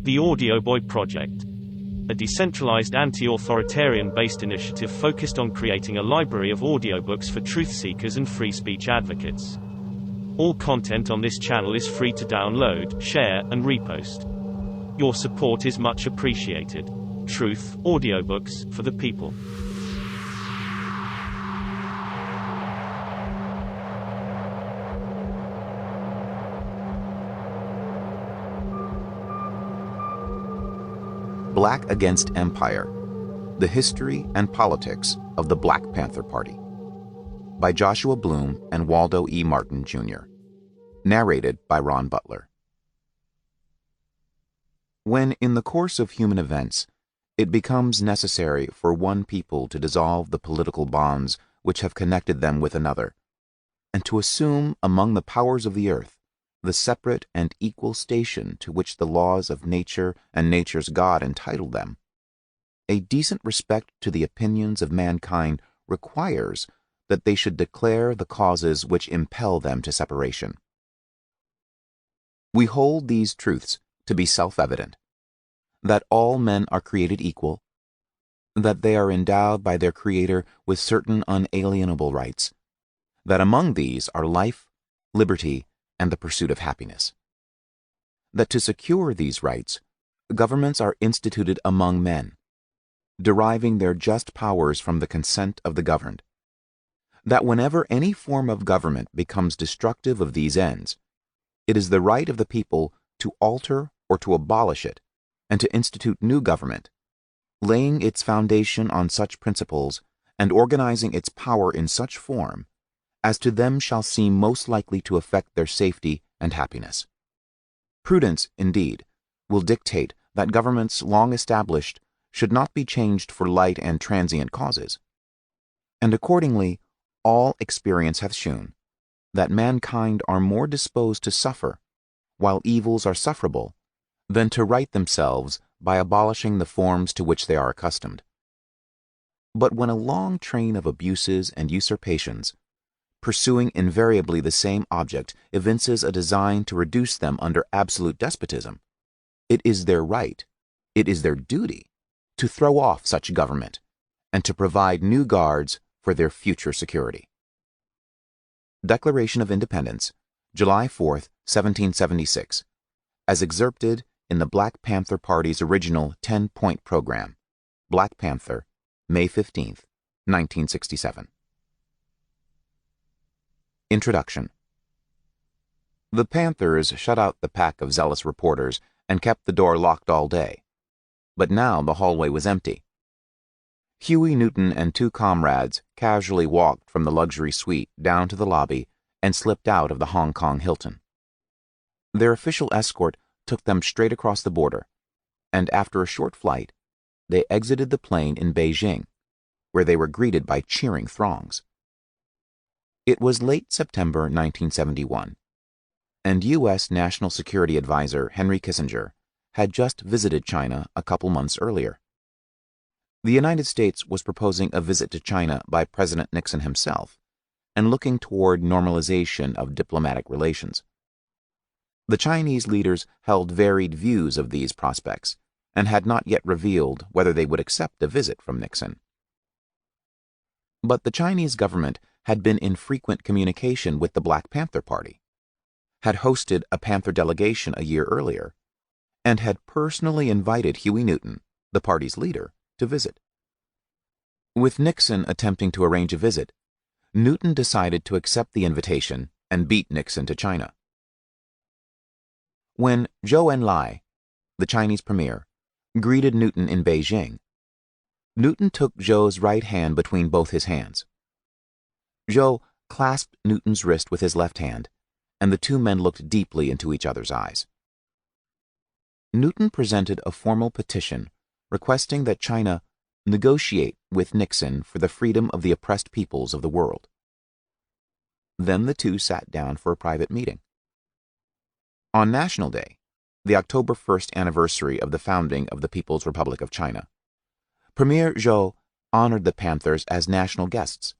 The Audio Boy Project, a decentralized anti-authoritarian-based initiative focused on creating a library of audiobooks for truth seekers and free speech advocates. All content on this channel is free to download, share, and repost. Your support is much appreciated. Truth, audiobooks, for the people. Black Against Empire: The History and Politics of the Black Panther Party, by Joshua Bloom and Waldo E. Martin, Jr. Narrated by Ron Butler. When, in the course of human events, it becomes necessary for one people to dissolve the political bonds which have connected them with another, and to assume among the powers of the earth the separate and equal station to which the laws of nature and nature's God entitle them, a decent respect to the opinions of mankind requires that they should declare the causes which impel them to separation. We hold these truths to be self-evident: that all men are created equal, that they are endowed by their Creator with certain unalienable rights, that among these are life, liberty, and the pursuit of happiness; that to secure these rights, governments are instituted among men, deriving their just powers from the consent of the governed; that whenever any form of government becomes destructive of these ends, it is the right of the people to alter or to abolish it, and to institute new government, laying its foundation on such principles and organizing its power in such form as to them shall seem most likely to affect their safety and happiness. Prudence, indeed, will dictate that governments long established should not be changed for light and transient causes, and accordingly all experience hath shewn that mankind are more disposed to suffer, while evils are sufferable, than to right themselves by abolishing the forms to which they are accustomed. But when a long train of abuses and usurpations, pursuing invariably the same object, evinces a design to reduce them under absolute despotism, it is their right, it is their duty, to throw off such government, and to provide new guards for their future security. Declaration of Independence, July 4, 1776, as excerpted in the Black Panther Party's original 10-point program, Black Panther, May 15, 1967. Introduction. The Panthers shut out the pack of zealous reporters and kept the door locked all day, but now the hallway was empty. Huey Newton and two comrades casually walked from the luxury suite down to the lobby and slipped out of the Hong Kong Hilton. Their official escort took them straight across the border, and after a short flight, they exited the plane in Beijing, where they were greeted by cheering throngs. It was late September 1971, and U.S. National Security Advisor Henry Kissinger had just visited China a couple months earlier. The United States was proposing a visit to China by President Nixon himself and looking toward normalization of diplomatic relations. The Chinese leaders held varied views of these prospects and had not yet revealed whether they would accept a visit from Nixon. But the Chinese government had been in frequent communication with the Black Panther Party, had hosted a Panther delegation a year earlier, and had personally invited Huey Newton, the party's leader, to visit. With Nixon attempting to arrange a visit, Newton decided to accept the invitation and beat Nixon to China. When Zhou Enlai, the Chinese premier, greeted Newton in Beijing, Newton took Zhou's right hand between both his hands. Zhou clasped Newton's wrist with his left hand, and the two men looked deeply into each other's eyes. Newton presented a formal petition requesting that China negotiate with Nixon for the freedom of the oppressed peoples of the world. Then the two sat down for a private meeting. On National Day, the October 1st anniversary of the founding of the People's Republic of China, Premier Zhou honored the Panthers as national guests.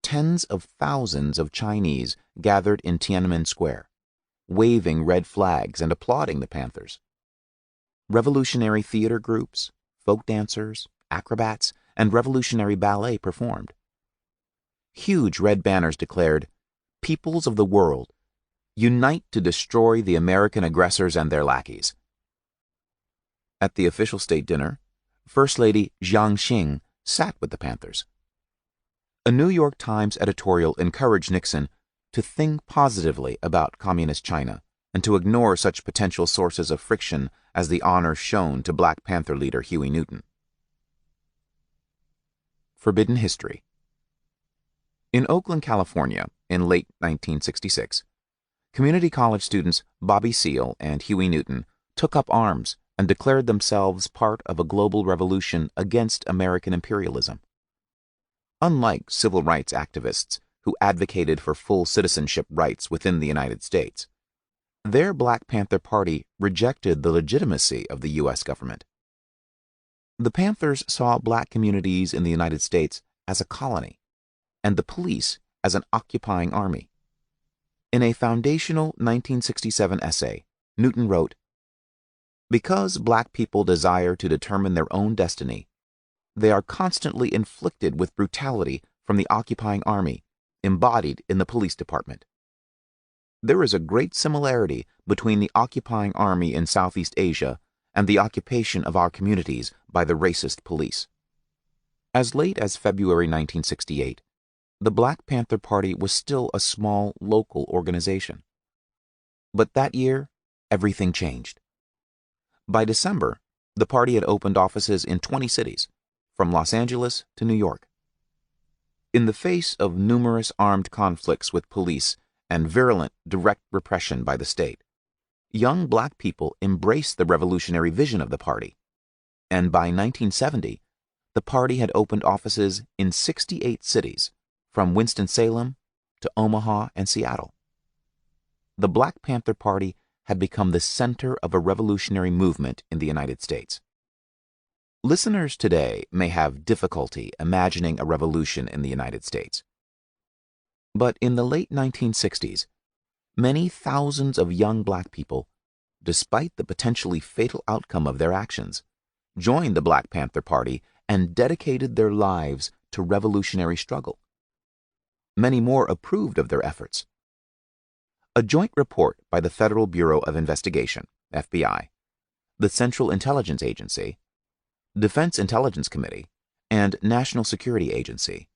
Tens of thousands of Chinese gathered in Tiananmen Square, waving red flags and applauding the Panthers. revolutionary theater groups, folk dancers, acrobats, and revolutionary ballet performed. Huge red banners declared, "Peoples of the world, unite to destroy the American aggressors and their lackeys." At the official state dinner, First Lady Jiang Xing sat with the Panthers. A New York Times editorial encouraged Nixon to think positively about Communist China and to ignore such potential sources of friction as the honor shown to Black Panther leader Huey Newton. Forbidden History. In Oakland, California, in late 1966, community college students Bobby Seale and Huey Newton took up arms and declared themselves part of a global revolution against American imperialism. Unlike civil rights activists who advocated for full citizenship rights within the United States, their Black Panther Party rejected the legitimacy of the U.S. government. The Panthers saw black communities in the United States as a colony, and the police as an occupying army. In a foundational 1967 essay, Newton wrote, "Because black people desire to determine their own destiny, they are constantly inflicted with brutality from the occupying army, embodied in the police department. There is a great similarity between the occupying army in Southeast Asia and the occupation of our communities by the racist police." As late as February 1968, the Black Panther Party was still a small local organization. But that year, everything changed. By December, the party had opened offices in 20 cities, from Los Angeles to New York. In the face of numerous armed conflicts with police and virulent direct repression by the state, young black people embraced the revolutionary vision of the party, and by 1970, the party had opened offices in 68 cities, from Winston-Salem to Omaha and Seattle. The Black Panther Party had become the center of a revolutionary movement in the United States. Listeners today may have difficulty imagining a revolution in the United States. But in the late 1960s, many thousands of young black people, despite the potentially fatal outcome of their actions, joined the Black Panther Party and dedicated their lives to revolutionary struggle. Many more approved of their efforts. A joint report by the Federal Bureau of Investigation, FBI, the Central Intelligence Agency, Defense Intelligence Committee, and National Security Agency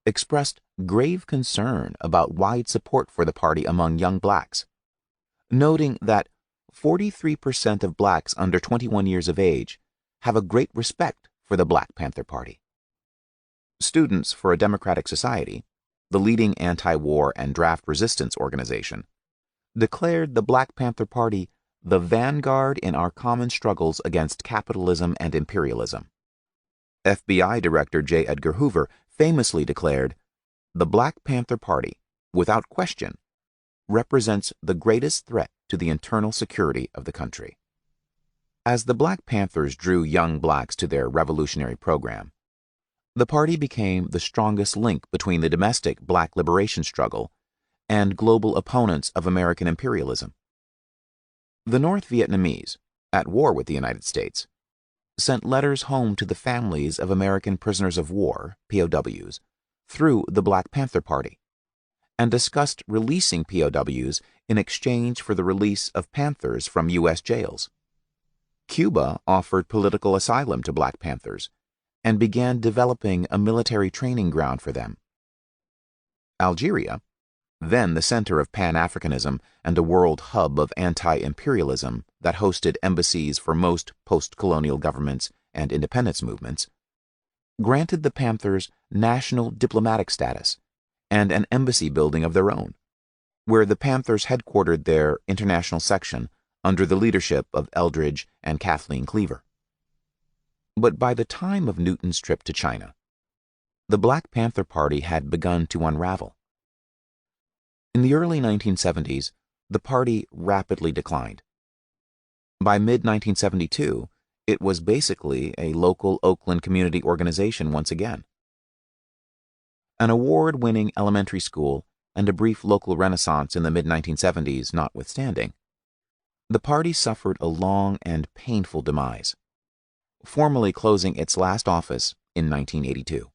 expressed grave concern about wide support for the party among young blacks, noting that 43% of blacks under 21 years of age have a great respect for the Black Panther Party. Students for a Democratic Society, the leading anti-war and draft resistance organization, declared the Black Panther Party the vanguard in our common struggles against capitalism and imperialism. FBI Director J. Edgar Hoover famously declared, "The Black Panther Party, without question, represents the greatest threat to the internal security of the country." As the Black Panthers drew young blacks to their revolutionary program, the party became the strongest link between the domestic black liberation struggle and global opponents of American imperialism. The North Vietnamese, at war with the United States, sent letters home to the families of American prisoners of war, POWs, through the Black Panther Party, and discussed releasing POWs in exchange for the release of Panthers from U.S. jails. Cuba offered political asylum to Black Panthers and began developing a military training ground for them. Algeria, then the center of Pan-Africanism and a world hub of anti-imperialism that hosted embassies for most post-colonial governments and independence movements, granted the Panthers national diplomatic status and an embassy building of their own, where the Panthers headquartered their international section under the leadership of Eldridge and Kathleen Cleaver. But by the time of Newton's trip to China, the Black Panther Party had begun to unravel. In the early 1970s, the party rapidly declined. By mid-1972, it was basically a local Oakland community organization once again. An award-winning elementary school and a brief local renaissance in the mid-1970s notwithstanding, the party suffered a long and painful demise, formally closing its last office in 1982.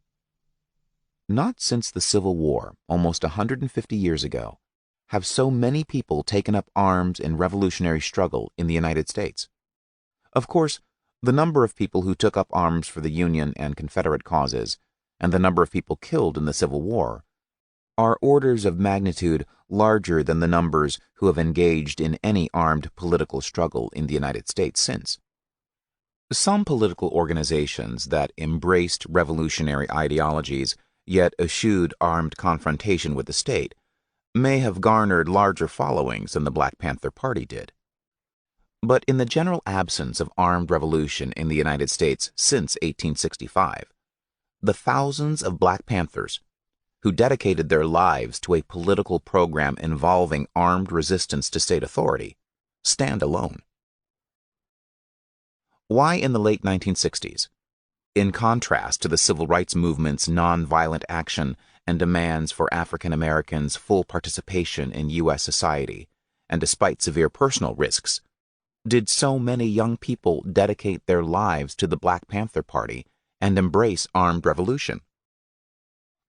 Not since the Civil War, almost 150 years ago, have so many people taken up arms in revolutionary struggle in the United States. Of course, the number of people who took up arms for the Union and Confederate causes, and the number of people killed in the Civil War, are orders of magnitude larger than the numbers who have engaged in any armed political struggle in the United States since. Some political organizations that embraced revolutionary ideologies yet eschewed armed confrontation with the state may have garnered larger followings than the Black Panther Party did. But in the general absence of armed revolution in the United States since 1865, the thousands of Black Panthers who dedicated their lives to a political program involving armed resistance to state authority stand alone. Why in the late 1960s, in contrast to the civil rights movement's nonviolent action and demands for African Americans' full participation in U.S. society, and despite severe personal risks, did so many young people dedicate their lives to the Black Panther Party and embrace armed revolution?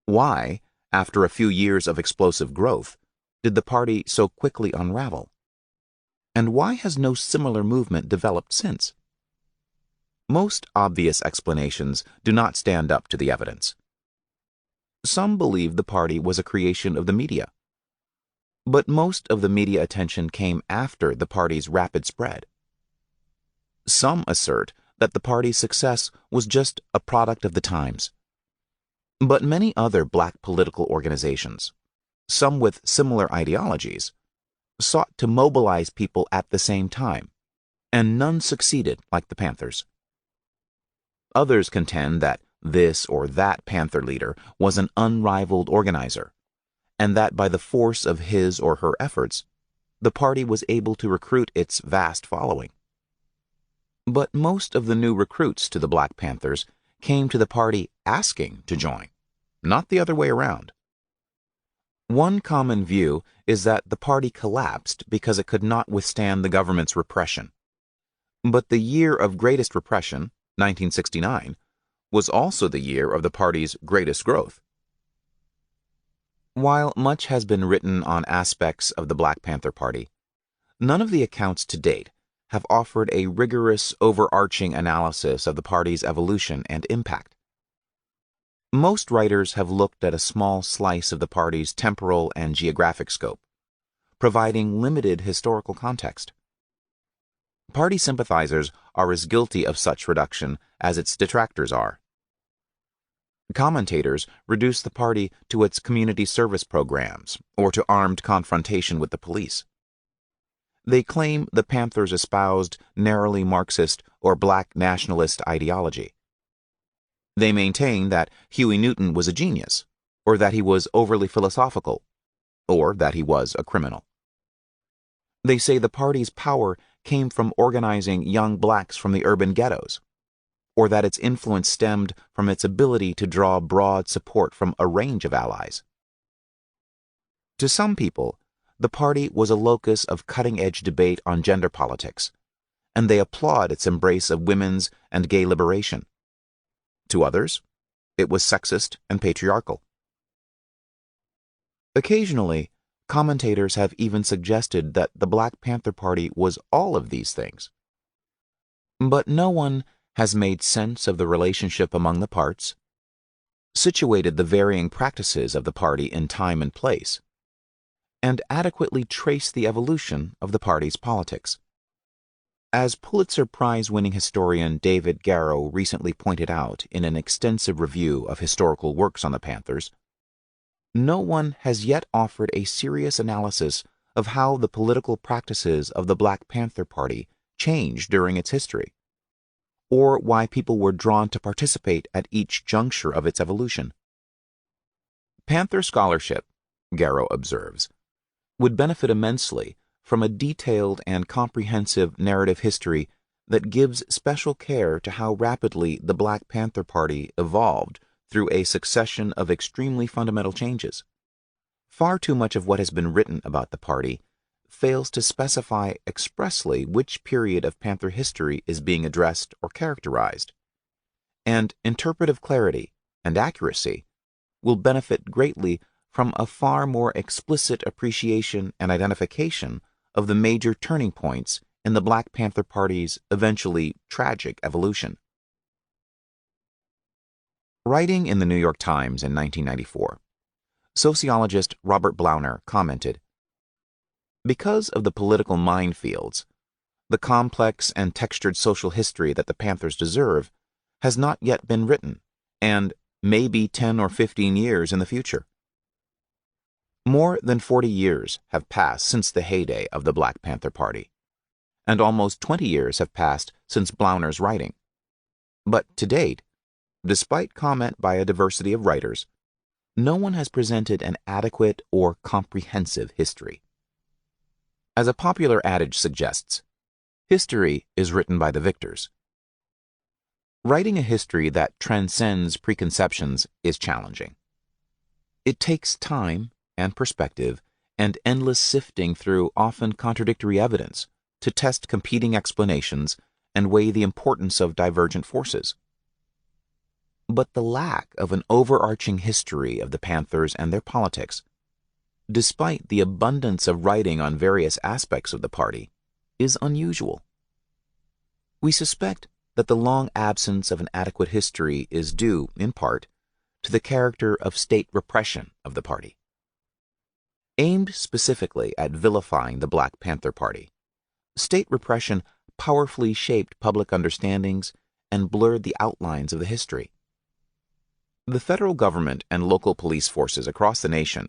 Why, after a few years of explosive growth, did the party so quickly unravel? And why has no similar movement developed since? Most obvious explanations do not stand up to the evidence. Some believe the party was a creation of the media, but most of the media attention came after the party's rapid spread. Some assert that the party's success was just a product of the times. But many other Black political organizations, some with similar ideologies, sought to mobilize people at the same time, and none succeeded like the Panthers. Others contend that this or that Panther leader was an unrivaled organizer, and that by the force of his or her efforts, the party was able to recruit its vast following. But most of the new recruits to the Black Panthers came to the party asking to join, not the other way around. One common view is that the party collapsed because it could not withstand the government's repression. But the year of greatest repression, 1969, was also the year of the party's greatest growth. While much has been written on aspects of the Black Panther Party, none of the accounts to date have offered a rigorous, overarching analysis of the party's evolution and impact. Most writers have looked at a small slice of the party's temporal and geographic scope, providing limited historical context. Party sympathizers are as guilty of such reduction as its detractors are. Commentators reduce the party to its community service programs or to armed confrontation with the police. They claim the Panthers espoused narrowly Marxist or Black nationalist ideology. They maintain that Huey Newton was a genius, or that he was overly philosophical, or that he was a criminal. They say the party's power came from organizing young blacks from the urban ghettos, or that its influence stemmed from its ability to draw broad support from a range of allies. To some people, the party was a locus of cutting-edge debate on gender politics, and they applaud its embrace of women's and gay liberation. To others, it was sexist and patriarchal. Occasionally, commentators have even suggested that the Black Panther Party was all of these things. But no one has made sense of the relationship among the parts, situated the varying practices of the party in time and place, and adequately traced the evolution of the party's politics. As Pulitzer Prize-winning historian David Garrow recently pointed out in an extensive review of historical works on the Panthers, no one has yet offered a serious analysis of how the political practices of the Black Panther Party changed during its history, or why people were drawn to participate at each juncture of its evolution. Panther scholarship, Garrow observes, would benefit immensely from a detailed and comprehensive narrative history that gives special care to how rapidly the Black Panther Party evolved through a succession of extremely fundamental changes. Far too much of what has been written about the party fails to specify expressly which period of Panther history is being addressed or characterized, and interpretive clarity and accuracy will benefit greatly from a far more explicit appreciation and identification of the major turning points in the Black Panther Party's eventually tragic evolution. Writing in the New York Times in 1994, sociologist Robert Blauner commented, "Because of the political minefields, the complex and textured social history that the Panthers deserve has not yet been written, and may be 10 or 15 years in the future." More than 40 years have passed since the heyday of the Black Panther Party, and almost 20 years have passed since Blauner's writing. But to date, despite comment by a diversity of writers, no one has presented an adequate or comprehensive history. As a popular adage suggests, history is written by the victors. Writing a history that transcends preconceptions is challenging. It takes time and perspective and endless sifting through often contradictory evidence to test competing explanations and weigh the importance of divergent forces. But the lack of an overarching history of the Panthers and their politics, despite the abundance of writing on various aspects of the party, is unusual. We suspect that the long absence of an adequate history is due, in part, to the character of state repression of the party. Aimed specifically at vilifying the Black Panther Party, state repression powerfully shaped public understandings and blurred the outlines of the history. The federal government and local police forces across the nation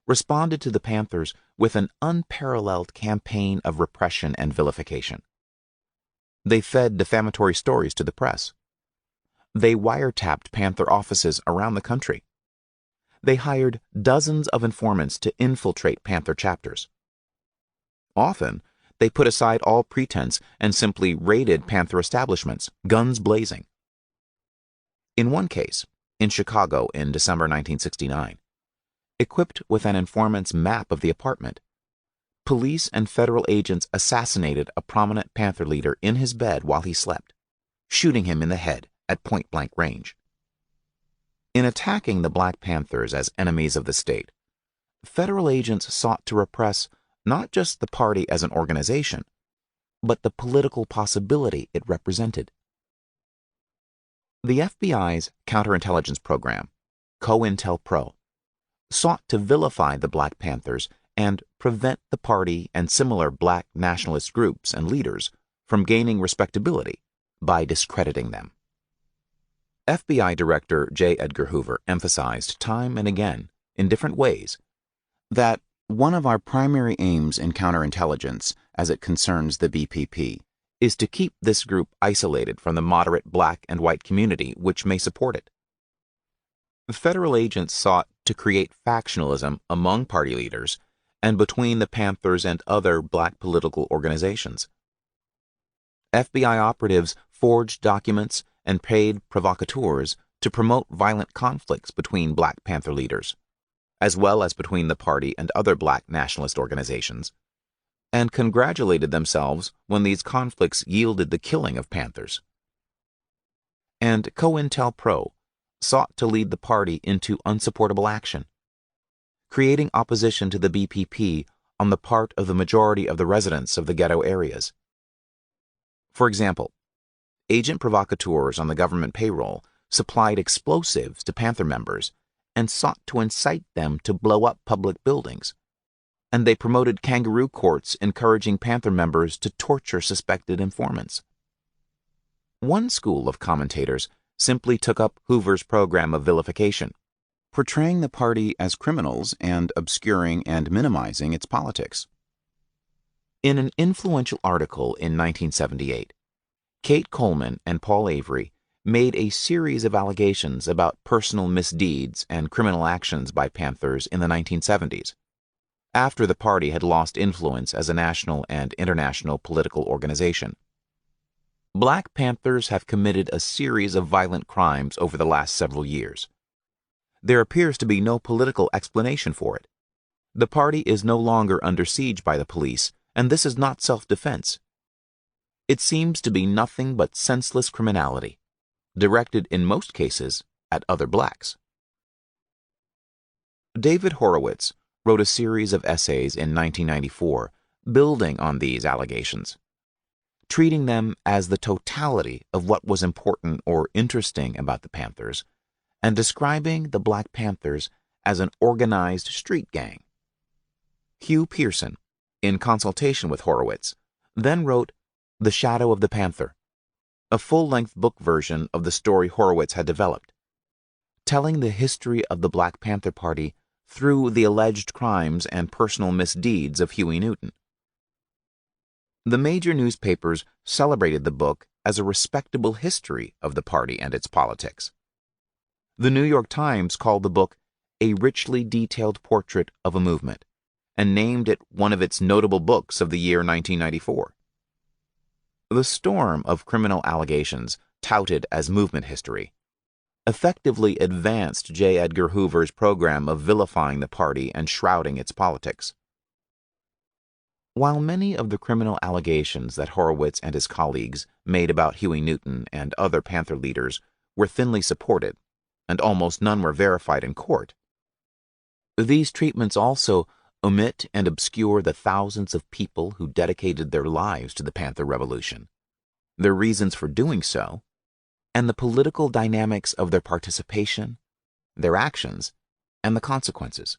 responded to the Panthers with an unparalleled campaign of repression and vilification. They fed defamatory stories to the press. They wiretapped Panther offices around the country. They hired dozens of informants to infiltrate Panther chapters. Often, they put aside all pretense and simply raided Panther establishments, guns blazing. In one case, in Chicago in December 1969, equipped with an informant's map of the apartment, police and federal agents assassinated a prominent Panther leader in his bed while he slept, shooting him in the head at point-blank range. In attacking the Black Panthers as enemies of the state, federal agents sought to repress not just the party as an organization, but the political possibility it represented. The FBI's counterintelligence program, COINTELPRO, sought to vilify the Black Panthers and prevent the party and similar Black nationalist groups and leaders from gaining respectability by discrediting them. FBI Director J. Edgar Hoover emphasized time and again, in different ways, that one of our primary aims in counterintelligence as it concerns the BPP is to keep this group isolated from the moderate Black and white community which may support it. Federal agents sought to create factionalism among party leaders and between the Panthers and other Black political organizations. FBI operatives forged documents and paid provocateurs to promote violent conflicts between Black Panther leaders, as well as between the party and other Black nationalist organizations, and congratulated themselves when these conflicts yielded the killing of Panthers. And COINTELPRO sought to lead the party into unsupportable action, creating opposition to the BPP on the part of the majority of the residents of the ghetto areas. For example, agent provocateurs on the government payroll supplied explosives to Panther members and sought to incite them to blow up public buildings, and they promoted kangaroo courts encouraging Panther members to torture suspected informants. One school of commentators simply took up Hoover's program of vilification, portraying the party as criminals and obscuring and minimizing its politics. In an influential article in 1978, Kate Coleman and Paul Avery made a series of allegations about personal misdeeds and criminal actions by Panthers in the 1970s, after the party had lost influence as a national and international political organization. Black Panthers have committed a series of violent crimes over the last several years. There appears to be no political explanation for it. The party is no longer under siege by the police, and this is not self-defense. It seems to be nothing but senseless criminality, directed in most cases at other blacks. David Horowitz wrote a series of essays in 1994 building on these allegations, treating them as the totality of what was important or interesting about the Panthers, and describing the Black Panthers as an organized street gang. Hugh Pearson, in consultation with Horowitz, then wrote The Shadow of the Panther, a full-length book version of the story Horowitz had developed, telling the history of the Black Panther Party through the alleged crimes and personal misdeeds of Huey Newton. The major newspapers celebrated the book as a respectable history of the party and its politics. The New York Times called the book a richly detailed portrait of a movement, and named it one of its notable books of the year 1994. The storm of criminal allegations, touted as movement history, effectively advanced J. Edgar Hoover's program of vilifying the party and shrouding its politics. While many of the criminal allegations that Horowitz and his colleagues made about Huey Newton and other Panther leaders were thinly supported, and almost none were verified in court, these treatments also omit and obscure the thousands of people who dedicated their lives to the Panther Revolution, their reasons for doing so, and the political dynamics of their participation, their actions, and the consequences.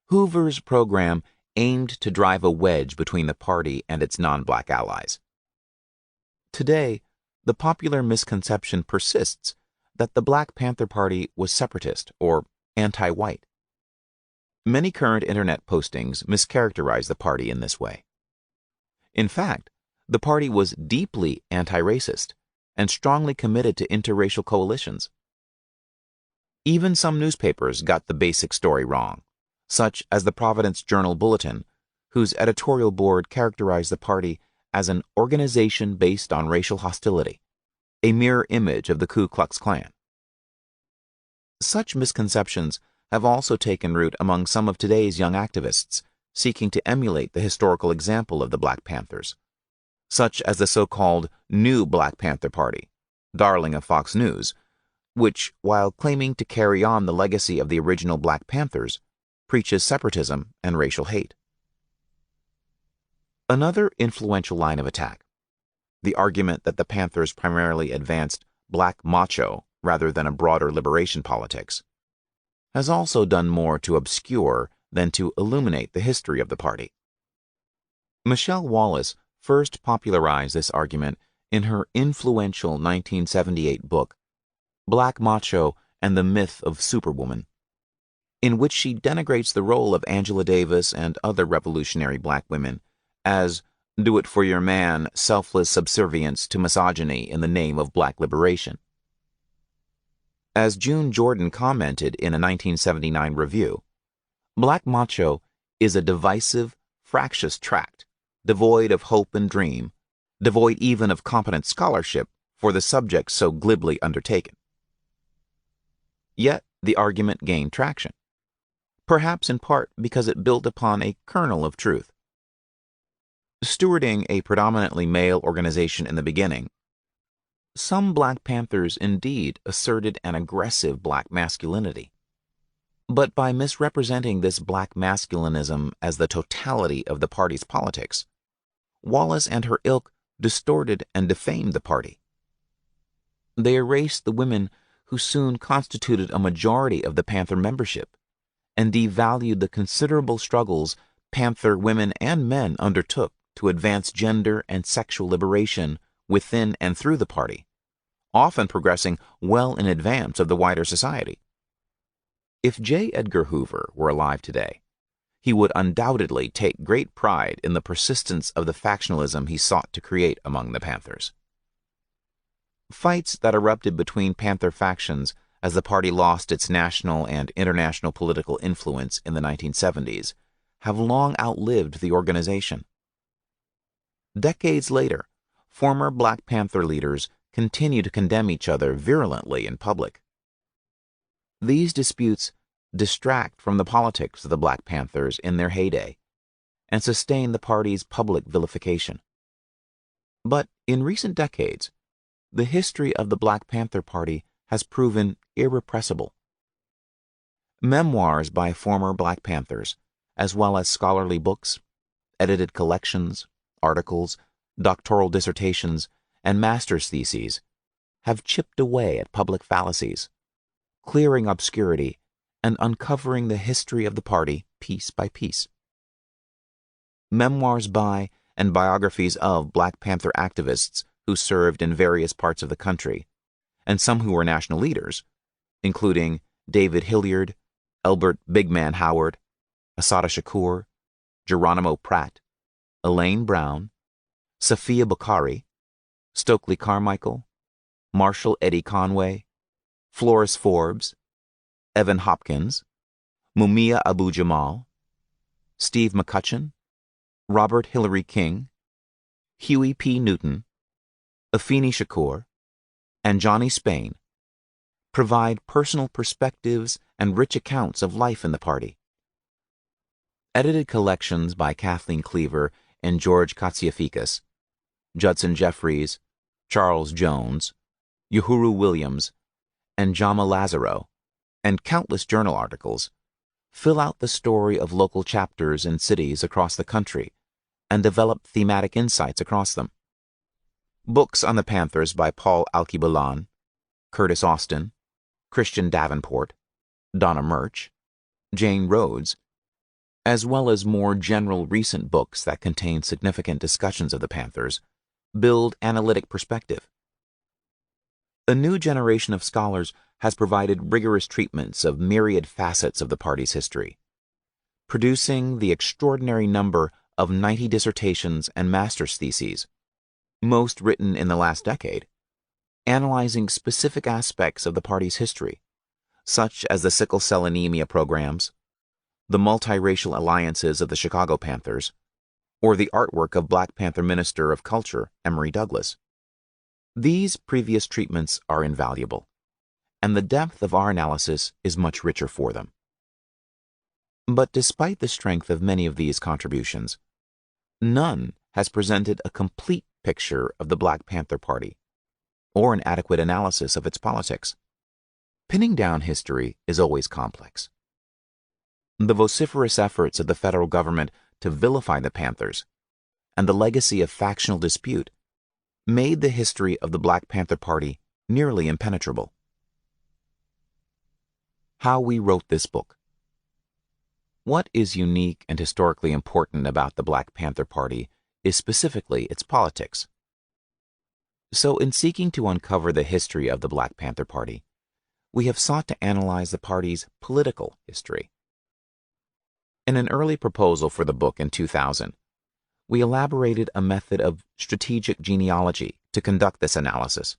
Hoover's program aimed to drive a wedge between the party and its non-black allies. Today, the popular misconception persists that the Black Panther Party was separatist or anti-white. Many current internet postings mischaracterize the party in this way. In fact, the party was deeply anti-racist and strongly committed to interracial coalitions. Even some newspapers got the basic story wrong, such as the Providence Journal Bulletin, whose editorial board characterized the party as an organization based on racial hostility, a mirror image of the Ku Klux Klan. Such misconceptions have also taken root among some of today's young activists seeking to emulate the historical example of the Black Panthers, such as the so-called New Black Panther Party, darling of Fox News, which, while claiming to carry on the legacy of the original Black Panthers, preaches separatism and racial hate. Another influential line of attack, the argument that the Panthers primarily advanced black macho rather than a broader liberation politics, has also done more to obscure than to illuminate the history of the party. Michelle Wallace first popularized this argument in her influential 1978 book, Black Macho and the Myth of Superwoman, in which she denigrates the role of Angela Davis and other revolutionary black women as do-it-for-your-man, selfless subservience to misogyny in the name of black liberation. As June Jordan commented in a 1979 review, Black Macho is a divisive, fractious tract, devoid of hope and dream, devoid even of competent scholarship for the subject so glibly undertaken. Yet the argument gained traction, perhaps in part because it built upon a kernel of truth. Stewarding a predominantly male organization in the beginning, some Black Panthers indeed asserted an aggressive black masculinity. But by misrepresenting this black masculinism as the totality of the party's politics, Wallace and her ilk distorted and defamed the party. They erased the women who soon constituted a majority of the Panther membership, and devalued the considerable struggles Panther women and men undertook to advance gender and sexual liberation within and through the party, often progressing well in advance of the wider society. If J. Edgar Hoover were alive today, he would undoubtedly take great pride in the persistence of the factionalism he sought to create among the Panthers. Fights that erupted between Panther factions as the party lost its national and international political influence in the 1970s have long outlived the organization. Decades later, former Black Panther leaders continue to condemn each other virulently in public. These disputes distract from the politics of the Black Panthers in their heyday and sustain the party's public vilification. But in recent decades, the history of the Black Panther Party has proven irrepressible. Memoirs by former Black Panthers, as well as scholarly books, edited collections, articles, doctoral dissertations, and master's theses, have chipped away at public fallacies, clearing obscurity and uncovering the history of the party piece by piece. Memoirs by and biographies of Black Panther activists who served in various parts of the country, and some who were national leaders, including David Hilliard, Elbert Big Man Howard, Assata Shakur, Geronimo Pratt, Elaine Brown, Sophia Bukhari, Stokely Carmichael, Marshall Eddie Conway, Flores Forbes, Evan Hopkins, Mumia Abu-Jamal, Steve McCutcheon, Robert Hillary King, Huey P. Newton, Afeni Shakur, and Johnny Spain provide personal perspectives and rich accounts of life in the party. Edited collections by Kathleen Cleaver and George Katsiafikas, Judson Jeffries, Charles Jones, Uhuru Williams, and Jama Lazaro, and countless journal articles fill out the story of local chapters in cities across the country and develop thematic insights across them. Books on the Panthers by Paul Alkebulan, Curtis Austin, Christian Davenport, Donna Murch, Jane Rhodes, as well as more general recent books that contain significant discussions of the Panthers, build analytic perspective. A new generation of scholars has provided rigorous treatments of myriad facets of the party's history, producing the extraordinary number of 90 dissertations and master's theses, most written in the last decade, analyzing specific aspects of the party's history, such as the sickle cell anemia programs, the multiracial alliances of the Chicago Panthers, or the artwork of Black Panther Minister of Culture Emory Douglas. These previous treatments are invaluable, and the depth of our analysis is much richer for them. But despite the strength of many of these contributions, none has presented a complete picture of the Black Panther Party, or an adequate analysis of its politics. Pinning down history is always complex. The vociferous efforts of the federal government to vilify the Panthers, and the legacy of factional dispute, made the history of the Black Panther Party nearly impenetrable. How we wrote this book. What is unique and historically important about the Black Panther Party is specifically its politics. So in seeking to uncover the history of the Black Panther Party, we have sought to analyze the party's political history. In an early proposal for the book in 2000, we elaborated a method of strategic genealogy to conduct this analysis.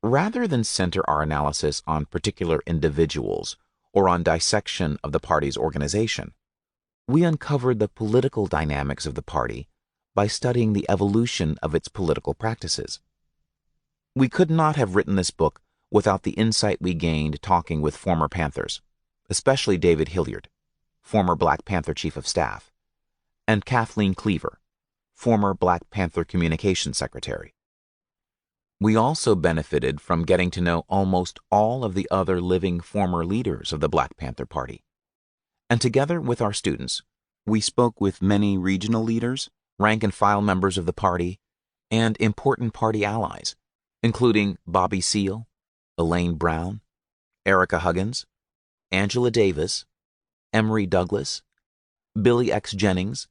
Rather than center our analysis on particular individuals or on dissection of the party's organization, we uncovered the political dynamics of the party by studying the evolution of its political practices. We could not have written this book without the insight we gained talking with former Panthers, especially David Hilliard, former Black Panther Chief of Staff, and Kathleen Cleaver, former Black Panther Communications Secretary. We also benefited from getting to know almost all of the other living former leaders of the Black Panther Party. And together with our students, we spoke with many regional leaders, rank-and-file members of the party, and important party allies, including Bobby Seale, Elaine Brown, Erica Huggins, Angela Davis, Emory Douglas, Billy X. Jennings,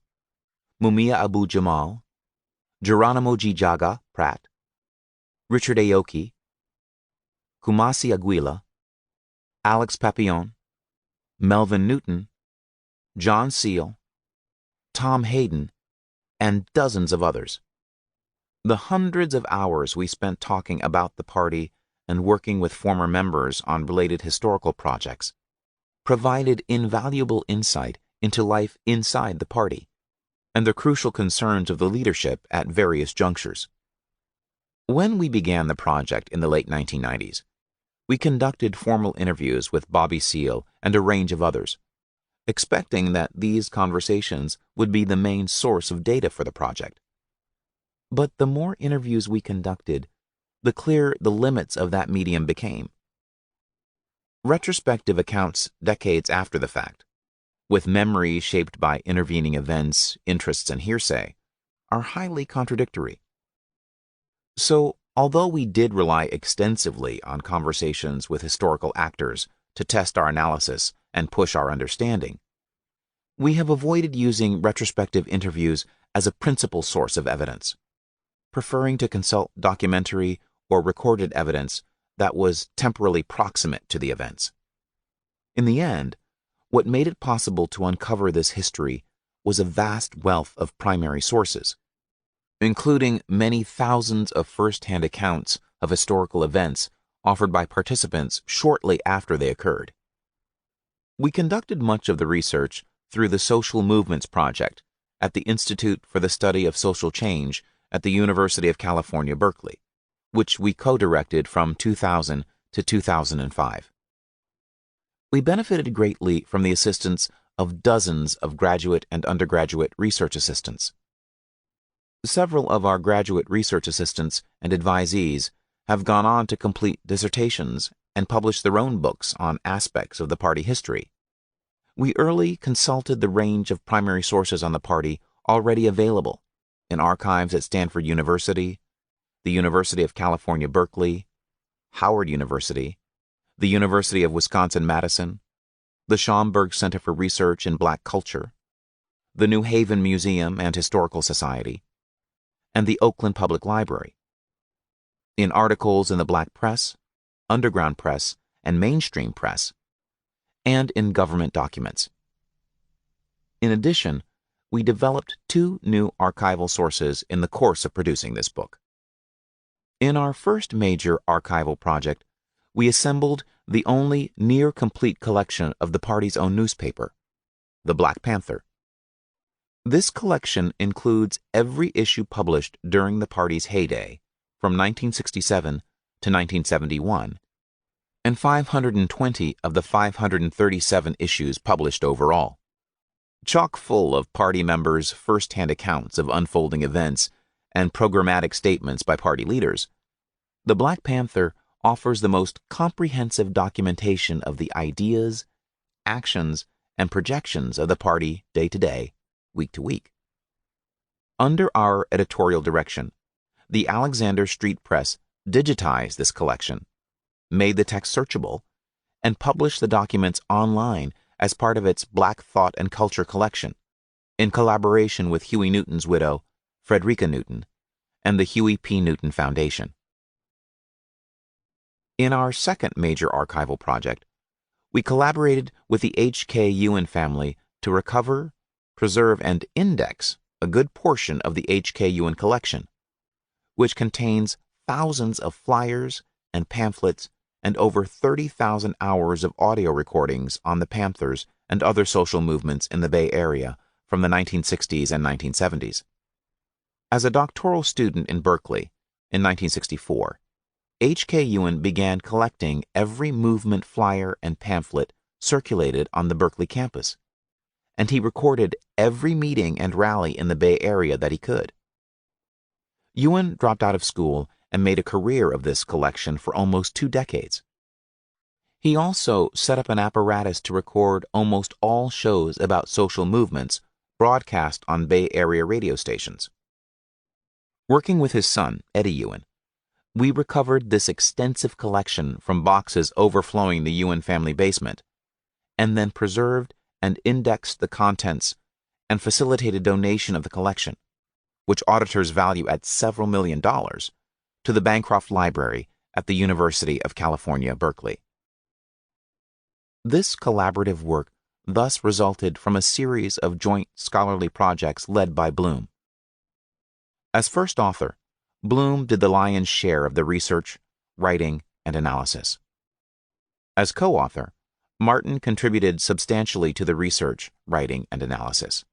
Mumia Abu-Jamal, Geronimo G. Jaga Pratt, Richard Aoki, Kumasi Aguila, Alex Papillon, Melvin Newton, John Seale, Tom Hayden, and dozens of others. The hundreds of hours we spent talking about the party and working with former members on related historical projects provided invaluable insight into life inside the party and the crucial concerns of the leadership at various junctures. When we began the project in the late 1990s, we conducted formal interviews with Bobby Seale and a range of others, expecting that these conversations would be the main source of data for the project. But the more interviews we conducted, the clearer the limits of that medium became. Retrospective accounts decades after the fact, with memories shaped by intervening events, interests, and hearsay, are highly contradictory. So, although we did rely extensively on conversations with historical actors to test our analysis and push our understanding, we have avoided using retrospective interviews as a principal source of evidence, preferring to consult documentary or recorded evidence that was temporally proximate to the events. In the end, what made it possible to uncover this history was a vast wealth of primary sources, including many thousands of first-hand accounts of historical events offered by participants shortly after they occurred. We conducted much of the research through the Social Movements Project at the Institute for the Study of Social Change at the University of California, Berkeley, which we co-directed from 2000 to 2005. We benefited greatly from the assistance of dozens of graduate and undergraduate research assistants. Several of our graduate research assistants and advisees have gone on to complete dissertations and publish their own books on aspects of the party history. We early consulted the range of primary sources on the party already available in archives at Stanford University, the University of California, Berkeley, Howard University, the University of Wisconsin-Madison, the Schomburg Center for Research in Black Culture, the New Haven Museum and Historical Society, and the Oakland Public Library. In articles in the Black press, underground press, and mainstream press, and in government documents. In addition, we developed 2 new archival sources in the course of producing this book. In our first major archival project, we assembled the only near-complete collection of the party's own newspaper, the Black Panther. This collection includes every issue published during the party's heyday, from 1967 to 1971, and 520 of the 537 issues published overall. Chock full of party members' first-hand accounts of unfolding events and programmatic statements by party leaders, the Black Panther offers the most comprehensive documentation of the ideas, actions, and projections of the party day to day, week to week. Under our editorial direction, the Alexander Street Press digitized this collection, made the text searchable, and published the documents online as part of its Black Thought and Culture collection, in collaboration with Huey Newton's widow, Frederica Newton, and the Huey P. Newton Foundation. In our second major archival project, we collaborated with the H.K. Ewan family to recover, preserve, and index a good portion of the H.K. Ewan collection, which contains thousands of flyers and pamphlets and over 30,000 hours of audio recordings on the Panthers and other social movements in the Bay Area from the 1960s and 1970s. As a doctoral student in Berkeley in 1964, H.K. Ewan began collecting every movement flyer and pamphlet circulated on the Berkeley campus, and he recorded every meeting and rally in the Bay Area that he could. Ewan dropped out of school and made a career of this collection for almost 2 decades. He also set up an apparatus to record almost all shows about social movements broadcast on Bay Area radio stations. Working with his son, Eddie Ewan, we recovered this extensive collection from boxes overflowing the Ewan family basement, and then preserved and indexed the contents and facilitated donation of the collection, which auditors value at several $million, to the Bancroft Library at the University of California, Berkeley. This collaborative work thus resulted from a series of joint scholarly projects led by Bloom. As first author, Bloom did the lion's share of the research, writing, and analysis. As co-author, Martin contributed substantially to the research, writing, and analysis.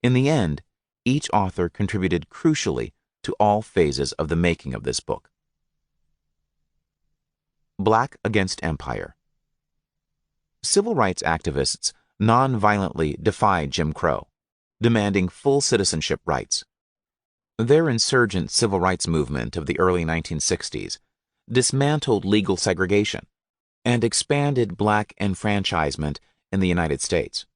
In the end, each author contributed crucially to all phases of the making of this book. Black against Empire. Civil rights activists non-violently defied Jim Crow, demanding full citizenship rights. Their insurgent civil rights movement of the early 1960s dismantled legal segregation and expanded black enfranchisement in the United States.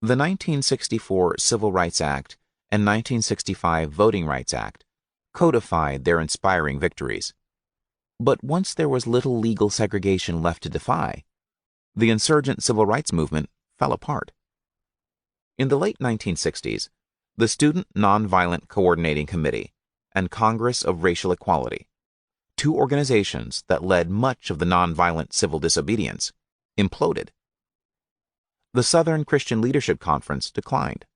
The 1964 Civil Rights Act and 1965 Voting Rights Act codified their inspiring victories. But once there was little legal segregation left to defy, the insurgent civil rights movement fell apart. In the late 1960s, the Student Nonviolent Coordinating Committee and Congress of Racial Equality, two organizations that led much of the nonviolent civil disobedience, imploded. The Southern Christian Leadership Conference declined.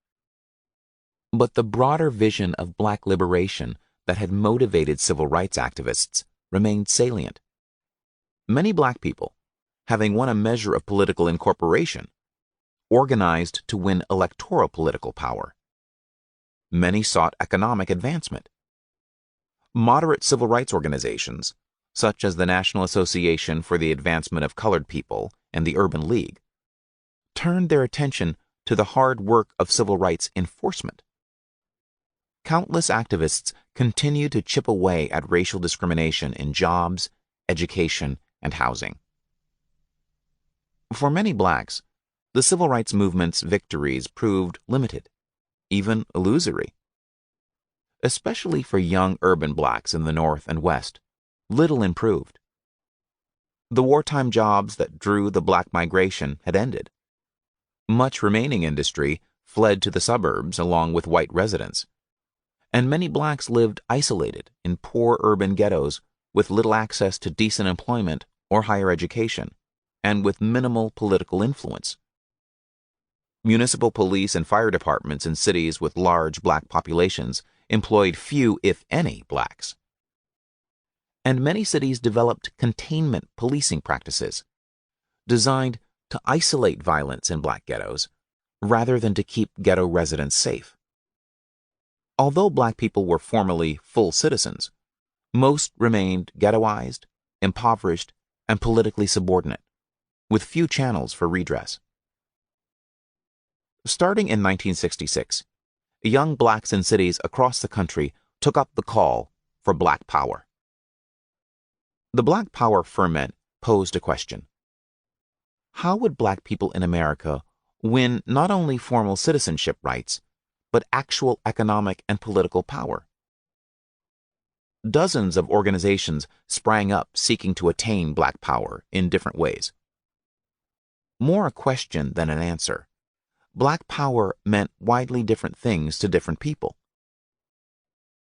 But the broader vision of black liberation that had motivated civil rights activists remained salient. Many black people, having won a measure of political incorporation, organized to win electoral political power. Many sought economic advancement. Moderate civil rights organizations, such as the National Association for the Advancement of Colored People and the Urban League, turned their attention to the hard work of civil rights enforcement. Countless activists continued to chip away at racial discrimination in jobs, education, and housing. For many blacks, the civil rights movement's victories proved limited, even illusory. Especially for young urban blacks in the North and West, little improved. The wartime jobs that drew the black migration had ended. Much remaining industry fled to the suburbs along with white residents, and many blacks lived isolated in poor urban ghettos with little access to decent employment or higher education, and with minimal political influence. Municipal police and fire departments in cities with large black populations employed few, if any, blacks. And many cities developed containment policing practices, designed to isolate violence in black ghettos rather than to keep ghetto residents safe. Although black people were formally full citizens, most remained ghettoized, impoverished, and politically subordinate, with few channels for redress. Starting in 1966, young blacks in cities across the country took up the call for black power. The black power ferment posed a question. How would black people in America win not only formal citizenship rights, but actual economic and political power? Dozens of organizations sprang up seeking to attain black power in different ways. More a question than an answer, black power meant widely different things to different people.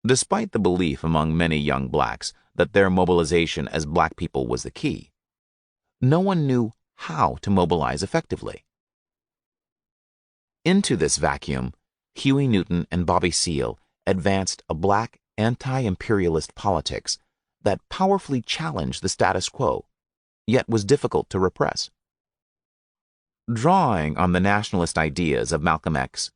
Despite the belief among many young blacks that their mobilization as black people was the key, no one knew how to mobilize effectively. Into this vacuum, Huey Newton and Bobby Seale advanced a black anti-imperialist politics that powerfully challenged the status quo, yet was difficult to repress. Drawing on the nationalist ideas of Malcolm X,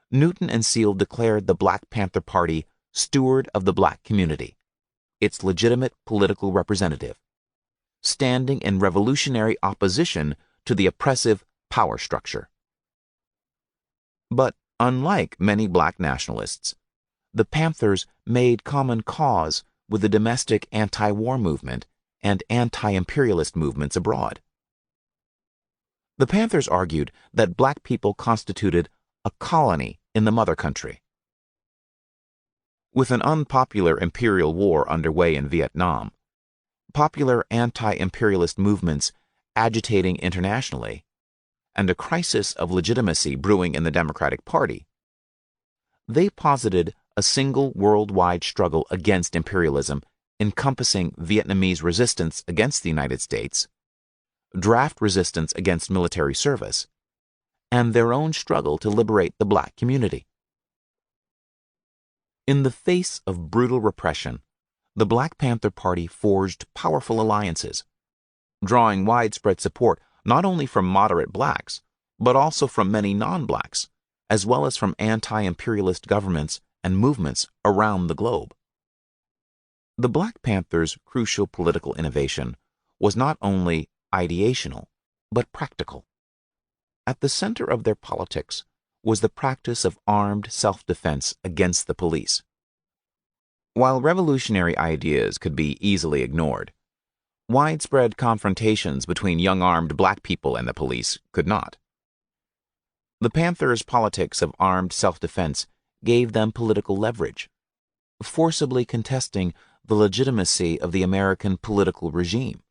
Newton and Seale declared the Black Panther Party steward of the black community, its legitimate political representative, standing in revolutionary opposition to the oppressive power structure. But unlike many black nationalists, the Panthers made common cause with the domestic anti-war movement and anti-imperialist movements abroad. The Panthers argued that black people constituted a colony in the mother country. With an unpopular imperial war underway in Vietnam, popular anti-imperialist movements agitating internationally, and a crisis of legitimacy brewing in the Democratic Party, they posited a single worldwide struggle against imperialism encompassing Vietnamese resistance against the United States, draft resistance against military service, and their own struggle to liberate the black community. In the face of brutal repression, the Black Panther Party forged powerful alliances, drawing widespread support not only from moderate blacks, but also from many non-blacks, as well as from anti-imperialist governments and movements around the globe. The Black Panthers' crucial political innovation was not only ideational, but practical. At the center of their politics was the practice of armed self-defense against the police. While revolutionary ideas could be easily ignored, widespread confrontations between young armed black people and the police could not. The Panthers' politics of armed self-defense gave them political leverage, forcibly contesting the legitimacy of the American political regime.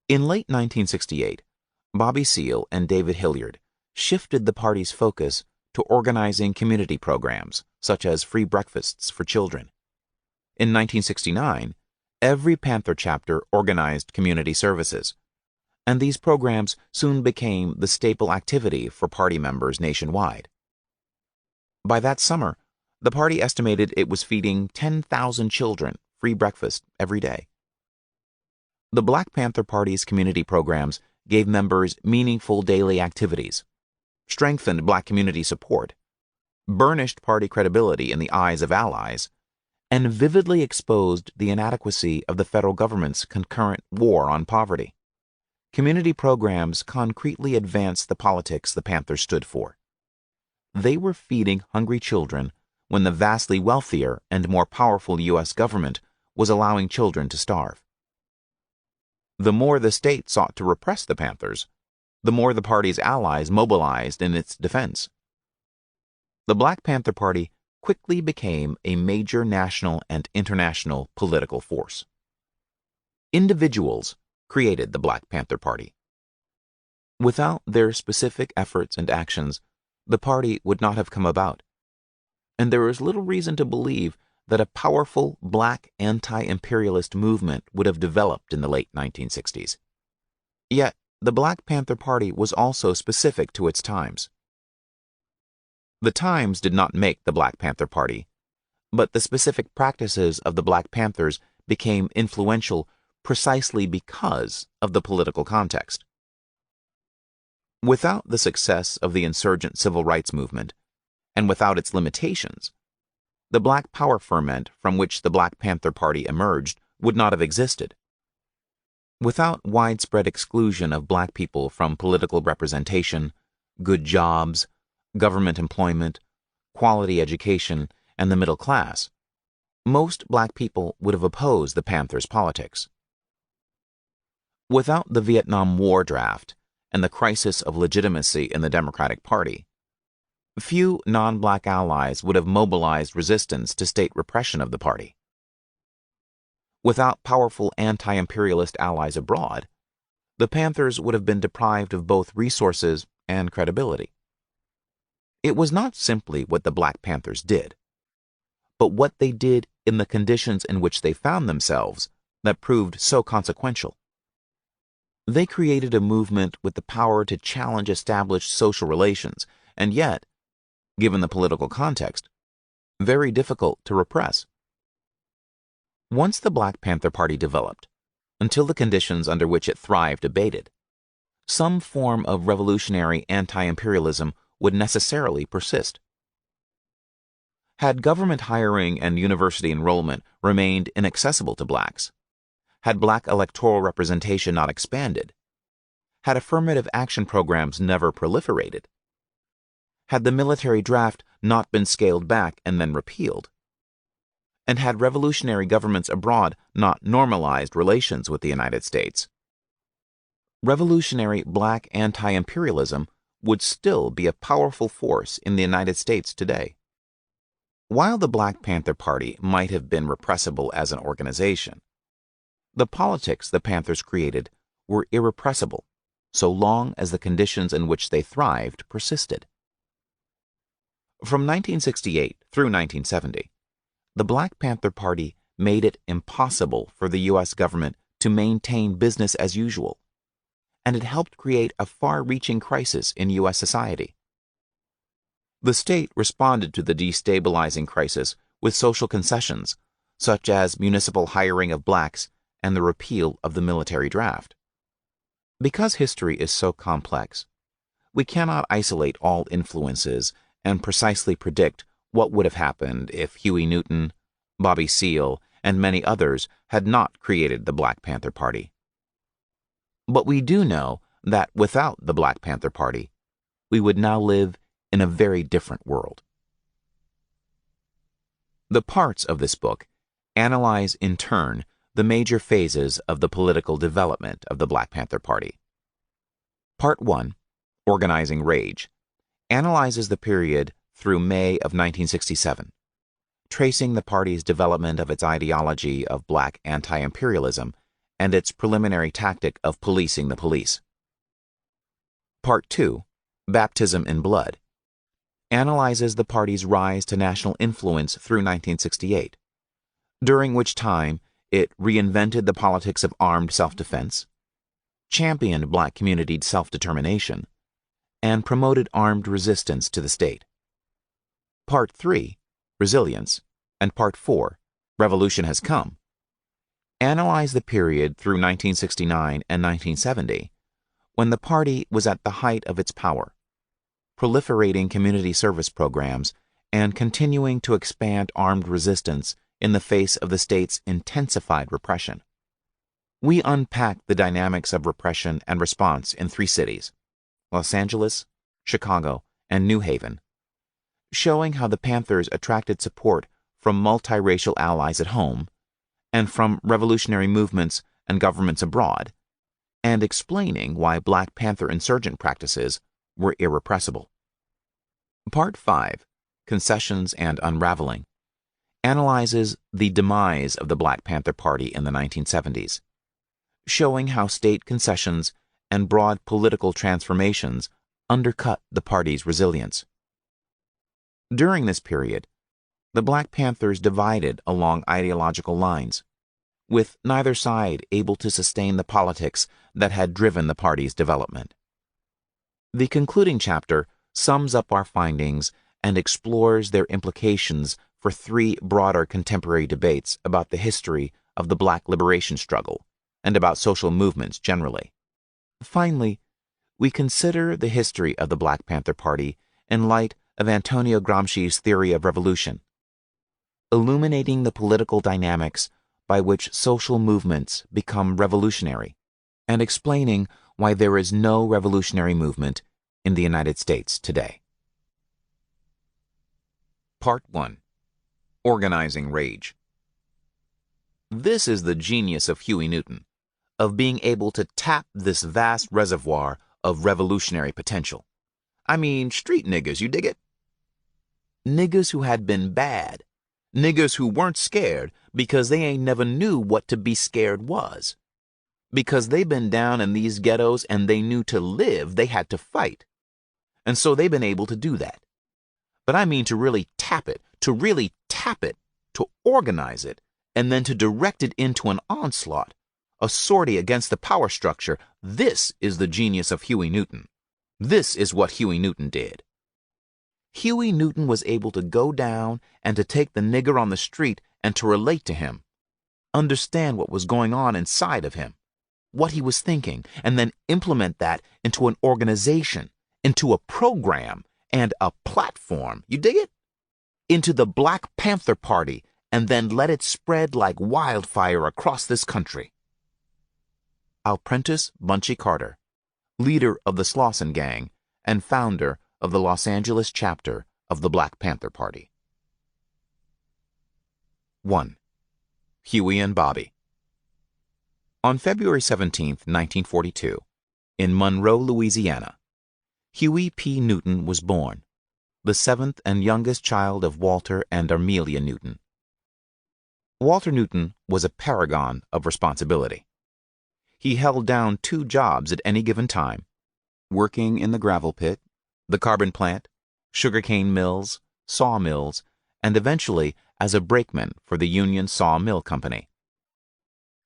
In late 1968, Bobby Seale and David Hilliard shifted the party's focus to organizing community programs, such as free breakfasts for children. In 1969, every Panther chapter organized community services, and these programs soon became the staple activity for party members nationwide. By that summer, the party estimated it was feeding 10,000 children free breakfast every day. The Black Panther Party's community programs gave members meaningful daily activities, strengthened black community support, burnished party credibility in the eyes of allies, and vividly exposed the inadequacy of the federal government's concurrent war on poverty. Community programs concretely advanced the politics the Panthers stood for. They were feeding hungry children when the vastly wealthier and more powerful U.S. government was allowing children to starve. The more the state sought to repress the Panthers, the more the party's allies mobilized in its defense. The Black Panther Party quickly became a major national and international political force. Individuals created the Black Panther Party. Without their specific efforts and actions, the party would not have come about, and there is little reason to believe that a powerful black anti-imperialist movement would have developed in the late 1960s. Yet, the Black Panther Party was also specific to its times. The times did not make the Black Panther Party, but the specific practices of the Black Panthers became influential precisely because of the political context. Without the success of the insurgent civil rights movement, and without its limitations, the Black Power ferment from which the Black Panther Party emerged would not have existed. Without widespread exclusion of black people from political representation, good jobs, government employment, quality education, and the middle class, most black people would have opposed the Panthers' politics. Without the Vietnam War draft and the crisis of legitimacy in the Democratic Party, few non-black allies would have mobilized resistance to state repression of the party. Without powerful anti-imperialist allies abroad, the Panthers would have been deprived of both resources and credibility. It was not simply what the Black Panthers did, but what they did in the conditions in which they found themselves that proved so consequential. They created a movement with the power to challenge established social relations, and yet, given the political context, very difficult to repress. Once the Black Panther Party developed, until the conditions under which it thrived abated, some form of revolutionary anti-imperialism would necessarily persist. Had government hiring and university enrollment remained inaccessible to blacks, had black electoral representation not expanded, had affirmative action programs never proliferated, had the military draft not been scaled back and then repealed, and had revolutionary governments abroad not normalized relations with the United States, revolutionary black anti-imperialism would still be a powerful force in the United States today. While the Black Panther Party might have been repressible as an organization, the politics the Panthers created were irrepressible so long as the conditions in which they thrived persisted. From 1968 through 1970, the Black Panther Party made it impossible for the U.S. government to maintain business as usual, and it helped create a far-reaching crisis in U.S. society. The state responded to the destabilizing crisis with social concessions, such as municipal hiring of blacks and the repeal of the military draft. Because history is so complex, we cannot isolate all influences and precisely predict what would have happened if Huey Newton, Bobby Seale, and many others had not created the Black Panther Party. But we do know that without the Black Panther Party, we would now live in a very different world. The parts of this book analyze in turn the major phases of the political development of the Black Panther Party. Part 1, Organizing Rage, analyzes the period through May of 1967, tracing the party's development of its ideology of black anti-imperialism and its preliminary tactic of policing the police. Part 2, Baptism in Blood, analyzes the party's rise to national influence through 1968, during which time it reinvented the politics of armed self-defense, championed black community self-determination, and promoted armed resistance to the state. Part 3, Resilience, and Part 4, Revolution Has Come, analyze the period through 1969 and 1970, when the party was at the height of its power, proliferating community service programs and continuing to expand armed resistance in the face of the state's intensified repression. We unpack the dynamics of repression and response in 3 cities, Los Angeles, Chicago, and New Haven, showing how the Panthers attracted support from multiracial allies at home and from revolutionary movements and governments abroad, and explaining why Black Panther insurgent practices were irrepressible. Part 5, Concessions and Unraveling, analyzes the demise of the Black Panther Party in the 1970s, showing how state concessions and broad political transformations undercut the party's resilience. During this period, the Black Panthers divided along ideological lines, with neither side able to sustain the politics that had driven the party's development. The concluding chapter sums up our findings and explores their implications for 3 broader contemporary debates about the history of the Black liberation struggle and about social movements generally. Finally, we consider the history of the Black Panther Party in light of Antonio Gramsci's theory of revolution, illuminating the political dynamics by which social movements become revolutionary, and explaining why there is no revolutionary movement in the United States today. Part 1, Organizing Rage. This is the genius of Huey Newton, of being able to tap this vast reservoir of revolutionary potential. I mean, street niggas, you dig it? Niggas who had been bad. Niggas who weren't scared because they ain't never knew what to be scared was. Because they been down in these ghettos and they knew to live they had to fight. And so they've been able to do that. But I mean to really tap it, to organize it, and then to direct it into an onslaught, a sortie against the power structure. This is the genius of Huey Newton. This is what Huey Newton did. Huey Newton was able to go down and to take the nigger on the street and to relate to him, understand what was going on inside of him, what he was thinking, and then implement that into an organization, into a program, and a platform, you dig it? Into the Black Panther Party, and then let it spread like wildfire across this country. Alprentice Bunchy Carter, leader of the Slauson Gang and founder of the Los Angeles chapter of the Black Panther Party. 1. Huey and Bobby. On February 17, 1942, in Monroe, Louisiana, Huey P. Newton was born, the 7th and youngest child of Walter and Amelia Newton. Walter Newton was a paragon of responsibility. He held down 2 jobs at any given time, working in the gravel pit, the carbon plant, sugarcane mills, sawmills, and eventually as a brakeman for the Union Sawmill Company.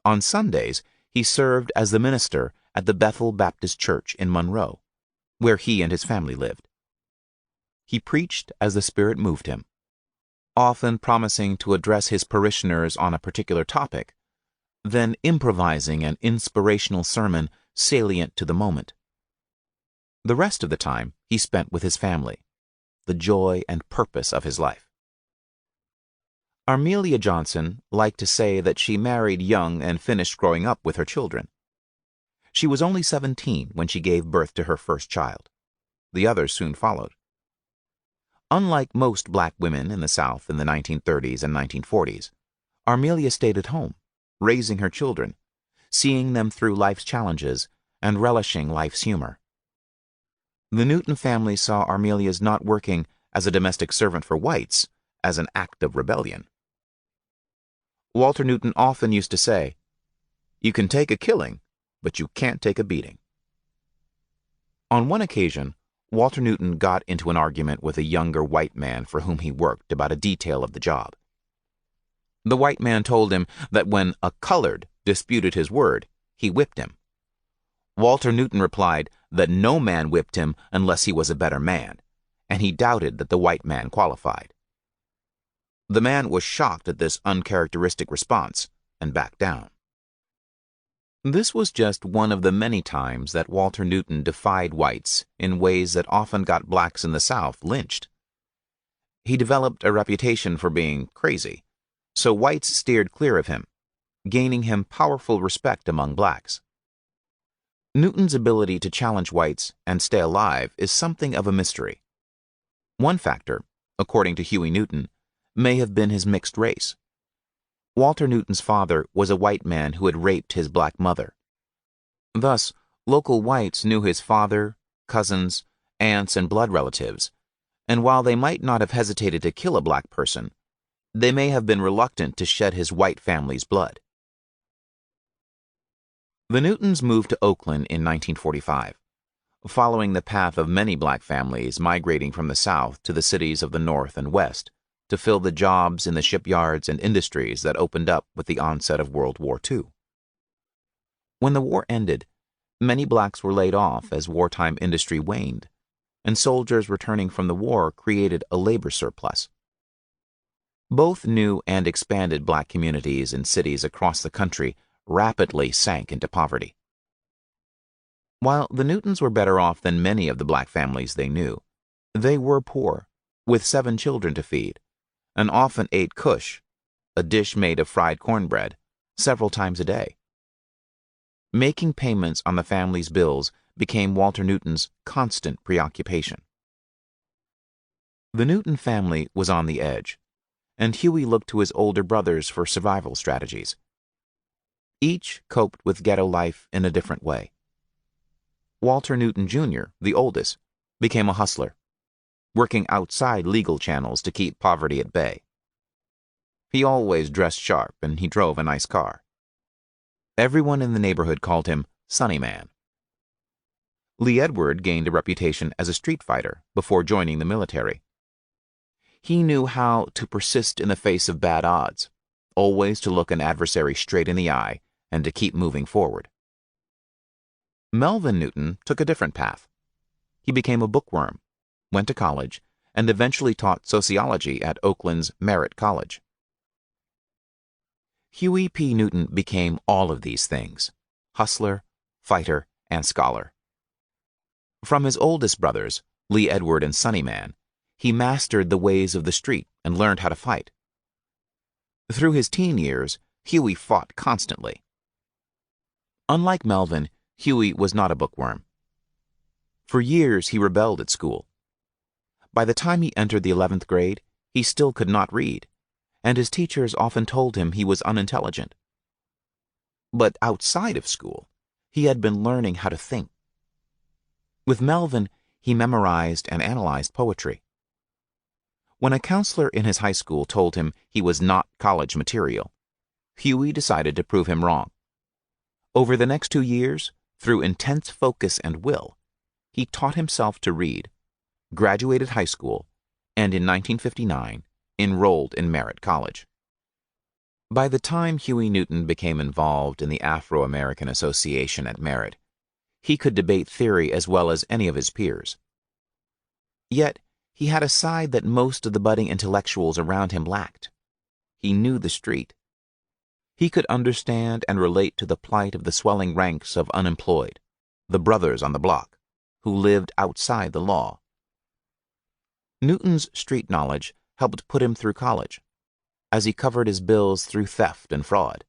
On Sundays, he served as the minister at the Bethel Baptist Church in Monroe, where he and his family lived. He preached as the Spirit moved him, often promising to address his parishioners on a particular topic, then improvising an inspirational sermon salient to the moment. The rest of the time he spent with his family, the joy and purpose of his life. Armelia Johnson liked to say that she married young and finished growing up with her children. She was only 17 when she gave birth to her first child. The others soon followed. Unlike most black women in the South in the 1930s and 1940s, Armelia stayed at home, raising her children, seeing them through life's challenges, and relishing life's humor. The Newton family saw Armelia's not working as a domestic servant for whites as an act of rebellion. Walter Newton often used to say, "You can take a killing, but you can't take a beating." On one occasion, Walter Newton got into an argument with a younger white man for whom he worked about a detail of the job. The white man told him that when a colored disputed his word, he whipped him. Walter Newton replied that no man whipped him unless he was a better man, and he doubted that the white man qualified. The man was shocked at this uncharacteristic response and backed down. This was just one of the many times that Walter Newton defied whites in ways that often got blacks in the South lynched. He developed a reputation for being crazy, so whites steered clear of him, gaining him powerful respect among blacks. Newton's ability to challenge whites and stay alive is something of a mystery. One factor, according to Huey Newton, may have been his mixed race. Walter Newton's father was a white man who had raped his black mother. Thus, local whites knew his father, cousins, aunts, and blood relatives, and while they might not have hesitated to kill a black person, they may have been reluctant to shed his white family's blood. The Newtons moved to Oakland in 1945, following the path of many black families migrating from the South to the cities of the North and West to fill the jobs in the shipyards and industries that opened up with the onset of World War II. When the war ended, many blacks were laid off as wartime industry waned, and soldiers returning from the war created a labor surplus. Both new and expanded black communities in cities across the country rapidly sank into poverty. While the Newtons were better off than many of the black families they knew, they were poor, with 7 children to feed, and often ate kush, a dish made of fried cornbread, several times a day. Making payments on the family's bills became Walter Newton's constant preoccupation. The Newton family was on the edge, and Huey looked to his older brothers for survival strategies. Each coped with ghetto life in a different way. Walter Newton Jr., the oldest, became a hustler, working outside legal channels to keep poverty at bay. He always dressed sharp and he drove a nice car. Everyone in the neighborhood called him Sonny Man. Lee Edward gained a reputation as a street fighter before joining the military. He knew how to persist in the face of bad odds, always to look an adversary straight in the eye and to keep moving forward. Melvin Newton took a different path. He became a bookworm, went to college, and eventually taught sociology at Oakland's Merritt College. Huey P. Newton became all of these things: hustler, fighter, and scholar. From his oldest brothers, Lee Edward and Sonny Man, he mastered the ways of the street and learned how to fight. Through his teen years, Huey fought constantly. Unlike Melvin, Huey was not a bookworm. For years he rebelled at school. By the time he entered the 11th grade, he still could not read, and his teachers often told him he was unintelligent. But outside of school, he had been learning how to think. With Melvin, he memorized and analyzed poetry. When a counselor in his high school told him he was not college material, Huey decided to prove him wrong. Over the next 2 years, through intense focus and will, he taught himself to read, graduated high school, and in 1959, enrolled in Merritt College. By the time Huey Newton became involved in the Afro-American Association at Merritt, he could debate theory as well as any of his peers. Yet, he had a side that most of the budding intellectuals around him lacked. He knew the street. He could understand and relate to the plight of the swelling ranks of unemployed, the brothers on the block, who lived outside the law. Newton's street knowledge helped put him through college. as he covered his bills through theft and fraud.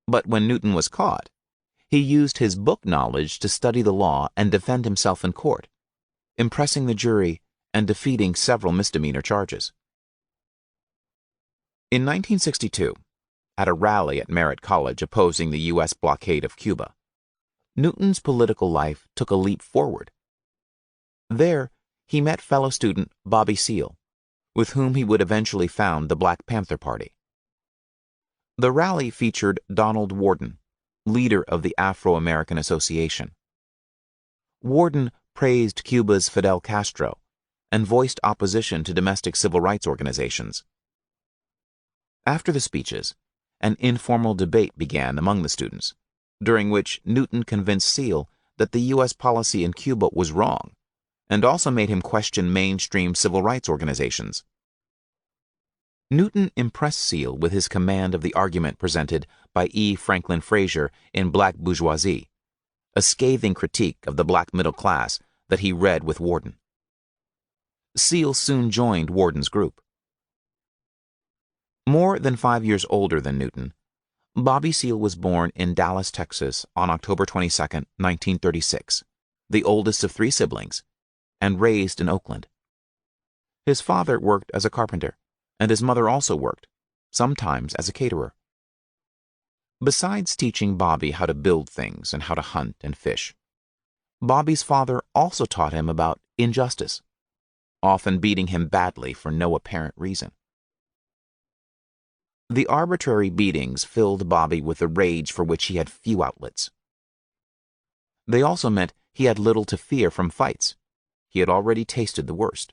But when Newton was caught, he used his book knowledge to study the law and defend himself in court, impressing the jury and defeating several misdemeanor charges. In 1962, at a rally at Merritt College opposing the U.S. blockade of Cuba, Newton's political life took a leap forward. There, he met fellow student Bobby Seale, with whom he would eventually found the Black Panther Party. The rally featured Donald Worden, leader of the Afro-American Association. Worden praised Cuba's Fidel Castro and voiced opposition to domestic civil rights organizations. After the speeches, an informal debate began among the students, during which Newton convinced Seale that the U.S. policy in Cuba was wrong, and also made him question mainstream civil rights organizations. Newton impressed Seale with his command of the argument presented by E. Franklin Frazier in Black Bourgeoisie, a scathing critique of the black middle class that he read with Worden. Seale soon joined Worden's group. More than 5 years older than Newton, Bobby Seale was born in Dallas, Texas on October 22, 1936, the oldest of 3 siblings, and raised in Oakland. His father worked as a carpenter, and his mother also worked, sometimes as a caterer. Besides teaching Bobby how to build things and how to hunt and fish, Bobby's father also taught him about injustice, often beating him badly for no apparent reason. The arbitrary beatings filled Bobby with a rage for which he had few outlets. They also meant he had little to fear from fights. He had already tasted the worst.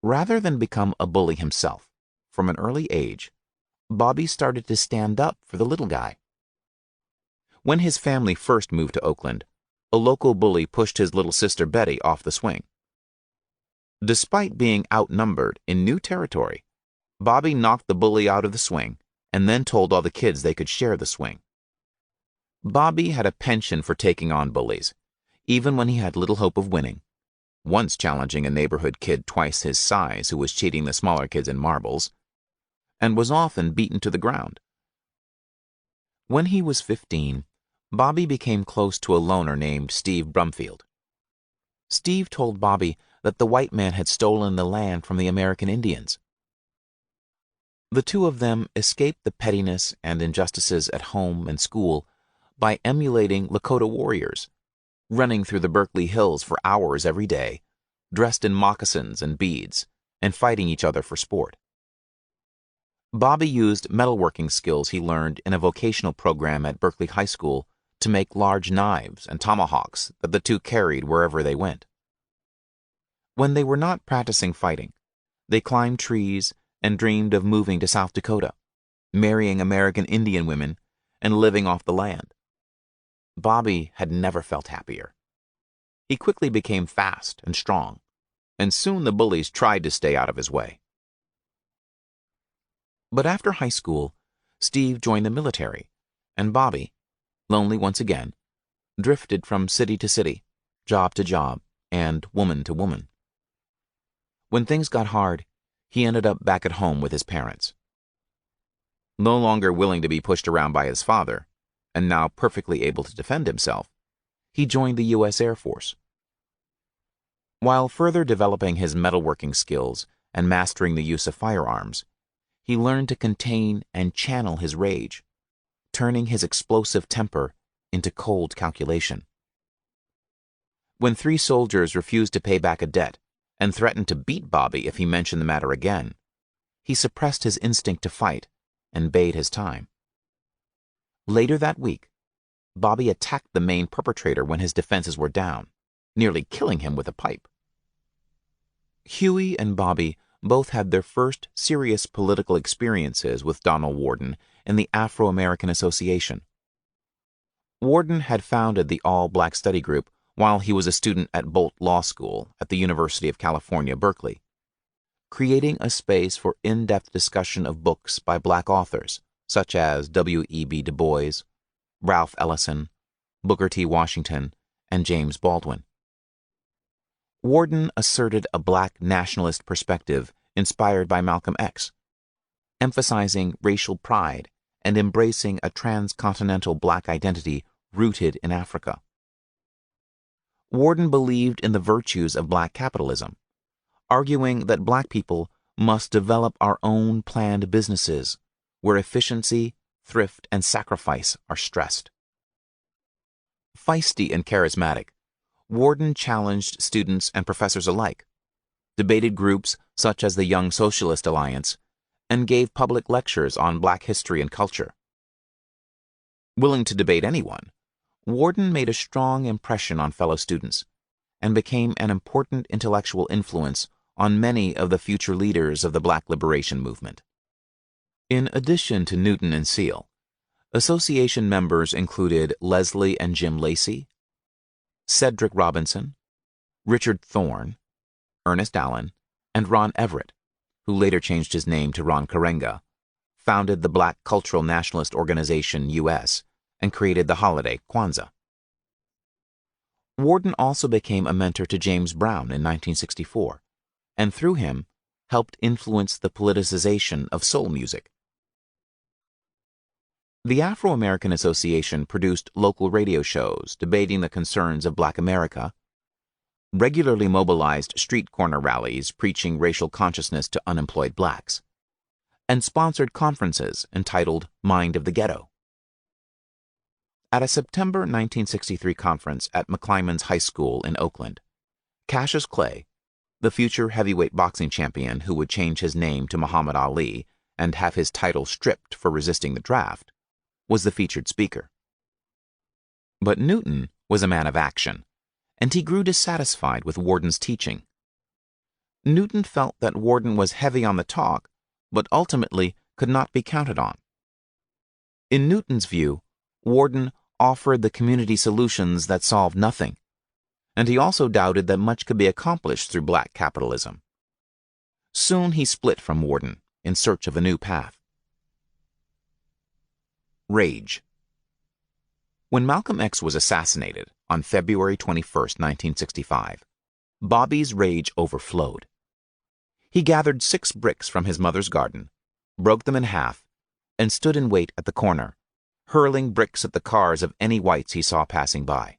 Rather than become a bully himself, from an early age, Bobby started to stand up for the little guy. When his family first moved to Oakland, a local bully pushed his little sister Betty off the swing. Despite being outnumbered in new territory, Bobby knocked the bully out of the swing and then told all the kids they could share the swing. Bobby had a penchant for taking on bullies, even when he had little hope of winning, once challenging a neighborhood kid twice his size who was cheating the smaller kids in marbles, and was often beaten to the ground. When he was 15, Bobby became close to a loner named Steve Brumfield. Steve told Bobby that the white man had stolen the land from the American Indians. The two of them escaped the pettiness and injustices at home and school by emulating Lakota warriors, running through the Berkeley Hills for hours every day, dressed in moccasins and beads, and fighting each other for sport. Bobby used metalworking skills he learned in a vocational program at Berkeley High School to make large knives and tomahawks that the two carried wherever they went. When they were not practicing fighting, they climbed trees and dreamed of moving to South Dakota, marrying American Indian women, and living off the land. Bobby had never felt happier. He quickly became fast and strong, and soon the bullies tried to stay out of his way. But after high school, Steve joined the military, and Bobby, lonely once again, drifted from city to city, job to job, and woman to woman. When things got hard, he ended up back at home with his parents. No longer willing to be pushed around by his father, and now perfectly able to defend himself, he joined the U.S. Air Force. While further developing his metalworking skills and mastering the use of firearms, he learned to contain and channel his rage, turning his explosive temper into cold calculation. When 3 soldiers refused to pay back a debt and threatened to beat Bobby if he mentioned the matter again, he suppressed his instinct to fight and bade his time. Later that week, Bobby attacked the main perpetrator when his defenses were down, nearly killing him with a pipe. Huey and Bobby both had their first serious political experiences with Donald Worden in the Afro-American Association. Worden had founded the all-black study group while he was a student at Bolt Law School at the University of California, Berkeley, creating a space for in-depth discussion of books by black authors such as W.E.B. Du Bois, Ralph Ellison, Booker T. Washington, and James Baldwin. Worden asserted a black nationalist perspective inspired by Malcolm X, emphasizing racial pride and embracing a transcontinental black identity rooted in Africa. Worden believed in the virtues of black capitalism, arguing that black people must develop our own planned businesses where efficiency, thrift, and sacrifice are stressed. Feisty and charismatic, Worden challenged students and professors alike, debated groups such as the Young Socialist Alliance, and gave public lectures on black history and culture. Willing to debate anyone, Worden made a strong impression on fellow students and became an important intellectual influence on many of the future leaders of the black liberation movement. In addition to Newton and Seal, association members included Leslie and Jim Lacey, Cedric Robinson, Richard Thorne, Ernest Allen, and Ron Everett, who later changed his name to Ron Karenga, founded the Black Cultural Nationalist Organization U.S., and created the holiday Kwanzaa. Worden also became a mentor to James Brown in 1964, and through him helped influence the politicization of soul music. The Afro-American Association produced local radio shows debating the concerns of Black America, regularly mobilized street corner rallies preaching racial consciousness to unemployed blacks, and sponsored conferences entitled Mind of the Ghetto. At a September 1963 conference at McClymonds High School in Oakland, Cassius Clay, the future heavyweight boxing champion who would change his name to Muhammad Ali and have his title stripped for resisting the draft, was the featured speaker. But Newton was a man of action, and he grew dissatisfied with Worden's teaching. Newton felt that Worden was heavy on the talk, but ultimately could not be counted on. In Newton's view, Worden offered the community solutions that solved nothing, and he also doubted that much could be accomplished through black capitalism. Soon he split from Worden in search of a new path. Rage. When Malcolm X was assassinated on February 21, 1965, Bobby's rage overflowed. He gathered 6 bricks from his mother's garden, broke them in half, and stood in wait at the corner, hurling bricks at the cars of any whites he saw passing by.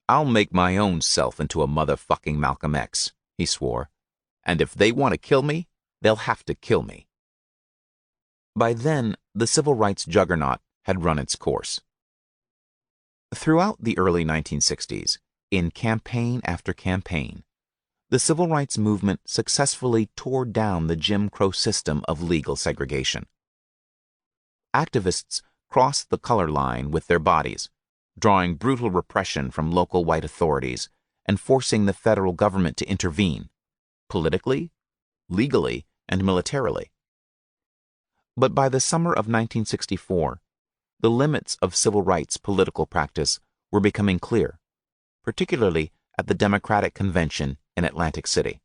"I'll make my own self into a motherfucking Malcolm X," he swore, "and if they want to kill me, they'll have to kill me." By then, the civil rights juggernaut had run its course. Throughout the early 1960s, in campaign after campaign, the civil rights movement successfully tore down the Jim Crow system of legal segregation. Activists crossed the color line with their bodies, drawing brutal repression from local white authorities and forcing the federal government to intervene, politically, legally, and militarily. But by the summer of 1964, the limits of civil rights political practice were becoming clear, particularly at the Democratic Convention in Atlantic City.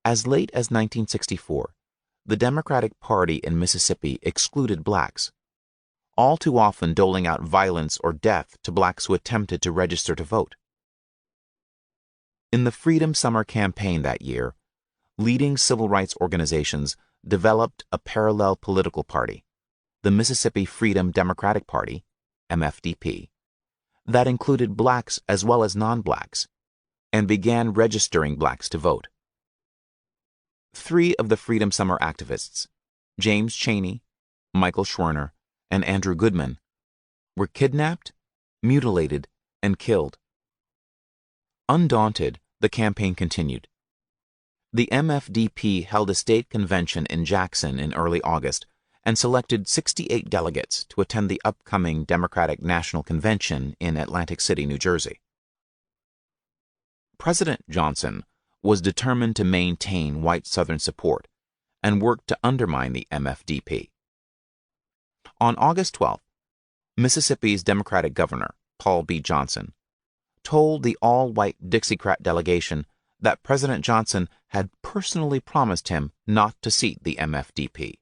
As late as 1964, the Democratic Party in Mississippi excluded blacks, all too often doling out violence or death to blacks who attempted to register to vote. In the Freedom Summer campaign that year, leading civil rights organizations developed a parallel political party, the Mississippi Freedom Democratic Party, MFDP, that included blacks as well as non-blacks, and began registering blacks to vote. 3 of the Freedom Summer activists, James Chaney, Michael Schwerner, and Andrew Goodman, were kidnapped, mutilated, and killed. Undaunted, the campaign continued. The MFDP held a state convention in Jackson in early August and selected 68 delegates to attend the upcoming Democratic National Convention in Atlantic City, New Jersey. President Johnson was determined to maintain white Southern support and worked to undermine the MFDP. On August 12th, Mississippi's Democratic Governor, Paul B. Johnson, told the all-white Dixiecrat delegation that President Johnson had personally promised him not to seat the MFDP.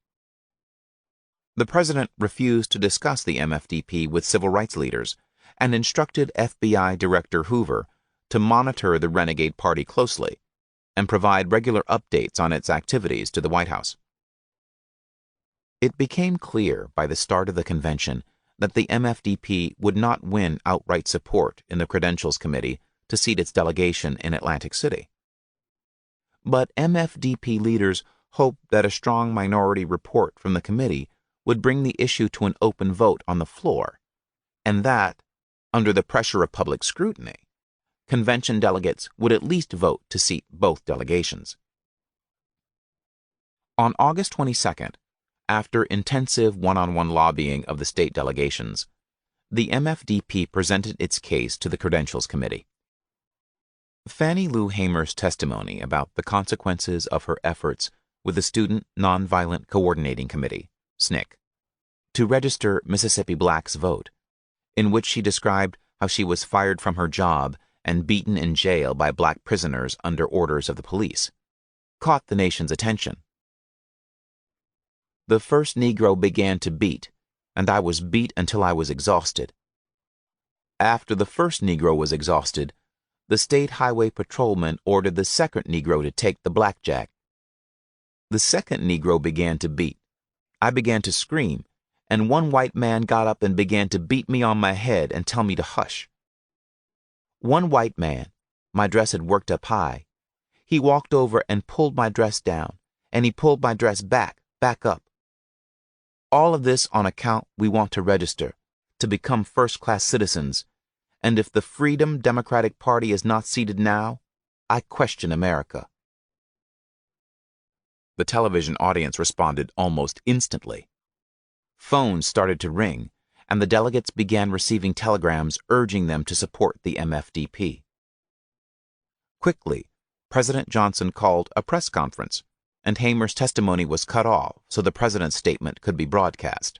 The president refused to discuss the MFDP with civil rights leaders and instructed FBI Director Hoover to monitor the renegade party closely and provide regular updates on its activities to the White House. It became clear by the start of the convention that the MFDP would not win outright support in the Credentials Committee to seat its delegation in Atlantic City. But MFDP leaders hoped that a strong minority report from the committee would bring the issue to an open vote on the floor, and that, under the pressure of public scrutiny, convention delegates would at least vote to seat both delegations. On August 22nd, after intensive one-on-one lobbying of the state delegations, the MFDP presented its case to the Credentials Committee. Fannie Lou Hamer's testimony about the consequences of her efforts with the Student Nonviolent Coordinating Committee, SNCC, to register Mississippi blacks' vote, in which she described how she was fired from her job and beaten in jail by black prisoners under orders of the police, caught the nation's attention. The first Negro began to beat, and I was beat until I was exhausted. After the first Negro was exhausted, the state highway patrolman ordered the second Negro to take the blackjack. The second Negro began to beat. I began to scream, and one white man got up and began to beat me on my head and tell me to hush. One white man, my dress had worked up high, he walked over and pulled my dress down, and he pulled my dress back up. All of this on account we want to register, to become first-class citizens, and if the Freedom Democratic Party is not seated now, I question America. The television audience responded almost instantly. Phones started to ring, and the delegates began receiving telegrams urging them to support the MFDP. Quickly, President Johnson called a press conference, and Hamer's testimony was cut off so the president's statement could be broadcast.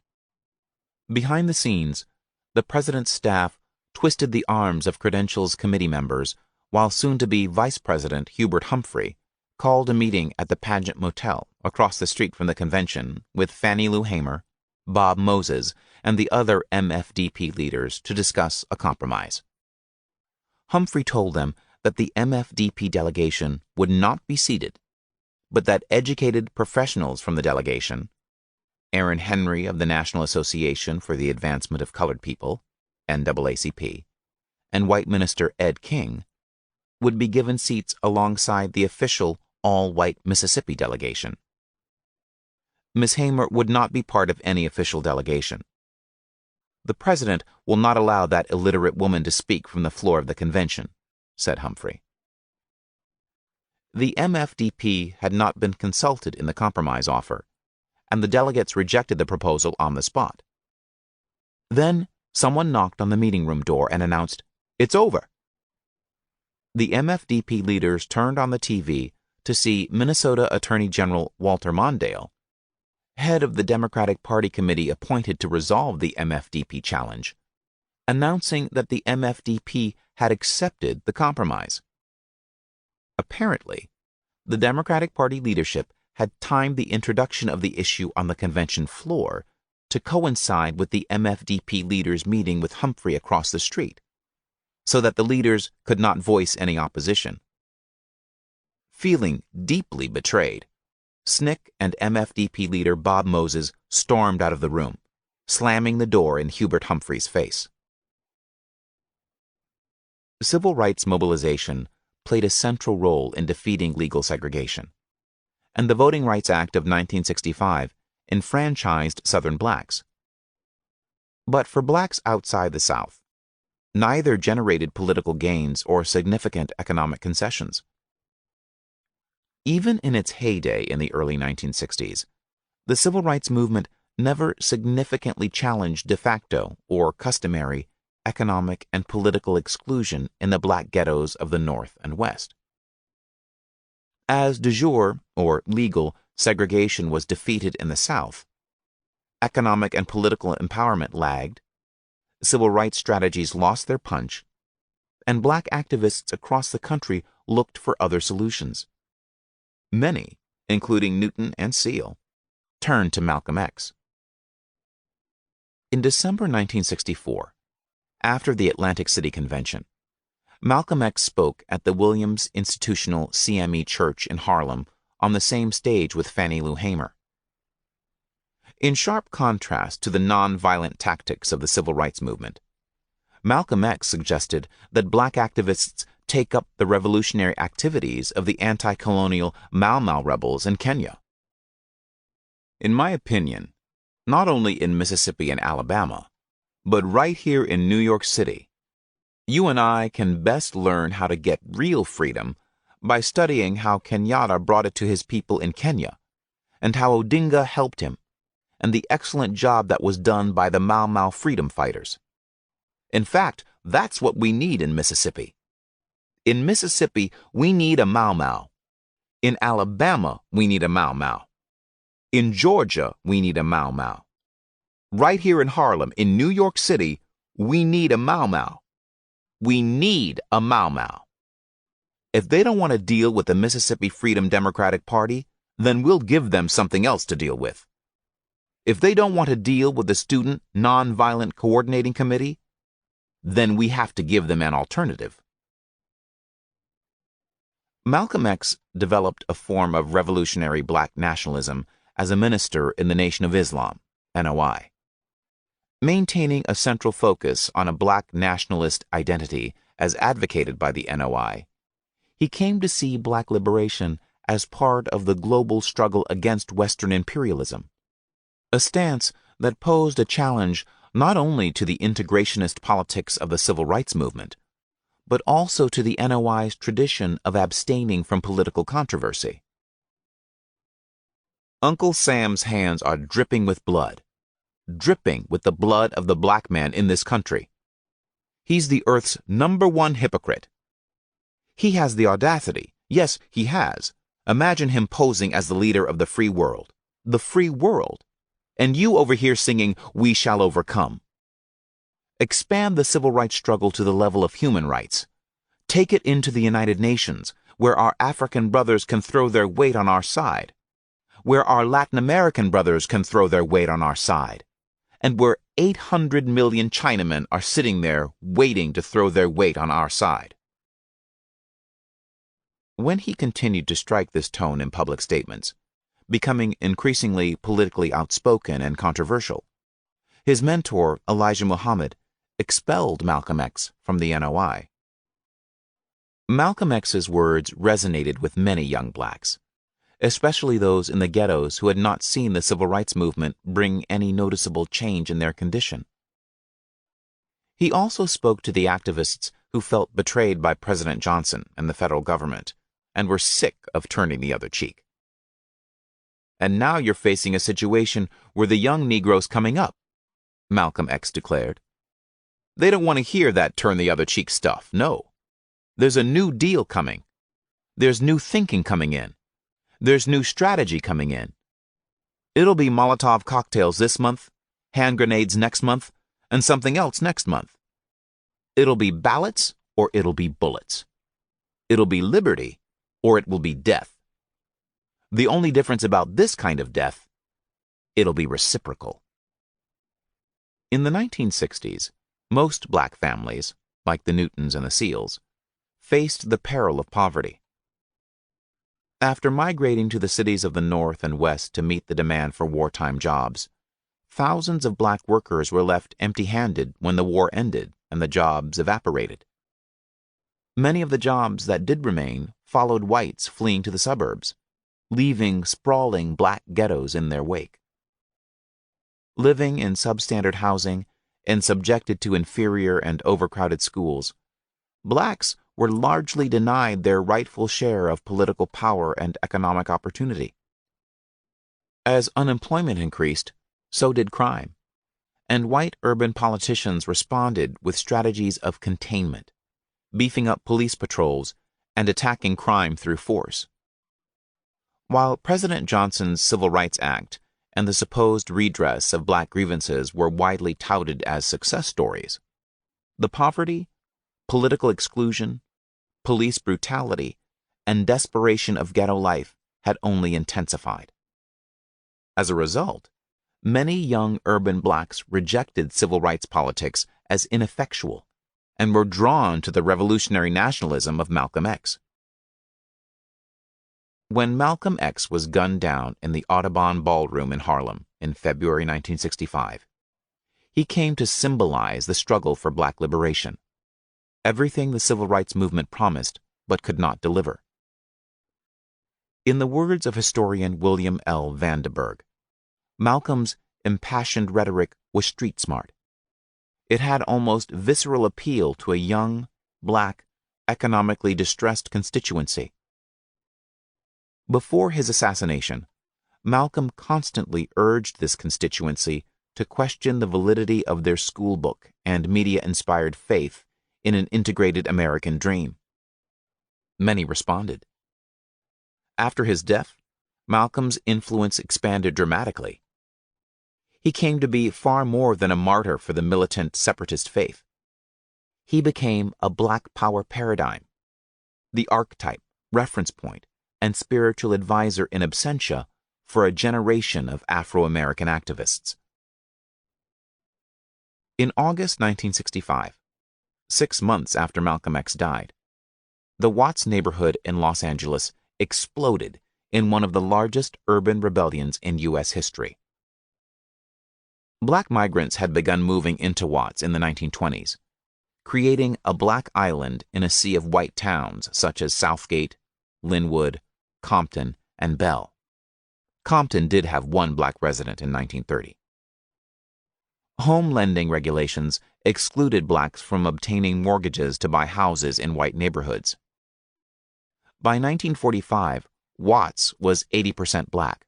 Behind the scenes, the president's staff twisted the arms of Credentials Committee members while soon-to-be Vice President Hubert Humphrey called a meeting at the Pageant Motel across the street from the convention with Fannie Lou Hamer, Bob Moses, and the other MFDP leaders to discuss a compromise. Humphrey told them that the MFDP delegation would not be seated, but that educated professionals from the delegation, Aaron Henry of the National Association for the Advancement of Colored People, NAACP, and white minister Ed King, would be given seats alongside the official all-white Mississippi delegation. Ms. Hamer would not be part of any official delegation. The president will not allow that illiterate woman to speak from the floor of the convention, said Humphrey. The MFDP had not been consulted in the compromise offer, and the delegates rejected the proposal on the spot. Then someone knocked on the meeting room door and announced, "It's over." The MFDP leaders turned on the TV to see Minnesota Attorney General Walter Mondale, head of the Democratic Party committee appointed to resolve the MFDP challenge, announcing that the MFDP had accepted the compromise. Apparently, the Democratic Party leadership had timed the introduction of the issue on the convention floor to coincide with the MFDP leaders' meeting with Humphrey across the street, so that the leaders could not voice any opposition. Feeling deeply betrayed, SNCC and MFDP leader Bob Moses stormed out of the room, slamming the door in Hubert Humphrey's face. Civil rights mobilization played a central role in defeating legal segregation, and the Voting Rights Act of 1965 enfranchised Southern blacks. But for blacks outside the South, neither generated political gains or significant economic concessions. Even in its heyday in the early 1960s, the civil rights movement never significantly challenged de facto or customary economic and political exclusion in the black ghettos of the North and West. As de jure, or legal, segregation was defeated in the South, economic and political empowerment lagged, civil rights strategies lost their punch, and black activists across the country looked for other solutions. Many, including Newton and Seal, turned to Malcolm X. In December 1964, after the Atlantic City Convention, Malcolm X spoke at the Williams Institutional CME Church in Harlem on the same stage with Fannie Lou Hamer. In sharp contrast to the nonviolent tactics of the civil rights movement, Malcolm X suggested that black activists take up the revolutionary activities of the anti-colonial Mau Mau rebels in Kenya. In my opinion, not only in Mississippi and Alabama, but right here in New York City, you and I can best learn how to get real freedom by studying how Kenyatta brought it to his people in Kenya, and how Odinga helped him, and the excellent job that was done by the Mau Mau freedom fighters. In fact, that's what we need in Mississippi. In Mississippi, we need a Mau Mau. In Alabama, we need a Mau Mau. In Georgia, we need a Mau Mau. Right here in Harlem, in New York City, we need a Mau Mau. We need a Mau Mau. If they don't want to deal with the Mississippi Freedom Democratic Party, then we'll give them something else to deal with. If they don't want to deal with the Student Nonviolent Coordinating Committee, then we have to give them an alternative. Malcolm X developed a form of revolutionary black nationalism as a minister in the Nation of Islam, NOI. Maintaining a central focus on a black nationalist identity as advocated by the NOI, he came to see black liberation as part of the global struggle against Western imperialism, a stance that posed a challenge not only to the integrationist politics of the civil rights movement, but also to the NOI's tradition of abstaining from political controversy. Uncle Sam's hands are dripping with blood the blood of the black man in this country. He's the Earth's #1 hypocrite. He has the audacity, yes, he has. Imagine him posing as the leader of the free world. The free world. And you over here singing, "We shall overcome." Expand the civil rights struggle to the level of human rights. Take it into the United Nations, where our African brothers can throw their weight on our side, where our Latin American brothers can throw their weight on our side, and where 800 million Chinamen are sitting there waiting to throw their weight on our side. When he continued to strike this tone in public statements, becoming increasingly politically outspoken and controversial, his mentor, Elijah Muhammad, expelled Malcolm X from the NOI. Malcolm X's words resonated with many young blacks, especially those in the ghettos who had not seen the civil rights movement bring any noticeable change in their condition. He also spoke to the activists who felt betrayed by President Johnson and the federal government and were sick of turning the other cheek. And now you're facing a situation where the young Negroes coming up, Malcolm X declared. They don't want to hear that turn the other cheek stuff, no. There's a new deal coming. There's new thinking coming in. There's new strategy coming in. It'll be Molotov cocktails this month, hand grenades next month, and something else next month. It'll be ballots or it'll be bullets. It'll be liberty or it will be death. The only difference about this kind of death, it'll be reciprocal. In the 1960s, most black families, like the Newtons and the Seals, faced the peril of poverty. After migrating to the cities of the North and West to meet the demand for wartime jobs, thousands of black workers were left empty-handed when the war ended and the jobs evaporated. Many of the jobs that did remain followed whites fleeing to the suburbs, leaving sprawling black ghettos in their wake. Living in substandard housing and subjected to inferior and overcrowded schools, blacks were largely denied their rightful share of political power and economic opportunity. As unemployment increased, so did crime, and white urban politicians responded with strategies of containment, beefing up police patrols and attacking crime through force. While President Johnson's Civil Rights Act and the supposed redress of black grievances were widely touted as success stories, the poverty, political exclusion, police brutality, and desperation of ghetto life had only intensified. As a result, many young urban blacks rejected civil rights politics as ineffectual and were drawn to the revolutionary nationalism of Malcolm X. When Malcolm X was gunned down in the Audubon Ballroom in Harlem in February 1965, he came to symbolize the struggle for black liberation, everything the civil rights movement promised but could not deliver. In the words of historian William L. Vandenberg, Malcolm's impassioned rhetoric was street smart. It had almost visceral appeal to a young, black, economically distressed constituency. Before his assassination, Malcolm constantly urged this constituency to question the validity of their school book and media-inspired faith in an integrated American dream. Many responded. After his death, Malcolm's influence expanded dramatically. He came to be far more than a martyr for the militant separatist faith. He became a Black Power paradigm, the archetype, reference point, and spiritual advisor in absentia for a generation of Afro-American activists. In August 1965, 6 months after Malcolm X died, the Watts neighborhood in Los Angeles exploded in one of the largest urban rebellions in U.S. history. Black migrants had begun moving into Watts in the 1920s, creating a black island in a sea of white towns such as Southgate, Linwood, Compton, and Bell. Compton did have one black resident in 1930. Home lending regulations excluded blacks from obtaining mortgages to buy houses in white neighborhoods. By 1945, Watts was 80% black.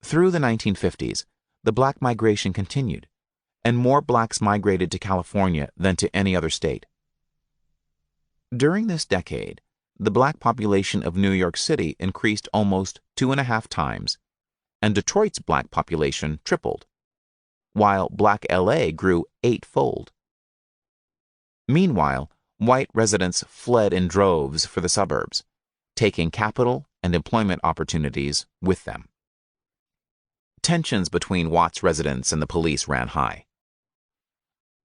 Through the 1950s, the black migration continued, and more blacks migrated to California than to any other state. During this decade, the black population of New York City increased almost 2.5 times, and Detroit's black population tripled, while black LA grew 8-fold. Meanwhile, white residents fled in droves for the suburbs, taking capital and employment opportunities with them. Tensions between Watts residents and the police ran high.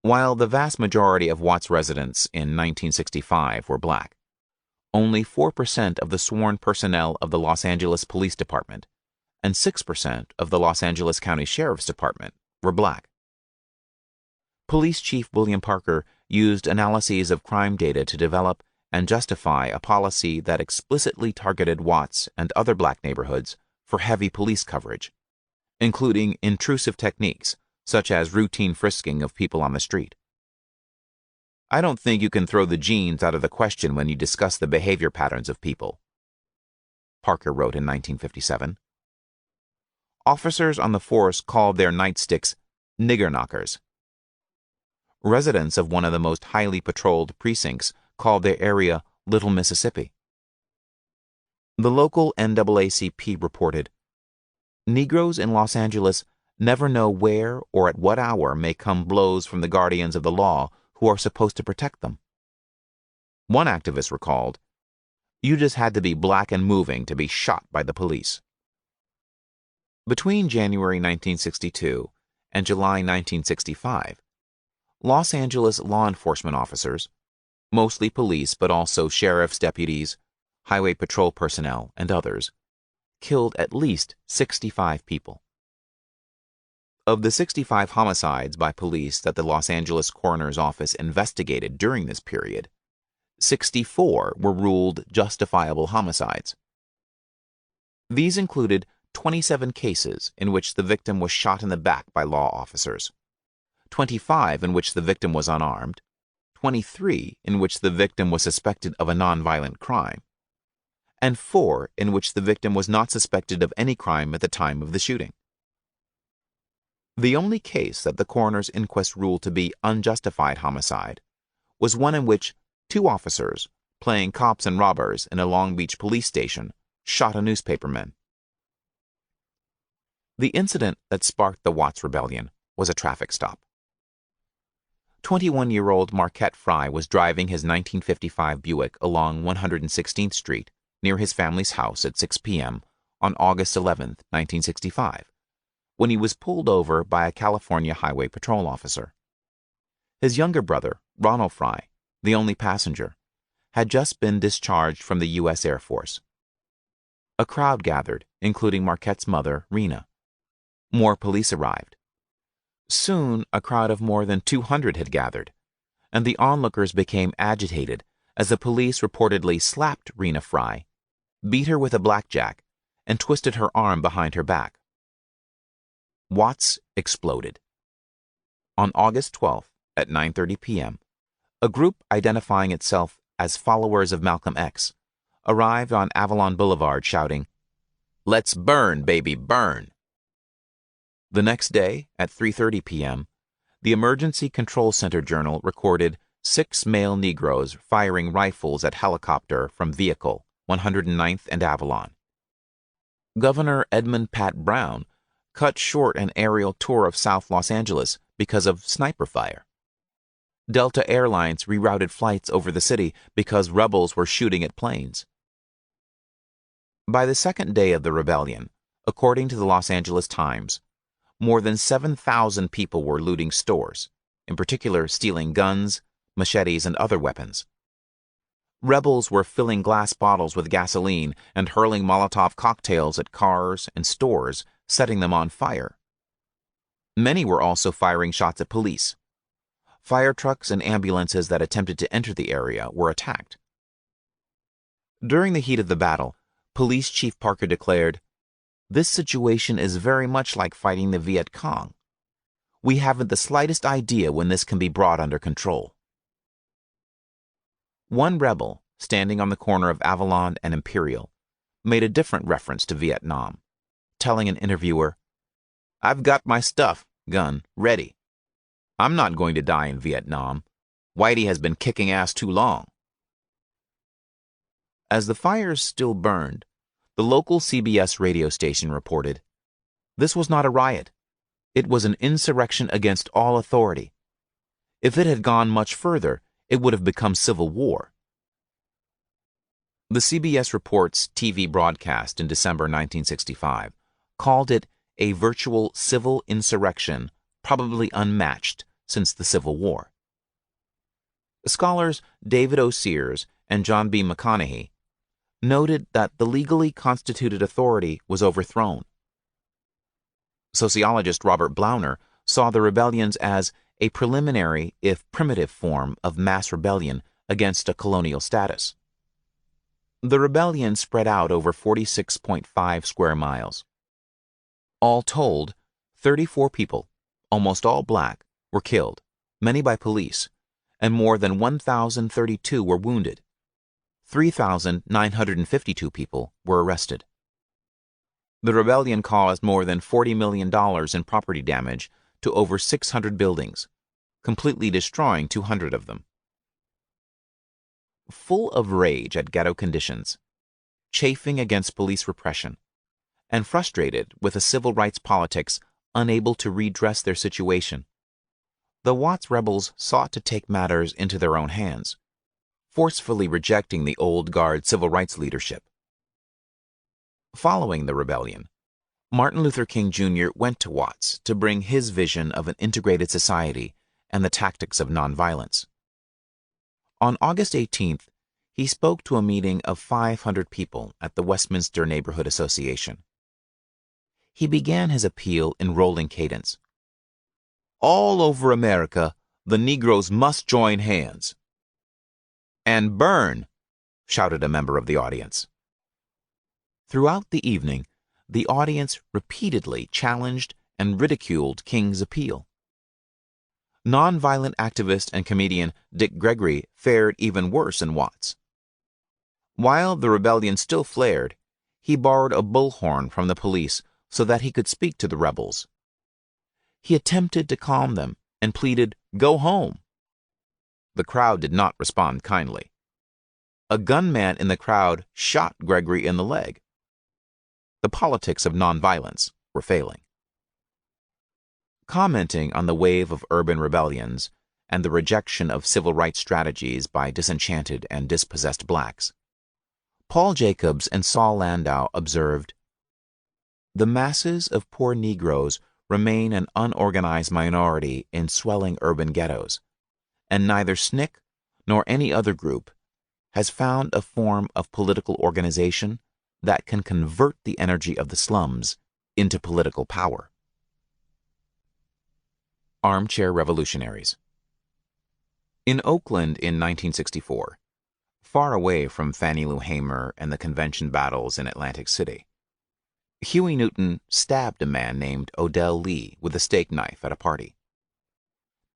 While the vast majority of Watts residents in 1965 were black, only 4% of the sworn personnel of the Los Angeles Police Department and 6% of the Los Angeles County Sheriff's Department were black. Police Chief William Parker used analyses of crime data to develop and justify a policy that explicitly targeted Watts and other black neighborhoods for heavy police coverage, including intrusive techniques such as routine frisking of people on the street. I don't think you can throw the genes out of the question when you discuss the behavior patterns of people, Parker wrote in 1957. Officers on the force called their nightsticks nigger knockers. Residents of one of the most highly patrolled precincts called their area Little Mississippi. The local NAACP reported, "Negroes in Los Angeles never know where or at what hour may come blows from the guardians of the law who are supposed to protect them." One activist recalled, "You just had to be black and moving to be shot by the police." Between January 1962 and July 1965, Los Angeles law enforcement officers, mostly police but also sheriff's deputies, highway patrol personnel, and others, killed at least 65 people. Of the 65 homicides by police that the Los Angeles Coroner's Office investigated during this period, 64 were ruled justifiable homicides. These included 27 cases in which the victim was shot in the back by law officers, 25 in which the victim was unarmed, 23 in which the victim was suspected of a nonviolent crime, and 4 in which the victim was not suspected of any crime at the time of the shooting. The only case that the coroner's inquest ruled to be unjustified homicide was one in which 2 officers, playing cops and robbers in a Long Beach police station, shot a newspaperman. The incident that sparked the Watts Rebellion was a traffic stop. 21-year-old Marquette Fry was driving his 1955 Buick along 116th Street near his family's house at 6 p.m. on August 11, 1965, when he was pulled over by a California Highway Patrol officer. His younger brother, Ronald Fry, the only passenger, had just been discharged from the U.S. Air Force. A crowd gathered, including Marquette's mother, Rena. More police arrived. Soon, a crowd of more than 200 had gathered, and the onlookers became agitated as the police reportedly slapped Rena Fry, beat her with a blackjack, and twisted her arm behind her back. Watts exploded. On August 12th, at 9:30 p.m., a group identifying itself as followers of Malcolm X arrived on Avalon Boulevard shouting, "Let's burn, baby, burn." The next day, at 3:30 p.m., the Emergency Control Center Journal recorded 6 male Negroes firing rifles at helicopter from vehicle, 109th and Avalon. Governor Edmund Pat Brown cut short an aerial tour of South Los Angeles because of sniper fire. Delta Airlines rerouted flights over the city because rebels were shooting at planes. By the second day of the rebellion, according to the Los Angeles Times, more than 7,000 people were looting stores, in particular stealing guns, machetes, and other weapons. Rebels were filling glass bottles with gasoline and hurling Molotov cocktails at cars and stores, setting them on fire. Many were also firing shots at police. Fire trucks and ambulances that attempted to enter the area were attacked. During the heat of the battle, Police Chief Parker declared, "This situation is very much like fighting the Viet Cong. We haven't the slightest idea when this can be brought under control." One rebel, standing on the corner of Avalon and Imperial, made a different reference to Vietnam, telling an interviewer, "I've got my stuff, gun, ready. I'm not going to die in Vietnam. Whitey has been kicking ass too long." As the fires still burned, the local CBS radio station reported, "This was not a riot. It was an insurrection against all authority. If it had gone much further, it would have become civil war." The CBS Reports TV broadcast in December 1965 called it a virtual civil insurrection probably unmatched since the Civil War. Scholars David O. Sears and John B. McConaughey noted that the legally constituted authority was overthrown. Sociologist Robert Blauner saw the rebellions as a preliminary, if primitive, form of mass rebellion against a colonial status. The rebellion spread out over 46.5 square miles. All told, 34 people, almost all black, were killed, many by police, and more than 1,032 were wounded. 3,952 people were arrested. The rebellion caused more than $40 million in property damage to over 600 buildings, completely destroying 200 of them. Full of rage at ghetto conditions, chafing against police repression, and frustrated with a civil rights politics unable to redress their situation, the Watts rebels sought to take matters into their own hands, forcefully rejecting the old guard civil rights leadership. Following the rebellion, Martin Luther King Jr. went to Watts to bring his vision of an integrated society and the tactics of nonviolence. On August 18th, he spoke to a meeting of 500 people at the Westminster Neighborhood Association. He began his appeal in rolling cadence. "All over America, the Negroes must join hands." "And burn," shouted a member of the audience. Throughout the evening, the audience repeatedly challenged and ridiculed King's appeal. Nonviolent activist and comedian Dick Gregory fared even worse in Watts. While the rebellion still flared, he borrowed a bullhorn from the police so that he could speak to the rebels. He attempted to calm them and pleaded, "Go home." The crowd did not respond kindly. A gunman in the crowd shot Gregory in the leg. The politics of nonviolence were failing. Commenting on the wave of urban rebellions and the rejection of civil rights strategies by disenchanted and dispossessed blacks, Paul Jacobs and Saul Landau observed, "The masses of poor Negroes remain an unorganized minority in swelling urban ghettos, and neither SNCC nor any other group has found a form of political organization that can convert the energy of the slums into political power. Armchair Revolutionaries. In Oakland in 1964, far away from Fannie Lou Hamer and the convention battles in Atlantic City, Huey Newton stabbed a man named Odell Lee with a steak knife at a party.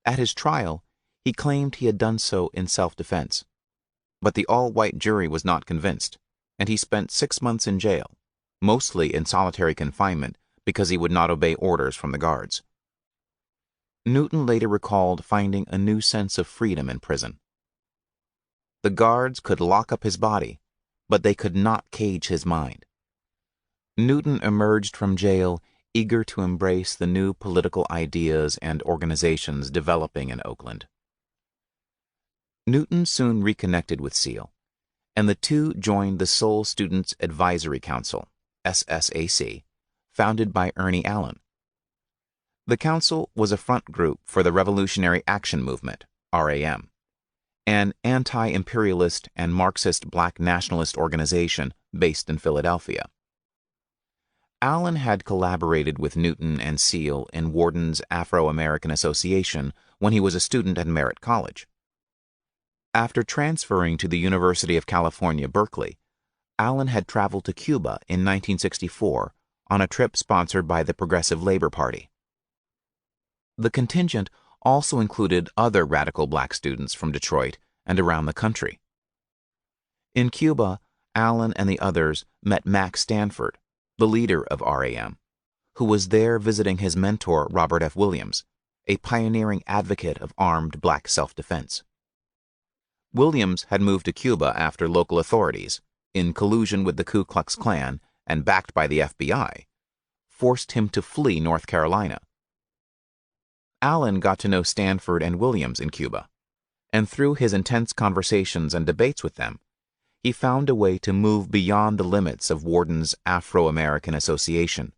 At his trial, he claimed he had done so in self-defense, but the all-white jury was not convinced, and he spent 6 months in jail, mostly in solitary confinement because he would not obey orders from the guards. Newton later recalled finding a new sense of freedom in prison. The guards could lock up his body, but they could not cage his mind. Newton emerged from jail eager to embrace the new political ideas and organizations developing in Oakland. Newton soon reconnected with Seal, and the two joined the Seoul Students Advisory Council, SSAC, founded by Ernie Allen. The council was a front group for the Revolutionary Action Movement, RAM, an anti-imperialist and Marxist black nationalist organization based in Philadelphia. Allen had collaborated with Newton and Seal in Worden's Afro-American Association when he was a student at Merritt College. After transferring to the University of California, Berkeley, Allen had traveled to Cuba in 1964 on a trip sponsored by the Progressive Labor Party. The contingent also included other radical black students from Detroit and around the country. In Cuba, Allen and the others met Max Stanford, the leader of RAM, who was there visiting his mentor Robert F. Williams, a pioneering advocate of armed black self-defense. Williams had moved to Cuba after local authorities, in collusion with the Ku Klux Klan and backed by the FBI, forced him to flee North Carolina. Allen got to know Stanford and Williams in Cuba, and through his intense conversations and debates with them, he found a way to move beyond the limits of Worden's Afro-American Association,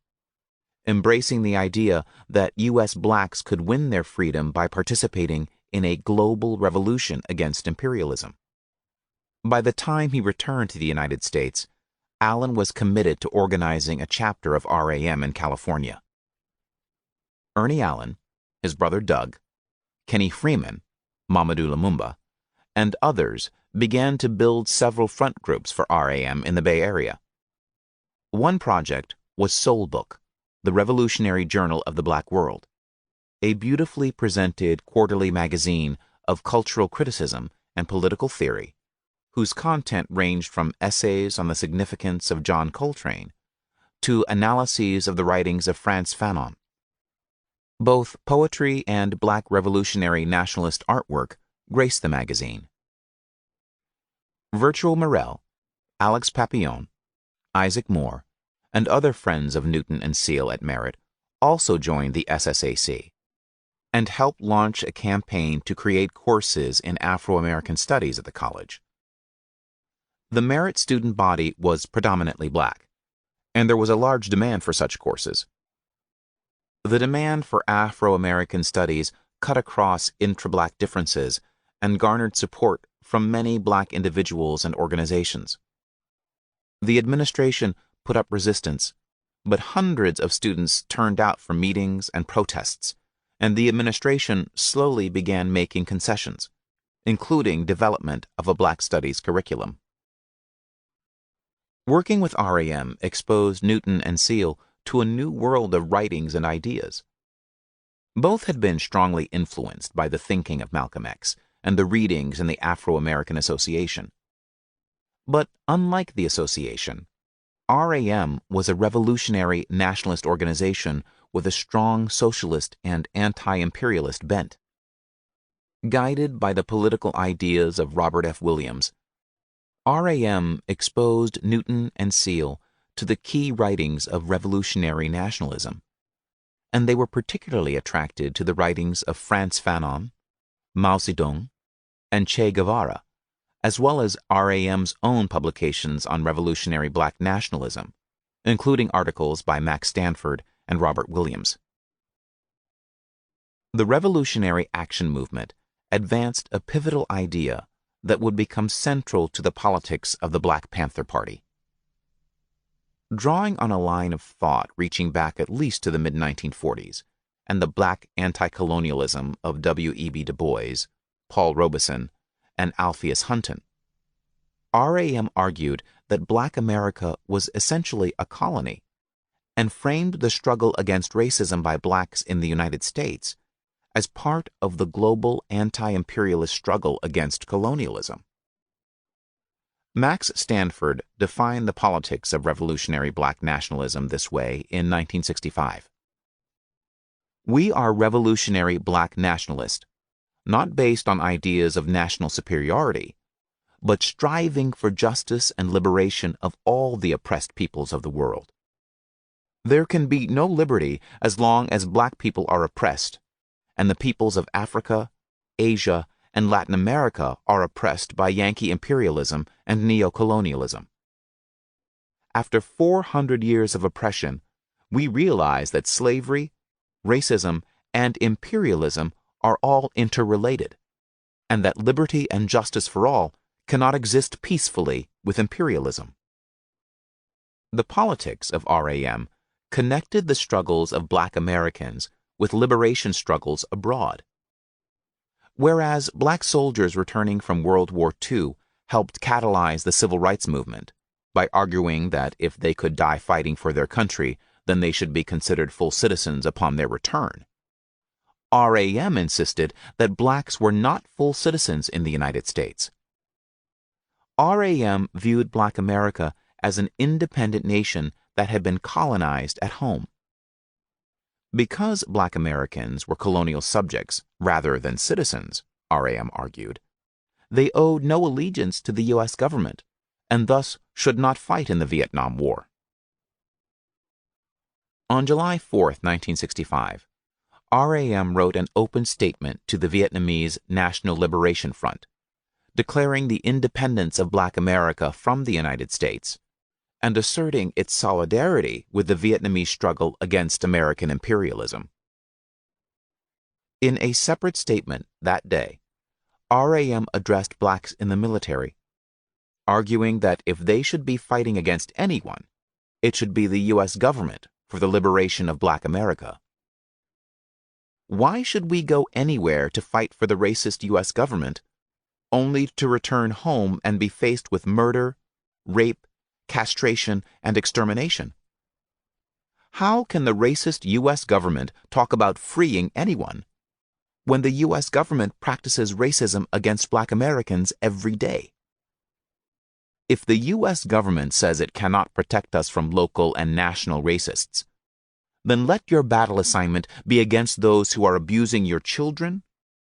embracing the idea that U.S. blacks could win their freedom by participating in a global revolution against imperialism. By the time he returned to the United States, Allen was committed to organizing a chapter of RAM in California. Ernie Allen, his brother Doug, Kenny Freeman, Mamadou Lumumba, and others began to build several front groups for RAM in the Bay Area. One project was Soul Book, the revolutionary journal of the Black world, a beautifully presented quarterly magazine of cultural criticism and political theory, whose content ranged from essays on the significance of John Coltrane to analyses of the writings of Frantz Fanon. Both poetry and black revolutionary nationalist artwork graced the magazine. Virtual Morel, Alex Papillon, Isaac Moore, and other friends of Newton and Seal at Merritt also joined the SSAC and helped launch a campaign to create courses in Afro-American studies at the college. The Merritt student body was predominantly black, and there was a large demand for such courses. The demand for Afro-American studies cut across intra-black differences and garnered support from many black individuals and organizations. The administration put up resistance, but hundreds of students turned out for meetings and protests, and the administration slowly began making concessions, including development of a Black Studies curriculum. Working with RAM exposed Newton and Seal to a new world of writings and ideas. Both had been strongly influenced by the thinking of Malcolm X and the readings in the Afro-American Association. But unlike the association, RAM was a revolutionary nationalist organization with a strong socialist and anti-imperialist bent. Guided by the political ideas of Robert F. Williams, RAM exposed Newton and Seal to the key writings of revolutionary nationalism, and they were particularly attracted to the writings of Frantz Fanon, Mao Zedong, and Che Guevara, as well as RAM's own publications on revolutionary black nationalism, including articles by Max Stanford and Robert Williams. The Revolutionary Action Movement advanced a pivotal idea that would become central to the politics of the Black Panther Party. Drawing on a line of thought reaching back at least to the mid-1940s and the black anti-colonialism of W.E.B. Du Bois, Paul Robeson, and Alpheus Hunton, RAM argued that Black America was essentially a colony and framed the struggle against racism by blacks in the United States as part of the global anti-imperialist struggle against colonialism. Max Stanford defined the politics of revolutionary black nationalism this way in 1965. "We are revolutionary black nationalists, not based on ideas of national superiority, but striving for justice and liberation of all the oppressed peoples of the world. There can be no liberty as long as black people are oppressed, and the peoples of Africa, Asia, and Latin America are oppressed by Yankee imperialism and neocolonialism. After 400 years of oppression, we realize that slavery, racism, and imperialism are all interrelated, and that liberty and justice for all cannot exist peacefully with imperialism." The politics of RAM connected the struggles of Black Americans with liberation struggles abroad. Whereas black soldiers returning from World War II helped catalyze the civil rights movement by arguing that if they could die fighting for their country, then they should be considered full citizens upon their return, RAM insisted that blacks were not full citizens in the United States. RAM viewed Black America as an independent nation that had been colonized at home. Because Black Americans were colonial subjects rather than citizens, RAM argued, they owed no allegiance to the U.S. government and thus should not fight in the Vietnam War. On July 4, 1965, RAM wrote an open statement to the Vietnamese National Liberation Front, declaring the independence of Black America from the United States and asserting its solidarity with the Vietnamese struggle against American imperialism. In a separate statement that day, RAM addressed blacks in the military, arguing that if they should be fighting against anyone, it should be the U.S. government for the liberation of Black America. "Why should we go anywhere to fight for the racist U.S. government, only to return home and be faced with murder, rape, castration, and extermination? How can the racist U.S. government talk about freeing anyone when the U.S. government practices racism against Black Americans every day? If the U.S. government says it cannot protect us from local and national racists, then let your battle assignment be against those who are abusing your children,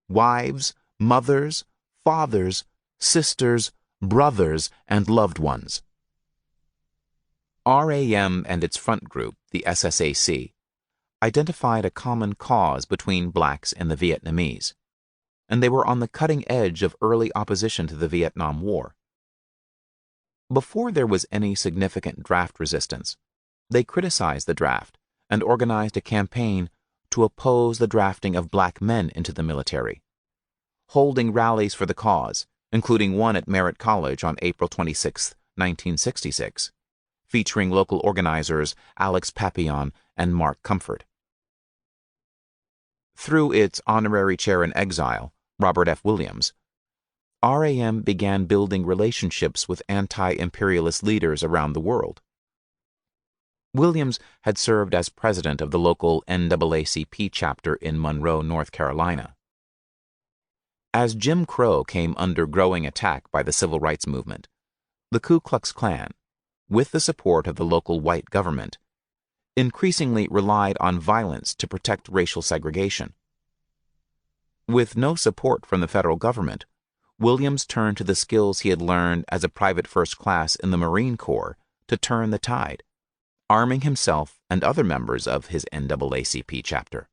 wives, mothers, fathers, sisters, brothers, and loved ones." RAM and its front group, the SSAC, identified a common cause between blacks and the Vietnamese, and they were on the cutting edge of early opposition to the Vietnam War. Before there was any significant draft resistance, they criticized the draft and organized a campaign to oppose the drafting of black men into the military, holding rallies for the cause, including one at Merritt College on April 26, 1966, featuring local organizers Alex Papillon and Mark Comfort. Through its honorary chair in exile, Robert F. Williams, RAM began building relationships with anti-imperialist leaders around the world. Williams had served as president of the local NAACP chapter in Monroe, North Carolina. As Jim Crow came under growing attack by the civil rights movement, the Ku Klux Klan, with the support of the local white government, increasingly relied on violence to protect racial segregation. With no support from the federal government, Williams turned to the skills he had learned as a private first class in the Marine Corps to turn the tide, arming himself and other members of his NAACP chapter.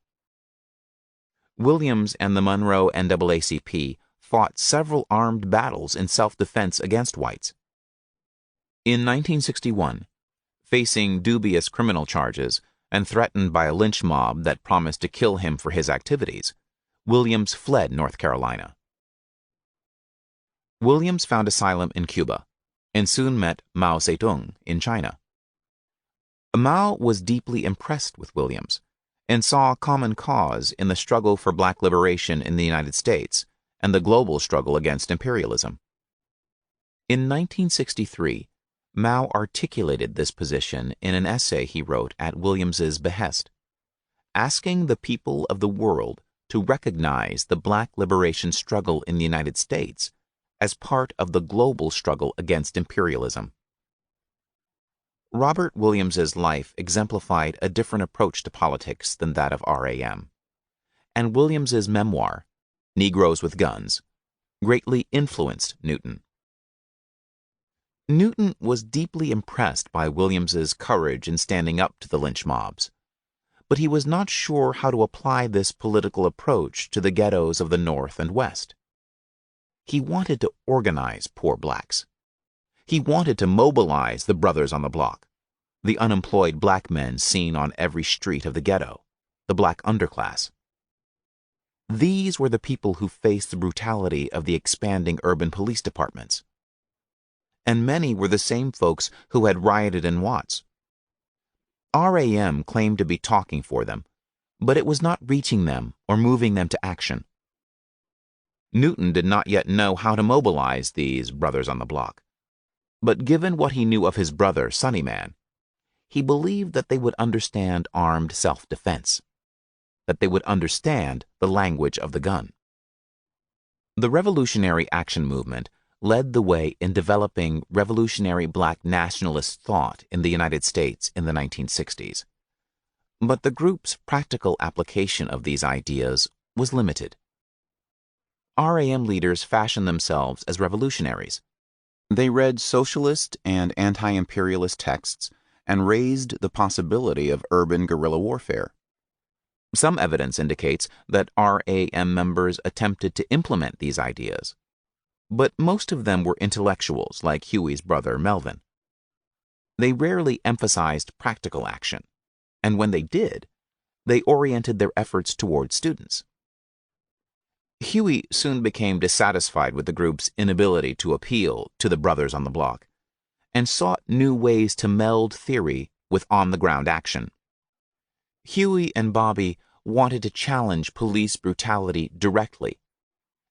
Williams and the Monroe NAACP fought several armed battles in self-defense against whites. In 1961, facing dubious criminal charges and threatened by a lynch mob that promised to kill him for his activities, Williams fled North Carolina. Williams found asylum in Cuba and soon met Mao Zedong in China. Mao was deeply impressed with Williams and saw a common cause in the struggle for black liberation in the United States and the global struggle against imperialism. In 1963, Mao articulated this position in an essay he wrote at Williams's behest, asking the people of the world to recognize the black liberation struggle in the United States as part of the global struggle against imperialism. Robert Williams's life exemplified a different approach to politics than that of RAM, and Williams's memoir, Negroes with Guns, greatly influenced Newton. Newton was deeply impressed by Williams's courage in standing up to the lynch mobs, but he was not sure how to apply this political approach to the ghettos of the North and West. He wanted to organize poor blacks. He wanted to mobilize the brothers on the block, the unemployed black men seen on every street of the ghetto, the black underclass. These were the people who faced the brutality of the expanding urban police departments. And many were the same folks who had rioted in Watts. RAM claimed to be talking for them, but it was not reaching them or moving them to action. Newton did not yet know how to mobilize these brothers on the block, but given what he knew of his brother, Sunnyman, he believed that they would understand armed self-defense, that they would understand the language of the gun. The Revolutionary Action Movement led the way in developing revolutionary black nationalist thought in the United States in the 1960s. But the group's practical application of these ideas was limited. RAM leaders fashioned themselves as revolutionaries. They read socialist and anti-imperialist texts and raised the possibility of urban guerrilla warfare. Some evidence indicates that RAM members attempted to implement these ideas, but most of them were intellectuals like Huey's brother Melvin. They rarely emphasized practical action, and when they did, they oriented their efforts toward students. Huey soon became dissatisfied with the group's inability to appeal to the brothers on the block, and sought new ways to meld theory with on-the-ground action. Huey and Bobby wanted to challenge police brutality directly,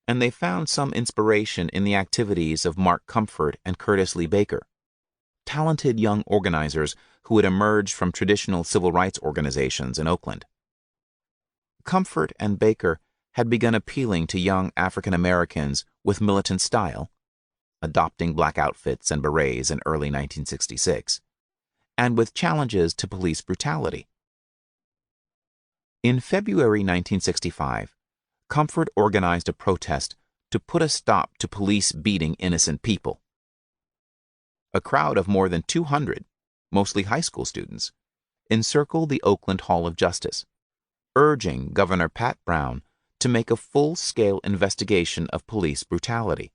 and they found some inspiration in the activities of Mark Comfort and Curtis Lee Baker, talented young organizers who had emerged from traditional civil rights organizations in Oakland. Comfort and Baker had begun appealing to young African Americans with militant style, adopting black outfits and berets in early 1966, and with challenges to police brutality. In February 1965, Comfort organized a protest to put a stop to police beating innocent people. A crowd of more than 200, mostly high school students, encircled the Oakland Hall of Justice, urging Governor Pat Brown to make a full-scale investigation of police brutality.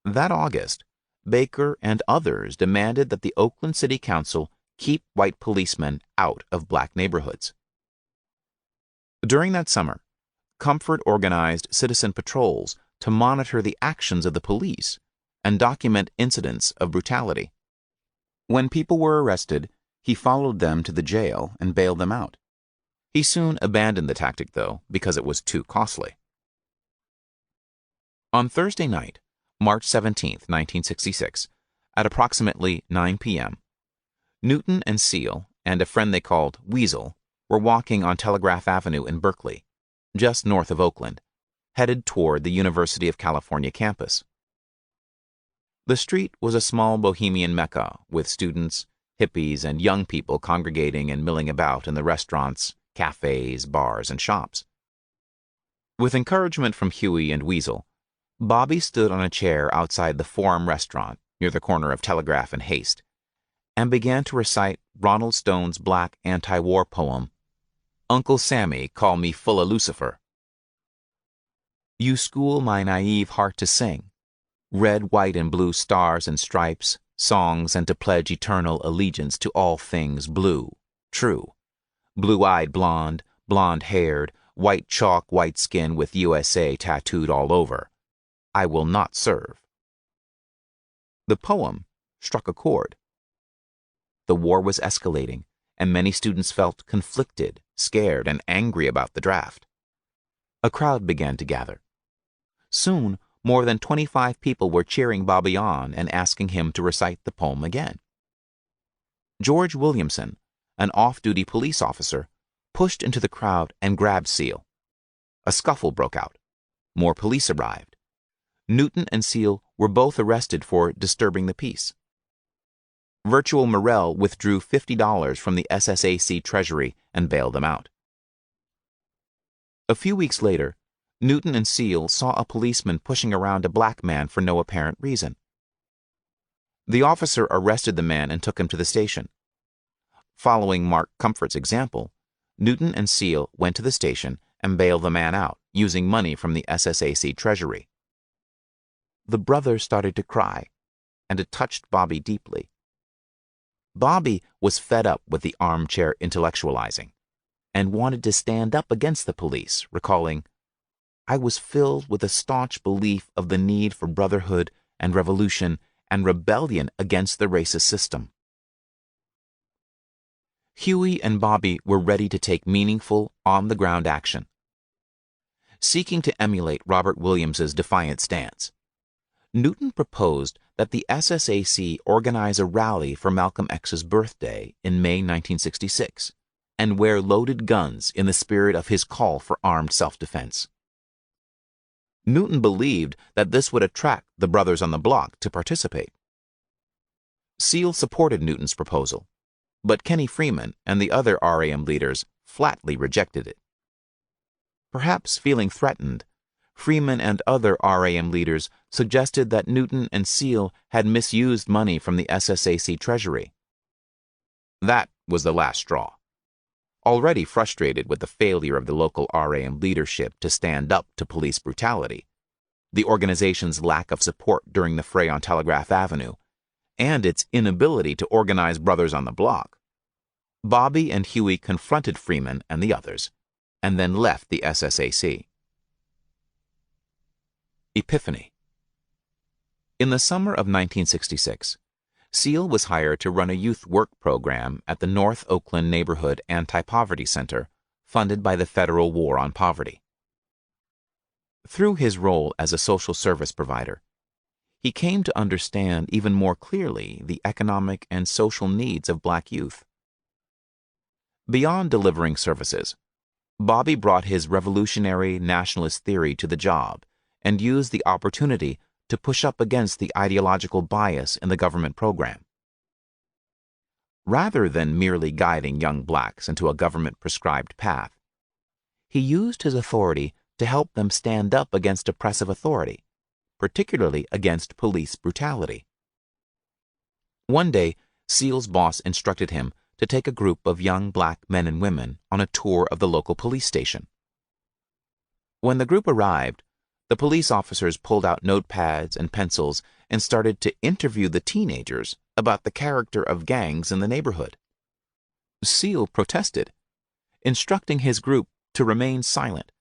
That August, Baker and others demanded that the Oakland City Council keep white policemen out of black neighborhoods. During that summer, Comfort organized citizen patrols to monitor the actions of the police and document incidents of brutality. When people were arrested, he followed them to the jail and bailed them out. He soon abandoned the tactic, though, because it was too costly. On Thursday night, March 17, 1966, at approximately 9 p.m., Newton and Seal and a friend they called Weasel were walking on Telegraph Avenue in Berkeley, just north of Oakland, headed toward the University of California campus. The street was a small bohemian mecca with students, hippies, and young people congregating and milling about in the restaurants, cafes, bars, and shops. With encouragement from Huey and Weasel, Bobby stood on a chair outside the Forum restaurant near the corner of Telegraph and Haste and began to recite Ronald Stone's black anti-war poem, Uncle Sammy, Call Me Full of Lucifer. You school my naive heart to sing, red, white, and blue stars and stripes, songs, and to pledge eternal allegiance to all things blue, true. Blue-eyed blonde, blonde-haired, white chalk, white skin with USA tattooed all over. I will not serve. The poem struck a chord. The war was escalating, and many students felt conflicted, scared, and angry about the draft. A crowd began to gather. Soon, more than 25 people were cheering Bobby on and asking him to recite the poem again. George Williamson, an off-duty police officer, pushed into the crowd and grabbed Seal. A scuffle broke out. More police arrived. Newton and Seal were both arrested for disturbing the peace. Virtual Morell withdrew $50 from the SSAC treasury and bailed them out. A few weeks later, Newton and Seal saw a policeman pushing around a black man for no apparent reason. The officer arrested the man and took him to the station. Following Mark Comfort's example, Newton and Seal went to the station and bailed the man out, using money from the SSAC treasury. The brothers started to cry, and it touched Bobby deeply. Bobby was fed up with the armchair intellectualizing and wanted to stand up against the police, recalling, "I was filled with a staunch belief of the need for brotherhood and revolution and rebellion against the racist system." Huey and Bobby were ready to take meaningful, on-the-ground action. Seeking to emulate Robert Williams's defiant stance, Newton proposed that the SSAC organize a rally for Malcolm X's birthday in May 1966 and wear loaded guns in the spirit of his call for armed self-defense. Newton believed that this would attract the brothers on the block to participate. Seal supported Newton's proposal, but Kenny Freeman and the other RAM leaders flatly rejected it. Perhaps feeling threatened, Freeman and other RAM leaders suggested that Newton and Seal had misused money from the SSAC treasury. That was the last straw. Already frustrated with the failure of the local RAM leadership to stand up to police brutality, the organization's lack of support during the fray on Telegraph Avenue, and its inability to organize brothers on the block, Bobby and Huey confronted Freeman and the others, and then left the SSAC. Epiphany. In the summer of 1966, Seal was hired to run a youth work program at the North Oakland Neighborhood Anti-Poverty Center, funded by the Federal War on Poverty. Through his role as a social service provider, he came to understand even more clearly the economic and social needs of black youth. Beyond delivering services, Bobby brought his revolutionary nationalist theory to the job and used the opportunity to push up against the ideological bias in the government program. Rather than merely guiding young blacks into a government-prescribed path, he used his authority to help them stand up against oppressive authority, particularly against police brutality. One day, Seal's boss instructed him to take a group of young black men and women on a tour of the local police station. When the group arrived, the police officers pulled out notepads and pencils and started to interview the teenagers about the character of gangs in the neighborhood. Seal protested, instructing his group to remain silent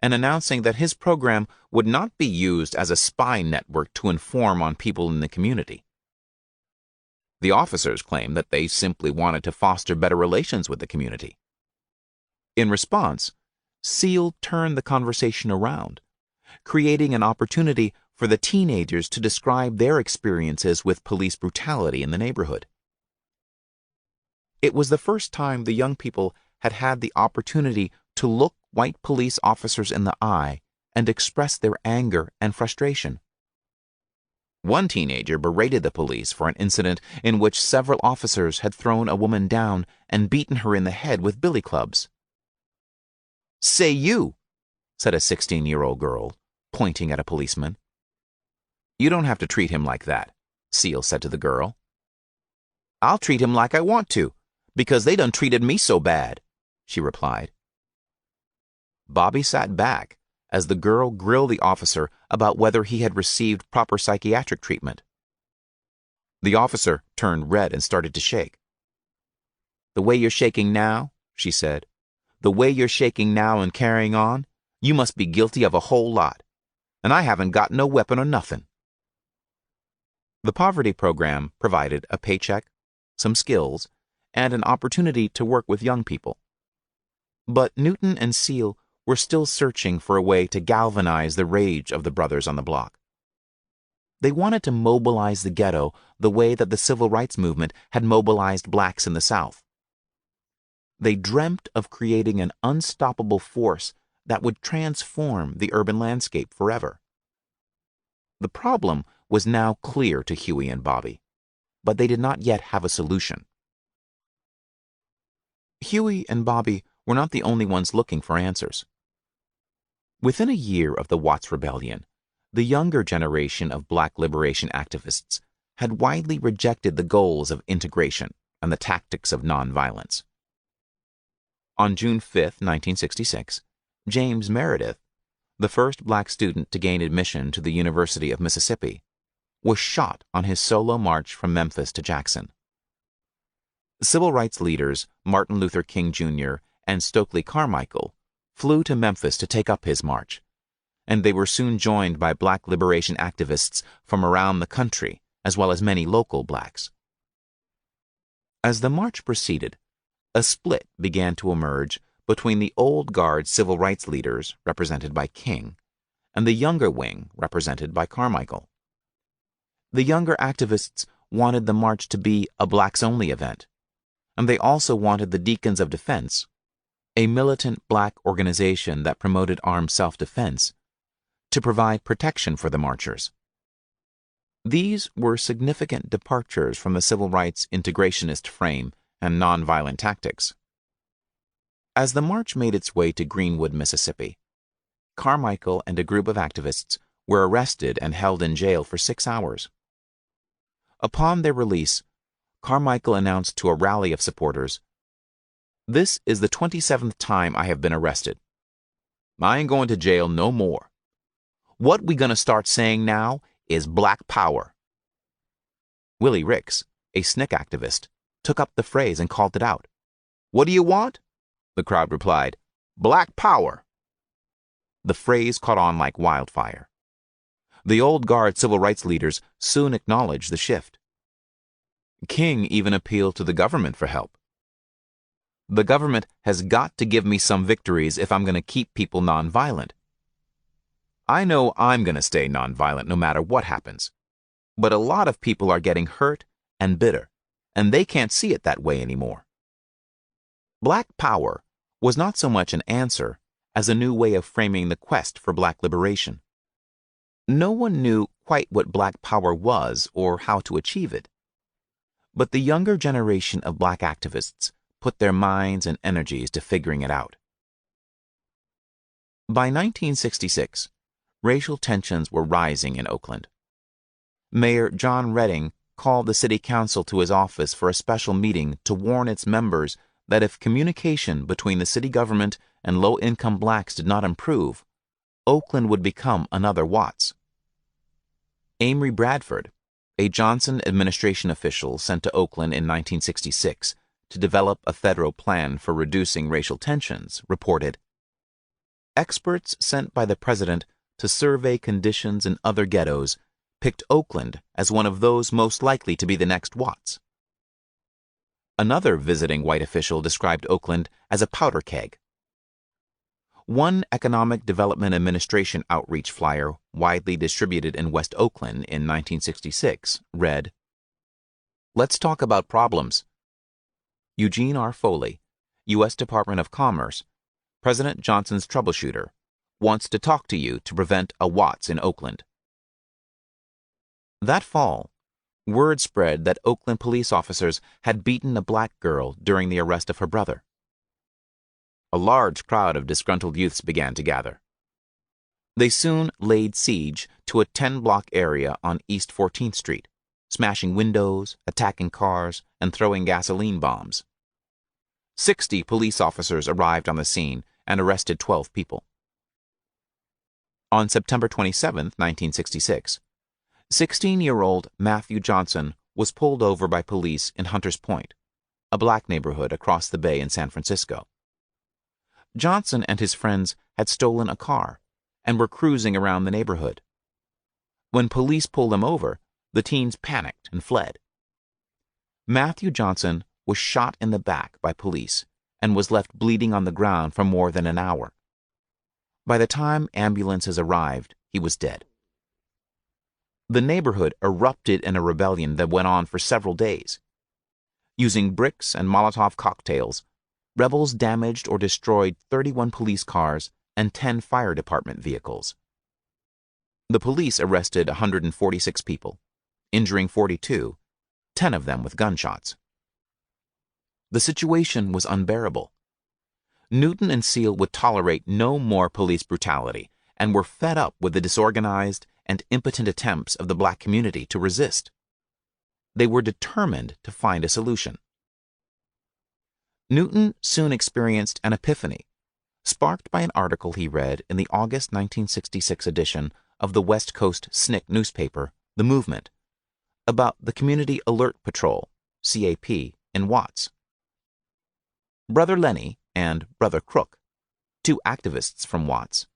and announcing that his program would not be used as a spy network to inform on people in the community. The officers claimed that they simply wanted to foster better relations with the community. In response, Seal turned the conversation around, creating an opportunity for the teenagers to describe their experiences with police brutality in the neighborhood. It was the first time the young people had had the opportunity to look white police officers in the eye and express their anger and frustration. One teenager berated the police for an incident in which several officers had thrown a woman down and beaten her in the head with billy clubs. "Say you," said a 16-year-old girl, pointing at a policeman. "You don't have to treat him like that," Seal said to the girl. "I'll treat him like I want to, because they done treated me so bad," she replied. Bobby sat back as the girl grilled the officer about whether he had received proper psychiatric treatment. The officer turned red and started to shake. "The way you're shaking now," she said, "the way you're shaking now and carrying on, you must be guilty of a whole lot. and I haven't got no weapon or nothing. The poverty program provided a paycheck, some skills, and an opportunity to work with young people. But Newton and Seal were still searching for a way to galvanize the rage of the brothers on the block. They wanted to mobilize the ghetto the way that the civil rights movement had mobilized blacks in the South. They dreamt of creating an unstoppable force that would transform the urban landscape forever. The problem was now clear to Huey and Bobby, but they did not yet have a solution. Huey and Bobby were not the only ones looking for answers. Within a year of the Watts Rebellion, the younger generation of black liberation activists had widely rejected the goals of integration and the tactics of nonviolence. On June 5, 1966, James Meredith, the first black student to gain admission to the University of Mississippi, was shot on his solo march from Memphis to Jackson. Civil rights leaders Martin Luther King Jr. and Stokely Carmichael flew to Memphis to take up his march, and they were soon joined by black liberation activists from around the country, as well as many local blacks. As the march proceeded, a split began to emerge between the old guard civil rights leaders, represented by King, and the younger wing, represented by Carmichael. The younger activists wanted the march to be a blacks-only event, and they also wanted the Deacons of Defense, a militant black organization that promoted armed self-defense, to provide protection for the marchers. These were significant departures from the civil rights integrationist frame and nonviolent tactics. As the march made its way to Greenwood, Mississippi, Carmichael and a group of activists were arrested and held in jail for 6 hours. Upon their release, Carmichael announced to a rally of supporters, "This is the 27th time I have been arrested. I ain't going to jail no more. What we gonna start saying now is Black Power." Willie Ricks, a SNCC activist, took up the phrase and called it out. "What do you want?" The crowd replied, "Black Power." The phrase caught on like wildfire. The old guard civil rights leaders soon acknowledged the shift. King even appealed to the government for help. "The government has got to give me some victories if I'm going to keep people nonviolent. I know I'm going to stay nonviolent no matter what happens, but a lot of people are getting hurt and bitter, and they can't see it that way anymore." Black Power was not so much an answer as a new way of framing the quest for black liberation. No one knew quite what Black Power was or how to achieve it. But the younger generation of black activists put their minds and energies to figuring it out. By 1966, racial tensions were rising in Oakland. Mayor John Redding called the city council to his office for a special meeting to warn its members that if communication between the city government and low-income blacks did not improve, Oakland would become another Watts. Amory Bradford, a Johnson administration official sent to Oakland in 1966 to develop a federal plan for reducing racial tensions, reported, "Experts sent by the president to survey conditions in other ghettos picked Oakland as one of those most likely to be the next Watts." Another visiting white official described Oakland as a powder keg. One Economic Development Administration outreach flyer widely distributed in West Oakland in 1966 read, "Let's talk about problems. Eugene R. Foley, U.S. Department of Commerce, President Johnson's troubleshooter, wants to talk to you to prevent a Watts in Oakland." That fall, word spread that Oakland police officers had beaten a black girl during the arrest of her brother. A large crowd of disgruntled youths began to gather. They soon laid siege to a 10-block area on East 14th Street, smashing windows, attacking cars, and throwing gasoline bombs. 60 police officers arrived on the scene and arrested 12 people. On September 27, 1966, 16-year-old Matthew Johnson was pulled over by police in Hunters Point, a black neighborhood across the bay in San Francisco. Johnson and his friends had stolen a car and were cruising around the neighborhood. When police pulled them over, the teens panicked and fled. Matthew Johnson was shot in the back by police and was left bleeding on the ground for more than an hour. By the time ambulances arrived, he was dead. The neighborhood erupted in a rebellion that went on for several days. Using bricks and Molotov cocktails, rebels damaged or destroyed 31 police cars and 10 fire department vehicles. The police arrested 146 people, injuring 42, 10 of them with gunshots. The situation was unbearable. Newton and Seal would tolerate no more police brutality and were fed up with the disorganized and impotent attempts of the black community to resist. They were determined to find a solution. Newton soon experienced an epiphany, sparked by an article he read in the August 1966 edition of the West Coast SNCC newspaper, The Movement, about the Community Alert Patrol, CAP, in Watts. Brother Lenny and Brother Crook, two activists from Watts,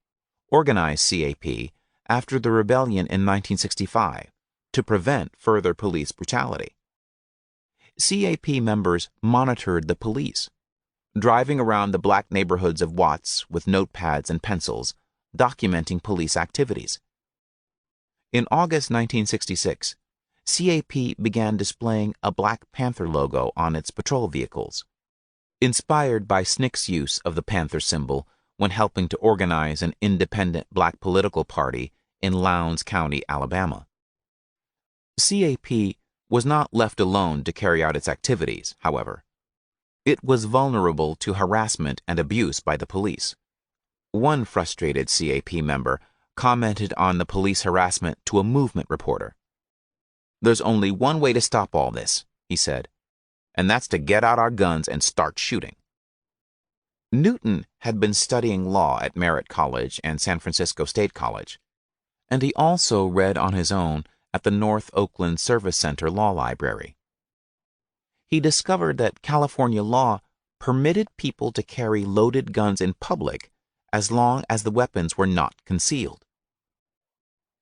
organized CAP after the rebellion in 1965 to prevent further police brutality. CAP members monitored the police, driving around the black neighborhoods of Watts with notepads and pencils, documenting police activities. In August 1966, CAP began displaying a Black Panther logo on its patrol vehicles, inspired by SNCC's use of the Panther symbol when helping to organize an independent black political party in Lowndes County, Alabama. CAP was not left alone to carry out its activities, however. It was vulnerable to harassment and abuse by the police. One frustrated CAP member commented on the police harassment to a movement reporter. "There's only one way to stop all this," he said, "and that's to get out our guns and start shooting." Newton had been studying law at Merritt College and San Francisco State College, and he also read on his own at the North Oakland Service Center Law Library. He discovered that California law permitted people to carry loaded guns in public as long as the weapons were not concealed.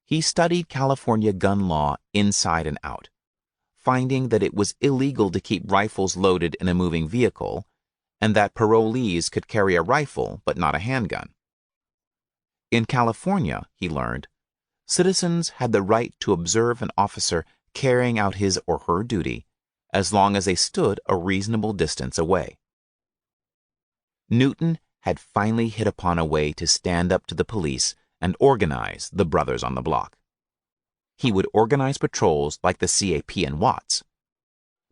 He studied California gun law inside and out, finding that it was illegal to keep rifles loaded in a moving vehicle, and that parolees could carry a rifle but not a handgun. In California, he learned, citizens had the right to observe an officer carrying out his or her duty as long as they stood a reasonable distance away. Newton had finally hit upon a way to stand up to the police and organize the Brothers on the Block. He would organize patrols like the CAP in Watts,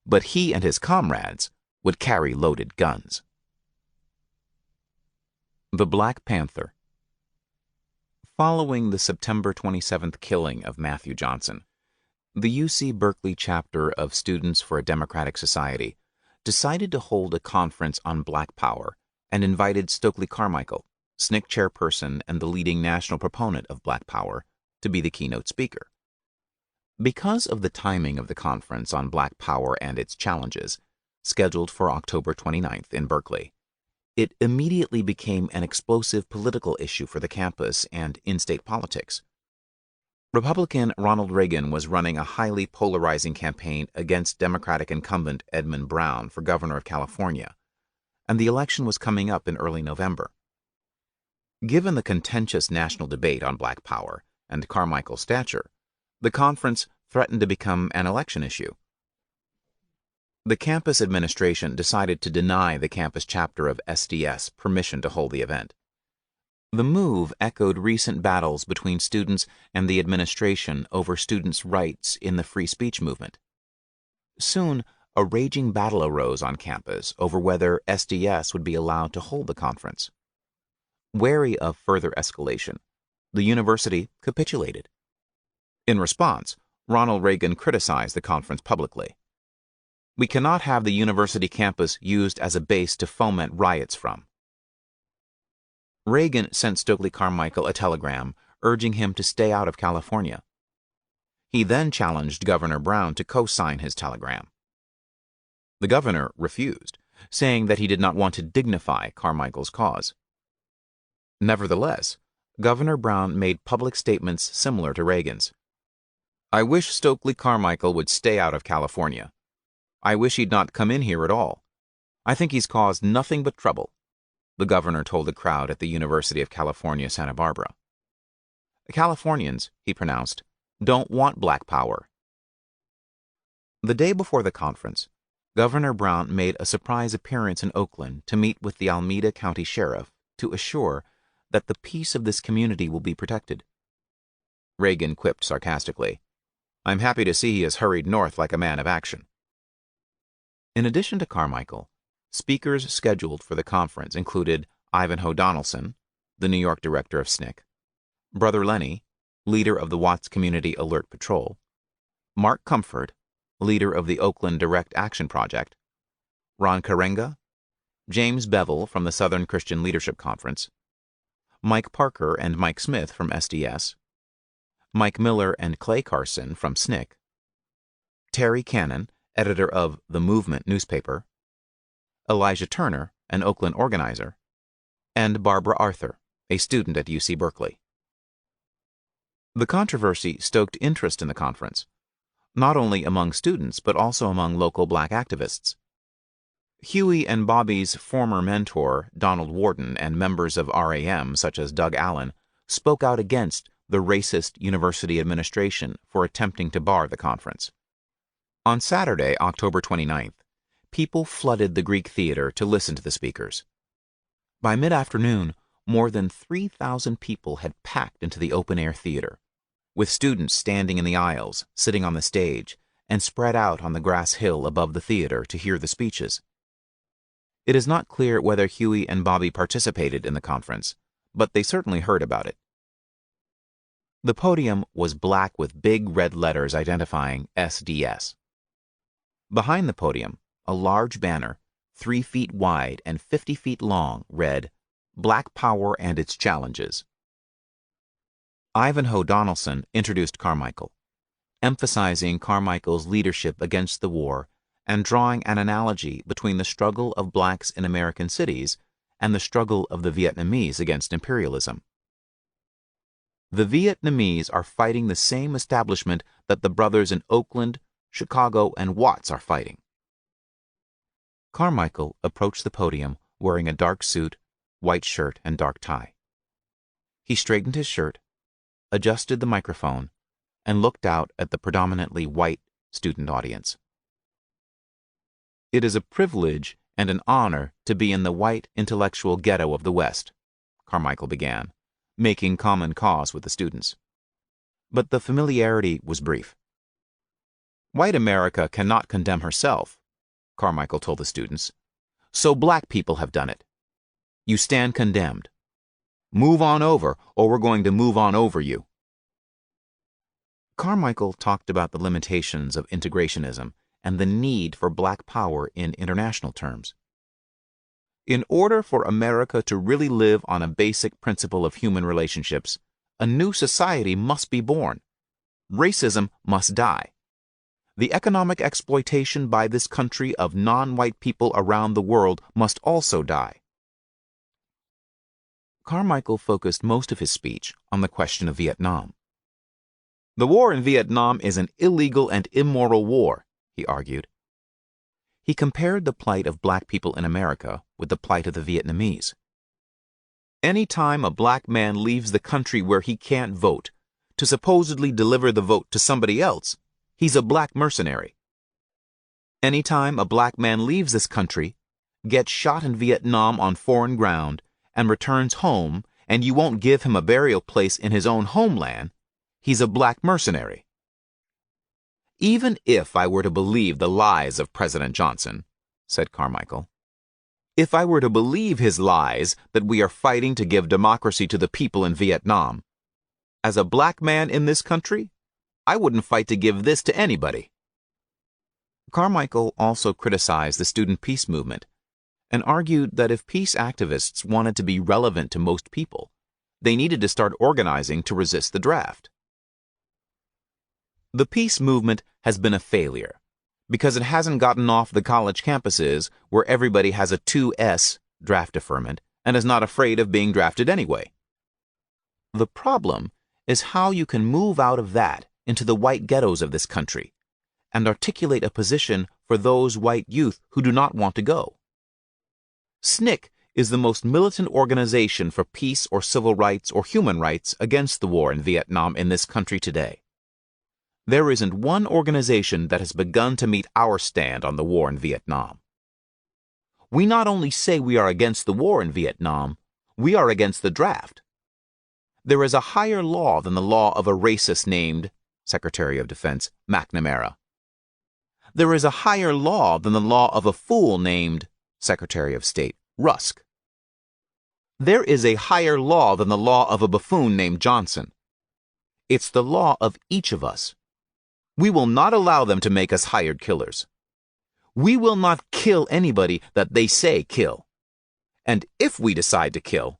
but he and his comrades would carry loaded guns. The Black Panther. Following the September 27th killing of Matthew Johnson, the UC Berkeley chapter of Students for a Democratic Society decided to hold a conference on Black Power and invited Stokely Carmichael, SNCC chairperson and the leading national proponent of Black Power, to be the keynote speaker. Because of the timing of the conference on Black Power and its challenges, scheduled for October 29th in Berkeley, it immediately became an explosive political issue for the campus and in-state politics. Republican Ronald Reagan was running a highly polarizing campaign against Democratic incumbent Edmund Brown for governor of California, and the election was coming up in early November. Given the contentious national debate on Black Power and Carmichael's stature, the conference threatened to become an election issue. The campus administration decided to deny the campus chapter of SDS permission to hold the event. The move echoed recent battles between students and the administration over students' rights in the free speech movement. Soon, a raging battle arose on campus over whether SDS would be allowed to hold the conference. Wary of further escalation, the university capitulated. In response, Ronald Reagan criticized the conference publicly. "We cannot have the university campus used as a base to foment riots from." Reagan sent Stokely Carmichael a telegram urging him to stay out of California. He then challenged Governor Brown to co-sign his telegram. The governor refused, saying that he did not want to dignify Carmichael's cause. Nevertheless, Governor Brown made public statements similar to Reagan's. "I wish Stokely Carmichael would stay out of California. I wish he'd not come in here at all. I think he's caused nothing but trouble," the governor told a crowd at the University of California, Santa Barbara. "Californians," he pronounced, "don't want black power." The day before the conference, Governor Brown made a surprise appearance in Oakland to meet with the Alameda County Sheriff to assure that the peace of this community will be protected. Reagan quipped sarcastically, "I'm happy to see he has hurried north like a man of action." In addition to Carmichael, speakers scheduled for the conference included Ivanhoe Donaldson, the New York director of SNCC, Brother Lenny, leader of the Watts Community Alert Patrol, Mark Comfort, leader of the Oakland Direct Action Project, Ron Karenga, James Bevel from the Southern Christian Leadership Conference, Mike Parker and Mike Smith from SDS, Mike Miller and Clay Carson from SNCC, Terry Cannon, editor of The Movement newspaper, Elijah Turner, an Oakland organizer, and Barbara Arthur, a student at UC Berkeley. The controversy stoked interest in the conference, not only among students but also among local black activists. Huey and Bobby's former mentor, Donald Warden, and members of RAM such as Doug Allen spoke out against the racist university administration for attempting to bar the conference. On Saturday, October 29th, people flooded the Greek Theater to listen to the speakers. By mid-afternoon, more than 3,000 people had packed into the open-air theater, with students standing in the aisles, sitting on the stage, and spread out on the grass hill above the theater to hear the speeches. It is not clear whether Huey and Bobby participated in the conference, but they certainly heard about it. The podium was black with big red letters identifying SDS. Behind the podium, a large banner, 3 feet wide and 50 feet long, read, "Black Power and Its Challenges." Ivanhoe Donaldson introduced Carmichael, emphasizing Carmichael's leadership against the war and drawing an analogy between the struggle of blacks in American cities and the struggle of the Vietnamese against imperialism. The Vietnamese are fighting the same establishment that the brothers in Oakland, Chicago, and Watts are fighting. Carmichael approached the podium wearing a dark suit, white shirt, and dark tie. He straightened his shirt, adjusted the microphone, and looked out at the predominantly white student audience. "It is a privilege and an honor to be in the white intellectual ghetto of the West," Carmichael began, making common cause with the students. But the familiarity was brief. "White America cannot condemn herself," Carmichael told the students, "so black people have done it. You stand condemned. Move on over, or we're going to move on over you." Carmichael talked about the limitations of integrationism and the need for black power in international terms. "In order for America to really live on a basic principle of human relationships, a new society must be born. Racism must die. The economic exploitation by this country of non-white people around the world must also die." Carmichael focused most of his speech on the question of Vietnam. "The war in Vietnam is an illegal and immoral war," he argued. He compared the plight of black people in America with the plight of the Vietnamese. "Any time a black man leaves the country where he can't vote to supposedly deliver the vote to somebody else, he's a black mercenary. Any time a black man leaves this country, gets shot in Vietnam on foreign ground, and returns home, and you won't give him a burial place in his own homeland, he's a black mercenary." "Even if I were to believe the lies of President Johnson," said Carmichael, "if I were to believe his lies that we are fighting to give democracy to the people in Vietnam, as a black man in this country, I wouldn't fight to give this to anybody." Carmichael also criticized the student peace movement and argued that if peace activists wanted to be relevant to most people, they needed to start organizing to resist the draft. "The peace movement has been a failure because it hasn't gotten off the college campuses where everybody has a 2S draft deferment and is not afraid of being drafted anyway. The problem is how you can move out of that into the white ghettos of this country and articulate a position for those white youth who do not want to go. SNCC is the most militant organization for peace or civil rights or human rights against the war in Vietnam in this country today. There isn't one organization that has begun to meet our stand on the war in Vietnam. We not only say we are against the war in Vietnam, we are against the draft. There is a higher law than the law of a racist named Secretary of Defense McNamara. There is a higher law than the law of a fool named Secretary of State Rusk. There is a higher law than the law of a buffoon named Johnson. It's the law of each of us. We will not allow them to make us hired killers. We will not kill anybody that they say kill. And if we decide to kill,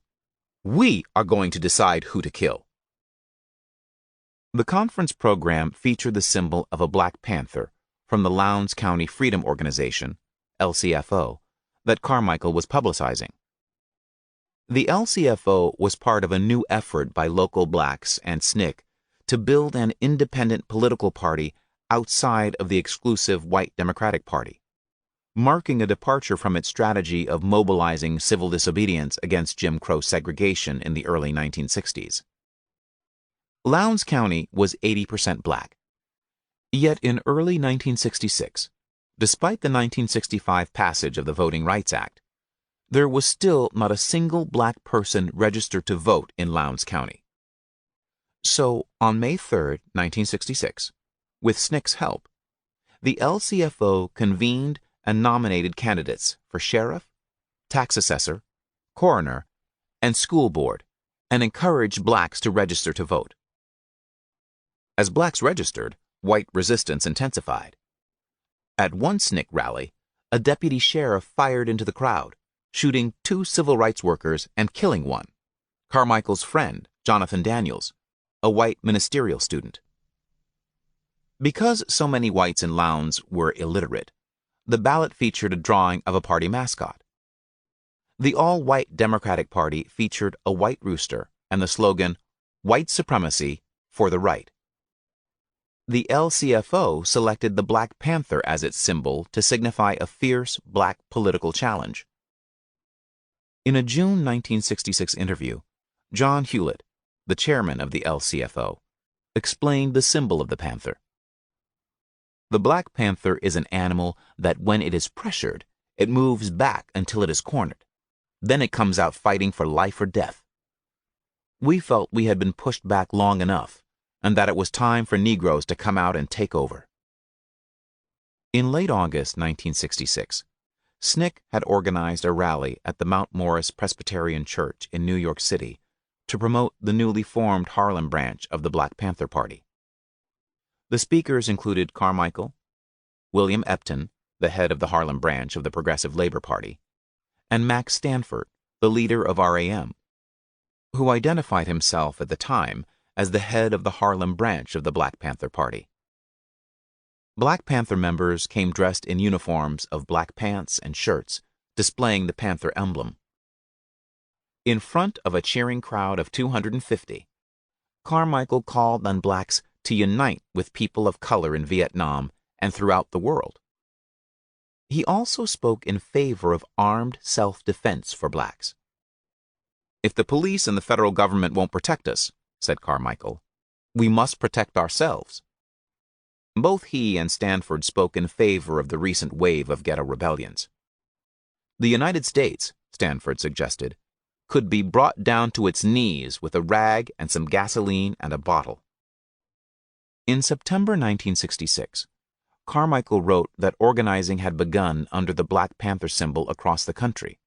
we are going to decide who to kill. The conference program featured the symbol of a Black Panther from the Lowndes County Freedom Organization, LCFO, that Carmichael was publicizing. The LCFO was part of a new effort by local blacks and SNCC to build an independent political party outside of the exclusive white Democratic Party, marking a departure from its strategy of mobilizing civil disobedience against Jim Crow segregation in the early 1960s. Lowndes County was 80% black. Yet in early 1966, despite the 1965 passage of the Voting Rights Act, there was still not a single black person registered to vote in Lowndes County. So, on May 3, 1966, with SNCC's help, the LCFO convened and nominated candidates for sheriff, tax assessor, coroner, and school board, and encouraged blacks to register to vote. As blacks registered, white resistance intensified. At one SNCC rally, a deputy sheriff fired into the crowd, shooting 2 civil rights workers and killing one, Carmichael's friend, Jonathan Daniels, a white ministerial student. Because so many whites in Lowndes were illiterate, the ballot featured a drawing of a party mascot. The all-white Democratic Party featured a white rooster and the slogan, "White Supremacy for the Right." The LCFO selected the Black Panther as its symbol to signify a fierce black political challenge. In a June 1966 interview, John Hewlett, the chairman of the LCFO, explained the symbol of the panther. The Black Panther is an animal that when it is pressured, it moves back until it is cornered. Then it comes out fighting for life or death. We felt we had been pushed back long enough, and that it was time for Negroes to come out and take over. In late August 1966, SNCC had organized a rally at the Mount Morris Presbyterian Church in New York City to promote the newly formed Harlem branch of the Black Panther Party. The speakers included Carmichael, William Epton, the head of the Harlem branch of the Progressive Labor Party, and Max Stanford, the leader of RAM, who identified himself at the time as the head of the Harlem branch of the Black Panther Party. Black Panther members came dressed in uniforms of black pants and shirts, displaying the Panther emblem. In front of a cheering crowd of 250, Carmichael called on blacks to unite with people of color in Vietnam and throughout the world. He also spoke in favor of armed self-defense for blacks. "If the police and the federal government won't protect us," said Carmichael, "we must protect ourselves." Both he and Stanford spoke in favor of the recent wave of ghetto rebellions. The United States, Stanford suggested, could be brought down to its knees with a rag and some gasoline and a bottle. In September 1966, Carmichael wrote that organizing had begun under the Black Panther symbol across the country,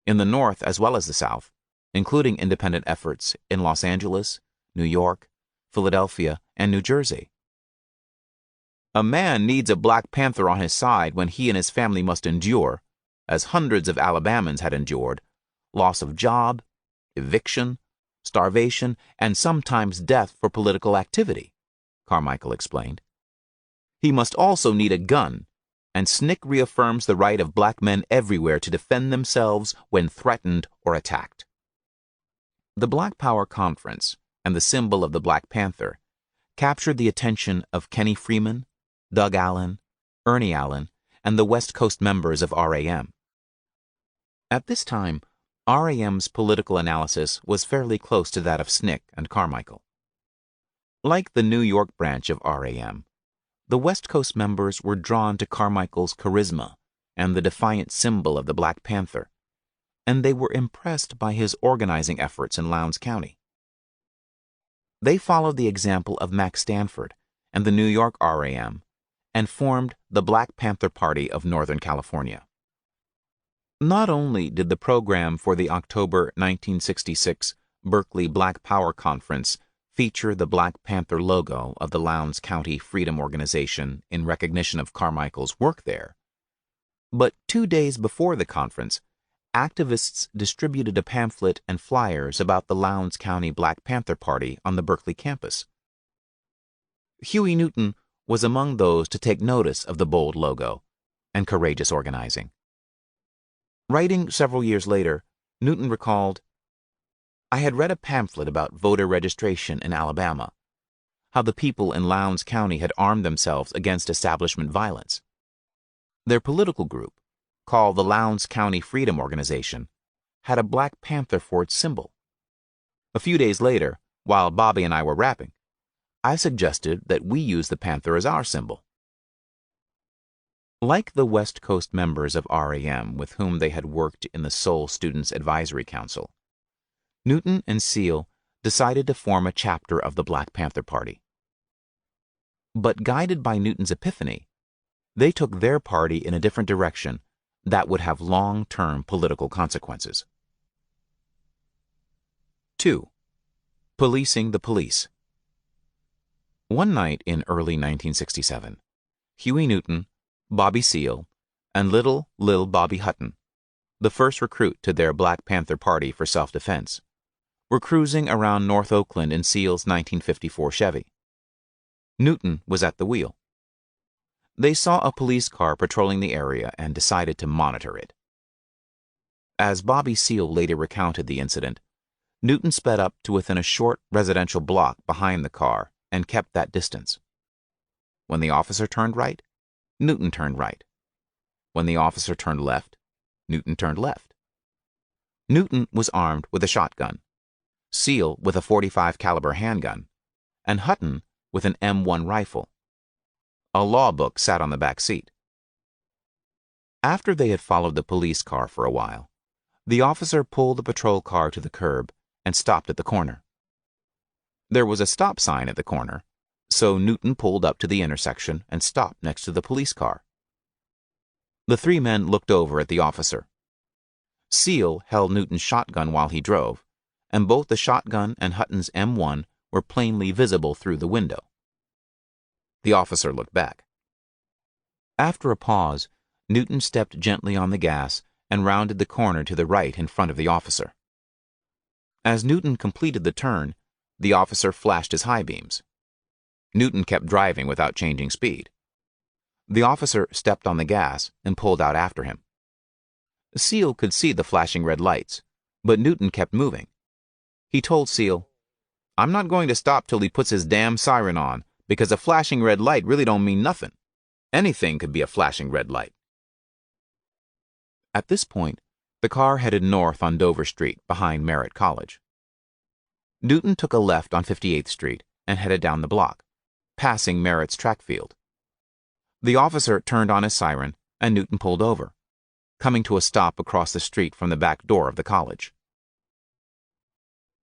in the North as well as the South, including independent efforts in Los Angeles, New York, Philadelphia, and New Jersey. "A man needs a Black Panther on his side when he and his family must endure, as hundreds of Alabamans had endured, loss of job, eviction, starvation, and sometimes death for political activity," Carmichael explained. "He must also need a gun, and SNCC reaffirms the right of black men everywhere to defend themselves when threatened or attacked." The Black Power Conference, and the symbol of the Black Panther, captured the attention of Kenny Freeman, Doug Allen, Ernie Allen, and the West Coast members of RAM. At this time, RAM's political analysis was fairly close to that of SNCC and Carmichael. Like the New York branch of RAM, the West Coast members were drawn to Carmichael's charisma and the defiant symbol of the Black Panther, and they were impressed by his organizing efforts in Lowndes County. They followed the example of Mac Stanford and the New York RAM and formed the Black Panther Party of Northern California. Not only did the program for the October 1966 Berkeley Black Power Conference feature the Black Panther logo of the Lowndes County Freedom Organization in recognition of Carmichael's work there, but 2 days before the conference, activists distributed a pamphlet and flyers about the Lowndes County Black Panther Party on the Berkeley campus. Huey Newton was among those to take notice of the bold logo and courageous organizing. Writing several years later, Newton recalled, "I had read a pamphlet about voter registration in Alabama, how the people in Lowndes County had armed themselves against establishment violence. Their political group, called the Lowndes County Freedom Organization, had a Black Panther for its symbol. A few days later, while Bobby and I were rapping, I suggested that we use the panther as our symbol." Like the West Coast members of RAM with whom they had worked in the Seoul Students Advisory Council, Newton and Seal decided to form a chapter of the Black Panther Party. But guided by Newton's epiphany, they took their party in a different direction that would have long-term political consequences. 2. Policing the police. One night in early 1967, Huey Newton, Bobby Seale, and Lil Bobby Hutton, the first recruit to their Black Panther Party for self-defense, were cruising around North Oakland in Seale's 1954 Chevy. Newton was at the wheel. They saw a police car patrolling the area and decided to monitor it. As Bobby Seale later recounted the incident, Newton sped up to within a short residential block behind the car and kept that distance. When the officer turned right, Newton turned right. When the officer turned left, Newton turned left. Newton was armed with a shotgun, Seale with a .45 caliber handgun, and Hutton with an M1 rifle. A law book sat on the back seat. After they had followed the police car for a while, the officer pulled the patrol car to the curb and stopped at the corner. There was a stop sign at the corner, so Newton pulled up to the intersection and stopped next to the police car. The three men looked over at the officer. Seale held Newton's shotgun while he drove, and both the shotgun and Hutton's M1 were plainly visible through the window. The officer looked back. After a pause, Newton stepped gently on the gas and rounded the corner to the right in front of the officer. As Newton completed the turn, the officer flashed his high beams. Newton kept driving without changing speed. The officer stepped on the gas and pulled out after him. Seale could see the flashing red lights, but Newton kept moving. He told Seale, "I'm not going to stop till he puts his damn siren on, because a flashing red light really don't mean nothing. Anything could be a flashing red light." At this point, the car headed north on Dover Street behind Merritt College. Newton took a left on 58th Street and headed down the block, passing Merritt's track field. The officer turned on his siren and Newton pulled over, coming to a stop across the street from the back door of the college.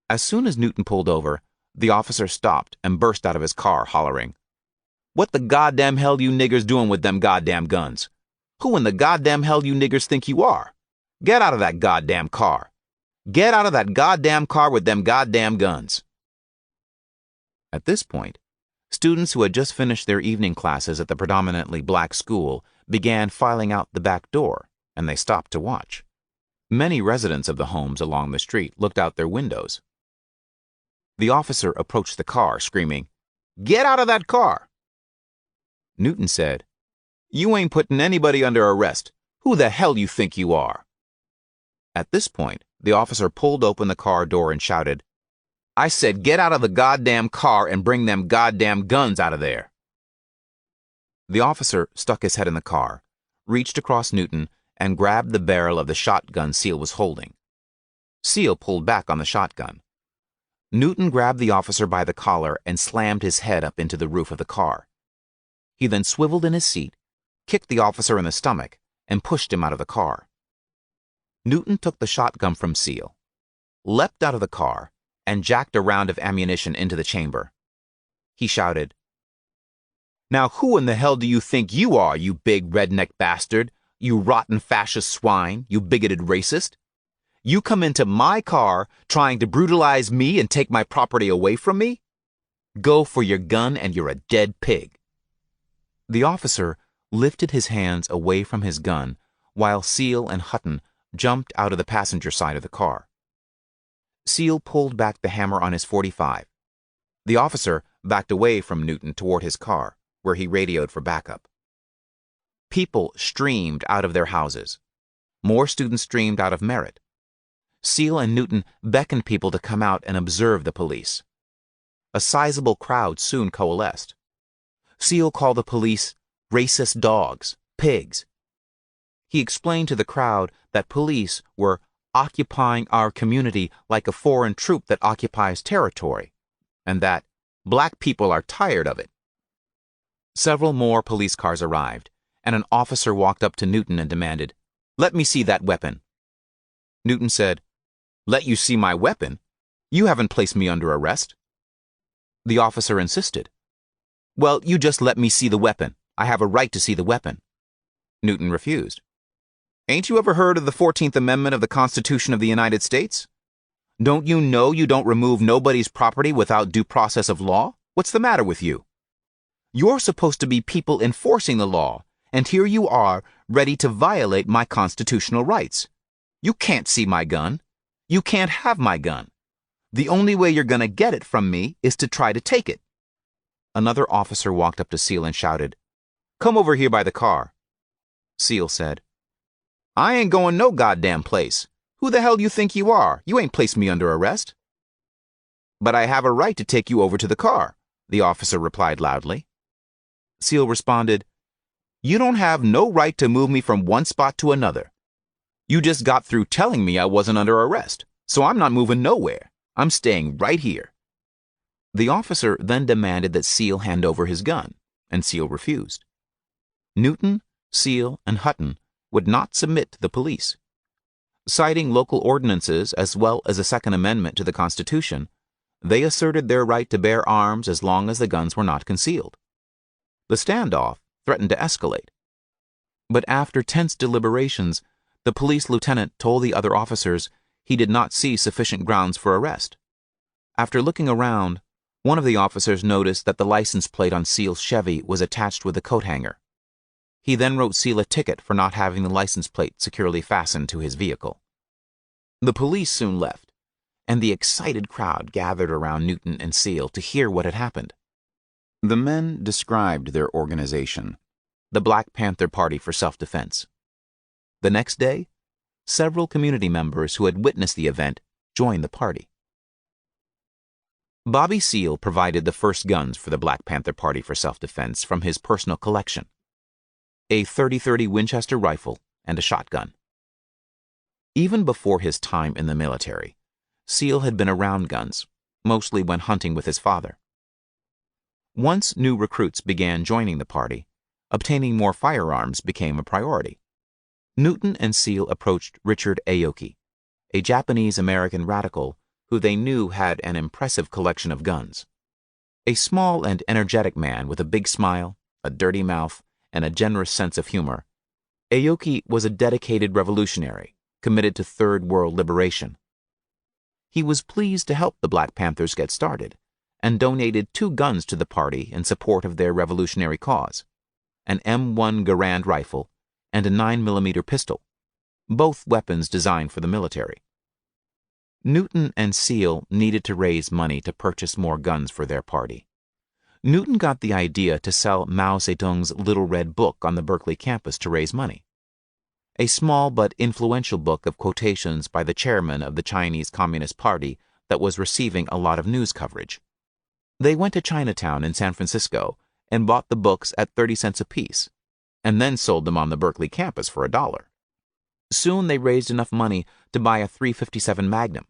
As soon as Newton pulled over, the officer stopped and burst out of his car hollering, "What the goddamn hell you niggers doing with them goddamn guns? Who in the goddamn hell you niggers think you are? Get out of that goddamn car. Get out of that goddamn car with them goddamn guns." At this point, students who had just finished their evening classes at the predominantly black school began filing out the back door, and they stopped to watch. Many residents of the homes along the street looked out their windows. The officer approached the car, screaming, "Get out of that car!" Newton said, "You ain't putting anybody under arrest. Who the hell you think you are?" At this point, the officer pulled open the car door and shouted, I said get out of the goddamn car and bring them goddamn guns out of there. The officer stuck his head in the car, reached across Newton, and grabbed the barrel of the shotgun Seal was holding. Seal pulled back on the shotgun. Newton grabbed the officer by the collar and slammed his head up into the roof of the car. He then swiveled in his seat, kicked the officer in the stomach, and pushed him out of the car. Newton took the shotgun from Seal, leapt out of the car, and jacked a round of ammunition into the chamber. He shouted, "Now who in the hell do you think you are, you big redneck bastard? You rotten fascist swine, you bigoted racist? You come into my car trying to brutalize me and take my property away from me? Go for your gun and you're a dead pig." The officer lifted his hands away from his gun while Seal and Hutton jumped out of the passenger side of the car. Seal pulled back the hammer on his .45. The officer backed away from Newton toward his car, where he radioed for backup. People streamed out of their houses. More students streamed out of Merritt. Seal and Newton beckoned people to come out and observe the police. A sizable crowd soon coalesced. Seal called the police racist dogs, pigs. He explained to the crowd that police were occupying our community like a foreign troop that occupies territory, and that black people are tired of it. Several more police cars arrived, and an officer walked up to Newton and demanded, "Let me see that weapon." Newton said, "Let you see my weapon? You haven't placed me under arrest." The officer insisted. "Well, you just let me see the weapon. I have a right to see the weapon." Newton refused. "Ain't you ever heard of the 14th Amendment of the Constitution of the United States? Don't you know you don't remove nobody's property without due process of law? What's the matter with you? You're supposed to be people enforcing the law, and here you are, ready to violate my constitutional rights. You can't see my gun. You can't have my gun. The only way you're going to get it from me is to try to take it." Another officer walked up to Seal and shouted, "Come over here by the car." Seal said, "I ain't going no goddamn place. Who the hell do you think you are? You ain't placed me under arrest." "But I have a right to take you over to the car," the officer replied loudly. Seal responded, "You don't have no right to move me from one spot to another. You just got through telling me I wasn't under arrest, so I'm not moving nowhere. I'm staying right here." The officer then demanded that Seal hand over his gun, and Seal refused. Newton, Seal, and Hutton would not submit to the police. Citing local ordinances as well as the Second Amendment to the Constitution, they asserted their right to bear arms as long as the guns were not concealed. The standoff threatened to escalate. But after tense deliberations, the police lieutenant told the other officers he did not see sufficient grounds for arrest. After looking around, one of the officers noticed that the license plate on Seal's Chevy was attached with a coat hanger. He then wrote Seal a ticket for not having the license plate securely fastened to his vehicle. The police soon left, and the excited crowd gathered around Newton and Seal to hear what had happened. The men described their organization, the Black Panther Party for Self-Defense. The next day, several community members who had witnessed the event joined the party. Bobby Seale provided the first guns for the Black Panther Party for Self-Defense from his personal collection: a .30-30 Winchester rifle and a shotgun. Even before his time in the military, Seale had been around guns, mostly when hunting with his father. Once new recruits began joining the party, obtaining more firearms became a priority. Newton and Seale approached Richard Aoki, a Japanese-American radical who they knew had an impressive collection of guns. A small and energetic man with a big smile, a dirty mouth, and a generous sense of humor, Aoki was a dedicated revolutionary, committed to Third World liberation. He was pleased to help the Black Panthers get started, and donated 2 guns to the party in support of their revolutionary cause: an M1 Garand rifle and a 9mm pistol, both weapons designed for the military. Newton and Seale needed to raise money to purchase more guns for their party. Newton got the idea to sell Mao Zedong's Little Red Book on the Berkeley campus to raise money. A small but influential book of quotations by the chairman of the Chinese Communist Party, that was receiving a lot of news coverage. They went to Chinatown in San Francisco and bought the books at 30 cents apiece, and then sold them on the Berkeley campus for $1. Soon they raised enough money to buy a .357 Magnum,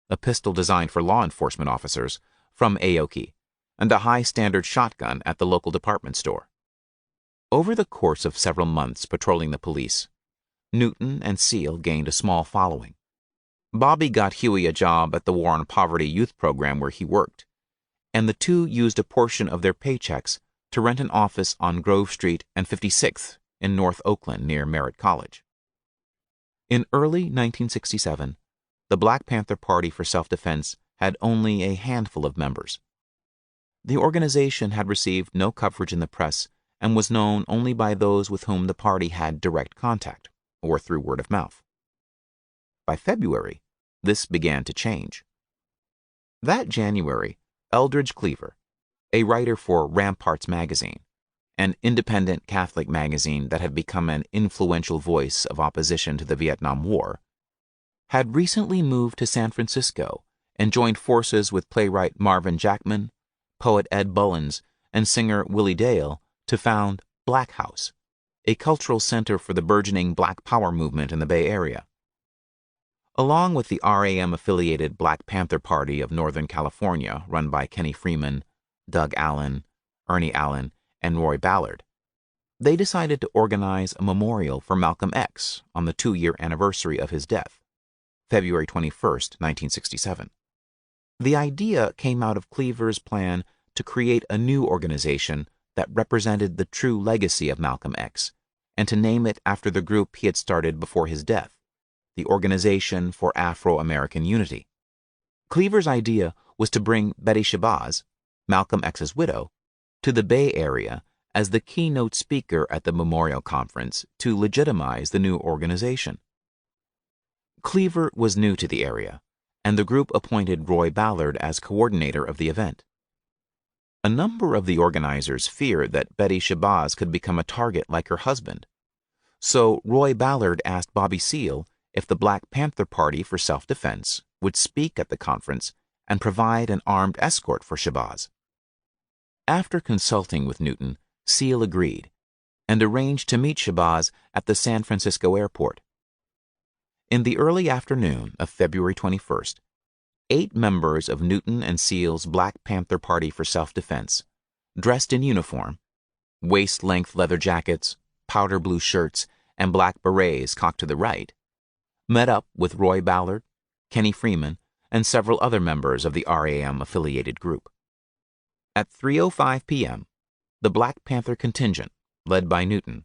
a pistol designed for law enforcement officers, from Aoki, and a high-standard shotgun at the local department store. Over the course of several months patrolling the police, Newton and Seal gained a small following. Bobby got Huey a job at the War on Poverty youth program where he worked, and the two used a portion of their paychecks to rent an office on Grove Street and 56th in North Oakland near Merritt College. In early 1967, the Black Panther Party for Self-Defense had only a handful of members. The organization had received no coverage in the press and was known only by those with whom the party had direct contact, or through word of mouth. By February, this began to change. That January, Eldridge Cleaver, a writer for Ramparts magazine, an independent Catholic magazine that had become an influential voice of opposition to the Vietnam War, had recently moved to San Francisco and joined forces with playwright Marvin Jackman, poet Ed Bullins, and singer Willie Dale to found Black House, a cultural center for the burgeoning Black Power movement in the Bay Area. Along with the RAM-affiliated Black Panther Party of Northern California, run by Kenny Freeman, Doug Allen, Ernie Allen, and Roy Ballard, they decided to organize a memorial for Malcolm X on the 2-year anniversary of his death, February 21, 1967. The idea came out of Cleaver's plan to create a new organization that represented the true legacy of Malcolm X, and to name it after the group he had started before his death, the Organization for Afro-American Unity. Cleaver's idea was to bring Betty Shabazz, Malcolm X's widow, to the Bay Area as the keynote speaker at the memorial conference to legitimize the new organization. Cleaver was new to the area, and the group appointed Roy Ballard as coordinator of the event. A number of the organizers feared that Betty Shabazz could become a target like her husband, so Roy Ballard asked Bobby Seale if the Black Panther Party for Self-Defense would speak at the conference and provide an armed escort for Shabazz. After consulting with Newton, Seale agreed and arranged to meet Shabazz at the San Francisco airport. In the early afternoon of February 21st, 8 members of Newton and Seale's Black Panther Party for Self-Defense, dressed in uniform, waist-length leather jackets, powder blue shirts, and black berets cocked to the right, met up with Roy Ballard, Kenny Freeman, and several other members of the RAM-affiliated group. At 3:05 p.m., the Black Panther contingent, led by Newton,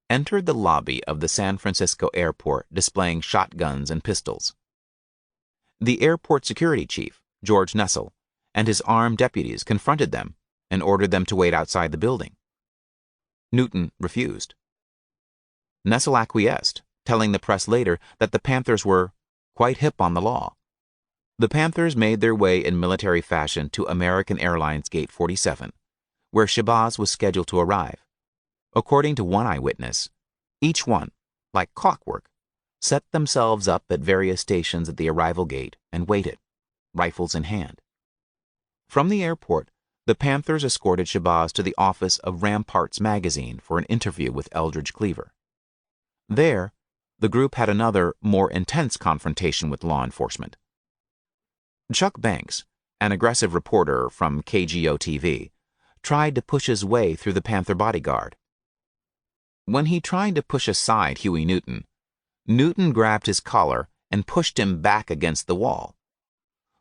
entered the lobby of the San Francisco airport displaying shotguns and pistols. The airport security chief, George Nessel, and his armed deputies confronted them and ordered them to wait outside the building. Newton refused. Nessel acquiesced, telling the press later that the Panthers were quite hip on the law. The Panthers made their way in military fashion to American Airlines Gate 47, where Shabazz was scheduled to arrive. According to one eyewitness, each one, like clockwork, set themselves up at various stations at the arrival gate and waited, rifles in hand. From the airport, the Panthers escorted Shabazz to the office of Ramparts magazine for an interview with Eldridge Cleaver. There, the group had another, more intense confrontation with law enforcement. Chuck Banks, an aggressive reporter from KGO-TV, tried to push his way through the Panther bodyguard. When he tried to push aside Huey Newton, Newton grabbed his collar and pushed him back against the wall.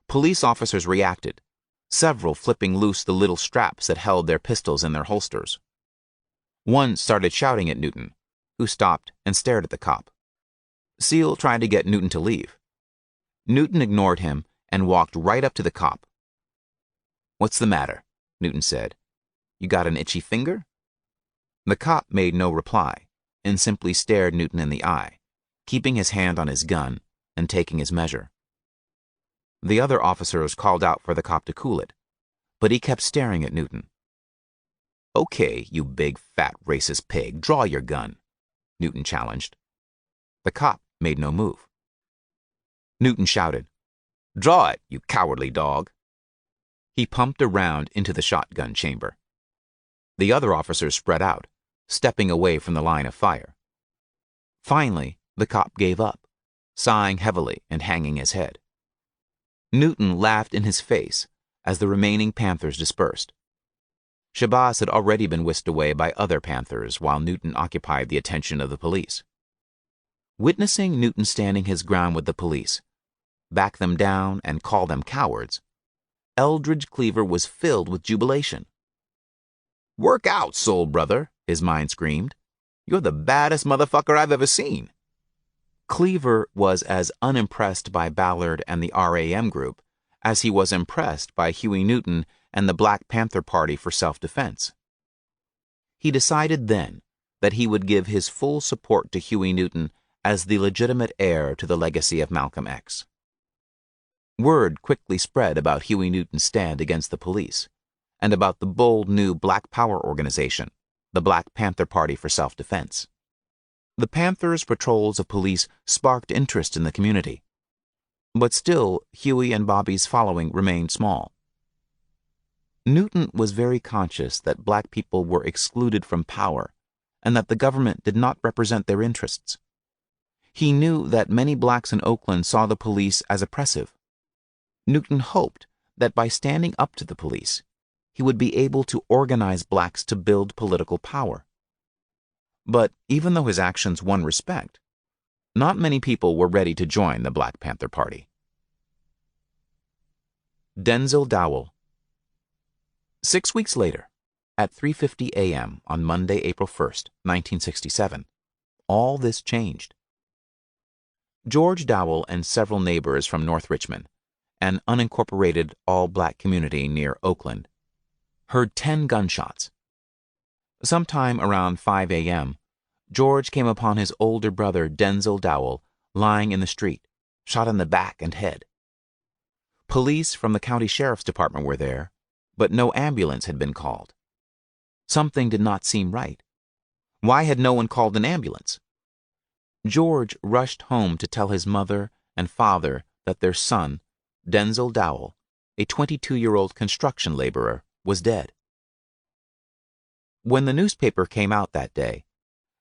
Police officers reacted, several flipping loose the little straps that held their pistols in their holsters. One started shouting at Newton, who stopped and stared at the cop. Seale tried to get Newton to leave. Newton ignored him and walked right up to the cop. "What's the matter?" Newton said. "You got an itchy finger?" The cop made no reply and simply stared Newton in the eye, keeping his hand on his gun and taking his measure. The other officers called out for the cop to cool it, but he kept staring at Newton. "Okay, you big, fat, racist pig, draw your gun," Newton challenged. The cop made no move. Newton shouted, Draw it, you cowardly dog." He pumped a round into the shotgun chamber. The other officers spread out, stepping away from the line of fire. Finally, the cop gave up, sighing heavily and hanging his head. Newton laughed in his face as the remaining Panthers dispersed. Shabazz had already been whisked away by other Panthers while Newton occupied the attention of the police. Witnessing Newton standing his ground with the police, back them down and call them cowards, Eldridge Cleaver was filled with jubilation. "Work out, soul brother," his mind screamed. "You're the baddest motherfucker I've ever seen." Cleaver was as unimpressed by Ballard and the RAM group as he was impressed by Huey Newton and the Black Panther Party for self-defense. He decided then that he would give his full support to Huey Newton as the legitimate heir to the legacy of Malcolm X. Word quickly spread about Huey Newton's stand against the police, and about the bold new Black Power organization, the Black Panther Party for self-defense. The Panthers' patrols of police sparked interest in the community, but still Huey and Bobby's following remained small. Newton was very conscious that black people were excluded from power and that the government did not represent their interests. He knew that many blacks in Oakland saw the police as oppressive. Newton hoped that by standing up to the police, he would be able to organize blacks to build political power. But even though his actions won respect, not many people were ready to join the Black Panther Party. Denzel Dowell. 6 weeks later, at 3:50 a.m. on Monday, April 1st, 1967, all this changed. George Dowell and several neighbors from North Richmond, an unincorporated all-black community near Oakland, heard 10 gunshots. Sometime around 5 a.m., George came upon his older brother Denzel Dowell lying in the street, shot in the back and head. Police from the county sheriff's department were there, but no ambulance had been called. Something did not seem right. Why had no one called an ambulance? George rushed home to tell his mother and father that their son, Denzel Dowell, a 22-year-old construction laborer, was dead. When the newspaper came out that day,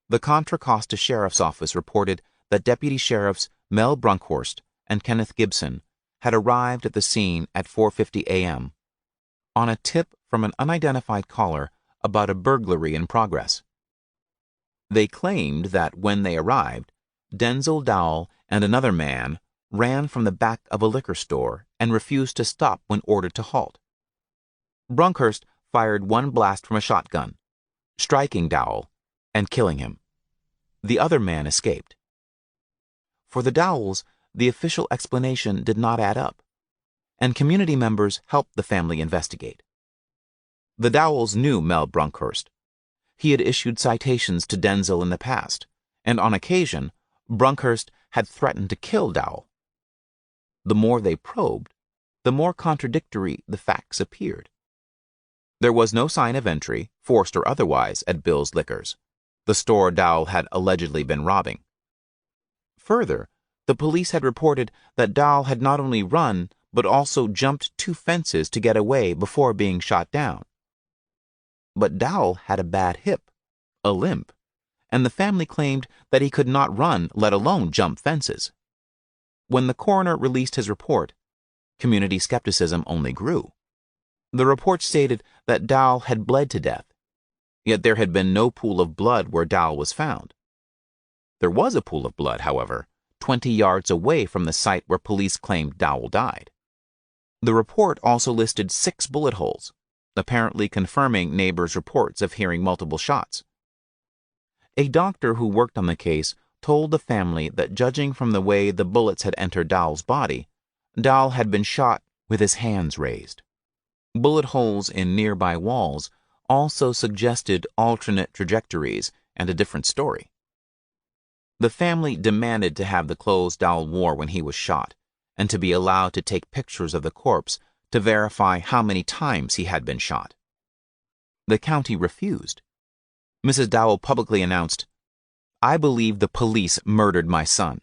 the Contra Costa Sheriff's Office reported that Deputy Sheriffs Mel Brunkhorst and Kenneth Gibson had arrived at the scene at 4:50 a.m. on a tip from an unidentified caller about a burglary in progress. They claimed that when they arrived, Denzel Dowell and another man ran from the back of a liquor store and refused to stop when ordered to halt. Brunkhorst fired one blast from a shotgun, striking Dowell and killing him. The other man escaped. For the Dowells, the official explanation did not add up, and community members helped the family investigate. The Dowells knew Mel Brunkhorst. He had issued citations to Denzel in the past, and on occasion, Brunkhorst had threatened to kill Dowell. The more they probed, the more contradictory the facts appeared. There was no sign of entry, forced or otherwise, at Bill's Liquors, the store Dowell had allegedly been robbing. Further, the police had reported that Dowell had not only run, but also jumped 2 fences to get away before being shot down. But Dowell had a bad hip, a limp, and the family claimed that he could not run, let alone jump fences. When the coroner released his report, community skepticism only grew. The report stated that Dowell had bled to death, yet there had been no pool of blood where Dowell was found. There was a pool of blood, however, 20 yards away from the site where police claimed Dowell died. The report also listed 6 bullet holes, apparently confirming neighbors' reports of hearing multiple shots. A doctor who worked on the case told the family that judging from the way the bullets had entered Dowell's body, Dowell had been shot with his hands raised. Bullet holes in nearby walls also suggested alternate trajectories and a different story. The family demanded to have the clothes Dowell wore when he was shot, and to be allowed to take pictures of the corpse to verify how many times he had been shot. The county refused. Mrs. Dowell publicly announced, "I believe the police murdered my son."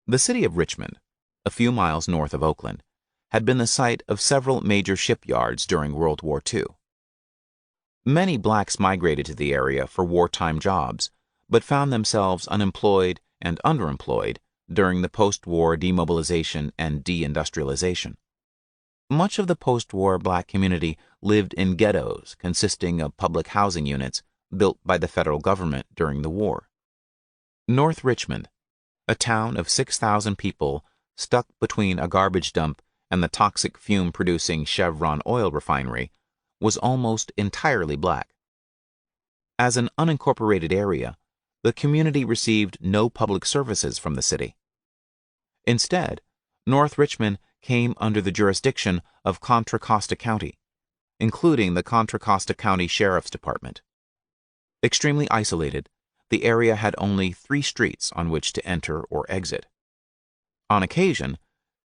The city of Richmond, a few miles north of Oakland, had been the site of several major shipyards during World War II. Many blacks migrated to the area for wartime jobs, but found themselves unemployed and underemployed during the post-war demobilization and deindustrialization. Much of the post-war black community lived in ghettos consisting of public housing units built by the federal government during the war. North Richmond, a town of 6,000 people stuck between a garbage dump and the toxic fume-producing Chevron oil refinery, was almost entirely black. As an unincorporated area, the community received no public services from the city. Instead, North Richmond came under the jurisdiction of Contra Costa County, including the Contra Costa County Sheriff's Department. Extremely isolated, the area had only 3 streets on which to enter or exit. On occasion,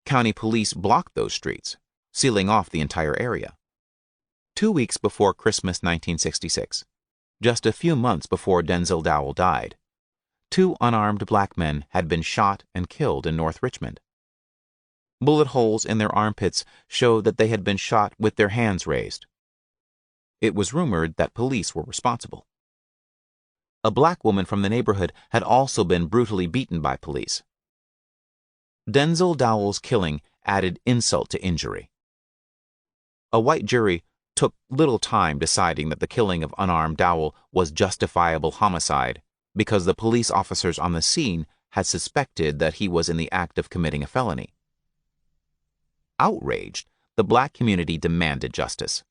county police blocked those streets, sealing off the entire area. 2 weeks before Christmas 1966, just a few months before Denzel Dowell died, 2 unarmed black men had been shot and killed in North Richmond. Bullet holes in their armpits showed that they had been shot with their hands raised. It was rumored that police were responsible. A black woman from the neighborhood had also been brutally beaten by police. Denzel Dowell's killing added insult to injury. A white jury took little time deciding that the killing of unarmed Dowell was justifiable homicide because the police officers on the scene had suspected that he was in the act of committing a felony. Outraged, the black community demanded justice.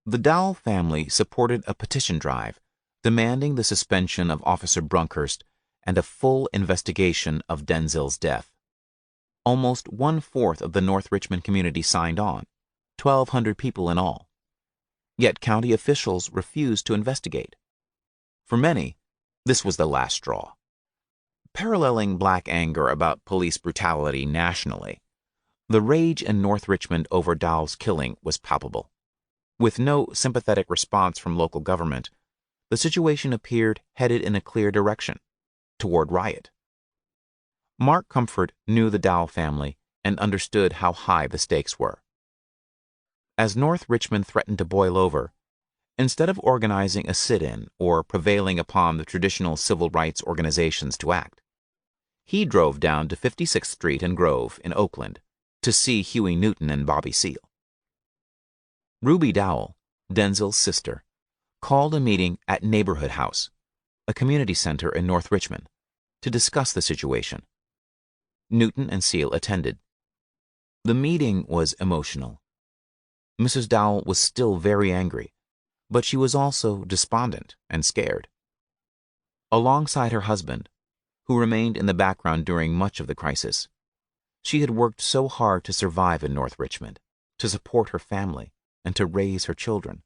The Dowell family supported a petition drive demanding the suspension of Officer Brunkhurst and a full investigation of Denzel's death. Almost 1/4 of the North Richmond community signed on, 1,200 people in all. Yet county officials refused to investigate. For many, this was the last straw. Paralleling black anger about police brutality nationally, the rage in North Richmond over Dowell's killing was palpable. With no sympathetic response from local government, the situation appeared headed in a clear direction, toward riot. Mark Comfort knew the Dowell family and understood how high the stakes were. As North Richmond threatened to boil over, instead of organizing a sit-in or prevailing upon the traditional civil rights organizations to act, he drove down to 56th Street and Grove in Oakland to see Huey Newton and Bobby Seale. Ruby Dowell, Denzel's sister, called a meeting at Neighborhood House, a community center in North Richmond, to discuss the situation. Newton and Seale attended. The meeting was emotional. Mrs. Dowell was still very angry, but she was also despondent and scared. Alongside her husband, who remained in the background during much of the crisis, she had worked so hard to survive in North Richmond, to support her family, and to raise her children.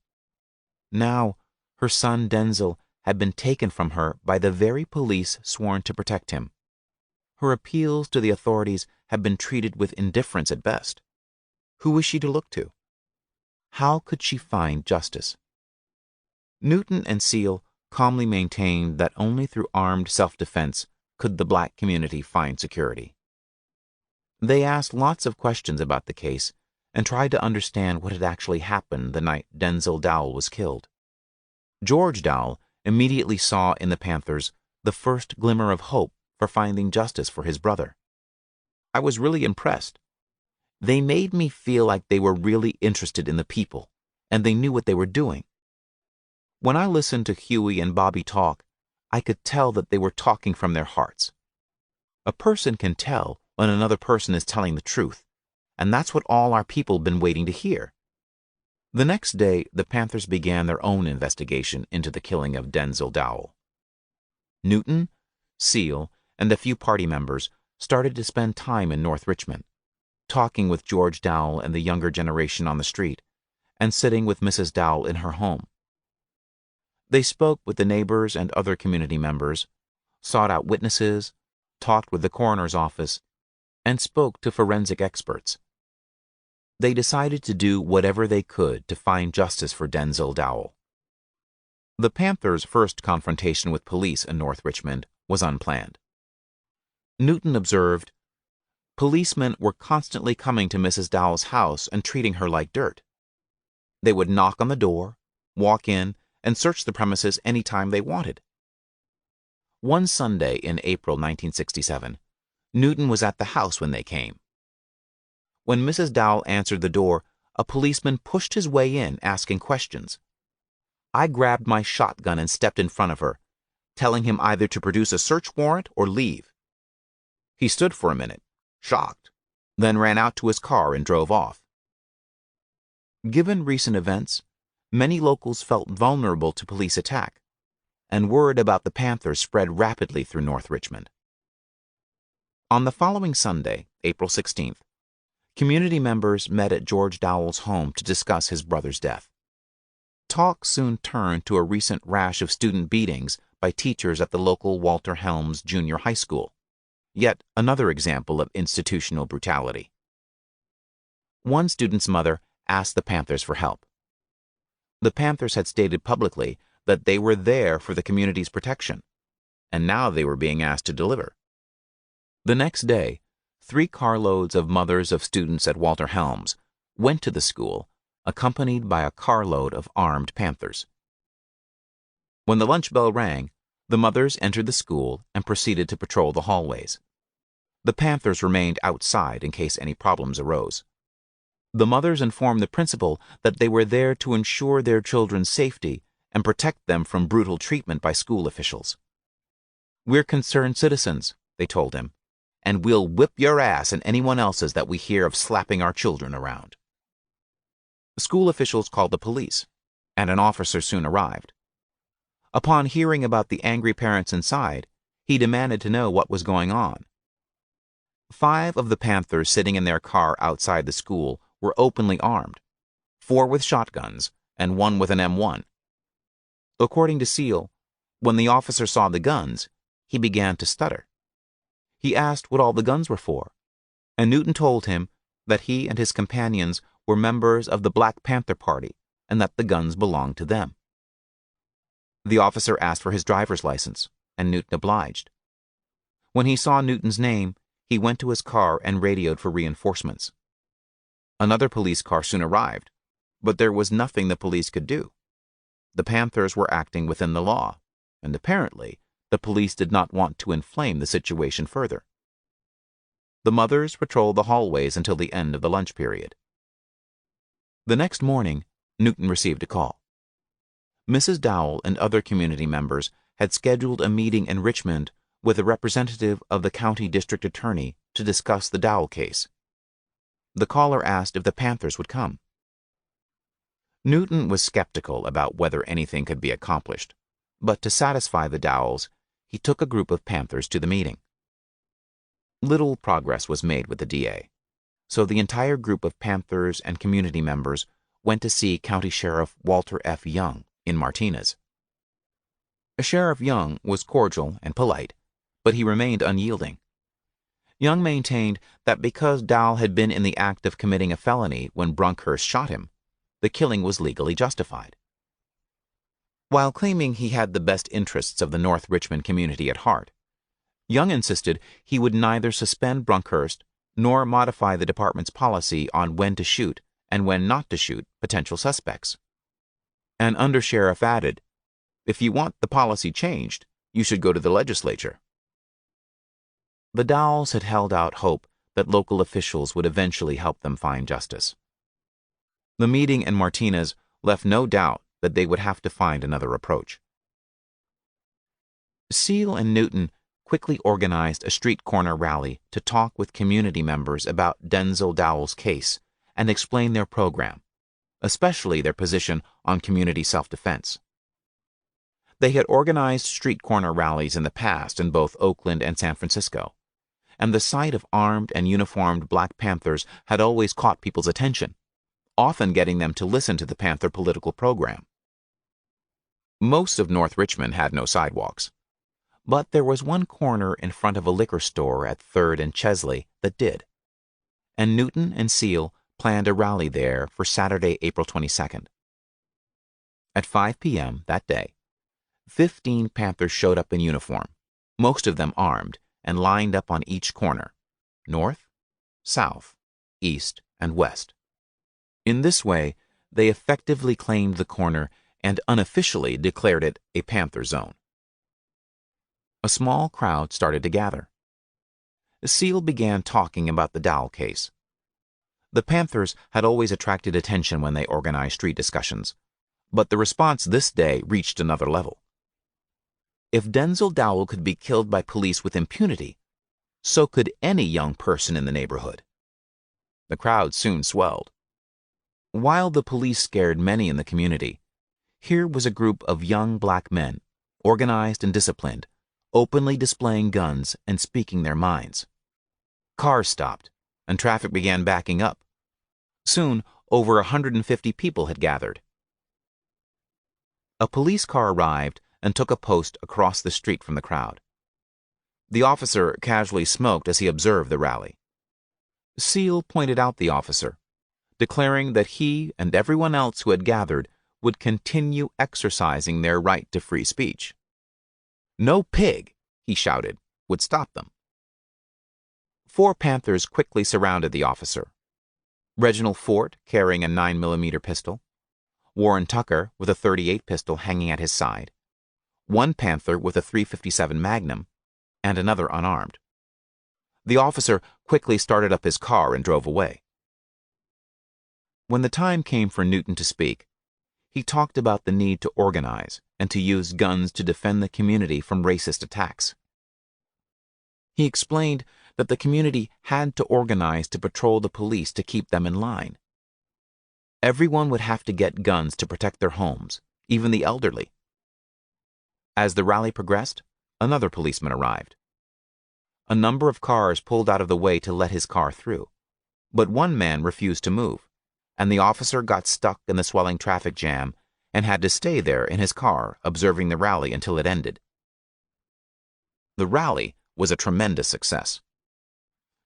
Now, her son Denzel had been taken from her by the very police sworn to protect him. Her appeals to the authorities had been treated with indifference at best. Who was she to look to? How could she find justice? Newton and Seale calmly maintained that only through armed self-defense could the black community find security. They asked lots of questions about the case and tried to understand what had actually happened the night Denzel Dowell was killed. George Dowell immediately saw in the Panthers the first glimmer of hope for finding justice for his brother. I was really impressed. They made me feel like they were really interested in the people, and they knew what they were doing. When I listened to Huey and Bobby talk, I could tell that they were talking from their hearts. A person can tell when another person is telling the truth, and that's what all our people have been waiting to hear. The next day, the Panthers began their own investigation into the killing of Denzel Dowell. Newton, Seale, and a few party members started to spend time in North Richmond, talking with George Dowell and the younger generation on the street, and sitting with Mrs. Dowell in her home. They spoke with the neighbors and other community members, sought out witnesses, talked with the coroner's office, and spoke to forensic experts. They decided to do whatever they could to find justice for Denzel Dowell. The Panthers' first confrontation with police in North Richmond was unplanned. Newton observed, Policemen were constantly coming to Mrs. Dowell's house and treating her like dirt. They would knock on the door, walk in, and search the premises any time they wanted. One Sunday in April 1967, Newton was at the house when they came. When Mrs. Dowell answered the door, a policeman pushed his way in, asking questions. I grabbed my shotgun and stepped in front of her, telling him either to produce a search warrant or leave. He stood for a minute, shocked, then ran out to his car and drove off. Given recent events, many locals felt vulnerable to police attack, and word about the Panther spread rapidly through North Richmond. On the following Sunday, April 16th, community members met at George Dowell's home to discuss his brother's death. Talk soon turned to a recent rash of student beatings by teachers at the local Walter Helms Junior High School, yet another example of institutional brutality. One student's mother asked the Panthers for help. The Panthers had stated publicly that they were there for the community's protection, and now they were being asked to deliver. The next day, 3 carloads of mothers of students at Walter Helms went to the school, accompanied by a carload of armed Panthers. When the lunch bell rang, the mothers entered the school and proceeded to patrol the hallways. The Panthers remained outside in case any problems arose. The mothers informed the principal that they were there to ensure their children's safety and protect them from brutal treatment by school officials. We're concerned citizens, they told him, and we'll whip your ass and anyone else's that we hear of slapping our children around. School officials called the police, and an officer soon arrived. Upon hearing about the angry parents inside, he demanded to know what was going on. 5 of the Panthers sitting in their car outside the school were openly armed, 4 with shotguns and 1 with an M1. According to Seal, when the officer saw the guns, he began to stutter. He asked what all the guns were for, and Newton told him that he and his companions were members of the Black Panther Party and that the guns belonged to them. The officer asked for his driver's license, and Newton obliged. When he saw Newton's name, he went to his car and radioed for reinforcements. Another police car soon arrived, but there was nothing the police could do. The Panthers were acting within the law, and apparently the police did not want to inflame the situation further. The mothers patrolled the hallways until the end of the lunch period. The next morning, Newton received a call. Mrs. Dowell and other community members had scheduled a meeting in Richmond with a representative of the county district attorney to discuss the Dowell case. The caller asked if the Panthers would come. Newton was skeptical about whether anything could be accomplished, but to satisfy the Dowells, he took a group of Panthers to the meeting. Little progress was made with the DA, so the entire group of Panthers and community members went to see County Sheriff Walter F. Young in Martinez. Sheriff Young was cordial and polite, but he remained unyielding. Young maintained that because Dowell had been in the act of committing a felony when Brunkhurst shot him, the killing was legally justified. While claiming he had the best interests of the North Richmond community at heart, Young insisted he would neither suspend Brunkhurst nor modify the department's policy on when to shoot and when not to shoot potential suspects. An undersheriff added, "If you want the policy changed, you should go to the legislature." The Dowells had held out hope that local officials would eventually help them find justice. The meeting in Martinez left no doubt that they would have to find another approach. Seal and Newton quickly organized a street corner rally to talk with community members about Denzel Dowell's case and explain their program, especially their position on community self-defense. They had organized street corner rallies in the past in both Oakland and San Francisco, and the sight of armed and uniformed Black Panthers had always caught people's attention, often getting them to listen to the Panther political program. Most of North Richmond had no sidewalks, but there was one corner in front of a liquor store at 3rd and Chesley that did, and Newton and Seal planned a rally there for Saturday, April 22nd. At 5 p.m. that day, 15 Panthers showed up in uniform, most of them armed, and lined up on each corner, north, south, east, and west. In this way, they effectively claimed the corner and unofficially declared it a Panther zone. A small crowd started to gather. Seal began talking about the Dowell case. The Panthers had always attracted attention when they organized street discussions, but the response this day reached another level. If Denzel Dowell could be killed by police with impunity, so could any young person in the neighborhood. The crowd soon swelled. While the police scared many in the community, here was a group of young black men, organized and disciplined, openly displaying guns and speaking their minds. Cars stopped, and traffic began backing up. Soon, over 150 people had gathered. A police car arrived and took a post across the street from the crowd. The officer casually smoked as he observed the rally. Seal pointed out the officer, declaring that he and everyone else who had gathered would continue exercising their right to free speech. No pig, he shouted, would stop them. 4 Panthers quickly surrounded the officer. Reginald Fort carrying a 9mm pistol, Warren Tucker with a .38 pistol hanging at his side, 1 Panther with a .357 Magnum, and another unarmed. The officer quickly started up his car and drove away. When the time came for Newton to speak, he talked about the need to organize and to use guns to defend the community from racist attacks. He explained that the community had to organize to patrol the police to keep them in line. Everyone would have to get guns to protect their homes, even the elderly. As the rally progressed, another policeman arrived. A number of cars pulled out of the way to let his car through, but one man refused to move, and the officer got stuck in the swelling traffic jam and had to stay there in his car observing the rally until it ended. The rally was a tremendous success.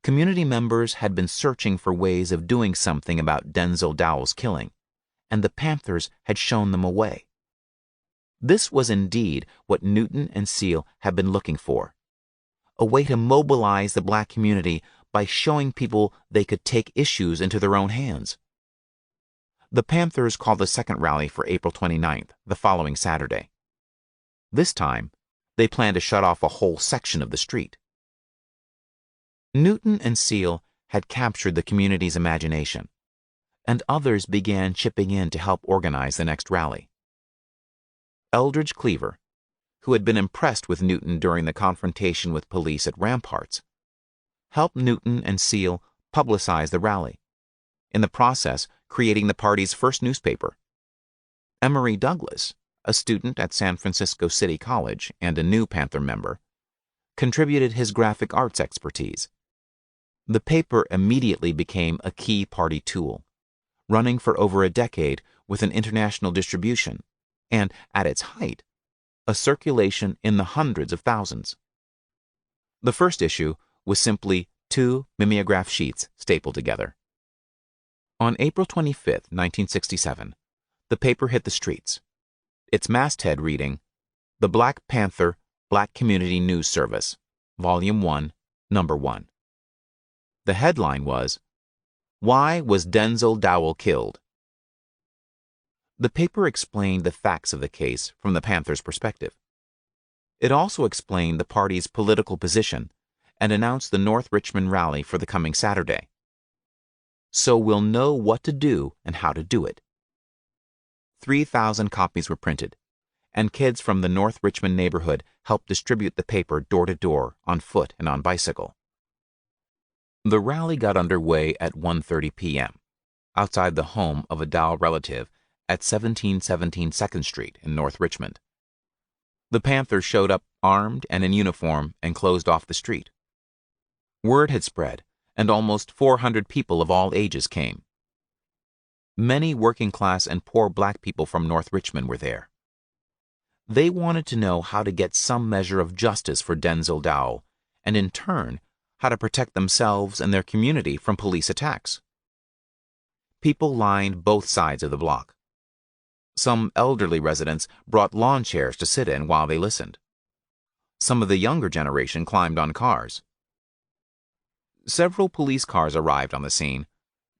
Community members had been searching for ways of doing something about Denzel Dowell's killing, and the Panthers had shown them a way. This was indeed what Newton and Seal had been looking for, a way to mobilize the black community by showing people they could take issues into their own hands. The Panthers called the second rally for April 29th, the following Saturday. This time, they planned to shut off a whole section of the street. Newton and Seal had captured the community's imagination, and others began chipping in to help organize the next rally. Eldridge Cleaver, who had been impressed with Newton during the confrontation with police at Ramparts, helped Newton and Seal publicize the rally, in the process creating the party's first newspaper. Emory Douglas, a student at San Francisco City College and a new Panther member, contributed his graphic arts expertise. The paper immediately became a key party tool, running for over a decade with an international distribution, and, at its height, a circulation in the hundreds of thousands. The first issue was simply 2 mimeograph sheets stapled together. On April 25, 1967, the paper hit the streets, its masthead reading, "The Black Panther Black Community News Service, Volume 1, Number 1. The headline was, "Why Was Denzel Dowell Killed?" The paper explained the facts of the case from the Panthers' perspective. It also explained the party's political position and announced the North Richmond rally for the coming Saturday. So we'll know what to do and how to do it. 3,000 copies were printed, and kids from the North Richmond neighborhood helped distribute the paper door to door, on foot and on bicycle. The rally got underway at 1:30 p.m., outside the home of a Dowell relative at 1717 2nd Street in North Richmond. The Panthers showed up armed and in uniform and closed off the street. Word had spread, and almost 400 people of all ages came. Many working class and poor black people from North Richmond were there. They wanted to know how to get some measure of justice for Denzel Dowell, and in turn, how to protect themselves and their community from police attacks. People lined both sides of the block. Some elderly residents brought lawn chairs to sit in while they listened. Some of the younger generation climbed on cars. Several police cars arrived on the scene,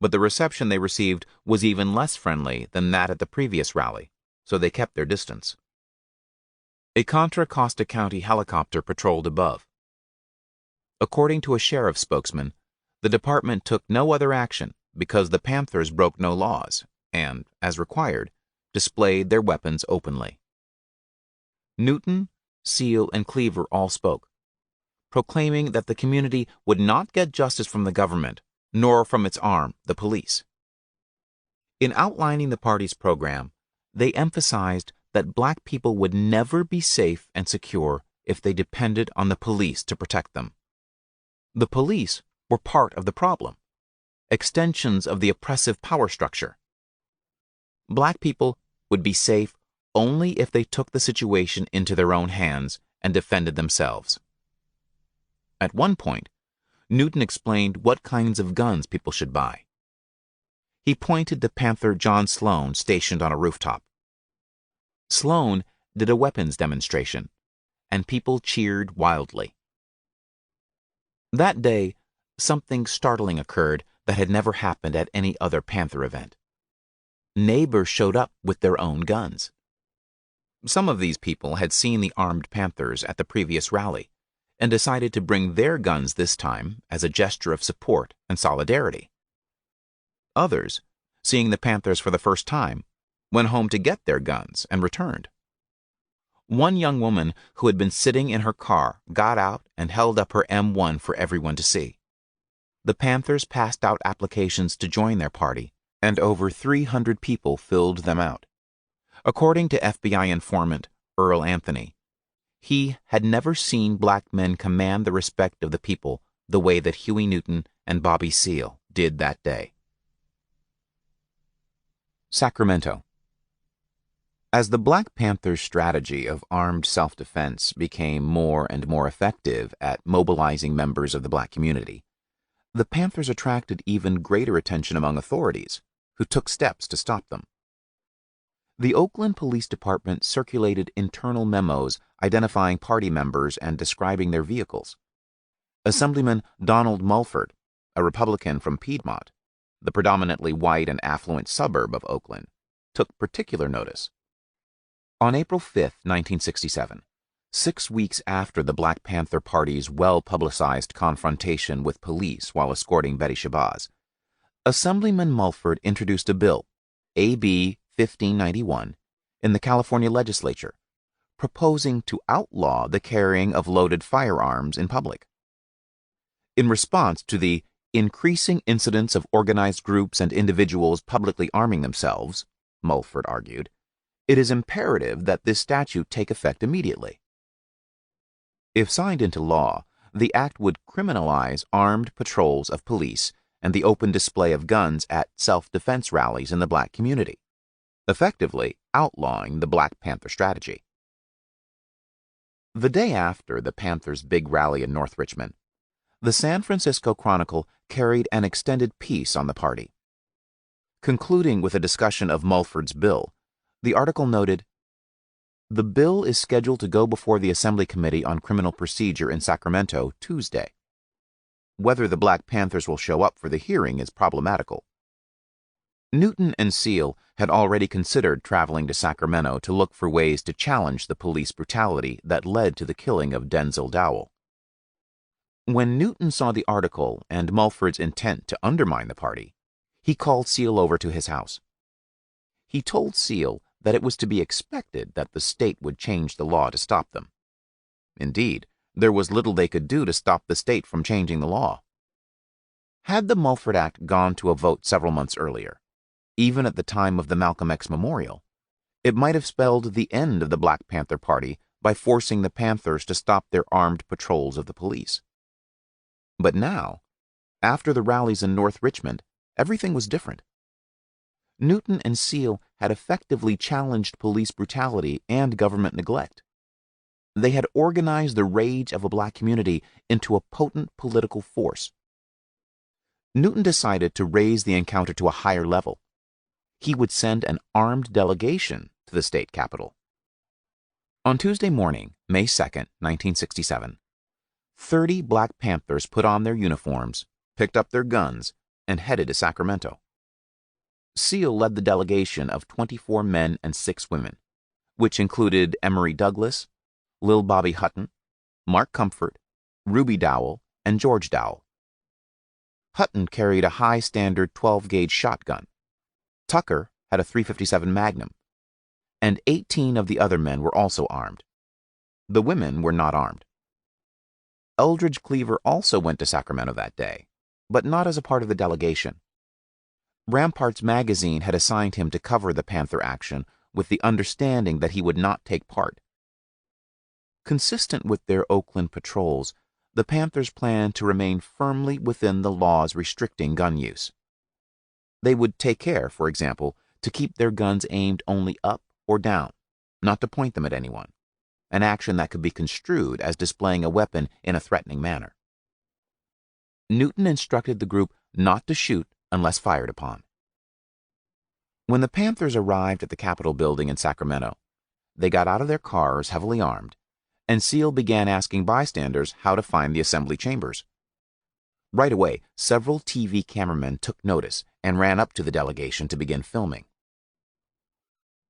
but the reception they received was even less friendly than that at the previous rally, so they kept their distance. A Contra Costa County helicopter patrolled above. According to a sheriff's spokesman, the department took no other action because the Panthers broke no laws and, as required, displayed their weapons openly. Newton, Seal, and Cleaver all spoke, proclaiming that the community would not get justice from the government, nor from its arm, the police. In outlining the party's program, they emphasized that black people would never be safe and secure if they depended on the police to protect them. The police were part of the problem, extensions of the oppressive power structure. Black people would be safe only if they took the situation into their own hands and defended themselves. At one point, Newton explained what kinds of guns people should buy. He pointed to Panther John Sloan stationed on a rooftop. Sloan did a weapons demonstration, and people cheered wildly. That day, something startling occurred that had never happened at any other Panther event. Neighbors showed up with their own guns. Some of these people had seen the armed Panthers at the previous rally and decided to bring their guns this time as a gesture of support and solidarity. Others, seeing the Panthers for the first time, went home to get their guns and returned. One young woman who had been sitting in her car got out and held up her M1 for everyone to see. The Panthers passed out applications to join their party, and over 300 people filled them out. According to FBI informant Earl Anthony, he had never seen black men command the respect of the people the way that Huey Newton and Bobby Seale did that day. Sacramento. As the Black Panthers' strategy of armed self-defense became more and more effective at mobilizing members of the black community, the Panthers attracted even greater attention among authorities, who took steps to stop them. The Oakland Police Department circulated internal memos identifying party members and describing their vehicles. Assemblyman Donald Mulford, a Republican from Piedmont, the predominantly white and affluent suburb of Oakland, took particular notice. On April 5, 1967, 6 weeks after the Black Panther Party's well-publicized confrontation with police while escorting Betty Shabazz, Assemblyman Mulford introduced a bill, AB 1591, in the California legislature, proposing to outlaw the carrying of loaded firearms in public. In response to the increasing incidence of organized groups and individuals publicly arming themselves, Mulford argued, it is imperative that this statute take effect immediately. If signed into law, the act would criminalize armed patrols of police and the open display of guns at self-defense rallies in the black community, effectively outlawing the Black Panther strategy. The day after the Panthers' big rally in North Richmond, the San Francisco Chronicle carried an extended piece on the party. Concluding with a discussion of Mulford's bill, the article noted, "The bill is scheduled to go before the Assembly Committee on Criminal Procedure in Sacramento Tuesday. Whether the Black Panthers will show up for the hearing is problematical." Newton and Seale had already considered traveling to Sacramento to look for ways to challenge the police brutality that led to the killing of Denzel Dowell. When Newton saw the article and Mulford's intent to undermine the party, he called Seale over to his house. He told Seale that it was to be expected that the state would change the law to stop them. Indeed, there was little they could do to stop the state from changing the law. Had the Mulford Act gone to a vote several months earlier, even at the time of the Malcolm X Memorial, it might have spelled the end of the Black Panther Party by forcing the Panthers to stop their armed patrols of the police. But now, after the rallies in North Richmond, everything was different. Newton and Seale had effectively challenged police brutality and government neglect. They had organized the rage of a black community into a potent political force. Newton decided to raise the encounter to a higher level. He would send an armed delegation to the state capitol. On Tuesday morning, May 2, 1967, 30 Black Panthers put on their uniforms picked up their guns, and headed to Sacramento. Seal led the delegation of 24 men and 6 women, which included Emory Douglas, Lil Bobby Hutton, Mark Comfort, Ruby Dowell, and George Dowell. Hutton carried a high-standard 12-gauge shotgun. Tucker had a .357 Magnum, and 18 of the other men were also armed. The women were not armed. Eldridge Cleaver also went to Sacramento that day, but not as a part of the delegation. Ramparts magazine had assigned him to cover the Panther action with the understanding that he would not take part. Consistent with their Oakland patrols, the Panthers planned to remain firmly within the laws restricting gun use. They would take care, for example, to keep their guns aimed only up or down, not to point them at anyone, an action that could be construed as displaying a weapon in a threatening manner. Newton instructed the group not to shoot unless fired upon. When the Panthers arrived at the Capitol building in Sacramento, they got out of their cars heavily armed, and Seal began asking bystanders how to find the assembly chambers. Right away, several TV cameramen took notice and ran up to the delegation to begin filming.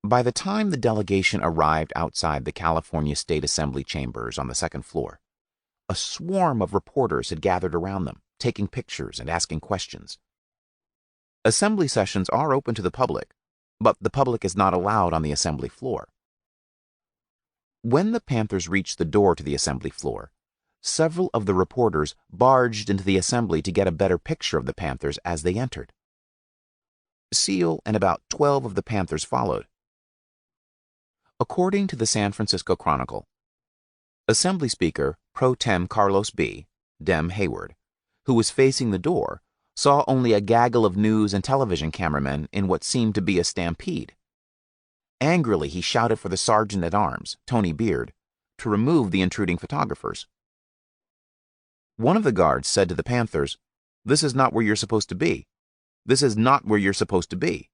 By the time the delegation arrived outside the California State Assembly chambers on the second floor, a swarm of reporters had gathered around them, taking pictures and asking questions. Assembly sessions are open to the public, but the public is not allowed on the assembly floor. When the Panthers reached the door to the assembly floor, several of the reporters barged into the assembly to get a better picture of the Panthers as they entered. Seal and about 12 of the Panthers followed. According to the San Francisco Chronicle, Assembly Speaker Pro Tem Carlos B. Dem Hayward, who was facing the door, saw only a gaggle of news and television cameramen in what seemed to be a stampede. Angrily, he shouted for the sergeant-at-arms, Tony Beard, to remove the intruding photographers. One of the guards said to the Panthers, "This is not where you're supposed to be. This is not where you're supposed to be."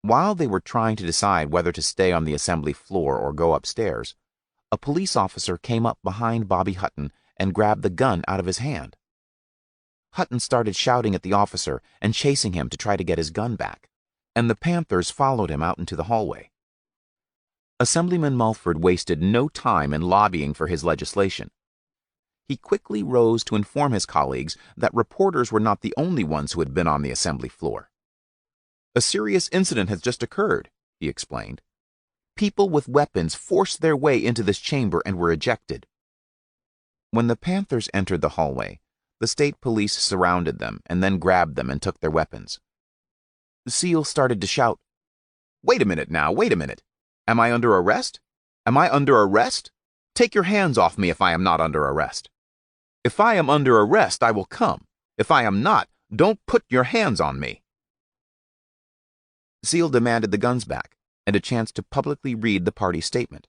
While they were trying to decide whether to stay on the assembly floor or go upstairs, a police officer came up behind Bobby Hutton and grabbed the gun out of his hand. Hutton started shouting at the officer and chasing him to try to get his gun back, and the Panthers followed him out into the hallway. Assemblyman Mulford wasted no time in lobbying for his legislation. He quickly rose to inform his colleagues that reporters were not the only ones who had been on the assembly floor. "A serious incident has just occurred," he explained. "People with weapons forced their way into this chamber and were ejected." When the Panthers entered the hallway, the state police surrounded them and then grabbed them and took their weapons. Seal started to shout, "Wait a minute now, wait a minute. Am I under arrest? Am I under arrest? Take your hands off me if I am not under arrest. If I am under arrest, I will come. If I am not, don't put your hands on me." Seal demanded the guns back and a chance to publicly read the party statement.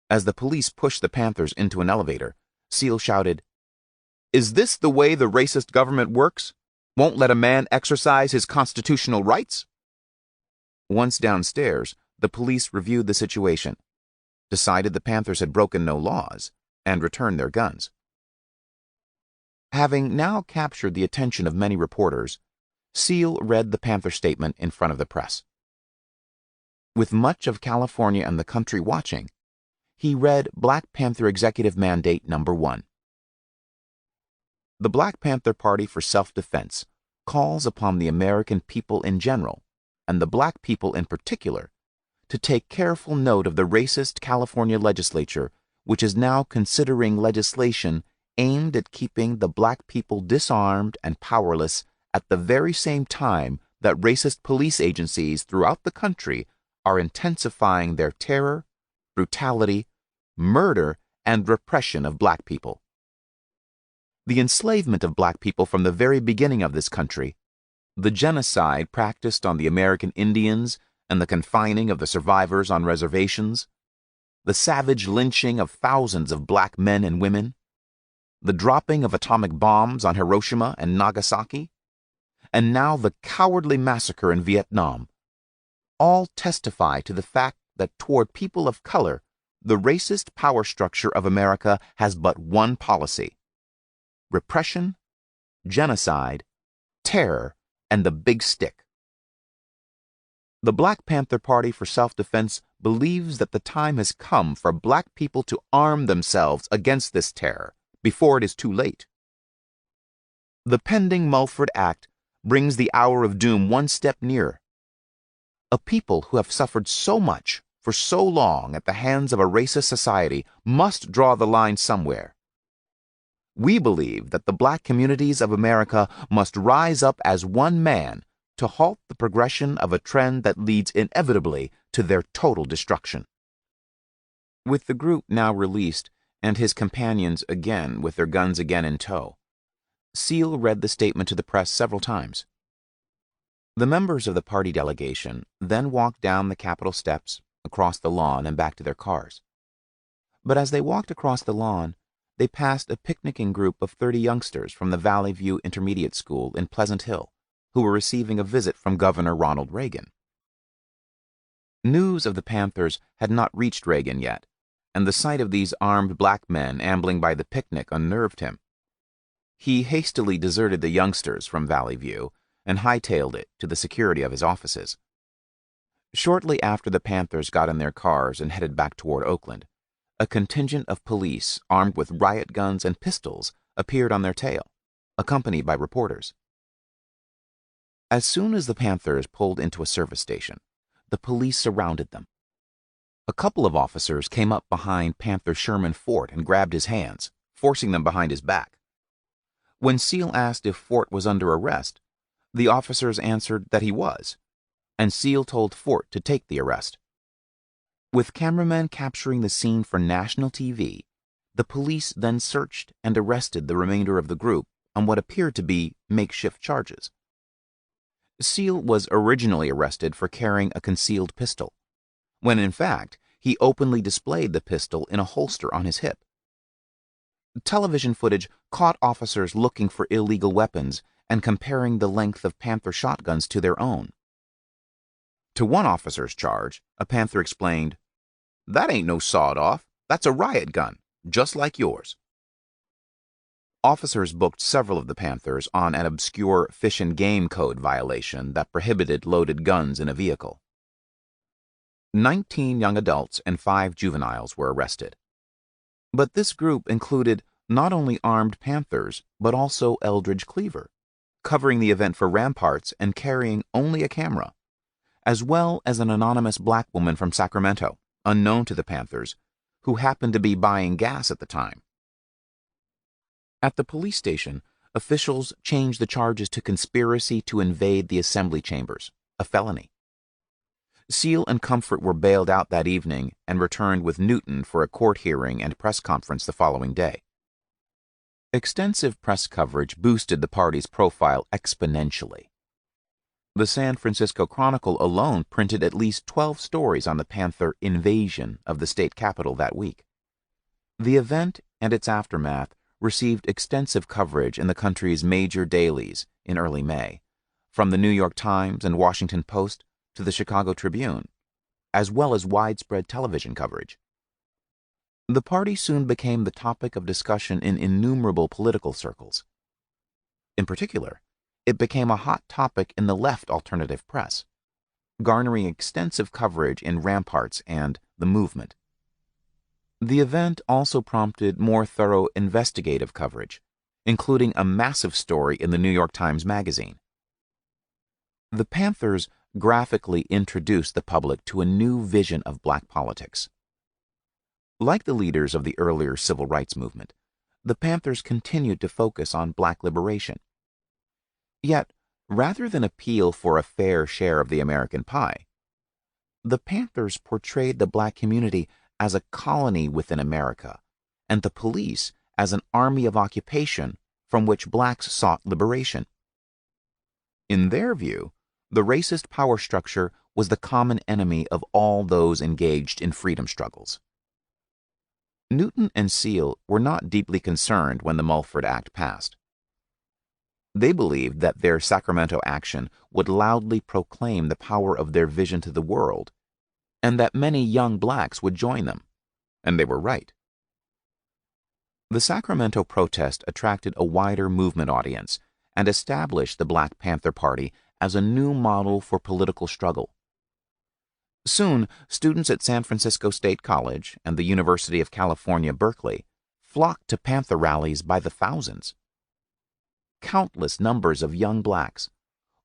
As the police pushed the Panthers into an elevator, Seal shouted, "Is this the way the racist government works? Won't let a man exercise his constitutional rights?" Once downstairs, the police reviewed the situation, decided the Panthers had broken no laws, and returned their guns. Having now captured the attention of many reporters, Seal read the Panther statement in front of the press. With much of California and the country watching, he read Black Panther Executive Mandate No. 1. The Black Panther Party for Self-Defense calls upon the American people in general, and the black people in particular, to take careful note of the racist California legislature, which is now considering legislation aimed at keeping the black people disarmed and powerless at the very same time that racist police agencies throughout the country are intensifying their terror, brutality, murder, and repression of black people. The enslavement of black people from the very beginning of this country, the genocide practiced on the American Indians and the confining of the survivors on reservations, the savage lynching of thousands of black men and women, the dropping of atomic bombs on Hiroshima and Nagasaki, and now the cowardly massacre in Vietnam, all testify to the fact that toward people of color, the racist power structure of America has but one policy: repression genocide, terror, and the big stick. The Black Panther Party for Self-Defense believes that the time has come for black people to arm themselves against this terror before it is too late. The pending Mulford Act brings the hour of doom one step nearer. A people who have suffered so much for so long at the hands of a racist society must draw the line somewhere. We believe that the black communities of America must rise up as one man to halt the progression of a trend that leads inevitably to their total destruction. With the group now released and his companions again with their guns again in tow, Seal read the statement to the press several times. The members of the party delegation then walked down the Capitol steps, across the lawn, and back to their cars. But as they walked across the lawn, they passed a picnicking group of 30 youngsters from the Valley View Intermediate School in Pleasant Hill, who were receiving a visit from Governor Ronald Reagan. News of the Panthers had not reached Reagan yet, and the sight of these armed black men ambling by the picnic unnerved him. He hastily deserted the youngsters from Valley View and hightailed it to the security of his offices. Shortly after the Panthers got in their cars and headed back toward Oakland, a contingent of police armed with riot guns and pistols appeared on their tail, accompanied by reporters. As soon as the Panthers pulled into a service station, the police surrounded them. A couple of officers came up behind Panther Sherman Fort and grabbed his hands, forcing them behind his back. When Seal asked if Fort was under arrest, the officers answered that he was, and Seal told Fort to take the arrest. With cameramen capturing the scene for national TV, the police then searched and arrested the remainder of the group on what appeared to be makeshift charges. Seal was originally arrested for carrying a concealed pistol, when in fact he openly displayed the pistol in a holster on his hip. Television footage caught officers looking for illegal weapons and comparing the length of Panther shotguns to their own. To one officer's charge, a Panther explained, "That ain't no sawed-off, that's a riot gun, just like yours." Officers booked several of the Panthers on an obscure Fish and Game Code violation that prohibited loaded guns in a vehicle. 19 young adults and 5 juveniles were arrested. But this group included not only armed Panthers, but also Eldridge Cleaver, covering the event for Ramparts and carrying only a camera, as well as an anonymous black woman from Sacramento, unknown to the Panthers, who happened to be buying gas at the time. At the police station, officials changed the charges to conspiracy to invade the assembly chambers, a felony. Seal and Comfort were bailed out that evening and returned with Newton for a court hearing and press conference the following day. Extensive press coverage boosted the party's profile exponentially. The San Francisco Chronicle alone printed at least 12 stories on the Panther invasion of the state capitol that week. The event and its aftermath received extensive coverage in the country's major dailies in early May, from the New York Times and Washington Post to the Chicago Tribune, as well as widespread television coverage. The party soon became the topic of discussion in innumerable political circles. In particular, it became a hot topic in the left alternative press, garnering extensive coverage in Ramparts and The Movement. The event also prompted more thorough investigative coverage, including a massive story in the New York Times Magazine. The Panthers graphically introduced the public to a new vision of black politics. Like the leaders of the earlier civil rights movement, the Panthers continued to focus on black liberation. Yet, rather than appeal for a fair share of the American pie, the Panthers portrayed the black community as a colony within America, and the police as an army of occupation from which blacks sought liberation. In their view, the racist power structure was the common enemy of all those engaged in freedom struggles. Newton and Seal were not deeply concerned when the Mulford Act passed. They believed that their Sacramento action would loudly proclaim the power of their vision to the world, and that many young blacks would join them, and they were right. The Sacramento protest attracted a wider movement audience and established the Black Panther Party as a new model for political struggle. Soon, students at San Francisco State College and the University of California, Berkeley, flocked to Panther rallies by the thousands. Countless numbers of young blacks,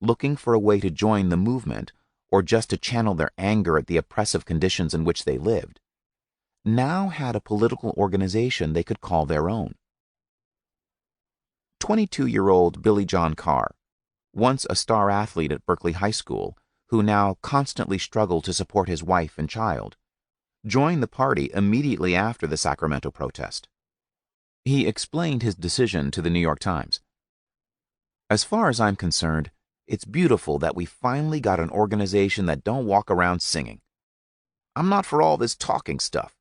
looking for a way to join the movement or just to channel their anger at the oppressive conditions in which they lived, now had a political organization they could call their own. 22-year-old Billy John Carr, once a star athlete at Berkeley High School, who now constantly struggled to support his wife and child, joined the party immediately after the Sacramento protest. He explained his decision to the New York Times. "As far as I'm concerned, it's beautiful that we finally got an organization that don't walk around singing. I'm not for all this talking stuff.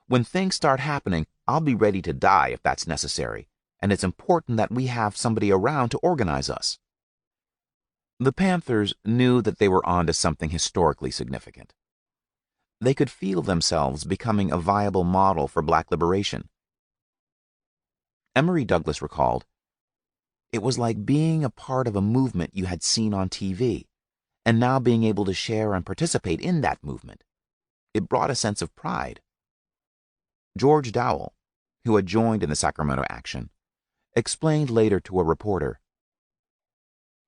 When things start happening, I'll be ready to die if that's necessary, and it's important that we have somebody around to organize us." The Panthers knew that they were onto something historically significant. They could feel themselves becoming a viable model for black liberation. Emory Douglas recalled, "It was like being a part of a movement you had seen on TV, and now being able to share and participate in that movement. It brought a sense of pride." George Dowell, who had joined in the Sacramento action, explained later to a reporter,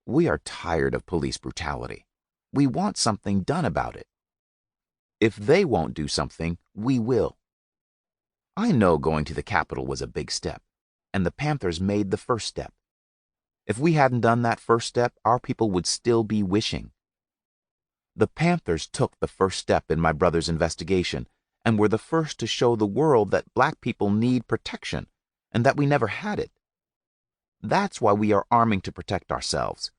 "We are tired of police brutality. We want something done about it. If they won't do something, we will. I know going to the Capitol was a big step, and the Panthers made the first step. If we hadn't done that first step, our people would still be wishing. The Panthers took the first step in my brother's investigation and were the first to show the world that black people need protection and that we never had it. That's why we are arming to protect ourselves.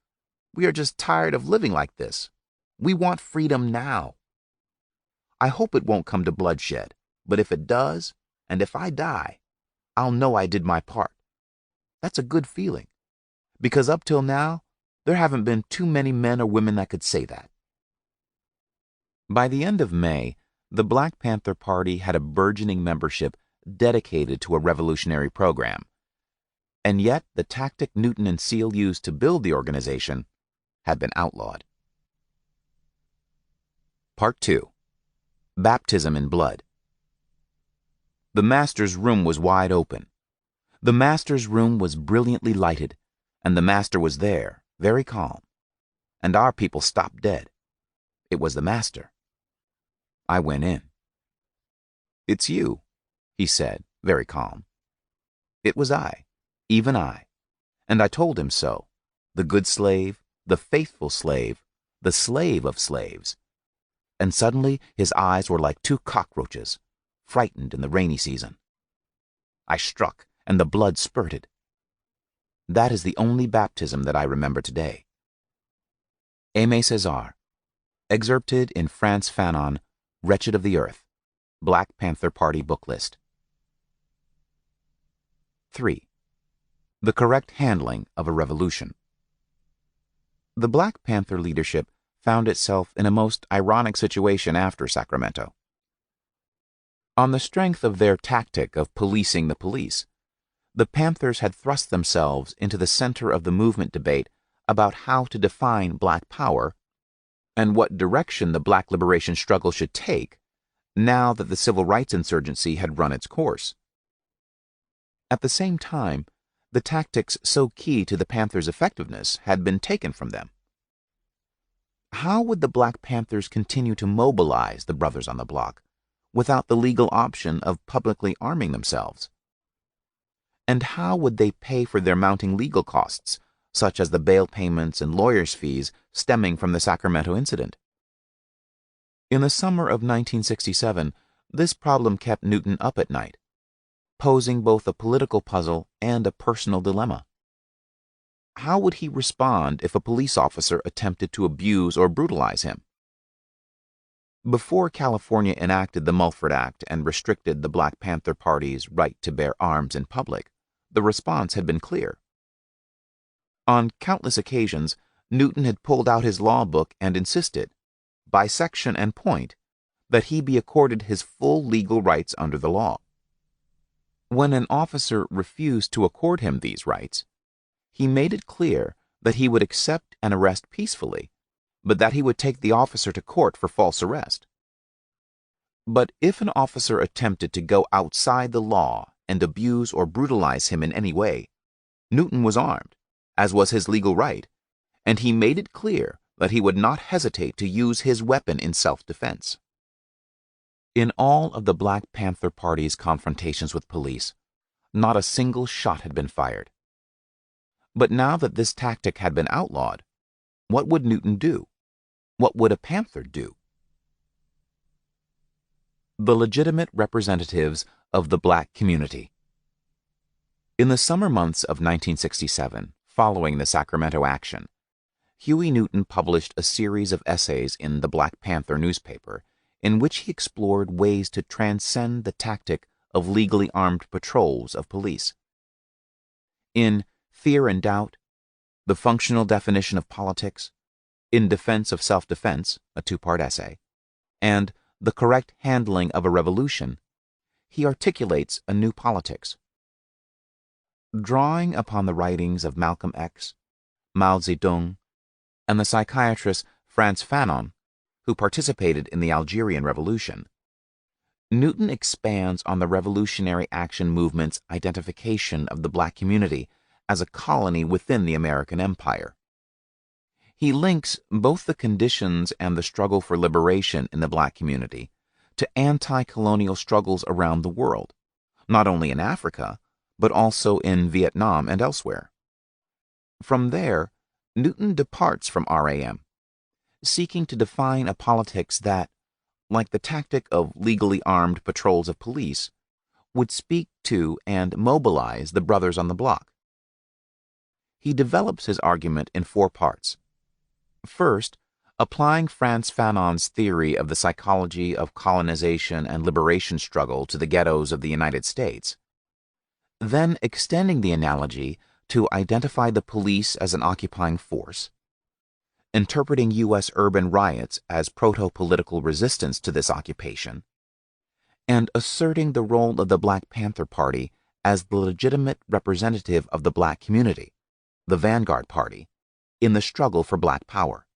We are just tired of living like this. We want freedom now. I hope it won't come to bloodshed, but if it does, and if I die, I'll know I did my part. That's a good feeling, because up till now, there haven't been too many men or women that could say that." By the end of May, the Black Panther Party had a burgeoning membership dedicated to a revolutionary program, and yet the tactic Newton and Seal used to build the organization had been outlawed. Part 2. Baptism in Blood. The master's room was wide open. The master's room was brilliantly lighted, and the master was there, very calm. And our people stopped dead. It was the master. I went in. "It's you," he said, very calm. It was I, even I, and I told him so, the good slave, the faithful slave, the slave of slaves. And suddenly his eyes were like two cockroaches, frightened in the rainy season. I struck, and the blood spurted. That is the only baptism that I remember today. Aimé Césaire, excerpted in Frantz Fanon, Wretched of the Earth, Black Panther Party Book List. 3. The correct handling of a revolution. The Black Panther leadership found itself in a most ironic situation after Sacramento. On the strength of their tactic of policing the police, the Panthers had thrust themselves into the center of the movement debate about how to define black power and what direction the black liberation struggle should take now that the civil rights insurgency had run its course. At the same time, the tactics so key to the Panthers' effectiveness had been taken from them. How would the Black Panthers continue to mobilize the Brothers on the Block without the legal option of publicly arming themselves? And how would they pay for their mounting legal costs, such as the bail payments and lawyers' fees stemming from the Sacramento incident? In the summer of 1967, this problem kept Newton up at night, posing both a political puzzle and a personal dilemma. How would he respond if a police officer attempted to abuse or brutalize him? Before California enacted the Mulford Act and restricted the Black Panther Party's right to bear arms in public, the response had been clear. On countless occasions, Newton had pulled out his law book and insisted, by section and point, that he be accorded his full legal rights under the law. When an officer refused to accord him these rights, he made it clear that he would accept an arrest peacefully, but that he would take the officer to court for false arrest. But if an officer attempted to go outside the law and abuse or brutalize him in any way, Newton was armed, as was his legal right, and he made it clear that he would not hesitate to use his weapon in self-defense. In all of the Black Panther Party's confrontations with police, not a single shot had been fired. But now that this tactic had been outlawed, what would Newton do? What would a Panther do? The legitimate representatives of the black community. In the summer months of 1967, following the Sacramento action, Huey Newton published a series of essays in the Black Panther newspaper in which he explored ways to transcend the tactic of legally armed patrols of police. In Fear and Doubt, The Functional Definition of Politics, In Defense of Self-Defense, a two-part essay, and The Correct Handling of a Revolution, he articulates a new politics. Drawing upon the writings of Malcolm X, Mao Zedong, and the psychiatrist Frantz Fanon, who participated in the Algerian Revolution, Newton expands on the Revolutionary Action Movement's identification of the black community as a colony within the American Empire. He links both the conditions and the struggle for liberation in the black community to anti-colonial struggles around the world, not only in Africa, but also in Vietnam and elsewhere. From there, Newton departs from RAM, seeking to define a politics that, like the tactic of legally armed patrols of police, would speak to and mobilize the brothers on the block. He develops his argument in 4 parts. First, applying Frantz Fanon's theory of the psychology of colonization and liberation struggle to the ghettos of the United States. Then extending the analogy to identify the police as an occupying force, interpreting U.S. urban riots as proto-political resistance to this occupation, and asserting the role of the Black Panther Party as the legitimate representative of the black community, the vanguard party, in the struggle for black power.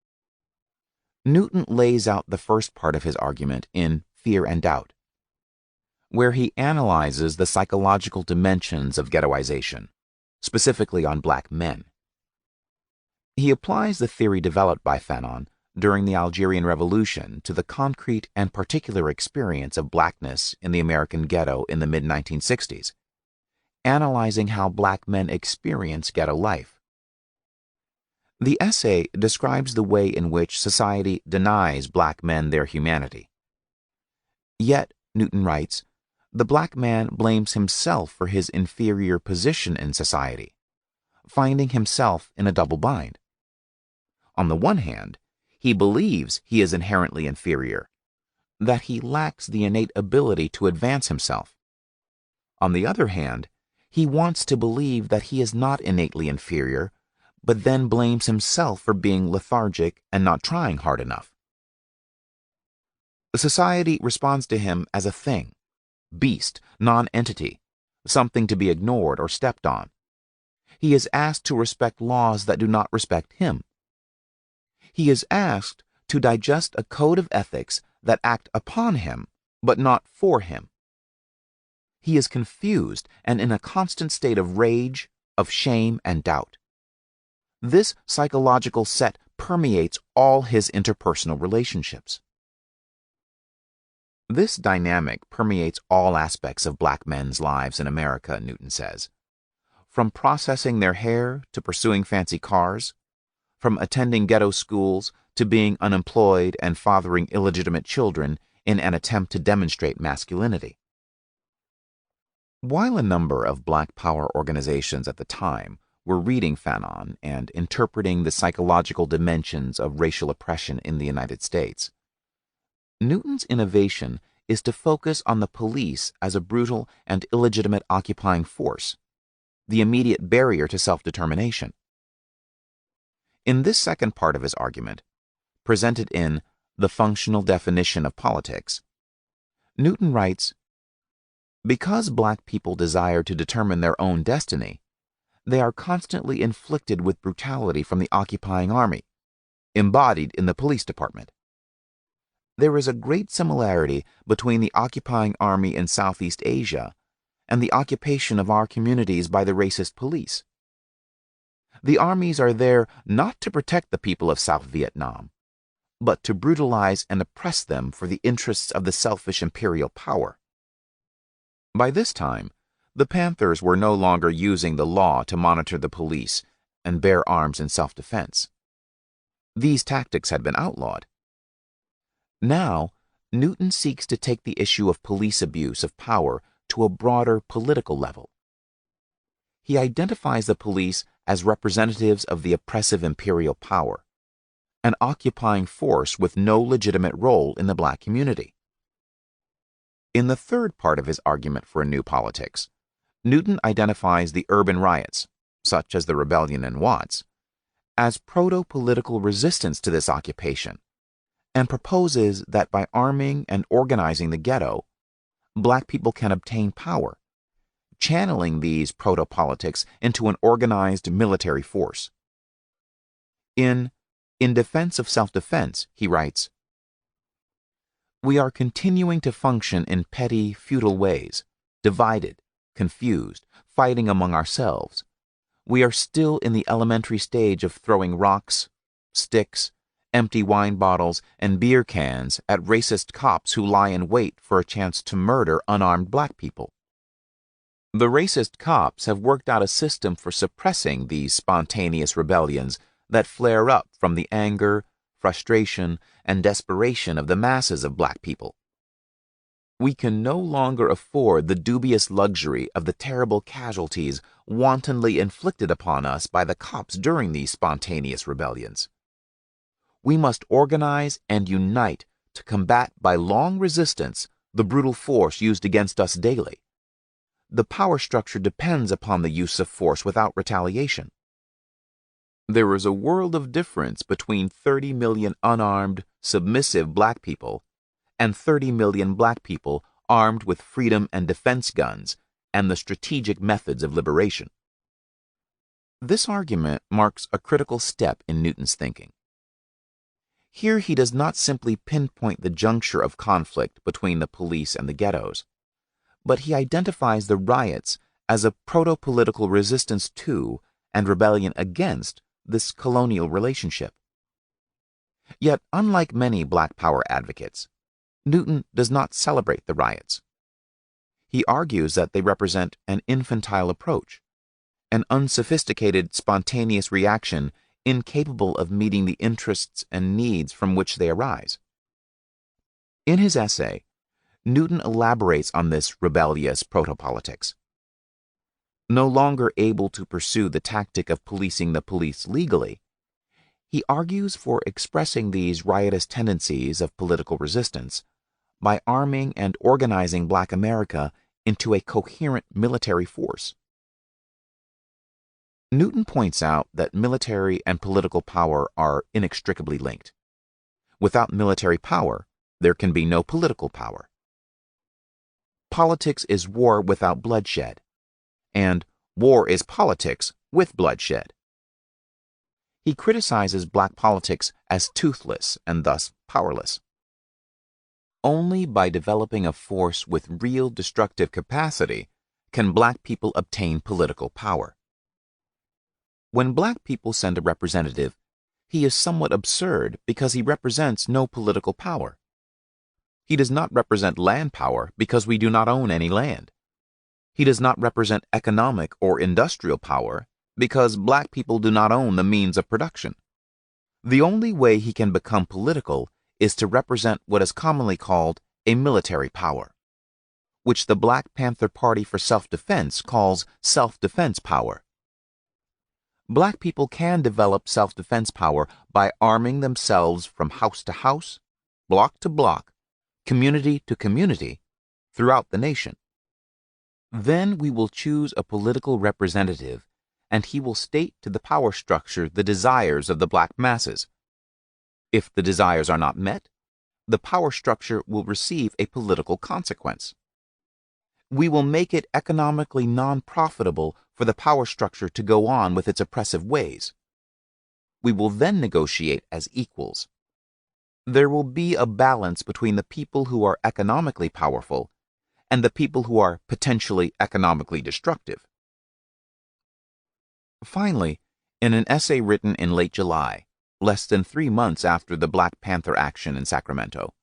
Newton lays out the first part of his argument in Fear and Doubt, where he analyzes the psychological dimensions of ghettoization, specifically on black men. He applies the theory developed by Fanon during the Algerian Revolution to the concrete and particular experience of blackness in the American ghetto in the mid-1960s, analyzing how black men experience ghetto life. The essay describes the way in which society denies black men their humanity. Yet, Newton writes, the black man blames himself for his inferior position in society, finding himself in a double bind. On the one hand, he believes he is inherently inferior, that he lacks the innate ability to advance himself. On the other hand, he wants to believe that he is not innately inferior, but then blames himself for being lethargic and not trying hard enough. Society responds to him as a thing, beast, non-entity, something to be ignored or stepped on. He is asked to respect laws that do not respect him. He is asked to digest a code of ethics that act upon him, but not for him. He is confused and in a constant state of rage, of shame, and doubt. This psychological set permeates all his interpersonal relationships. This dynamic permeates all aspects of black men's lives in America, Newton says. From processing their hair to pursuing fancy cars, from attending ghetto schools to being unemployed and fathering illegitimate children in an attempt to demonstrate masculinity. While a number of black power organizations at the time were reading Fanon and interpreting the psychological dimensions of racial oppression in the United States, Newton's innovation is to focus on the police as a brutal and illegitimate occupying force, the immediate barrier to self-determination. In this second part of his argument, presented in The Functional Definition of Politics, Newton writes, because black people desire to determine their own destiny, they are constantly inflicted with brutality from the occupying army, embodied in the police department. There is a great similarity between the occupying army in Southeast Asia and the occupation of our communities by the racist police. The armies are there not to protect the people of South Vietnam, but to brutalize and oppress them for the interests of the selfish imperial power. By this time, the Panthers were no longer using the law to monitor the police and bear arms in self-defense. These tactics had been outlawed. Now, Newton seeks to take the issue of police abuse of power to a broader political level. He identifies the police as representatives of the oppressive imperial power, an occupying force with no legitimate role in the black community. In the third part of his argument for a new politics, Newton identifies the urban riots, such as the rebellion in Watts, as proto-political resistance to this occupation, and proposes that by arming and organizing the ghetto, black people can obtain power, channeling these proto-politics into an organized military force. In Defense of Self-Defense, he writes, "We are continuing to function in petty, futile ways, divided, confused, fighting among ourselves. We are still in the elementary stage of throwing rocks, sticks, empty wine bottles, and beer cans at racist cops who lie in wait for a chance to murder unarmed black people. The racist cops have worked out a system for suppressing these spontaneous rebellions that flare up from the anger, frustration, and desperation of the masses of black people. We can no longer afford the dubious luxury of the terrible casualties wantonly inflicted upon us by the cops during these spontaneous rebellions. We must organize and unite to combat by long resistance the brutal force used against us daily. The power structure depends upon the use of force without retaliation. There is a world of difference between 30 million unarmed, submissive black people and 30 million black people armed with freedom and defense guns and the strategic methods of liberation." This argument marks a critical step in Newton's thinking. Here he does not simply pinpoint the juncture of conflict between the police and the ghettos, but he identifies the riots as a proto-political resistance to and rebellion against this colonial relationship. Yet, unlike many black power advocates, Newton does not celebrate the riots. He argues that they represent an infantile approach, an unsophisticated, spontaneous reaction incapable of meeting the interests and needs from which they arise. In his essay, Newton elaborates on this rebellious proto-politics. No longer able to pursue the tactic of policing the police legally, he argues for expressing these riotous tendencies of political resistance by arming and organizing Black America into a coherent military force. Newton points out that military and political power are inextricably linked. Without military power, there can be no political power. Politics is war without bloodshed, and war is politics with bloodshed. He criticizes black politics as toothless and thus powerless. Only by developing a force with real destructive capacity can black people obtain political power. When black people send a representative, he is somewhat absurd because he represents no political power. He does not represent land power because we do not own any land. He does not represent economic or industrial power because black people do not own the means of production. The only way he can become political is to represent what is commonly called a military power, which the Black Panther Party for Self-Defense calls self-defense power. Black people can develop self-defense power by arming themselves from house to house, block to block, community to community, throughout the nation. Then we will choose a political representative, and he will state to the power structure the desires of the black masses. If the desires are not met, the power structure will receive a political consequence. We will make it economically non-profitable for the power structure to go on with its oppressive ways. We will then negotiate as equals. There will be a balance between the people who are economically powerful and the people who are potentially economically destructive. Finally, in an essay written in late July, less than 3 months after the Black Panther action in Sacramento,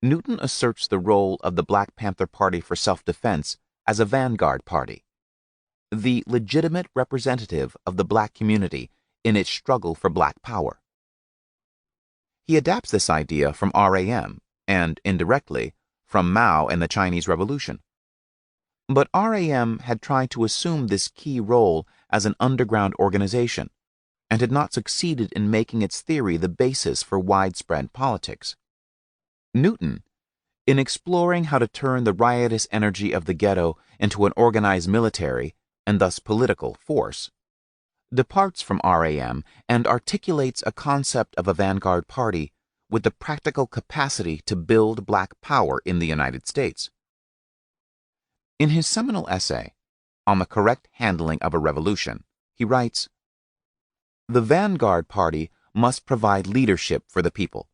Newton asserts the role of the Black Panther Party for Self-Defense as a vanguard party, the legitimate representative of the black community in its struggle for black power. He adapts this idea from RAM and, indirectly, from Mao and the Chinese Revolution. But RAM had tried to assume this key role as an underground organization and had not succeeded in making its theory the basis for widespread politics. Newton, in exploring how to turn the riotous energy of the ghetto into an organized military and thus political force, departs from RAM and articulates a concept of a vanguard party with the practical capacity to build black power in the United States. In his seminal essay, On the Correct Handling of a Revolution, he writes, "The vanguard party must provide leadership for the people.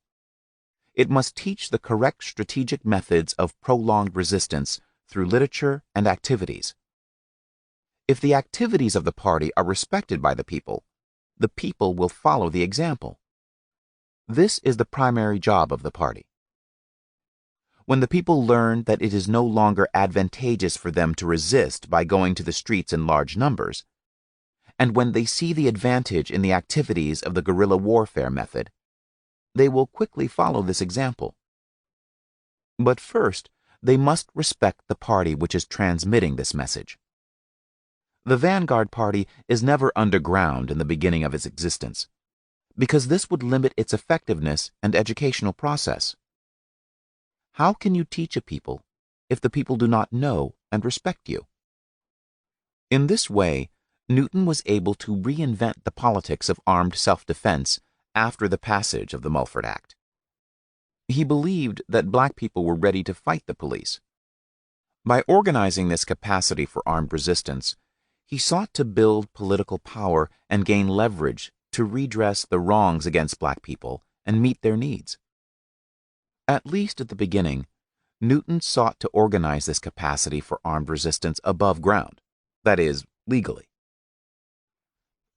It must teach the correct strategic methods of prolonged resistance through literature and activities. If the activities of the party are respected by the people will follow the example. This is the primary job of the party. When the people learn that it is no longer advantageous for them to resist by going to the streets in large numbers, and when they see the advantage in the activities of the guerrilla warfare method, they will quickly follow this example. But first, they must respect the party which is transmitting this message. The vanguard party is never underground in the beginning of its existence, because this would limit its effectiveness and educational process. How can you teach a people if the people do not know and respect you?" In this way, Newton was able to reinvent the politics of armed self-defense after the passage of the Mulford Act. He believed that black people were ready to fight the police. By organizing this capacity for armed resistance, he sought to build political power and gain leverage to redress the wrongs against black people and meet their needs. At least at the beginning, Newton sought to organize this capacity for armed resistance above ground, that is, legally.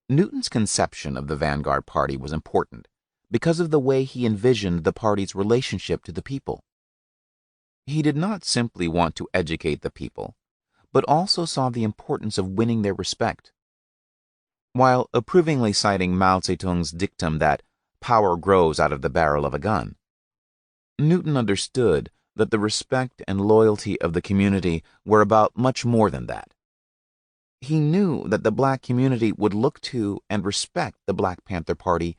Newton's conception of the vanguard party was important because of the way he envisioned the party's relationship to the people. He did not simply want to educate the people, but also saw the importance of winning their respect. While approvingly citing Mao Zedong's dictum that power grows out of the barrel of a gun, Newton understood that the respect and loyalty of the community were about much more than that. He knew that the black community would look to and respect the Black Panther Party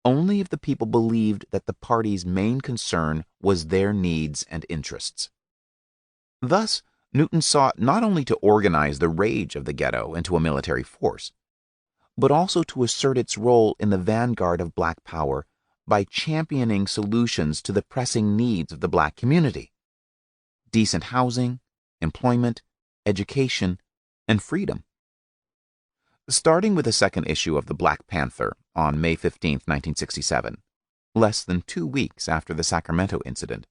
only if the people believed that the party's main concern was their needs and interests. Thus, Newton sought not only to organize the rage of the ghetto into a military force, but also to assert its role in the vanguard of black power by championing solutions to the pressing needs of the black community: decent housing, employment, education, and freedom. Starting with the second issue of the Black Panther on May 15, 1967, less than 2 weeks after the Sacramento incident,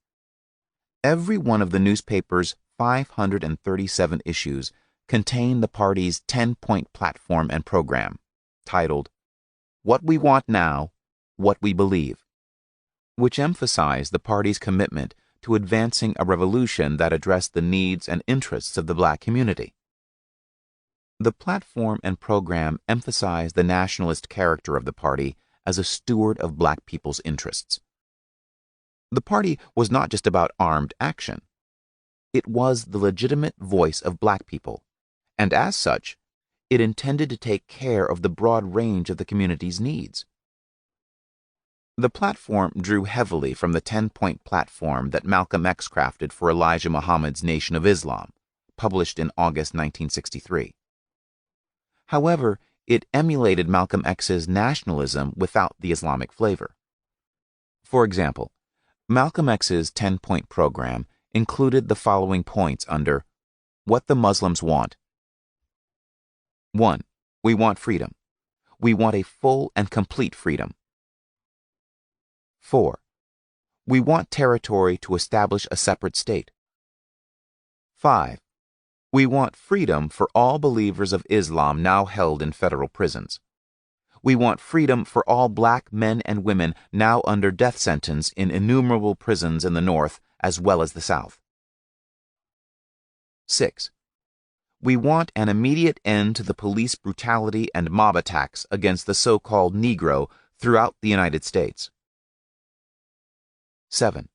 every one of the newspaper's 537 issues contained the party's 10-point platform and program, titled "What We Want Now, What We Believe," which emphasized the party's commitment to advancing a revolution that addressed the needs and interests of the black community. The platform and program emphasized the nationalist character of the party as a steward of black people's interests. The party was not just about armed action. It was the legitimate voice of black people, and as such, it intended to take care of the broad range of the community's needs. The platform drew heavily from the 10-point platform that Malcolm X crafted for Elijah Muhammad's Nation of Islam, published in August 1963. However, it emulated Malcolm X's nationalism without the Islamic flavor. For example, Malcolm X's 10-point program included the following points under What the Muslims Want: 1. We want freedom. We want a full and complete freedom. 4. We want territory to establish a separate state. 5. We want freedom for all believers of Islam now held in federal prisons. We want freedom for all black men and women now under death sentence in innumerable prisons in the North as well as the South. 6. We want an immediate end to the police brutality and mob attacks against the so-called Negro throughout the United States. 7.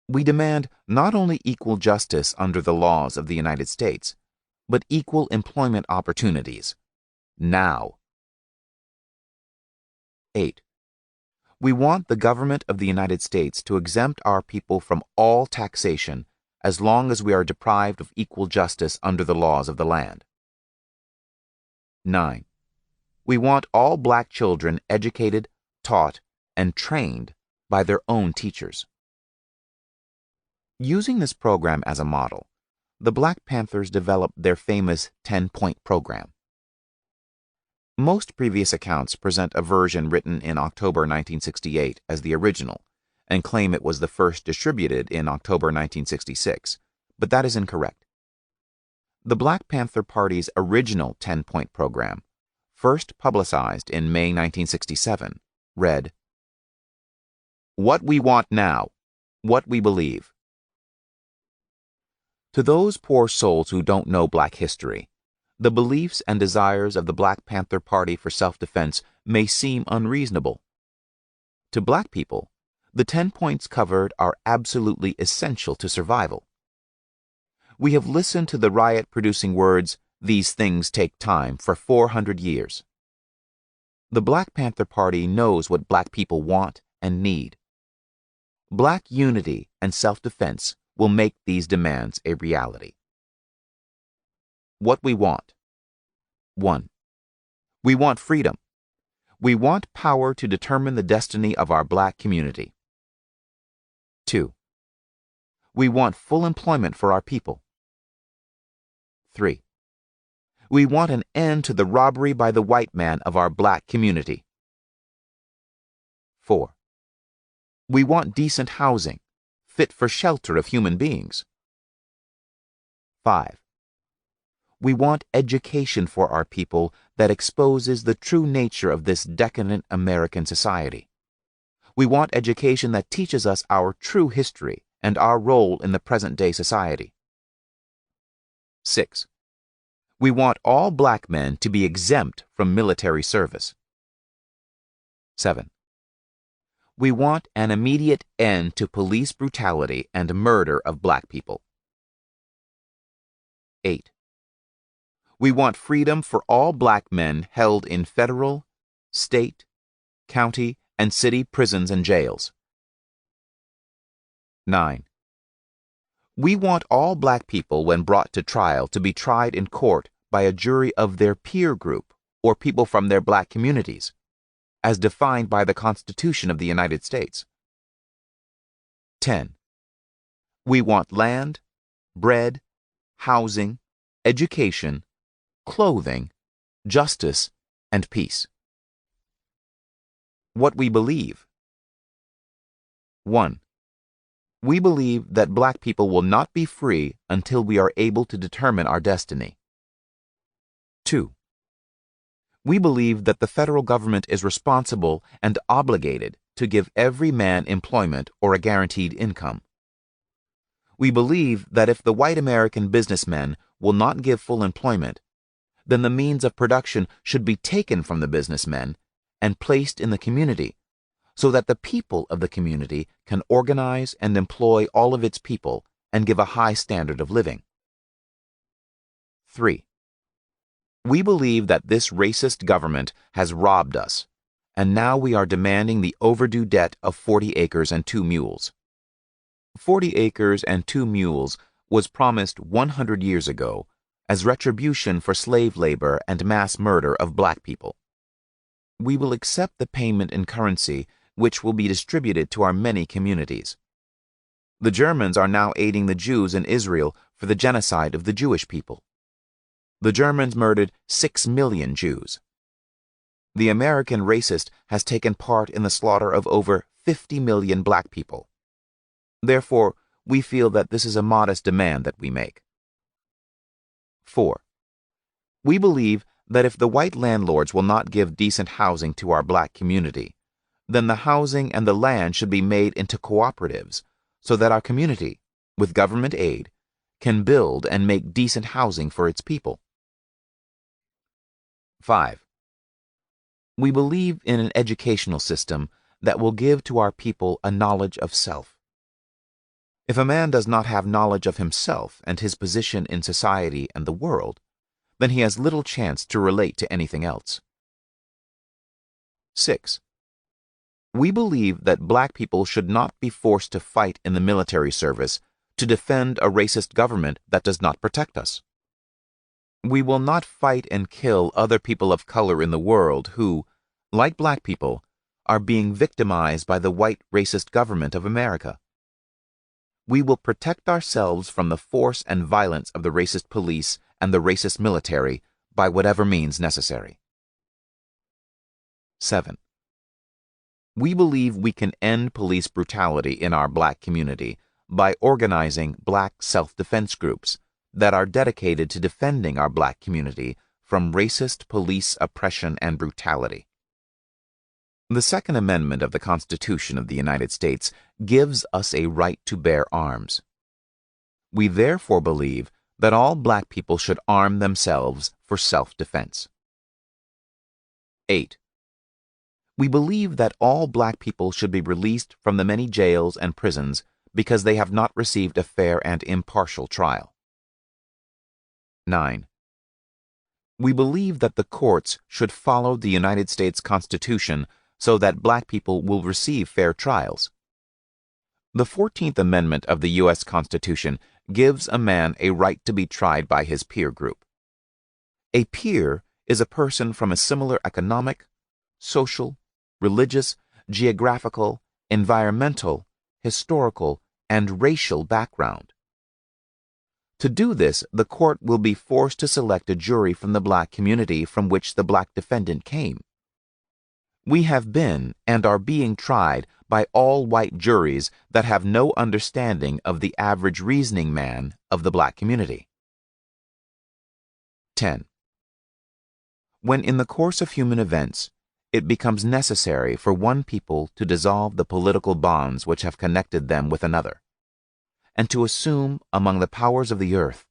We demand not only equal justice under the laws of the United States, but equal employment opportunities, now. 8. We want the government of the United States to exempt our people from all taxation as long as we are deprived of equal justice under the laws of the land. 9. We want all black children educated, taught, and trained by their own teachers. Using this program as a model, the Black Panthers developed their famous 10-point program. Most previous accounts present a version written in October 1968 as the original and claim it was the first distributed in October 1966, but that is incorrect. The Black Panther Party's original 10-point program, first publicized in May 1967, read, "What we want now, what we believe." To those poor souls who don't know black history, the beliefs and desires of the Black Panther Party for self-defense may seem unreasonable. To black people, the 10 points covered are absolutely essential to survival. We have listened to the riot-producing words, "These things take time," for 400 years. The Black Panther Party knows what black people want and need. Black unity and self-defense will make these demands a reality. What we want. 1. We want freedom. We want power to determine the destiny of our black community. 2. We want full employment for our people. 3. We want an end to the robbery by the white man of our black community. 4. We want decent housing, fit for shelter of human beings. 5. We want education for our people that exposes the true nature of this decadent American society. We want education that teaches us our true history and our role in the present-day society. 6. We want all black men to be exempt from military service. 7. We want an immediate end to police brutality and murder of black people. 8. We want freedom for all black men held in federal, state, county, and city prisons and jails. 9. We want all black people, when brought to trial, to be tried in court by a jury of their peer group or people from their black communities, as defined by the Constitution of the United States. 10. We want land, bread, housing, education, clothing, justice, and peace. What we believe. 1. We believe that black people will not be free until we are able to determine our destiny. 2. We believe that the federal government is responsible and obligated to give every man employment or a guaranteed income. We believe that if the white American businessmen will not give full employment, then the means of production should be taken from the businessmen and placed in the community, so that the people of the community can organize and employ all of its people and give a high standard of living. 3. We believe that this racist government has robbed us, and now we are demanding the overdue debt of 40 acres and 2 mules. 40 acres and 2 mules was promised 100 years ago as retribution for slave labor and mass murder of black people. We will accept the payment in currency, which will be distributed to our many communities. The Germans are now aiding the Jews in Israel for the genocide of the Jewish people. The Germans murdered 6 million Jews. The American racist has taken part in the slaughter of over 50 million black people. Therefore, we feel that this is a modest demand that we make. 4. We believe that if the white landlords will not give decent housing to our black community, then the housing and the land should be made into cooperatives so that our community, with government aid, can build and make decent housing for its people. 5. We believe in an educational system that will give to our people a knowledge of self. If a man does not have knowledge of himself and his position in society and the world, then he has little chance to relate to anything else. 6. We believe that black people should not be forced to fight in the military service to defend a racist government that does not protect us. We will not fight and kill other people of color in the world who, like black people, are being victimized by the white racist government of America. We will protect ourselves from the force and violence of the racist police and the racist military by whatever means necessary. 7. We believe we can end police brutality in our black community by organizing black self-defense groups that are dedicated to defending our black community from racist police oppression and brutality. The Second Amendment of the Constitution of the United States gives us a right to bear arms. We therefore believe that all black people should arm themselves for self-defense. 8. We believe that all black people should be released from the many jails and prisons because they have not received a fair and impartial trial. 9. We believe that the courts should follow the United States Constitution so that black people will receive fair trials. The 14th Amendment of the U.S. Constitution gives a man a right to be tried by his peer group. A peer is a person from a similar economic, social, religious, geographical, environmental, historical, and racial background. To do this, the court will be forced to select a jury from the black community from which the black defendant came. We have been and are being tried by all white juries that have no understanding of the average reasoning man of the black community. 10. When in the course of human events, it becomes necessary for one people to dissolve the political bonds which have connected them with another, and to assume among the powers of the earth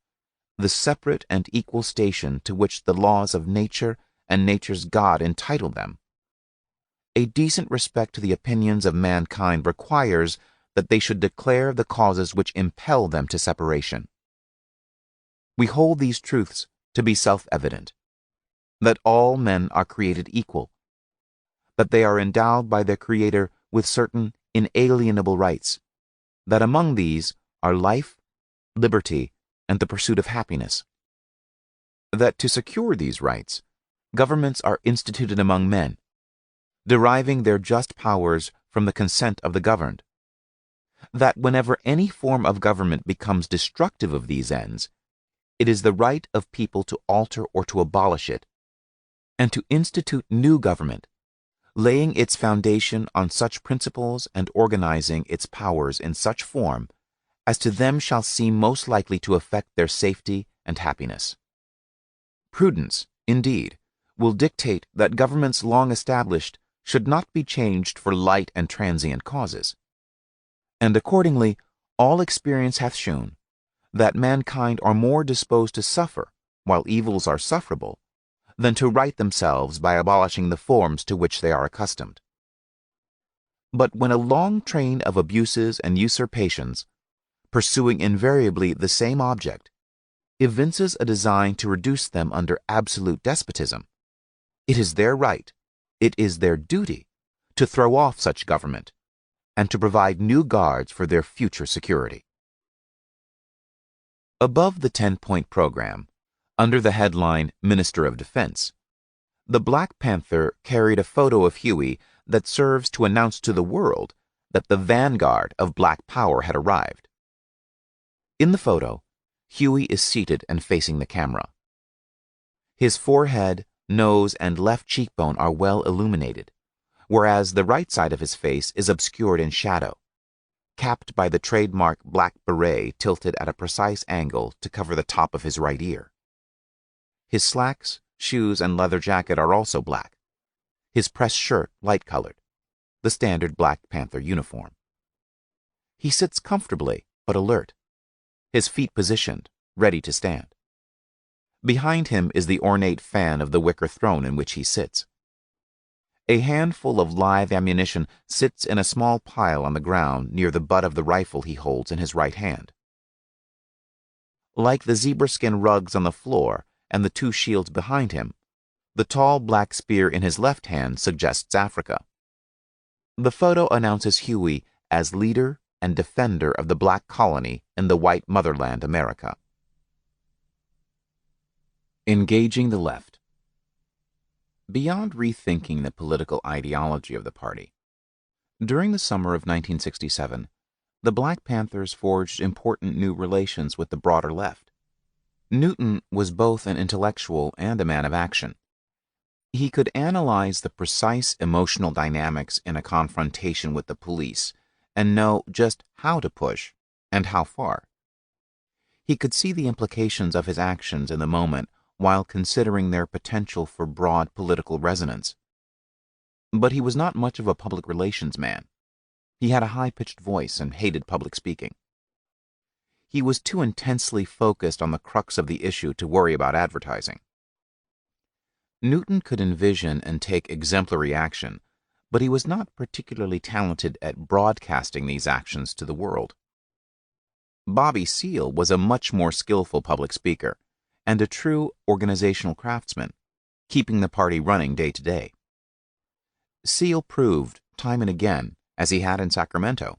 the separate and equal station to which the laws of nature and nature's God entitle them, a decent respect to the opinions of mankind requires that they should declare the causes which impel them to separation. We hold these truths to be self-evident, that all men are created equal, that they are endowed by their Creator with certain inalienable rights, that among these are life, liberty, and the pursuit of happiness, that to secure these rights, governments are instituted among men, deriving their just powers from the consent of the governed, that whenever any form of government becomes destructive of these ends, it is the right of people to alter or to abolish it, and to institute new government, laying its foundation on such principles and organizing its powers in such form as to them shall seem most likely to affect their safety and happiness. Prudence, indeed, will dictate that governments long established should not be changed for light and transient causes. And accordingly, all experience hath shewn that mankind are more disposed to suffer, while evils are sufferable, than to right themselves by abolishing the forms to which they are accustomed. But when a long train of abuses and usurpations, pursuing invariably the same object, evinces a design to reduce them under absolute despotism, it is their right, it is their duty, to throw off such government, and to provide new guards for their future security. Above the 10-point program, under the headline Minister of Defense, the Black Panther carried a photo of Huey that serves to announce to the world that the vanguard of Black Power had arrived. In the photo, Huey is seated and facing the camera. His forehead, nose, and left cheekbone are well illuminated, whereas the right side of his face is obscured in shadow, capped by the trademark black beret tilted at a precise angle to cover the top of his right ear. His slacks, shoes, and leather jacket are also black. His press shirt light-colored, the standard Black Panther uniform. He sits comfortably but alert, his feet positioned, ready to stand. Behind him is the ornate fan of the wicker throne in which he sits. A handful of live ammunition sits in a small pile on the ground near the butt of the rifle he holds in his right hand. Like the zebra-skin rugs on the floor and the two shields behind him, the tall black spear in his left hand suggests Africa. The photo announces Huey as leader and defender of the black colony in the white motherland America. Engaging the left. Beyond rethinking the political ideology of the party, during the summer of 1967, the Black Panthers forged important new relations with the broader left. Newton was both an intellectual and a man of action. He could analyze the precise emotional dynamics in a confrontation with the police and know just how to push and how far. He could see the implications of his actions in the moment while considering their potential for broad political resonance. But he was not much of a public relations man. He had a high-pitched voice and hated public speaking. He was too intensely focused on the crux of the issue to worry about advertising. Newton could envision and take exemplary action, but he was not particularly talented at broadcasting these actions to the world. Bobby Seale was a much more skillful public speaker and a true organizational craftsman, keeping the party running day to day. Seale proved, time and again, as he had in Sacramento,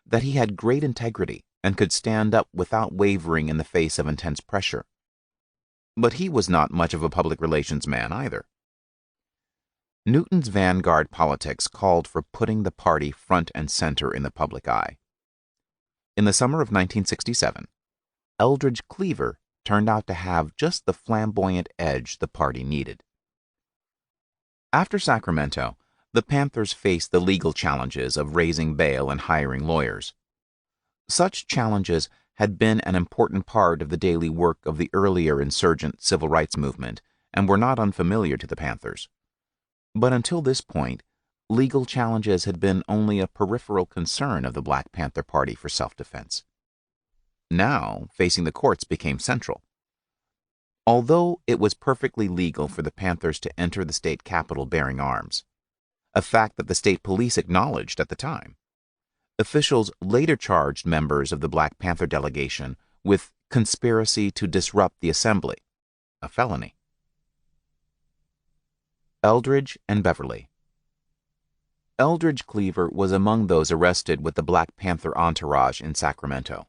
that he had great integrity and could stand up without wavering in the face of intense pressure. But he was not much of a public relations man either. Newton's vanguard politics called for putting the party front and center in the public eye. In the summer of 1967, Eldridge Cleaver turned out to have just the flamboyant edge the party needed. After Sacramento, the Panthers faced the legal challenges of raising bail and hiring lawyers. Such challenges had been an important part of the daily work of the earlier insurgent civil rights movement and were not unfamiliar to the Panthers. But until this point, legal challenges had been only a peripheral concern of the Black Panther Party for self-defense. Now, facing the courts became central. Although it was perfectly legal for the Panthers to enter the state capitol bearing arms, a fact that the state police acknowledged at the time, officials later charged members of the Black Panther delegation with conspiracy to disrupt the assembly, a felony. Eldridge and Beverly. Eldridge Cleaver was among those arrested with the Black Panther entourage in Sacramento.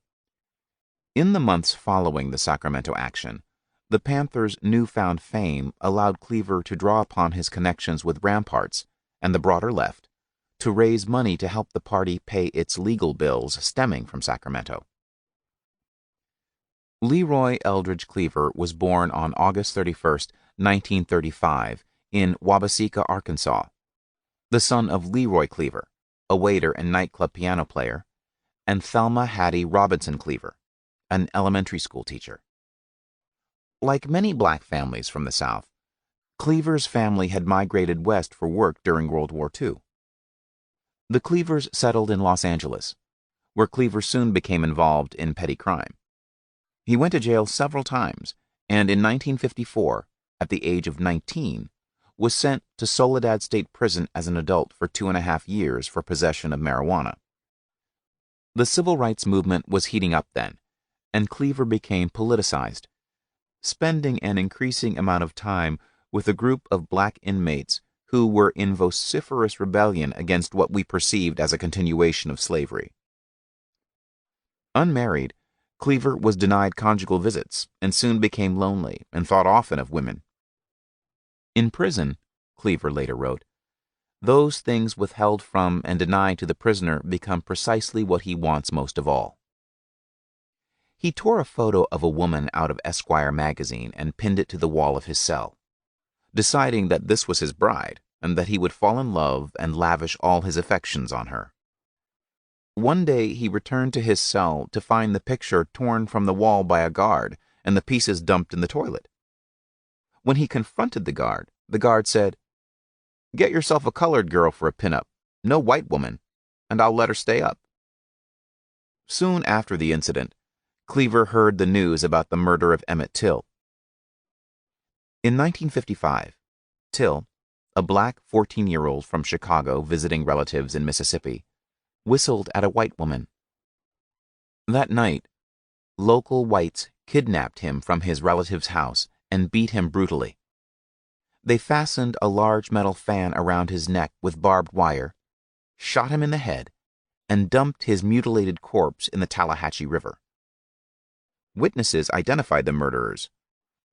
In the months following the Sacramento action, the Panthers' newfound fame allowed Cleaver to draw upon his connections with Ramparts and the broader left to raise money to help the party pay its legal bills stemming from Sacramento. Leroy Eldridge Cleaver was born on August 31, 1935, in Wabaseka, Arkansas, the son of Leroy Cleaver, a waiter and nightclub piano player, and Thelma Hattie Robinson Cleaver, an elementary school teacher. Like many black families from the South, Cleaver's family had migrated west for work during World War II. The Cleavers settled in Los Angeles, where Cleaver soon became involved in petty crime. He went to jail several times, and in 1954, at the age of 19, was sent to Soledad State Prison as an adult for 2.5 years for possession of marijuana. The civil rights movement was heating up then, and Cleaver became politicized, spending an increasing amount of time with a group of black inmates who were in vociferous rebellion against what we perceived as a continuation of slavery. Unmarried, Cleaver was denied conjugal visits and soon became lonely and thought often of women. In prison, Cleaver later wrote, those things withheld from and denied to the prisoner become precisely what he wants most of all. He tore a photo of a woman out of Esquire magazine and pinned it to the wall of his cell, deciding that this was his bride and that he would fall in love and lavish all his affections on her. One day he returned to his cell to find the picture torn from the wall by a guard and the pieces dumped in the toilet. When he confronted the guard said, "Get yourself a colored girl for a pinup, no white woman, and I'll let her stay up." Soon after the incident, Cleaver heard the news about the murder of Emmett Till. In 1955, Till, a black 14-year-old from Chicago visiting relatives in Mississippi, whistled at a white woman. That night, local whites kidnapped him from his relative's house and beat him brutally. They fastened a large metal fan around his neck with barbed wire, shot him in the head, and dumped his mutilated corpse in the Tallahatchie River. Witnesses identified the murderers,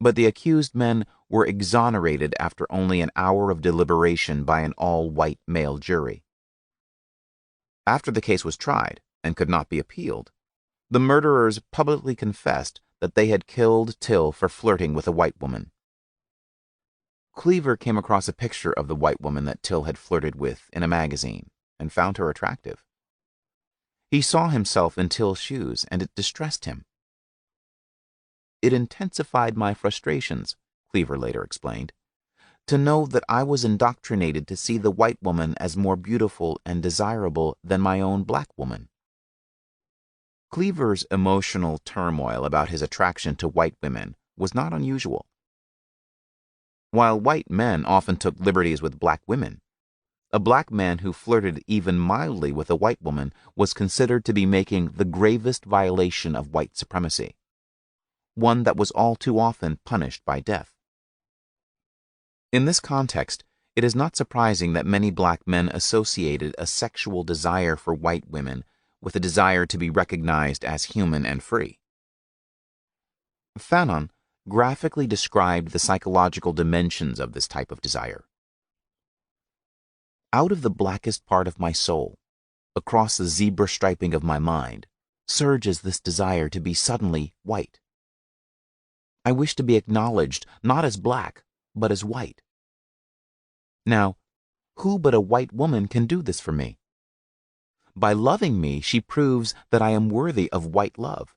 but the accused men were exonerated after only an hour of deliberation by an all-white male jury. After the case was tried and could not be appealed, the murderers publicly confessed that they had killed Till for flirting with a white woman. Cleaver came across a picture of the white woman that Till had flirted with in a magazine and found her attractive. He saw himself in Till's shoes, and it distressed him. "It intensified my frustrations," Cleaver later explained, "to know that I was indoctrinated to see the white woman as more beautiful and desirable than my own black woman." Cleaver's emotional turmoil about his attraction to white women was not unusual. While white men often took liberties with black women, a black man who flirted even mildly with a white woman was considered to be making the gravest violation of white supremacy, one that was all too often punished by death. In this context, it is not surprising that many black men associated a sexual desire for white women with a desire to be recognized as human and free. Fanon graphically described the psychological dimensions of this type of desire. "Out of the blackest part of my soul, across the zebra striping of my mind, surges this desire to be suddenly white. I wish to be acknowledged not as black, but as white. Now, who but a white woman can do this for me? By loving me, she proves that I am worthy of white love.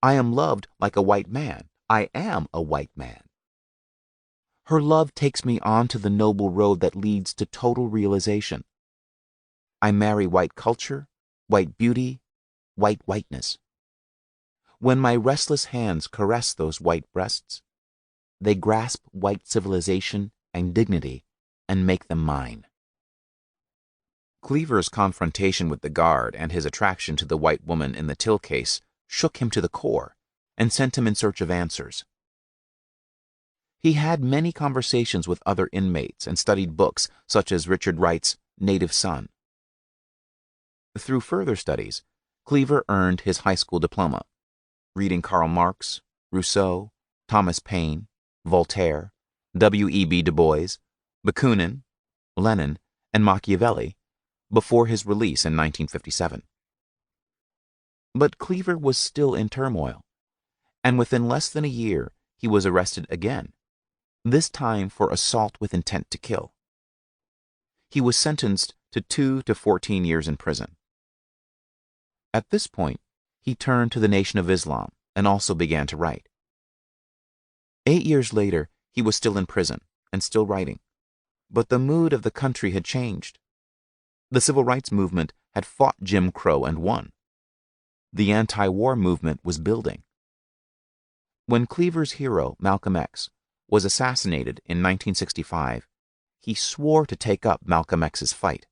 I am loved like a white man. I am a white man. Her love takes me on to the noble road that leads to total realization. I marry white culture, white beauty, white whiteness. When my restless hands caress those white breasts, they grasp white civilization and dignity and make them mine." Cleaver's confrontation with the guard and his attraction to the white woman in the Till case shook him to the core and sent him in search of answers. He had many conversations with other inmates and studied books such as Richard Wright's Native Son. Through further studies, Cleaver earned his high school diploma, reading Karl Marx, Rousseau, Thomas Paine, Voltaire, W.E.B. Du Bois, Bakunin, Lenin, and Machiavelli before his release in 1957. But Cleaver was still in turmoil, and within less than a year he was arrested again, this time for assault with intent to kill. He was sentenced to 2 to 14 years in prison. At this point, he turned to the Nation of Islam and also began to write. 8 years later, he was still in prison and still writing, but the mood of the country had changed. The civil rights movement had fought Jim Crow and won. The anti-war movement was building. When Cleaver's hero, Malcolm X, was assassinated in 1965, he swore to take up Malcolm X's fight.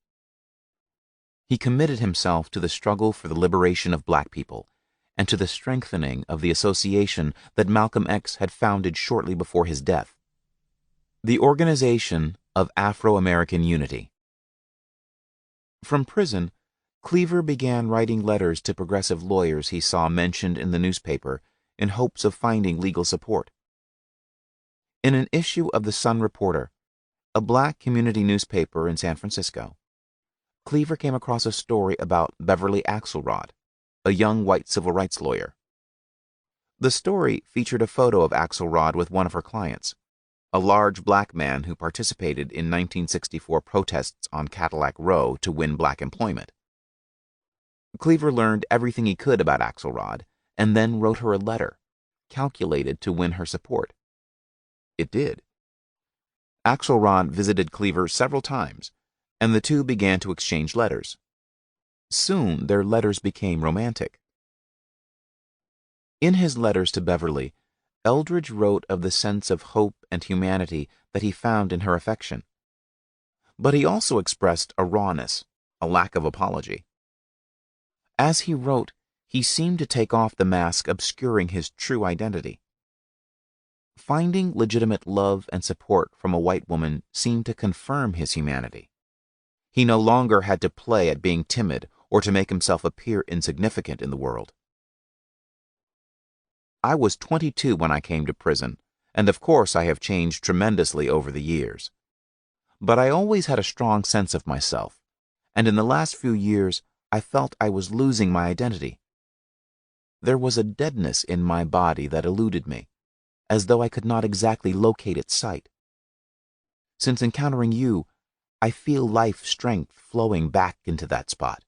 He committed himself to the struggle for the liberation of black people and to the strengthening of the association that Malcolm X had founded shortly before his death, the Organization of Afro-American Unity. From prison, Cleaver began writing letters to progressive lawyers he saw mentioned in the newspaper in hopes of finding legal support. In an issue of the Sun Reporter, a black community newspaper in San Francisco, Cleaver came across a story about Beverly Axelrod, a young white civil rights lawyer. The story featured a photo of Axelrod with one of her clients, a large black man who participated in 1964 protests on Cadillac Row to win black employment. Cleaver learned everything he could about Axelrod and then wrote her a letter, calculated to win her support. It did. Axelrod visited Cleaver several times, and the two began to exchange letters. Soon their letters became romantic. In his letters to Beverly, Eldridge wrote of the sense of hope and humanity that he found in her affection. But he also expressed a rawness, a lack of apology. As he wrote, he seemed to take off the mask obscuring his true identity. Finding legitimate love and support from a white woman seemed to confirm his humanity. He no longer had to play at being timid or to make himself appear insignificant in the world. I was 22 when I came to prison, and of course I have changed tremendously over the years. But I always had a strong sense of myself, and in the last few years I felt I was losing my identity. There was a deadness in my body that eluded me, as though I could not exactly locate its site. Since encountering you, I feel life strength flowing back into that spot.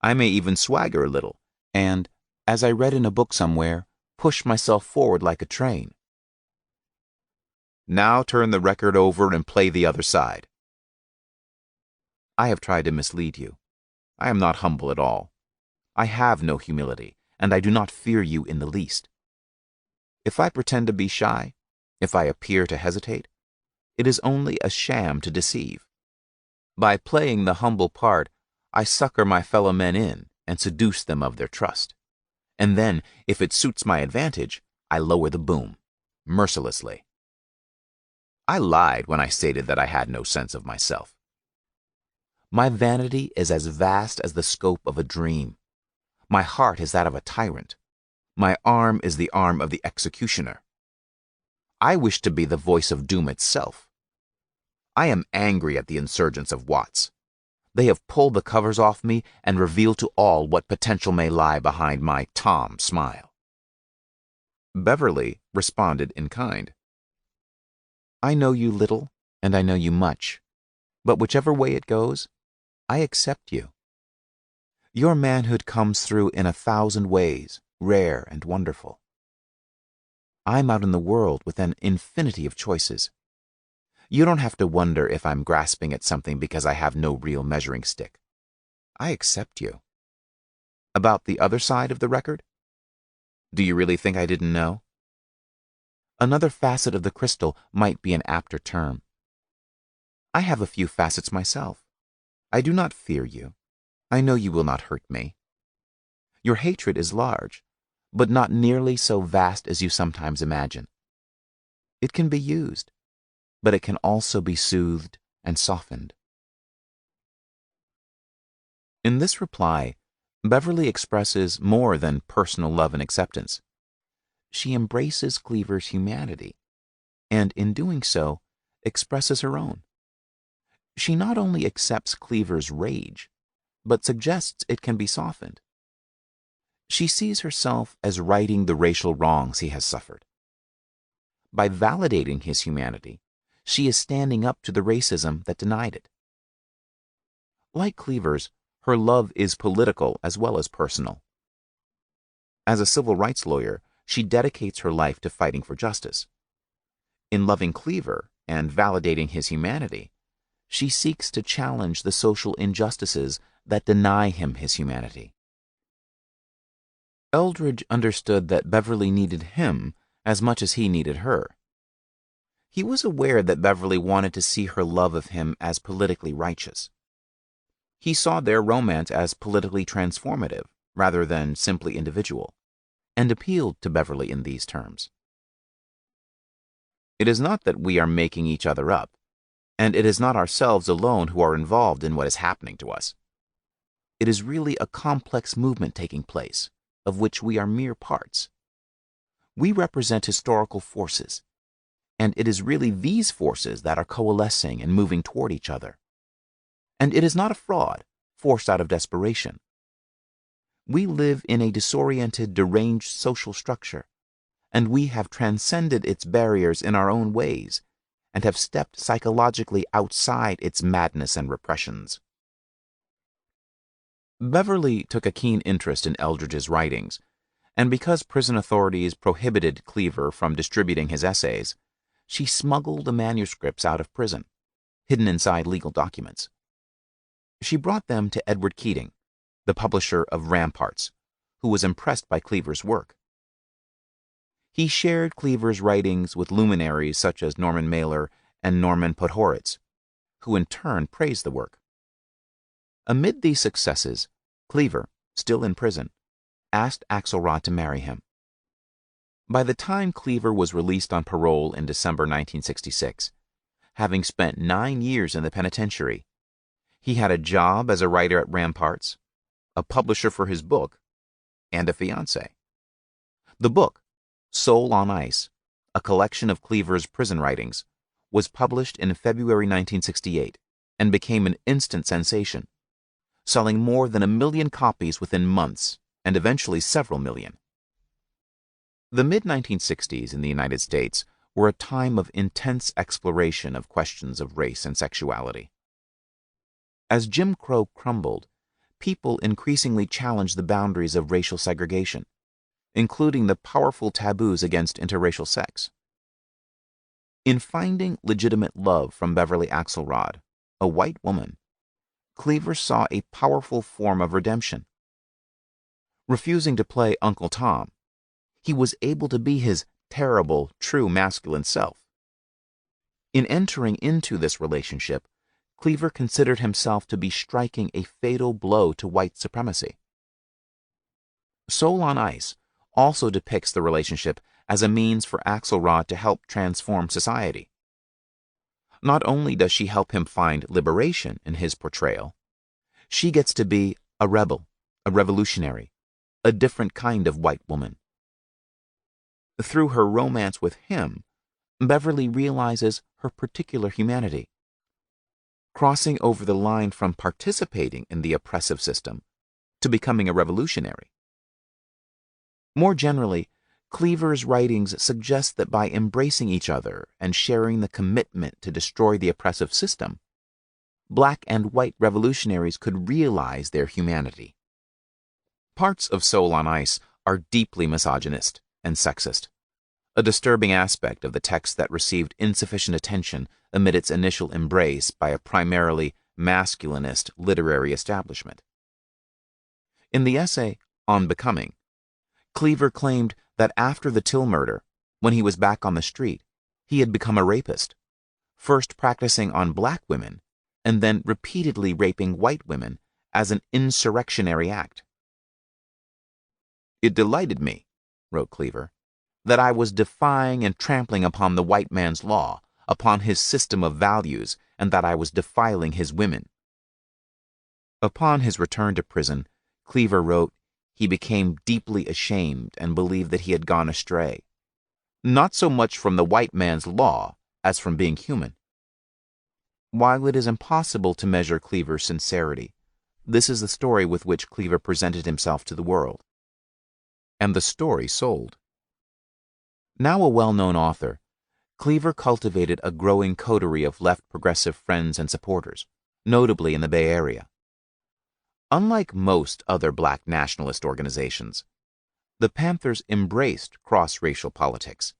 I may even swagger a little, and, as I read in a book somewhere, push myself forward like a train. Now turn the record over and play the other side. I have tried to mislead you. I am not humble at all. I have no humility, and I do not fear you in the least. If I pretend to be shy, if I appear to hesitate, it is only a sham to deceive. By playing the humble part, I sucker my fellow men in and seduce them of their trust. And then, if it suits my advantage, I lower the boom, mercilessly. I lied when I stated that I had no sense of myself. My vanity is as vast as the scope of a dream. My heart is that of a tyrant. My arm is the arm of the executioner. I wish to be the voice of doom itself. I am angry at the insurgents of Watts. They have pulled the covers off me and revealed to all what potential may lie behind my Tom smile. Beverly responded in kind. I know you little, and I know you much, but whichever way it goes, I accept you. Your manhood comes through in 1,000 ways, rare and wonderful. I'm out in the world with an infinity of choices. You don't have to wonder if I'm grasping at something because I have no real measuring stick. I accept you. About the other side of the record? Do you really think I didn't know? Another facet of the crystal might be an apter term. I have a few facets myself. I do not fear you. I know you will not hurt me. Your hatred is large, but not nearly so vast as you sometimes imagine. It can be used, but it can also be soothed and softened. In this reply, Beverly expresses more than personal love and acceptance. She embraces Cleaver's humanity, and in doing so, expresses her own. She not only accepts Cleaver's rage, but suggests it can be softened. She sees herself as righting the racial wrongs he has suffered. By validating his humanity, she is standing up to the racism that denied it. Like Cleaver's, her love is political as well as personal. As a civil rights lawyer, she dedicates her life to fighting for justice. In loving Cleaver and validating his humanity, she seeks to challenge the social injustices that deny him his humanity. Eldridge understood that Beverly needed him as much as he needed her. He was aware that Beverly wanted to see her love of him as politically righteous. He saw their romance as politically transformative rather than simply individual, and appealed to Beverly in these terms. It is not that we are making each other up, and it is not ourselves alone who are involved in what is happening to us. It is really a complex movement taking place, of which we are mere parts. We represent historical forces, and it is really these forces that are coalescing and moving toward each other. And it is not a fraud, forced out of desperation. We live in a disoriented, deranged social structure, and we have transcended its barriers in our own ways, and have stepped psychologically outside its madness and repressions. Beverly took a keen interest in Eldridge's writings, and because prison authorities prohibited Cleaver from distributing his essays, she smuggled the manuscripts out of prison, hidden inside legal documents. She brought them to Edward Keating, the publisher of Ramparts, who was impressed by Cleaver's work. He shared Cleaver's writings with luminaries such as Norman Mailer and Norman Podhoretz, who in turn praised the work. Amid these successes, Cleaver, still in prison, asked Axelrod to marry him. By the time Cleaver was released on parole in December 1966, having spent 9 years in the penitentiary, he had a job as a writer at Ramparts, a publisher for his book, and a fiancée. The book, Soul on Ice, a collection of Cleaver's prison writings, was published in February 1968 and became an instant sensation, selling more than 1 million copies within months and eventually several million. The mid-1960s in the United States were a time of intense exploration of questions of race and sexuality. As Jim Crow crumbled, people increasingly challenged the boundaries of racial segregation, including the powerful taboos against interracial sex. In finding legitimate love from Beverly Axelrod, a white woman, Cleaver saw a powerful form of redemption. Refusing to play Uncle Tom, he was able to be his terrible, true masculine self. In entering into this relationship, Cleaver considered himself to be striking a fatal blow to white supremacy. Soul on Ice also depicts the relationship as a means for Axelrod to help transform society. Not only does she help him find liberation in his portrayal, she gets to be a rebel, a revolutionary, a different kind of white woman. Through her romance with him, Beverly realizes her particular humanity, crossing over the line from participating in the oppressive system to becoming a revolutionary. More generally, Cleaver's writings suggest that by embracing each other and sharing the commitment to destroy the oppressive system, black and white revolutionaries could realize their humanity. Parts of Soul on Ice are deeply misogynist and sexist, a disturbing aspect of the text that received insufficient attention amid its initial embrace by a primarily masculinist literary establishment. In the essay On Becoming, Cleaver claimed that after the Till murder, when he was back on the street, he had become a rapist, first practicing on black women and then repeatedly raping white women as an insurrectionary act. "It delighted me," wrote Cleaver, "that I was defying and trampling upon the white man's law, upon his system of values, and that I was defiling his women." Upon his return to prison, Cleaver wrote, he became deeply ashamed and believed that he had gone astray, not so much from the white man's law as from being human. While it is impossible to measure Cleaver's sincerity, this is the story with which Cleaver presented himself to the world. And the story sold. Now a well-known author, Cleaver cultivated a growing coterie of left progressive friends and supporters, notably in the Bay Area. Unlike most other black nationalist organizations, the Panthers embraced cross-racial politics.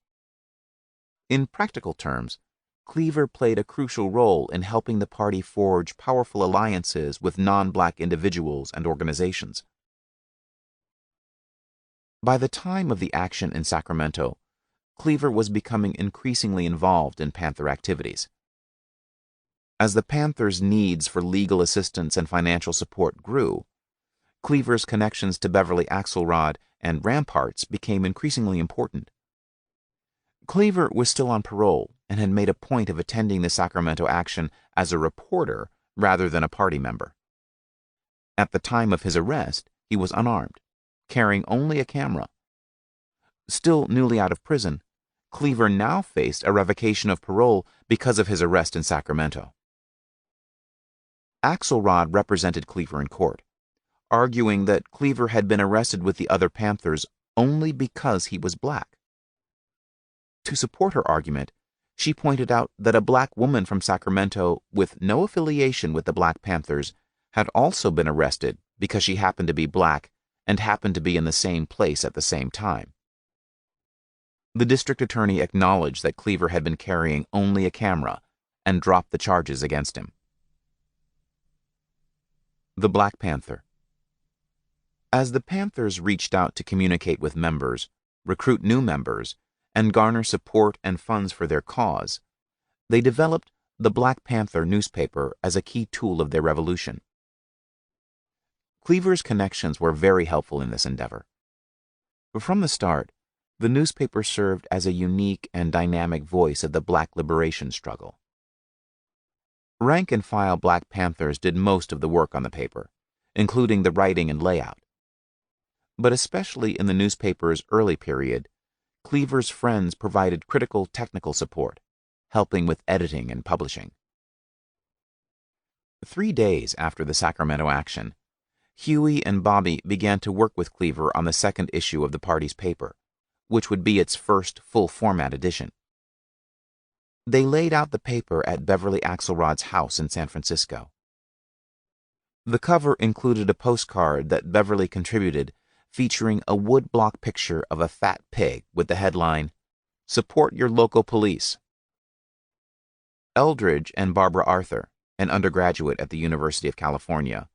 In practical terms, Cleaver played a crucial role in helping the party forge powerful alliances with non-black individuals and organizations. By the time of the action in Sacramento, Cleaver was becoming increasingly involved in Panther activities. As the Panthers' needs for legal assistance and financial support grew, Cleaver's connections to Beverly Axelrod and Ramparts became increasingly important. Cleaver was still on parole and had made a point of attending the Sacramento action as a reporter rather than a party member. At the time of his arrest, he was unarmed, carrying only a camera. Still newly out of prison, Cleaver now faced a revocation of parole because of his arrest in Sacramento. Axelrod represented Cleaver in court, arguing that Cleaver had been arrested with the other Panthers only because he was black. To support her argument, she pointed out that a black woman from Sacramento with no affiliation with the Black Panthers had also been arrested because she happened to be black and happened to be in the same place at the same time. The district attorney acknowledged that Cleaver had been carrying only a camera and dropped the charges against him. The Black Panther. As the Panthers reached out to communicate with members, recruit new members, and garner support and funds for their cause, they developed the Black Panther newspaper as a key tool of their revolution. Cleaver's connections were very helpful in this endeavor. From the start, the newspaper served as a unique and dynamic voice of the black liberation struggle. Rank-and-file Black Panthers did most of the work on the paper, including the writing and layout. But especially in the newspaper's early period, Cleaver's friends provided critical technical support, helping with editing and publishing. 3 days after the Sacramento action, Huey and Bobby began to work with Cleaver on the second issue of the party's paper, which would be its first full-format edition. They laid out the paper at Beverly Axelrod's house in San Francisco. The cover included a postcard that Beverly contributed featuring a woodblock picture of a fat pig with the headline, "Support Your Local Police." Eldridge and Barbara Arthur, an undergraduate at the University of California,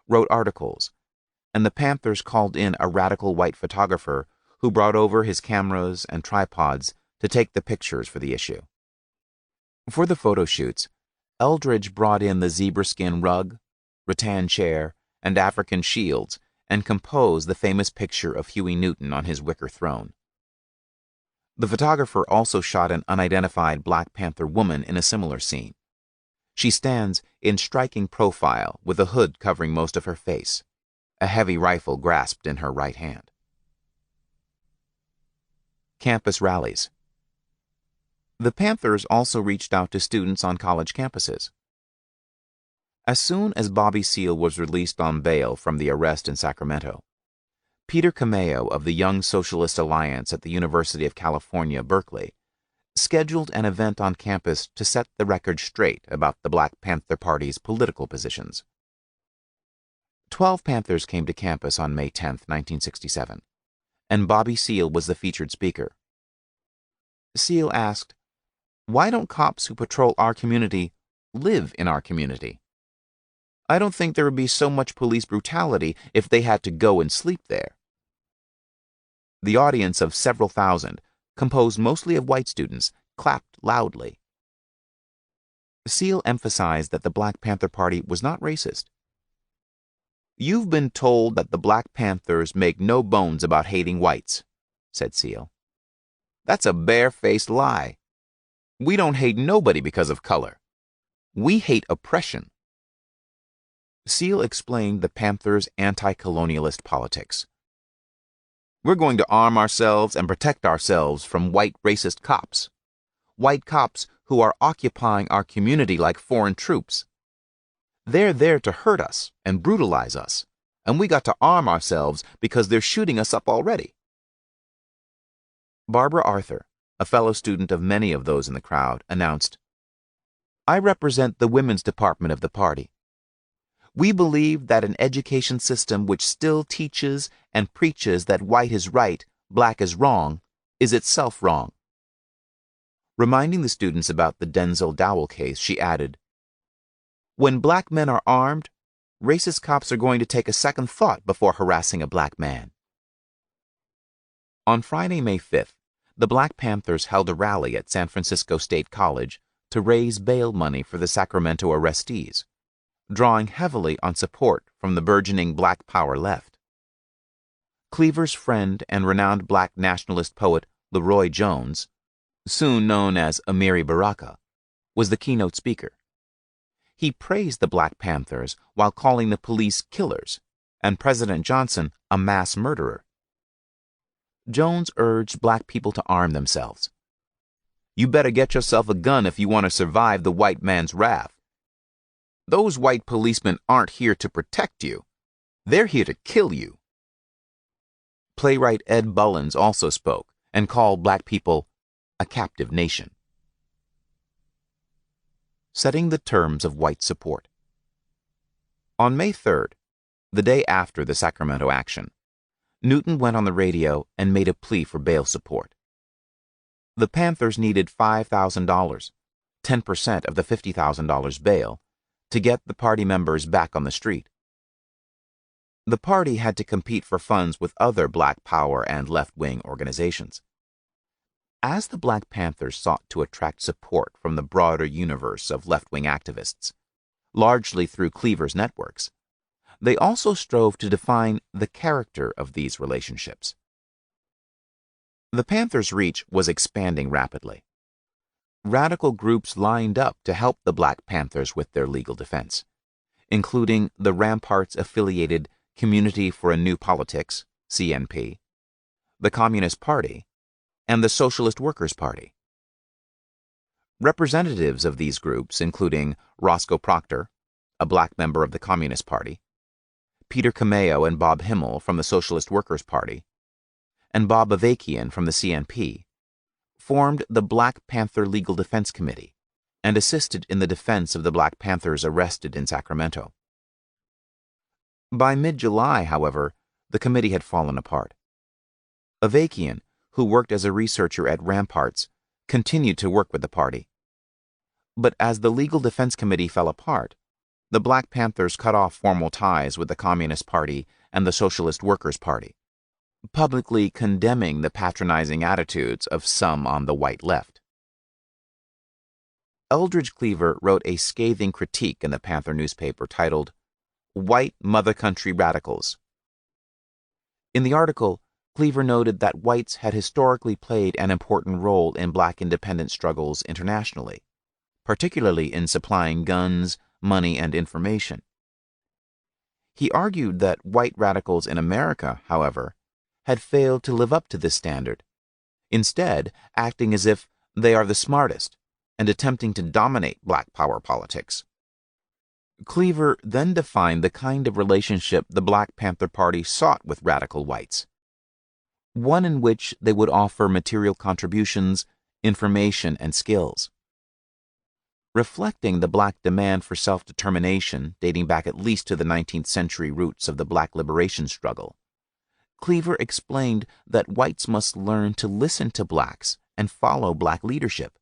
wrote articles, and the Panthers called in a radical white photographer who brought over his cameras and tripods to take the pictures for the issue. For the photo shoots, Eldridge brought in the zebra skin rug, rattan chair, and African shields and composed the famous picture of Huey Newton on his wicker throne. The photographer also shot an unidentified Black Panther woman in a similar scene. She stands in striking profile with a hood covering most of her face, a heavy rifle grasped in her right hand. Campus rallies. The Panthers also reached out to students on college campuses. As soon as Bobby Seale was released on bail from the arrest in Sacramento, Peter Cameo of the Young Socialist Alliance at the University of California, Berkeley, scheduled an event on campus to set the record straight about the Black Panther Party's political positions. 12 Panthers came to campus on May 10, 1967, and Bobby Seale was the featured speaker. Seale asked, "Why don't cops who patrol our community live in our community? I don't think there would be so much police brutality if they had to go and sleep there." The audience of several thousand, composed mostly of white students, clapped loudly. Seale emphasized that the Black Panther Party was not racist. "You've been told that the Black Panthers make no bones about hating whites," said Seale. "That's a bare-faced lie. We don't hate nobody because of color. We hate oppression." Seale explained the Panthers' anti-colonialist politics. "We're going to arm ourselves and protect ourselves from white racist cops. White cops who are occupying our community like foreign troops. They're there to hurt us and brutalize us, and we got to arm ourselves because they're shooting us up already." Barbara Arthur, a fellow student of many of those in the crowd, announced, "I represent the women's department of the party. We believe that an education system which still teaches and preaches that white is right, black is wrong, is itself wrong." Reminding the students about the Denzel Dowell case, she added, "When black men are armed, racist cops are going to take a second thought before harassing a black man." On Friday, May 5th, the Black Panthers held a rally at San Francisco State College to raise bail money for the Sacramento arrestees, drawing heavily on support from the burgeoning Black Power left. Cleaver's friend and renowned black nationalist poet Leroy Jones, soon known as Amiri Baraka, was the keynote speaker. He praised the Black Panthers while calling the police killers and President Johnson a mass murderer. Jones urged black people to arm themselves. "You better get yourself a gun if you want to survive the white man's wrath. Those white policemen aren't here to protect you. They're here to kill you. Playwright Ed Bullins also spoke and called black people a captive nation. Setting the terms of white support. On May 3rd, the day after the Sacramento action, Newton went on the radio and made a plea for bail support. The Panthers needed $5,000, 10% of the $50,000 bail, to get the party members back on the street. The party had to compete for funds with other Black Power and left-wing organizations. As the Black Panthers sought to attract support from the broader universe of left-wing activists, largely through Cleaver's networks, they also strove to define the character of these relationships. The Panthers' reach was expanding rapidly. Radical groups lined up to help the Black Panthers with their legal defense, including the Ramparts-affiliated Community for a New Politics, CNP, the Communist Party, and the Socialist Workers' Party. Representatives of these groups, including Roscoe Proctor, a black member of the Communist Party, Peter Cameo and Bob Himmel from the Socialist Workers' Party, and Bob Avakian from the CNP, formed the Black Panther Legal Defense Committee and assisted in the defense of the Black Panthers arrested in Sacramento. By mid-July, however, the committee had fallen apart. Avakian, who worked as a researcher at Ramparts, continued to work with the party. But as the Legal Defense Committee fell apart, the Black Panthers cut off formal ties with the Communist Party and the Socialist Workers' Party, publicly condemning the patronizing attitudes of some on the white left. Eldridge Cleaver wrote a scathing critique in the Panther newspaper titled, "White Mother Country Radicals." In the article, Cleaver noted that whites had historically played an important role in black independence struggles internationally, particularly in supplying guns, money, and information. He argued that white radicals in America, however, had failed to live up to this standard, instead acting as if they are the smartest and attempting to dominate Black Power politics. Cleaver then defined the kind of relationship the Black Panther Party sought with radical whites, one in which they would offer material contributions, information, and skills. Reflecting the black demand for self-determination dating back at least to the 19th century roots of the black liberation struggle, Cleaver explained that whites must learn to listen to blacks and follow black leadership.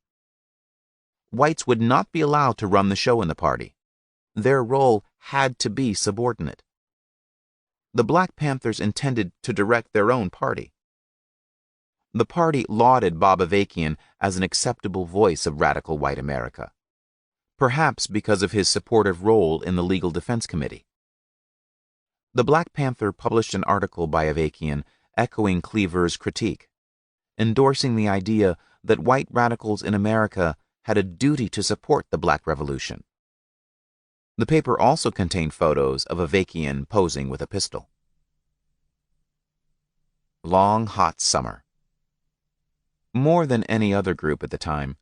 Whites would not be allowed to run the show in the party. Their role had to be subordinate. The Black Panthers intended to direct their own party. The party lauded Bob Avakian as an acceptable voice of radical white America, perhaps because of his supportive role in the Legal Defense Committee. The Black Panther published an article by Avakian echoing Cleaver's critique, endorsing the idea that white radicals in America had a duty to support the Black Revolution. The paper also contained photos of Avakian posing with a pistol. Long, hot summer. More than any other group at the time,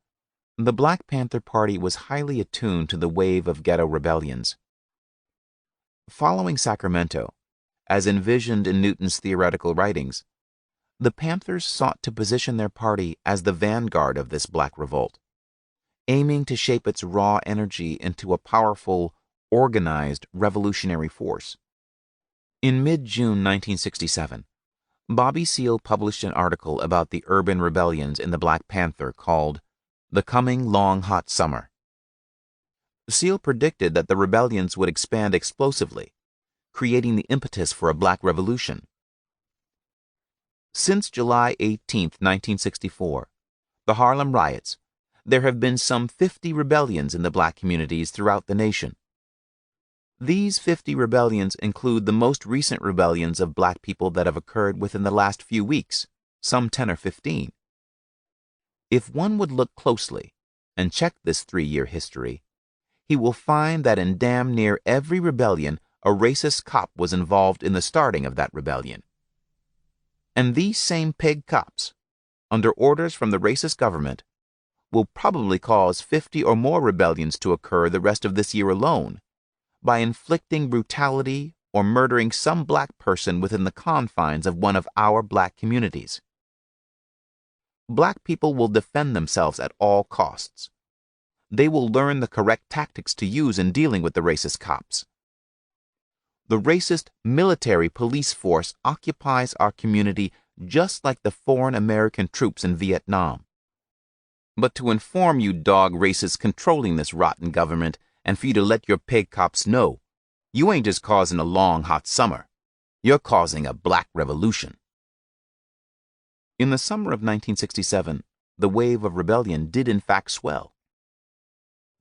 the Black Panther Party was highly attuned to the wave of ghetto rebellions. Following Sacramento, as envisioned in Newton's theoretical writings, the Panthers sought to position their party as the vanguard of this black revolt, aiming to shape its raw energy into a powerful, organized revolutionary force. In mid-June 1967, Bobby Seale published an article about the urban rebellions in the Black Panther called "The Coming Long Hot Summer." Seale predicted that the rebellions would expand explosively, creating the impetus for a black revolution. Since July 18, 1964, the Harlem riots, there have been some 50 rebellions in the black communities throughout the nation. These 50 rebellions include the most recent rebellions of black people that have occurred within the last few weeks, some 10 or 15. If one would look closely and check this 3-year history, he will find that in damn near every rebellion, a racist cop was involved in the starting of that rebellion. And these same pig cops, under orders from the racist government, will probably cause 50 or more rebellions to occur the rest of this year alone, by inflicting brutality or murdering some black person within the confines of one of our black communities. Black people will defend themselves at all costs. They will learn the correct tactics to use in dealing with the racist cops. The racist military police force occupies our community just like the foreign American troops in Vietnam. But to inform you dog racists controlling this rotten government and for you to let your pig cops know, you ain't just causing a long hot summer. You're causing a black revolution. In the summer of 1967, the wave of rebellion did in fact swell.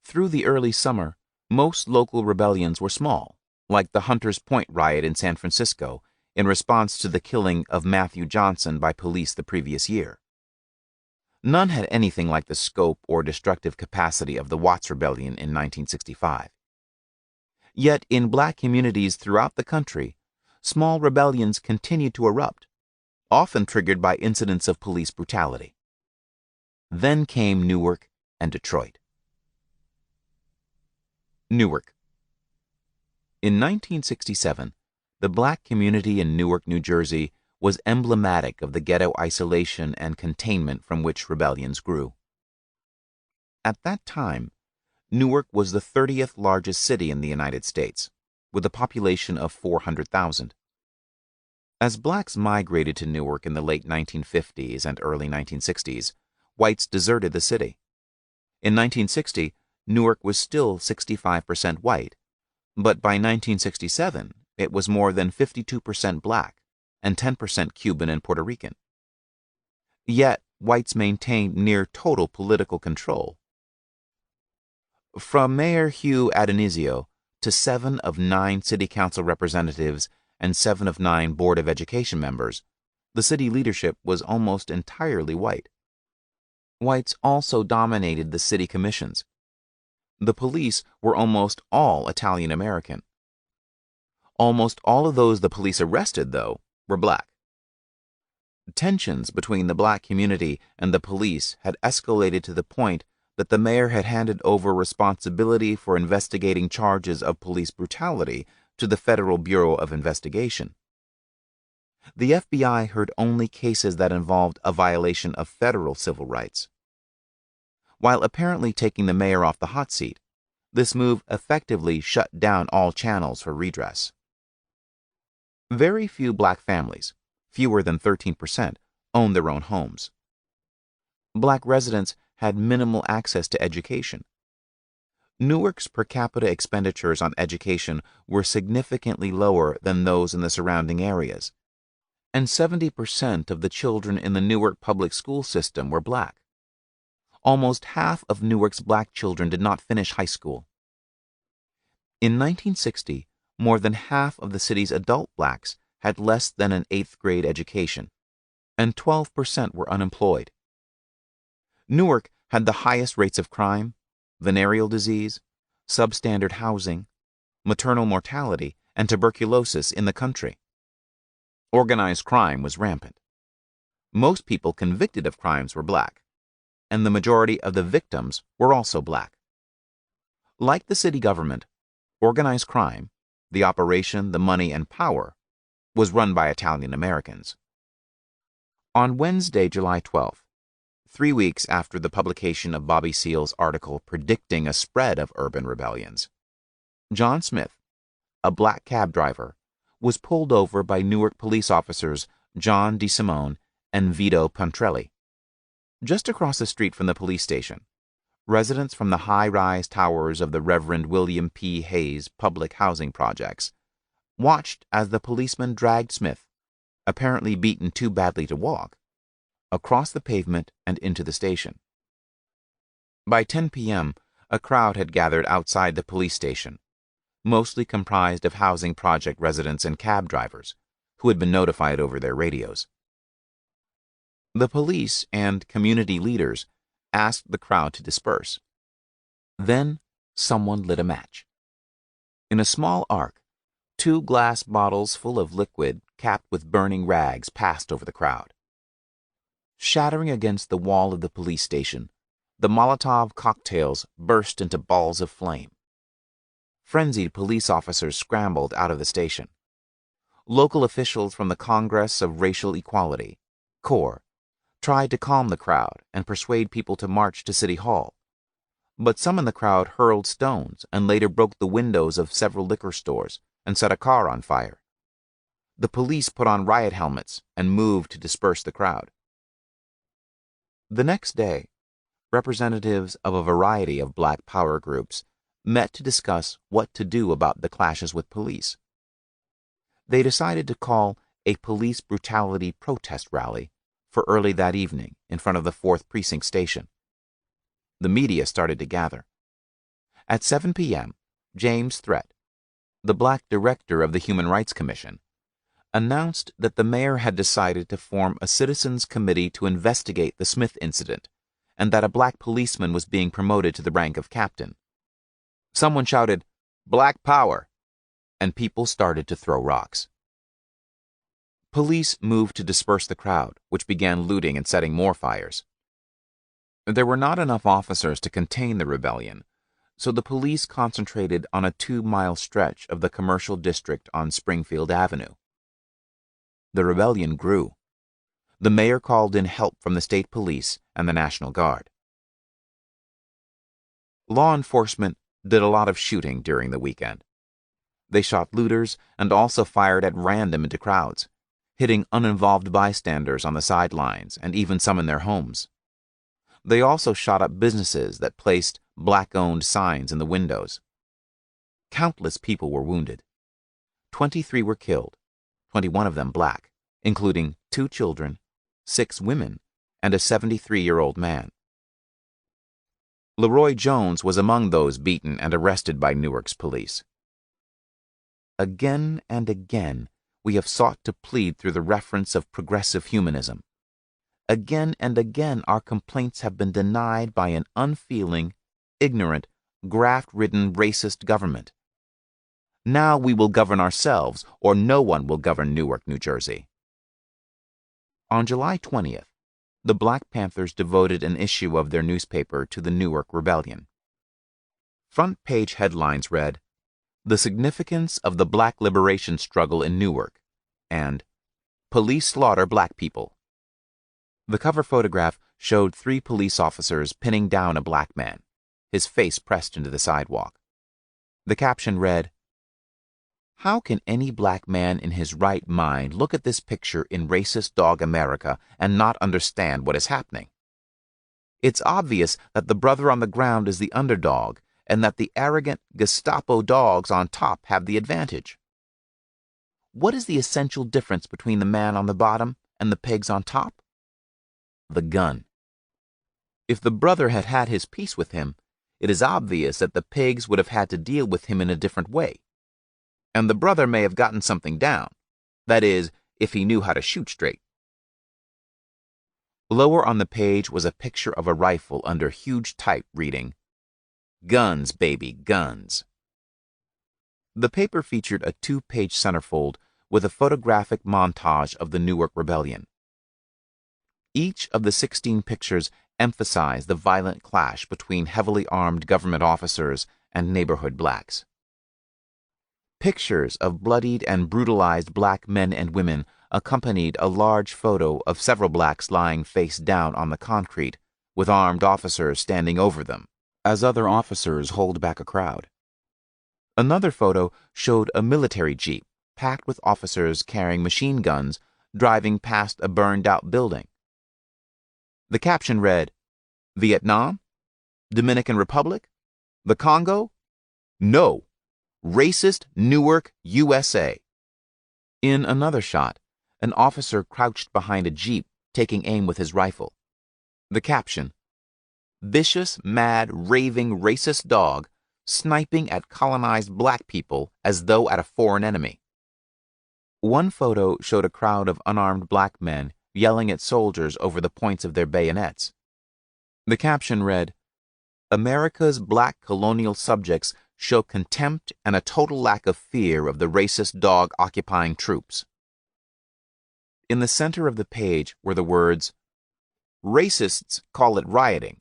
Through the early summer, most local rebellions were small, like the Hunters Point riot in San Francisco in response to the killing of Matthew Johnson by police the previous year. None had anything like the scope or destructive capacity of the Watts Rebellion in 1965. Yet in black communities throughout the country, small rebellions continued to erupt, often triggered by incidents of police brutality. Then came Newark and Detroit. Newark. In 1967, the black community in Newark, New Jersey was emblematic of the ghetto isolation and containment from which rebellions grew. At that time, Newark was the 30th largest city in the United States, with a population of 400,000. As blacks migrated to Newark in the late 1950s and early 1960s, whites deserted the city. In 1960, Newark was still 65% white, but by 1967, it was more than 52% black and 10% Cuban and Puerto Rican. Yet, whites maintained near total political control. From Mayor Hugh Addonizio to 7 of 9 city council representatives and 7 of 9 Board of Education members, the city leadership was almost entirely white. Whites also dominated the city commissions. The police were almost all Italian American. Almost all of those the police arrested, though, were black. Tensions between the black community and the police had escalated to the point that the mayor had handed over responsibility for investigating charges of police brutality to the Federal Bureau of Investigation. The FBI heard only cases that involved a violation of federal civil rights. While apparently taking the mayor off the hot seat, this move effectively shut down all channels for redress. Very few black families, fewer than 13%, owned their own homes. Black residents had minimal access to education. Newark's per capita expenditures on education were significantly lower than those in the surrounding areas, and 70% of the children in the Newark public school system were black. Almost half of Newark's black children did not finish high school. In 1960, more than half of the city's adult blacks had less than an 8th grade education, and 12% were unemployed. Newark had the highest rates of crime, venereal disease, substandard housing, maternal mortality, and tuberculosis in the country. Organized crime was rampant. Most people convicted of crimes were black, and the majority of the victims were also black. Like the city government, organized crime, the operation, the money, and power, was run by Italian Americans. On Wednesday, July 12th, 3 weeks after the publication of Bobby Seale's article predicting a spread of urban rebellions, John Smith, a black cab driver, was pulled over by Newark police officers John DeSimone and Vito Pontrelli. Just across the street from the police station, residents from the high-rise towers of the Reverend William P. Hayes public housing projects watched as the policeman dragged Smith, apparently beaten too badly to walk, across the pavement and into the station. By 10 p.m., a crowd had gathered outside the police station, mostly comprised of housing project residents and cab drivers, who had been notified over their radios. The police and community leaders asked the crowd to disperse. Then someone lit a match. In a small arc, 2 glass bottles full of liquid capped with burning rags passed over the crowd. Shattering against the wall of the police station, the Molotov cocktails burst into balls of flame. Frenzied police officers scrambled out of the station, local officials from the Congress of Racial Equality, CORE, tried to calm the crowd and persuade people to march to City Hall. But some in the crowd hurled stones and later broke the windows of several liquor stores and set a car on fire. The police put on riot helmets and moved to disperse the crowd. The next day, representatives of a variety of black power groups met to discuss what to do about the clashes with police. They decided to call a police brutality protest rally for early that evening in front of the 4th Precinct station. The media started to gather. At 7 p.m., James Threat, the black director of the Human Rights Commission, announced that the mayor had decided to form a citizens' committee to investigate the Smith incident and that a black policeman was being promoted to the rank of captain. Someone shouted, "Black Power!" and people started to throw rocks. Police moved to disperse the crowd, which began looting and setting more fires. There were not enough officers to contain the rebellion, so the police concentrated on a 2-mile stretch of the commercial district on Springfield Avenue. The rebellion grew. The mayor called in help from the state police and the National Guard. Law enforcement did a lot of shooting during the weekend. They shot looters and also fired at random into crowds, hitting uninvolved bystanders on the sidelines and even some in their homes. They also shot up businesses that placed black-owned signs in the windows. Countless people were wounded. 23 were killed, 21 of them black, including 2 children, 6 women, and a 73-year-old man. Leroy Jones was among those beaten and arrested by Newark's police. Again and again, we have sought to plead through the reference of progressive humanism. Again and again, our complaints have been denied by an unfeeling, ignorant, graft-ridden racist government. Now we will govern ourselves, or no one will govern Newark, New Jersey. On July 20th, the Black Panthers devoted an issue of their newspaper to the Newark Rebellion. Front-page headlines read, "The Significance of the Black Liberation Struggle in Newark," and "Police Slaughter Black People." The cover photograph showed 3 police officers pinning down a black man, his face pressed into the sidewalk. The caption read, "How can any black man in his right mind look at this picture in racist dog America and not understand what is happening? It's obvious that the brother on the ground is the underdog and that the arrogant Gestapo dogs on top have the advantage. What is the essential difference between the man on the bottom and the pigs on top? The gun. If the brother had had his peace with him, it is obvious that the pigs would have had to deal with him in a different way. And the brother may have gotten something down, that is, if he knew how to shoot straight." Lower on the page was a picture of a rifle under huge type reading, "Guns, baby, guns." The paper featured a 2-page centerfold with a photographic montage of the Newark Rebellion. Each of the 16 pictures emphasized the violent clash between heavily armed government officers and neighborhood blacks. Pictures of bloodied and brutalized black men and women accompanied a large photo of several blacks lying face down on the concrete, with armed officers standing over them, as other officers hold back a crowd. Another photo showed a military jeep packed with officers carrying machine guns driving past a burned-out building. The caption read, "Vietnam? Dominican Republic? The Congo? No! Racist Newark, USA." In another shot, an officer crouched behind a jeep taking aim with his rifle. The caption, "Vicious, mad, raving, racist dog sniping at colonized black people as though at a foreign enemy." One photo showed a crowd of unarmed black men yelling at soldiers over the points of their bayonets. The caption read, "America's black colonial subjects show contempt and a total lack of fear of the racist dog occupying troops." In the center of the page were the words, "Racists call it rioting,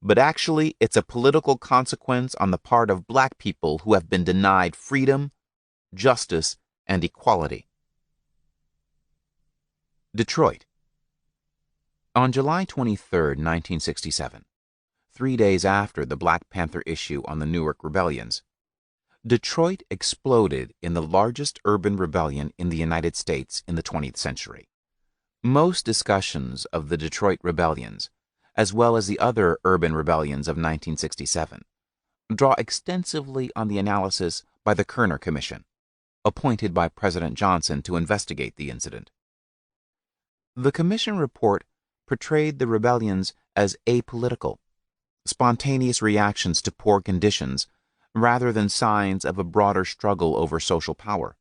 but actually it's a political consequence on the part of black people who have been denied freedom, justice, and equality." Detroit. On July 23, 1967, 3 days after the Black Panther issue on the Newark rebellions, Detroit exploded in the largest urban rebellion in the United States in the 20th century. Most discussions of the Detroit rebellions, as well as the other urban rebellions of 1967, draw extensively on the analysis by the Kerner Commission, appointed by President Johnson to investigate the incident. The Commission report portrayed the rebellions as apolitical, spontaneous reactions to poor conditions rather than signs of a broader struggle over social power.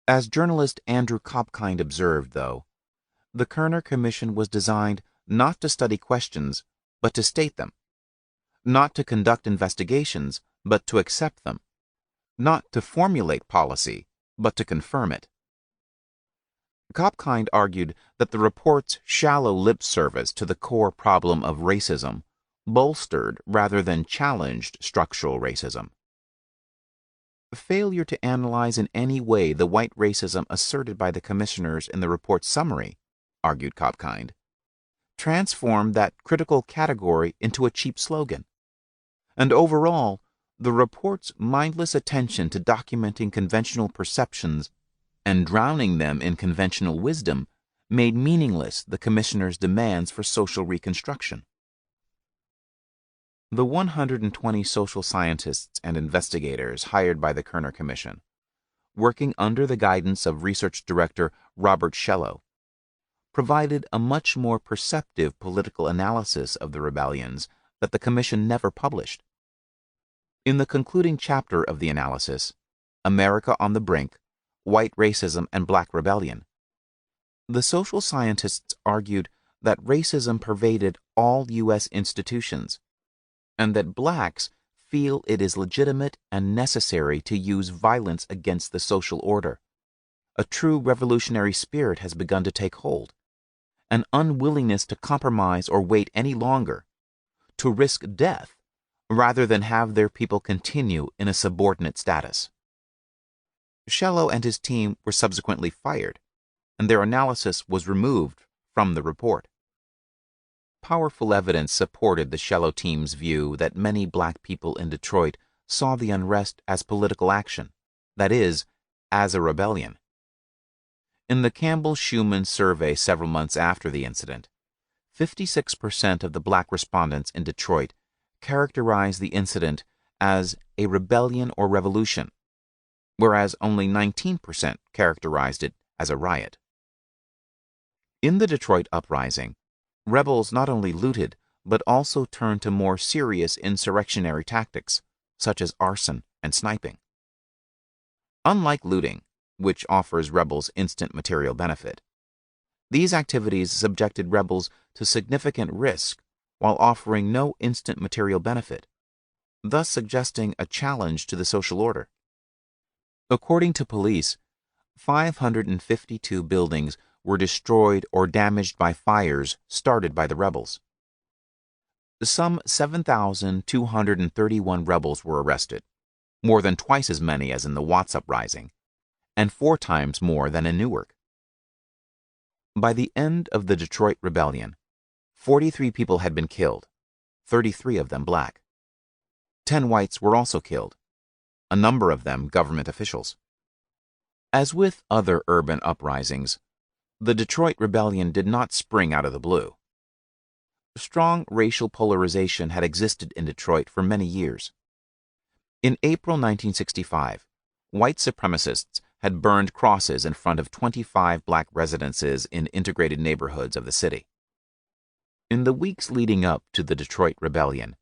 As journalist Andrew Kopkind observed, though, the Kerner Commission was designed not to study questions, but to state them, not to conduct investigations, but to accept them, not to formulate policy, but to confirm it. Kopkind argued that the report's shallow lip service to the core problem of racism bolstered rather than challenged structural racism. Failure to analyze in any way the white racism asserted by the commissioners in the report's summary, argued Kopkind, transformed that critical category into a cheap slogan. And overall, the report's mindless attention to documenting conventional perceptions and drowning them in conventional wisdom made meaningless the commissioners' demands for social reconstruction. The 120 social scientists and investigators hired by the Kerner Commission, working under the guidance of research director Robert Shellow, provided a much more perceptive political analysis of the rebellions that the Commission never published. In the concluding chapter of the analysis, America on the Brink, White Racism and Black Rebellion, the social scientists argued that racism pervaded all U.S. institutions, and that blacks feel it is legitimate and necessary to use violence against the social order. A true revolutionary spirit has begun to take hold, an unwillingness to compromise or wait any longer, to risk death rather than have their people continue in a subordinate status. Shellow and his team were subsequently fired, and their analysis was removed from the report. Powerful evidence supported the Shellow team's view that many black people in Detroit saw the unrest as political action, that is, as a rebellion. In the Campbell-Schumann survey several months after the incident, 56% of the black respondents in Detroit characterized the incident as a rebellion or revolution, whereas only 19% characterized it as a riot. In the Detroit uprising, rebels not only looted, but also turned to more serious insurrectionary tactics, such as arson and sniping. Unlike looting, which offers rebels instant material benefit, these activities subjected rebels to significant risk while offering no instant material benefit, thus suggesting a challenge to the social order. According to police, 552 buildings were destroyed or damaged by fires started by the rebels. Some 7,231 rebels were arrested, more than twice as many as in the Watts uprising, and 4 times more than in Newark. By the end of the Detroit Rebellion, 43 people had been killed, 33 of them black. 10 whites were also killed, a number of them government officials. As with other urban uprisings, the Detroit Rebellion did not spring out of the blue. Strong racial polarization had existed in Detroit for many years. In April 1965, white supremacists had burned crosses in front of 25 black residences in integrated neighborhoods of the city. In the weeks leading up to the Detroit Rebellion,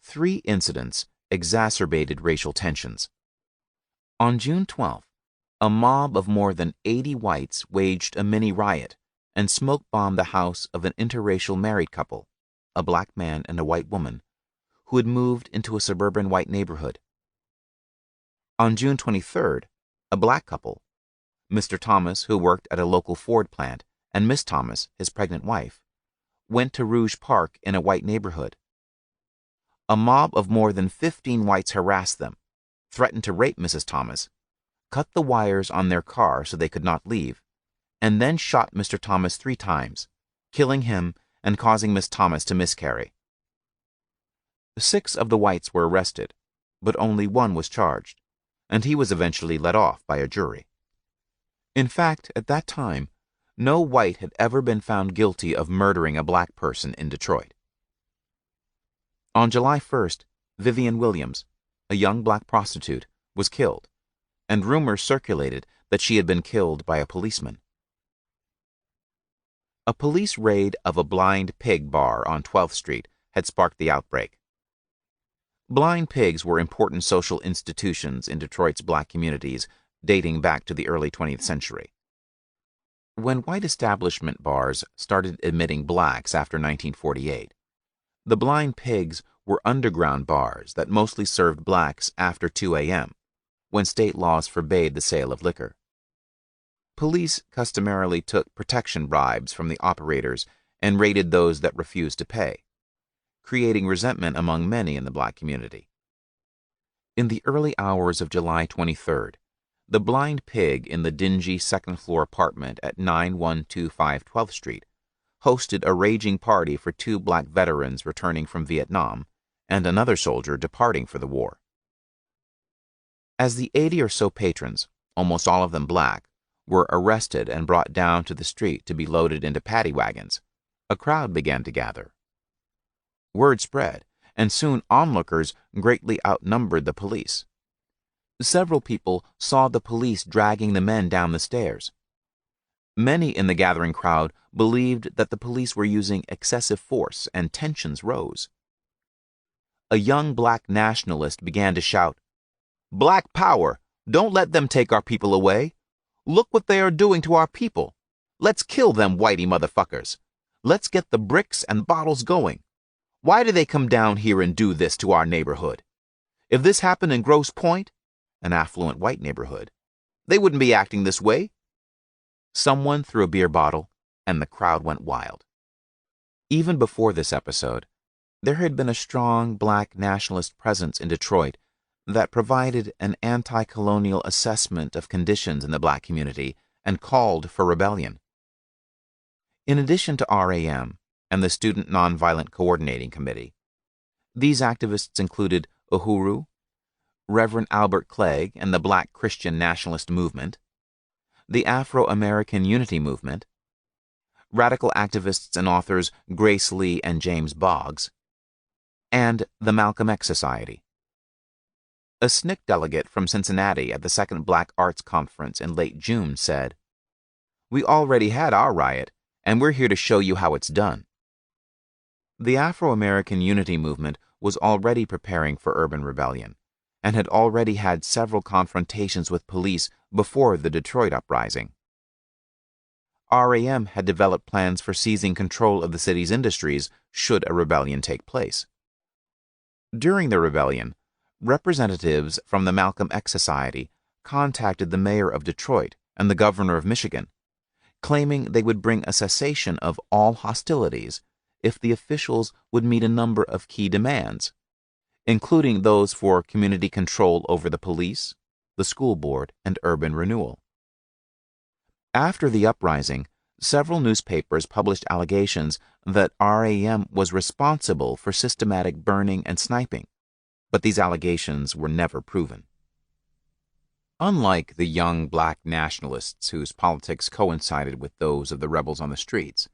3 incidents exacerbated racial tensions. On June 12th, a mob of more than 80 whites waged a mini-riot and smoke-bombed the house of an interracial married couple, a black man and a white woman, who had moved into a suburban white neighborhood. On June 23rd, a black couple, Mr. Thomas, who worked at a local Ford plant, and Miss Thomas, his pregnant wife, went to Rouge Park in a white neighborhood. A mob of more than 15 whites harassed them, threatened to rape Mrs. Thomas, cut the wires on their car so they could not leave, and then shot Mr. Thomas 3 times, killing him and causing Miss Thomas to miscarry. 6 of the whites were arrested, but only 1 was charged, and he was eventually let off by a jury. In fact, at that time, no white had ever been found guilty of murdering a black person in Detroit. On July 1st, Vivian Williams, a young black prostitute, was killed, and rumors circulated that she had been killed by a policeman. A police raid of a blind pig bar on 12th Street had sparked the outbreak. Blind pigs were important social institutions in Detroit's black communities dating back to the early 20th century. When white establishment bars started admitting blacks after 1948, the blind pigs were underground bars that mostly served blacks after 2 a.m., when state laws forbade the sale of liquor. Police customarily took protection bribes from the operators and raided those that refused to pay, creating resentment among many in the black community. In the early hours of July 23rd, the blind pig in the dingy second-floor apartment at 9125 12th Street hosted a raging party for 2 black veterans returning from Vietnam and another soldier departing for the war. As the 80 or so patrons, almost all of them black, were arrested and brought down to the street to be loaded into paddy wagons, a crowd began to gather. Word spread, and soon onlookers greatly outnumbered the police. Several people saw the police dragging the men down the stairs. Many in the gathering crowd believed that the police were using excessive force, and tensions rose. A young black nationalist began to shout, "Black power! Don't let them take our people away! Look what they are doing to our people! Let's kill them whitey motherfuckers! Let's get the bricks and bottles going! Why do they come down here and do this to our neighborhood? If this happened in Grosse Pointe, an affluent white neighborhood, they wouldn't be acting this way." Someone threw a beer bottle, and the crowd went wild. Even before this episode, there had been a strong black nationalist presence in Detroit that provided an anti-colonial assessment of conditions in the black community and called for rebellion. In addition to RAM and the Student Nonviolent Coordinating Committee, these activists included Uhuru, Reverend Albert Clegg and the Black Christian Nationalist Movement, the Afro-American Unity Movement, radical activists and authors Grace Lee and James Boggs, and the Malcolm X Society. A SNCC delegate from Cincinnati at the Second Black Arts Conference in late June said, "We already had our riot, and we're here to show you how it's done." The Afro-American Unity Movement was already preparing for urban rebellion, and had already had several confrontations with police before the Detroit uprising. RAM had developed plans for seizing control of the city's industries should a rebellion take place. During the rebellion, representatives from the Malcolm X Society contacted the mayor of Detroit and the governor of Michigan, claiming they would bring a cessation of all hostilities if the officials would meet a number of key demands, including those for community control over the police, the school board, and urban renewal. After the uprising, several newspapers published allegations that RAM was responsible for systematic burning and sniping, but these allegations were never proven. Unlike the young black nationalists whose politics coincided with those of the rebels on the streets,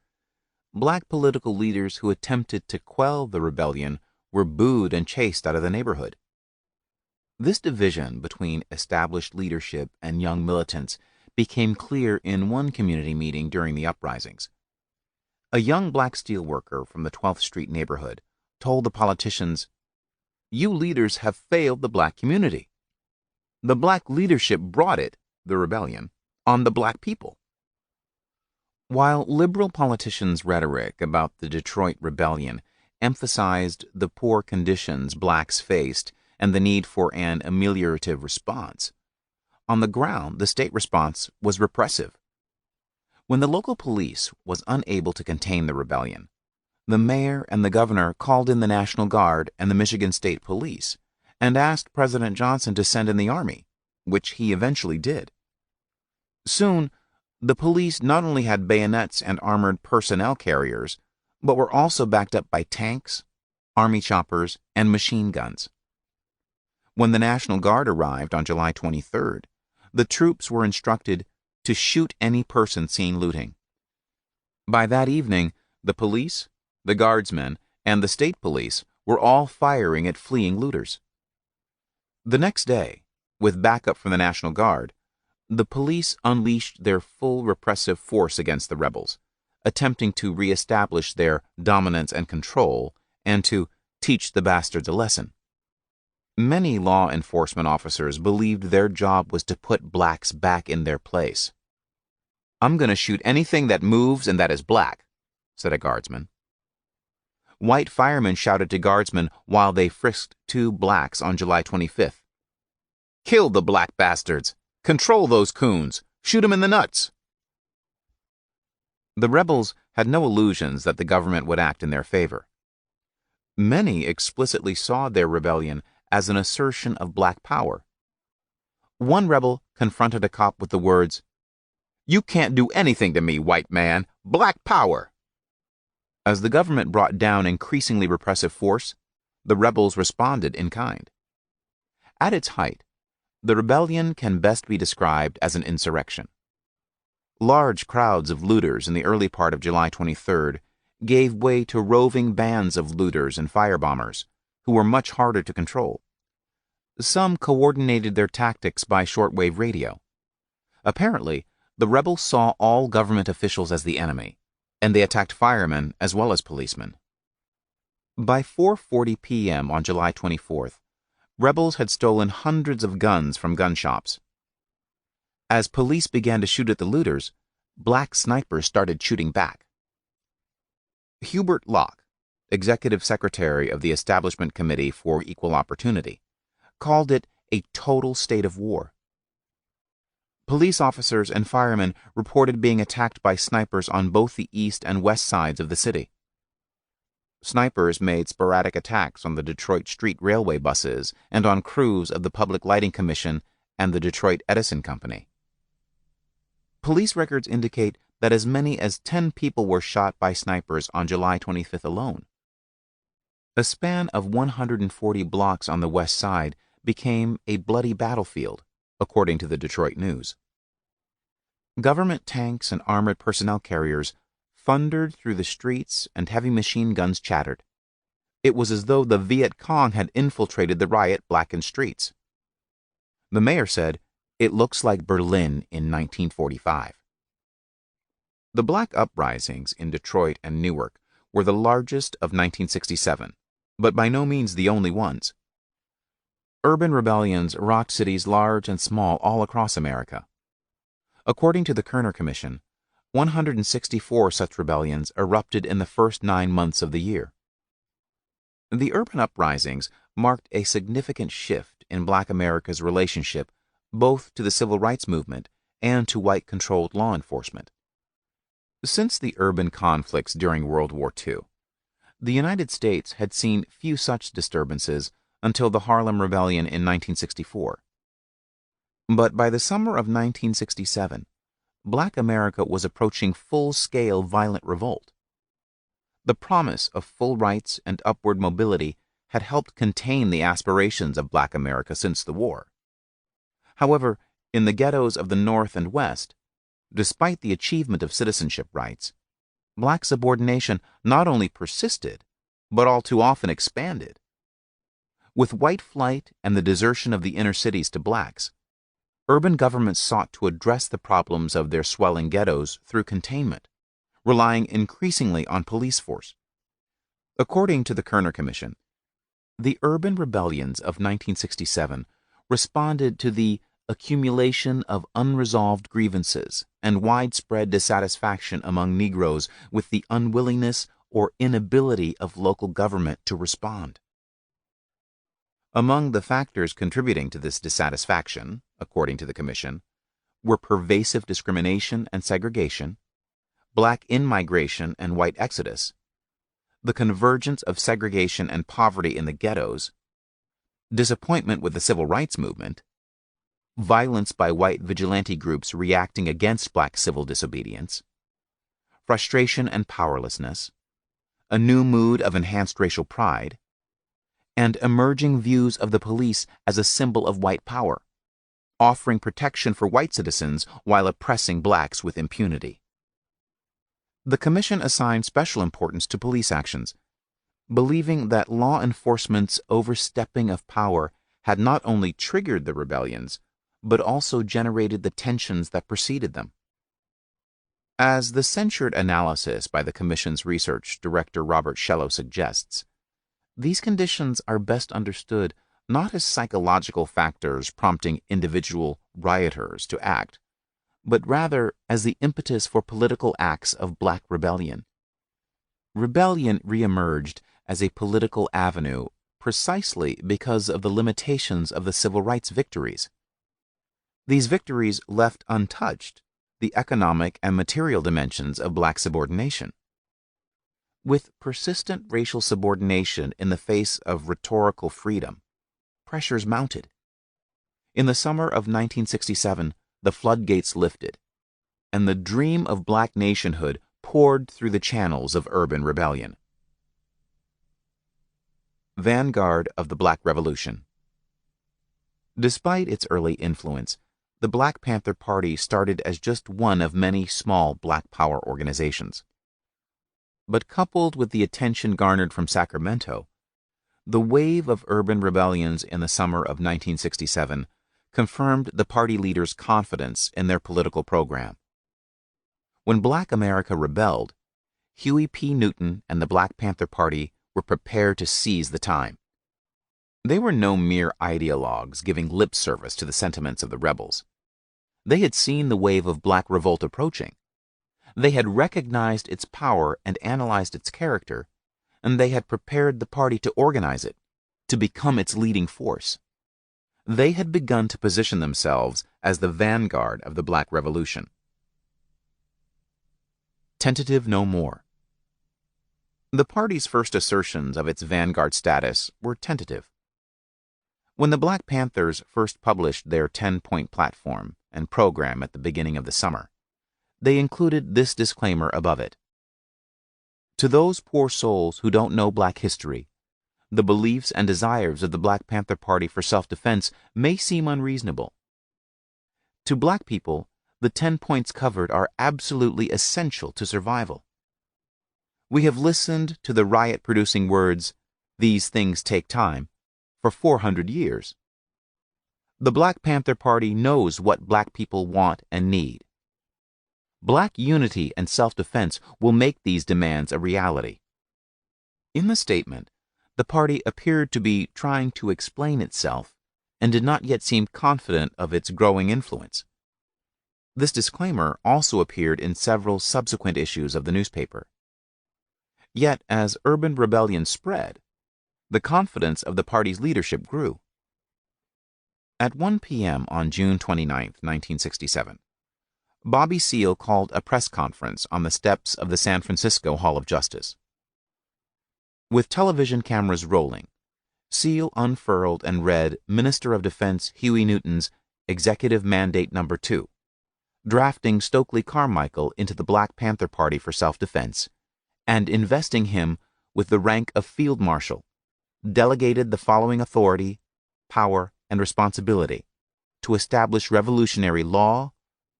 black political leaders who attempted to quell the rebellion were booed and chased out of the neighborhood. This division between established leadership and young militants became clear in one community meeting during the uprisings. A young black steelworker from the 12th Street neighborhood told the politicians, "You leaders have failed the black community. The black leadership brought it, the rebellion, on the black people." While liberal politicians' rhetoric about the Detroit rebellion emphasized the poor conditions blacks faced and the need for an ameliorative response, on the ground the state response was repressive. When the local police was unable to contain the rebellion, the mayor and the governor called in the National Guard and the Michigan State Police and asked President Johnson to send in the army, which he eventually did. Soon, the police not only had bayonets and armored personnel carriers, but were also backed up by tanks, army choppers, and machine guns. When the National Guard arrived on July 23rd, the troops were instructed to shoot any person seen looting. By that evening, the police, the guardsmen, and the state police were all firing at fleeing looters. The next day, with backup from the National Guard, the police unleashed their full repressive force against the rebels, attempting to reestablish their dominance and control and to teach the bastards a lesson. Many law enforcement officers believed their job was to put blacks back in their place. "I'm going to shoot anything that moves and that is black," said a guardsman. White firemen shouted to guardsmen while they frisked two blacks on July 25th. "Kill the black bastards! Control those coons! Shoot 'em in the nuts!" The rebels had no illusions that the government would act in their favor. Many explicitly saw their rebellion as an assertion of black power. One rebel confronted a cop with the words, "You can't do anything to me, white man! Black power!" As the government brought down increasingly repressive force, the rebels responded in kind. At its height, the rebellion can best be described as an insurrection. Large crowds of looters in the early part of July 23rd gave way to roving bands of looters and firebombers, who were much harder to control. Some coordinated their tactics by shortwave radio. Apparently, the rebels saw all government officials as the enemy, and they attacked firemen as well as policemen. By 4:40 p.m. on July 24th, rebels had stolen hundreds of guns from gun shops. As police began to shoot at the looters, black snipers started shooting back. Hubert Locke, executive secretary of the Establishment Committee for Equal Opportunity, called it a total state of war. Police officers and firemen reported being attacked by snipers on both the east and west sides of the city. Snipers made sporadic attacks on the Detroit street railway buses and on crews of the Public Lighting Commission and the Detroit Edison Company. Police records indicate that as many as 10 people were shot by snipers on July 25th alone. A span of 140 blocks on the west side became a bloody battlefield, according to the Detroit News. Government tanks and armored personnel carriers thundered through the streets and heavy machine guns chattered. It was as though the Viet Cong had infiltrated the riot-blackened streets. The mayor said, "It looks like Berlin in 1945. The black uprisings in Detroit and Newark were the largest of 1967, but by no means the only ones. Urban rebellions rocked cities large and small all across America. According to the Kerner Commission, 164 such rebellions erupted in the first 9 months of the year. The urban uprisings marked a significant shift in Black America's relationship both to the civil rights movement and to white-controlled law enforcement. Since the urban conflicts during World War II, the United States had seen few such disturbances until the Harlem Rebellion in 1964. But by the summer of 1967, Black America was approaching full-scale violent revolt. The promise of full rights and upward mobility had helped contain the aspirations of Black America since the war. However, in the ghettos of the North and West, despite the achievement of citizenship rights, black subordination not only persisted, but all too often expanded. With white flight and the desertion of the inner cities to blacks, urban governments sought to address the problems of their swelling ghettos through containment, relying increasingly on police force. According to the Kerner Commission, the urban rebellions of 1967 responded to the accumulation of unresolved grievances and widespread dissatisfaction among Negroes with the unwillingness or inability of local government to respond. Among the factors contributing to this dissatisfaction, according to the Commission, were pervasive discrimination and segregation, black in-migration and white exodus, the convergence of segregation and poverty in the ghettos, disappointment with the civil rights movement, violence by white vigilante groups reacting against black civil disobedience, frustration and powerlessness, a new mood of enhanced racial pride, and emerging views of the police as a symbol of white power, offering protection for white citizens while oppressing blacks with impunity. The Commission assigned special importance to police actions, believing that law enforcement's overstepping of power had not only triggered the rebellions, but also generated the tensions that preceded them. As the censured analysis by the Commission's research director Robert Shello suggests, these conditions are best understood not as psychological factors prompting individual rioters to act, but rather as the impetus for political acts of black rebellion. Rebellion reemerged as a political avenue precisely because of the limitations of the civil rights victories. These victories left untouched the economic and material dimensions of black subordination. With persistent racial subordination in the face of rhetorical freedom, pressures mounted. In the summer of 1967, the floodgates lifted, and the dream of black nationhood poured through the channels of urban rebellion. Vanguard of the Black Revolution. Despite its early influence, the Black Panther Party started as just one of many small black power organizations. But coupled with the attention garnered from Sacramento, the wave of urban rebellions in the summer of 1967 confirmed the party leaders' confidence in their political program. When Black America rebelled, Huey P. Newton and the Black Panther Party were prepared to seize the time. They were no mere ideologues giving lip service to the sentiments of the rebels. They had seen the wave of black revolt approaching. They had recognized its power and analyzed its character, and they had prepared the party to organize it, to become its leading force. They had begun to position themselves as the vanguard of the Black Revolution. Tentative no more. The party's first assertions of its vanguard status were tentative. When the Black Panthers first published their 10-point platform and program at the beginning of the summer, they included this disclaimer above it. To those poor souls who don't know black history, the beliefs and desires of the Black Panther Party for self-defense may seem unreasonable. To black people, the 10 points covered are absolutely essential to survival. We have listened to the riot-producing words, "These things take time," for 400 years. The Black Panther Party knows what black people want and need. Black unity and self-defense will make these demands a reality. In the statement, the party appeared to be trying to explain itself and did not yet seem confident of its growing influence. This disclaimer also appeared in several subsequent issues of the newspaper. Yet, as urban rebellion spread, the confidence of the party's leadership grew. At 1 p.m. on June 29, 1967, Bobby Seale called a press conference on the steps of the San Francisco Hall of Justice. With television cameras rolling, Seale unfurled and read Minister of Defense Huey Newton's Executive Mandate No. 2, drafting Stokely Carmichael into the Black Panther Party for self-defense, and investing him with the rank of Field Marshal, delegated the following authority, power, and responsibility to establish revolutionary law,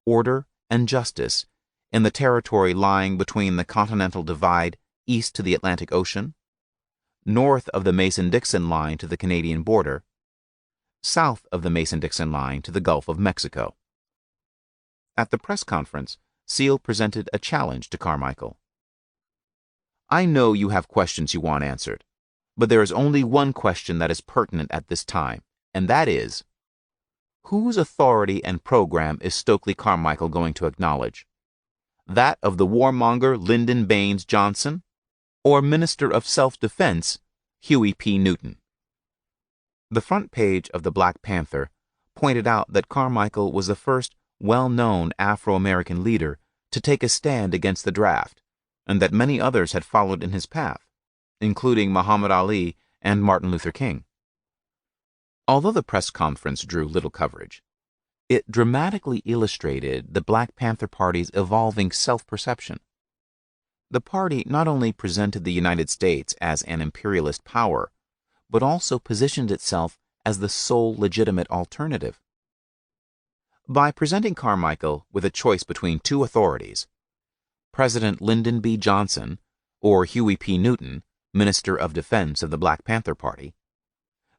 order, and justice in the territory lying between the Continental Divide east to the Atlantic Ocean, north of the Mason-Dixon line to the Canadian border, south of the Mason-Dixon line to the Gulf of Mexico. At the press conference, Seale presented a challenge to Carmichael. I know you have questions you want answered, but there is only one question that is pertinent at this time, and that is, whose authority and program is Stokely Carmichael going to acknowledge? That of the warmonger Lyndon Baines Johnson, or Minister of Self-Defense Huey P. Newton? The front page of the Black Panther pointed out that Carmichael was the first well-known Afro-American leader to take a stand against the draft, and that many others had followed in his path, including Muhammad Ali and Martin Luther King. Although the press conference drew little coverage, It dramatically illustrated the Black Panther Party's evolving self-perception. The party not only presented the United States as an imperialist power, but also positioned itself as the sole legitimate alternative. By presenting Carmichael with a choice between two authorities, President Lyndon B. Johnson or Huey P. Newton, Minister of Defense of the Black Panther Party,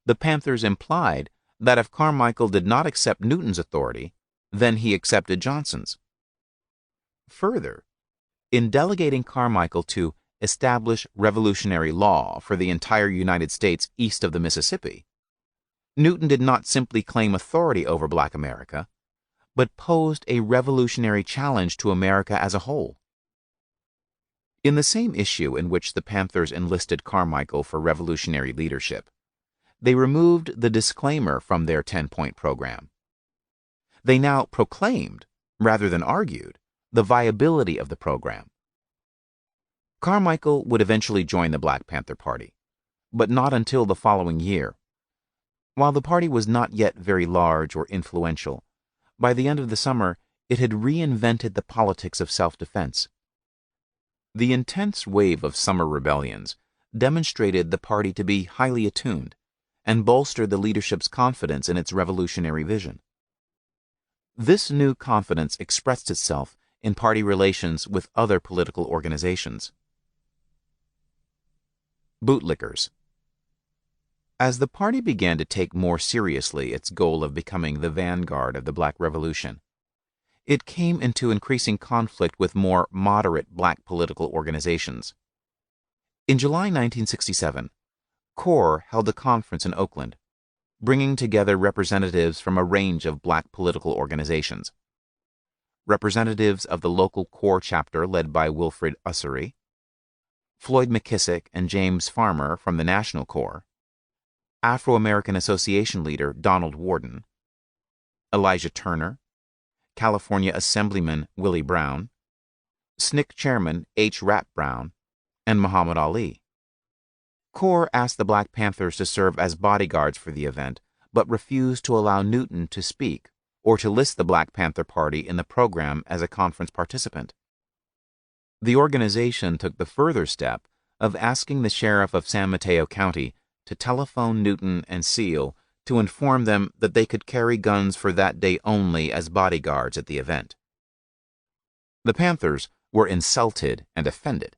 the Panthers implied that if Carmichael did not accept Newton's authority, then he accepted Johnson's. Further, in delegating Carmichael to establish revolutionary law for the entire United States east of the Mississippi, Newton did not simply claim authority over Black America, but posed a revolutionary challenge to America as a whole. In the same issue in which the Panthers enlisted Carmichael for revolutionary leadership, they removed the disclaimer from their 10-point program. They now proclaimed, rather than argued, the viability of the program. Carmichael would eventually join the Black Panther Party, but not until the following year. While the party was not yet very large or influential, by the end of the summer it had reinvented the politics of self-defense. The intense wave of summer rebellions demonstrated the party to be highly attuned and bolstered the leadership's confidence in its revolutionary vision. This new confidence expressed itself in party relations with other political organizations. Bootlickers. As the party began to take more seriously its goal of becoming the vanguard of the Black Revolution, it came into increasing conflict with more moderate Black political organizations. In July 1967, CORE held a conference in Oakland, bringing together representatives from a range of Black political organizations. Representatives of the local CORE chapter led by Wilfred Ussery, Floyd McKissick and James Farmer from the National CORE, Afro-American Association leader Donald Worden, Elijah Turner, California Assemblyman Willie Brown, SNCC Chairman H. Rap Brown, and Muhammad Ali. CORE asked the Black Panthers to serve as bodyguards for the event, but refused to allow Newton to speak or to list the Black Panther Party in the program as a conference participant. The organization took the further step of asking the sheriff of San Mateo County to telephone Newton and Seal to inform them that they could carry guns for that day only as bodyguards at the event. The Panthers were insulted and offended.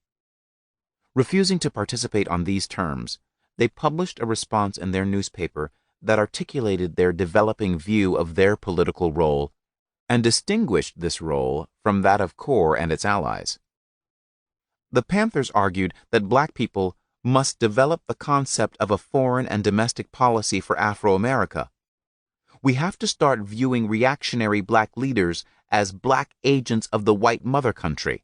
Refusing to participate on these terms, they published a response in their newspaper that articulated their developing view of their political role and distinguished this role from that of CORE and its allies. The Panthers argued that Black people must develop the concept of a foreign and domestic policy for Afro-America. We have to start viewing reactionary Black leaders as Black agents of the white mother country.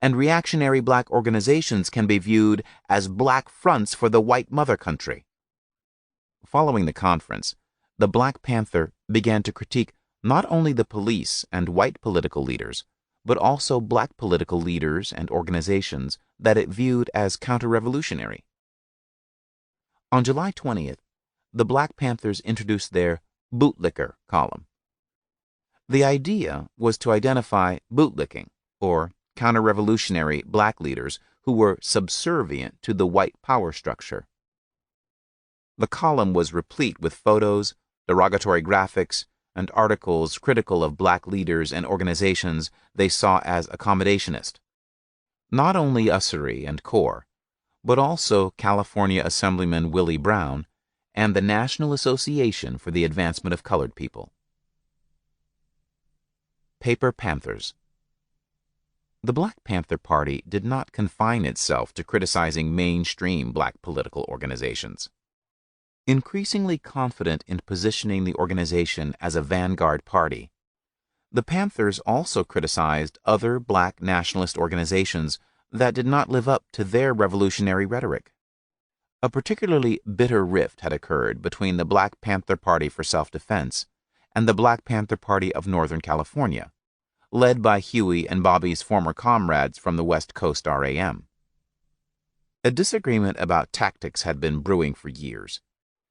And reactionary Black organizations can be viewed as Black fronts for the white mother country. Following the conference, the Black Panther began to critique not only the police and white political leaders, but also Black political leaders and organizations that it viewed as counter-revolutionary. On July 20th, the Black Panthers introduced their Bootlicker column. The idea was to identify bootlicking, or counter-revolutionary Black leaders who were subservient to the white power structure. The column was replete with photos, derogatory graphics, and articles critical of Black leaders and organizations they saw as accommodationist. Not only Ussery and CORE, but also California Assemblyman Willie Brown and the National Association for the Advancement of Colored People. Paper Panthers. The Black Panther Party did not confine itself to criticizing mainstream Black political organizations. Increasingly confident in positioning the organization as a vanguard party, the Panthers also criticized other Black nationalist organizations that did not live up to their revolutionary rhetoric. A particularly bitter rift had occurred between the Black Panther Party for Self-Defense and the Black Panther Party of Northern California, led by Huey and Bobby's former comrades from the West Coast RAM. A disagreement about tactics had been brewing for years,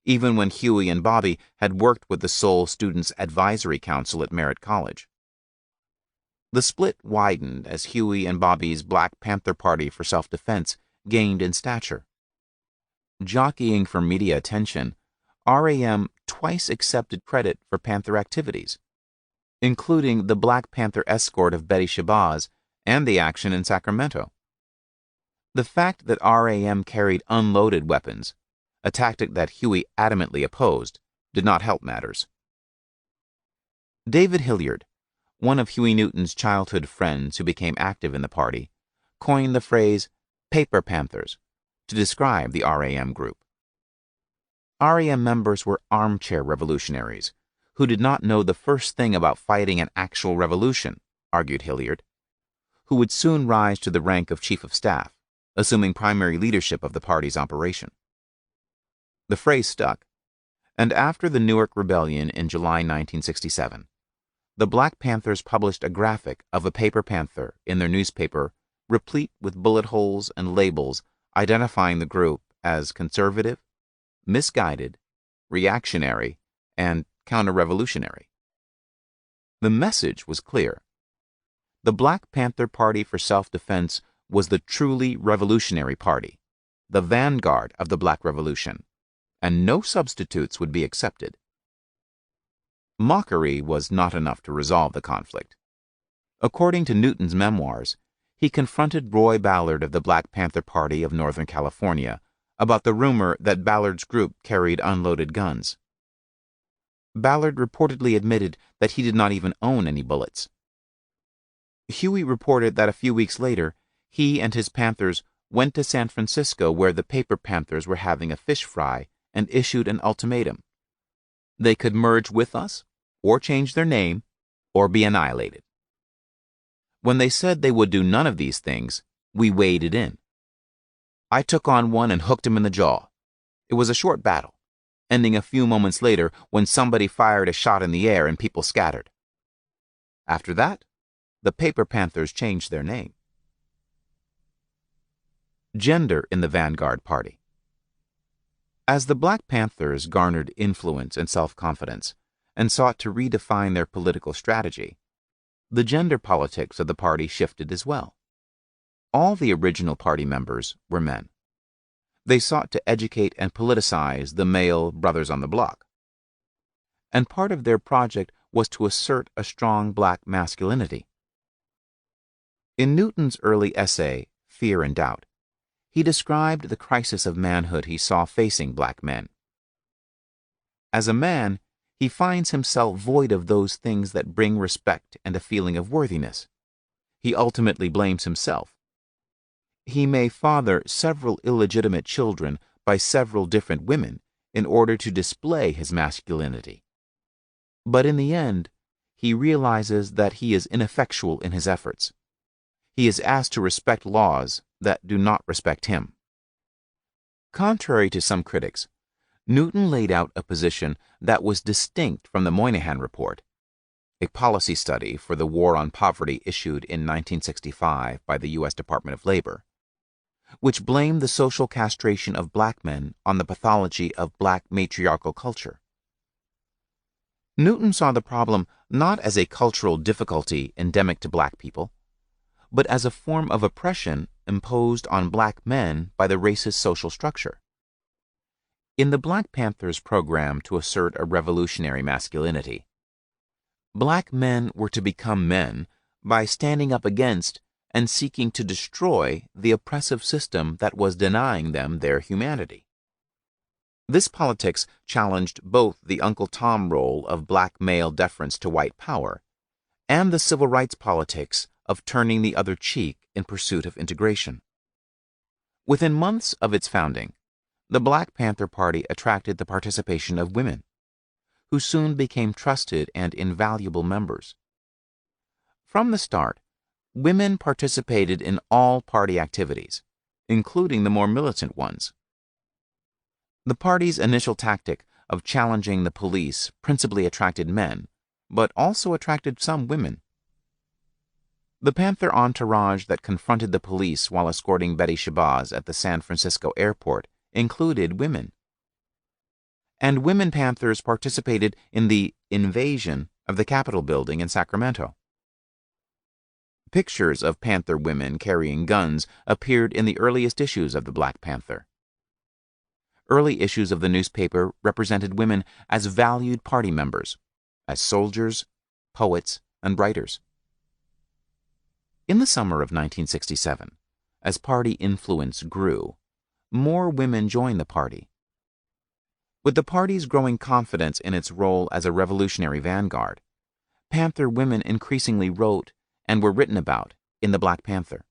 even when Huey and Bobby had worked with the Seoul Students' Advisory Council at Merritt College. The split widened as Huey and Bobby's Black Panther Party for Self-Defense gained in stature. Jockeying for media attention, RAM twice accepted credit for Panther activities, including the Black Panther escort of Betty Shabazz and the action in Sacramento. The fact that RAM carried unloaded weapons, a tactic that Huey adamantly opposed, did not help matters. David Hilliard, one of Huey Newton's childhood friends who became active in the party, coined the phrase "paper panthers" to describe the RAM group. RAM members were armchair revolutionaries who did not know the first thing about fighting an actual revolution, argued Hilliard, who would soon rise to the rank of chief of staff, assuming primary leadership of the party's operation. The phrase stuck, and after the Newark Rebellion in July 1967, the Black Panthers published a graphic of a paper panther in their newspaper replete with bullet holes and labels identifying the group as conservative, misguided, reactionary, and counter-revolutionary. The message was clear. The Black Panther Party for Self-Defense was the truly revolutionary party, the vanguard of the Black Revolution, and no substitutes would be accepted. Mockery was not enough to resolve the conflict. According to Newton's memoirs, he confronted Roy Ballard of the Black Panther Party of Northern California about the rumor that Ballard's group carried unloaded guns. Ballard reportedly admitted that he did not even own any bullets. Huey reported that a few weeks later, he and his Panthers went to San Francisco where the Paper Panthers were having a fish fry and issued an ultimatum. They could merge with us, or change their name, or be annihilated. When they said they would do none of these things, we waded in. I took on one and hooked him in the jaw. It was a short battle, ending a few moments later when somebody fired a shot in the air and people scattered. After that, the Paper Panthers changed their name. Gender in the Vanguard Party. As the Black Panthers garnered influence and self-confidence and sought to redefine their political strategy, the gender politics of the party shifted as well. All the original party members were men. They sought to educate and politicize the male brothers on the block. And part of their project was to assert a strong black masculinity. In Newton's early essay, Fear and Doubt, he described the crisis of manhood he saw facing black men. As a man, he finds himself void of those things that bring respect and a feeling of worthiness. He ultimately blames himself. He may father several illegitimate children by several different women in order to display his masculinity. But in the end, he realizes that he is ineffectual in his efforts. He is asked to respect laws that do not respect him. Contrary to some critics, Newton laid out a position that was distinct from the Moynihan Report, a policy study for the War on Poverty issued in 1965 by the U.S. Department of Labor, which blamed the social castration of black men on the pathology of black matriarchal culture. Newton saw the problem not as a cultural difficulty endemic to black people, but as a form of oppression imposed on black men by the racist social structure. In the Black Panthers' program to assert a revolutionary masculinity, black men were to become men by standing up against and seeking to destroy the oppressive system that was denying them their humanity. This politics challenged both the Uncle Tom role of black male deference to white power and the civil rights politics of turning the other cheek in pursuit of integration. Within months of its founding, the Black Panther Party attracted the participation of women, who soon became trusted and invaluable members. From the start, women participated in all party activities, including the more militant ones. The party's initial tactic of challenging the police principally attracted men, but also attracted some women. The Panther entourage that confronted the police while escorting Betty Shabazz at the San Francisco airport included women. and women Panthers participated in the invasion of the Capitol building in Sacramento. Pictures of Panther women carrying guns appeared in the earliest issues of the Black Panther. Early issues of the newspaper represented women as valued party members, as soldiers, poets, and writers. In the summer of 1967, as party influence grew, more women joined the party. With the party's growing confidence in its role as a revolutionary vanguard, Panther women increasingly wrote and were written about in the Black Panther.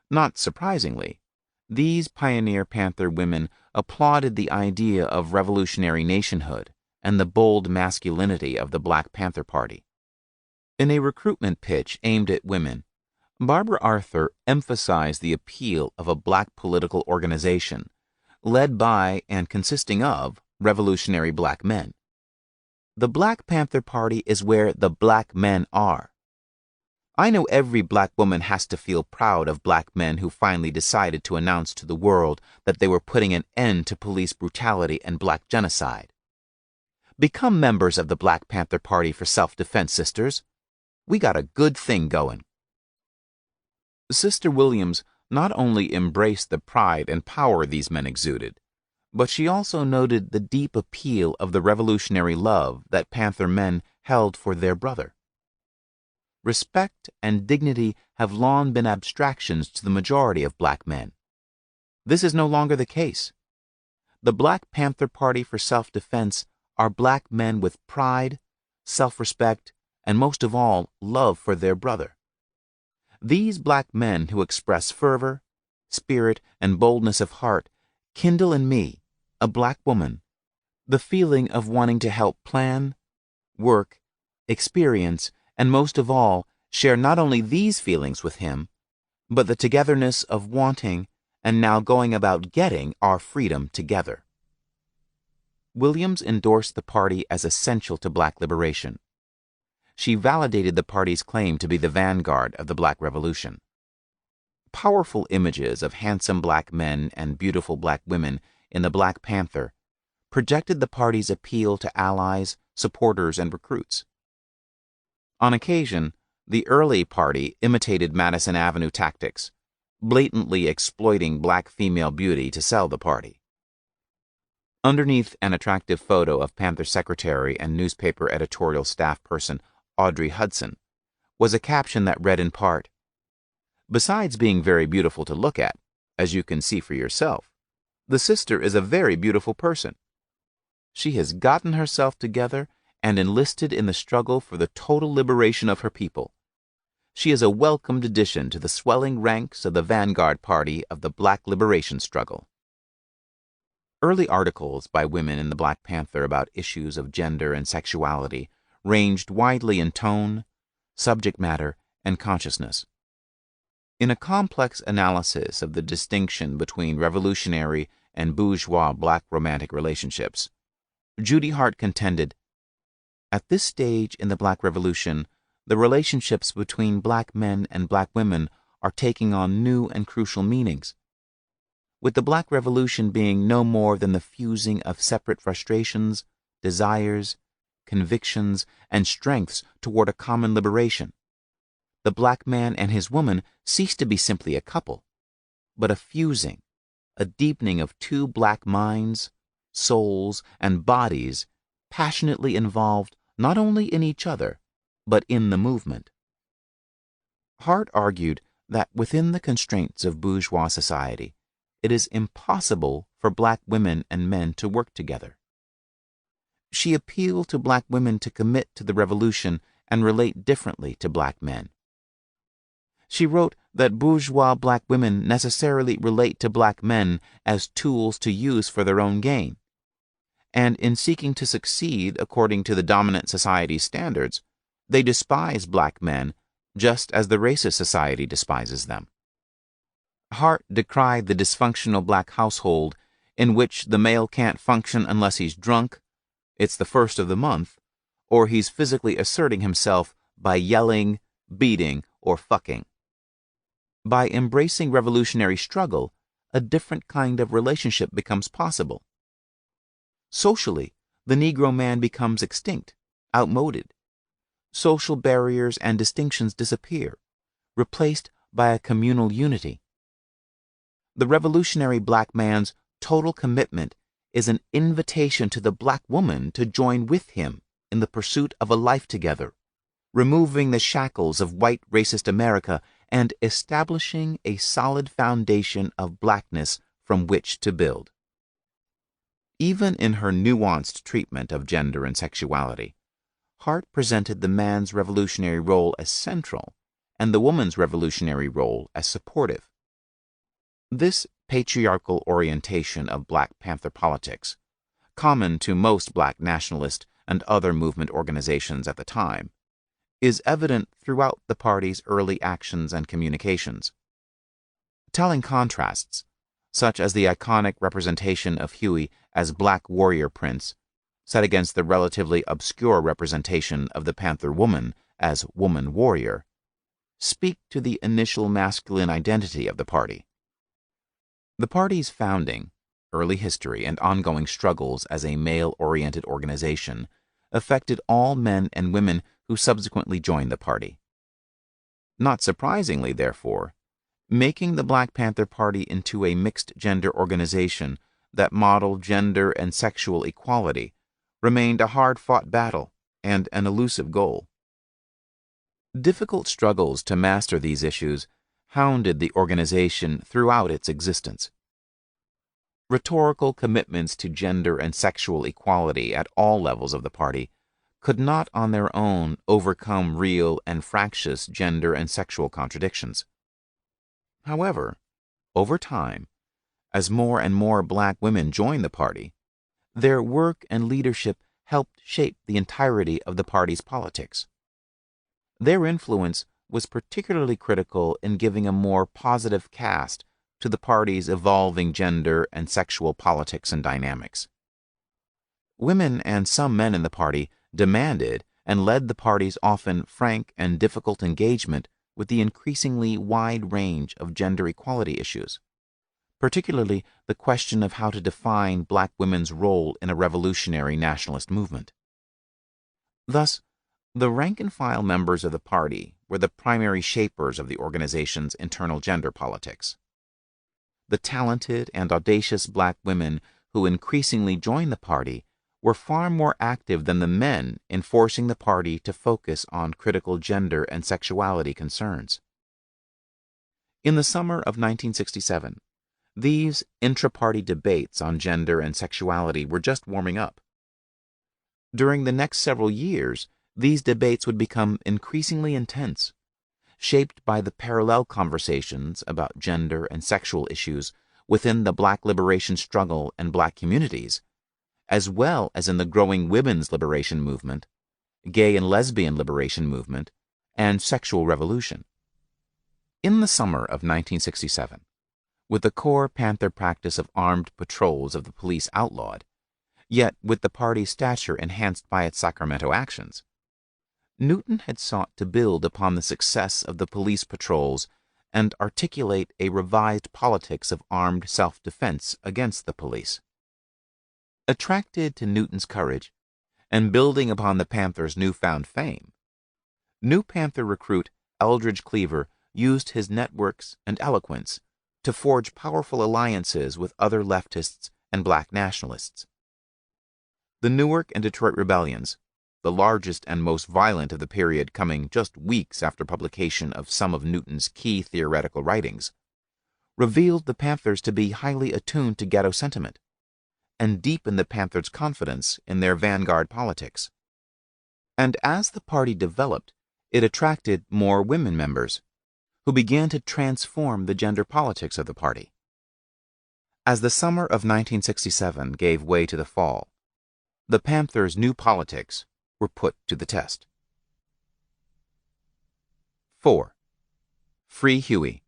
Not surprisingly, these pioneer Panther women applauded the idea of revolutionary nationhood and the bold masculinity of the Black Panther Party. In a recruitment pitch aimed at women, Barbara Arthur emphasized the appeal of a black political organization led by and consisting of revolutionary black men. The Black Panther Party is where the black men are. I know every black woman has to feel proud of black men who finally decided to announce to the world that they were putting an end to police brutality and black genocide. Become members of the Black Panther Party for self-defense, sisters. We got a good thing going. Sister Williams not only embraced the pride and power these men exuded, but she also noted the deep appeal of the revolutionary love that Panther men held for their brother. Respect and dignity have long been abstractions to the majority of black men. This is no longer the case. The Black Panther Party for self-defense are black men with pride, self-respect, and most of all, love for their brother. These black men who express fervor, spirit, and boldness of heart kindle in me, a black woman, the feeling of wanting to help plan, work, experience, and most of all, share not only these feelings with him, but the togetherness of wanting and now going about getting our freedom together. Williams endorsed the party as essential to black liberation. She validated the party's claim to be the vanguard of the Black Revolution. Powerful images of handsome black men and beautiful black women in the Black Panther projected the party's appeal to allies, supporters, and recruits. On occasion, the early party imitated Madison Avenue tactics, blatantly exploiting black female beauty to sell the party. Underneath an attractive photo of Panther secretary and newspaper editorial staff person Audrey Hudson was a caption that read in part, "Besides being very beautiful to look at, as you can see for yourself, the sister is a very beautiful person. She has gotten herself together and enlisted in the struggle for the total liberation of her people. She is a welcomed addition to the swelling ranks of the vanguard party of the black liberation struggle." Early articles by women in the Black Panther about issues of gender and sexuality ranged widely in tone, subject matter, and consciousness. In a complex analysis of the distinction between revolutionary and bourgeois black romantic relationships, Judy Hart contended, "At this stage in the Black Revolution, the relationships between black men and black women are taking on new and crucial meanings. With the Black Revolution being no more than the fusing of separate frustrations, desires, convictions, and strengths toward a common liberation, the black man and his woman cease to be simply a couple, but a fusing, a deepening of two black minds, souls, and bodies passionately involved not only in each other, but in the movement." Hart argued that within the constraints of bourgeois society, it is impossible for black women and men to work together. She appealed to black women to commit to the revolution and relate differently to black men. She wrote that bourgeois black women necessarily relate to black men as tools to use for their own gain, and in seeking to succeed according to the dominant society's standards, they despise black men just as the racist society despises them. Hart decried the dysfunctional black household in which the male can't function unless he's drunk, it's the first of the month, or he's physically asserting himself by yelling, beating, or fucking. By embracing revolutionary struggle, a different kind of relationship becomes possible. Socially, the Negro man becomes extinct, outmoded. Social barriers and distinctions disappear, replaced by a communal unity. The revolutionary black man's total commitment is an invitation to the black woman to join with him in the pursuit of a life together, removing the shackles of white racist America and establishing a solid foundation of blackness from which to build. Even in her nuanced treatment of gender and sexuality, Hart presented the man's revolutionary role as central and the woman's revolutionary role as supportive. This patriarchal orientation of Black Panther politics, common to most black nationalist and other movement organizations at the time, is evident throughout the party's early actions and communications. Telling contrasts, such as the iconic representation of Huey as Black Warrior Prince, set against the relatively obscure representation of the Panther woman as Woman Warrior, speak to the initial masculine identity of the party. The party's founding, early history, and ongoing struggles as a male-oriented organization affected all men and women who subsequently joined the party. Not surprisingly, therefore, making the Black Panther Party into a mixed-gender organization that modeled gender and sexual equality remained a hard-fought battle and an elusive goal. Difficult struggles to master these issues hounded the organization throughout its existence. Rhetorical commitments to gender and sexual equality at all levels of the party could not on their own overcome real and fractious gender and sexual contradictions. However, over time, as more and more black women joined the party, their work and leadership helped shape the entirety of the party's politics. Their influence was particularly critical in giving a more positive cast to the party's evolving gender and sexual politics and dynamics. Women and some men in the party demanded and led the party's often frank and difficult engagement with the increasingly wide range of gender equality issues, particularly the question of how to define black women's role in a revolutionary nationalist movement. Thus, the rank-and-file members of the party were the primary shapers of the organization's internal gender politics. The talented and audacious black women who increasingly joined the party were far more active than the men in forcing the party to focus on critical gender and sexuality concerns. In the summer of 1967, these intra-party debates on gender and sexuality were just warming up. During the next several years, these debates would become increasingly intense, shaped by the parallel conversations about gender and sexual issues within the black liberation struggle and black communities, as well as in the growing women's liberation movement, gay and lesbian liberation movement, and sexual revolution. In the summer of 1967, with the core Panther practice of armed patrols of the police outlawed, yet with the party's stature enhanced by its Sacramento actions, Newton had sought to build upon the success of the police patrols and articulate a revised politics of armed self-defense against the police. Attracted to Newton's courage, and building upon the Panther's newfound fame, new Panther recruit Eldridge Cleaver used his networks and eloquence to forge powerful alliances with other leftists and black nationalists. The Newark and Detroit rebellions, the largest and most violent of the period coming just weeks after publication of some of Newton's key theoretical writings, revealed the Panthers to be highly attuned to ghetto sentiment, and deepened the Panthers' confidence in their vanguard politics. And as the party developed, it attracted more women members, who began to transform the gender politics of the party. As the summer of 1967 gave way to the fall, the Panthers' new politics were put to the test. 4. Free Huey.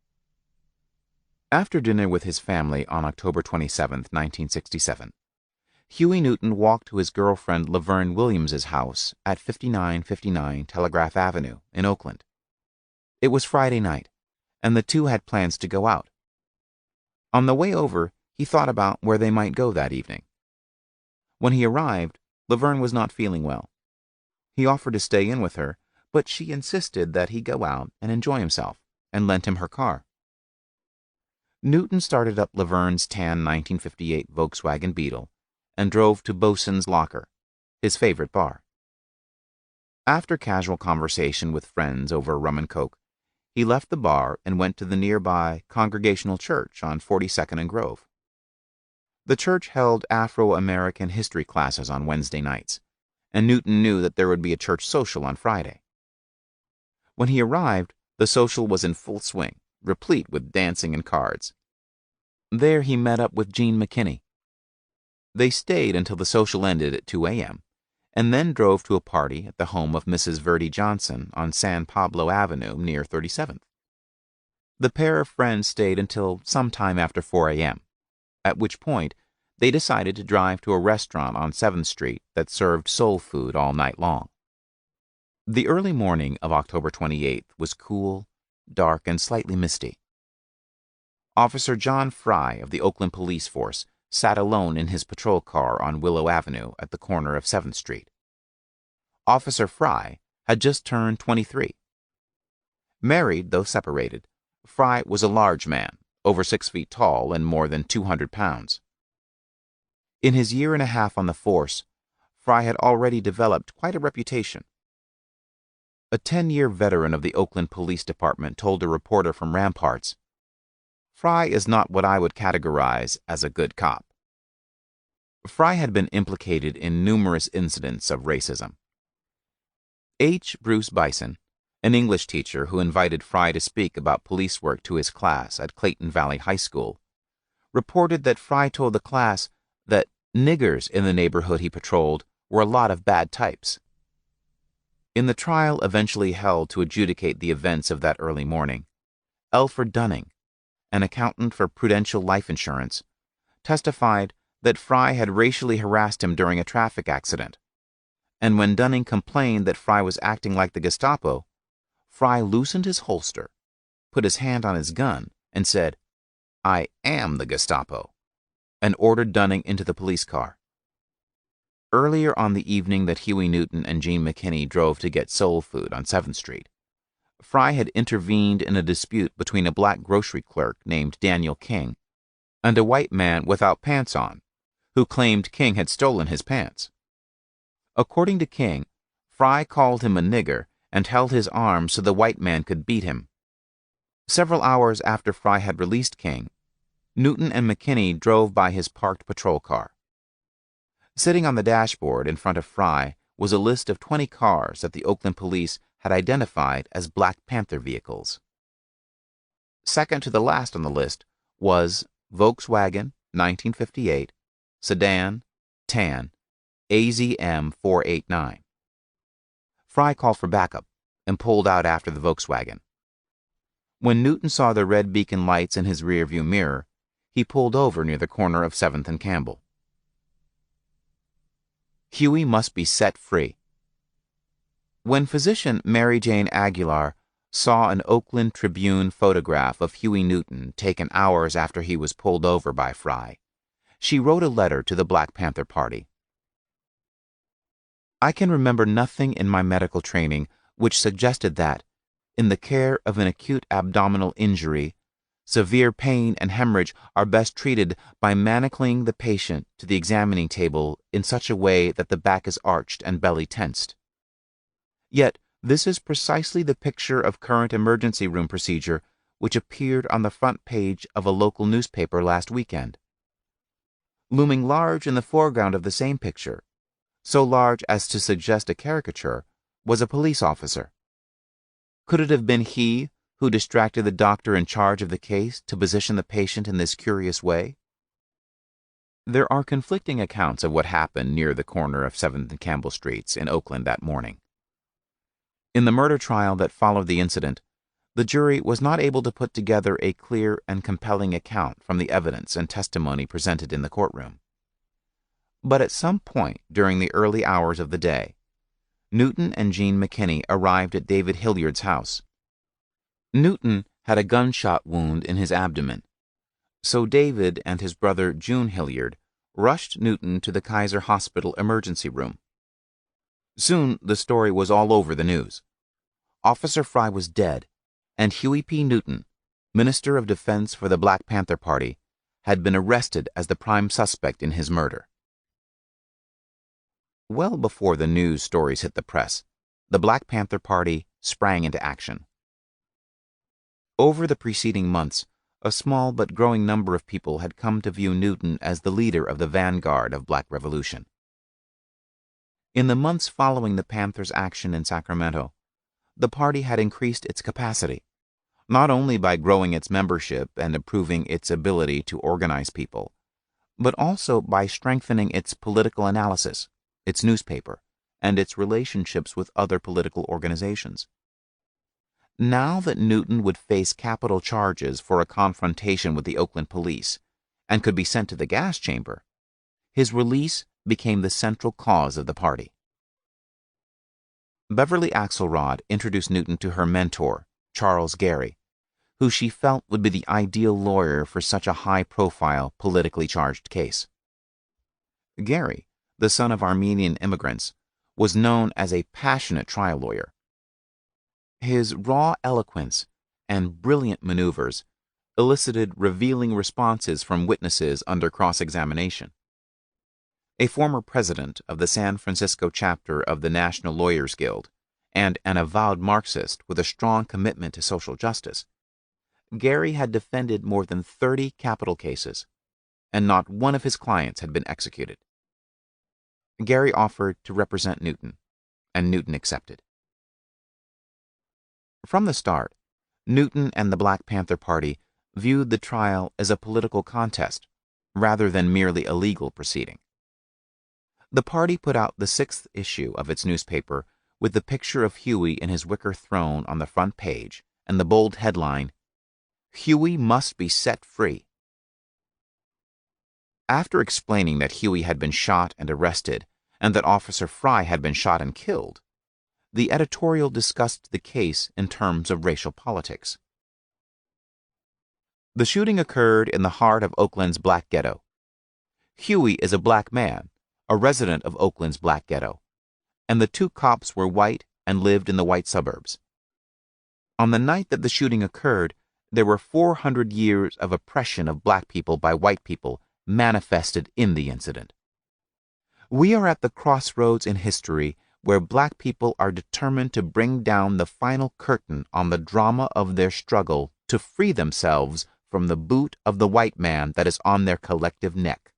After dinner with his family on October 27, 1967, Huey Newton walked to his girlfriend Laverne Williams's house at 5959 Telegraph Avenue in Oakland. It was Friday night, and the two had plans to go out. On the way over, he thought about where they might go that evening. When he arrived, Laverne was not feeling well. He offered to stay in with her, but she insisted that he go out and enjoy himself, and lent him her car. Newton started up Laverne's tan 1958 Volkswagen Beetle and drove to Bosun's Locker, his favorite bar. After casual conversation with friends over rum and coke, he left the bar and went to the nearby Congregational Church on 42nd and Grove. The church held Afro-American history classes on Wednesday nights, and Newton knew that there would be a church social on Friday. When he arrived, the social was in full swing, replete with dancing and cards. There he met up with Gene McKinney. They stayed until the social ended at 2 a.m., and then drove to a party at the home of Mrs. Verdi Johnson on San Pablo Avenue near 37th. The pair of friends stayed until sometime after 4 a.m., at which point they decided to drive to a restaurant on 7th Street that served soul food all night long. The early morning of October 28th was cool, dark, and slightly misty. Officer John Fry of the Oakland Police Force sat alone in his patrol car on Willow Avenue at the corner of 7th Street. Officer Fry had just turned 23. Married, though separated, Fry was a large man, over 6 feet tall and more than 200 pounds. In his year and a half on the force, Fry had already developed quite a reputation. A 10-year veteran of the Oakland Police Department told a reporter from Ramparts, "Fry is not what I would categorize as a good cop." Fry had been implicated in numerous incidents of racism. H. Bruce Bison, an English teacher who invited Fry to speak about police work to his class at Clayton Valley High School, reported that Fry told the class that niggers in the neighborhood he patrolled were a lot of bad types. In the trial eventually held to adjudicate the events of that early morning, Alfred Dunning, an accountant for Prudential Life Insurance, testified that Fry had racially harassed him during a traffic accident, and when Dunning complained that Fry was acting like the Gestapo, Fry loosened his holster, put his hand on his gun, and said, "I am the Gestapo," and ordered Dunning into the police car. Earlier on the evening that Huey Newton and Gene McKinney drove to get soul food on 7th Street, Fry had intervened in a dispute between a black grocery clerk named Daniel King and a white man without pants on, who claimed King had stolen his pants. According to King, Fry called him a nigger and held his arm so the white man could beat him. Several hours after Fry had released King, Newton and McKinney drove by his parked patrol car. Sitting on the dashboard in front of Fry was a list of 20 cars that the Oakland police had identified as Black Panther vehicles. Second to the last on the list was Volkswagen 1958, sedan, tan, AZM 489. Fry called for backup and pulled out after the Volkswagen. When Newton saw the red beacon lights in his rearview mirror, he pulled over near the corner of 7th and Campbell. Huey must be set free. When physician Mary Jane Aguilar saw an Oakland Tribune photograph of Huey Newton taken hours after he was pulled over by Fry, she wrote a letter to the Black Panther Party. "I can remember nothing in my medical training which suggested that, in the care of an acute abdominal injury, severe pain and hemorrhage are best treated by manacling the patient to the examining table in such a way that the back is arched and belly tensed. Yet this is precisely the picture of current emergency room procedure which appeared on the front page of a local newspaper last weekend. Looming large in the foreground of the same picture, so large as to suggest a caricature, was a police officer. Could it have been he who distracted the doctor in charge of the case to position the patient in this curious way?" There are conflicting accounts of what happened near the corner of 7th and Campbell Streets in Oakland that morning. In the murder trial that followed the incident, the jury was not able to put together a clear and compelling account from the evidence and testimony presented in the courtroom. But at some point during the early hours of the day, Newton and Gene McKinney arrived at David Hilliard's house. Newton had a gunshot wound in his abdomen, so David and his brother June Hilliard rushed Newton to the Kaiser Hospital emergency room. Soon the story was all over the news. Officer Fry was dead, and Huey P. Newton, Minister of Defense for the Black Panther Party, had been arrested as the prime suspect in his murder. Well before the news stories hit the press, the Black Panther Party sprang into action. Over the preceding months, a small but growing number of people had come to view Newton as the leader of the vanguard of Black Revolution. In the months following the Panthers' action in Sacramento, the party had increased its capacity, not only by growing its membership and improving its ability to organize people, but also by strengthening its political analysis, its newspaper, and its relationships with other political organizations. Now that Newton would face capital charges for a confrontation with the Oakland police and could be sent to the gas chamber, his release became the central cause of the party. Beverly Axelrod introduced Newton to her mentor, Charles Gary, who she felt would be the ideal lawyer for such a high-profile, politically charged case. Gary, the son of Armenian immigrants, was known as a passionate trial lawyer. His raw eloquence and brilliant maneuvers elicited revealing responses from witnesses under cross-examination. A former president of the San Francisco chapter of the National Lawyers Guild and an avowed Marxist with a strong commitment to social justice, Gary had defended more than 30 capital cases, and not one of his clients had been executed. Gary offered to represent Newton, and Newton accepted. From the start, Newton and the Black Panther Party viewed the trial as a political contest rather than merely a legal proceeding. The party put out the 6th issue of its newspaper with the picture of Huey in his wicker throne on the front page and the bold headline, "Huey must be set free." After explaining that Huey had been shot and arrested and that Officer Fry had been shot and killed, the editorial discussed the case in terms of racial politics. The shooting occurred in the heart of Oakland's Black Ghetto. Huey is a black man, a resident of Oakland's Black Ghetto, and the 2 cops were white and lived in the white suburbs. On the night that the shooting occurred, there were 400 years of oppression of black people by white people manifested in the incident. We are at the crossroads in history where black people are determined to bring down the final curtain on the drama of their struggle to free themselves from the boot of the white man that is on their collective neck.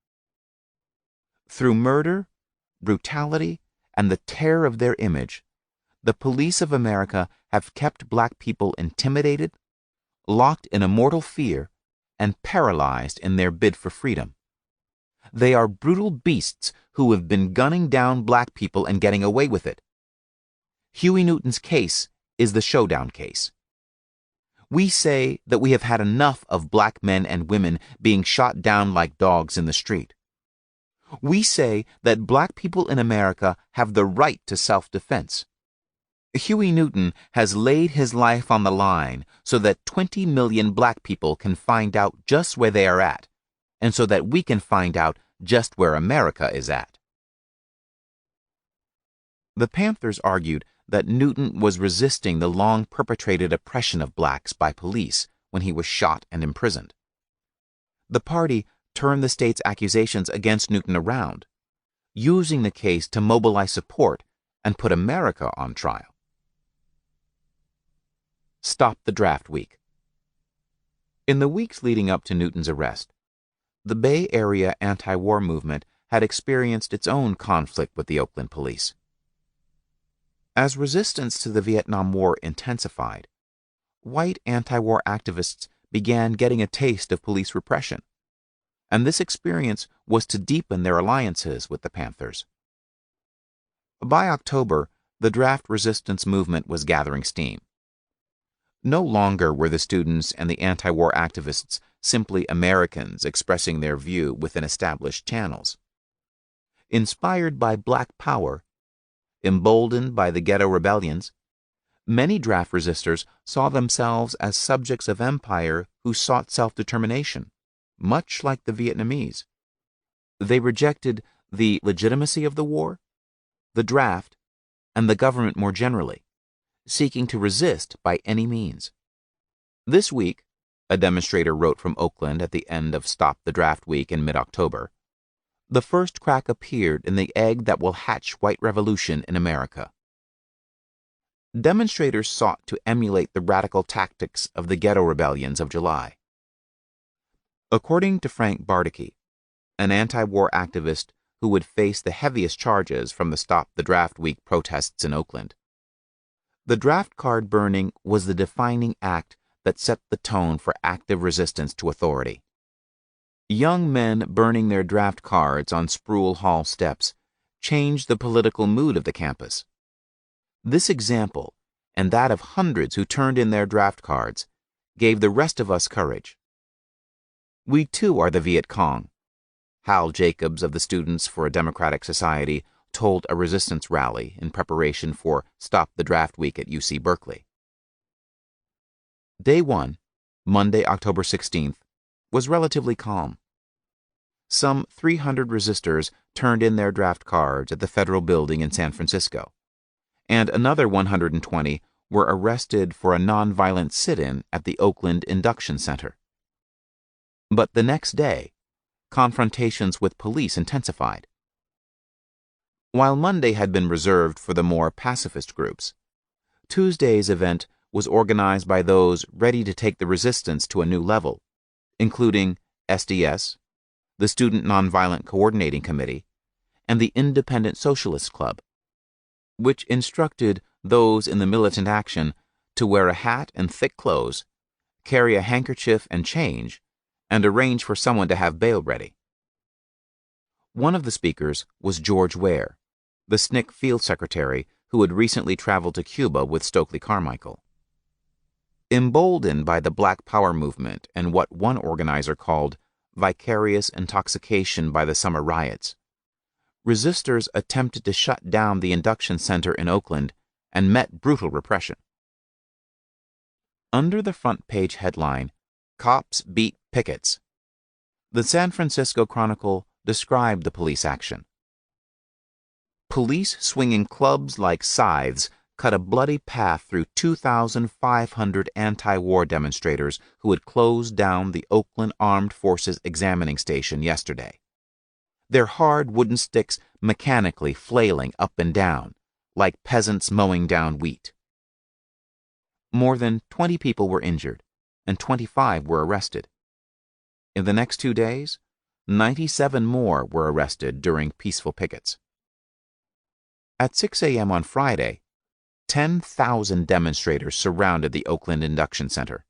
Through murder, brutality, and the terror of their image, the police of America have kept black people intimidated, locked in a mortal fear, and paralyzed in their bid for freedom. They are brutal beasts who have been gunning down black people and getting away with it. Huey Newton's case is the showdown case. We say that we have had enough of black men and women being shot down like dogs in the street. We say that black people in America have the right to self-defense. Huey Newton has laid his life on the line so that 20 million black people can find out just where they are at, and so that we can find out just where America is at. The Panthers argued that Newton was resisting the long-perpetrated oppression of blacks by police when he was shot and imprisoned. The party turned the state's accusations against Newton around, using the case to mobilize support and put America on trial. Stop the draft week. In the weeks leading up to Newton's arrest, the Bay Area anti-war movement had experienced its own conflict with the Oakland police. As resistance to the Vietnam War intensified, white anti-war activists began getting a taste of police repression, and this experience was to deepen their alliances with the Panthers. By October, the draft resistance movement was gathering steam. No longer were the students and the anti-war activists simply Americans expressing their view within established channels. Inspired by Black Power, emboldened by the ghetto rebellions, many draft resistors saw themselves as subjects of empire who sought self-determination, much like the Vietnamese. They rejected the legitimacy of the war, the draft, and the government more generally, seeking to resist by any means. This week, a demonstrator wrote from Oakland at the end of Stop the Draft Week in mid-October, the first crack appeared in the egg that will hatch white revolution in America. Demonstrators sought to emulate the radical tactics of the ghetto rebellions of July. According to Frank Bardicke, an anti-war activist who would face the heaviest charges from the Stop the Draft Week protests in Oakland, the draft card burning was the defining act that set the tone for active resistance to authority. Young men burning their draft cards on Spruill Hall steps changed the political mood of the campus. This example, and that of hundreds who turned in their draft cards, gave the rest of us courage. We too are the Viet Cong, Hal Jacobs of the Students for a Democratic Society told a resistance rally in preparation for Stop the Draft Week at UC Berkeley. Day 1, Monday, October 16th, was relatively calm. Some 300 resistors turned in their draft cards at the Federal Building in San Francisco, and another 120 were arrested for a nonviolent sit-in at the Oakland Induction Center. But the next day, confrontations with police intensified. While Monday had been reserved for the more pacifist groups, Tuesday's event was organized by those ready to take the resistance to a new level, including SDS, the Student Nonviolent Coordinating Committee, and the Independent Socialist Club, which instructed those in the militant action to wear a hat and thick clothes, carry a handkerchief and change, and arrange for someone to have bail ready. One of the speakers was George Ware, the SNCC field secretary who had recently traveled to Cuba with Stokely Carmichael. Emboldened by the Black Power movement and what one organizer called vicarious intoxication by the summer riots, resistors attempted to shut down the induction center in Oakland and met brutal repression. Under the front page headline, "Cops Beat Pickets," the San Francisco Chronicle described the police action. Police swinging clubs like scythes cut a bloody path through 2,500 anti-war demonstrators who had closed down the Oakland Armed Forces examining station yesterday, their hard wooden sticks mechanically flailing up and down, like peasants mowing down wheat. More than 20 people were injured, and 25 were arrested. In the next 2 days, 97 more were arrested during peaceful pickets. At 6 a.m. on Friday, 10,000 demonstrators surrounded the Oakland Induction Center.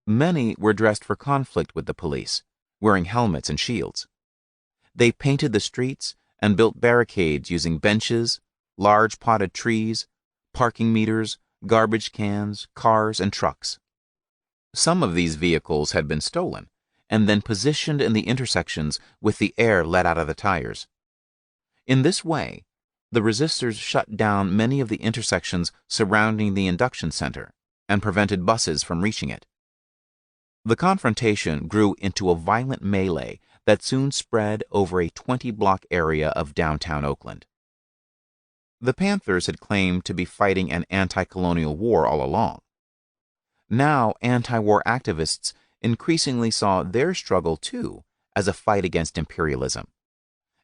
Many were dressed for conflict with the police, wearing helmets and shields. They painted the streets and built barricades using benches, large potted trees, parking meters, garbage cans, cars, and trucks. Some of these vehicles had been stolen and then positioned in the intersections with the air let out of the tires. In this way, the resistors shut down many of the intersections surrounding the induction center and prevented buses from reaching it. The confrontation grew into a violent melee that soon spread over a 20-block area of downtown Oakland. The Panthers had claimed to be fighting an anti-colonial war all along. Now, anti-war activists increasingly saw their struggle, too, as a fight against imperialism,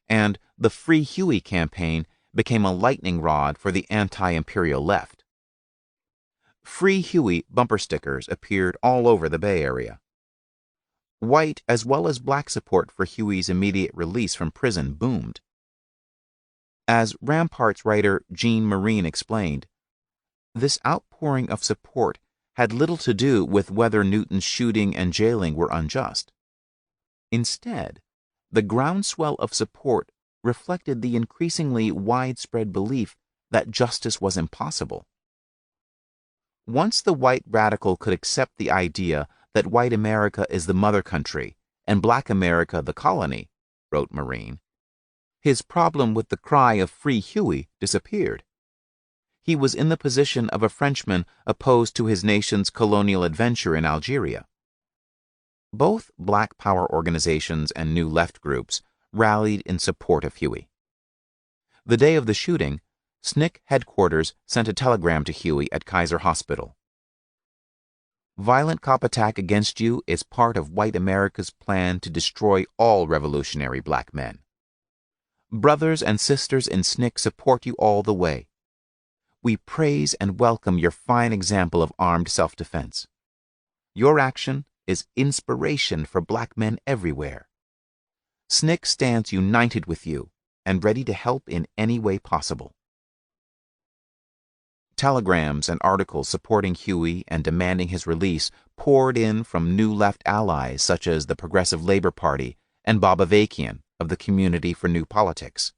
and the Free Huey campaign became a lightning rod for the anti-imperial left. Free Huey bumper stickers appeared all over the Bay Area. White as well as black support for Huey's immediate release from prison boomed. As Rampart's writer Jean Marine explained, this outpouring of support had little to do with whether Newton's shooting and jailing were unjust. Instead, the groundswell of support reflected the increasingly widespread belief that justice was impossible. Once the white radical could accept the idea that white America is the mother country and black America the colony, wrote Marine, his problem with the cry of Free Huey disappeared. He was in the position of a Frenchman opposed to his nation's colonial adventure in Algeria. Both Black Power organizations and New Left groups rallied in support of Huey. The day of the shooting, SNCC headquarters sent a telegram to Huey at Kaiser Hospital. "Violent cop attack against you is part of white America's plan to destroy all revolutionary black men. Brothers and sisters in SNCC support you all the way. We praise and welcome your fine example of armed self-defense. Your action is inspiration for black men everywhere. SNCC stands united with you and ready to help in any way possible." Telegrams and articles supporting Huey and demanding his release poured in from New Left allies such as the Progressive Labor Party and Bob Avakian of the Community for New Politics.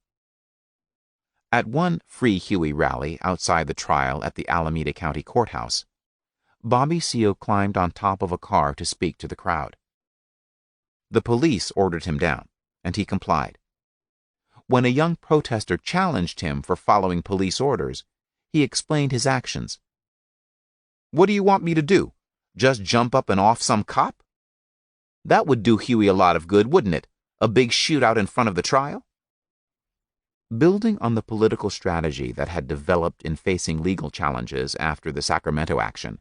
At one Free Huey rally outside the trial at the Alameda County Courthouse, Bobby Seale climbed on top of a car to speak to the crowd. The police ordered him down, and he complied. When a young protester challenged him for following police orders, he explained his actions. "What do you want me to do? Just jump up and off some cop? That would do Huey a lot of good, wouldn't it? A big shootout in front of the trial?" Building on the political strategy that had developed in facing legal challenges after the Sacramento action,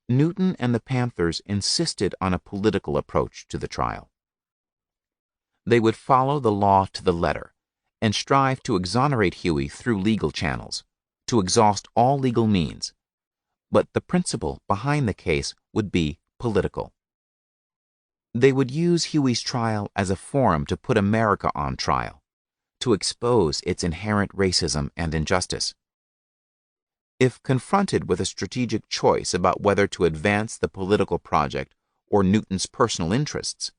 Newton and the Panthers insisted on a political approach to the trial. They would follow the law to the letter and strive to exonerate Huey through legal channels, to exhaust all legal means, but the principle behind the case would be political. They would use Huey's trial as a forum to put America on trial, to expose its inherent racism and injustice. If confronted with a strategic choice about whether to advance the political project or Newton's personal interests,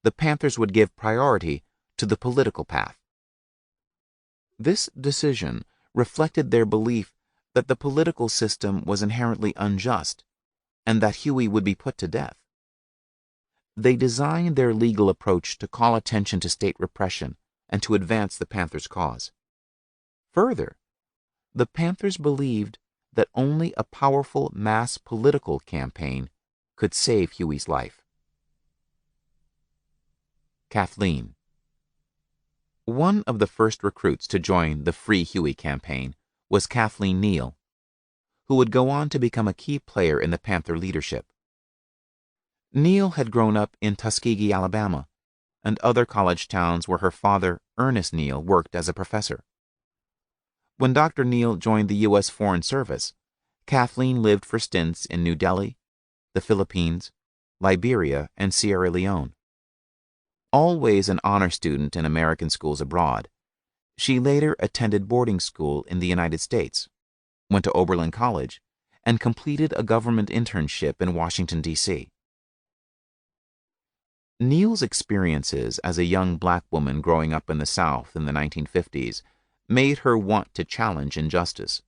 the Panthers would give priority to the political path. This decision reflected their belief that the political system was inherently unjust and that Huey would be put to death. They designed their legal approach to call attention to state repression and to advance the Panthers' cause. Further, the Panthers believed that only a powerful mass political campaign could save Huey's life. Kathleen. One of the first recruits to join the Free Huey campaign was Kathleen Neal, who would go on to become a key player in the Panther leadership. Neal had grown up in Tuskegee, Alabama, and other college towns where her father, Ernest Neal, worked as a professor. When Dr. Neal joined the U.S. Foreign Service, Kathleen lived for stints in New Delhi, the Philippines, Liberia, and Sierra Leone. Always an honor student in American schools abroad, she later attended boarding school in the United States, went to Oberlin College, and completed a government internship in Washington, D.C. Neal's experiences as a young black woman growing up in the South in the 1950s made her want to challenge injustice.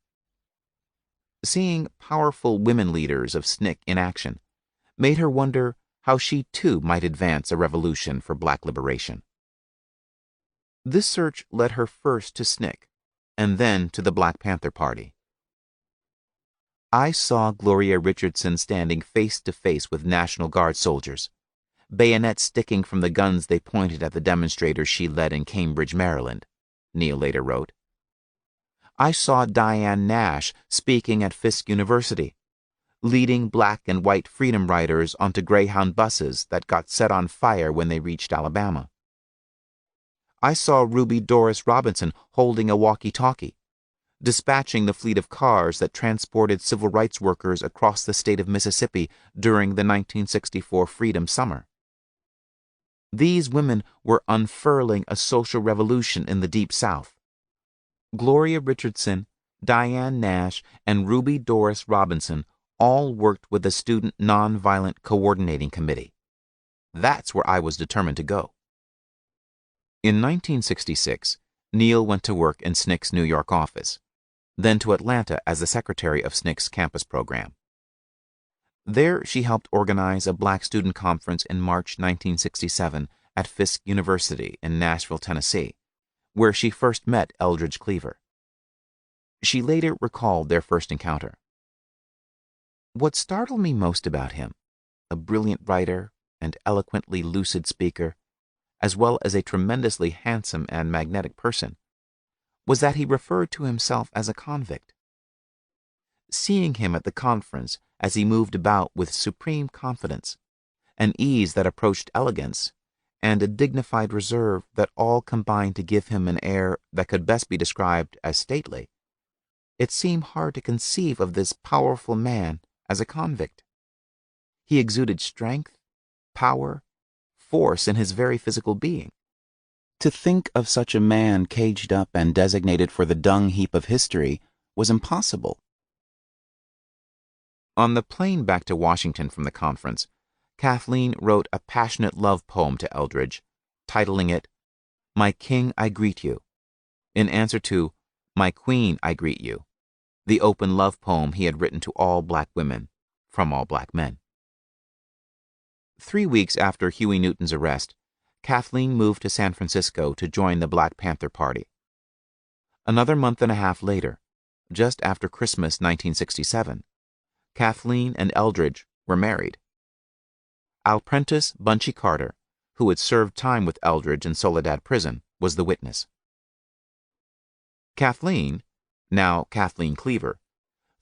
Seeing powerful women leaders of SNCC in action made her wonder how she too might advance a revolution for black liberation. This search led her first to SNCC, and then to the Black Panther Party. "I saw Gloria Richardson standing face to face with National Guard soldiers, bayonets sticking from the guns they pointed at the demonstrators she led in Cambridge, Maryland," Neal later wrote. "I saw Diane Nash speaking at Fisk University, leading black and white freedom riders onto Greyhound buses that got set on fire when they reached Alabama. I saw Ruby Doris Robinson holding a walkie-talkie, dispatching the fleet of cars that transported civil rights workers across the state of Mississippi during the 1964 Freedom Summer. These women were unfurling a social revolution in the Deep South. Gloria Richardson, Diane Nash, and Ruby Doris Robinson all worked with the Student Nonviolent Coordinating Committee. That's where I was determined to go." In 1966, Neal went to work in SNCC's New York office, then to Atlanta as the secretary of SNCC's campus program. There, she helped organize a black student conference in March 1967 at Fisk University in Nashville, Tennessee, where she first met Eldridge Cleaver. She later recalled their first encounter. "What startled me most about him, a brilliant writer and eloquently lucid speaker, as well as a tremendously handsome and magnetic person, was that he referred to himself as a convict. Seeing him at the conference as he moved about with supreme confidence, an ease that approached elegance, and a dignified reserve that all combined to give him an air that could best be described as stately, it seemed hard to conceive of this powerful man as a convict. He exuded strength, power, force in his very physical being. To think of such a man caged up and designated for the dung heap of history was impossible. On the plane back to Washington from the conference, Kathleen wrote a passionate love poem to Eldridge, titling it, "My King, I Greet You," in answer to "My Queen, I Greet You," the open love poem he had written to all black women from all black men. 3 weeks after Huey Newton's arrest, Kathleen moved to San Francisco to join the Black Panther Party. Another month and a half later, just after Christmas 1967, Kathleen and Eldridge were married. Alprentice Bunchy Carter, who had served time with Eldridge in Soledad Prison, was the witness. Kathleen, now Kathleen Cleaver,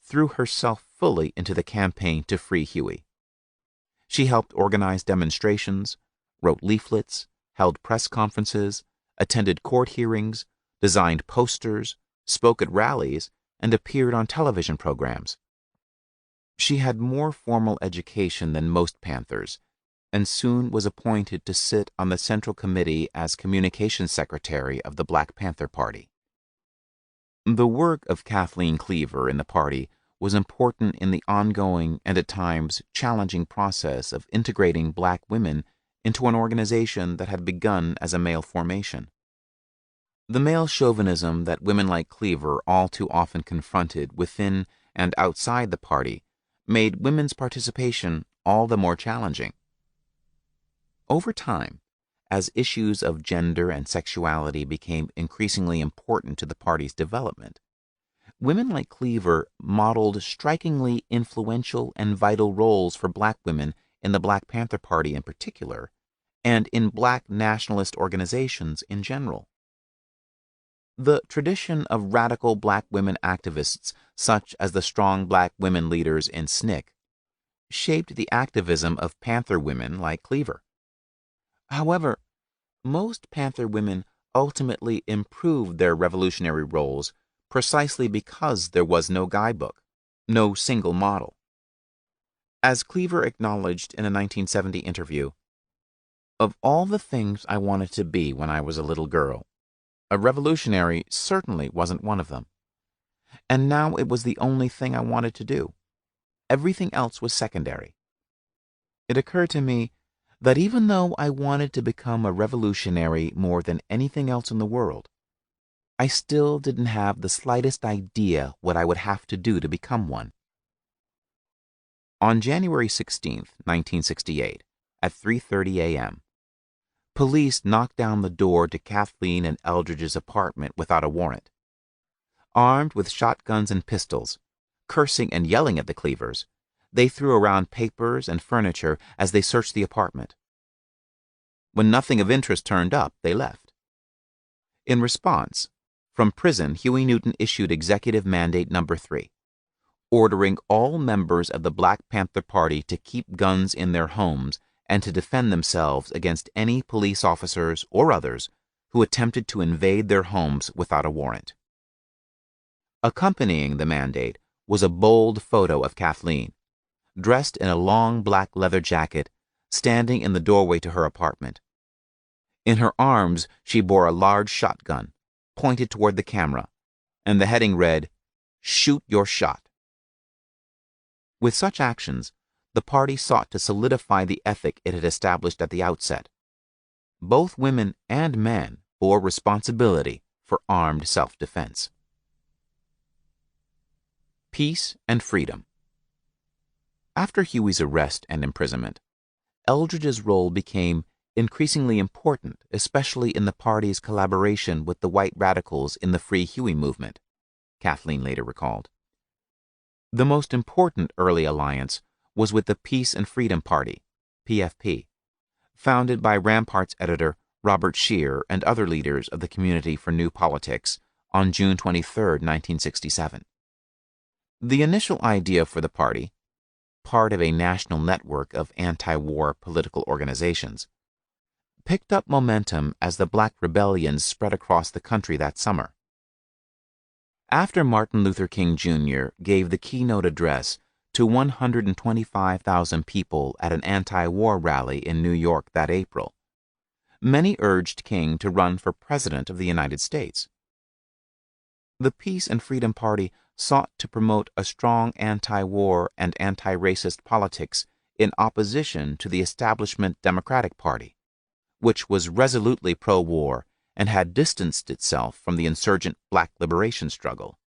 threw herself fully into the campaign to free Huey. She helped organize demonstrations, wrote leaflets, held press conferences, attended court hearings, designed posters, spoke at rallies, and appeared on television programs. She had more formal education than most Panthers, and soon was appointed to sit on the Central Committee as Communications Secretary of the Black Panther Party. The work of Kathleen Cleaver in the party was important in the ongoing and at times challenging process of integrating black women into an organization that had begun as a male formation. The male chauvinism that women like Cleaver all too often confronted within and outside the party made women's participation all the more challenging. Over time, as issues of gender and sexuality became increasingly important to the party's development, women like Cleaver modeled strikingly influential and vital roles for black women in the Black Panther Party in particular, and in black nationalist organizations in general. The tradition of radical black women activists, such as the strong black women leaders in SNCC, shaped the activism of Panther women like Cleaver. However, most Panther women ultimately improved their revolutionary roles precisely because there was no guidebook, no single model. As Cleaver acknowledged in a 1970 interview, "Of all the things I wanted to be when I was a little girl, a revolutionary certainly wasn't one of them. And now it was the only thing I wanted to do. Everything else was secondary. It occurred to me that even though I wanted to become a revolutionary more than anything else in the world, I still didn't have the slightest idea what I would have to do to become one." On January 16, 1968, at 3:30 a.m., police knocked down the door to Kathleen and Eldridge's apartment without a warrant. Armed with shotguns and pistols, cursing and yelling at the Cleavers, they threw around papers and furniture as they searched the apartment. When nothing of interest turned up, they left. In response, from prison, Huey Newton issued Executive Mandate No. 3, ordering all members of the Black Panther Party to keep guns in their homes and to defend themselves against any police officers or others who attempted to invade their homes without a warrant. Accompanying the mandate was a bold photo of Kathleen, dressed in a long black leather jacket, standing in the doorway to her apartment. In her arms, she bore a large shotgun, pointed toward the camera, and the heading read, "Shoot Your Shot." With such actions, the party sought to solidify the ethic it had established at the outset. Both women and men bore responsibility for armed self-defense. Peace and freedom. After Huey's arrest and imprisonment, Eldridge's role became increasingly important, especially in the party's collaboration with the white radicals in the Free Huey movement, Kathleen later recalled. The most important early alliance was with the Peace and Freedom Party, PFP, founded by Rampart's editor Robert Scheer, and other leaders of the Community for New Politics on June 23, 1967. The initial idea for the party, part of a national network of anti-war political organizations, picked up momentum as the Black rebellions spread across the country that summer. After Martin Luther King Jr. gave the keynote address to 125,000 people at an anti-war rally in New York that April, many urged King to run for President of the United States. The Peace and Freedom Party sought to promote a strong anti-war and anti-racist politics in opposition to the establishment Democratic Party, which was resolutely pro-war and had distanced itself from the insurgent Black liberation struggle.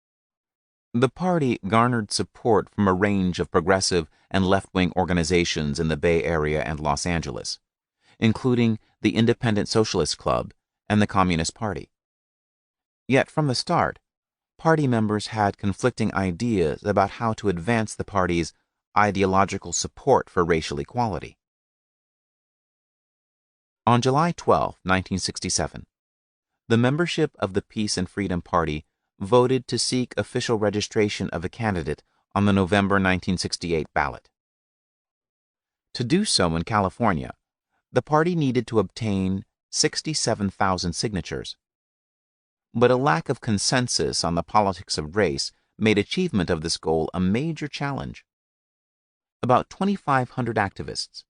The party garnered support from a range of progressive and left-wing organizations in the Bay Area and Los Angeles, including the Independent Socialist Club and the Communist Party. Yet from the start, party members had conflicting ideas about how to advance the party's ideological support for racial equality. On July 12, 1967, the membership of the Peace and Freedom Party voted to seek official registration of a candidate on the November 1968 ballot. To do so in California, the party needed to obtain 67,000 signatures. But a lack of consensus on the politics of race made achievement of this goal a major challenge. About 2,500 activists,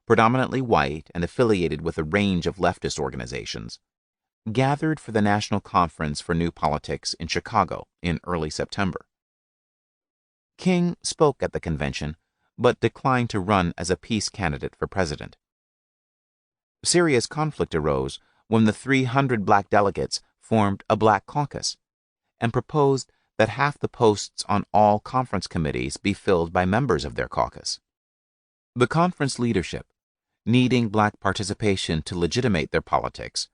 predominantly white and affiliated with a range of leftist organizations, gathered for the National Conference for New Politics in Chicago in early September. King spoke at the convention, but declined to run as a peace candidate for president. Serious conflict arose when the 300 Black delegates formed a Black caucus and proposed that half the posts on all conference committees be filled by members of their caucus. The conference leadership, needing Black participation to legitimate their politics,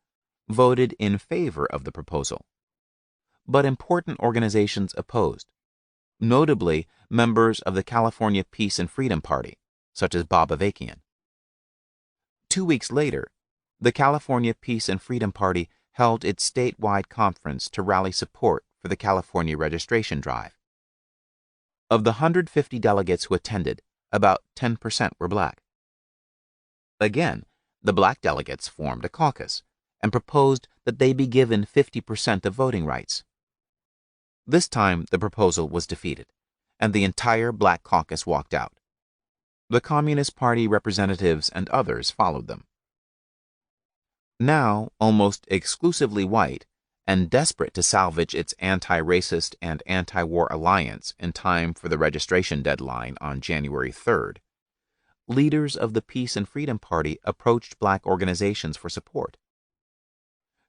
voted in favor of the proposal. But important organizations opposed, notably members of the California Peace and Freedom Party, such as Bob Avakian. 2 weeks later, the California Peace and Freedom Party held its statewide conference to rally support for the California registration drive. Of the 150 delegates who attended, about 10% were Black. Again, the Black delegates formed a caucus and proposed that they be given 50% of voting rights. This time, the proposal was defeated, and the entire Black caucus walked out. The Communist Party representatives and others followed them. Now almost exclusively white, and desperate to salvage its anti-racist and anti-war alliance in time for the registration deadline on January 3rd, leaders of the Peace and Freedom Party approached Black organizations for support.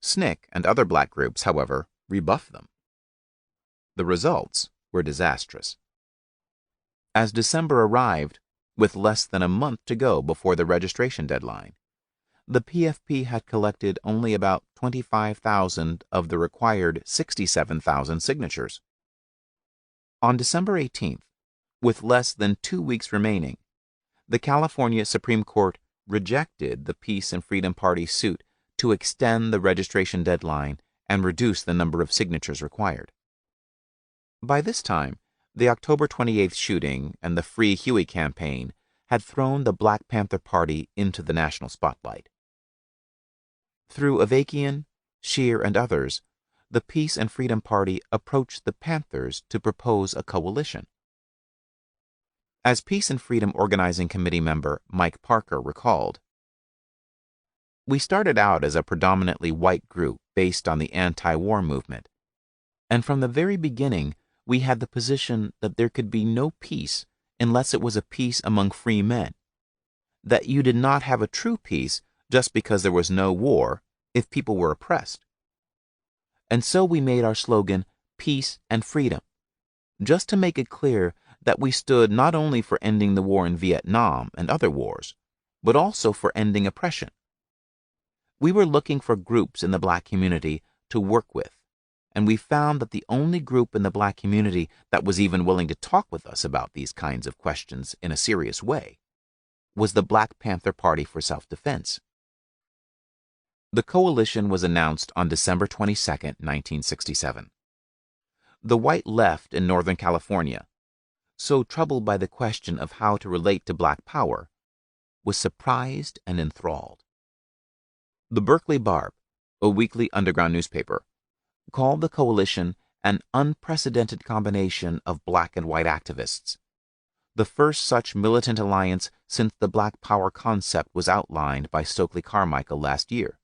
SNCC and other Black groups, however, rebuffed them. The results were disastrous. As December arrived, with less than a month to go before the registration deadline, the PFP had collected only about 25,000 of the required 67,000 signatures. On December 18th, with less than 2 weeks remaining, the California Supreme Court rejected the Peace and Freedom Party's suit to extend the registration deadline and reduce the number of signatures required. By this time, the October 28th shooting and the Free Huey campaign had thrown the Black Panther Party into the national spotlight. Through Avakian, Scheer, and others, the Peace and Freedom Party approached the Panthers to propose a coalition. As Peace and Freedom Organizing Committee member Mike Parker recalled, "We started out as a predominantly white group based on the anti-war movement, and from the very beginning we had the position that there could be no peace unless it was a peace among free men, that you did not have a true peace just because there was no war if people were oppressed. And so we made our slogan, Peace and Freedom, just to make it clear that we stood not only for ending the war in Vietnam and other wars, but also for ending oppression. We were looking for groups in the Black community to work with, and we found that the only group in the Black community that was even willing to talk with us about these kinds of questions in a serious way was the Black Panther Party for Self-Defense." The coalition was announced on December 22, 1967. The white left in Northern California, so troubled by the question of how to relate to black power, was surprised and enthralled. The Berkeley Barb, a weekly underground newspaper, called the coalition an unprecedented combination of black and white activists, the first such militant alliance since the black power concept was outlined by Stokely Carmichael last year.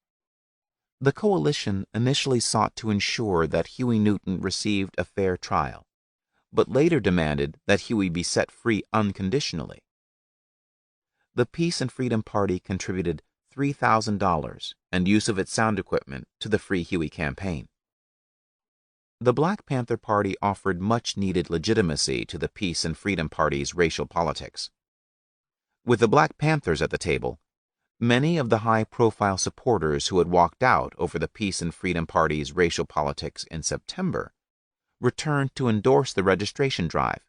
The coalition initially sought to ensure that Huey Newton received a fair trial, but later demanded that Huey be set free unconditionally. The Peace and Freedom Party contributed $3,000 and use of its sound equipment to the Free Huey campaign. The Black Panther Party offered much-needed legitimacy to the Peace and Freedom Party's racial politics. With the Black Panthers at the table, many of the high-profile supporters who had walked out over the Peace and Freedom Party's racial politics in September returned to endorse the registration drive,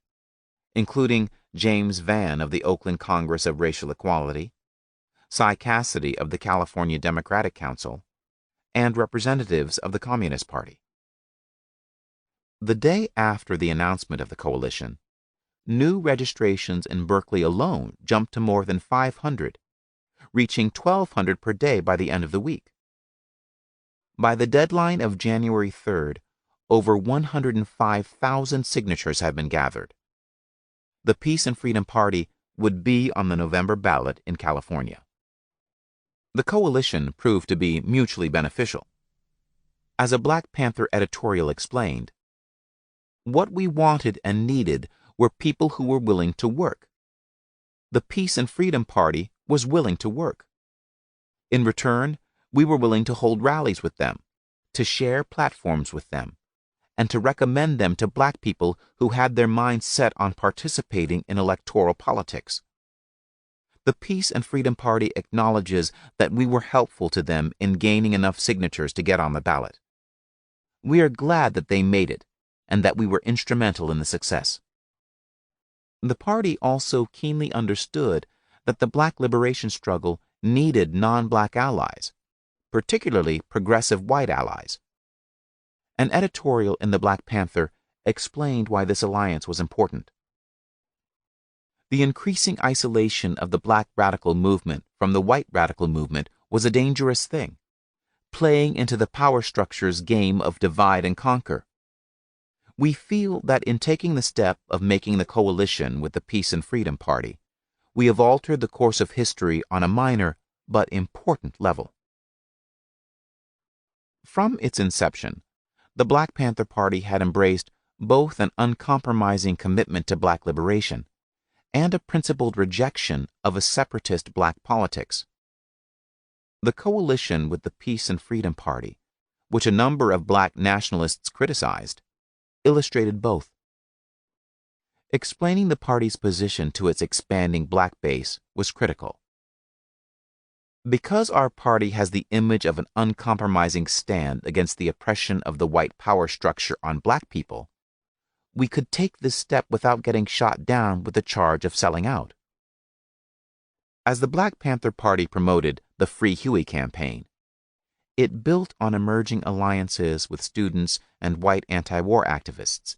including James Vann of the Oakland Congress of Racial Equality, Cy Cassidy of the California Democratic Council, and representatives of the Communist Party. The day after the announcement of the coalition, new registrations in Berkeley alone jumped to more than 500, reaching 1,200 per day by the end of the week. By the deadline of January 3rd, over 105,000 signatures had been gathered. The Peace and Freedom Party would be on the November ballot in California. The coalition proved to be mutually beneficial. As a Black Panther editorial explained, what we wanted and needed were people who were willing to work. The Peace and Freedom Party was willing to work. In return, we were willing to hold rallies with them, to share platforms with them, and to recommend them to black people who had their minds set on participating in electoral politics. The Peace and Freedom Party acknowledges that we were helpful to them in gaining enough signatures to get on the ballot. We are glad that they made it, and that we were instrumental in the success. The party also keenly understood that the black liberation struggle needed non-black allies, particularly progressive white allies. An editorial in the Black Panther explained why this alliance was important. The increasing isolation of the black radical movement from the white radical movement was a dangerous thing, playing into the power structure's game of divide and conquer. We feel that in taking the step of making the coalition with the Peace and Freedom Party, we have altered the course of history on a minor but important level. From its inception, the Black Panther Party had embraced both an uncompromising commitment to black liberation and a principled rejection of a separatist black politics. The coalition with the Peace and Freedom Party, which a number of black nationalists criticized, illustrated both. Explaining the party's position to its expanding black base was critical. Because our party has the image of an uncompromising stand against the oppression of the white power structure on black people, we could take this step without getting shot down with the charge of selling out. As the Black Panther Party promoted the Free Huey campaign, it built on emerging alliances with students and white anti-war activists,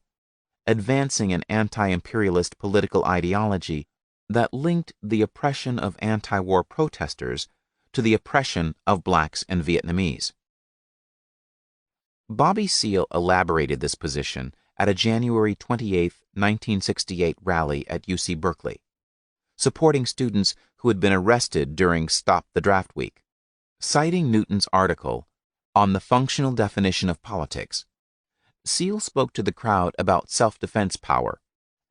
advancing an anti-imperialist political ideology that linked the oppression of anti-war protesters to the oppression of blacks and Vietnamese. Bobby Seale elaborated this position at a January 28, 1968 rally at UC Berkeley, supporting students who had been arrested during Stop the Draft Week. Citing Newton's article on the functional definition of politics, Seale spoke to the crowd about self-defense power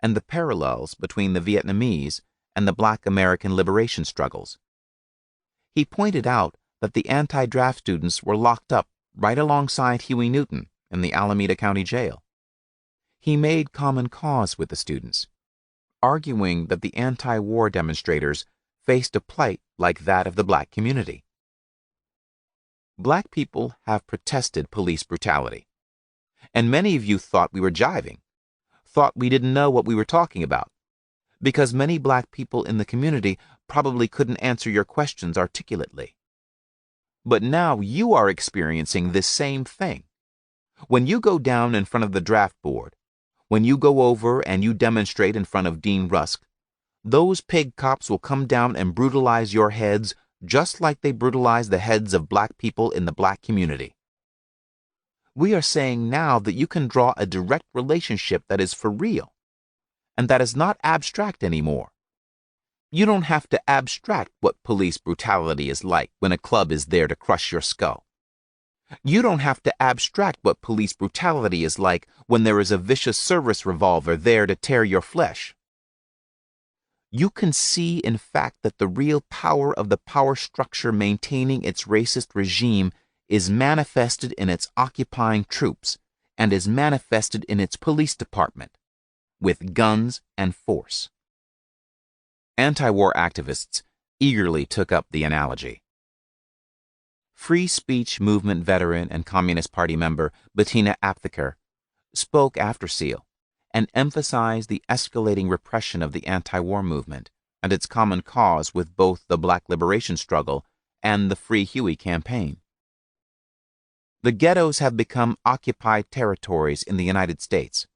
and the parallels between the Vietnamese and the Black American liberation struggles. He pointed out that the anti-draft students were locked up right alongside Huey Newton in the Alameda County Jail. He made common cause with the students, arguing that the anti-war demonstrators faced a plight like that of the black community. Black people have protested police brutality, and many of you thought we were jiving, thought we didn't know what we were talking about, because many black people in the community probably couldn't answer your questions articulately. But now you are experiencing this same thing. When you go down in front of the draft board, when you go over and you demonstrate in front of Dean Rusk, those pig cops will come down and brutalize your heads just like they brutalize the heads of black people in the black community. We are saying now that you can draw a direct relationship that is for real, and that is not abstract anymore. You don't have to abstract what police brutality is like when a club is there to crush your skull. You don't have to abstract what police brutality is like when there is a vicious service revolver there to tear your flesh. You can see, in fact, that the real power of the power structure maintaining its racist regime is manifested in its occupying troops and is manifested in its police department, with guns and force. Anti-war activists eagerly took up the analogy. Free speech movement veteran and Communist Party member Bettina Aptheker spoke after SEAL and emphasized the escalating repression of the anti-war movement and its common cause with both the Black liberation struggle and the Free Huey campaign. The ghettos have become occupied territories in the United States.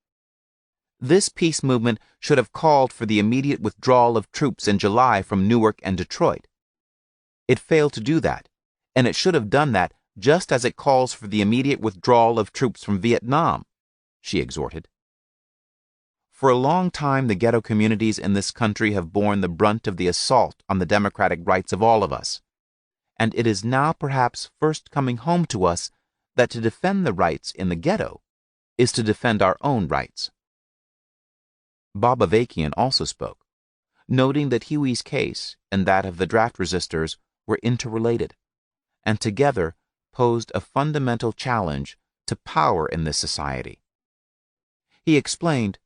This peace movement should have called for the immediate withdrawal of troops in July from Newark and Detroit. It failed to do that, and it should have done that just as it calls for the immediate withdrawal of troops from Vietnam, she exhorted. For a long time, the ghetto communities in this country have borne the brunt of the assault on the democratic rights of all of us, and it is now perhaps first coming home to us that to defend the rights in the ghetto is to defend our own rights. Bob Avakian also spoke, noting that Huey's case and that of the draft resistors were interrelated, and together posed a fundamental challenge to power in this society. He explained,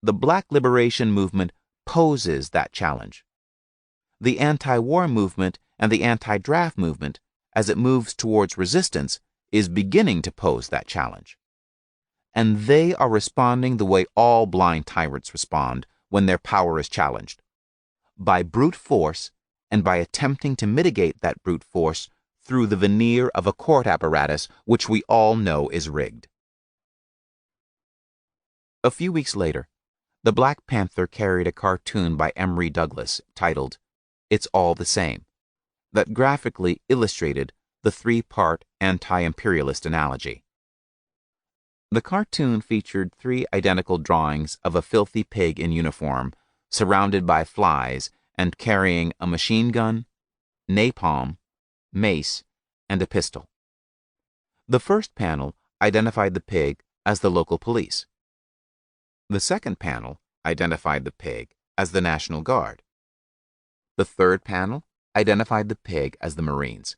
"The Black liberation movement poses that challenge. The anti-war movement and the anti-draft movement, as it moves towards resistance, is beginning to pose that challenge. And they are responding the way all blind tyrants respond when their power is challenged, by brute force and by attempting to mitigate that brute force through the veneer of a court apparatus which we all know is rigged." A few weeks later, the Black Panther carried a cartoon by Emory Douglas titled, "It's All the Same," that graphically illustrated the three-part anti-imperialist analogy. The cartoon featured three identical drawings of a filthy pig in uniform, surrounded by flies and carrying a machine gun, napalm, mace, and a pistol. The first panel identified the pig as the local police. The second panel identified the pig as the National Guard. The third panel identified the pig as the Marines.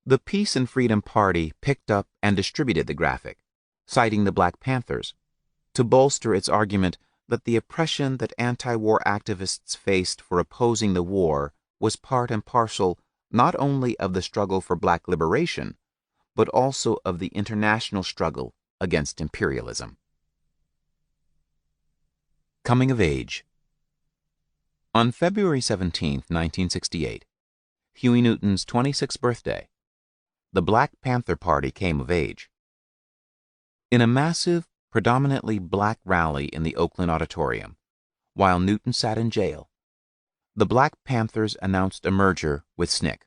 The Peace and Freedom Party picked up and distributed the graphic, citing the Black Panthers, to bolster its argument that the oppression that anti-war activists faced for opposing the war was part and parcel not only of the struggle for Black liberation, but also of the international struggle against imperialism. Coming of Age. On February 17, 1968, Huey Newton's 26th birthday, the Black Panther Party came of age. In a massive, predominantly black rally in the Oakland Auditorium, while Newton sat in jail, the Black Panthers announced a merger with SNCC.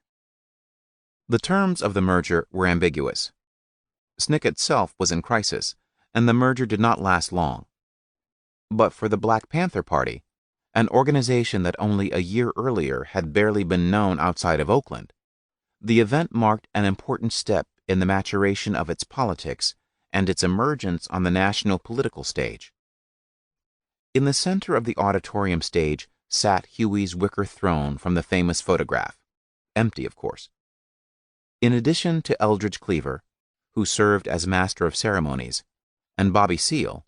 The terms of the merger were ambiguous. SNCC itself was in crisis, and the merger did not last long. But for the Black Panther Party, an organization that only a year earlier had barely been known outside of Oakland, the event marked an important step in the maturation of its politics and its emergence on the national political stage. In the center of the auditorium stage sat Huey's wicker throne from the famous photograph, empty of course. In addition to Eldridge Cleaver, who served as master of ceremonies, and Bobby Seale,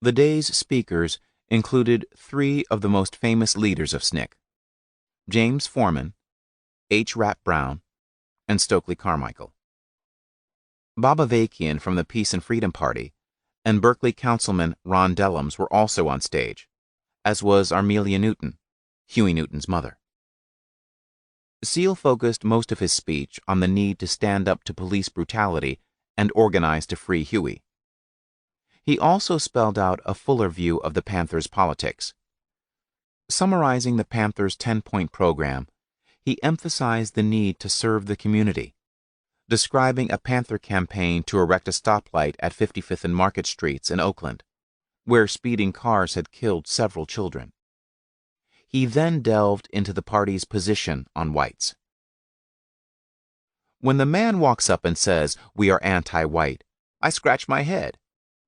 the day's speakers included three of the most famous leaders of SNCC: James Forman, H. Rap Brown, and Stokely Carmichael. Bob Avakian from the Peace and Freedom Party and Berkeley Councilman Ron Dellums were also on stage, as was Armelia Newton, Huey Newton's mother. Seal focused most of his speech on the need to stand up to police brutality and organize to free Huey. He also spelled out a fuller view of the Panther's politics. Summarizing the Panther's 10-point program, he emphasized the need to serve the community, describing a Panther campaign to erect a stoplight at 55th and Market Streets in Oakland, where speeding cars had killed several children. He then delved into the party's position on whites. When the man walks up and says, "We are anti-white," I scratch my head.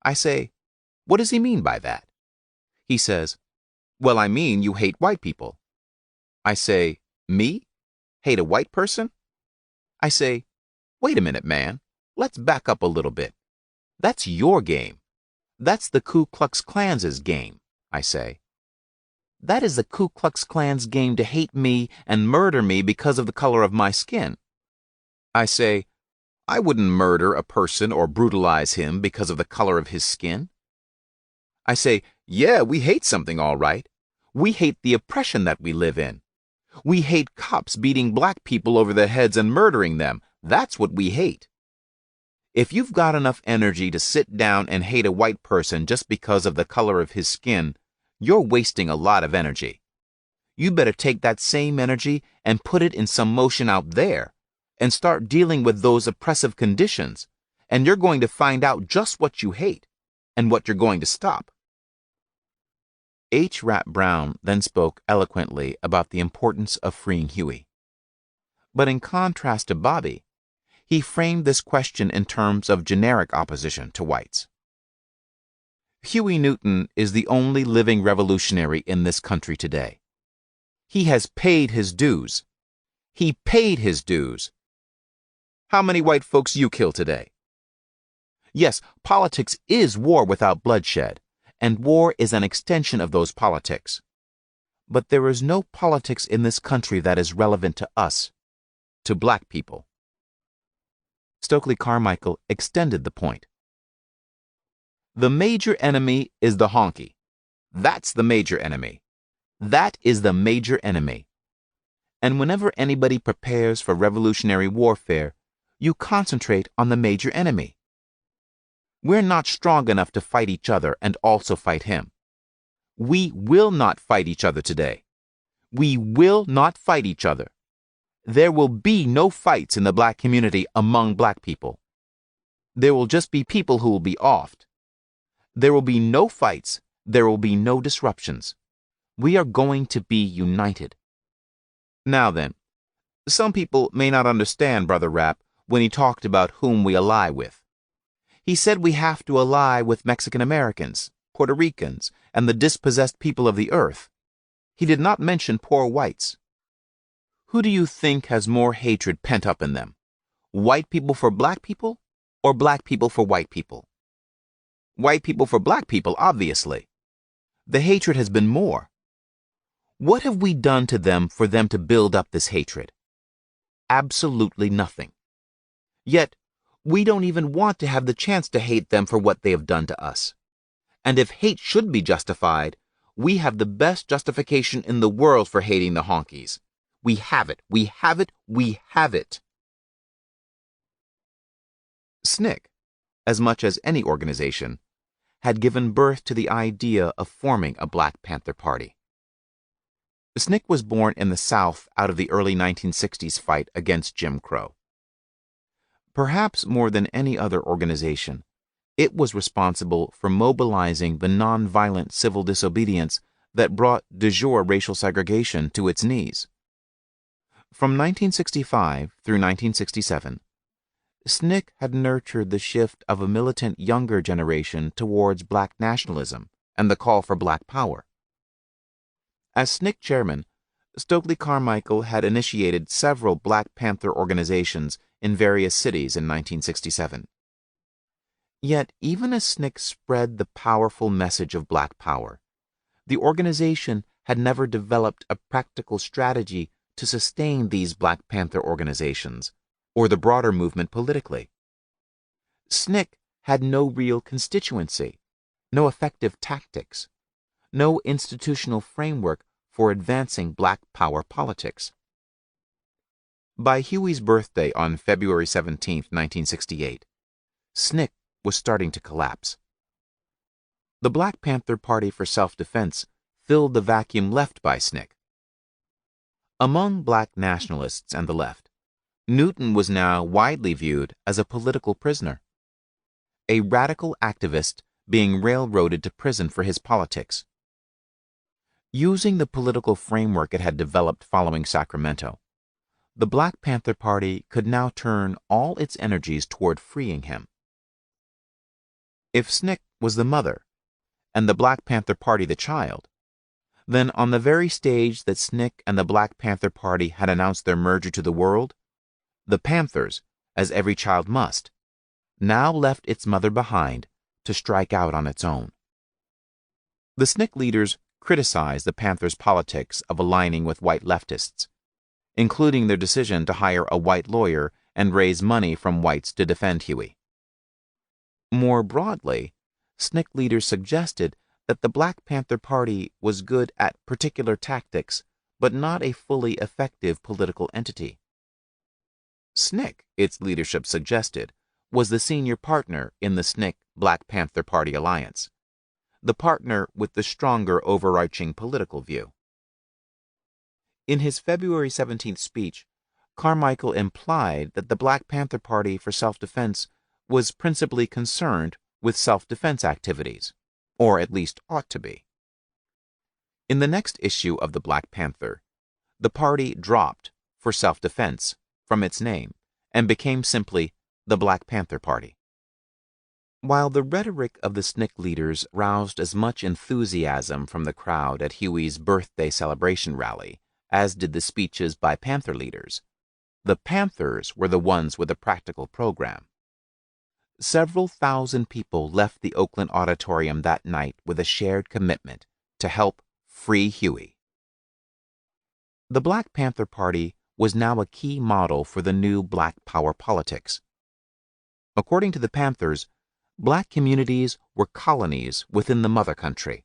I say, "What does he mean by that?" He says, "Well, I mean you hate white people." I say, "Me? Hate a white person?" I say, "Wait a minute, man. Let's back up a little bit. That's your game. That's the Ku Klux Klan's game," I say. "That is the Ku Klux Klan's game to hate me and murder me because of the color of my skin." I say, "I wouldn't murder a person or brutalize him because of the color of his skin." I say, "Yeah, we hate something all right. We hate the oppression that we live in. We hate cops beating black people over the heads and murdering them. That's what we hate. If you've got enough energy to sit down and hate a white person just because of the color of his skin, you're wasting a lot of energy. You better take that same energy and put it in some motion out there and start dealing with those oppressive conditions, and you're going to find out just what you hate and what you're going to stop." H. Rap Brown then spoke eloquently about the importance of freeing Huey. But in contrast to Bobby, he framed this question in terms of generic opposition to whites. Huey Newton is the only living revolutionary in this country today. He has paid his dues. He paid his dues. How many white folks you kill today? Yes, politics is war without bloodshed, and war is an extension of those politics. But there is no politics in this country that is relevant to us, to black people. Stokely Carmichael extended the point. The major enemy is the honky. That's the major enemy. That is the major enemy. And whenever anybody prepares for revolutionary warfare, you concentrate on the major enemy. We're not strong enough to fight each other and also fight him. We will not fight each other today. We will not fight each other. There will be no fights in the black community among black people. There will just be people who will be offed. There will be no fights. There will be no disruptions. We are going to be united. Now then, some people may not understand Brother Rapp when he talked about whom we ally with. He said we have to ally with Mexican Americans, Puerto Ricans, and the dispossessed people of the earth. He did not mention poor whites. Who do you think has more hatred pent up in them? White people for black people, or black people for white people? White people for black people, obviously. The hatred has been more. What have we done to them for them to build up this hatred? Absolutely nothing. Yet, we don't even want to have the chance to hate them for what they have done to us. And if hate should be justified, we have the best justification in the world for hating the honkies. We have it. We have it. We have it. SNCC, as much as any organization, had given birth to the idea of forming a Black Panther Party. SNCC was born in the South out of the early 1960s fight against Jim Crow. Perhaps more than any other organization, it was responsible for mobilizing the nonviolent civil disobedience that brought de jure racial segregation to its knees. From 1965 through 1967, SNCC had nurtured the shift of a militant younger generation towards black nationalism and the call for black power. As SNCC chairman, Stokely Carmichael had initiated several Black Panther organizations in various cities in 1967. Yet, even as SNCC spread the powerful message of black power, the organization had never developed a practical strategy to sustain these Black Panther organizations, or the broader movement politically. SNCC had no real constituency, no effective tactics, no institutional framework for advancing black power politics. By Huey's birthday on February 17, 1968, SNCC was starting to collapse. The Black Panther Party for Self-Defense filled the vacuum left by SNCC. Among black nationalists and the left, Newton was now widely viewed as a political prisoner, a radical activist being railroaded to prison for his politics. Using the political framework it had developed following Sacramento, the Black Panther Party could now turn all its energies toward freeing him. If SNCC was the mother, and the Black Panther Party the child, then on the very stage that SNCC and the Black Panther Party had announced their merger to the world, the Panthers, as every child must, now left its mother behind to strike out on its own. The SNCC leaders criticized the Panthers' politics of aligning with white leftists, including their decision to hire a white lawyer and raise money from whites to defend Huey. More broadly, SNCC leaders suggested that the Black Panther Party was good at particular tactics, but not a fully effective political entity. SNCC, its leadership suggested, was the senior partner in the SNCC Black Panther Party alliance, the partner with the stronger overarching political view. In his February 17th speech, Carmichael implied that the Black Panther Party for Self-Defense was principally concerned with self-defense activities, or at least ought to be. In the next issue of the Black Panther, the party dropped for self-defense from its name and became simply the Black Panther Party. While the rhetoric of the SNCC leaders roused as much enthusiasm from the crowd at Huey's birthday celebration rally as did the speeches by Panther leaders, the Panthers were the ones with a practical program. Several thousand people left the Oakland Auditorium that night with a shared commitment to help free Huey. The Black Panther Party was now a key model for the new Black Power politics. According to the Panthers, black communities were colonies within the mother country.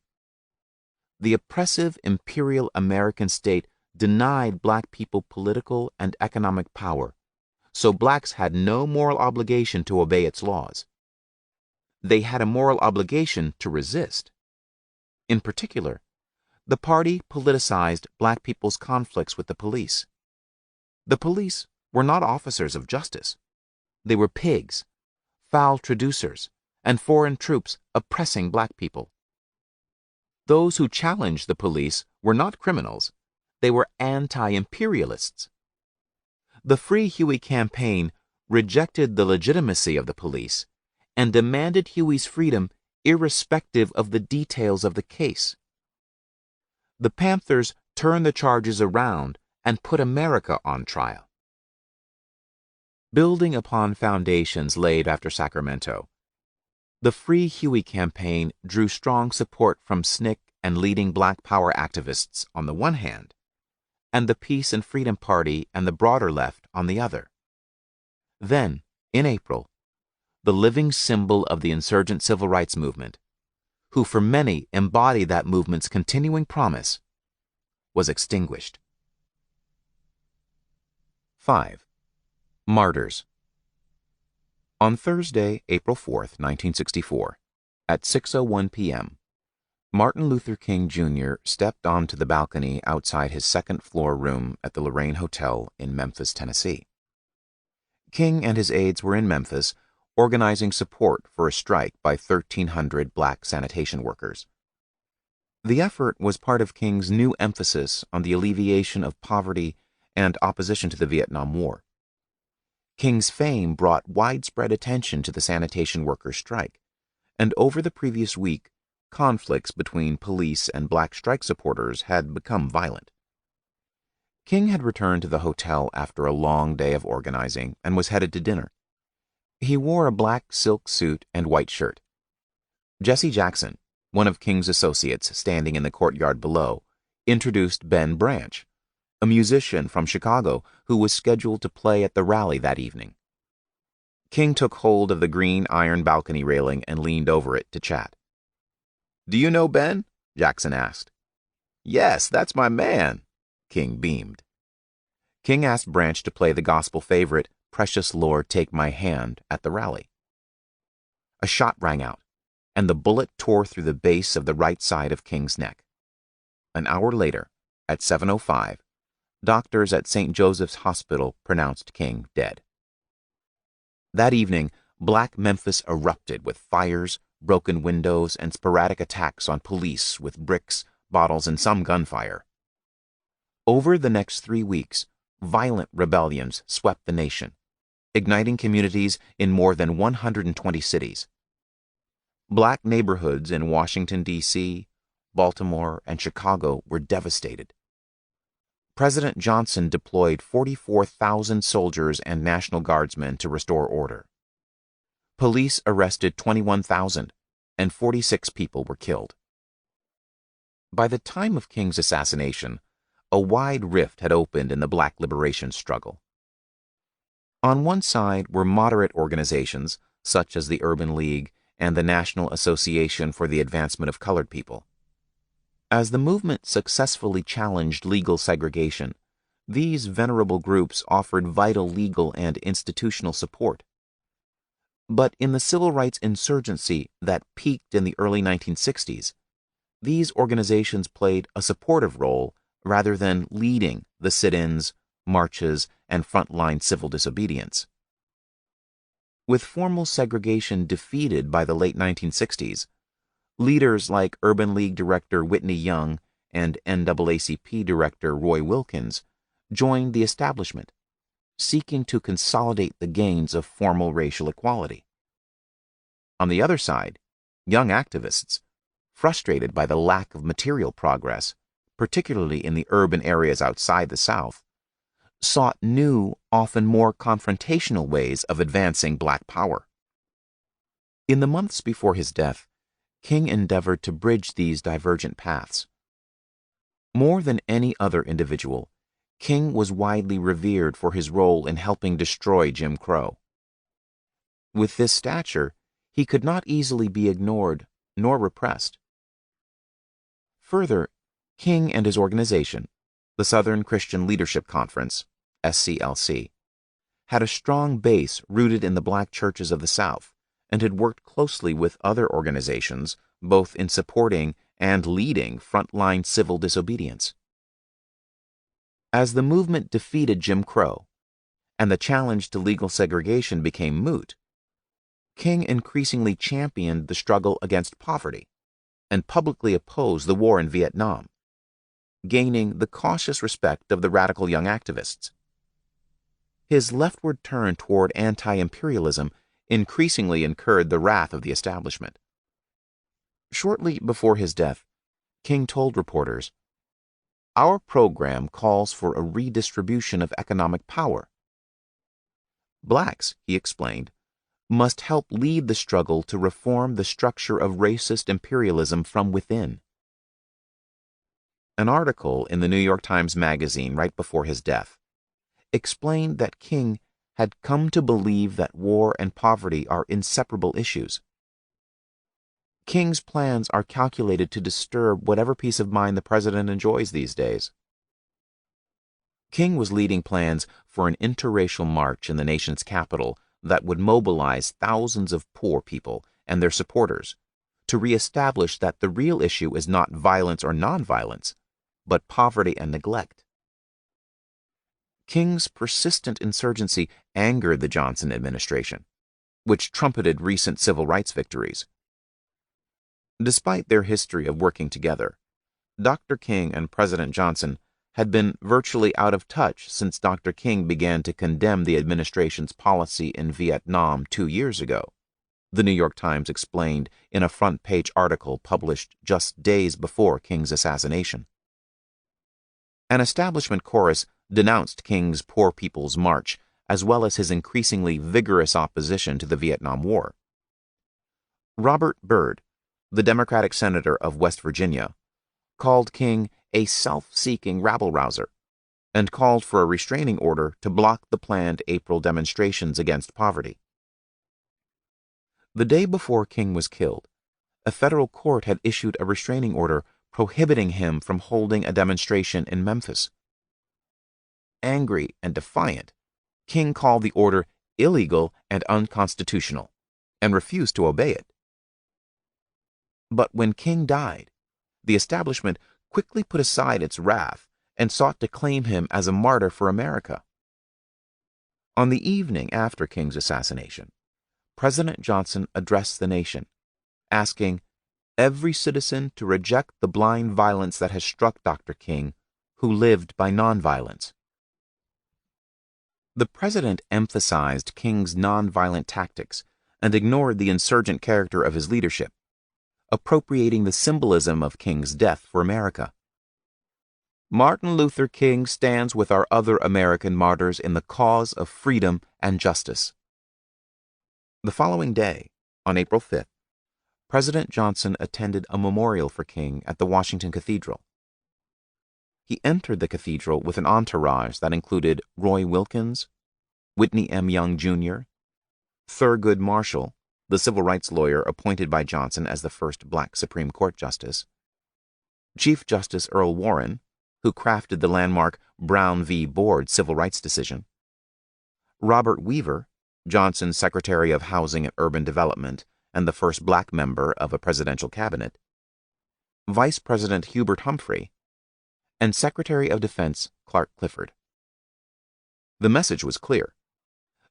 The oppressive imperial American state denied black people political and economic power, so blacks had no moral obligation to obey its laws. They had a moral obligation to resist. In particular, the party politicized black people's conflicts with the police. The police were not officers of justice. They were pigs, foul traducers, and foreign troops oppressing black people. Those who challenged the police were not criminals. They were anti-imperialists. The Free Huey campaign rejected the legitimacy of the police and demanded Huey's freedom irrespective of the details of the case. The Panthers turned the charges around and put America on trial. Building upon foundations laid after Sacramento, the Free Huey campaign drew strong support from SNCC and leading Black Power activists on the one hand, and the Peace and Freedom Party and the broader left on the other. Then, in April, the living symbol of the insurgent civil rights movement, who for many embodied that movement's continuing promise, was extinguished. 5. Martyrs. On Thursday, April 4, 1964, at 6:01 p.m., Martin Luther King Jr. stepped onto the balcony outside his second-floor room at the Lorraine Hotel in Memphis, Tennessee. King and his aides were in Memphis organizing support for a strike by 1,300 black sanitation workers. The effort was part of King's new emphasis on the alleviation of poverty and opposition to the Vietnam War. King's fame brought widespread attention to the sanitation workers' strike, and over the previous week, conflicts between police and black strike supporters had become violent. King had returned to the hotel after a long day of organizing and was headed to dinner. He wore a black silk suit and white shirt. Jesse Jackson, one of King's associates standing in the courtyard below, introduced Ben Branch, a musician from Chicago who was scheduled to play at the rally that evening. King took hold of the green iron balcony railing and leaned over it to chat. "Do you know Ben?" Jackson asked. "Yes, that's my man," King beamed. King asked Branch to play the gospel favorite, "Precious Lord, Take My Hand," at the rally. A shot rang out, and the bullet tore through the base of the right side of King's neck. An hour later, at 7:05, doctors at St. Joseph's Hospital pronounced King dead. That evening, Black Memphis erupted with fires, broken windows, and sporadic attacks on police with bricks, bottles, and some gunfire. Over the next 3 weeks, violent rebellions swept the nation, igniting communities in more than 120 cities. Black neighborhoods in Washington, D.C., Baltimore, and Chicago were devastated. President Johnson deployed 44,000 soldiers and National Guardsmen to restore order. Police arrested 21,000, and 46 people were killed. By the time of King's assassination, a wide rift had opened in the Black liberation struggle. On one side were moderate organizations, such as the Urban League and the National Association for the Advancement of Colored People. As the movement successfully challenged legal segregation, these venerable groups offered vital legal and institutional support. But in the civil rights insurgency that peaked in the early 1960s, these organizations played a supportive role rather than leading the sit-ins, marches, and frontline civil disobedience. With formal segregation defeated by the late 1960s, leaders like Urban League Director Whitney Young and NAACP Director Roy Wilkins joined the establishment, seeking to consolidate the gains of formal racial equality. On the other side, young activists, frustrated by the lack of material progress, particularly in the urban areas outside the South, sought new, often more confrontational ways of advancing Black power. In the months before his death, King endeavored to bridge these divergent paths. More than any other individual, King was widely revered for his role in helping destroy Jim Crow. With this stature, he could not easily be ignored nor repressed. Further, King and his organization, the Southern Christian Leadership Conference, SCLC, had a strong base rooted in the Black churches of the South and had worked closely with other organizations both in supporting and leading frontline civil disobedience. As the movement defeated Jim Crow and the challenge to legal segregation became moot, King increasingly championed the struggle against poverty and publicly opposed the war in Vietnam, gaining the cautious respect of the radical young activists. His leftward turn toward anti-imperialism increasingly incurred the wrath of the establishment. Shortly before his death, King told reporters, "Our program calls for a redistribution of economic power. Blacks," he explained, "must help lead the struggle to reform the structure of racist imperialism from within." An article in the New York Times Magazine right before his death explained that King had come to believe that war and poverty are inseparable issues. King's plans are calculated to disturb whatever peace of mind the president enjoys these days. King was leading plans for an interracial march in the nation's capital that would mobilize thousands of poor people and their supporters to reestablish that the real issue is not violence or nonviolence, but poverty and neglect. King's persistent insurgency angered the Johnson administration, which trumpeted recent civil rights victories. Despite their history of working together, Dr. King and President Johnson had been virtually out of touch since Dr. King began to condemn the administration's policy in Vietnam 2 years ago, the New York Times explained in a front-page article published just days before King's assassination. An establishment chorus denounced King's Poor People's March, as well as his increasingly vigorous opposition to the Vietnam War. Robert Byrd, the Democratic senator of West Virginia, called King a self-seeking rabble-rouser and called for a restraining order to block the planned April demonstrations against poverty. The day before King was killed, a federal court had issued a restraining order prohibiting him from holding a demonstration in Memphis. Angry and defiant, King called the order illegal and unconstitutional, and refused to obey it. But when King died, the establishment quickly put aside its wrath and sought to claim him as a martyr for America. On the evening after King's assassination, President Johnson addressed the nation, asking every citizen to reject the blind violence that has struck Dr. King, who lived by nonviolence. The president emphasized King's nonviolent tactics and ignored the insurgent character of his leadership, appropriating the symbolism of King's death for America. Martin Luther King stands with our other American martyrs in the cause of freedom and justice. The following day, on April 5th, President Johnson attended a memorial for King at the Washington Cathedral. He entered the cathedral with an entourage that included Roy Wilkins, Whitney M. Young, Jr., Thurgood Marshall, the civil rights lawyer appointed by Johnson as the first black Supreme Court justice, Chief Justice Earl Warren, who crafted the landmark Brown v. Board civil rights decision, Robert Weaver, Johnson's Secretary of Housing and Urban Development and the first black member of a presidential cabinet, Vice President Hubert Humphrey, and Secretary of Defense Clark Clifford. The message was clear.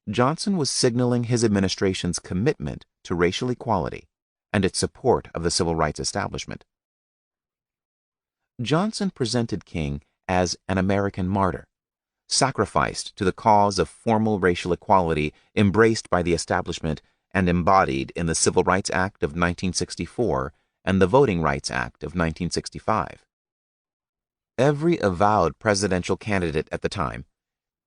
Johnson was signaling his administration's commitment to racial equality and its support of the civil rights establishment. Johnson presented King as an American martyr, sacrificed to the cause of formal racial equality embraced by the establishment and embodied in the Civil Rights Act of 1964 and the Voting Rights Act of 1965. Every avowed presidential candidate at the time,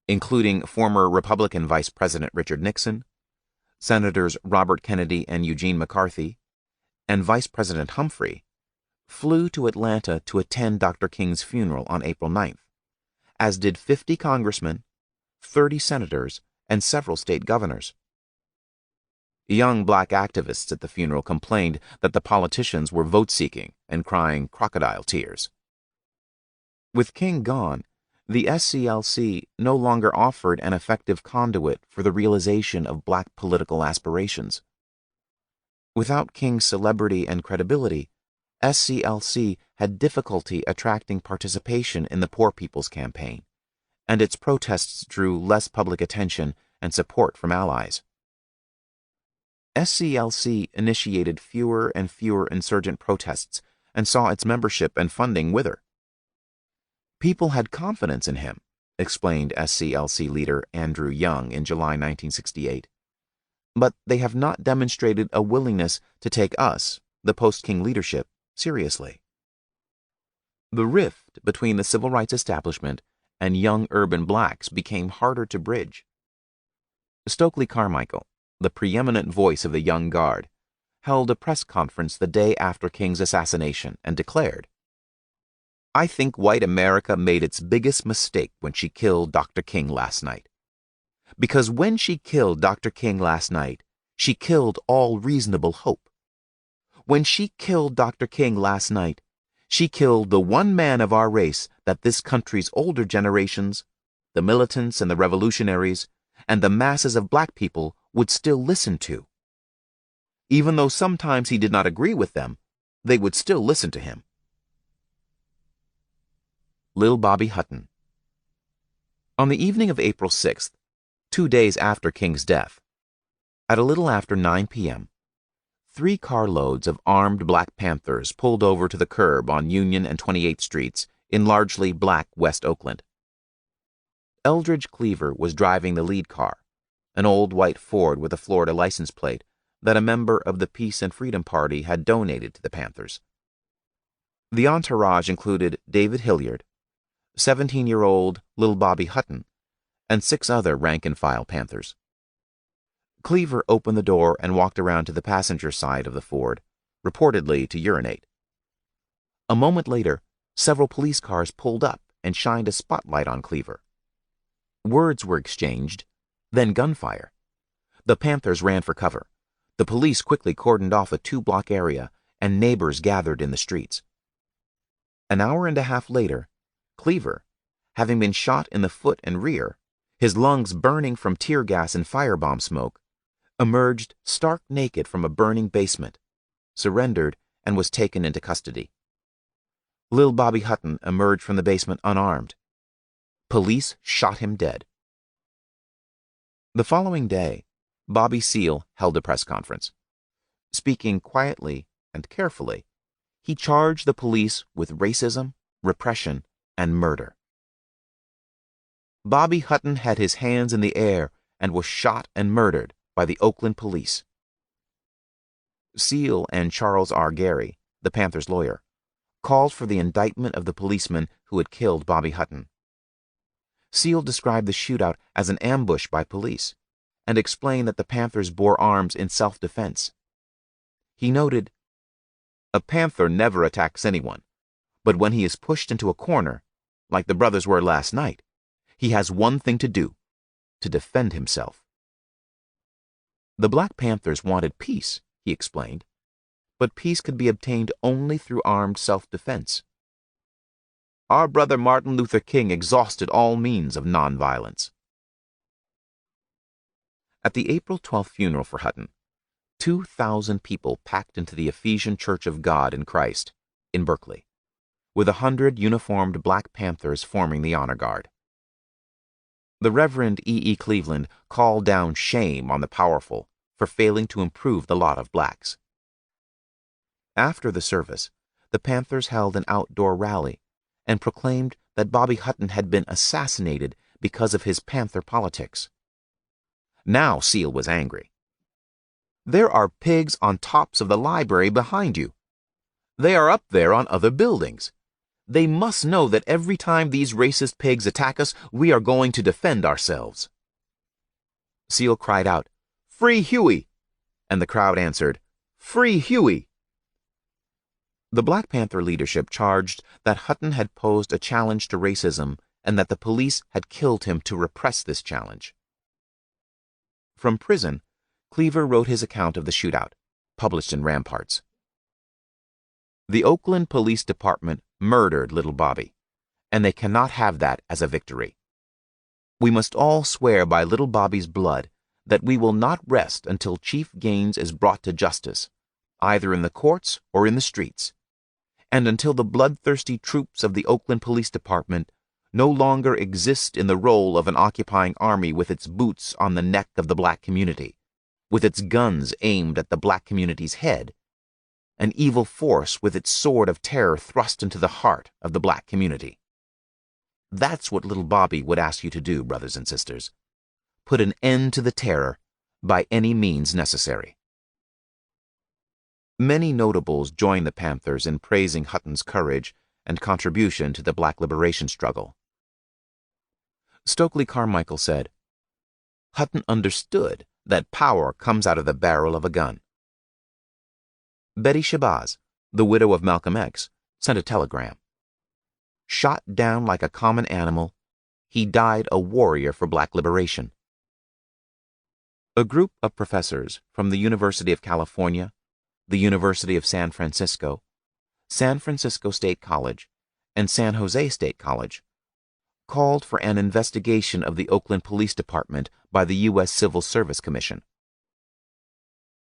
including former Republican Vice President Richard Nixon, Senators Robert Kennedy and Eugene McCarthy, and Vice President Humphrey, flew to Atlanta to attend Dr. King's funeral on April 9th, as did 50 congressmen, 30 senators, and several state governors. Young black activists at the funeral complained that the politicians were vote-seeking and crying crocodile tears. With King gone, the SCLC no longer offered an effective conduit for the realization of black political aspirations. Without King's celebrity and credibility, SCLC had difficulty attracting participation in the Poor People's Campaign, and its protests drew less public attention and support from allies. SCLC initiated fewer and fewer insurgent protests and saw its membership and funding wither. People had confidence in him, explained SCLC leader Andrew Young in July 1968, but they have not demonstrated a willingness to take us, the post-King leadership, seriously. The rift between the civil rights establishment and young urban blacks became harder to bridge. Stokely Carmichael, the preeminent voice of the young guard, held a press conference the day after King's assassination and declared, "I think white America made its biggest mistake when she killed Dr. King last night. Because when she killed Dr. King last night, she killed all reasonable hope. When she killed Dr. King last night, she killed the one man of our race that this country's older generations, the militants and the revolutionaries, and the masses of black people would still listen to. Even though sometimes he did not agree with them, they would still listen to him." Lil Bobby Hutton. On the evening of April 6th, 2 days after King's death, at a little after 9 p.m., 3 carloads of armed Black Panthers pulled over to the curb on Union and 28th Streets in largely black West Oakland. Eldridge Cleaver was driving the lead car, an old white Ford with a Florida license plate that a member of the Peace and Freedom Party had donated to the Panthers. The entourage included David Hilliard, 17-year-old Lil Bobby Hutton, and 6 other rank-and-file Panthers. Cleaver opened the door and walked around to the passenger side of the Ford, reportedly to urinate. A moment later, several police cars pulled up and shined a spotlight on Cleaver. Words were exchanged, then gunfire. The Panthers ran for cover. The police quickly cordoned off a 2-block area, and neighbors gathered in the streets. An hour and a half later, Cleaver, having been shot in the foot and rear, his lungs burning from tear gas and firebomb smoke, emerged stark naked from a burning basement, surrendered, and was taken into custody. Lil Bobby Hutton emerged from the basement unarmed. Police shot him dead. The following day, Bobby Seale held a press conference. Speaking quietly and carefully, he charged the police with racism, repression, and murder. Bobby Hutton had his hands in the air and was shot and murdered by the Oakland police. Seale and Charles R. Gary, the Panther's lawyer, called for the indictment of the policeman who had killed Bobby Hutton. Seale described the shootout as an ambush by police and explained that the Panthers bore arms in self-defense. He noted, "A Panther never attacks anyone, but when he is pushed into a corner, like the brothers were last night, he has one thing to do: to defend himself." The Black Panthers wanted peace, he explained, but peace could be obtained only through armed self-defense. "Our brother Martin Luther King exhausted all means of nonviolence." At the April 12th funeral for Hutton, 2,000 people packed into the Ephesian Church of God in Christ in Berkeley, with 100 uniformed Black Panthers forming the honor guard. The Reverend E. Cleveland called down shame on the powerful for failing to improve the lot of blacks. After the service, the Panthers held an outdoor rally and proclaimed that Bobby Hutton had been assassinated because of his Panther politics. Now Seale was angry. "There are pigs on tops of the library behind you. They are up there on other buildings. They must know that every time these racist pigs attack us, we are going to defend ourselves." Seale cried out, "Free Huey!" and the crowd answered, "Free Huey!" The Black Panther leadership charged that Hutton had posed a challenge to racism and that the police had killed him to repress this challenge. From prison, Cleaver wrote his account of the shootout, published in Ramparts. "The Oakland Police Department murdered little Bobby, and they cannot have that as a victory. We must all swear by little Bobby's blood that we will not rest until Chief Gaines is brought to justice, either in the courts or in the streets, and until the bloodthirsty troops of the Oakland Police Department no longer exist in the role of an occupying army with its boots on the neck of the black community, with its guns aimed at the black community's head, an evil force with its sword of terror thrust into the heart of the black community. That's what little Bobby would ask you to do, brothers and sisters. Put an end to the terror by any means necessary." Many notables joined the Panthers in praising Hutton's courage and contribution to the black liberation struggle. Stokely Carmichael said, "Hutton understood that power comes out of the barrel of a gun." Betty Shabazz, the widow of Malcolm X, sent a telegram. "Shot down like a common animal, he died a warrior for black liberation." A group of professors from the University of California, the University of San Francisco State College, and San Jose State College called for an investigation of the Oakland Police Department by the U.S. Civil Service Commission.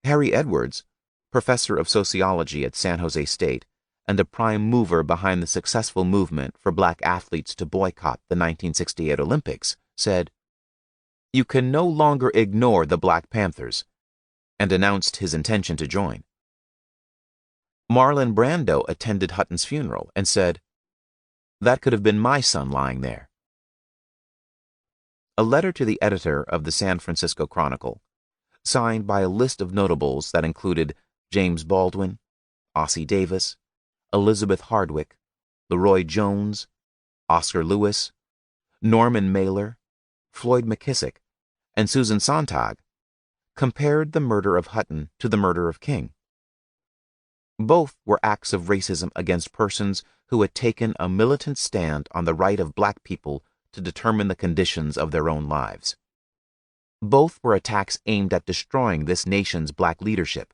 Harry Edwards, professor of sociology at San Jose State and a prime mover behind the successful movement for black athletes to boycott the 1968 Olympics, said, "You can no longer ignore the Black Panthers," and announced his intention to join. Marlon Brando attended Hutton's funeral and said, "That could have been my son lying there." A letter to the editor of the San Francisco Chronicle, signed by a list of notables that included James Baldwin, Ossie Davis, Elizabeth Hardwick, Leroy Jones, Oscar Lewis, Norman Mailer, Floyd McKissick, and Susan Sontag, compared the murder of Hutton to the murder of King. Both were acts of racism against persons who had taken a militant stand on the right of black people to determine the conditions of their own lives. Both were attacks aimed at destroying this nation's black leadership.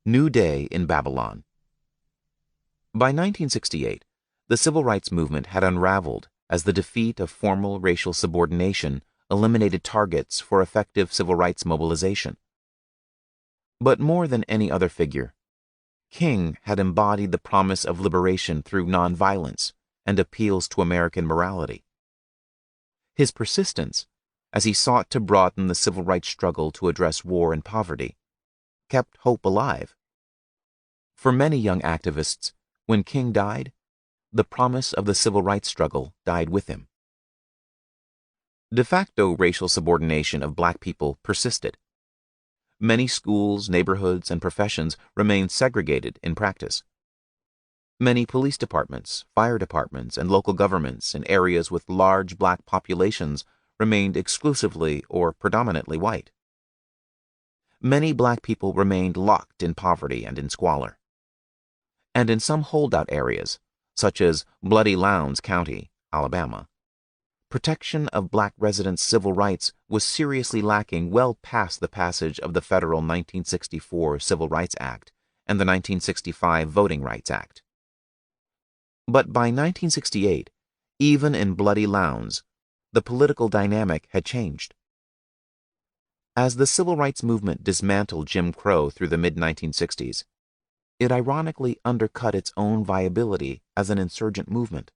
New Day in Babylon. By 1968, the civil rights movement had unraveled as the defeat of formal racial subordination eliminated targets for effective civil rights mobilization. But more than any other figure, King had embodied the promise of liberation through nonviolence and appeals to American morality. His persistence, as he sought to broaden the civil rights struggle to address war and poverty, kept hope alive. For many young activists, when King died, the promise of the civil rights struggle died with him. De facto racial subordination of black people persisted. Many schools, neighborhoods, and professions remained segregated in practice. Many police departments, fire departments, and local governments in areas with large black populations remained exclusively or predominantly white. Many black people remained locked in poverty and in squalor. And in some holdout areas, such as Bloody Lowndes County, Alabama, protection of black residents' civil rights was seriously lacking well past the passage of the federal 1964 Civil Rights Act and the 1965 Voting Rights Act. But by 1968, even in Bloody Lowndes, the political dynamic had changed. As the civil rights movement dismantled Jim Crow through the mid-1960s, it ironically undercut its own viability as an insurgent movement.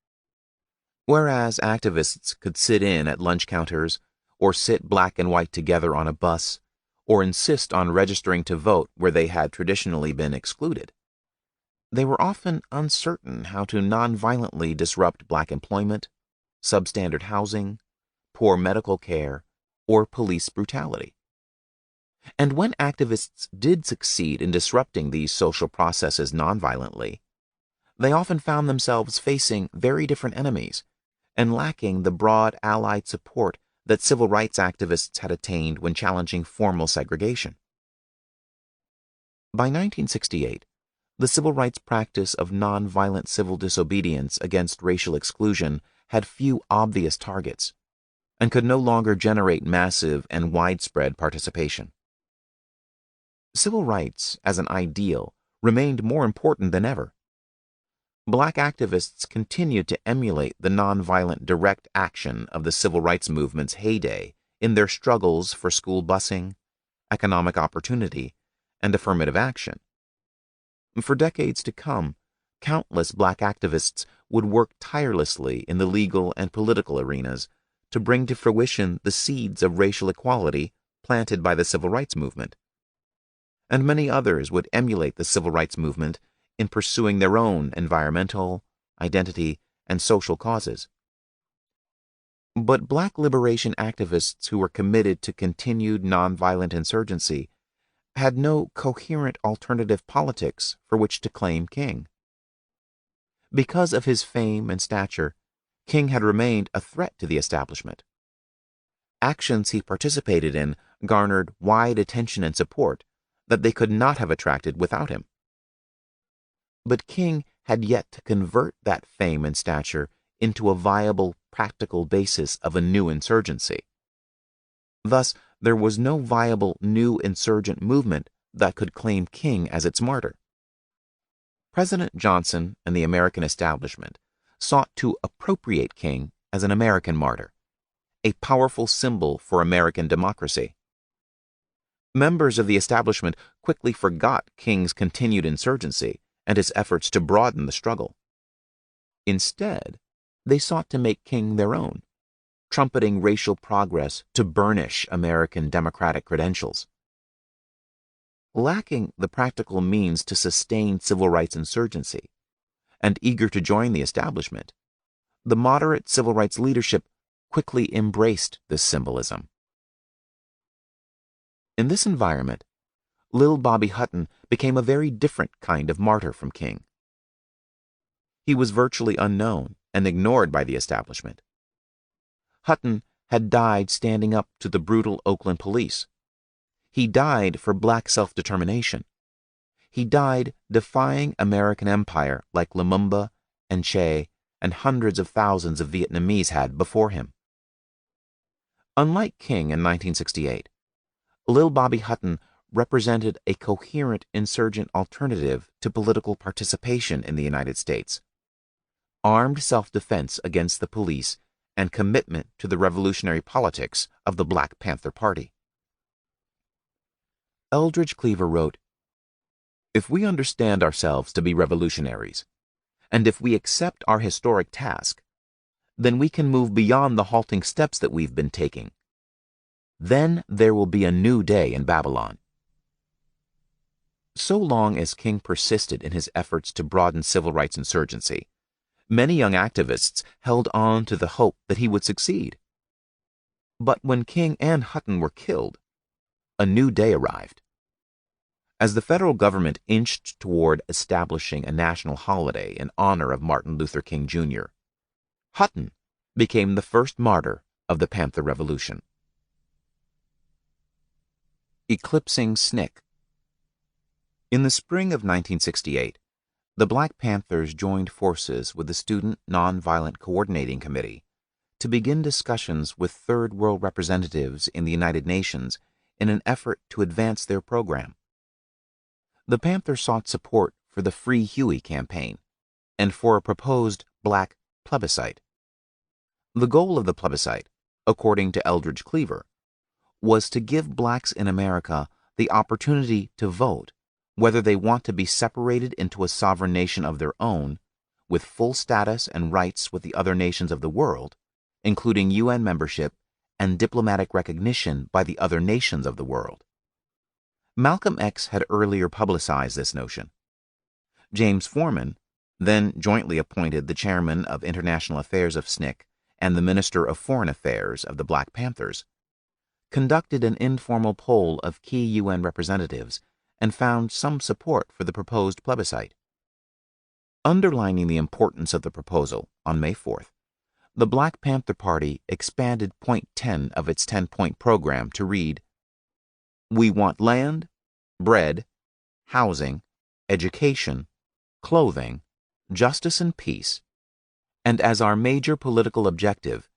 Whereas activists could sit in at lunch counters, or sit black and white together on a bus, or insist on registering to vote where they had traditionally been excluded, they were often uncertain how to nonviolently disrupt black employment, substandard housing, poor medical care, or police brutality. And when activists did succeed in disrupting these social processes nonviolently, they often found themselves facing very different enemies and lacking the broad allied support that civil rights activists had attained when challenging formal segregation. By 1968, the civil rights practice of nonviolent civil disobedience against racial exclusion had few obvious targets and could no longer generate massive and widespread participation. Civil rights as an ideal remained more important than ever. Black activists continued to emulate the nonviolent direct action of the civil rights movement's heyday in their struggles for school busing, economic opportunity, and affirmative action. For decades to come, countless black activists would work tirelessly in the legal and political arenas to bring to fruition the seeds of racial equality planted by the civil rights movement. And many others would emulate the civil rights movement in pursuing their own environmental, identity, and social causes. But black liberation activists who were committed to continued nonviolent insurgency had no coherent alternative politics for which to claim King. Because of his fame and stature, King had remained a threat to the establishment. Actions he participated in garnered wide attention and support that they could not have attracted without him. But King had yet to convert that fame and stature into a viable, practical basis of a new insurgency. Thus, there was no viable new insurgent movement that could claim King as its martyr. President Johnson and the American establishment sought to appropriate King as an American martyr, a powerful symbol for American democracy. Members of the establishment quickly forgot King's continued insurgency and his efforts to broaden the struggle. Instead, they sought to make King their own, trumpeting racial progress to burnish American democratic credentials. Lacking the practical means to sustain civil rights insurgency, and eager to join the establishment, the moderate civil rights leadership quickly embraced this symbolism. In this environment, Lil Bobby Hutton became a very different kind of martyr from King. He was virtually unknown and ignored by the establishment. Hutton had died standing up to the brutal Oakland police. He died for black self-determination. He died defying American empire like Lumumba and Che and hundreds of thousands of Vietnamese had before him. Unlike King in 1968, Lil Bobby Hutton represented a coherent insurgent alternative to political participation in the United States. armed self-defense against the police, and commitment to the revolutionary politics of the Black Panther Party. Eldridge Cleaver wrote, "If we understand ourselves to be revolutionaries, and if we accept our historic task, then we can move beyond the halting steps that we've been taking. Then there will be a new day in Babylon." So long as King persisted in his efforts to broaden civil rights insurgency, many young activists held on to the hope that he would succeed. But when King and Hutton were killed, a new day arrived. As the federal government inched toward establishing a national holiday in honor of Martin Luther King Jr., Hutton became the first martyr of the Panther Revolution. Eclipsing SNCC. In the spring of 1968, the Black Panthers joined forces with the Student Nonviolent Coordinating Committee to begin discussions with Third World representatives in the United Nations in an effort to advance their program. The Panther sought support for the Free Huey campaign and for a proposed black plebiscite. The goal of the plebiscite, according to Eldridge Cleaver, was to give blacks in America the opportunity to vote whether they want to be separated into a sovereign nation of their own, with full status and rights with the other nations of the world, including UN membership and diplomatic recognition by the other nations of the world. Malcolm X had earlier publicized this notion. James Forman, then jointly appointed the chairman of International Affairs of SNCC and the Minister of Foreign Affairs of the Black Panthers, conducted an informal poll of key UN representatives and found some support for the proposed plebiscite. Underlining the importance of the proposal, on May 4th, the Black Panther Party expanded point 10 of its 10-point program to read, "We want land, bread, housing, education, clothing, justice and peace, and as our major political objective,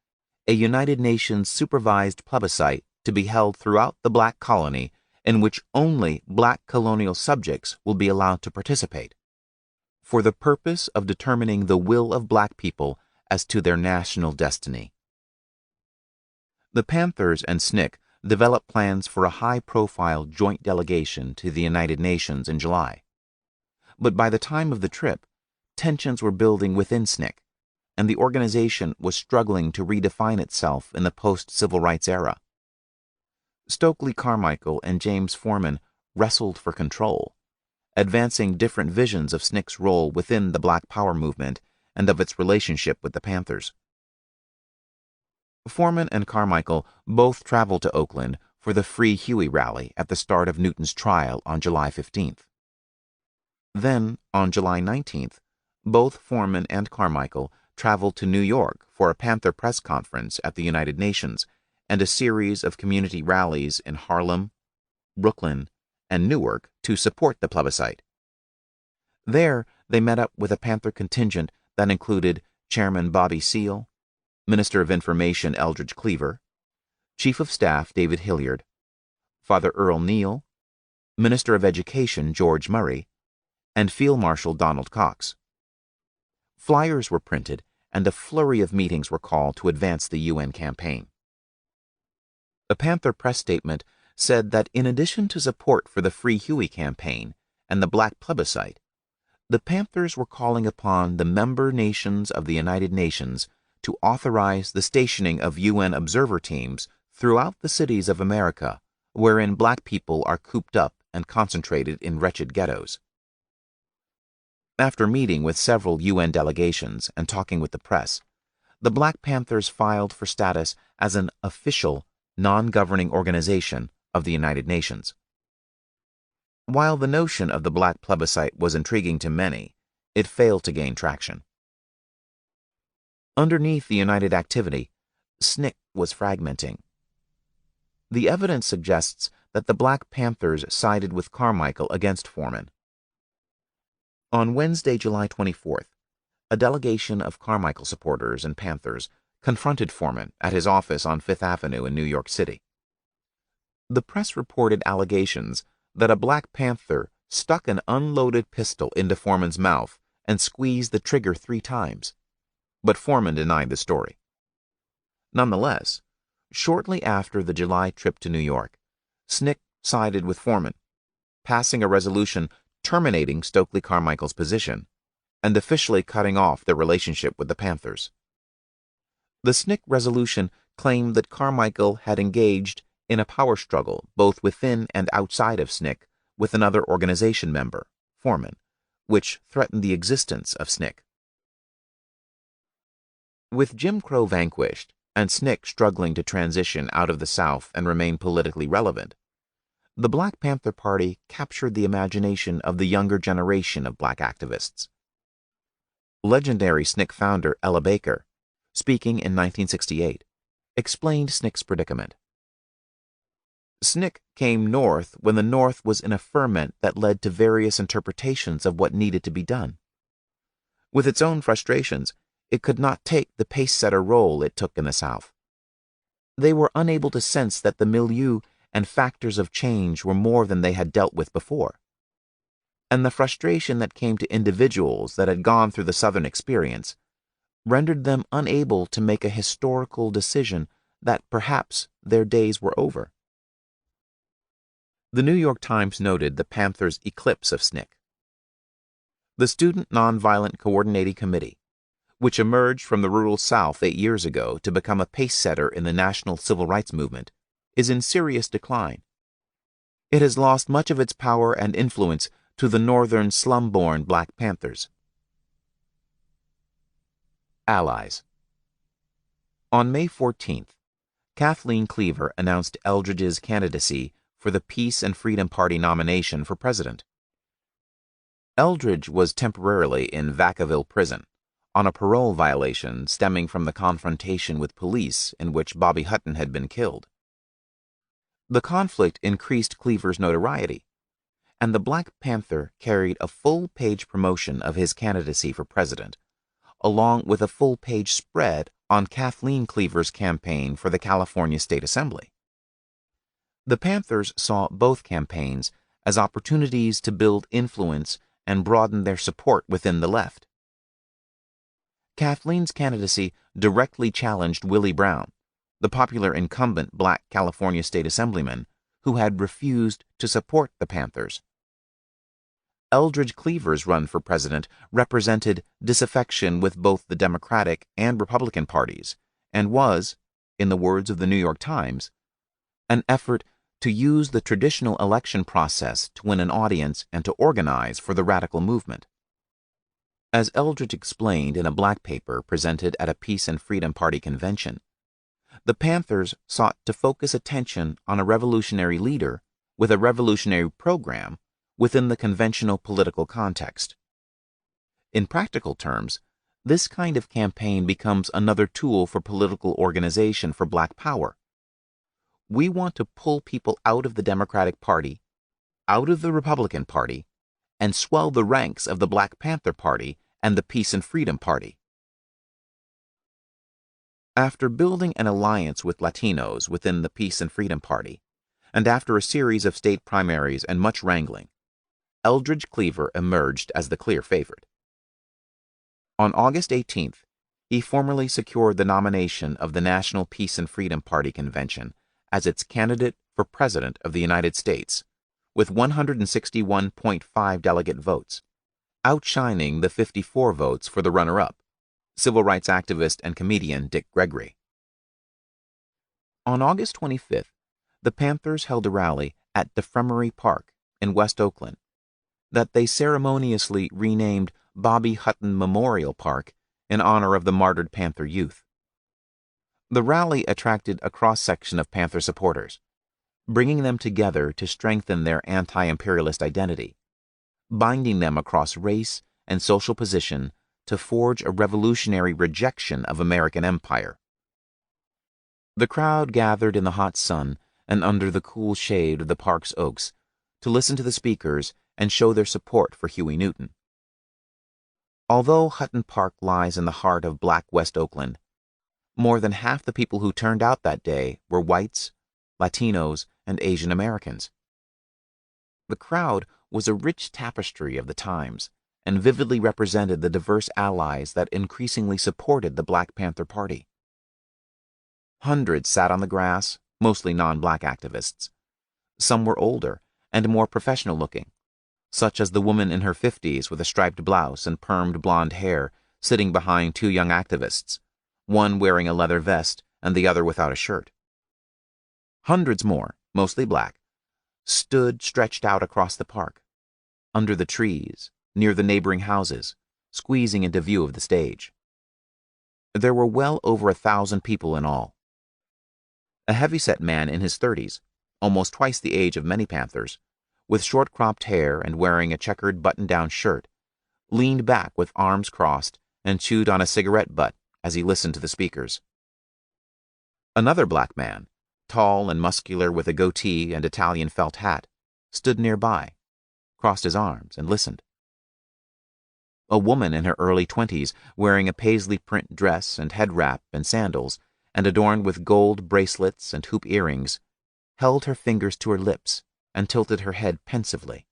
a United Nations supervised plebiscite to be held throughout the black colony in which only black colonial subjects will be allowed to participate, for the purpose of determining the will of black people as to their national destiny." The Panthers and SNCC developed plans for a high-profile joint delegation to the United Nations in July. But by the time of the trip, tensions were building within SNCC, and the organization was struggling to redefine itself in the post-civil rights era. Stokely Carmichael and James Forman wrestled for control, advancing different visions of SNCC's role within the Black Power movement and of its relationship with the Panthers. Forman and Carmichael both traveled to Oakland for the Free Huey rally at the start of Newton's trial on July 15th. Then, on July 19th, both Forman and Carmichael traveled to New York for a Panther press conference at the United Nations and a series of community rallies in Harlem, Brooklyn, and Newark to support the plebiscite. There, they met up with a Panther contingent that included Chairman Bobby Seale, Minister of Information Eldridge Cleaver, Chief of Staff David Hilliard, Father Earl Neal, Minister of Education George Murray, and Field Marshal Donald Cox. Flyers were printed and a flurry of meetings were called to advance the UN campaign. A Panther press statement said that in addition to support for the Free Huey campaign and the Black plebiscite, the Panthers were calling upon the member nations of the United Nations to authorize the stationing of UN observer teams throughout the cities of America wherein black people are cooped up and concentrated in wretched ghettos. After meeting with several UN delegations and talking with the press, the Black Panthers filed for status as an official, non-governing organization of the United Nations. While the notion of the Black plebiscite was intriguing to many, it failed to gain traction. Underneath the united activity, SNCC was fragmenting. The evidence suggests that the Black Panthers sided with Carmichael against Forman. On Wednesday, July 24th, a delegation of Carmichael supporters and Panthers confronted Forman at his office on Fifth Avenue in New York City. The press reported allegations that a Black Panther stuck an unloaded pistol into Forman's mouth and squeezed the trigger 3 times, but Foreman denied the story. Nonetheless, shortly after the July trip to New York, SNCC sided with Foreman, passing a resolution terminating Stokely Carmichael's position and officially cutting off their relationship with the Panthers. The SNCC resolution claimed that Carmichael had engaged in a power struggle both within and outside of SNCC with another organization member, Foreman, which threatened the existence of SNCC. With Jim Crow vanquished and SNCC struggling to transition out of the South and remain politically relevant, the Black Panther Party captured the imagination of the younger generation of black activists. Legendary SNCC founder Ella Baker, speaking in 1968, explained SNCC's predicament. SNCC came north when the North was in a ferment that led to various interpretations of what needed to be done. With its own frustrations, it could not take the pace-setter role it took in the South. They were unable to sense that the milieu and factors of change were more than they had dealt with before. And the frustration that came to individuals that had gone through the Southern experience rendered them unable to make a historical decision that perhaps their days were over. The New York Times noted the Panthers' eclipse of SNCC. The Student Nonviolent Coordinating Committee, which emerged from the rural South 8 years ago to become a pace-setter in the national civil rights movement, is in serious decline. It has lost much of its power and influence to the northern slum-born Black Panthers. Allies. On May 14th, Kathleen Cleaver announced Eldridge's candidacy for the Peace and Freedom Party nomination for president. Eldridge was temporarily in Vacaville prison on a parole violation stemming from the confrontation with police in which Bobby Hutton had been killed. The conflict increased Cleaver's notoriety, and the Black Panther carried a full-page promotion of his candidacy for president, along with a full-page spread on Kathleen Cleaver's campaign for the California State Assembly. The Panthers saw both campaigns as opportunities to build influence and broaden their support within the left. Kathleen's candidacy directly challenged Willie Brown, the popular incumbent Black California State Assemblyman who had refused to support the Panthers. Eldridge Cleaver's run for president represented disaffection with both the Democratic and Republican parties and was, in the words of the New York Times, an effort to use the traditional election process to win an audience and to organize for the radical movement. As Eldridge explained in a black paper presented at a Peace and Freedom Party convention, the Panthers sought to focus attention on a revolutionary leader with a revolutionary program within the conventional political context. In practical terms, this kind of campaign becomes another tool for political organization for Black power. We want to pull people out of the Democratic Party, out of the Republican Party, and swell the ranks of the Black Panther Party and the Peace and Freedom Party. After building an alliance with Latinos within the Peace and Freedom Party, and after a series of state primaries and much wrangling, Eldridge Cleaver emerged as the clear favorite. On August 18th, he formally secured the nomination of the National Peace and Freedom Party Convention as its candidate for President of the United States, with 161.5 delegate votes, outshining the 54 votes for the runner-up, civil rights activist and comedian Dick Gregory. On August 25th, the Panthers held a rally at Defremery Park in West Oakland that they ceremoniously renamed Bobby Hutton Memorial Park in honor of the martyred Panther youth. The rally attracted a cross-section of Panther supporters, bringing them together to strengthen their anti-imperialist identity, binding them across race and social position to forge a revolutionary rejection of American empire. The crowd gathered in the hot sun and under the cool shade of the park's oaks to listen to the speakers and show their support for Huey Newton. Although Hutton Park lies in the heart of Black West Oakland, more than half the people who turned out that day were whites, Latinos, and Asian Americans. The crowd was a rich tapestry of the times and vividly represented the diverse allies that increasingly supported the Black Panther Party. Hundreds sat on the grass, mostly non-black activists. Some were older and more professional-looking, such as the woman in her 50s with a striped blouse and permed blonde hair sitting behind two young activists, one wearing a leather vest and the other without a shirt. Hundreds more, mostly black, stood stretched out across the park, under the trees, near the neighboring houses, squeezing into view of the stage. There were well over 1,000 people in all. A heavyset man in his 30s, almost twice the age of many Panthers, with short-cropped hair and wearing a checkered button-down shirt, leaned back with arms crossed and chewed on a cigarette butt as he listened to the speakers. Another black man, tall and muscular with a goatee and Italian felt hat, stood nearby, crossed his arms, and listened. A woman in her early 20s, wearing a paisley print dress and head wrap and sandals, and adorned with gold bracelets and hoop earrings, held her fingers to her lips and tilted her head pensively.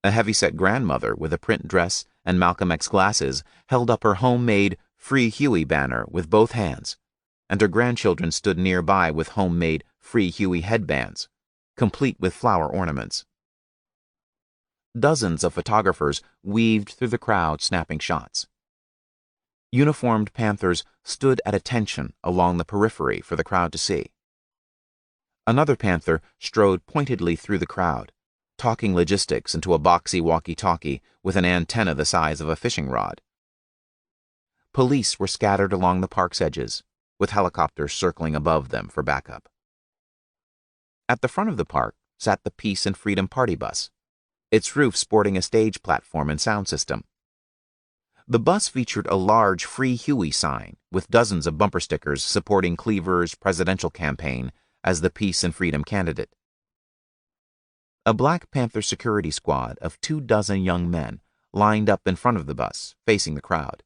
A heavyset grandmother with a print dress and Malcolm X glasses held up her homemade Free Huey banner with both hands, and her grandchildren stood nearby with homemade Free Huey headbands, complete with flower ornaments. Dozens of photographers weaved through the crowd snapping shots. Uniformed Panthers stood at attention along the periphery for the crowd to see. Another Panther strode pointedly through the crowd, talking logistics into a boxy walkie-talkie with an antenna the size of a fishing rod. Police were scattered along the park's edges, with helicopters circling above them for backup. At the front of the park sat the Peace and Freedom Party bus, its roof sporting a stage platform and sound system. The bus featured a large Free Huey sign with dozens of bumper stickers supporting Cleaver's presidential campaign as the Peace and Freedom candidate. A Black Panther security squad of 24 young men lined up in front of the bus, facing the crowd.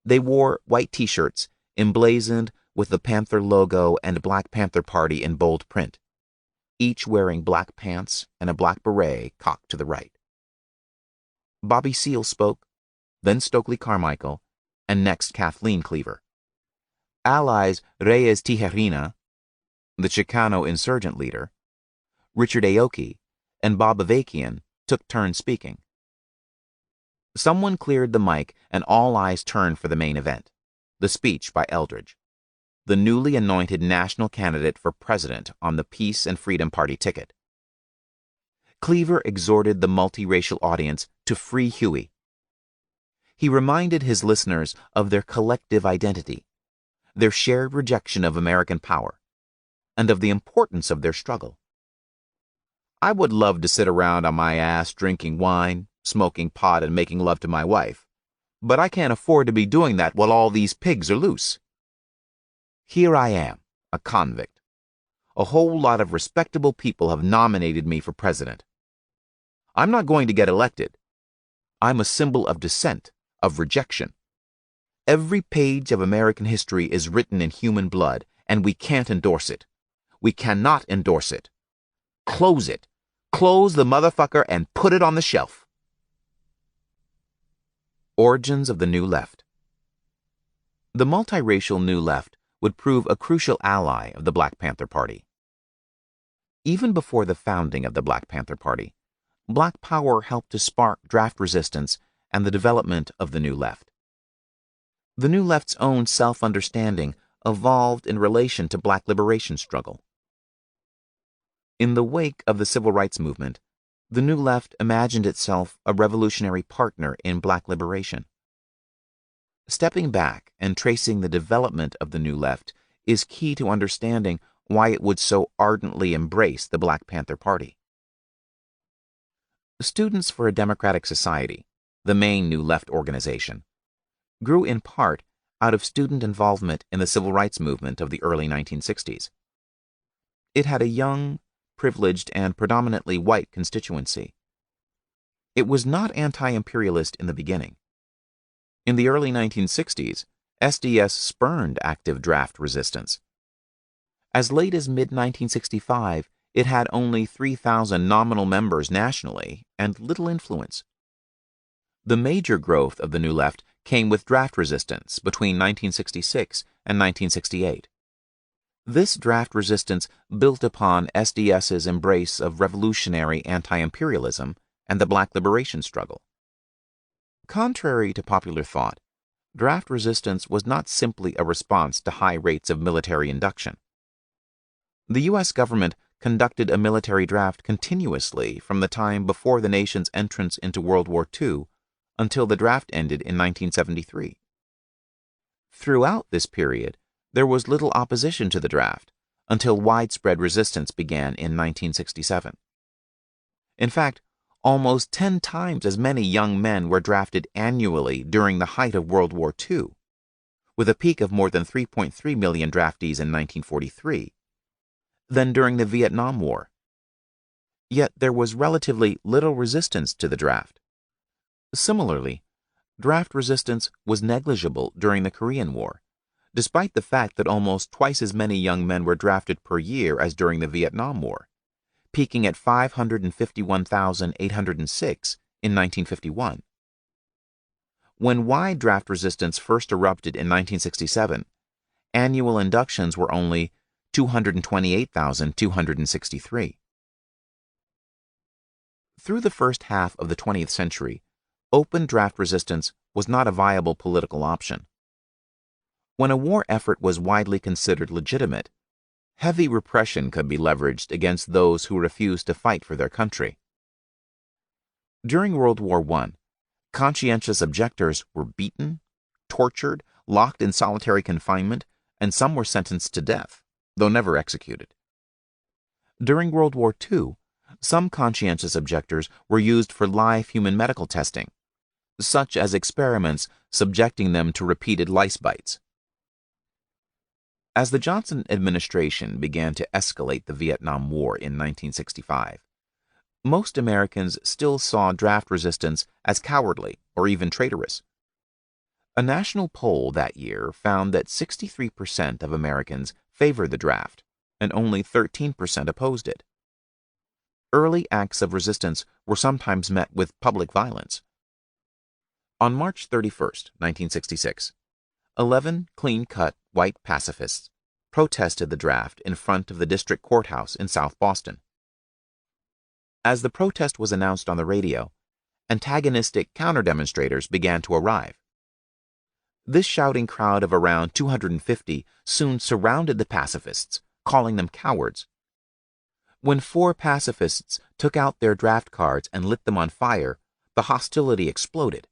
They wore white t-shirts emblazoned with the Panther logo and Black Panther Party in bold print, each wearing black pants and a black beret cocked to the right. Bobby Seale spoke, then Stokely Carmichael, and next Kathleen Cleaver. Allies Reyes Tijerina, the Chicano insurgent leader, Richard Aoki, and Bob Avakian took turns speaking. Someone cleared the mic and all eyes turned for the main event, the speech by Eldridge, the newly anointed national candidate for president on the Peace and Freedom Party ticket. Cleaver exhorted the multiracial audience to free Huey. He reminded his listeners of their collective identity, their shared rejection of American power, and of the importance of their struggle. I would love to sit around on my ass drinking wine, smoking pot, and making love to my wife, but I can't afford to be doing that while all these pigs are loose. Here I am, a convict. A whole lot of respectable people have nominated me for president. I'm not going to get elected. I'm a symbol of dissent, of rejection. Every page of American history is written in human blood, and we can't endorse it. We cannot endorse it. Close it. Close the motherfucker and put it on the shelf. Origins of the New Left. The multiracial New Left would prove a crucial ally of the Black Panther Party. Even before the founding of the Black Panther Party, Black power helped to spark draft resistance and the development of the New Left. The New Left's own self-understanding evolved in relation to Black liberation struggle. In the wake of the Civil Rights Movement, the New Left imagined itself a revolutionary partner in Black liberation. Stepping back and tracing the development of the New Left is key to understanding why it would so ardently embrace the Black Panther Party. Students for a Democratic Society, the main New Left organization, grew in part out of student involvement in the Civil Rights Movement of the early 1960s. It had a young, privileged, and predominantly white constituency. It was not anti-imperialist in the beginning. In the early 1960s, SDS spurned active draft resistance. As late as mid-1965, it had only 3,000 nominal members nationally and little influence. The major growth of the New Left came with draft resistance between 1966 and 1968. This draft resistance built upon SDS's embrace of revolutionary anti-imperialism and the Black liberation struggle. Contrary to popular thought, draft resistance was not simply a response to high rates of military induction. The U.S. government conducted a military draft continuously from the time before the nation's entrance into World War II until the draft ended in 1973. Throughout this period, there was little opposition to the draft until widespread resistance began in 1967. In fact, almost 10 times as many young men were drafted annually during the height of World War II, with a peak of more than 3.3 million draftees in 1943, than during the Vietnam War. Yet there was relatively little resistance to the draft. Similarly, draft resistance was negligible during the Korean War, despite the fact that almost twice as many young men were drafted per year as during the Vietnam War, peaking at 551,806 in 1951. When wide draft resistance first erupted in 1967, annual inductions were only 228,263. Through the first half of the 20th century, open draft resistance was not a viable political option. When a war effort was widely considered legitimate, heavy repression could be leveraged against those who refused to fight for their country. During World War I, conscientious objectors were beaten, tortured, locked in solitary confinement, and some were sentenced to death, though never executed. During World War II, some conscientious objectors were used for live human medical testing, such as experiments subjecting them to repeated lice bites. As the Johnson administration began to escalate the Vietnam War in 1965, most Americans still saw draft resistance as cowardly or even traitorous. A national poll that year found that 63% of Americans favored the draft and only 13% opposed it. Early acts of resistance were sometimes met with public violence. On March 31, 1966, 11 clean-cut white pacifists protested the draft in front of the district courthouse in South Boston. As the protest was announced on the radio, antagonistic counter-demonstrators began to arrive. This shouting crowd of around 250 soon surrounded the pacifists, calling them cowards. When 4 pacifists took out their draft cards and lit them on fire, the hostility exploded,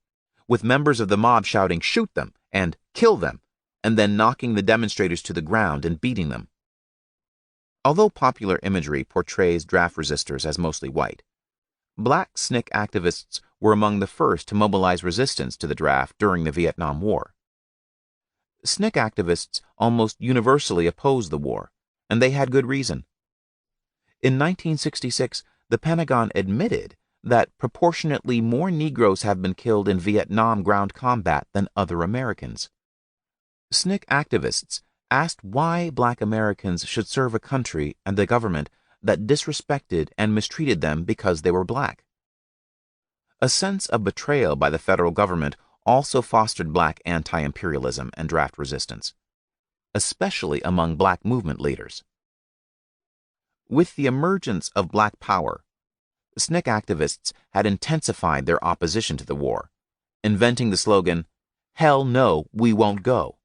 with members of the mob shouting, "Shoot them!" and "Kill them!" and then knocking the demonstrators to the ground and beating them. Although popular imagery portrays draft resistors as mostly white, black SNCC activists were among the first to mobilize resistance to the draft during the Vietnam War. SNCC activists almost universally opposed the war, and they had good reason. In 1966, the Pentagon admitted that proportionately more Negroes have been killed in Vietnam ground combat than other Americans. SNCC activists asked why black Americans should serve a country and the government that disrespected and mistreated them because they were black. A sense of betrayal by the federal government also fostered black anti-imperialism and draft resistance, especially among black movement leaders. With the emergence of black power, SNCC activists had intensified their opposition to the war, inventing the slogan, "Hell no, we won't go."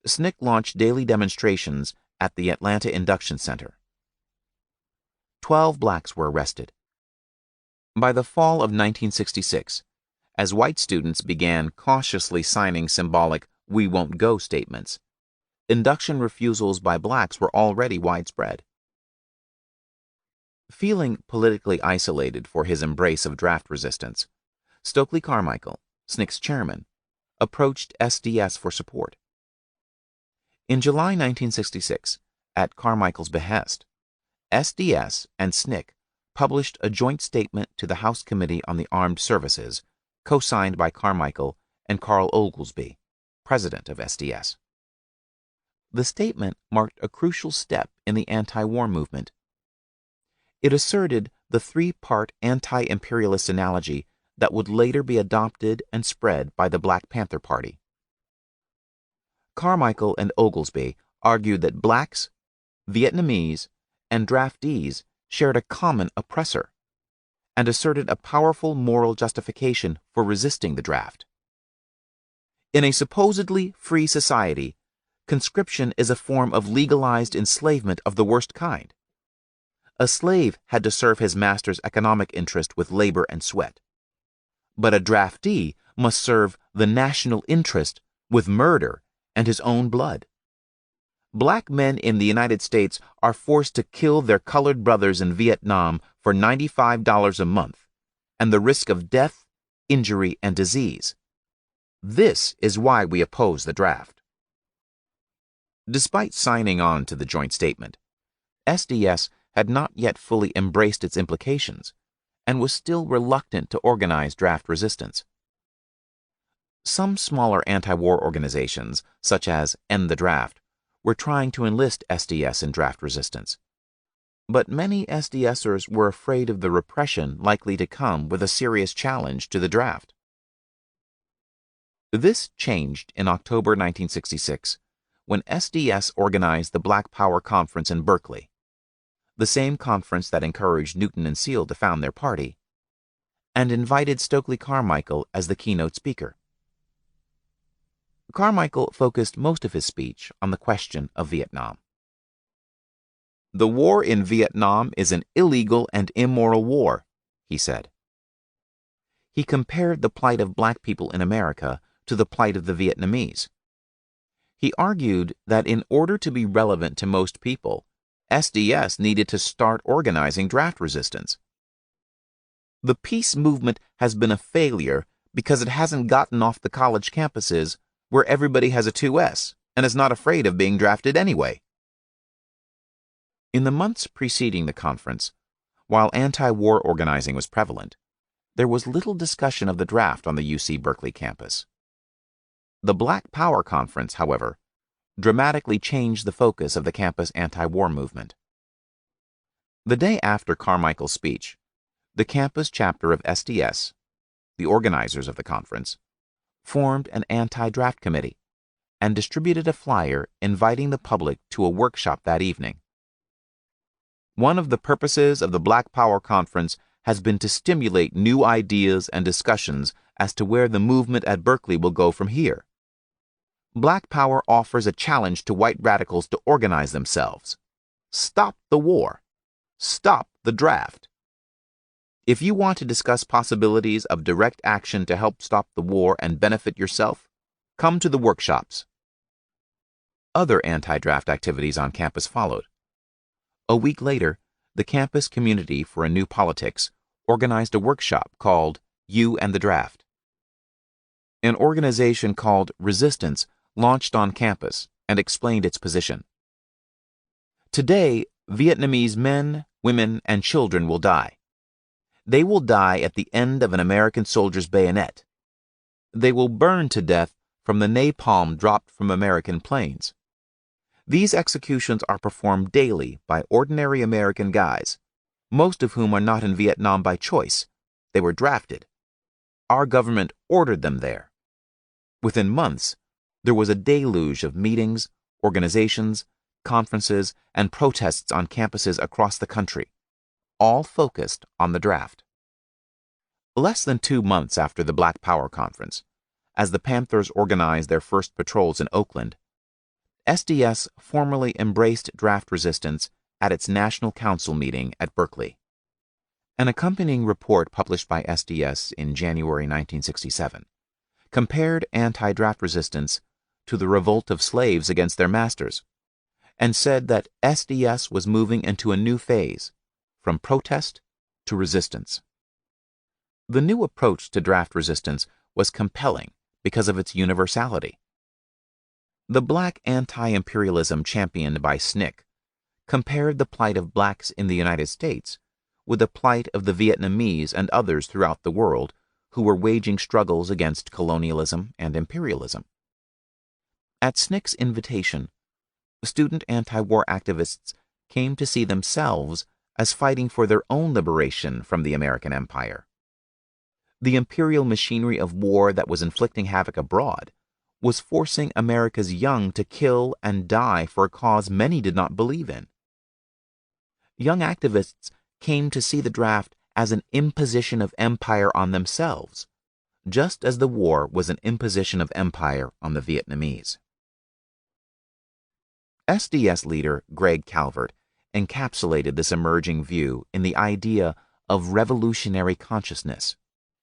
SNCC launched daily demonstrations at the Atlanta Induction Center. 12 blacks were arrested. By the fall of 1966, as white students began cautiously signing symbolic "we won't go" statements, induction refusals by blacks were already widespread. Feeling politically isolated for his embrace of draft resistance, Stokely Carmichael, SNCC's chairman, approached SDS for support. In July 1966, at Carmichael's behest, SDS and SNCC published a joint statement to the House Committee on the Armed Services, co-signed by Carmichael and Carl Oglesby, president of SDS. The statement marked a crucial step in the anti-war movement. It asserted the 3-part anti-imperialist analogy that would later be adopted and spread by the Black Panther Party. Carmichael and Oglesby argued that blacks, Vietnamese, and draftees shared a common oppressor, and asserted a powerful moral justification for resisting the draft. In a supposedly free society, conscription is a form of legalized enslavement of the worst kind. A slave had to serve his master's economic interest with labor and sweat, but a draftee must serve the national interest with murder and his own blood. Black men in the United States are forced to kill their colored brothers in Vietnam for $95 a month and the risk of death, injury, and disease. This is why we oppose the draft. Despite signing on to the joint statement, SDS had not yet fully embraced its implications and was still reluctant to organize draft resistance. Some smaller anti-war organizations, such as End the Draft, were trying to enlist SDS in draft resistance. But many SDSers were afraid of the repression likely to come with a serious challenge to the draft. This changed in October 1966, when SDS organized the Black Power Conference in Berkeley, the same conference that encouraged Newton and Seale to found their party, and invited Stokely Carmichael as the keynote speaker. Carmichael focused most of his speech on the question of Vietnam. "The war in Vietnam is an illegal and immoral war," he said. He compared the plight of black people in America to the plight of the Vietnamese. He argued that in order to be relevant to most people, SDS needed to start organizing draft resistance. "The peace movement has been a failure because it hasn't gotten off the college campuses where everybody has a 2S and is not afraid of being drafted anyway." In the months preceding the conference, while anti-war organizing was prevalent, there was little discussion of the draft on the UC Berkeley campus. The Black Power Conference, however, dramatically changed the focus of the campus anti-war movement. The day after Carmichael's speech, the campus chapter of SDS, the organizers of the conference, formed an anti-draft committee and distributed a flyer inviting the public to a workshop that evening. "One of the purposes of the Black Power Conference has been to stimulate new ideas and discussions as to where the movement at Berkeley will go from here. Black Power offers a challenge to white radicals to organize themselves. Stop the war. Stop the draft. If you want to discuss possibilities of direct action to help stop the war and benefit yourself, come to the workshops." Other anti-draft activities on campus followed. A week later, the Campus Community for a New Politics organized a workshop called You and the Draft. An organization called Resistance launched on campus and explained its position. "Today, Vietnamese men, women, and children will die. They will die at the end of an American soldier's bayonet. They will burn to death from the napalm dropped from American planes. These executions are performed daily by ordinary American guys, most of whom are not in Vietnam by choice. They were drafted. Our government ordered them there." Within months, there was a deluge of meetings, organizations, conferences, and protests on campuses across the country, all focused on the draft. Less than 2 months after the Black Power Conference, as the Panthers organized their first patrols in Oakland, SDS formally embraced draft resistance at its National Council meeting at Berkeley. An accompanying report published by SDS in January 1967 compared anti-draft resistance to the revolt of slaves against their masters, and said that SDS was moving into a new phase, from protest to resistance. The new approach to draft resistance was compelling because of its universality. The black anti-imperialism championed by SNCC compared the plight of blacks in the United States with the plight of the Vietnamese and others throughout the world who were waging struggles against colonialism and imperialism. At SNCC's invitation, student anti-war activists came to see themselves as fighting for their own liberation from the American empire. The imperial machinery of war that was inflicting havoc abroad was forcing America's young to kill and die for a cause many did not believe in. Young activists came to see the draft as an imposition of empire on themselves, just as the war was an imposition of empire on the Vietnamese. SDS leader Greg Calvert encapsulated this emerging view in the idea of revolutionary consciousness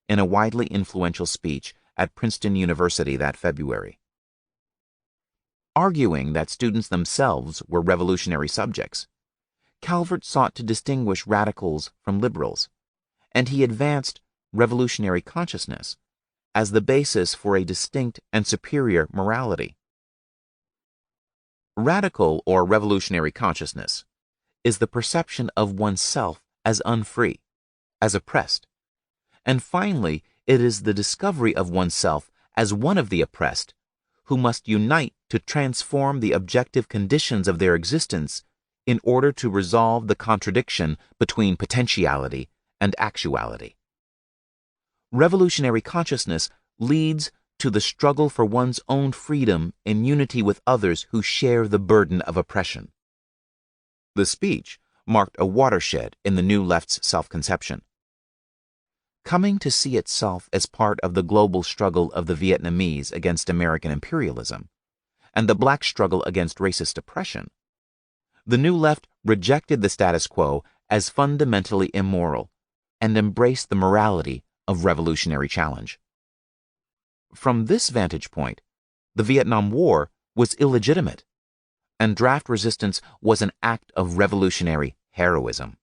in a widely influential speech at Princeton University that February. Arguing that students themselves were revolutionary subjects, Calvert sought to distinguish radicals from liberals, and he advanced revolutionary consciousness as the basis for a distinct and superior morality. Radical or revolutionary consciousness is the perception of oneself as unfree, as oppressed, and finally it is the discovery of oneself as one of the oppressed who must unite to transform the objective conditions of their existence in order to resolve the contradiction between potentiality and actuality. Revolutionary consciousness leads to the struggle for one's own freedom in unity with others who share the burden of oppression. The speech marked a watershed in the New Left's self-conception. Coming to see itself as part of the global struggle of the Vietnamese against American imperialism and the black struggle against racist oppression, the New Left rejected the status quo as fundamentally immoral and embraced the morality of revolutionary challenge. From this vantage point, the Vietnam War was illegitimate, and draft resistance was an act of revolutionary heroism.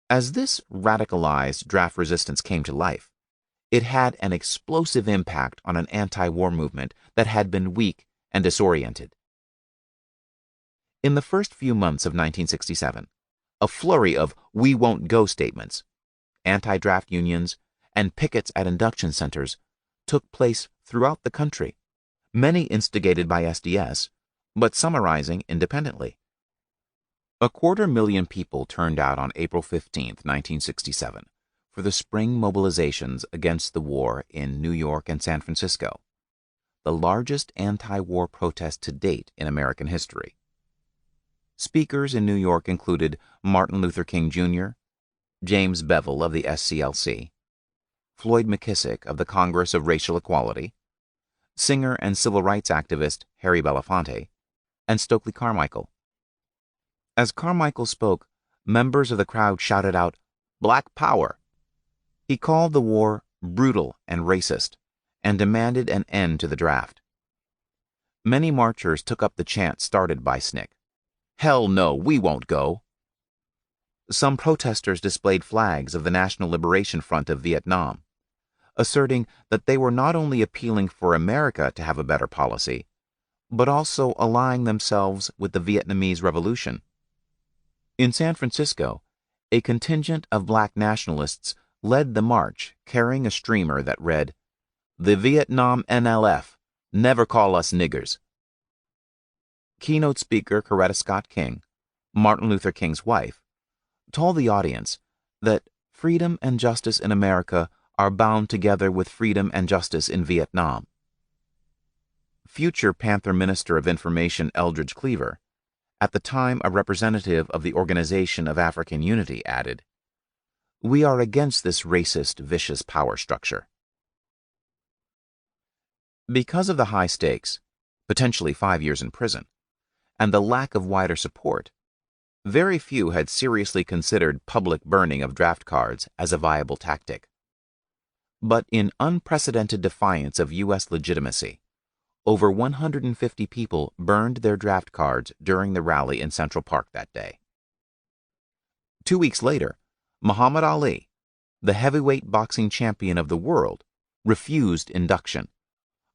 As this radicalized draft resistance came to life, it had an explosive impact on an anti-war movement that had been weak and disoriented. In the first few months of 1967, a flurry of "we won't go" statements, anti-draft unions, and pickets at induction centers took place throughout the country, many instigated by SDS, but some arising independently. 250,000 people turned out on April 15, 1967, for the spring mobilizations against the war in New York and San Francisco, the largest anti-war protest to date in American history. Speakers in New York included Martin Luther King Jr., James Bevel of the SCLC, Floyd McKissick of the Congress of Racial Equality, singer and civil rights activist Harry Belafonte, and Stokely Carmichael. As Carmichael spoke, members of the crowd shouted out, "Black Power!" He called the war brutal and racist, and demanded an end to the draft. Many marchers took up the chant started by SNCC, "Hell no, we won't go." Some protesters displayed flags of the National Liberation Front of Vietnam, asserting that they were not only appealing for America to have a better policy, but also allying themselves with the Vietnamese Revolution. In San Francisco, a contingent of black nationalists led the march carrying a streamer that read, "The Vietnam NLF, never call us niggers." Keynote speaker Coretta Scott King, Martin Luther King's wife, told the audience that freedom and justice in America are bound together with freedom and justice in Vietnam. Future Panther Minister of Information Eldridge Cleaver, at the time a representative of the Organization of African Unity, added, "We are against this racist, vicious power structure." Because of the high stakes, potentially 5 years in prison, and the lack of wider support, very few had seriously considered public burning of draft cards as a viable tactic. But in unprecedented defiance of U.S. legitimacy, over 150 people burned their draft cards during the rally in Central Park that day. 2 weeks later, Muhammad Ali, the heavyweight boxing champion of the world, refused induction,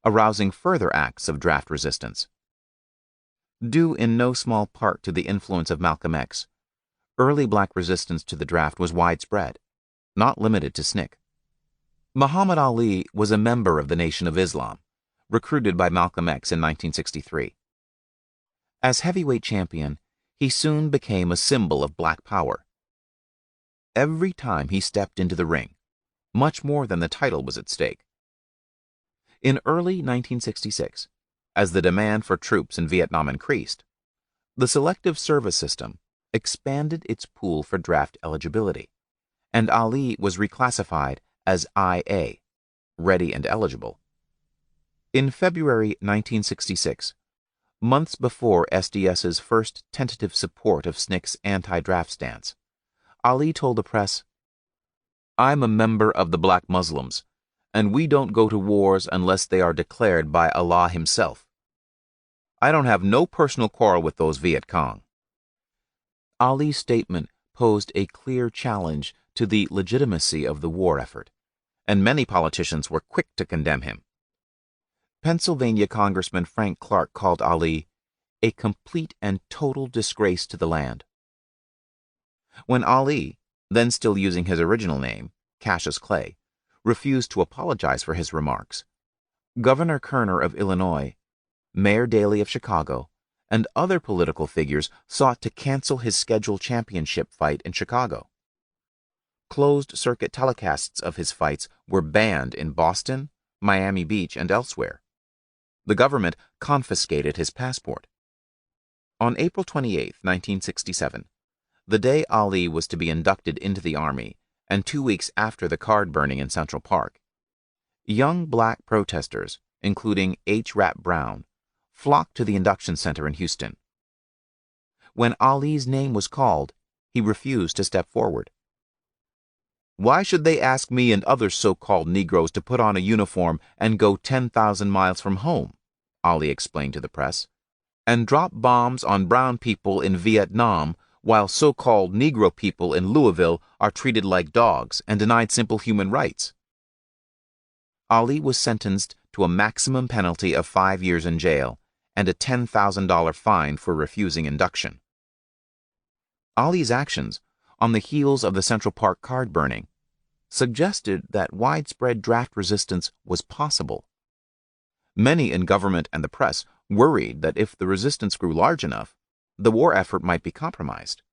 arousing further acts of draft resistance. Due in no small part to the influence of Malcolm X, early black resistance to the draft was widespread, not limited to SNCC. Muhammad Ali was a member of the Nation of Islam, recruited by Malcolm X in 1963. As heavyweight champion, he soon became a symbol of black power. Every time he stepped into the ring, much more than the title was at stake. In early 1966, as the demand for troops in Vietnam increased, the Selective Service System expanded its pool for draft eligibility, and Ali was reclassified as IA, ready and eligible. In February 1966, months before SDS's first tentative support of SNCC's anti-draft stance, Ali told the press, "I'm a member of the Black Muslims, and we don't go to wars unless they are declared by Allah Himself. I don't have no personal quarrel with those Viet Cong." Ali's statement posed a clear challenge to the legitimacy of the war effort, and many politicians were quick to condemn him. Pennsylvania Congressman Frank Clark called Ali a complete and total disgrace to the land. When Ali, then still using his original name, Cassius Clay, refused to apologize for his remarks, Governor Kerner of Illinois, Mayor Daley of Chicago, and other political figures sought to cancel his scheduled championship fight in Chicago. Closed-circuit telecasts of his fights were banned in Boston, Miami Beach, and elsewhere. The government confiscated his passport. On April 28, 1967, the day Ali was to be inducted into the Army, and 2 weeks after the card burning in Central Park, young black protesters, including H. Rap Brown, flocked to the induction center in Houston. When Ali's name was called, he refused to step forward. "Why should they ask me and other so-called Negroes to put on a uniform and go 10,000 miles from home," Ali explained to the press, "and drop bombs on brown people in Vietnam while so-called Negro people in Louisville are treated like dogs and denied simple human rights?" Ali was sentenced to a maximum penalty of 5 years in jail and a $10,000 fine for refusing induction. Ali's actions, on the heels of the Central Park card burning, suggested that widespread draft resistance was possible. Many in government and the press worried that if the resistance grew large enough, the war effort might be compromised.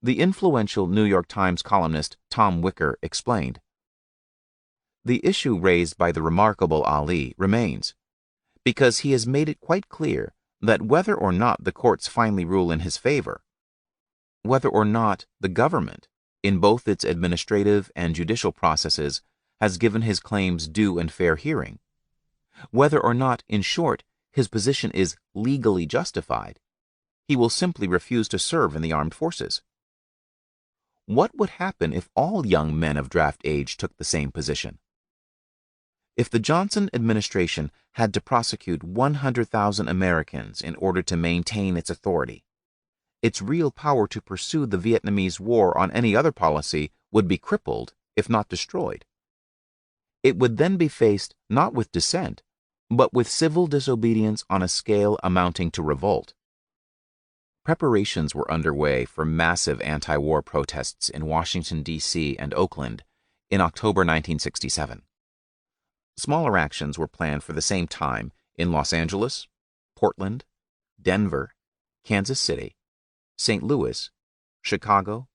The influential New York Times columnist Tom Wicker explained, "The issue raised by the remarkable Ali remains, because he has made it quite clear that whether or not the courts finally rule in his favor, whether or not the government, in both its administrative and judicial processes, has given his claims due and fair hearing, whether or not, in short, his position is legally justified, he will simply refuse to serve in the armed forces." What would happen if all young men of draft age took the same position? If the Johnson administration had to prosecute 100,000 Americans in order to maintain its authority, its real power to pursue the Vietnamese War on any other policy would be crippled, if not destroyed. It would then be faced not with dissent, but with civil disobedience on a scale amounting to revolt. Preparations were underway for massive anti-war protests in Washington, D.C. and Oakland in October 1967. Smaller actions were planned for the same time in Los Angeles, Portland, Denver, Kansas City, St. Louis, Chicago,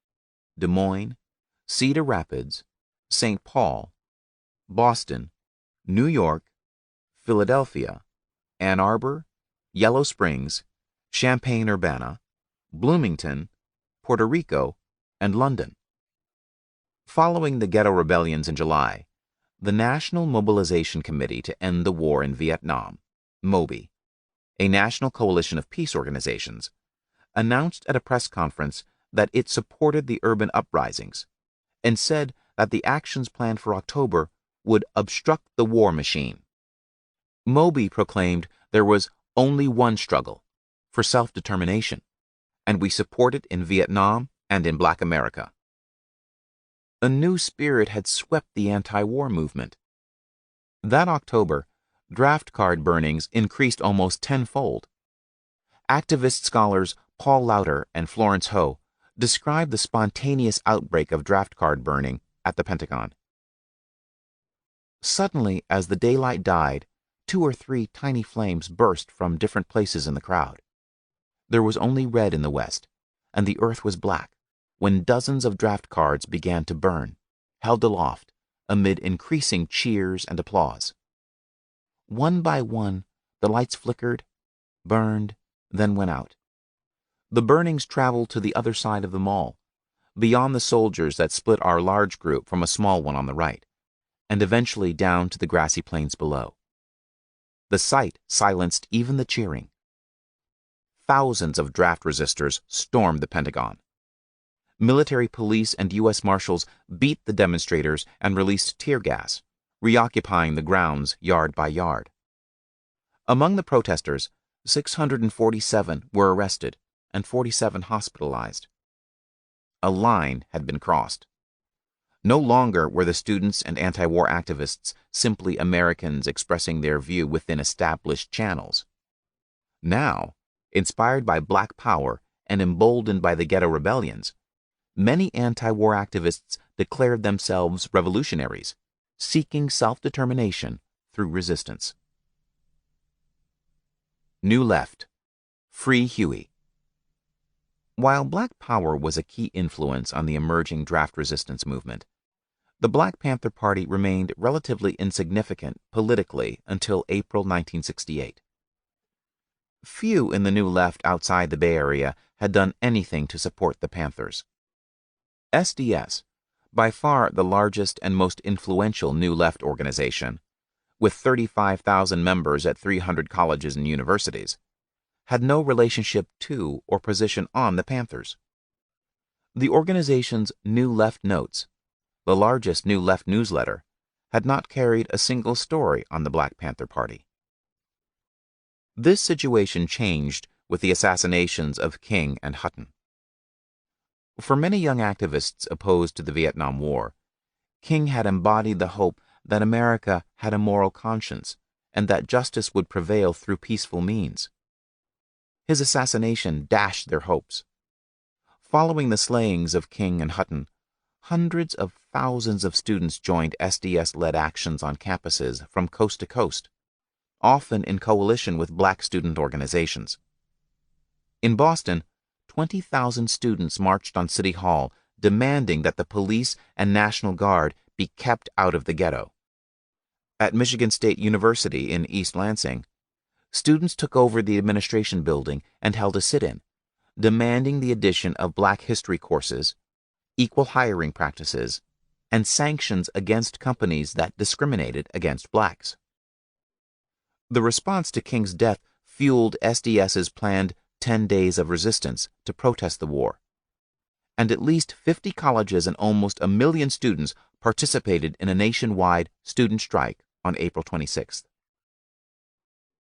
Des Moines, Cedar Rapids, St. Paul, Boston, New York, Philadelphia, Ann Arbor, Yellow Springs, Champaign-Urbana, Bloomington, Puerto Rico, and London. Following the ghetto rebellions in July, the National Mobilization Committee to End the War in Vietnam, MOBI, a national coalition of peace organizations, announced at a press conference that it supported the urban uprisings and said that the actions planned for October would obstruct the war machine. MOBI proclaimed there was only one struggle, for self-determination, and we support it in Vietnam and in Black America. A new spirit had swept the anti-war movement. That October, draft card burnings increased almost tenfold. Activist scholars Paul Lauder and Florence Ho described the spontaneous outbreak of draft card burning at the Pentagon. Suddenly, as the daylight died, 2 or 3 tiny flames burst from different places in the crowd. There was only red in the west, and the earth was black, when dozens of draft cards began to burn, held aloft, amid increasing cheers and applause. One by one, the lights flickered, burned, then went out. The burnings traveled to the other side of the mall, beyond the soldiers that split our large group from a small one on the right, and eventually down to the grassy plains below. The sight silenced even the cheering. Thousands of draft resistors stormed the Pentagon. Military police and U.S. Marshals beat the demonstrators and released tear gas, reoccupying the grounds yard by yard. Among the protesters, 647 were arrested and 47 hospitalized. A line had been crossed. No longer were the students and anti-war activists simply Americans expressing their view within established channels. Now, inspired by Black Power and emboldened by the ghetto rebellions, many anti-war activists declared themselves revolutionaries, seeking self-determination through resistance. New Left. Free Huey. While Black Power was a key influence on the emerging draft resistance movement, the Black Panther Party remained relatively insignificant politically until April 1968. Few in the New Left outside the Bay Area had done anything to support the Panthers. SDS, by far the largest and most influential New Left organization, with 35,000 members at 300 colleges and universities, had no relationship to or position on the Panthers. The organization's New Left Notes, the largest New Left newsletter, had not carried a single story on the Black Panther Party. This situation changed with the assassinations of King and Hutton. For many young activists opposed to the Vietnam War, King had embodied the hope that America had a moral conscience and that justice would prevail through peaceful means. His assassination dashed their hopes. Following the slayings of King and Hutton, hundreds of thousands of students joined SDS-led actions on campuses from coast to coast, often in coalition with Black student organizations. In Boston, 20,000 students marched on City Hall demanding that the police and National Guard be kept out of the ghetto. At Michigan State University in East Lansing, students took over the administration building and held a sit-in, demanding the addition of Black history courses, equal hiring practices, and sanctions against companies that discriminated against Blacks. The response to King's death fueled SDS's planned 10 days of resistance to protest the war, and at least 50 colleges and almost 1 million students participated in a nationwide student strike on April 26th.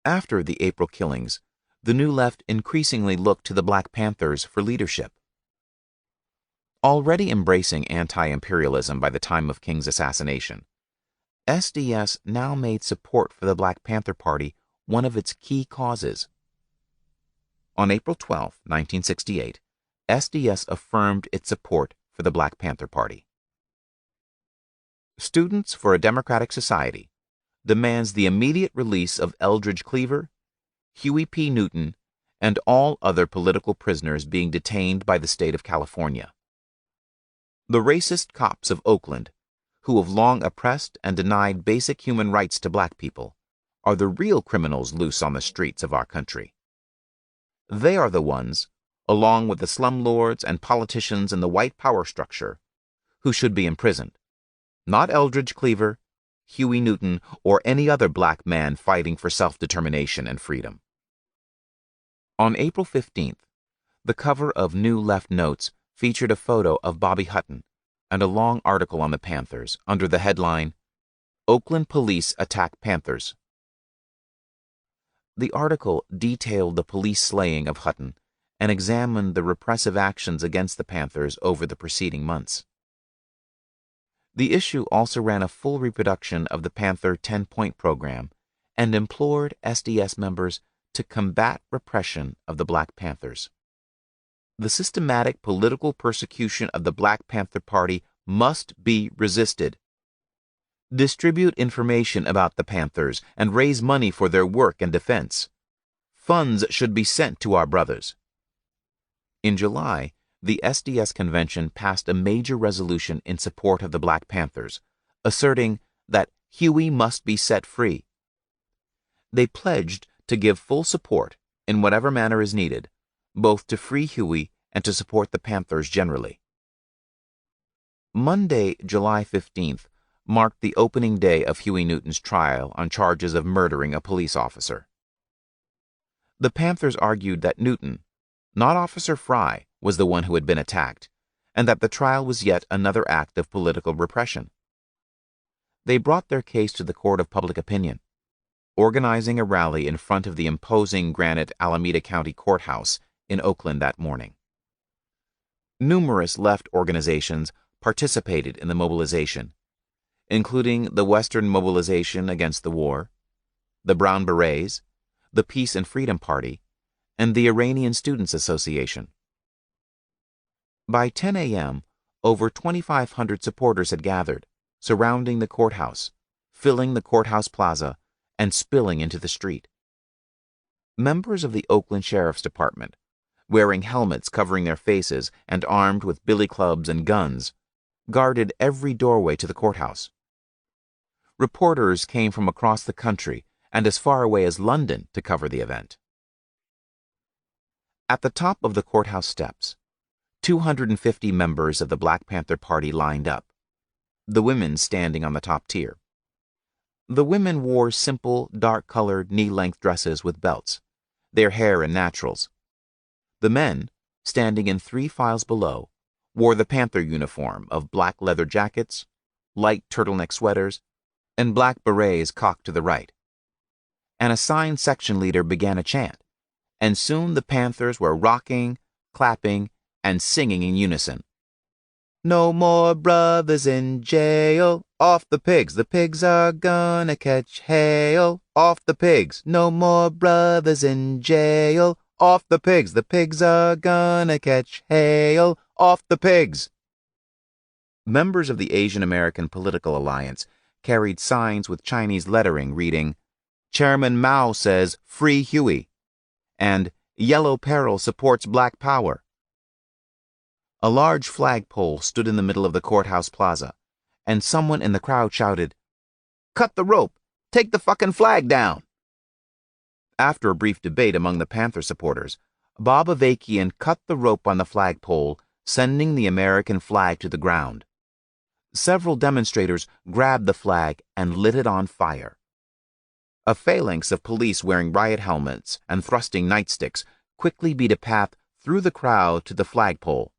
After the April killings, the New Left increasingly looked to the Black Panthers for leadership. Already embracing anti-imperialism by the time of King's assassination, SDS now made support for the Black Panther Party one of its key causes. On April 12, 1968, SDS affirmed its support for the Black Panther Party. Students for a Democratic Society demands the immediate release of Eldridge Cleaver, Huey P. Newton, and all other political prisoners being detained by the state of California. The racist cops of Oakland, who have long oppressed and denied basic human rights to Black people, are the real criminals loose on the streets of our country. They are the ones, along with the slumlords and politicians in the white power structure, who should be imprisoned, not Eldridge Cleaver, Huey Newton, or any other Black man fighting for self-determination and freedom. On April 15th, the cover of New Left Notes featured a photo of Bobby Hutton and a long article on the Panthers under the headline, "Oakland Police Attack Panthers." The article detailed the police slaying of Hutton and examined the repressive actions against the Panthers over the preceding months. The issue also ran a full reproduction of the Panther 10-point program and implored SDS members to combat repression of the Black Panthers. The systematic political persecution of the Black Panther Party must be resisted. Distribute information about the Panthers and raise money for their work and defense. Funds should be sent to our brothers. In July, the SDS convention passed a major resolution in support of the Black Panthers, asserting that Huey must be set free. They pledged to give full support, in whatever manner is needed, both to free Huey and to support the Panthers generally. Monday, July 15th, marked the opening day of Huey Newton's trial on charges of murdering a police officer. The Panthers argued that Newton, not Officer Fry, was the one who had been attacked, and that the trial was yet another act of political repression. They brought their case to the court of public opinion, organizing a rally in front of the imposing granite Alameda County Courthouse in Oakland that morning. Numerous left organizations participated in the mobilization, including the Western Mobilization Against the War, the Brown Berets, the Peace and Freedom Party, and the Iranian Students Association. By 10 a.m., over 2,500 supporters had gathered, surrounding the courthouse, filling the courthouse plaza, and spilling into the street. Members of the Oakland Sheriff's Department, wearing helmets covering their faces and armed with billy clubs and guns, guarded every doorway to the courthouse. Reporters came from across the country and as far away as London to cover the event. At the top of the courthouse steps, 250 members of the Black Panther Party lined up, the women standing on the top tier. The women wore simple, dark-colored, knee-length dresses with belts, their hair in naturals. The men, standing in 3 files below, wore the Panther uniform of black leather jackets, light turtleneck sweaters, and black berets cocked to the right. An assigned section leader began a chant, and soon the Panthers were rocking, clapping, and singing in unison. No more brothers in jail, off the pigs are gonna catch hail, off the pigs, no more brothers in jail, off the pigs are gonna catch hail, off the pigs. Members of the Asian American Political Alliance carried signs with Chinese lettering reading, Chairman Mao says, Free Huey, and Yellow Peril supports Black Power. A large flagpole stood in the middle of the courthouse plaza, and someone in the crowd shouted, Cut the rope! Take the fucking flag down! After a brief debate among the Panther supporters, Bob Avakian cut the rope on the flagpole, sending the American flag to the ground. Several demonstrators grabbed the flag and lit it on fire. A phalanx of police wearing riot helmets and thrusting nightsticks quickly beat a path through the crowd to the flagpole.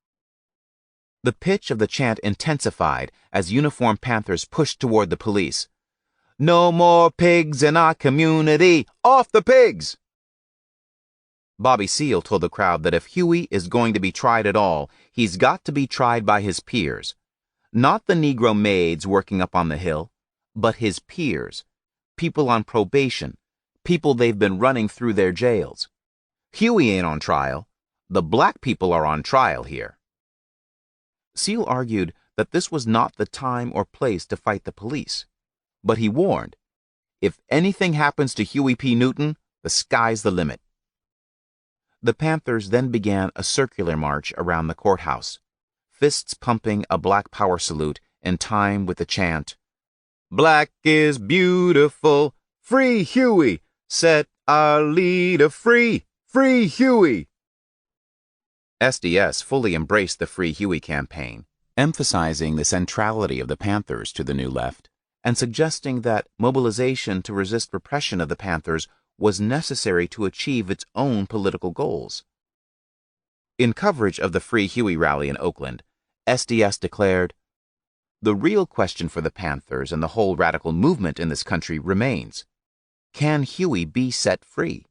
The pitch of the chant intensified as uniformed Panthers pushed toward the police. No more pigs in our community! Off the pigs! Bobby Seale told the crowd that if Huey is going to be tried at all, he's got to be tried by his peers. Not the Negro maids working up on the hill, but his peers. People on probation, people they've been running through their jails. Huey ain't on trial. The black people are on trial here. Seale argued that this was not the time or place to fight the police, but he warned, if anything happens to Huey P. Newton, the sky's the limit. The Panthers then began a circular march around the courthouse, fists pumping a Black Power salute in time with the chant, Black is beautiful, free Huey, set our leader free, free Huey. SDS fully embraced the Free Huey campaign, emphasizing the centrality of the Panthers to the New Left and suggesting that mobilization to resist repression of the Panthers was necessary to achieve its own political goals. In coverage of the Free Huey rally in Oakland, SDS declared, The real question for the Panthers and the whole radical movement in this country remains, can Huey be set free?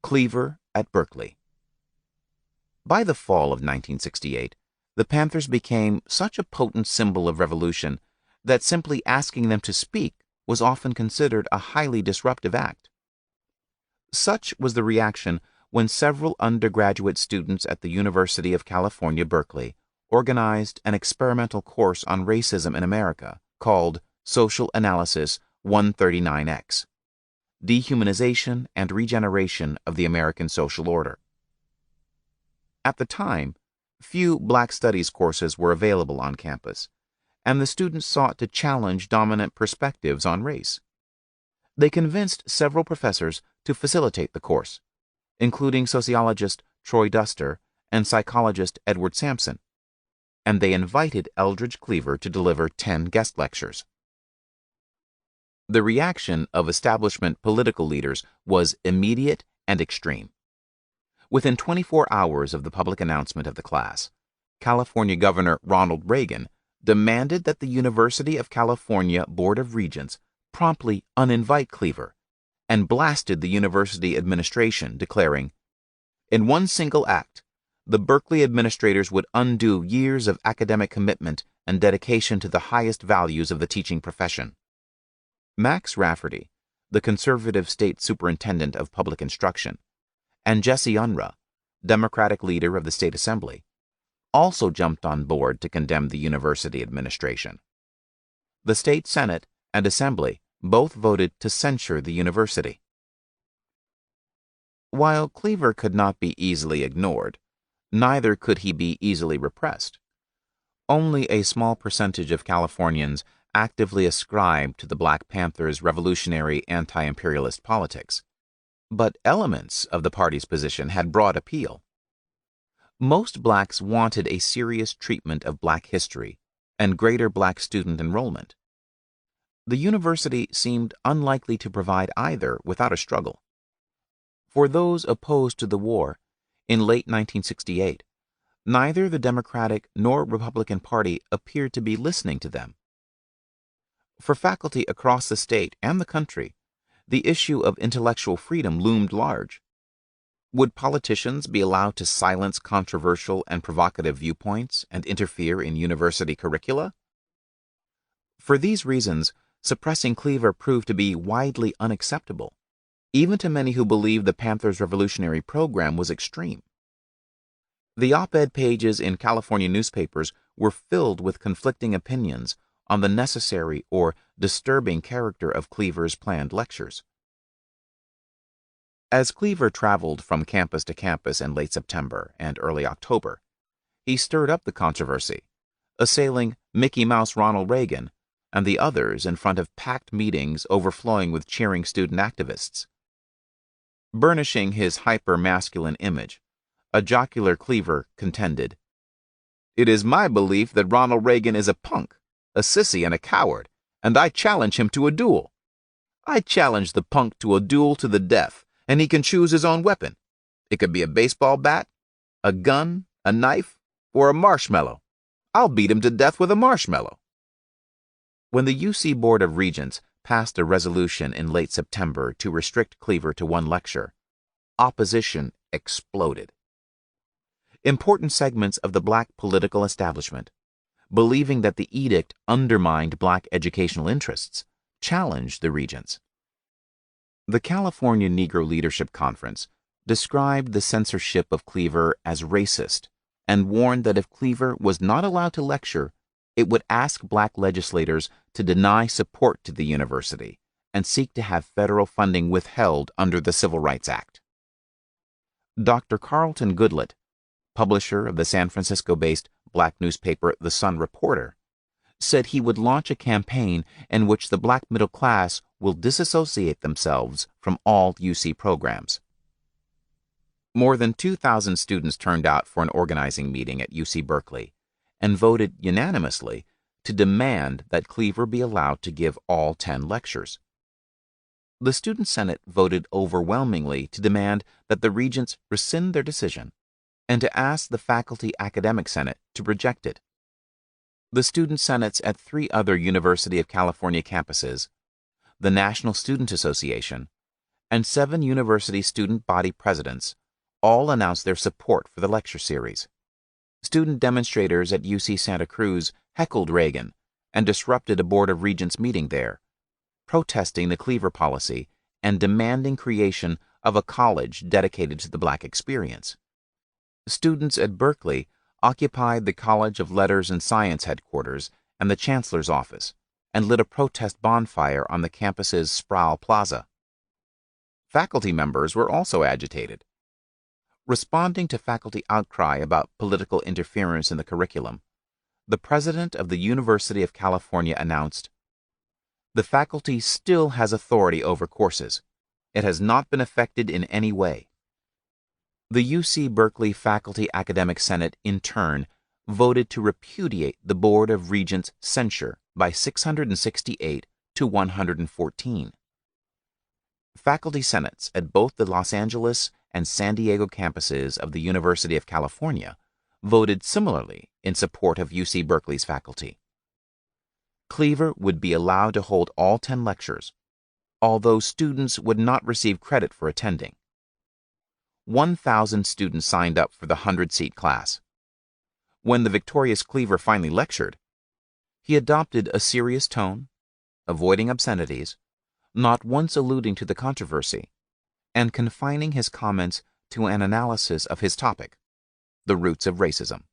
Cleaver at Berkeley. By the fall of 1968, the Panthers became such a potent symbol of revolution that simply asking them to speak was often considered a highly disruptive act. Such was the reaction when several undergraduate students at the University of California, Berkeley, organized an experimental course on racism in America called Social Analysis 139X, Dehumanization and Regeneration of the American Social Order. At the time, few Black Studies courses were available on campus, and the students sought to challenge dominant perspectives on race. They convinced several professors to facilitate the course, including sociologist Troy Duster and psychologist Edward Sampson, and they invited Eldridge Cleaver to deliver 10 guest lectures. The reaction of establishment political leaders was immediate and extreme. Within 24 hours of the public announcement of the class, California Governor Ronald Reagan demanded that the University of California Board of Regents promptly uninvite Cleaver and blasted the university administration, declaring, "In one single act, the Berkeley administrators would undo years of academic commitment and dedication to the highest values of the teaching profession." Max Rafferty, the conservative state superintendent of public instruction, and Jesse Unruh, Democratic leader of the state assembly, also jumped on board to condemn the university administration. The state senate and assembly both voted to censure the university. While Cleaver could not be easily ignored, neither could he be easily repressed. Only a small percentage of Californians actively ascribed to the Black Panthers' revolutionary anti-imperialist politics, but elements of the party's position had broad appeal. Most blacks wanted a serious treatment of black history and greater black student enrollment. The university seemed unlikely to provide either without a struggle. For those opposed to the war, in late 1968, neither the Democratic nor Republican Party appeared to be listening to them. For faculty across the state and the country, the issue of intellectual freedom loomed large. Would politicians be allowed to silence controversial and provocative viewpoints and interfere in university curricula? For these reasons, suppressing Cleaver proved to be widely unacceptable, even to many who believed the Panthers' revolutionary program was extreme. The op-ed pages in California newspapers were filled with conflicting opinions on the necessary or disturbing character of Cleaver's planned lectures. As Cleaver traveled from campus to campus in late September and early October, he stirred up the controversy, assailing Mickey Mouse Ronald Reagan and the others in front of packed meetings overflowing with cheering student activists. Burnishing his hyper-masculine image, a jocular Cleaver contended, "It is my belief that Ronald Reagan is a punk, a sissy and a coward, and I challenge him to a duel. I challenge the punk to a duel to the death, and he can choose his own weapon. It could be a baseball bat, a gun, a knife, or a marshmallow. I'll beat him to death with a marshmallow." When the UC Board of Regents passed a resolution in late September to restrict Cleaver to one lecture, opposition exploded. Important segments of the black political establishment, believing that the edict undermined black educational interests, challenged the regents. The California Negro Leadership Conference described the censorship of Cleaver as racist and warned that if Cleaver was not allowed to lecture, it would ask black legislators to deny support to the university and seek to have federal funding withheld under the Civil Rights Act. Dr. Carlton Goodlett, publisher of the San Francisco-based black newspaper The Sun Reporter, said he would launch a campaign in which the black middle class will disassociate themselves from all UC programs. More than 2,000 students turned out for an organizing meeting at UC Berkeley and voted unanimously to demand that Cleaver be allowed to give all 10 lectures. The Student Senate voted overwhelmingly to demand that the regents rescind their decision and to ask the Faculty Academic Senate to reject it. The student senates at 3 other University of California campuses, the National Student Association, and 7 university student body presidents all announced their support for the lecture series. Student demonstrators at UC Santa Cruz heckled Reagan and disrupted a Board of Regents meeting there, protesting the Cleaver policy and demanding creation of a college dedicated to the black experience. Students at Berkeley occupied the College of Letters and Science headquarters and the Chancellor's office and lit a protest bonfire on the campus's Sproul Plaza. Faculty members were also agitated. Responding to faculty outcry about political interference in the curriculum, the president of the University of California announced, "The faculty still has authority over courses. It has not been affected in any way." The UC Berkeley Faculty Academic Senate, in turn, voted to repudiate the Board of Regents' censure by 668 to 114. Faculty senates at both the Los Angeles and San Diego campuses of the University of California voted similarly in support of UC Berkeley's faculty. Cleaver would be allowed to hold all 10 lectures, although students would not receive credit for attending. 1,000 students signed up for the 100-seat class. When the victorious Cleaver finally lectured, he adopted a serious tone, avoiding obscenities, not once alluding to the controversy, and confining his comments to an analysis of his topic, the roots of racism.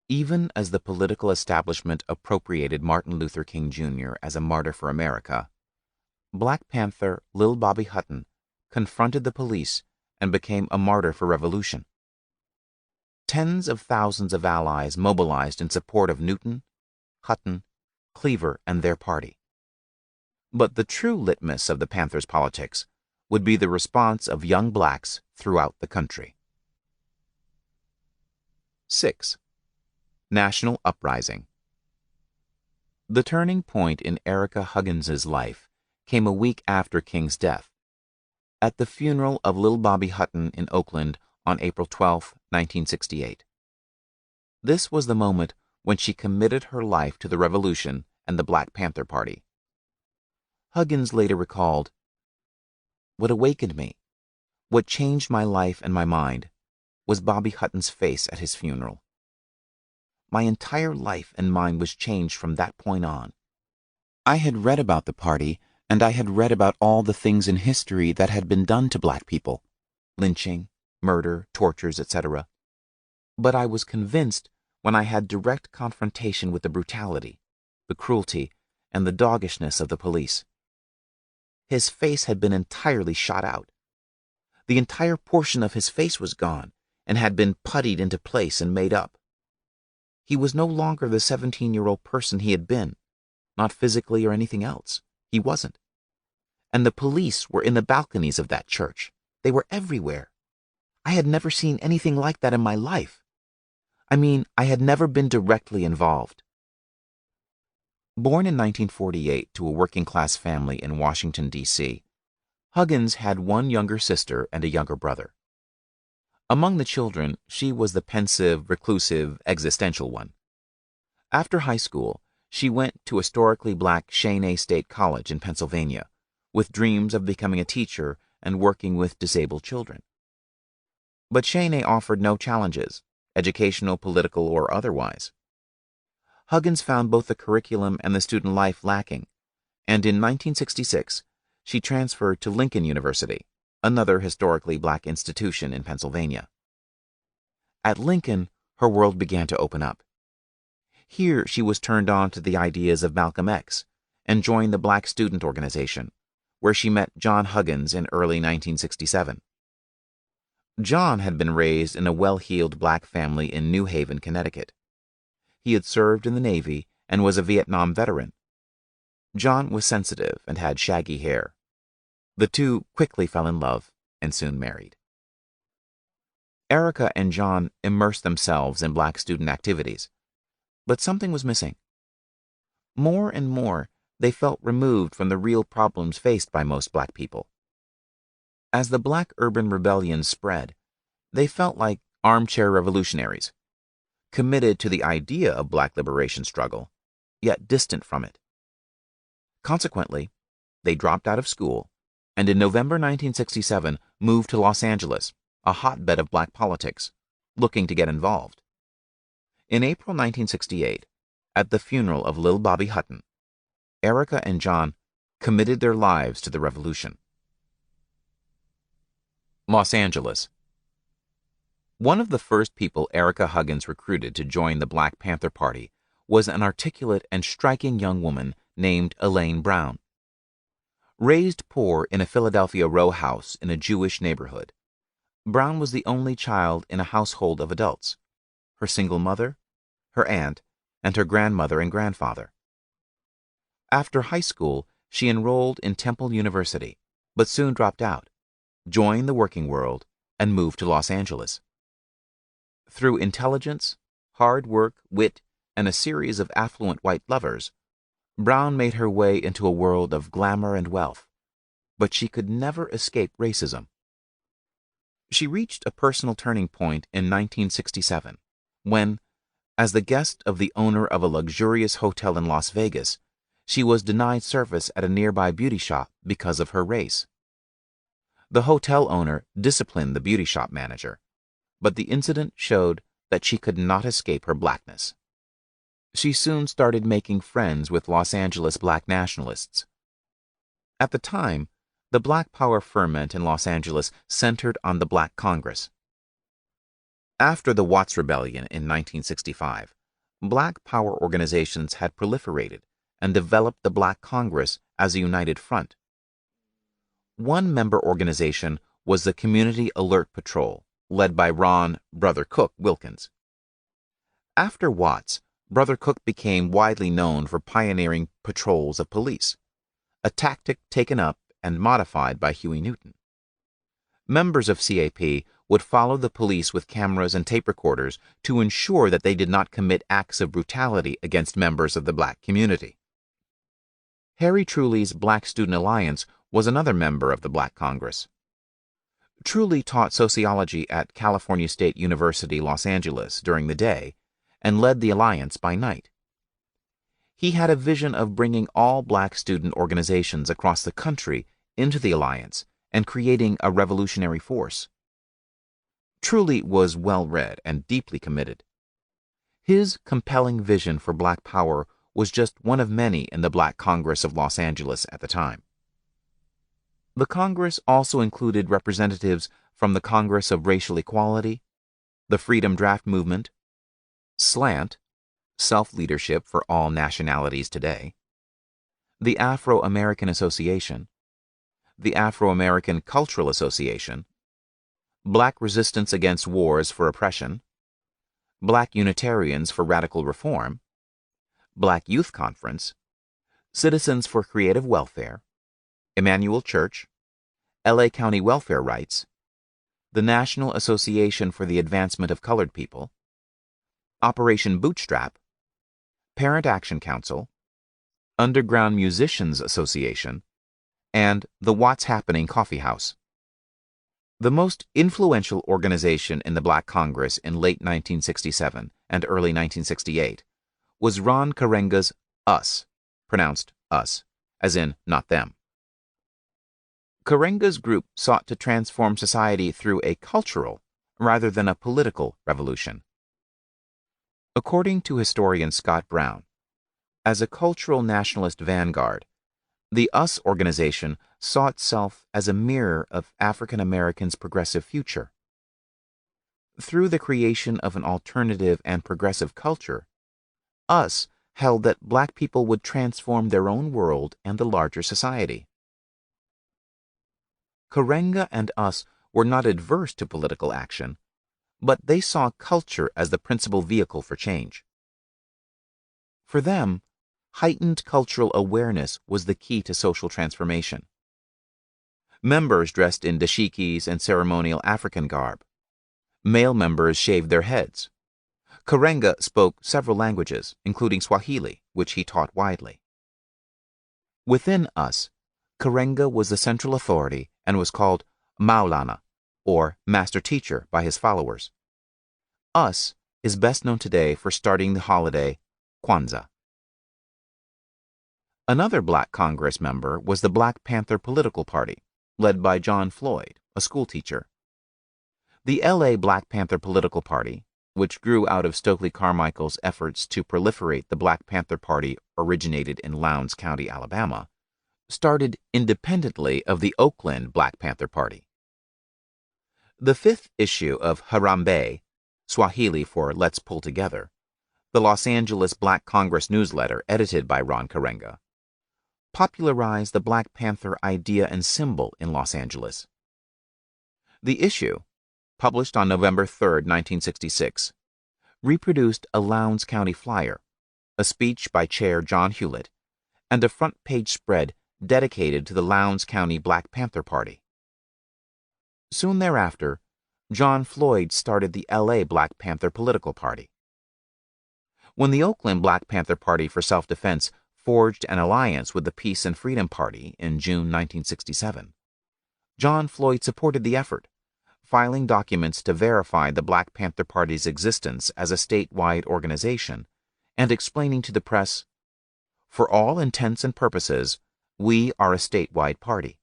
Even as the political establishment appropriated Martin Luther King Jr. as a martyr for America, Black Panther Lil Bobby Hutton confronted the police and became a martyr for revolution. Tens of thousands of allies mobilized in support of Newton, Hutton, Cleaver, and their party. But the true litmus of the Panthers' politics would be the response of young blacks throughout the country. 6. National Uprising. The turning point in Erica Huggins's life came a week after King's death, at the funeral of Lil Bobby Hutton in Oakland on April 12, 1968. This was the moment when she committed her life to the revolution and the Black Panther Party. Huggins later recalled, "What awakened me, what changed my life and my mind, was Bobby Hutton's face at his funeral. My entire life and mind was changed from that point on. I had read about the party, and I had read about all the things in history that had been done to black people, lynching, murder, tortures, etc. But I was convinced when I had direct confrontation with the brutality, the cruelty, and the doggishness of the police. His face had been entirely shot out. The entire portion of his face was gone and had been puttied into place and made up. He was no longer the 17-year-old person he had been, not physically or anything else. He wasn't. And the police were in the balconies of that church. They were everywhere. I had never seen anything like that in my life. I mean, I had never been directly involved." Born in 1948 to a working-class family in Washington, D.C., Huggins had one younger sister and a younger brother. Among the children, she was the pensive, reclusive, existential one. After high school, she went to historically black Cheyney State College in Pennsylvania, with dreams of becoming a teacher and working with disabled children. But Cheyney offered no challenges, educational, political, or otherwise. Huggins found both the curriculum and the student life lacking, and in 1966, she transferred to Lincoln University, another historically black institution in Pennsylvania. At Lincoln, her world began to open up. Here she was turned on to the ideas of Malcolm X and joined the Black Student Organization, where she met John Huggins in early 1967. John had been raised in a well-heeled black family in New Haven, Connecticut. He had served in the Navy and was a Vietnam veteran. John was sensitive and had shaggy hair. The two quickly fell in love and soon married. Erica and John immersed themselves in black student activities, but something was missing. More and more, they felt removed from the real problems faced by most black people. As the black urban rebellion spread, they felt like armchair revolutionaries, committed to the idea of black liberation struggle, yet distant from it. Consequently, they dropped out of school and in November 1967 moved to Los Angeles, a hotbed of black politics, looking to get involved. In April 1968, at the funeral of Lil Bobby Hutton, Erica and John committed their lives to the revolution. Los Angeles. One of the first people Erica Huggins recruited to join the Black Panther Party was an articulate and striking young woman named Elaine Brown. Raised poor in a Philadelphia row house in a Jewish neighborhood, Brown was the only child in a household of adults. Her single mother, her aunt, and her grandmother and grandfather. After high school, she enrolled in Temple University, but soon dropped out, joined the working world, and moved to Los Angeles. Through intelligence, hard work, wit, and a series of affluent white lovers, Brown made her way into a world of glamour and wealth, but she could never escape racism. She reached a personal turning point in 1967, when, as the guest of the owner of a luxurious hotel in Las Vegas, she was denied service at a nearby beauty shop because of her race. The hotel owner disciplined the beauty shop manager, but the incident showed that she could not escape her blackness. She soon started making friends with Los Angeles black nationalists. At the time, the Black Power ferment in Los Angeles centered on the Black Congress. After the Watts Rebellion in 1965, Black Power organizations had proliferated and developed the Black Congress as a united front. One member organization was the Community Alert Patrol, led by Ron "Brother Cook" Wilkins. After Watts, Brother Cook became widely known for pioneering patrols of police, a tactic taken up and modified by Huey Newton. Members of CAP would follow the police with cameras and tape recorders to ensure that they did not commit acts of brutality against members of the black community. Harry Truly's Black Student Alliance was another member of the Black Congress. Truly taught sociology at California State University, Los Angeles during the day and led the alliance by night. He had a vision of bringing all black student organizations across the country into the alliance and creating a revolutionary force. Truly was well-read and deeply committed. His compelling vision for Black Power was just one of many in the Black Congress of Los Angeles at the time. The Congress also included representatives from the Congress of Racial Equality, the Freedom Draft Movement, SLANT, Self-Leadership for All Nationalities Today, the Afro-American Association, the Afro-American Cultural Association, Black Resistance Against Wars for Oppression, Black Unitarians for Radical Reform, Black Youth Conference, Citizens for Creative Welfare, Emmanuel Church, LA County Welfare Rights, the National Association for the Advancement of Colored People, Operation Bootstrap, Parent Action Council, Underground Musicians Association, and the What's Happening Coffee House. The most influential organization in the Black Congress in late 1967 and early 1968 was Ron Karenga's US, pronounced us, as in not them. Karenga's group sought to transform society through a cultural rather than a political revolution. According to historian Scott Brown, as a cultural nationalist vanguard, the US organization saw itself as a mirror of African Americans' progressive future. Through the creation of an alternative and progressive culture, US held that black people would transform their own world and the larger society. Karenga and US were not adverse to political action, but they saw culture as the principal vehicle for change. For them, heightened cultural awareness was the key to social transformation. Members dressed in dashikis and ceremonial African garb. Male members shaved their heads. Karenga spoke several languages, including Swahili, which he taught widely. Within US, Karenga was the central authority and was called Maulana, or Master Teacher, by his followers. US is best known today for starting the holiday Kwanzaa. Another Black Congress member was the Black Panther political party, led by John Floyd, a schoolteacher. The LA Black Panther political party, which grew out of Stokely Carmichael's efforts to proliferate the Black Panther Party originated in Lowndes County, Alabama, started independently of the Oakland Black Panther Party. The fifth issue of Harambee, Swahili for Let's Pull Together, the Los Angeles Black Congress newsletter edited by Ron Karenga, popularized the Black Panther idea and symbol in Los Angeles. The issue, published on November 3, 1966, reproduced a Lowndes County flyer, a speech by Chair John Hewlett, and a front-page spread dedicated to the Lowndes County Black Panther Party. Soon thereafter, John Floyd started the L.A. Black Panther political party. When the Oakland Black Panther Party for Self-Defense forged an alliance with the Peace and Freedom Party in June 1967, John Floyd supported the effort, filing documents to verify the Black Panther Party's existence as a statewide organization and explaining to the press, "For all intents and purposes, we are a statewide party."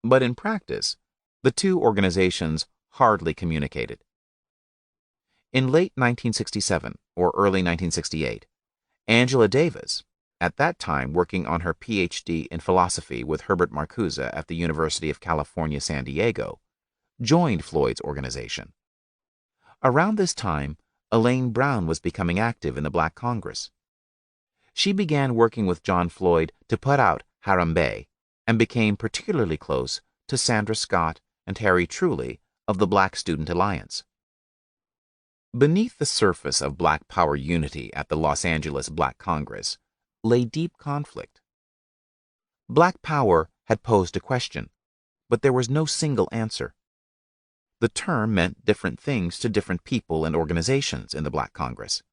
But in practice, the two organizations hardly communicated. In late 1967 or early 1968, Angela Davis, at that time working on her Ph.D. in philosophy with Herbert Marcuse at the University of California, San Diego, joined Floyd's organization. Around this time, Elaine Brown was becoming active in the Black Congress. She began working with John Floyd to put out Harambe and became particularly close to Sandra Scott and Harry Truly of the Black Student Alliance. Beneath the surface of Black power unity at the Los Angeles Black Congress lay deep conflict. Black power had posed a question, but there was no single answer. The term meant different things to different people and organizations in the Black Congress.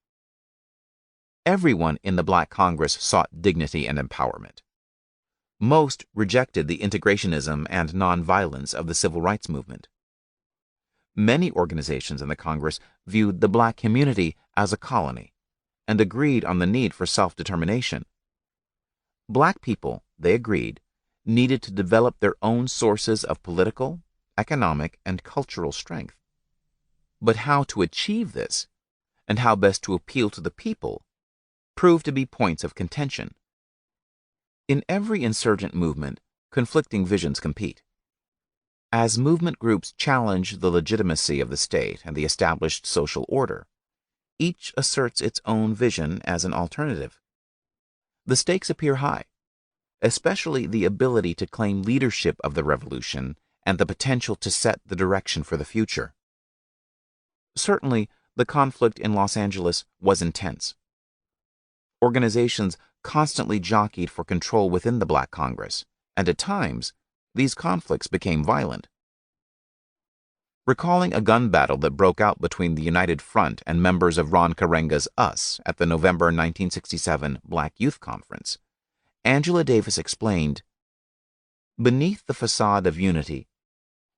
Everyone in the Black Congress sought dignity and empowerment. Most rejected the integrationism and nonviolence of the civil rights movement. Many organizations in the Congress viewed the Black community as a colony and agreed on the need for self-determination. Black people, they agreed, needed to develop their own sources of political, economic, and cultural strength. But how to achieve this, and how best to appeal to the people, proved to be points of contention. In every insurgent movement, conflicting visions compete. As movement groups challenge the legitimacy of the state and the established social order, each asserts its own vision as an alternative. The stakes appear high, especially the ability to claim leadership of the revolution and the potential to set the direction for the future. Certainly, the conflict in Los Angeles was intense. Organizations constantly jockeyed for control within the Black Congress, and at times, these conflicts became violent. Recalling a gun battle that broke out between the United Front and members of Ron Karenga's US at the November 1967 Black Youth Conference, Angela Davis explained, "Beneath the facade of unity,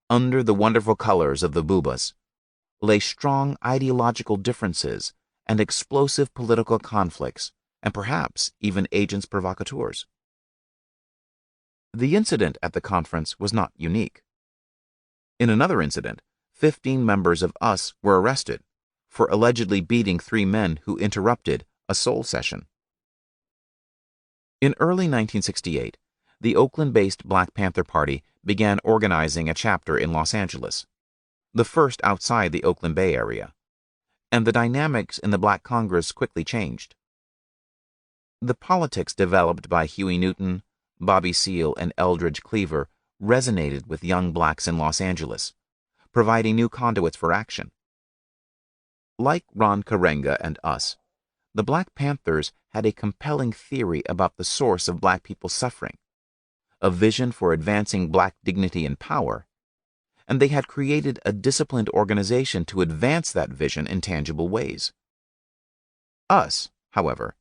under the wonderful colors of the Bubas, lay strong ideological differences and explosive political conflicts, and perhaps even agents provocateurs." The incident at the conference was not unique. In another incident, 15 members of US were arrested for allegedly beating 3 men who interrupted a soul session. In early 1968, the Oakland-based Black Panther Party began organizing a chapter in Los Angeles, the first outside the Oakland Bay Area, and the dynamics in the Black Congress quickly changed. The politics developed by Huey Newton, Bobby Seale, and Eldridge Cleaver resonated with young blacks in Los Angeles, providing new conduits for action. Like Ron Karenga and US, the Black Panthers had a compelling theory about the source of Black people's suffering, a vision for advancing Black dignity and power, and they had created a disciplined organization to advance that vision in tangible ways. US, however,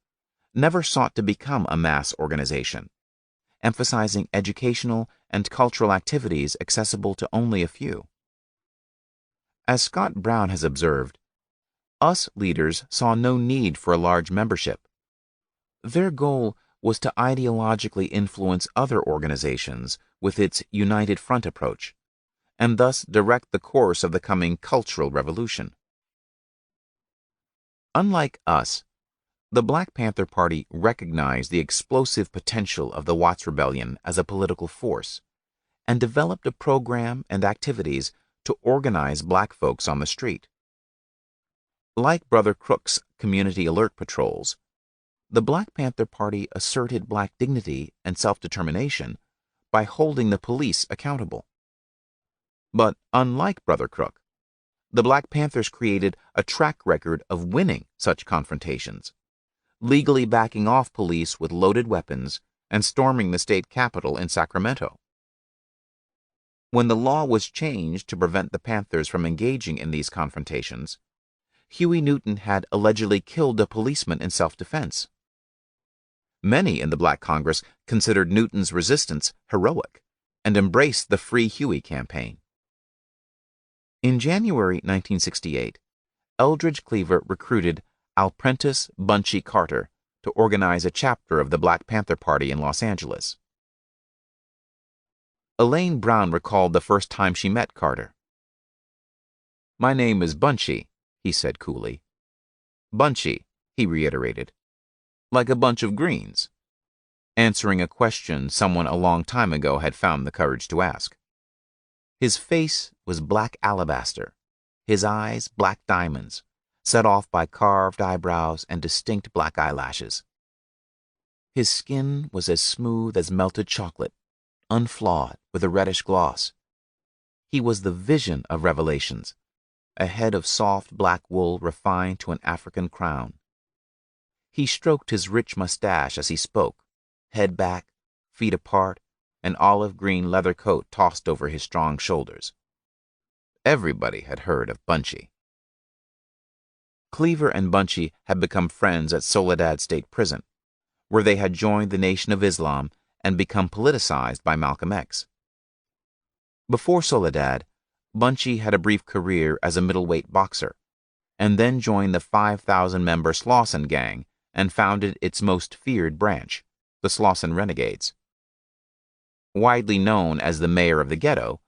never sought to become a mass organization, emphasizing educational and cultural activities accessible to only a few. As Scott Brown has observed, US leaders saw no need for a large membership. Their goal was to ideologically influence other organizations with its United Front approach, and thus direct the course of the coming cultural revolution. Unlike US, the Black Panther Party recognized the explosive potential of the Watts Rebellion as a political force and developed a program and activities to organize Black folks on the street. Like Brother Crook's community alert patrols, the Black Panther Party asserted Black dignity and self-determination by holding the police accountable. But unlike Brother Crook, the Black Panthers created a track record of winning such confrontations, legally backing off police with loaded weapons and storming the state capitol in Sacramento. When the law was changed to prevent the Panthers from engaging in these confrontations, Huey Newton had allegedly killed a policeman in self-defense. Many in the Black Congress considered Newton's resistance heroic and embraced the Free Huey campaign. In January 1968, Eldridge Cleaver recruited Alprentice Bunchy Carter to organize a chapter of the Black Panther Party in Los Angeles. Elaine Brown recalled the first time she met Carter. "My name is Bunchy," he said coolly. "Bunchy," he reiterated, "like a bunch of greens," answering a question someone a long time ago had found the courage to ask. His face was black alabaster, his eyes black diamonds, set off by carved eyebrows and distinct black eyelashes. His skin was as smooth as melted chocolate, unflawed with a reddish gloss. He was the vision of revelations, a head of soft black wool refined to an African crown. He stroked his rich mustache as he spoke, head back, feet apart, an olive green leather coat tossed over his strong shoulders. Everybody had heard of Bunchy. Cleaver and Bunchy had become friends at Soledad State Prison, where they had joined the Nation of Islam and become politicized by Malcolm X. Before Soledad, Bunchy had a brief career as a middleweight boxer, and then joined the 5,000-member Slauson Gang and founded its most feared branch, the Slauson Renegades. Widely known as the mayor of the ghetto,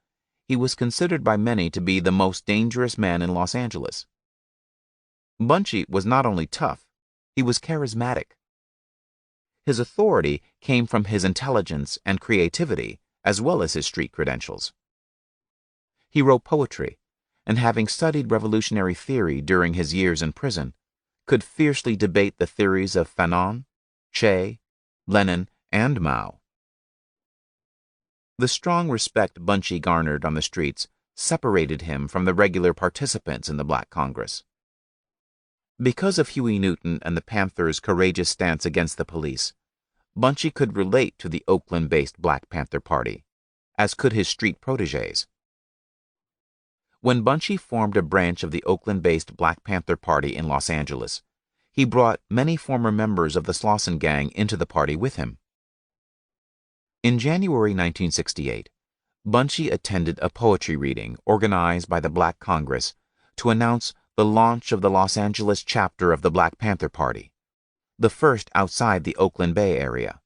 he was considered by many to be the most dangerous man in Los Angeles. Bunchy was not only tough, he was charismatic. His authority came from his intelligence and creativity, as well as his street credentials. He wrote poetry, and having studied revolutionary theory during his years in prison, could fiercely debate the theories of Fanon, Che, Lenin, and Mao. The strong respect Bunchy garnered on the streets separated him from the regular participants in the Black Congress. Because of Huey Newton and the Panthers' courageous stance against the police, Bunchy could relate to the Oakland-based Black Panther Party, as could his street protégés. When Bunchy formed a branch of the Oakland-based Black Panther Party in Los Angeles, he brought many former members of the Slauson Gang into the party with him. In January 1968, Bunchy attended a poetry reading organized by the Black Congress to announce the launch of the Los Angeles chapter of the Black Panther Party, the first outside the Oakland Bay area.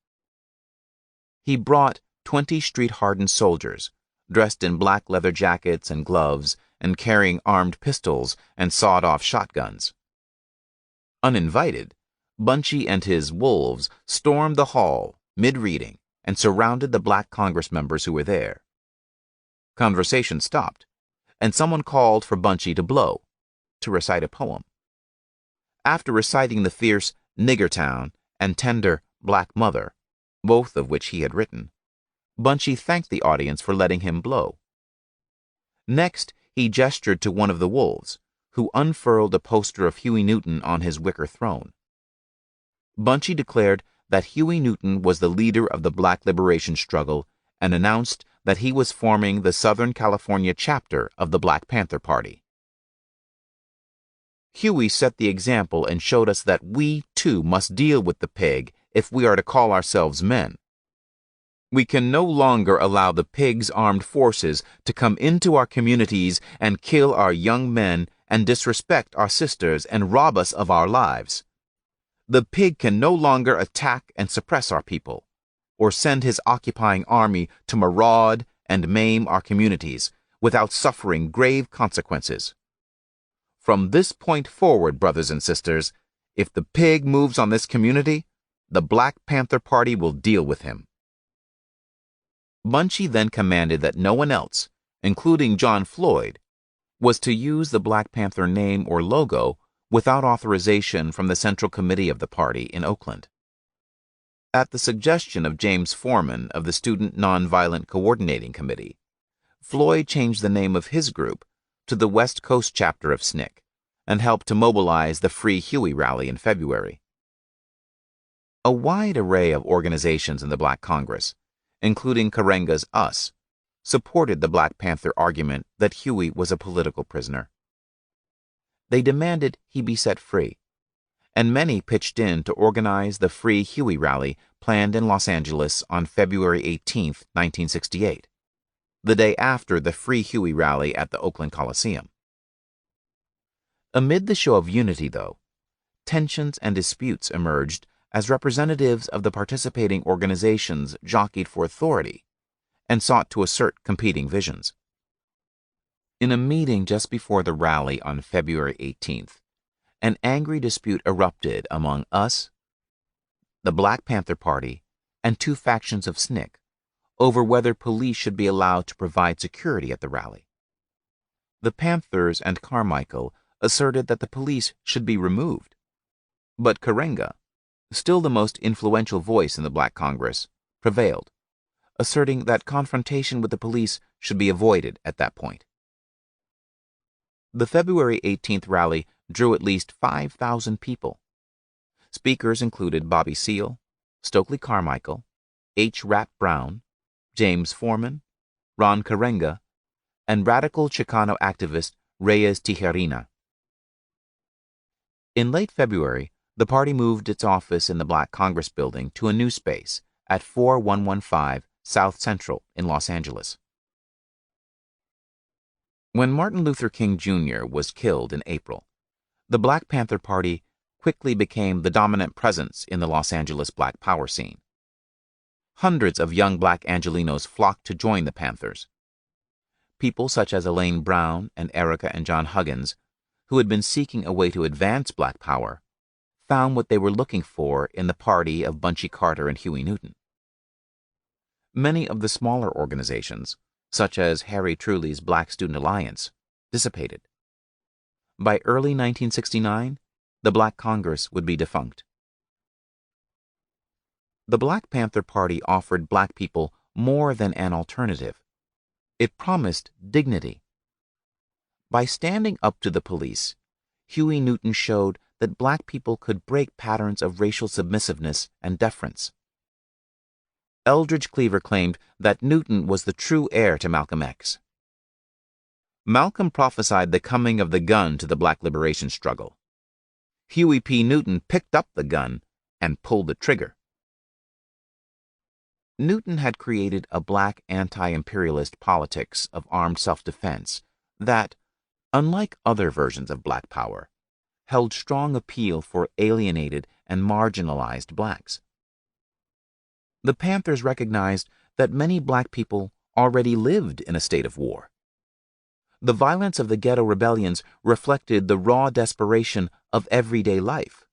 He brought 20 street-hardened soldiers, dressed in black leather jackets and gloves and carrying armed pistols and sawed-off shotguns. Uninvited, Bunchy and his wolves stormed the hall mid-reading and surrounded the Black Congress members who were there. Conversation stopped, and someone called for Bunchy to blow, to recite a poem. After reciting the fierce Niggertown and tender Black Mother, both of which he had written, Bunchy thanked the audience for letting him blow. Next, he gestured to one of the wolves, who unfurled a poster of Huey Newton on his wicker throne. Bunchy declared that Huey Newton was the leader of the Black liberation struggle and announced that he was forming the Southern California chapter of the Black Panther Party. Huey set the example and showed us that we, too, must deal with the pig if we are to call ourselves men. We can no longer allow the pig's armed forces to come into our communities and kill our young men and disrespect our sisters and rob us of our lives. The pig can no longer attack and suppress our people, or send his occupying army to maraud and maim our communities without suffering grave consequences. From this point forward, brothers and sisters, if the pig moves on this community, the Black Panther Party will deal with him. Bunchy then commanded that no one else, including John Floyd, was to use the Black Panther name or logo without authorization from the Central Committee of the party in Oakland. At the suggestion of James Foreman of the Student Nonviolent Coordinating Committee, Floyd changed the name of his group to the West Coast chapter of SNCC and helped to mobilize the Free Huey rally in February. A wide array of organizations in the Black Congress, including Karenga's US, supported the Black Panther argument that Huey was a political prisoner. They demanded he be set free, and many pitched in to organize the Free Huey rally planned in Los Angeles on February 18, 1968, the day after the Free Huey rally at the Oakland Coliseum. Amid the show of unity, though, tensions and disputes emerged as representatives of the participating organizations jockeyed for authority and sought to assert competing visions. In a meeting just before the rally on February 18th, an angry dispute erupted among us, the Black Panther Party, and two factions of SNCC over whether police should be allowed to provide security at the rally. The Panthers and Carmichael asserted that the police should be removed, but Karenga, still the most influential voice in the Black Congress, prevailed, asserting that confrontation with the police should be avoided at that point. The February 18th rally drew at least 5,000 people. Speakers included Bobby Seale, Stokely Carmichael, H. Rap Brown, James Foreman, Ron Karenga, and radical Chicano activist Reyes Tijerina. In late February, the party moved its office in the Black Congress building to a new space at 4115 South Central in Los Angeles. When Martin Luther King Jr. was killed in April, the Black Panther Party quickly became the dominant presence in the Los Angeles Black Power scene. Hundreds of young Black Angelenos flocked to join the Panthers. People such as Elaine Brown and Erica and John Huggins, who had been seeking a way to advance Black Power, found what they were looking for in the party of Bunchy Carter and Huey Newton. Many of the smaller organizations, such as Harry Truly's Black Student Alliance, dissipated. By early 1969, the Black Congress would be defunct. The Black Panther Party offered Black people more than an alternative. It promised dignity. By standing up to the police, Huey Newton showed that Black people could break patterns of racial submissiveness and deference. Eldridge Cleaver claimed that Newton was the true heir to Malcolm X. Malcolm prophesied the coming of the gun to the Black liberation struggle. Huey P. Newton picked up the gun and pulled the trigger. Newton had created a Black anti-imperialist politics of armed self-defense that, unlike other versions of Black power, held strong appeal for alienated and marginalized Blacks. The Panthers recognized that many Black people already lived in a state of war. The violence of the ghetto rebellions reflected the raw desperation of everyday life.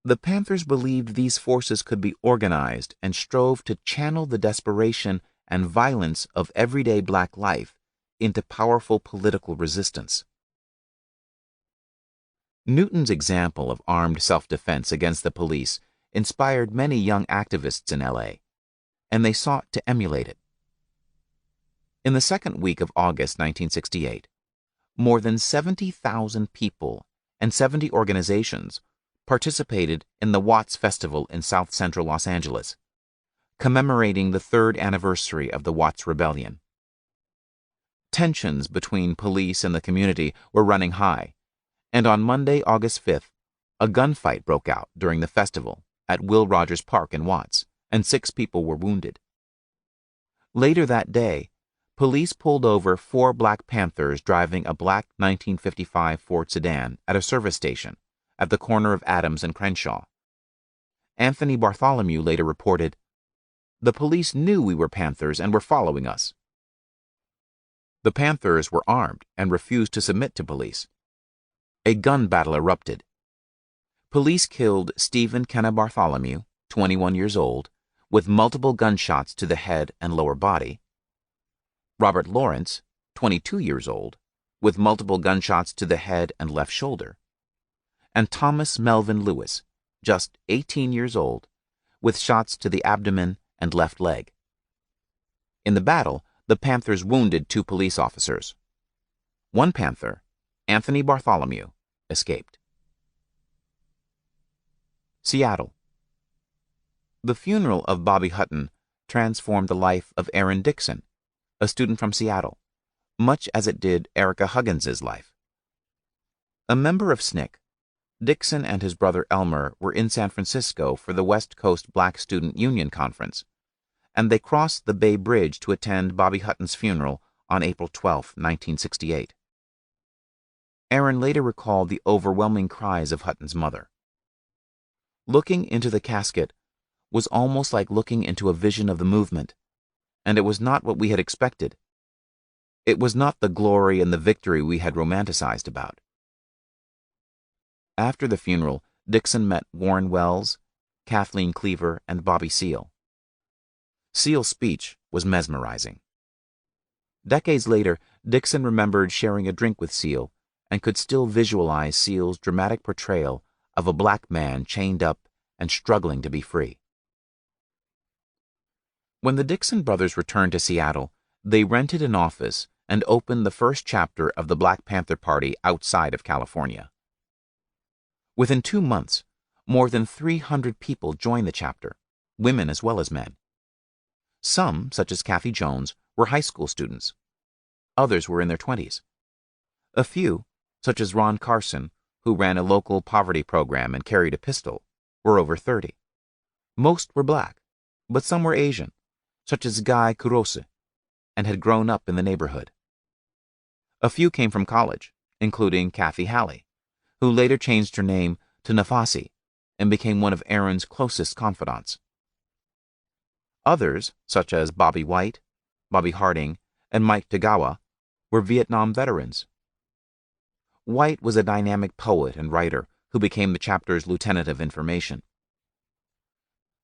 The Panthers believed these forces could be organized and strove to channel the desperation and violence of everyday Black life into powerful political resistance. Newton's example of armed self-defense against the police inspired many young activists in L.A., and they sought to emulate it. In the second week of August 1968, more than 70,000 people and 70 organizations participated in the Watts Festival in South Central Los Angeles, commemorating the third anniversary of the Watts Rebellion. Tensions between police and the community were running high, and on Monday, August 5th, a gunfight broke out during the festival at Will Rogers Park in Watts, and 6 people were wounded. Later that day, police pulled over 4 Black Panthers driving a black 1955 Ford sedan at a service station at the corner of Adams and Crenshaw. Anthony Bartholomew later reported, "The police knew we were Panthers and were following us." The Panthers were armed and refused to submit to police. A gun battle erupted. Police killed Stephen Kenna Bartholomew, 21 years old, with multiple gunshots to the head and lower body. Robert Lawrence, 22 years old, with multiple gunshots to the head and left shoulder. And Thomas Melvin Lewis, just 18 years old, with shots to the abdomen and left leg. In the battle, the Panthers wounded 2 police officers. One Panther, Anthony Bartholomew, escaped. Seattle. The funeral of Bobby Hutton transformed the life of Aaron Dixon, a student from Seattle, much as it did Erica Huggins's life. A member of SNCC, Dixon and his brother Elmer were in San Francisco for the West Coast Black Student Union Conference, and they crossed the Bay Bridge to attend Bobby Hutton's funeral on April 12, 1968. Aaron later recalled the overwhelming cries of Hutton's mother. Looking into the casket was almost like looking into a vision of the movement, and it was not what we had expected. It was not the glory and the victory we had romanticized about. After the funeral, Dixon met Warren Wells, Kathleen Cleaver, and Bobby Seale. Seale's speech was mesmerizing. Decades later, Dixon remembered sharing a drink with Seale and could still visualize Seale's dramatic portrayal of a black man chained up and struggling to be free. When the Dixon brothers returned to Seattle, they rented an office and opened the first chapter of the Black Panther Party outside of California. Within 2 months, more than 300 people joined the chapter, women as well as men. Some, such as Kathy Jones, were high school students. Others were in their 20s. A few, such as Ron Carson, who ran a local poverty program and carried a pistol, were over 30. Most were black, but some were Asian, such as Guy Kurose, and had grown up in the neighborhood. A few came from college, including Kathy Halley, who later changed her name to Nafasi and became one of Aaron's closest confidants. Others, such as Bobby White, Bobby Harding, and Mike Tagawa, were Vietnam veterans. White was a dynamic poet and writer who became the chapter's lieutenant of information.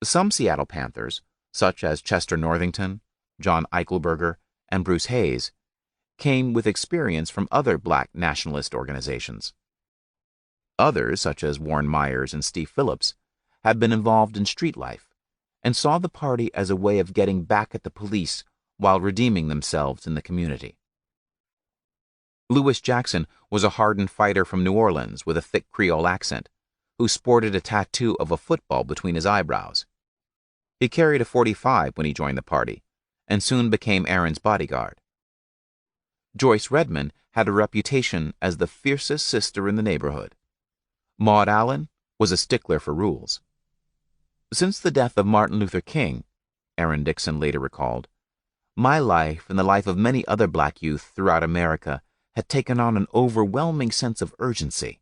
Some Seattle Panthers, such as Chester Northington, John Eichelberger, and Bruce Hayes, came with experience from other black nationalist organizations. Others, such as Warren Myers and Steve Phillips, had been involved in street life and saw the party as a way of getting back at the police while redeeming themselves in the community. Lewis Jackson was a hardened fighter from New Orleans with a thick Creole accent, who sported a tattoo of a football between his eyebrows. He carried a .45 when he joined the party, and soon became Aaron's bodyguard. Joyce Redmond had a reputation as the fiercest sister in the neighborhood. Maud Allen was a stickler for rules. Since the death of Martin Luther King, Aaron Dixon later recalled, my life and the life of many other black youth throughout America had taken on an overwhelming sense of urgency.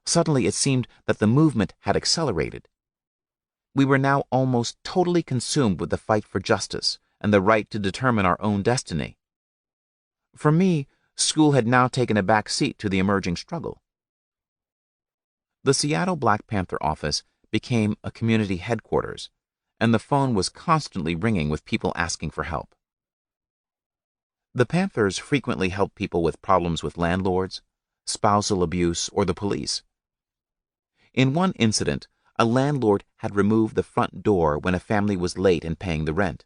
Suddenly it seemed that the movement had accelerated. We were now almost totally consumed with the fight for justice and the right to determine our own destiny. For me, school had now taken a back seat to the emerging struggle. The Seattle Black Panther office became a community headquarters, and the phone was constantly ringing with people asking for help. The Panthers frequently helped people with problems with landlords, spousal abuse, or the police. In one incident, a landlord had removed the front door when a family was late in paying the rent.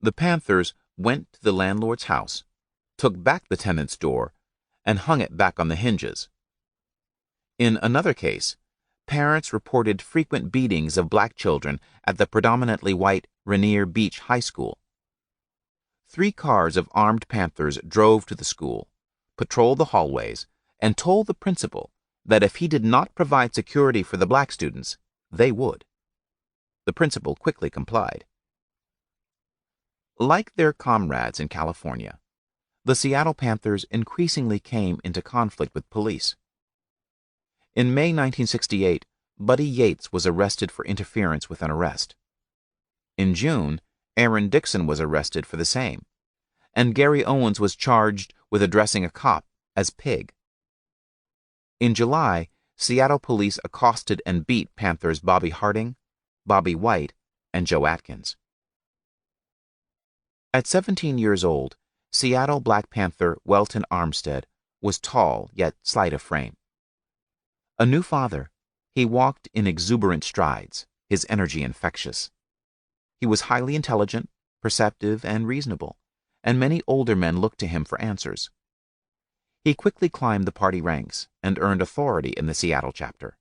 The Panthers went to the landlord's house, took back the tenant's door, and hung it back on the hinges. In another case, parents reported frequent beatings of black children at the predominantly white Rainier Beach High School. 3 cars of armed Panthers drove to the school, patrolled the hallways, and told the principal that if he did not provide security for the black students, they would. The principal quickly complied. Like their comrades in California, the Seattle Panthers increasingly came into conflict with police. In May 1968, Buddy Yates was arrested for interference with an arrest. In June, Aaron Dixon was arrested for the same, and Gary Owens was charged with addressing a cop as Pig. In July, Seattle police accosted and beat Panthers Bobby Harding, Bobby White, and Joe Atkins. At 17 years old, Seattle Black Panther Welton Armstead was tall yet slight of frame. A new father, he walked in exuberant strides, his energy infectious. He was highly intelligent, perceptive, and reasonable, and many older men looked to him for answers. He quickly climbed the party ranks and earned authority in the Seattle chapter.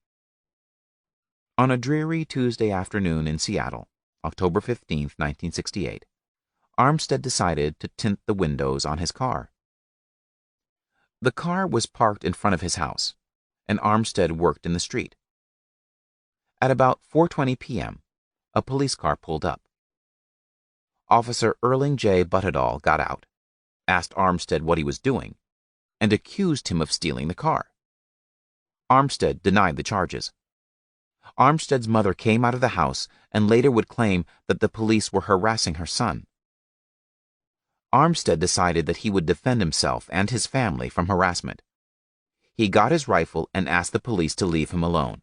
On a dreary Tuesday afternoon in Seattle, October 15, 1968, Armstead decided to tint the windows on his car. The car was parked in front of his house, and Armstead worked in the street. At about 4:20 p.m., a police car pulled up. Officer Erling J. Buttedall got out, asked Armstead what he was doing, and accused him of stealing the car. Armstead denied the charges. Armstead's mother came out of the house and later would claim that the police were harassing her son. Armstead decided that he would defend himself and his family from harassment. He got his rifle and asked the police to leave him alone.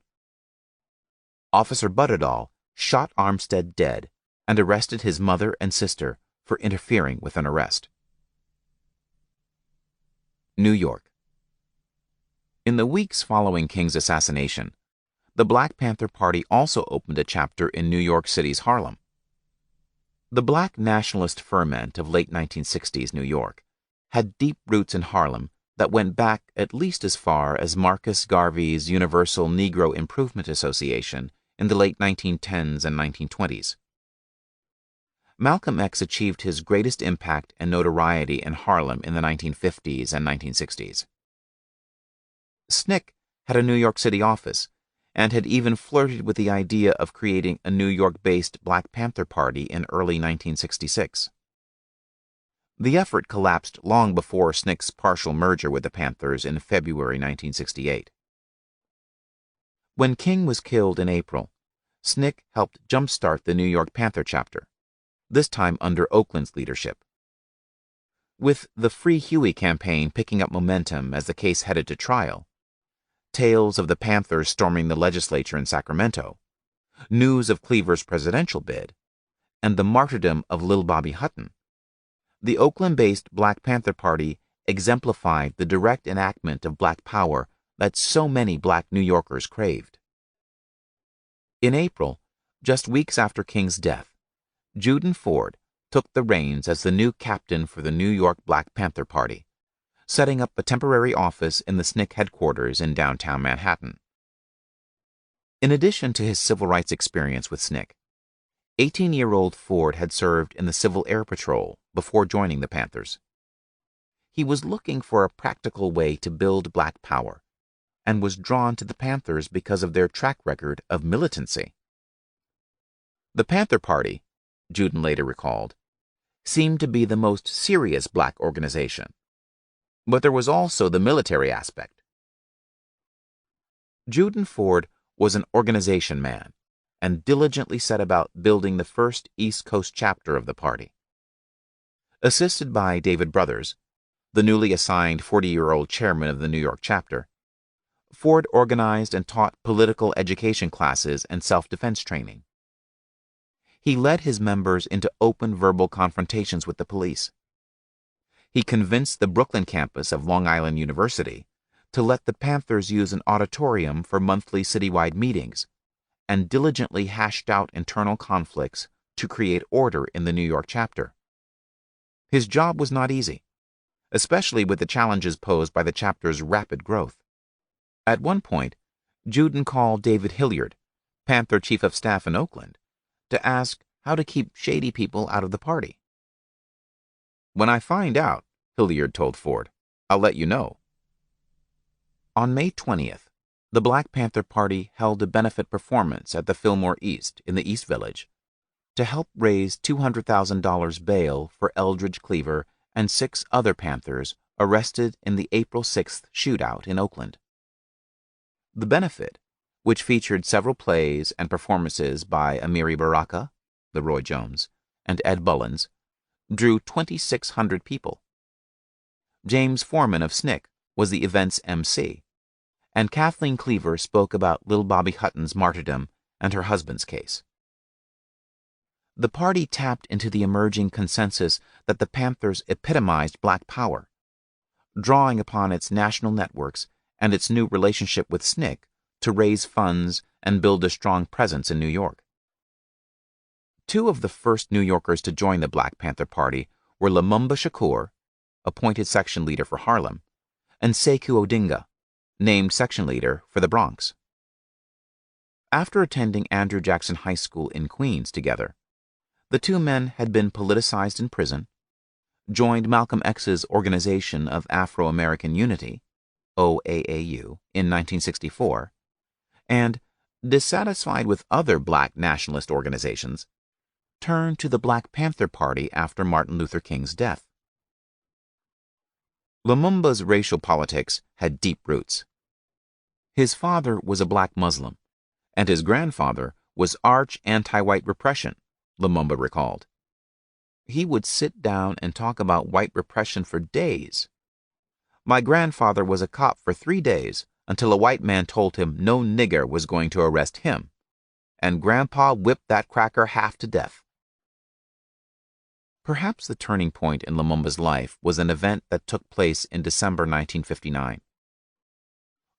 Officer Buttedall shot Armstead dead and arrested his mother and sister for interfering with an arrest. New York. In the weeks following King's assassination, the Black Panther Party also opened a chapter in New York City's Harlem. The black nationalist ferment of late 1960s New York had deep roots in Harlem that went back at least as far as Marcus Garvey's Universal Negro Improvement Association in the late 1910s and 1920s. Malcolm X achieved his greatest impact and notoriety in Harlem in the 1950s and 1960s. SNCC had a New York City office and had even flirted with the idea of creating a New York-based Black Panther Party in early 1966. The effort collapsed long before SNCC's partial merger with the Panthers in February 1968. When King was killed in April, SNCC helped jumpstart the New York Panther chapter, this time under Oakland's leadership. With the Free Huey campaign picking up momentum as the case headed to trial, tales of the Panthers storming the legislature in Sacramento, news of Cleaver's presidential bid, and the martyrdom of Lil Bobby Hutton, the Oakland-based Black Panther Party exemplified the direct enactment of black power that so many black New Yorkers craved. In April, just weeks after King's death, Juden Ford took the reins as the new captain for the New York Black Panther Party, setting up a temporary office in the SNCC headquarters in downtown Manhattan. In addition to his civil rights experience with SNCC, 18-year-old Ford had served in the Civil Air Patrol before joining the Panthers. He was looking for a practical way to build black power and was drawn to the Panthers because of their track record of militancy. The Panther Party, Juden later recalled, seemed to be the most serious black organization. But there was also the military aspect. Juden Ford was an organization man and diligently set about building the first East Coast chapter of the party. Assisted by David Brothers, the newly assigned 40-year-old chairman of the New York chapter, Ford organized and taught political education classes and self-defense training. He led his members into open verbal confrontations with the police. He convinced the Brooklyn campus of Long Island University to let the Panthers use an auditorium for monthly citywide meetings, and diligently hashed out internal conflicts to create order in the New York chapter. His job was not easy, especially with the challenges posed by the chapter's rapid growth. At one point, Juden called David Hilliard, Panther Chief of Staff in Oakland, to ask how to keep shady people out of the party. "When I find out," Hilliard told Ford, "I'll let you know." On May 20th, the Black Panther Party held a benefit performance at the Fillmore East in the East Village to help raise $200,000 bail for Eldridge Cleaver and 6 other Panthers arrested in the April 6th shootout in Oakland. The benefit, which featured several plays and performances by Amiri Baraka, Leroy Jones, and Ed Bullens, drew 2,600 people. James Foreman of SNCC was the event's MC, and Kathleen Cleaver spoke about Lil Bobby Hutton's martyrdom and her husband's case. The party tapped into the emerging consensus that the Panthers epitomized black power, drawing upon its national networks and its new relationship with SNCC to raise funds and build a strong presence in New York. 2 of the first New Yorkers to join the Black Panther Party were Lumumba Shakur, appointed section leader for Harlem, and Sekou Odinga, named section leader for the Bronx. After attending Andrew Jackson High School in Queens together, the two men had been politicized in prison, joined Malcolm X's Organization of Afro-American Unity, OAAU, in 1964, and, dissatisfied with other black nationalist organizations, turned to the Black Panther Party after Martin Luther King's death. Lumumba's racial politics had deep roots. His father was a black Muslim, and his grandfather was arch anti-white repression, Lumumba recalled. He would sit down and talk about white repression for days. My grandfather was a cop for 3 days until a white man told him no nigger was going to arrest him, and Grandpa whipped that cracker half to death. Perhaps the turning point in Lumumba's life was an event that took place in December 1959.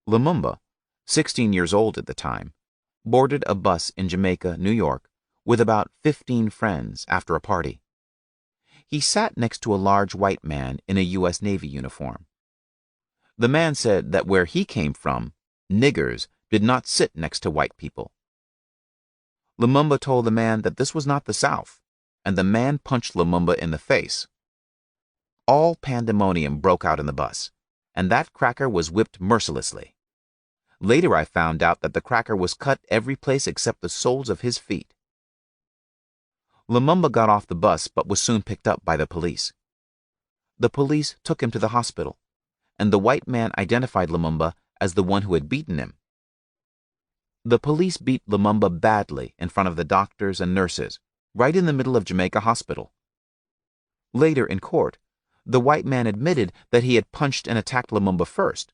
Lumumba, 16 years old at the time, boarded a bus in Jamaica, New York, with about 15 friends after a party. He sat next to a large white man in a U.S. Navy uniform. The man said that where he came from, niggers did not sit next to white people. Lumumba told the man that this was not the South, and the man punched Lumumba in the face. All pandemonium broke out in the bus, and that cracker was whipped mercilessly. Later I found out that the cracker was cut every place except the soles of his feet. Lumumba got off the bus but was soon picked up by the police. The police took him to the hospital, and the white man identified Lumumba as the one who had beaten him. The police beat Lumumba badly in front of the doctors and nurses, right in the middle of Jamaica Hospital. Later in court, the white man admitted that he had punched and attacked Lumumba first,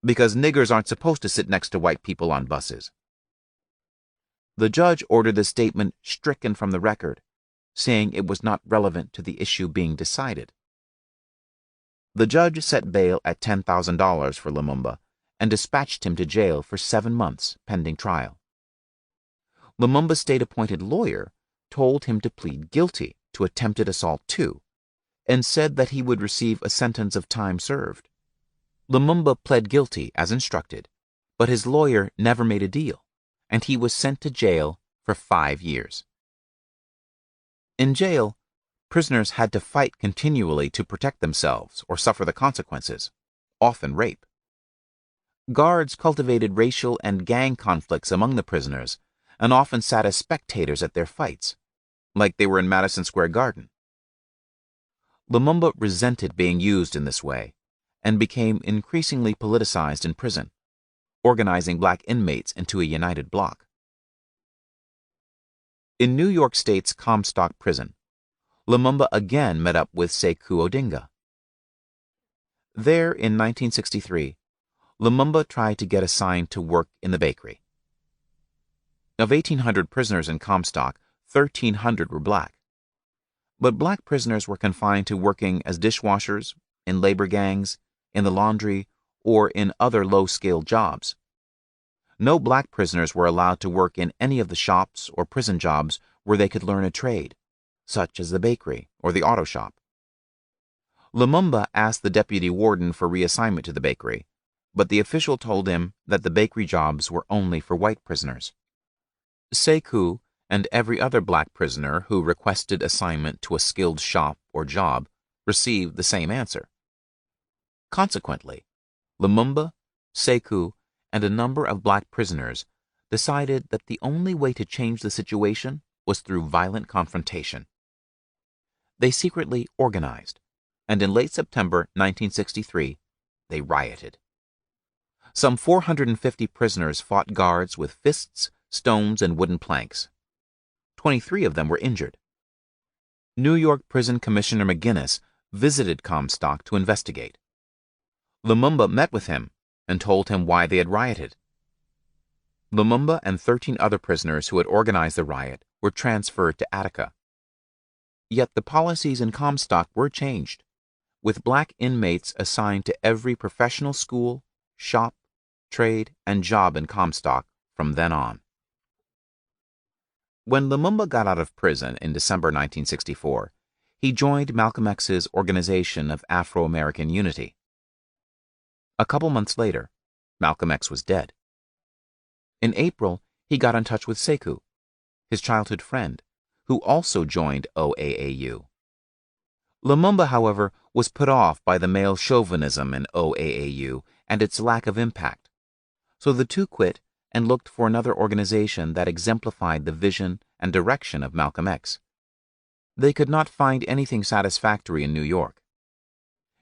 because niggers aren't supposed to sit next to white people on buses. The judge ordered the statement stricken from the record, saying it was not relevant to the issue being decided. The judge set bail at $10,000 for Lumumba and dispatched him to jail for 7 months pending trial. Lumumba's state-appointed lawyer told him to plead guilty to attempted assault too, and said that he would receive a sentence of time served. Lumumba pled guilty as instructed, but his lawyer never made a deal, and he was sent to jail for 5 years. In jail, prisoners had to fight continually to protect themselves or suffer the consequences, often rape. Guards cultivated racial and gang conflicts among the prisoners and often sat as spectators at their fights, like they were in Madison Square Garden. Lumumba resented being used in this way and became increasingly politicized in prison, organizing black inmates into a united bloc. In New York State's Comstock prison, Lumumba again met up with Sekou Odinga. There, in 1963, Lumumba tried to get assigned to work in the bakery. Of 1,800 prisoners in Comstock, 1,300 were black. But black prisoners were confined to working as dishwashers, in labor gangs, in the laundry, or in other low-skilled jobs. No black prisoners were allowed to work in any of the shops or prison jobs where they could learn a trade, such as the bakery or the auto shop. Lumumba asked the deputy warden for reassignment to the bakery, but the official told him that the bakery jobs were only for white prisoners. Sekou and every other black prisoner who requested assignment to a skilled shop or job received the same answer. Consequently, Lumumba, Sekou, and a number of black prisoners decided that the only way to change the situation was through violent confrontation. They secretly organized, and in late September 1963, they rioted. Some 450 prisoners fought guards with fists, stones, and wooden planks. 23 of them were injured. New York Prison Commissioner McGinnis visited Comstock to investigate. Lumumba met with him and told him why they had rioted. Lumumba and 13 other prisoners who had organized the riot were transferred to Attica. Yet the policies in Comstock were changed, with black inmates assigned to every professional school, shop, trade, and job in Comstock from then on. When Lumumba got out of prison in December 1964, he joined Malcolm X's Organization of Afro-American Unity. A couple months later, Malcolm X was dead. In April, he got in touch with Sekou, his childhood friend, who also joined OAAU. Lumumba, however, was put off by the male chauvinism in OAAU and its lack of impact, so the two quit and looked for another organization that exemplified the vision and direction of Malcolm X. They could not find anything satisfactory in New York.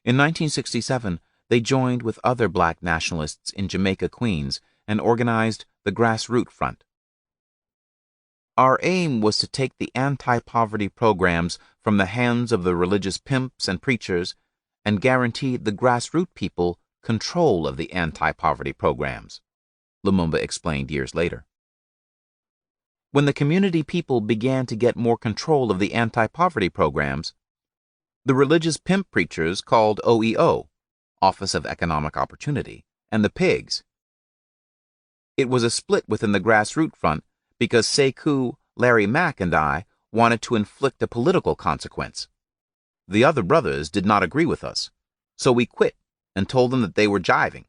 In 1967, they joined with other black nationalists in Jamaica, Queens, and organized the Grassroots Front. Our aim was to take the anti-poverty programs from the hands of the religious pimps and preachers and guarantee the grassroots people control of the anti-poverty programs, Lumumba explained years later. When the community people began to get more control of the anti-poverty programs, the religious pimp preachers called OEO, Office of Economic Opportunity, and the pigs. It was a split within the Grassroots Front because Sekou, Larry Mack, and I wanted to inflict a political consequence. The other brothers did not agree with us, so we quit and told them that they were jiving.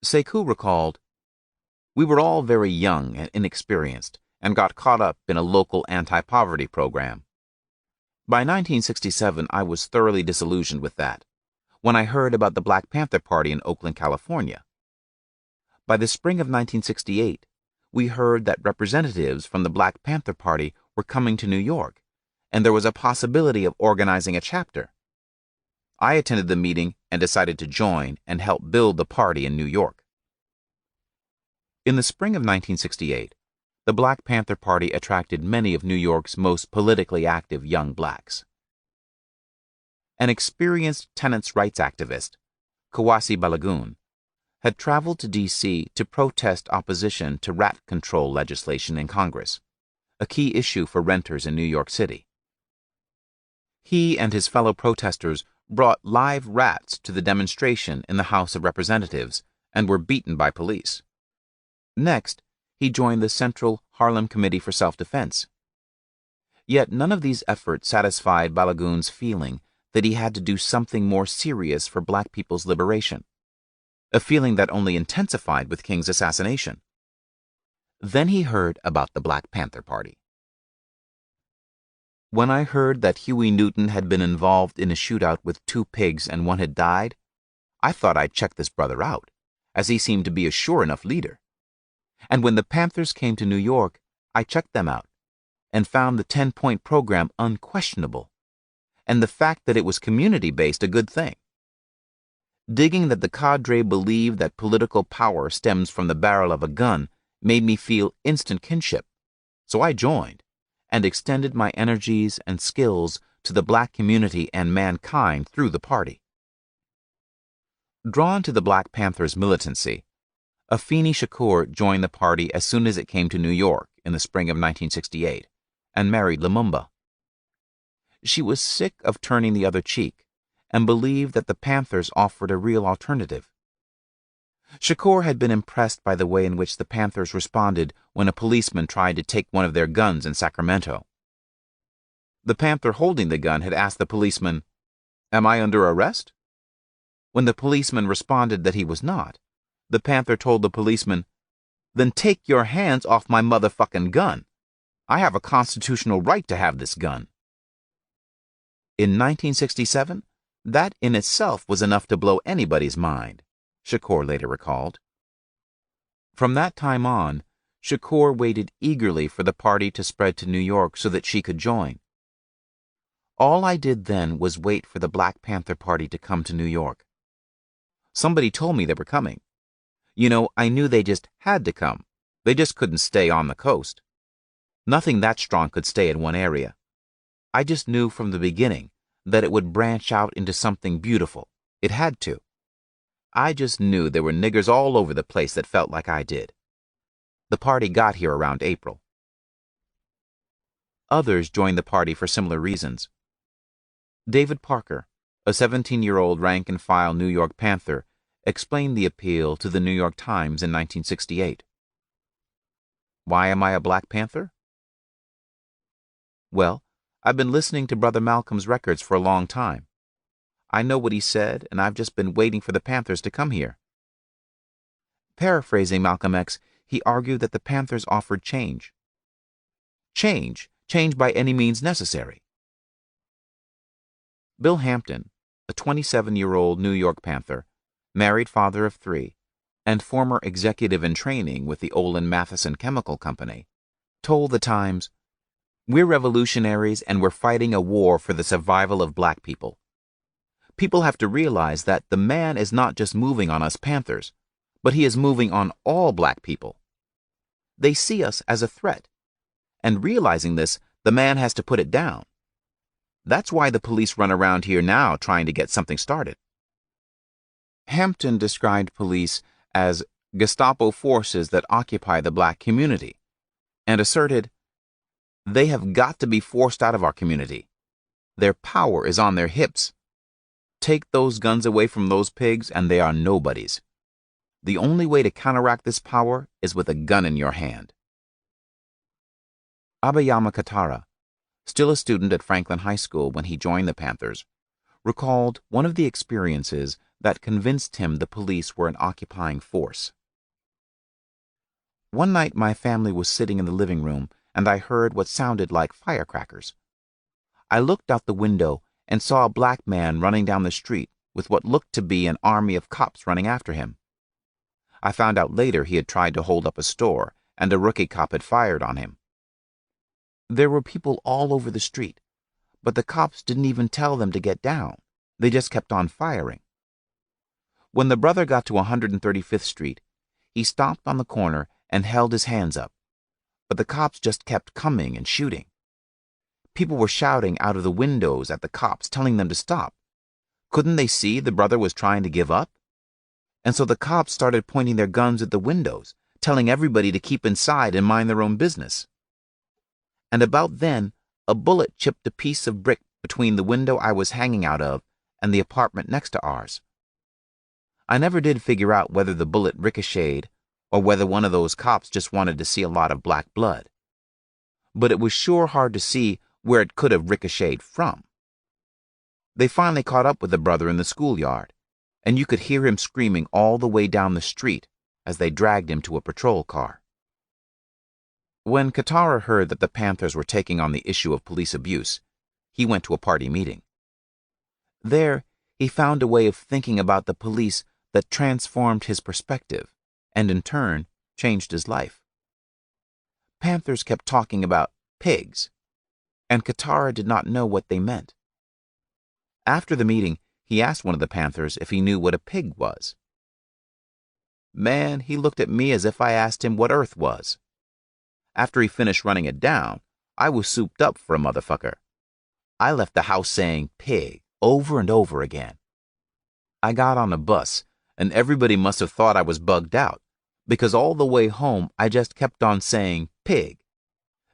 Sekou recalled, "We were all very young and inexperienced and got caught up in a local anti-poverty program. By 1967, I was thoroughly disillusioned with that, when I heard about the Black Panther Party in Oakland, California. By the spring of 1968, we heard that representatives from the Black Panther Party were coming to New York, and there was a possibility of organizing a chapter. I attended the meeting and decided to join and help build the party in New York." In the spring of 1968, the Black Panther Party attracted many of New York's most politically active young blacks. An experienced tenants' rights activist, Kawasi Balagoon, had traveled to D.C. to protest opposition to rat control legislation in Congress, a key issue for renters in New York City. He and his fellow protesters brought live rats to the demonstration in the House of Representatives and were beaten by police. Next, he joined the Central Harlem Committee for Self-Defense. Yet none of these efforts satisfied Balagoon's feeling that he had to do something more serious for black people's liberation, a feeling that only intensified with King's assassination. Then he heard about the Black Panther Party. "When I heard that Huey Newton had been involved in a shootout with 2 pigs and 1 had died, I thought I'd check this brother out, as he seemed to be a sure enough leader. And when the Panthers came to New York, I checked them out and found the 10-point program unquestionable, and the fact that it was community-based a good thing. Digging that the cadre believed that political power stems from the barrel of a gun made me feel instant kinship, so I joined and extended my energies and skills to the black community and mankind through the party." Drawn to the Black Panthers' militancy, Afeni Shakur joined the party as soon as it came to New York in the spring of 1968 and married Lumumba. She was sick of turning the other cheek and believed that the Panthers offered a real alternative. Shakur had been impressed by the way in which the Panthers responded when a policeman tried to take one of their guns in Sacramento. The Panther holding the gun had asked the policeman, "Am I under arrest?" When the policeman responded that he was not, the Panther told the policeman, "Then take your hands off my motherfucking gun. I have a constitutional right to have this gun." In 1967, that in itself was enough to blow anybody's mind, Shakur later recalled. From that time on, Shakur waited eagerly for the party to spread to New York so that she could join. "All I did then was wait for the Black Panther Party to come to New York. Somebody told me they were coming. You know, I knew they just had to come. They just couldn't stay on the coast. Nothing that strong could stay in one area. I just knew from the beginning that it would branch out into something beautiful. It had to. I just knew there were niggers all over the place that felt like I did." The party got here around April. Others joined the party for similar reasons. David Parker, a 17-year-old rank-and-file New York Panther, explained the appeal to the New York Times in 1968. "Why am I a Black Panther? Well, I've been listening to Brother Malcolm's records for a long time. I know what he said, and I've just been waiting for the Panthers to come here." Paraphrasing Malcolm X, he argued that the Panthers offered change. Change by any means necessary. Bill Hampton, a 27-year-old New York Panther, married father of 3, and former executive in training with the Olin Matheson Chemical Company, told the Times, "We're revolutionaries and we're fighting a war for the survival of black people. People have to realize that the man is not just moving on us Panthers, but he is moving on all black people. They see us as a threat, and realizing this, the man has to put it down. That's why the police run around here now trying to get something started." Hampton described police as Gestapo forces that occupy the black community, and asserted, "They have got to be forced out of our community. Their power is on their hips. Take those guns away from those pigs and they are nobodies. The only way to counteract this power is with a gun in your hand." Abayama Katara, still a student at Franklin High School when he joined the Panthers, recalled one of the experiences that convinced him the police were an occupying force. "One night my family was sitting in the living room and I heard what sounded like firecrackers. I looked out the window and saw a black man running down the street with what looked to be an army of cops running after him. I found out later he had tried to hold up a store and a rookie cop had fired on him. There were people all over the street, but the cops didn't even tell them to get down. They just kept on firing. When the brother got to 135th Street, he stopped on the corner and held his hands up, but the cops just kept coming and shooting. People were shouting out of the windows at the cops, telling them to stop. Couldn't they see the brother was trying to give up? And so the cops started pointing their guns at the windows, telling everybody to keep inside and mind their own business. And about then, a bullet chipped a piece of brick between the window I was hanging out of and the apartment next to ours. I never did figure out whether the bullet ricocheted or whether one of those cops just wanted to see a lot of black blood. But it was sure hard to see where it could have ricocheted from. They finally caught up with the brother in the schoolyard, and you could hear him screaming all the way down the street as they dragged him to a patrol car." When Katara heard that the Panthers were taking on the issue of police abuse, he went to a party meeting. There, he found a way of thinking about the police that transformed his perspective and, in turn, changed his life. Panthers kept talking about pigs, and Katara did not know what they meant. After the meeting, he asked one of the Panthers if he knew what a pig was. Man, he looked at me as if I asked him what Earth was. After he finished running it down, I was souped up for a motherfucker. I left the house saying pig over and over again. I got on a bus, and everybody must have thought I was bugged out, because all the way home I just kept on saying pig,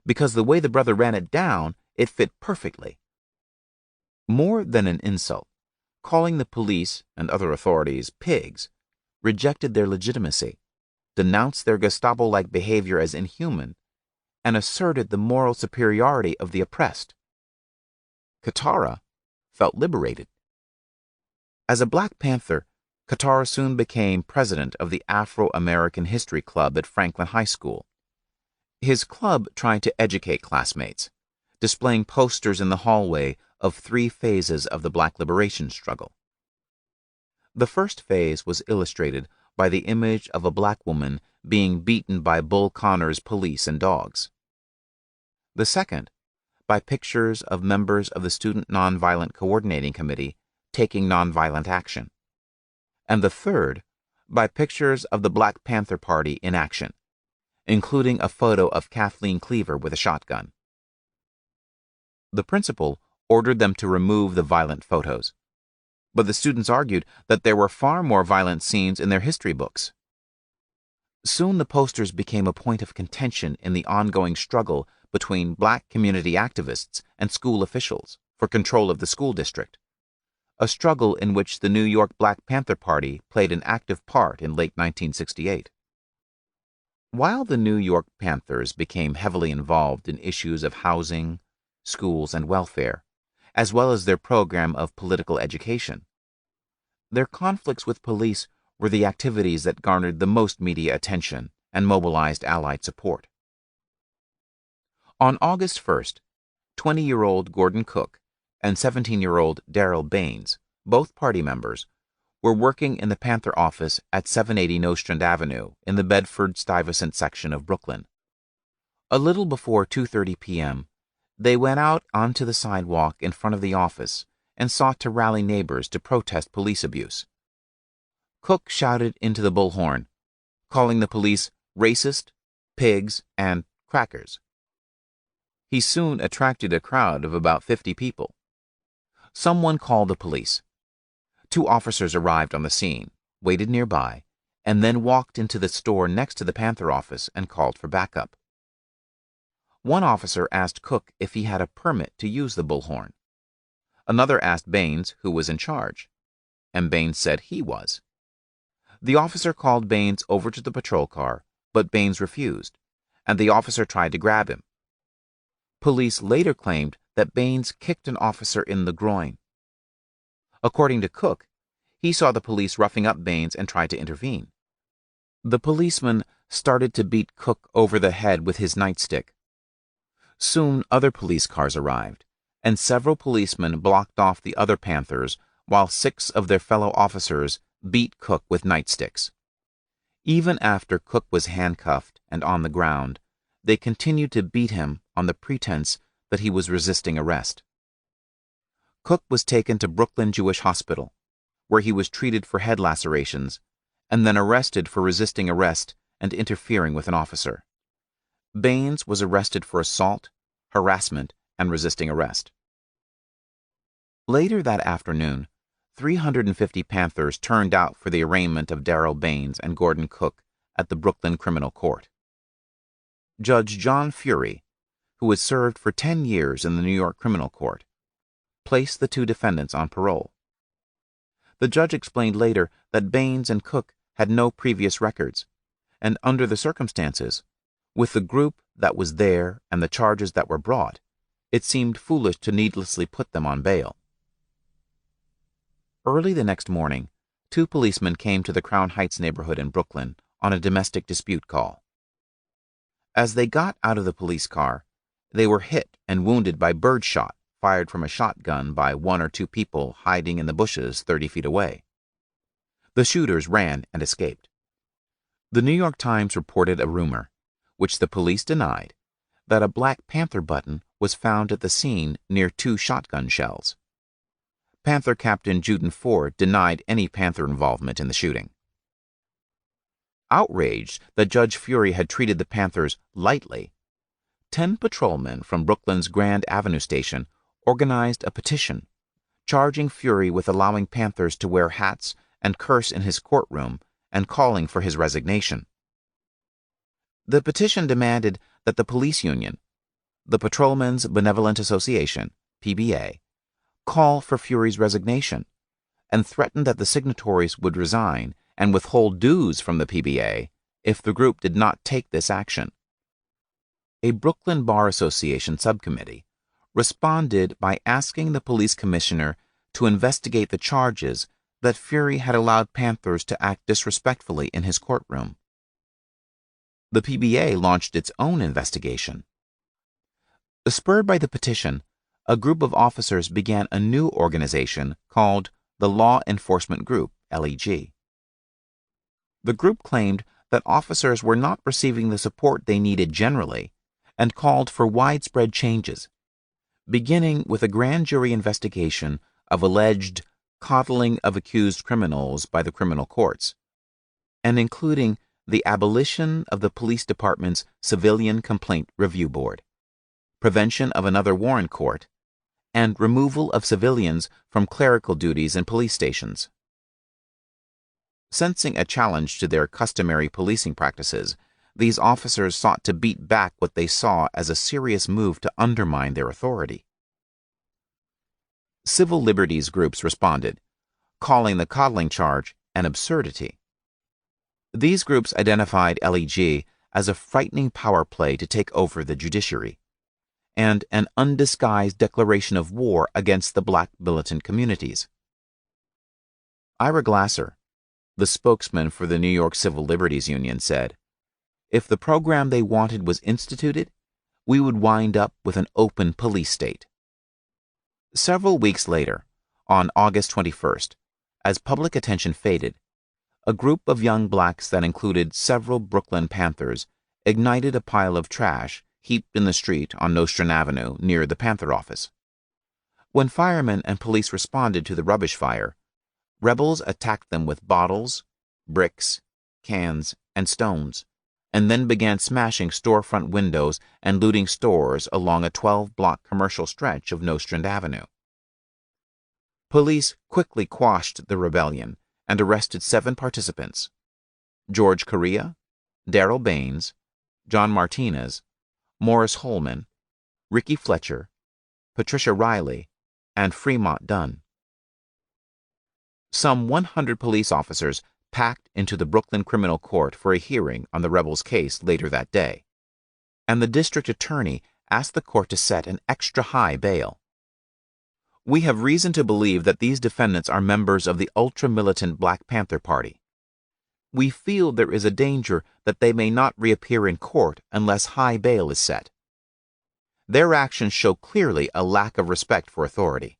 because the way the brother ran it down, it fit perfectly. More than an insult, calling the police and other authorities pigs rejected their legitimacy, denounced their Gestapo-like behavior as inhuman, and asserted the moral superiority of the oppressed. Katara felt liberated. As a Black Panther, Katara soon became president of the Afro-American History Club at Franklin High School. His club tried to educate classmates, displaying posters in the hallway of 3 phases of the Black liberation struggle. The first phase was illustrated by the image of a black woman being beaten by Bull Connor's police and dogs. The second, by pictures of members of the Student Nonviolent Coordinating Committee taking nonviolent action. And the third, by pictures of the Black Panther Party in action, including a photo of Kathleen Cleaver with a shotgun. The principal ordered them to remove the violent photos, but the students argued that there were far more violent scenes in their history books. Soon the posters became a point of contention in the ongoing struggle between Black community activists and school officials for control of the school district, a struggle in which the New York Black Panther Party played an active part in late 1968. While the New York Panthers became heavily involved in issues of housing, schools, and welfare, as well as their program of political education. Their conflicts with police were the activities that garnered the most media attention and mobilized Allied support. On August 1st, 20-year-old Gordon Cook and 17-year-old Darrell Baines, both party members, were working in the Panther office at 780 Nostrand Avenue in the Bedford-Stuyvesant section of Brooklyn. A little before 2:30 p.m., they went out onto the sidewalk in front of the office and sought to rally neighbors to protest police abuse. Cook shouted into the bullhorn, calling the police racist, pigs, and crackers. He soon attracted a crowd of about 50 people. Someone called the police. 2 officers arrived on the scene, waited nearby, and then walked into the store next to the Panther office and called for backup. One officer asked Cook if he had a permit to use the bullhorn. Another asked Baines who was in charge, and Baines said he was. The officer called Baines over to the patrol car, but Baines refused, and the officer tried to grab him. Police later claimed that Baines kicked an officer in the groin. According to Cook, he saw the police roughing up Baines and tried to intervene. The policeman started to beat Cook over the head with his nightstick. Soon other police cars arrived, and several policemen blocked off the other Panthers while 6 of their fellow officers beat Cook with nightsticks. Even after Cook was handcuffed and on the ground, they continued to beat him on the pretense that he was resisting arrest. Cook was taken to Brooklyn Jewish Hospital, where he was treated for head lacerations, and then arrested for resisting arrest and interfering with an officer. Baines was arrested for assault, harassment, and resisting arrest. Later that afternoon, 350 Panthers turned out for the arraignment of Darrell Baines and Gordon Cook at the Brooklyn Criminal Court. Judge John Fury, who had served for 10 years in the New York Criminal Court, placed the 2 defendants on parole. The judge explained later that Baines and Cook had no previous records, and under the circumstances, with the group that was there and the charges that were brought, it seemed foolish to needlessly put them on bail. Early the next morning, 2 policemen came to the Crown Heights neighborhood in Brooklyn on a domestic dispute call. As they got out of the police car, they were hit and wounded by birdshot fired from a shotgun by 1 or 2 people hiding in the bushes 30 feet away. The shooters ran and escaped. The New York Times reported a rumor, which the police denied, that a Black Panther button was found at the scene near 2 shotgun shells. Panther Captain Juden Ford denied any Panther involvement in the shooting. Outraged that Judge Fury had treated the Panthers lightly, 10 patrolmen from Brooklyn's Grand Avenue station organized a petition charging Fury with allowing Panthers to wear hats and curse in his courtroom and calling for his resignation. The petition demanded that the police union, the Patrolmen's Benevolent Association, PBA, call for Fury's resignation, and threatened that the signatories would resign and withhold dues from the PBA if the group did not take this action. A Brooklyn Bar Association subcommittee responded by asking the police commissioner to investigate the charges that Fury had allowed Panthers to act disrespectfully in his courtroom. The PBA launched its own investigation. Spurred by the petition, a group of officers began a new organization called the Law Enforcement Group, LEG. The group claimed that officers were not receiving the support they needed generally and called for widespread changes, beginning with a grand jury investigation of alleged coddling of accused criminals by the criminal courts, and including the abolition of the police department's Civilian Complaint Review Board, prevention of another Warren Court, and removal of civilians from clerical duties in police stations. Sensing a challenge to their customary policing practices, these officers sought to beat back what they saw as a serious move to undermine their authority. Civil liberties groups responded, calling the coddling charge an absurdity. These groups identified LEG as a frightening power play to take over the judiciary, and an undisguised declaration of war against the black militant communities. Ira Glasser, the spokesman for the New York Civil Liberties Union, said, "If the program they wanted was instituted, we would wind up with an open police state." Several weeks later, on August 21st, as public attention faded, a group of young blacks that included several Brooklyn Panthers ignited a pile of trash heaped in the street on Nostrand Avenue near the Panther office. When firemen and police responded to the rubbish fire, rebels attacked them with bottles, bricks, cans, and stones, and then began smashing storefront windows and looting stores along a 12-block commercial stretch of Nostrand Avenue. Police quickly quashed the rebellion and arrested 7 participants: George Correa, Darrell Baines, John Martinez, Morris Holman, Ricky Fletcher, Patricia Riley, and Fremont Dunn. Some 100 police officers packed into the Brooklyn Criminal Court for a hearing on the rebels' case later that day, and the district attorney asked the court to set an extra-high bail. "We have reason to believe that these defendants are members of the ultra-militant Black Panther Party. We feel there is a danger that they may not reappear in court unless high bail is set. Their actions show clearly a lack of respect for authority."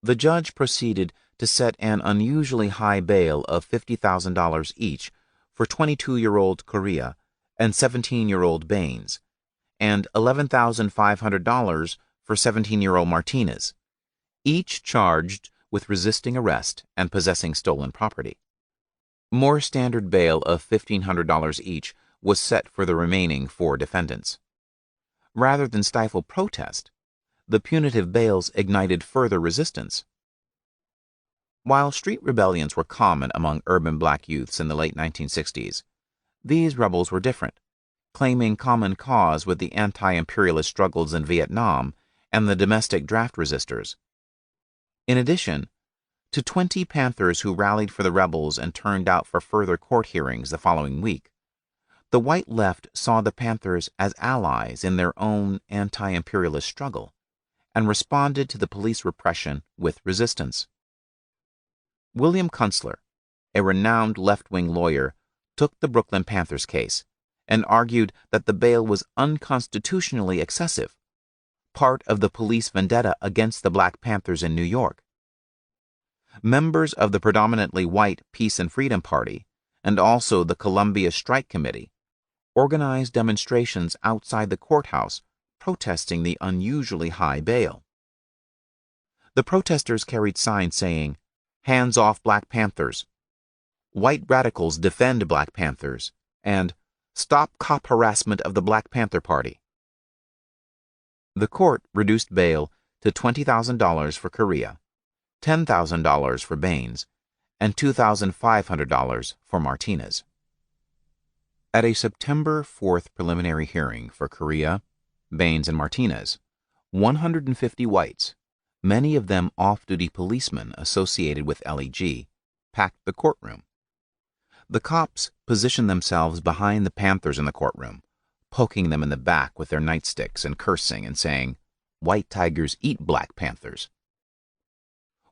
The judge proceeded to set an unusually high bail of $50,000 each for 22-year-old Correa and 17-year-old Baines, and $11,500 for 17-year-old Martinez, each charged with resisting arrest and possessing stolen property. More standard bail of $1,500 each was set for the remaining 4 defendants. Rather than stifle protest, the punitive bails ignited further resistance. While street rebellions were common among urban black youths in the late 1960s, these rebels were different, claiming common cause with the anti-imperialist struggles in Vietnam and the domestic draft resistors. In addition to 20 Panthers who rallied for the rebels and turned out for further court hearings the following week, the white left saw the Panthers as allies in their own anti-imperialist struggle and responded to the police repression with resistance. William Kunstler, a renowned left-wing lawyer, took the Brooklyn Panthers case and argued that the bail was unconstitutionally excessive, part of the police vendetta against the Black Panthers in New York. Members of the predominantly white Peace and Freedom Party, and also the Columbia Strike Committee, organized demonstrations outside the courthouse protesting the unusually high bail. The protesters carried signs saying, "Hands off Black Panthers," "White radicals defend Black Panthers," and "Stop cop harassment of the Black Panther Party." The court reduced bail to $20,000 for Correa, $10,000 for Baines, and $2,500 for Martinez. At a September 4th preliminary hearing for Correa, Baines, and Martinez, 150 whites, many of them off-duty policemen associated with LEG, packed the courtroom. The cops positioned themselves behind the Panthers in the courtroom, poking them in the back with their nightsticks and cursing and saying, "White tigers eat Black Panthers."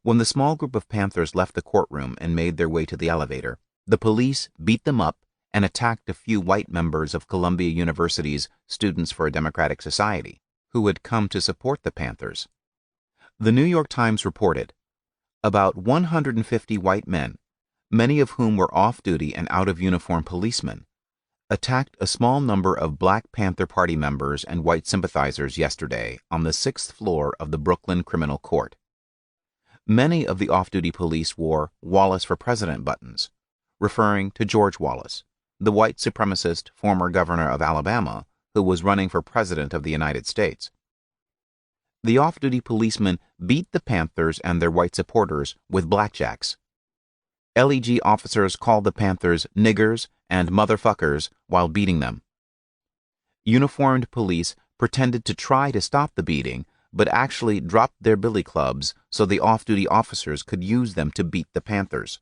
When the small group of Panthers left the courtroom and made their way to the elevator, the police beat them up and attacked a few white members of Columbia University's Students for a Democratic Society, who had come to support the Panthers. The New York Times reported, about 150 white men, many of whom were off-duty and out-of-uniform policemen, attacked a small number of Black Panther Party members and white sympathizers yesterday on the 6th floor of the Brooklyn Criminal Court. Many of the off-duty police wore "Wallace for President" buttons, referring to George Wallace, the white supremacist former governor of Alabama who was running for president of the United States. The off-duty policemen beat the Panthers and their white supporters with blackjacks. LEG officers called the Panthers niggers and motherfuckers while beating them. Uniformed police pretended to try to stop the beating, but actually dropped their billy clubs so the off-duty officers could use them to beat the Panthers.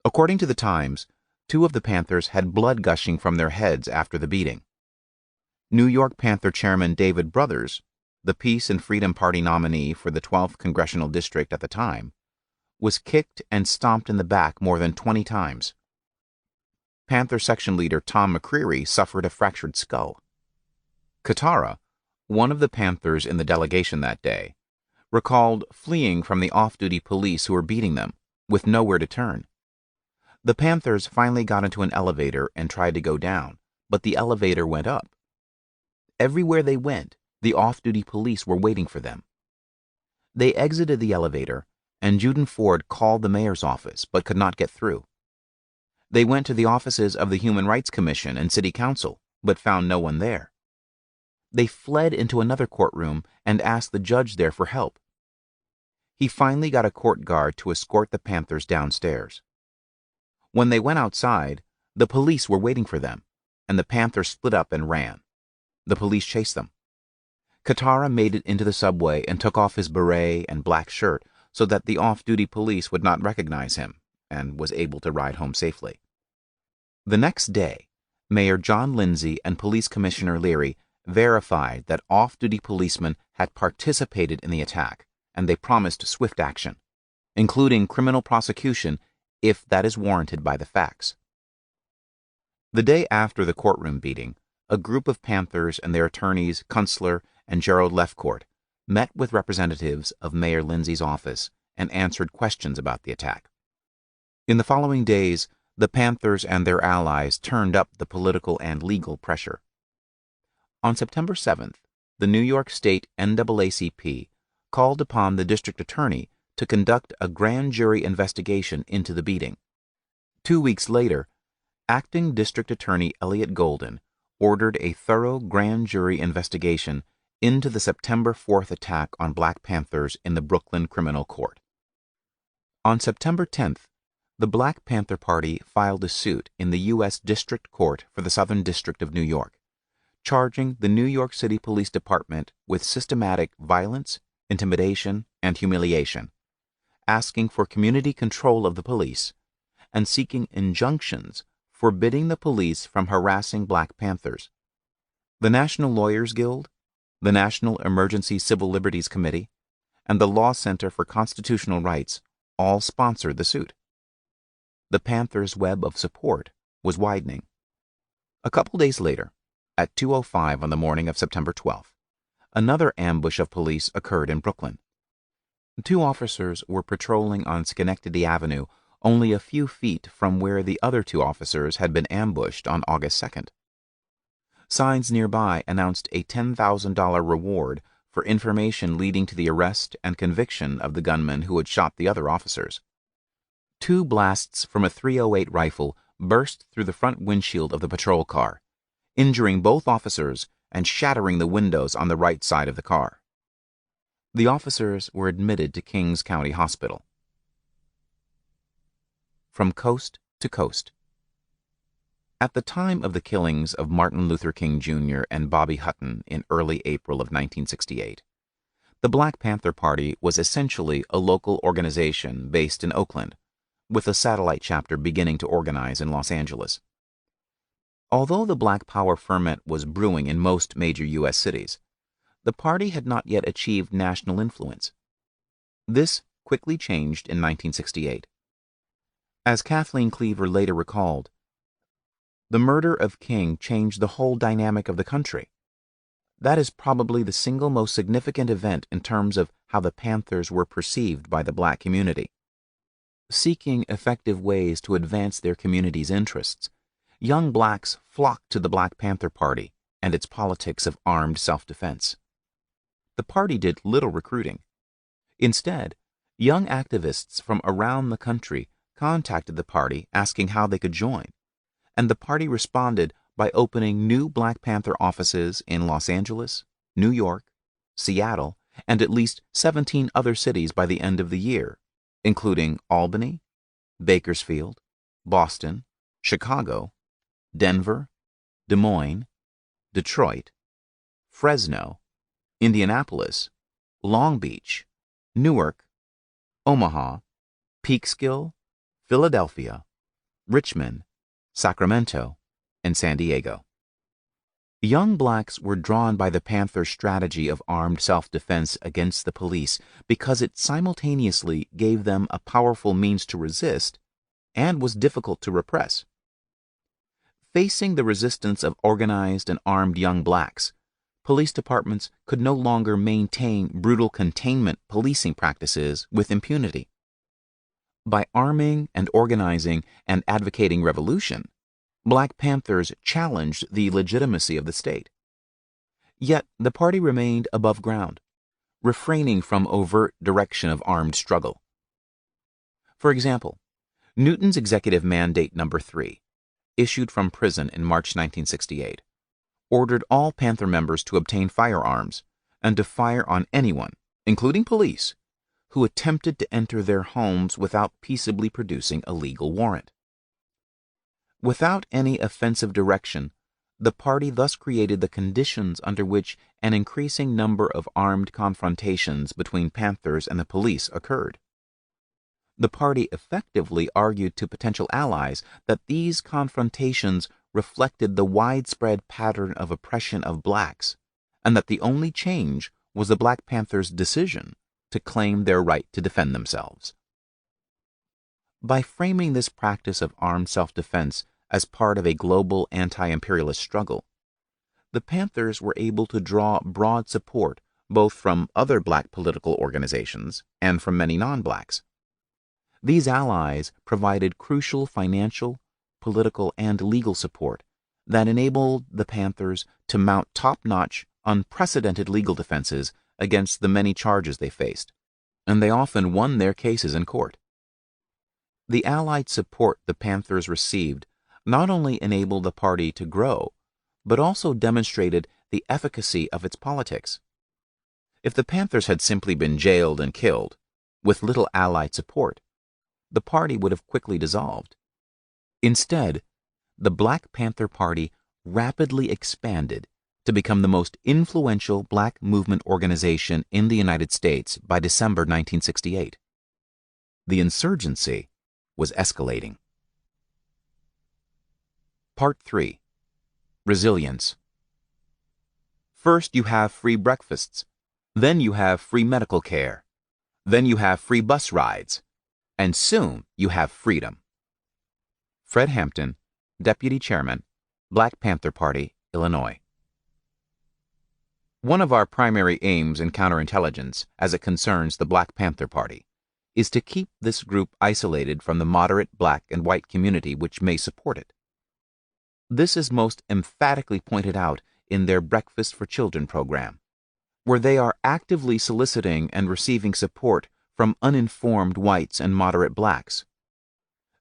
According to the Times, 2 of the Panthers had blood gushing from their heads after the beating. New York Panther Chairman David Brothers, the Peace and Freedom Party nominee for the 12th Congressional District at the time, was kicked and stomped in the back more than 20 times. Panther section leader Tom McCreary suffered a fractured skull. Katara, one of the Panthers in the delegation that day, recalled fleeing from the off-duty police who were beating them, with nowhere to turn. The Panthers finally got into an elevator and tried to go down, but the elevator went up. Everywhere they went, the off-duty police were waiting for them. They exited the elevator, and Juden Ford called the mayor's office but could not get through. They went to the offices of the Human Rights Commission and City Council, but found no one there. They fled into another courtroom and asked the judge there for help. He finally got a court guard to escort the Panthers downstairs. When they went outside, the police were waiting for them, and the Panthers split up and ran. The police chased them. Katara made it into the subway and took off his beret and black shirt so that the off-duty police would not recognize him, and was able to ride home safely. The next day, Mayor John Lindsay and Police Commissioner Leary verified that off-duty policemen had participated in the attack, and they promised swift action, including criminal prosecution if that is warranted by the facts. The day after the courtroom beating, a group of Panthers and their attorneys, Kunstler and Gerald Lefcourt, met with representatives of Mayor Lindsay's office and answered questions about the attack. In the following days, the Panthers and their allies turned up the political and legal pressure. On September 7th, the New York State NAACP called upon the district attorney to conduct a grand jury investigation into the beating. 2 weeks later, Acting District Attorney Elliot Golden ordered a thorough grand jury investigation into the September 4th attack on Black Panthers in the Brooklyn Criminal Court. On September 10th, the Black Panther Party filed a suit in the U.S. District Court for the Southern District of New York, charging the New York City Police Department with systematic violence, intimidation, and humiliation, asking for community control of the police, and seeking injunctions forbidding the police from harassing Black Panthers. The National Lawyers Guild, the National Emergency Civil Liberties Committee, and the Law Center for Constitutional Rights all sponsored the suit. The Panthers' web of support was widening. A couple days later, at 2:05 on the morning of September 12th, another ambush of police occurred in Brooklyn. 2 officers were patrolling on Schenectady Avenue only a few feet from where the other 2 officers had been ambushed on August 2nd. Signs nearby announced a $10,000 reward for information leading to the arrest and conviction of the gunman who had shot the other officers. 2 blasts from a .308 rifle burst through the front windshield of the patrol car, injuring both officers and shattering the windows on the right side of the car. The officers were admitted to Kings County Hospital. From coast to coast. At the time of the killings of Martin Luther King Jr. and Bobby Hutton in early April of 1968, the Black Panther Party was essentially a local organization based in Oakland, with a satellite chapter beginning to organize in Los Angeles. Although the Black Power ferment was brewing in most major U.S. cities, the party had not yet achieved national influence. This quickly changed in 1968. As Kathleen Cleaver later recalled, the murder of King changed the whole dynamic of the country. That is probably the single most significant event in terms of how the Panthers were perceived by the Black community. Seeking effective ways to advance their community's interests, young Blacks flocked to the Black Panther Party and its politics of armed self-defense. The party did little recruiting. Instead, young activists from around the country contacted the party asking how they could join, and the party responded by opening new Black Panther offices in Los Angeles, New York, Seattle, and at least 17 other cities by the end of the year, including Albany, Bakersfield, Boston, Chicago, Denver, Des Moines, Detroit, Fresno, Indianapolis, Long Beach, Newark, Omaha, Peekskill, Philadelphia, Richmond, Sacramento, and San Diego. Young blacks were drawn by the Panther strategy of armed self-defense against the police because it simultaneously gave them a powerful means to resist and was difficult to repress. Facing the resistance of organized and armed young blacks, police departments could no longer maintain brutal containment policing practices with impunity. By arming and organizing and advocating revolution, Black Panthers challenged the legitimacy of the state. Yet the party remained above ground, refraining from overt direction of armed struggle. For example, Newton's Executive Mandate No. 3, issued from prison in March 1968, ordered all Panther members to obtain firearms and to fire on anyone, including police, who attempted to enter their homes without peaceably producing a legal warrant. Without any offensive direction, the party thus created the conditions under which an increasing number of armed confrontations between Panthers and the police occurred. The party effectively argued to potential allies that these confrontations reflected the widespread pattern of oppression of blacks, and that the only change was the Black Panthers' decision to claim their right to defend themselves. By framing this practice of armed self-defense as part of a global anti-imperialist struggle, the Panthers were able to draw broad support both from other black political organizations and from many non-blacks. These allies provided crucial financial, political, and legal support that enabled the Panthers to mount top-notch, unprecedented legal defenses against the many charges they faced, and they often won their cases in court. The Allied support the Panthers received not only enabled the party to grow, but also demonstrated the efficacy of its politics. If the Panthers had simply been jailed and killed, with little Allied support, the party would have quickly dissolved. Instead, the Black Panther Party rapidly expanded to become the most influential black movement organization in the United States by December 1968. The insurgency was escalating. Part 3. Resilience. First you have free breakfasts, then you have free medical care, then you have free bus rides, and soon you have freedom. Fred Hampton, Deputy Chairman, Black Panther Party, Illinois. One of our primary aims in counterintelligence, as it concerns the Black Panther Party, is to keep this group isolated from the moderate black and white community which may support it. This is most emphatically pointed out in their Breakfast for Children program, where they are actively soliciting and receiving support from uninformed whites and moderate blacks.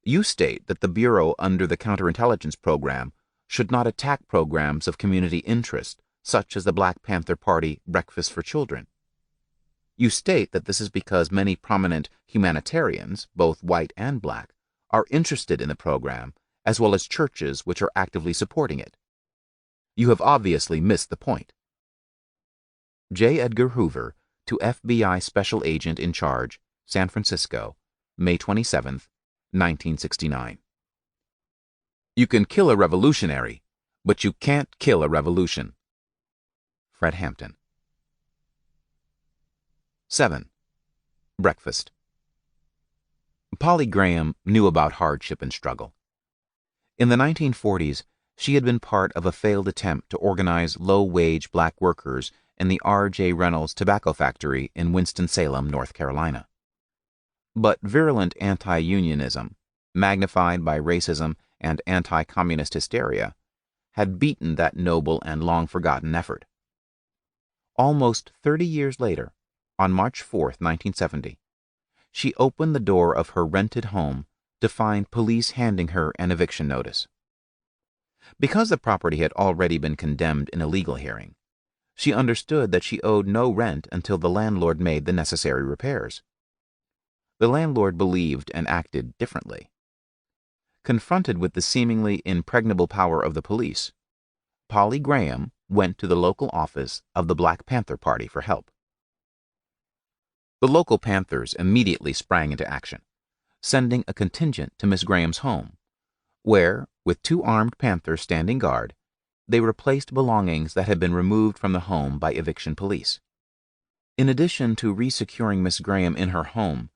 You state that the Bureau under the counterintelligence program should not attack programs of community interest, such as the Black Panther Party Breakfast for Children. You state that this is because many prominent humanitarians, both white and black, are interested in the program, as well as churches which are actively supporting it. You have obviously missed the point. J. Edgar Hoover to FBI Special Agent in Charge, San Francisco, May 27, 1969. You can kill a revolutionary, but you can't kill a revolution. Fred Hampton. 7. Breakfast. Polly Graham knew about hardship and struggle. In the 1940s, she had been part of a failed attempt to organize low-wage black workers in the R.J. Reynolds tobacco factory in Winston-Salem, North Carolina. But virulent anti-unionism, magnified by racism and anti-communist hysteria, had beaten that noble and long-forgotten effort. Almost 30 years later, on March 4, 1970, she opened the door of her rented home to find police handing her an eviction notice. Because the property had already been condemned in a legal hearing, she understood that she owed no rent until the landlord made the necessary repairs. The landlord believed and acted differently. Confronted with the seemingly impregnable power of the police, Polly Graham went to the local office of the Black Panther Party for help. The local Panthers immediately sprang into action, sending a contingent to Miss Graham's home, where, with 2 armed Panthers standing guard, they replaced belongings that had been removed from the home by eviction police. In addition to resecuring Miss Graham in her home,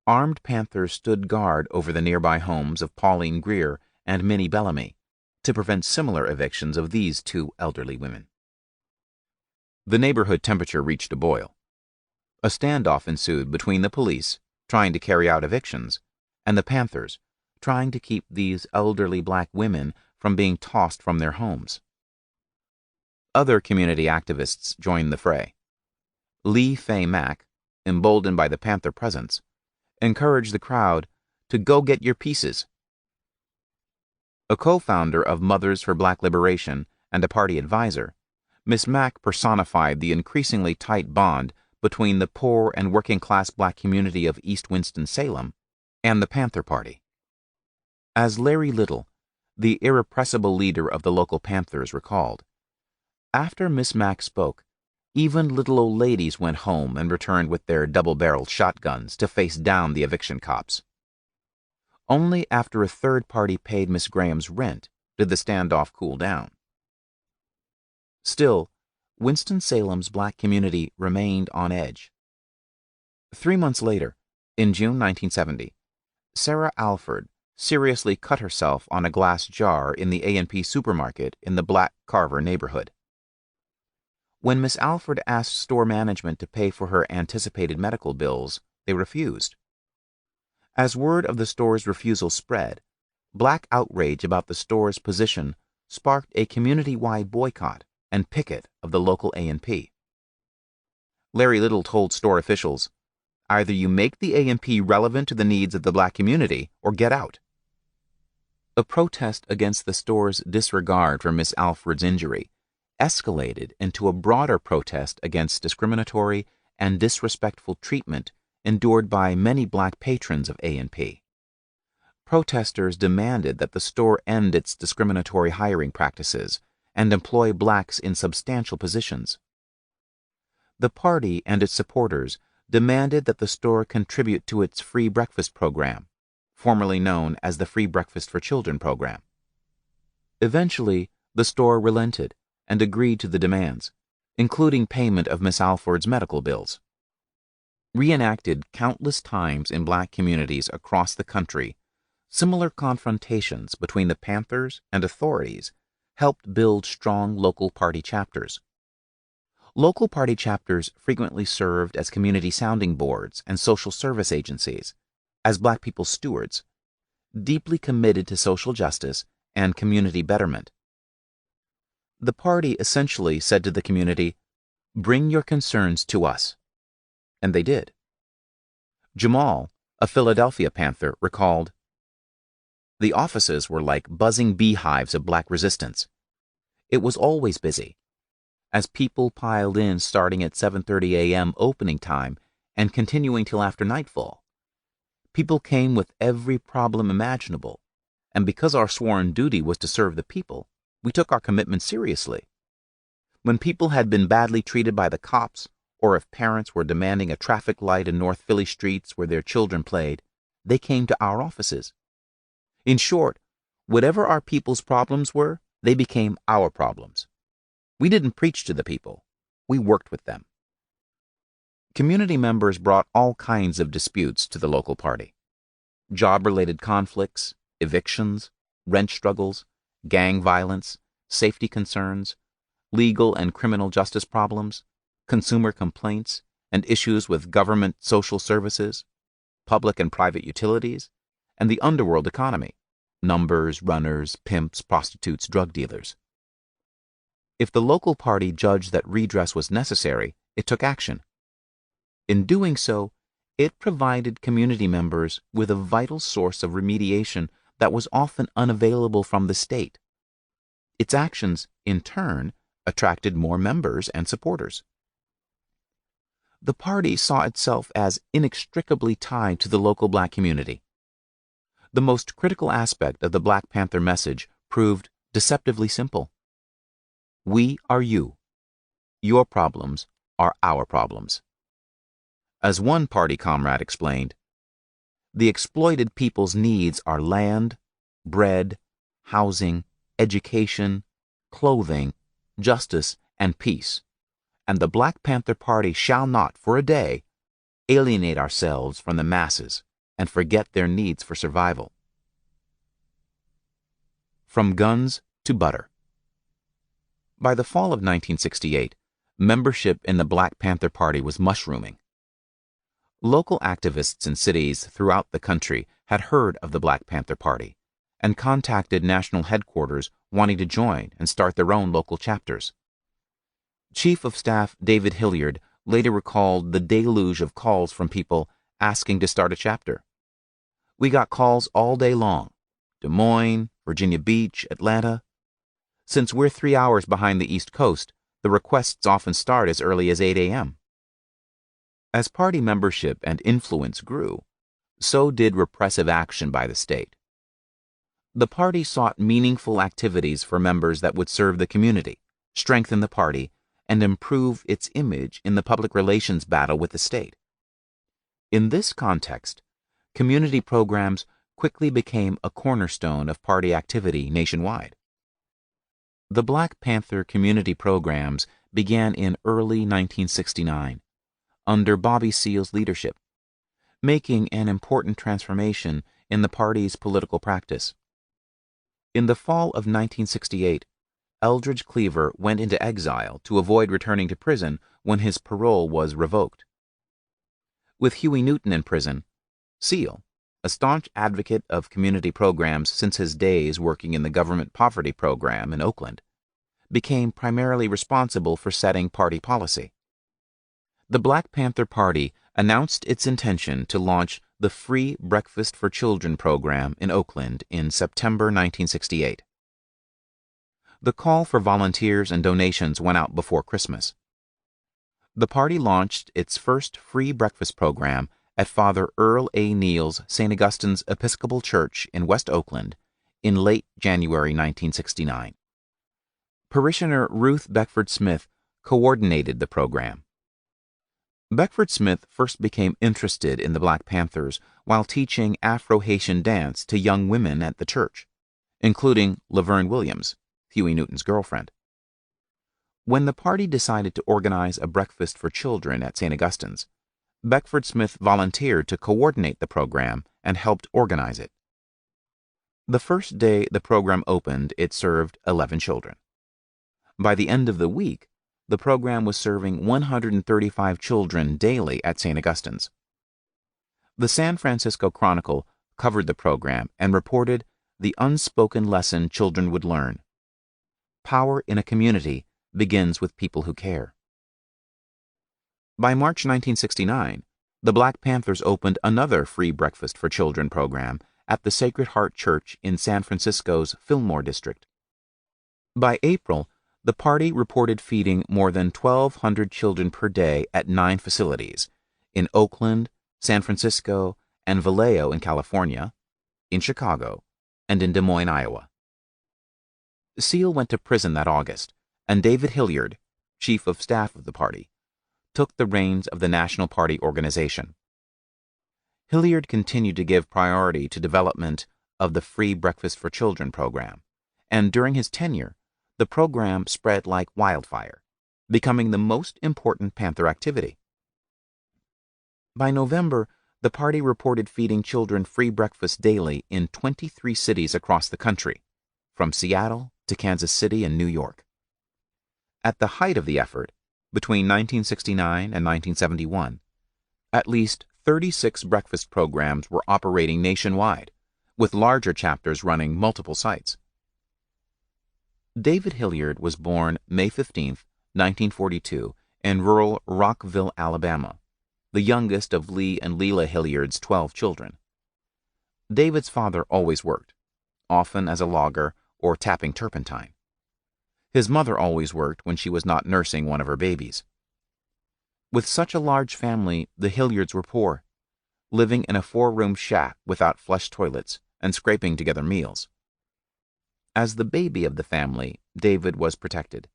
armed Panthers stood guard over the nearby homes of Pauline Greer and Minnie Bellamy to prevent similar evictions of these two elderly women. The neighborhood temperature reached a boil. A standoff ensued between the police, trying to carry out evictions, and the Panthers, trying to keep these elderly black women from being tossed from their homes. Other community activists joined the fray. Lee Fay Mack, emboldened by the Panther presence, encouraged the crowd to go get your pieces. A co-founder of Mothers for Black Liberation and a party advisor, Miss Mack personified the increasingly tight bond between the poor and working-class black community of East Winston-Salem and the Panther Party. As Larry Little, the irrepressible leader of the local Panthers, recalled, after Miss Mack spoke, even little old ladies went home and returned with their double-barreled shotguns to face down the eviction cops. Only after a third party paid Miss Graham's rent did the standoff cool down. Still, Winston-Salem's black community remained on edge. 3 months later, in June 1970, Sarah Alford seriously cut herself on a glass jar in the A&P supermarket in the Black Carver neighborhood. When Miss Alford asked store management to pay for her anticipated medical bills, they refused. As word of the store's refusal spread, black outrage about the store's position sparked a community-wide boycott and picket of the local A&P. Larry Little told store officials, either you make the A&P relevant to the needs of the black community or get out. A protest against the store's disregard for Miss Alford's injury escalated into a broader protest against discriminatory and disrespectful treatment endured by many black patrons of A&P. Protesters demanded that the store end its discriminatory hiring practices and employ blacks in substantial positions. The party and its supporters demanded that the store contribute to its free breakfast program, formerly known as the Free Breakfast for Children program. Eventually, the store relented and agreed to the demands, including payment of Miss Alford's medical bills. Reenacted countless times in black communities across the country, similar confrontations between the Panthers and authorities helped build strong local party chapters. Local party chapters frequently served as community sounding boards and social service agencies, as black people's stewards, deeply committed to social justice and community betterment. The party essentially said to the community, bring your concerns to us. And they did. Jamal, a Philadelphia Panther, recalled, the offices were like buzzing beehives of black resistance. It was always busy, as people piled in starting at 7:30 a.m. opening time and continuing till after nightfall. People came with every problem imaginable, and because our sworn duty was to serve the people, we took our commitment seriously. When people had been badly treated by the cops, or if parents were demanding a traffic light in North Philly streets where their children played, they came to our offices. In short, whatever our people's problems were, they became our problems. We didn't preach to the people. We worked with them. Community members brought all kinds of disputes to the local party. Job-related conflicts, evictions, rent struggles, gang violence, safety concerns, legal and criminal justice problems, consumer complaints, and issues with government social services, public and private utilities, and the underworld economy, numbers, runners, pimps, prostitutes, drug dealers. If the local party judged that redress was necessary, it took action. In doing so, it provided community members with a vital source of remediation that was often unavailable from the state. Its actions, in turn, attracted more members and supporters. The party saw itself as inextricably tied to the local black community. The most critical aspect of the Black Panther message proved deceptively simple. We are you. Your problems are our problems. As one party comrade explained, the exploited people's needs are land, bread, housing, education, clothing, justice, and peace, and the Black Panther Party shall not, for a day, alienate ourselves from the masses and forget their needs for survival. From guns to butter. By the fall of 1968, membership in the Black Panther Party was mushrooming. Local activists in cities throughout the country had heard of the Black Panther Party and contacted national headquarters wanting to join and start their own local chapters. Chief of Staff David Hilliard later recalled the deluge of calls from people asking to start a chapter. "We got calls all day long. Des Moines, Virginia Beach, Atlanta. Since we're 3 hours behind the East Coast, the requests often start as early as 8 a.m. As party membership and influence grew, so did repressive action by the state. The party sought meaningful activities for members that would serve the community, strengthen the party, and improve its image in the public relations battle with the state. In this context, community programs quickly became a cornerstone of party activity nationwide. The Black Panther community programs began in early 1969, under Bobby Seale's leadership, making an important transformation in the party's political practice. In the fall of 1968, Eldridge Cleaver went into exile to avoid returning to prison when his parole was revoked. With Huey Newton in prison, Seale, a staunch advocate of community programs since his days working in the government poverty program in Oakland, became primarily responsible for setting party policy. The Black Panther Party announced its intention to launch the Free Breakfast for Children program in Oakland in September 1968. The call for volunteers and donations went out before Christmas. The party launched its first free breakfast program at Father Earl A. Neal's St. Augustine's Episcopal Church in West Oakland in late January 1969. Parishioner Ruth Beckford Smith coordinated the program. Beckford Smith first became interested in the Black Panthers while teaching Afro-Haitian dance to young women at the church, including Laverne Williams, Huey Newton's girlfriend. When the party decided to organize a breakfast for children at St. Augustine's, Beckford Smith volunteered to coordinate the program and helped organize it. The first day the program opened, it served 11 children. By the end of the week, the program was serving 135 children daily at St. Augustine's. The San Francisco Chronicle covered the program and reported the unspoken lesson children would learn. Power in a community begins with people who care. By March 1969, the Black Panthers opened another free breakfast for children program at the Sacred Heart Church in San Francisco's Fillmore district. By April, the party reported feeding more than 1,200 children per day at 9 facilities in Oakland, San Francisco, and Vallejo in California, in Chicago, and in Des Moines, Iowa. Seale went to prison that August, and David Hilliard, chief of staff of the party, took the reins of the National Party organization. Hilliard continued to give priority to development of the Free Breakfast for Children program, and during his tenure, the program spread like wildfire, becoming the most important Panther activity. By November, the party reported feeding children free breakfast daily in 23 cities across the country, from Seattle to Kansas City and New York. At the height of the effort, between 1969 and 1971, at least 36 breakfast programs were operating nationwide, with larger chapters running multiple sites. David Hilliard was born May 15, 1942, in rural Rockville, Alabama, the youngest of Lee and Leela Hilliard's 12 children. David's father always worked, often as a logger or tapping turpentine. His mother always worked when she was not nursing one of her babies. With such a large family, the Hilliards were poor, living in a 4-room shack without flush toilets and scraping together meals. As the baby of the family, David was protected.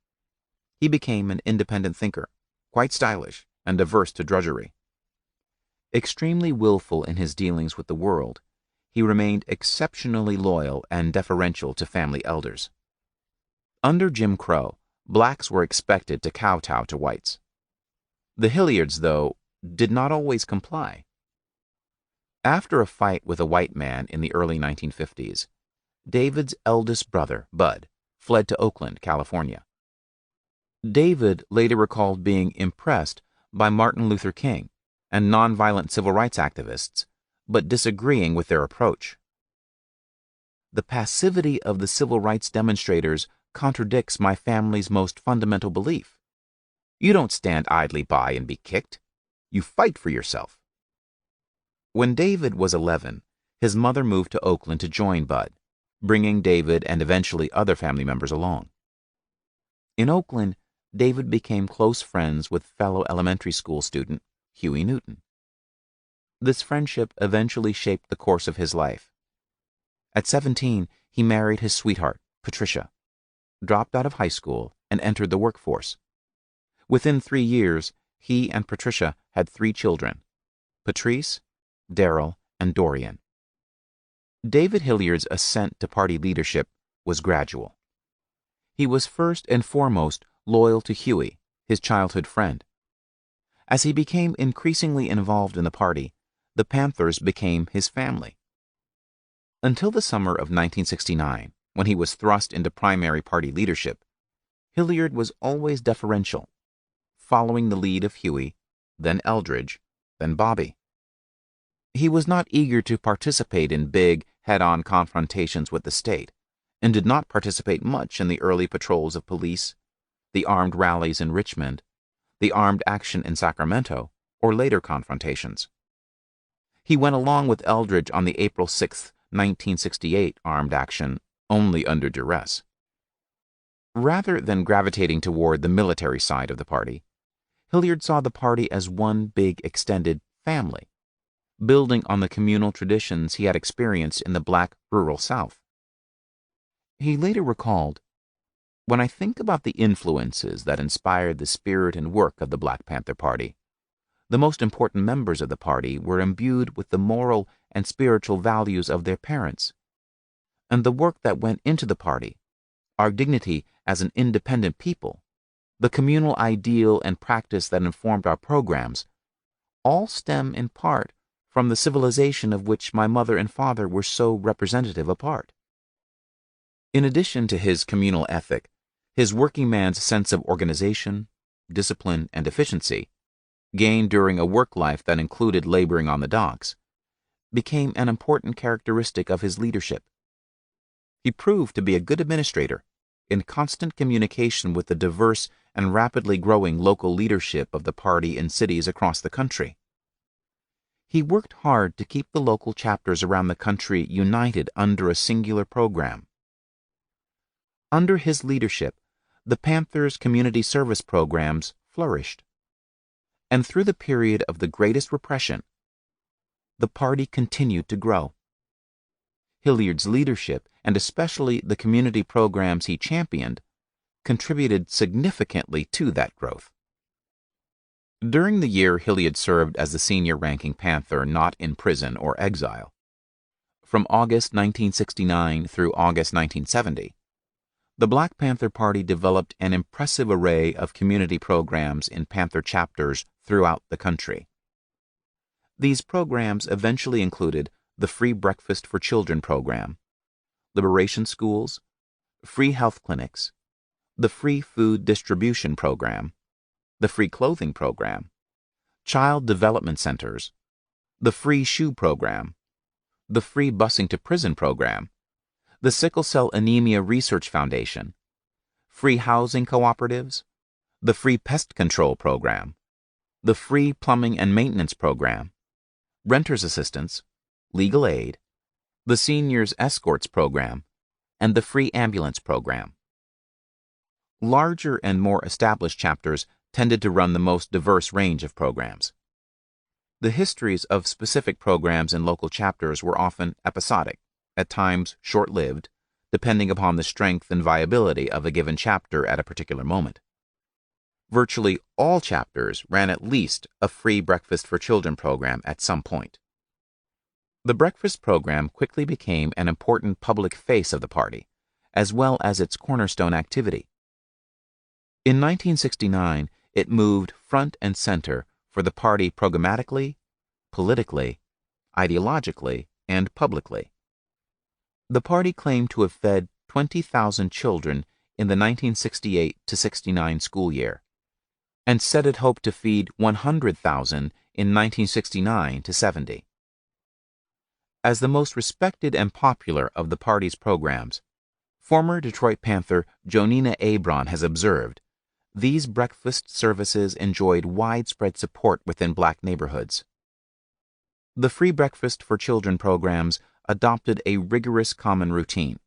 He became an independent thinker, quite stylish and averse to drudgery. Extremely willful in his dealings with the world, he remained exceptionally loyal and deferential to family elders. Under Jim Crow, blacks were expected to kowtow to whites. The Hilliards, though, did not always comply. After a fight with a white man in the early 1950s, David's eldest brother, Bud, fled to Oakland, California. David later recalled being impressed by Martin Luther King and nonviolent civil rights activists, but disagreeing with their approach. The passivity of the civil rights demonstrators contradicts my family's most fundamental belief. You don't stand idly by and be kicked. You fight for yourself. When David was 11, his mother moved to Oakland to join Bud, bringing David and eventually other family members along. In Oakland, David became close friends with fellow elementary school student Huey Newton. This friendship eventually shaped the course of his life. At 17, he married his sweetheart, Patricia, dropped out of high school, and entered the workforce. Within 3 years, he and Patricia had 3 children, Patrice, Daryl, and Dorian. David Hilliard's ascent to party leadership was gradual. He was first and foremost loyal to Huey, his childhood friend. As he became increasingly involved in the party, the Panthers became his family. Until the summer of 1969, when he was thrust into primary party leadership, Hilliard was always deferential, following the lead of Huey, then Eldridge, then Bobby. He was not eager to participate in big, head-on confrontations with the state, and did not participate much in the early patrols of police, the armed rallies in Richmond, the armed action in Sacramento, or later confrontations. He went along with Eldridge on the April 6, 1968 armed action only under duress. Rather than gravitating toward the military side of the party, Hilliard saw the party as one big extended family, building on the communal traditions he had experienced in the black rural South. He later recalled, "When I think about the influences that inspired the spirit and work of the Black Panther Party, the most important members of the party were imbued with the moral and spiritual values of their parents, and the work that went into the party, our dignity as an independent people, the communal ideal and practice that informed our programs, all stem in part from the civilization of which my mother and father were so representative a part." In addition to his communal ethic, his working man's sense of organization, discipline, and efficiency, gained during a work life that included laboring on the docks, became an important characteristic of his leadership. He proved to be a good administrator, in constant communication with the diverse and rapidly growing local leadership of the party in cities across the country. He worked hard to keep the local chapters around the country united under a singular program. Under his leadership, the Panthers' community service programs flourished. And through the period of the greatest repression, the party continued to grow. Hilliard's leadership, and especially the community programs he championed, contributed significantly to that growth. During the year Hilliard served as the senior-ranking Panther not in prison or exile, from August 1969 through August 1970, the Black Panther Party developed an impressive array of community programs in Panther chapters throughout the country. These programs eventually included the Free Breakfast for Children program, liberation schools, free health clinics, the Free Food Distribution program, the Free Clothing program, Child Development Centers, the Free Shoe program, the Free Busing to Prison program, the Sickle Cell Anemia Research Foundation, free housing cooperatives, the Free Pest Control program, the Free Plumbing and Maintenance program, renters assistance, legal aid, the Seniors Escorts program, and the Free Ambulance program. Larger and more established chapters tended to run the most diverse range of programs. The histories of specific programs in local chapters were often episodic, at times short-lived, depending upon the strength and viability of a given chapter at a particular moment. Virtually all chapters ran at least a Free Breakfast for Children program at some point. The breakfast program quickly became an important public face of the party, as well as its cornerstone activity. In 1969, it moved front and center for the party programmatically, politically, ideologically, and publicly. The party claimed to have fed 20,000 children in the 1968-69 school year, and said it hoped to feed 100,000 in 1969-70. As the most respected and popular of the party's programs, former Detroit Panther Jonina Abron has observed, these breakfast services enjoyed widespread support within black neighborhoods. The Free Breakfast for Children programs adopted a rigorous common routine.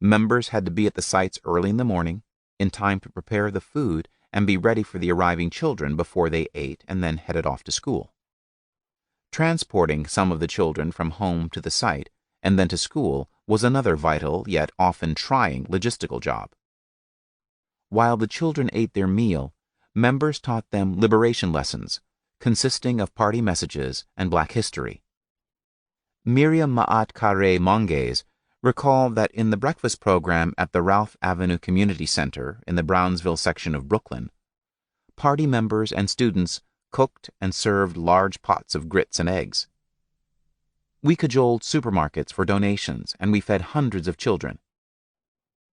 Members had to be at the sites early in the morning, in time to prepare the food and be ready for the arriving children before they ate and then headed off to school. Transporting some of the children from home to the site and then to school was another vital yet often trying logistical job. While the children ate their meal, members taught them liberation lessons consisting of party messages and black history. Miriam Maat Kare Monges recalled that in the breakfast program at the Ralph Avenue Community Center in the Brownsville section of Brooklyn, party members and students cooked and served large pots of grits and eggs. We cajoled supermarkets for donations, and we fed hundreds of children.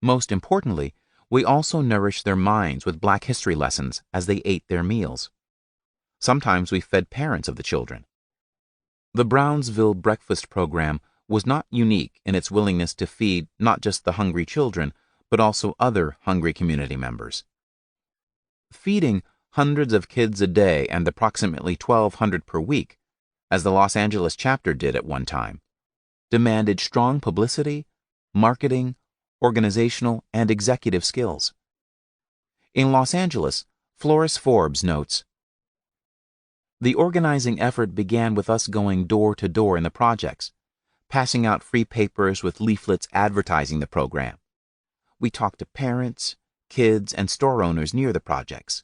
Most importantly, we also nourished their minds with black history lessons as they ate their meals. Sometimes we fed parents of the children. The Brownsville breakfast program was not unique in its willingness to feed not just the hungry children, but also other hungry community members. Feeding hundreds of kids a day and approximately 1,200 per week, as the Los Angeles chapter did at one time, demanded strong publicity, marketing, organizational, and executive skills. In Los Angeles, Floris Forbes notes, "The organizing effort began with us going door to door in the projects, passing out free papers with leaflets advertising the program. We talked to parents, kids, and store owners near the projects.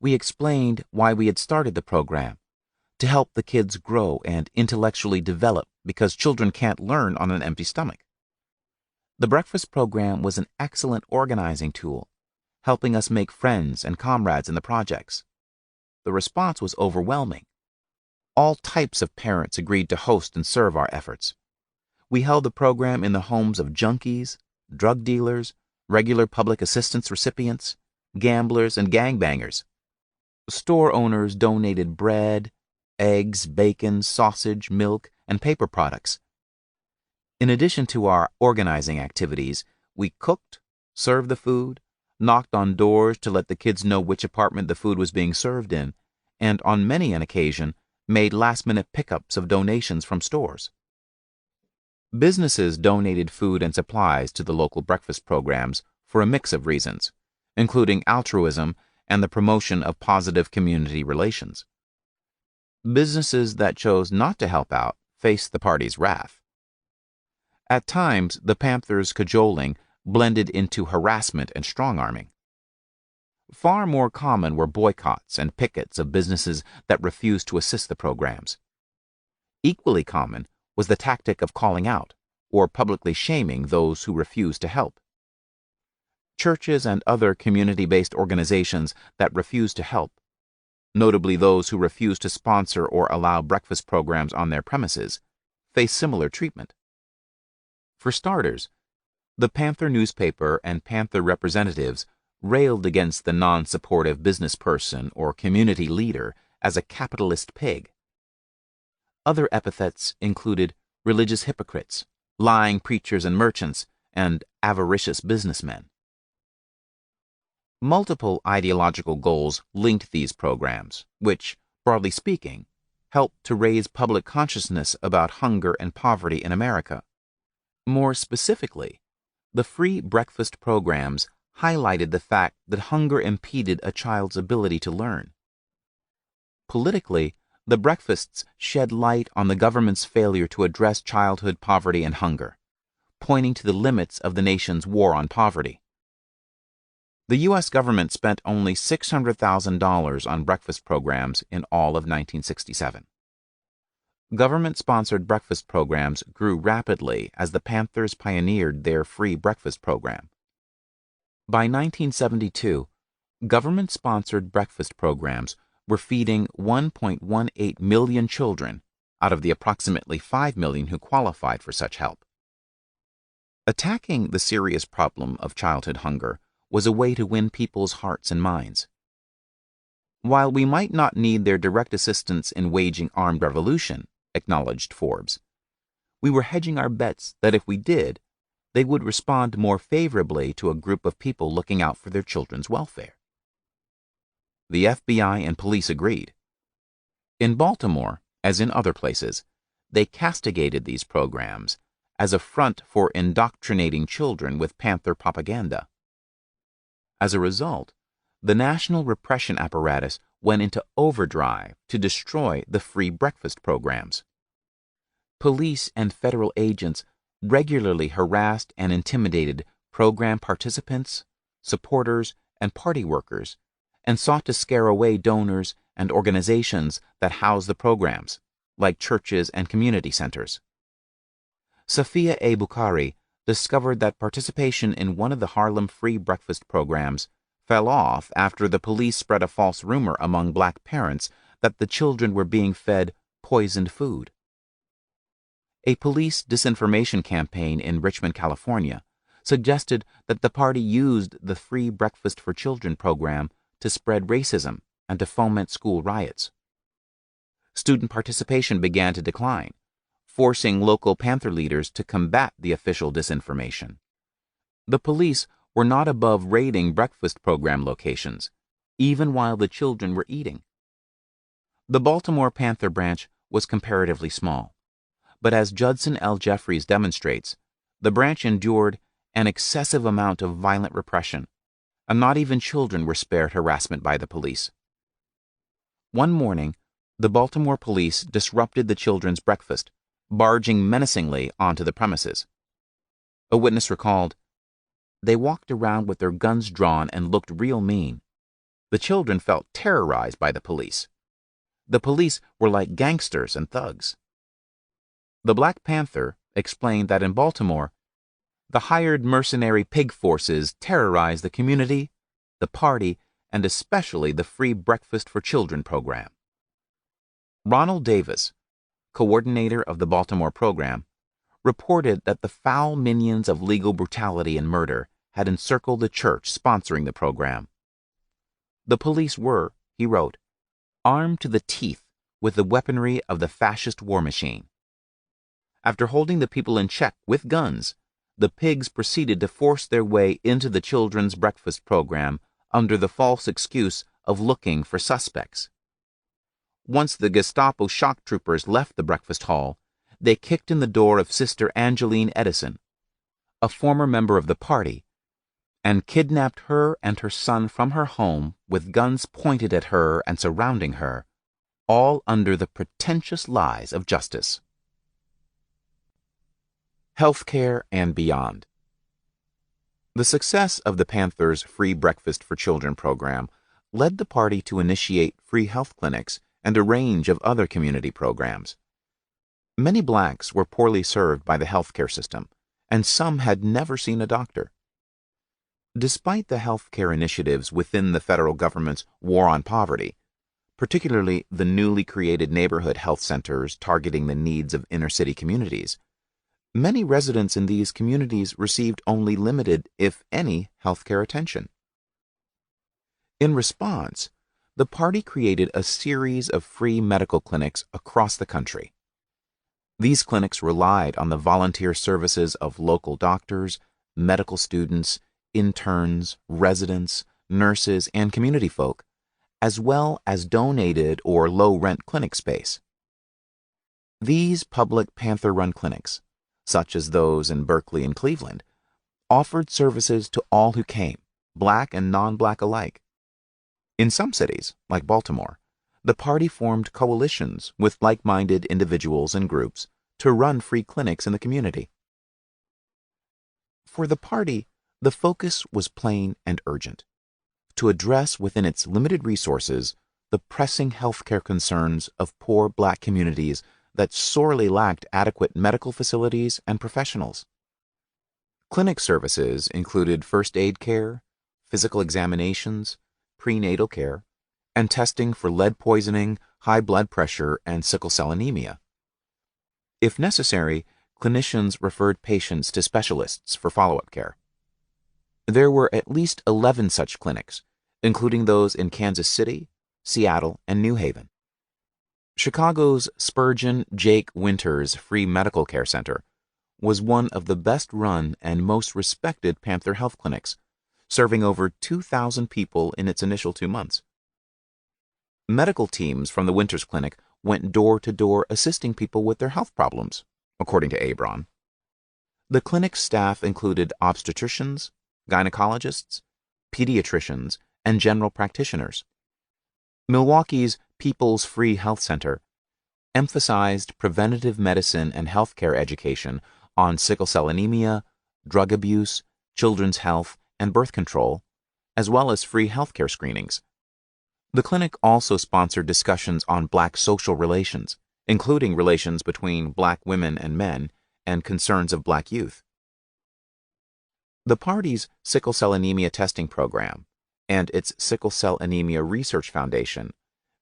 We explained why we had started the program, to help the kids grow and intellectually develop because children can't learn on an empty stomach. The breakfast program was an excellent organizing tool, helping us make friends and comrades in the projects. The response was overwhelming. All types of parents agreed to host and serve our efforts. We held the program in the homes of junkies, drug dealers, regular public assistance recipients, gamblers, and gangbangers. Store owners donated bread, eggs, bacon, sausage, milk, and paper products. In addition to our organizing activities, we cooked, served the food, knocked on doors to let the kids know which apartment the food was being served in, and on many an occasion made last-minute pickups of donations from stores. Businesses donated food and supplies to the local breakfast programs for a mix of reasons, including altruism and the promotion of positive community relations. Businesses that chose not to help out faced the party's wrath. At times, the Panthers' cajoling blended into harassment and strong-arming. Far more common were boycotts and pickets of businesses that refused to assist the programs. Equally common was the tactic of calling out or publicly shaming those who refused to help. Churches and other community-based organizations that refused to help, notably those who refused to sponsor or allow breakfast programs on their premises, faced similar treatment. For starters, the Panther newspaper and Panther representatives railed against the non-supportive business person or community leader as a capitalist pig. Other epithets included religious hypocrites, lying preachers and merchants, and avaricious businessmen. Multiple ideological goals linked these programs, which, broadly speaking, helped to raise public consciousness about hunger and poverty in America. More specifically, the free breakfast programs highlighted the fact that hunger impeded a child's ability to learn. Politically, the breakfasts shed light on the government's failure to address childhood poverty and hunger, pointing to the limits of the nation's war on poverty. The U.S. government spent only $600,000 on breakfast programs in all of 1967. Government-sponsored breakfast programs grew rapidly as the Panthers pioneered their free breakfast program. By 1972, government-sponsored breakfast programs were feeding 1.18 million children out of the approximately 5 million who qualified for such help. Attacking the serious problem of childhood hunger was a way to win people's hearts and minds. While we might not need their direct assistance in waging armed revolution, acknowledged Forbes, we were hedging our bets that if we did, they would respond more favorably to a group of people looking out for their children's welfare. The FBI and police agreed. In Baltimore, as in other places, they castigated these programs as a front for indoctrinating children with Panther propaganda. As a result, the national repression apparatus went into overdrive to destroy the free breakfast programs. Police and federal agents regularly harassed and intimidated program participants, supporters, and party workers, and sought to scare away donors and organizations that house the programs, like churches and community centers. Safia A. Bukhari discovered that participation in one of the Harlem free breakfast programs fell off after the police spread a false rumor among black parents that the children were being fed poisoned food. A police disinformation campaign in Richmond, California, suggested that the party used the Free Breakfast for Children program to spread racism and to foment school riots. Student participation began to decline, forcing local Panther leaders to combat the official disinformation. The police were not above raiding breakfast program locations, even while the children were eating. The Baltimore Panther branch was comparatively small, but as Judson L. Jeffries demonstrates, the branch endured an excessive amount of violent repression, and not even children were spared harassment by the police. One morning, the Baltimore police disrupted the children's breakfast, barging menacingly onto the premises. A witness recalled, "They walked around with their guns drawn and looked real mean. The children felt terrorized by the police. The police were like gangsters and thugs." The Black Panther explained that in Baltimore, the hired mercenary pig forces terrorized the community, the party, and especially the Free Breakfast for Children program. Ronald Davis, coordinator of the Baltimore program, reported that the foul minions of legal brutality and murder had encircled the church sponsoring the program. The police were, he wrote, armed to the teeth with the weaponry of the fascist war machine. After holding the people in check with guns, the pigs proceeded to force their way into the children's breakfast program under the false excuse of looking for suspects. Once the Gestapo shock troopers left the breakfast hall, they kicked in the door of Sister Angeline Edison, a former member of the party, and kidnapped her and her son from her home with guns pointed at her and surrounding her, all under the pretentious lies of justice. Healthcare and beyond. The success of the Panthers' Free Breakfast for Children program led the party to initiate free health clinics and a range of other community programs. Many blacks were poorly served by the healthcare system, and some had never seen a doctor. Despite the healthcare initiatives within the federal government's war on poverty, particularly the newly created neighborhood health centers targeting the needs of inner-city communities, many residents in these communities received only limited, if any, healthcare attention. In response, the party created a series of free medical clinics across the country. These clinics relied on the volunteer services of local doctors, medical students, interns, residents, nurses, and community folk, as well as donated or low-rent clinic space. These public Panther-run clinics, such as those in Berkeley and Cleveland, offered services to all who came, black and non-black alike. In some cities, like Baltimore, the party formed coalitions with like-minded individuals and groups to run free clinics in the community. For the party, the focus was plain and urgent: to address within its limited resources the pressing healthcare concerns of poor black communities that sorely lacked adequate medical facilities and professionals. Clinic services included first aid care, physical examinations, prenatal care, and testing for lead poisoning, high blood pressure, and sickle cell anemia. If necessary, clinicians referred patients to specialists for follow-up care. There were at least 11 such clinics, including those in Kansas City, Seattle, and New Haven. Chicago's Spurgeon Jake Winters Free Medical Care Center was one of the best-run and most respected Panther health clinics, serving over 2,000 people in its initial 2 months. Medical teams from the Winters Clinic went door to door assisting people with their health problems, according to Abron. The clinic's staff included obstetricians, gynecologists, pediatricians, and general practitioners. Milwaukee's People's Free Health Center emphasized preventative medicine and healthcare education on sickle cell anemia, drug abuse, children's health, and birth control, as well as free healthcare screenings. The clinic also sponsored discussions on Black social relations, including relations between Black women and men and concerns of Black youth. The party's sickle cell anemia testing program and its Sickle Cell Anemia Research Foundation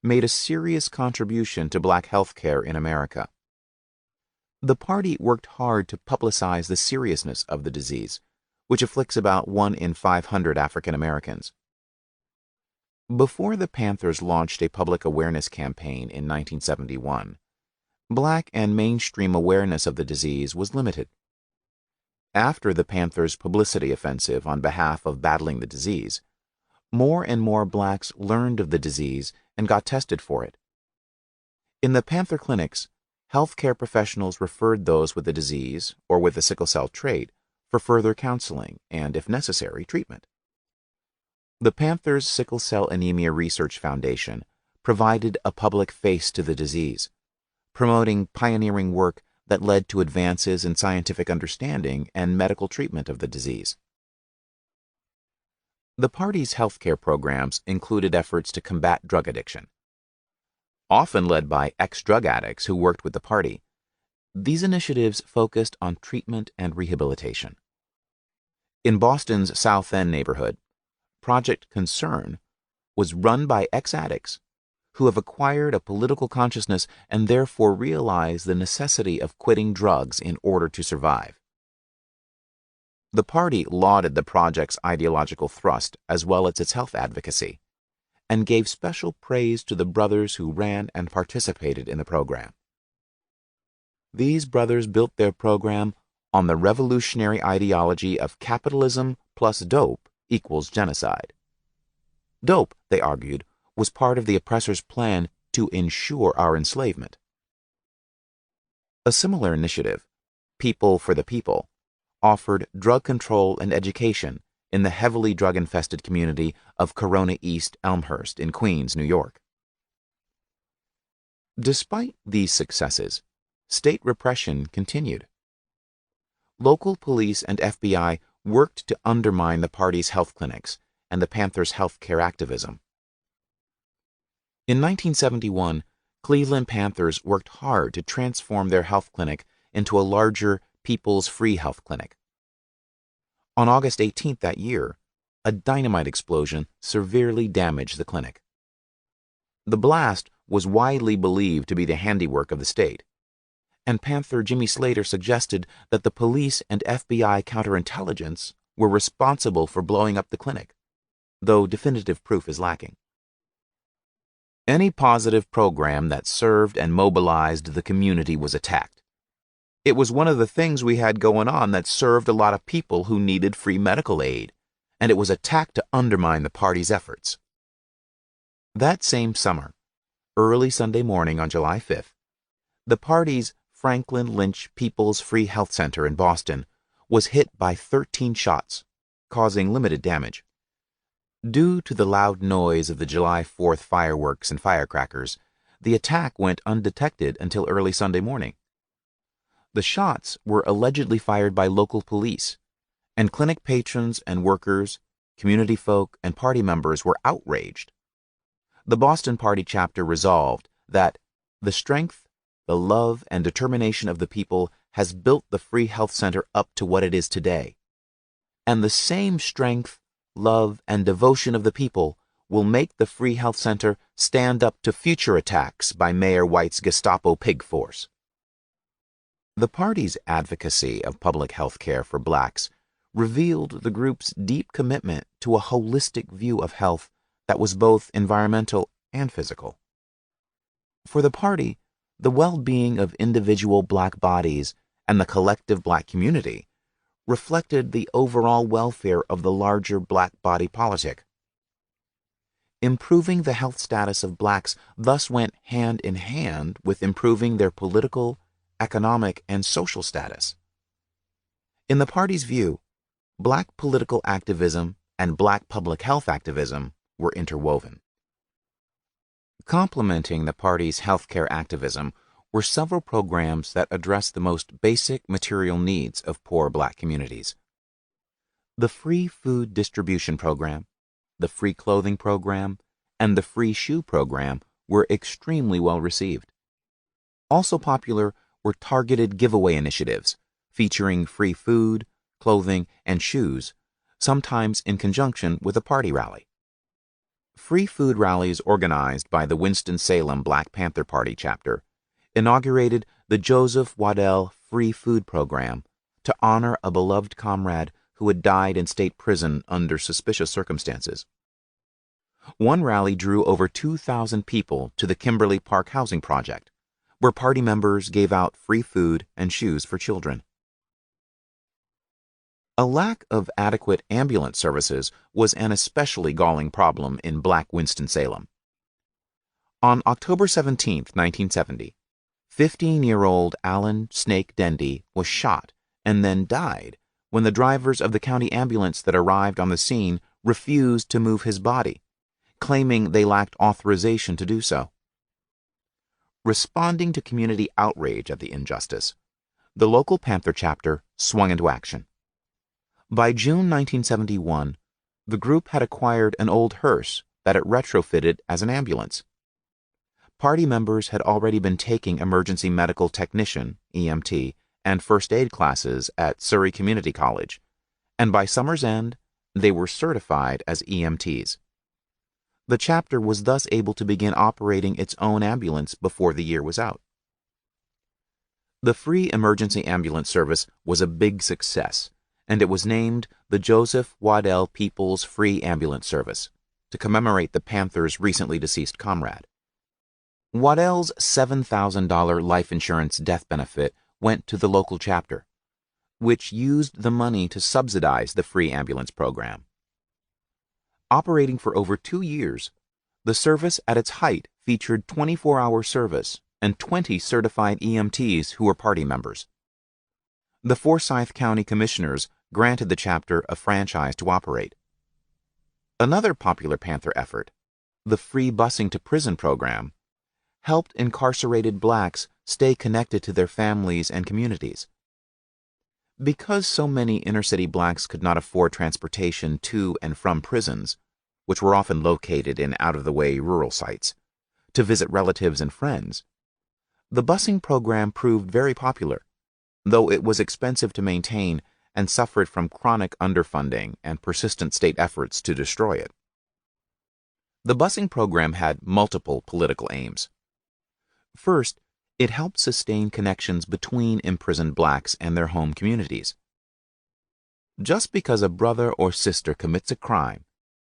made a serious contribution to Black healthcare in America. The party worked hard to publicize the seriousness of the disease, which afflicts about 1 in 500 African Americans. Before the Panthers launched a public awareness campaign in 1971, Black and mainstream awareness of the disease was limited. After the Panthers' publicity offensive on behalf of battling the disease, more and more Blacks learned of the disease and got tested for it. In the Panther clinics, healthcare professionals referred those with the disease or with the sickle cell trait for further counseling and, if necessary, treatment. The Panthers Sickle Cell Anemia Research Foundation provided a public face to the disease, promoting pioneering work that led to advances in scientific understanding and medical treatment of the disease. The party's healthcare programs included efforts to combat drug addiction. Often led by ex-drug addicts who worked with the party, these initiatives focused on treatment and rehabilitation. In Boston's South End neighborhood, Project Concern was run by ex-addicts who have acquired a political consciousness and therefore realize the necessity of quitting drugs in order to survive. The party lauded the project's ideological thrust as well as its health advocacy, and gave special praise to the brothers who ran and participated in the program. These brothers built their program on the revolutionary ideology of capitalism plus dope equals genocide. Dope, they argued, was part of the oppressor's plan to ensure our enslavement. A similar initiative, People for the People, offered drug control and education in the heavily drug-infested community of Corona East Elmhurst in Queens, New York. Despite these successes, state repression continued. Local police and FBI worked to undermine the party's health clinics and the Panthers' health care activism. In 1971, Cleveland Panthers worked hard to transform their health clinic into a larger People's Free Health Clinic. On August 18th that year, a dynamite explosion severely damaged the clinic. The blast was widely believed to be the handiwork of the state, and Panther Jimmy Slater suggested that the police and FBI counterintelligence were responsible for blowing up the clinic, though definitive proof is lacking. Any positive program that served and mobilized the community was attacked. It was one of the things we had going on that served a lot of people who needed free medical aid, and it was attacked to undermine the party's efforts. That same summer, early Sunday morning on July 5th, the party's Franklin Lynch People's Free Health Center in Boston was hit by 13 shots, causing limited damage. Due to the loud noise of the July 4th fireworks and firecrackers, the attack went undetected until early Sunday morning. The shots were allegedly fired by local police, and clinic patrons and workers, community folk, and party members were outraged. The Boston Party chapter resolved that the strength, the love and determination of the people has built the Free Health Center up to what it is today. And the same strength, love, and devotion of the people will make the Free Health Center stand up to future attacks by Mayor White's Gestapo pig force. The party's advocacy of public health care for blacks revealed the group's deep commitment to a holistic view of health that was both environmental and physical. For the party, the well-being of individual black bodies and the collective black community reflected the overall welfare of the larger black body politic. Improving the health status of blacks thus went hand in hand with improving their political, economic, and social status. In the party's view, black political activism and black public health activism were interwoven. Complementing the party's healthcare activism were several programs that addressed the most basic material needs of poor black communities. The Free Food Distribution Program, the Free Clothing Program, and the Free Shoe Program were extremely well received. Also popular were targeted giveaway initiatives featuring free food, clothing, and shoes, sometimes in conjunction with a party rally. Free food rallies organized by the Winston-Salem Black Panther Party chapter inaugurated the Joseph Waddell Free Food Program to honor a beloved comrade who had died in state prison under suspicious circumstances. One rally drew over 2,000 people to the Kimberly Park Housing Project, where party members gave out free food and shoes for children. A lack of adequate ambulance services was an especially galling problem in Black Winston-Salem. On October 17, 1970, 15-year-old Alan Snake Dendy was shot and then died when the drivers of the county ambulance that arrived on the scene refused to move his body, claiming they lacked authorization to do so. Responding to community outrage at the injustice, the local Panther chapter swung into action. By June 1971, the group had acquired an old hearse that it retrofitted as an ambulance. Party members had already been taking emergency medical technician, EMT, and first aid classes at Surrey Community College, and by summer's end, they were certified as EMTs. The chapter was thus able to begin operating its own ambulance before the year was out. The free emergency ambulance service was a big success, and it was named the Joseph Waddell People's Free Ambulance Service to commemorate the Panther's recently deceased comrade. Waddell's $7,000 life insurance death benefit went to the local chapter, which used the money to subsidize the free ambulance program. Operating for over 2 years, the service at its height featured 24-hour service and 20 certified EMTs who were party members. The Forsyth County Commissioners granted the chapter a franchise to operate. Another popular Panther effort, the Free Busing to Prison program, helped incarcerated blacks stay connected to their families and communities. Because so many inner-city blacks could not afford transportation to and from prisons, which were often located in out-of-the-way rural sites, to visit relatives and friends, the busing program proved very popular, though it was expensive to maintain and suffered from chronic underfunding and persistent state efforts to destroy it. The busing program had multiple political aims. First, it helped sustain connections between imprisoned blacks and their home communities. Just because a brother or sister commits a crime,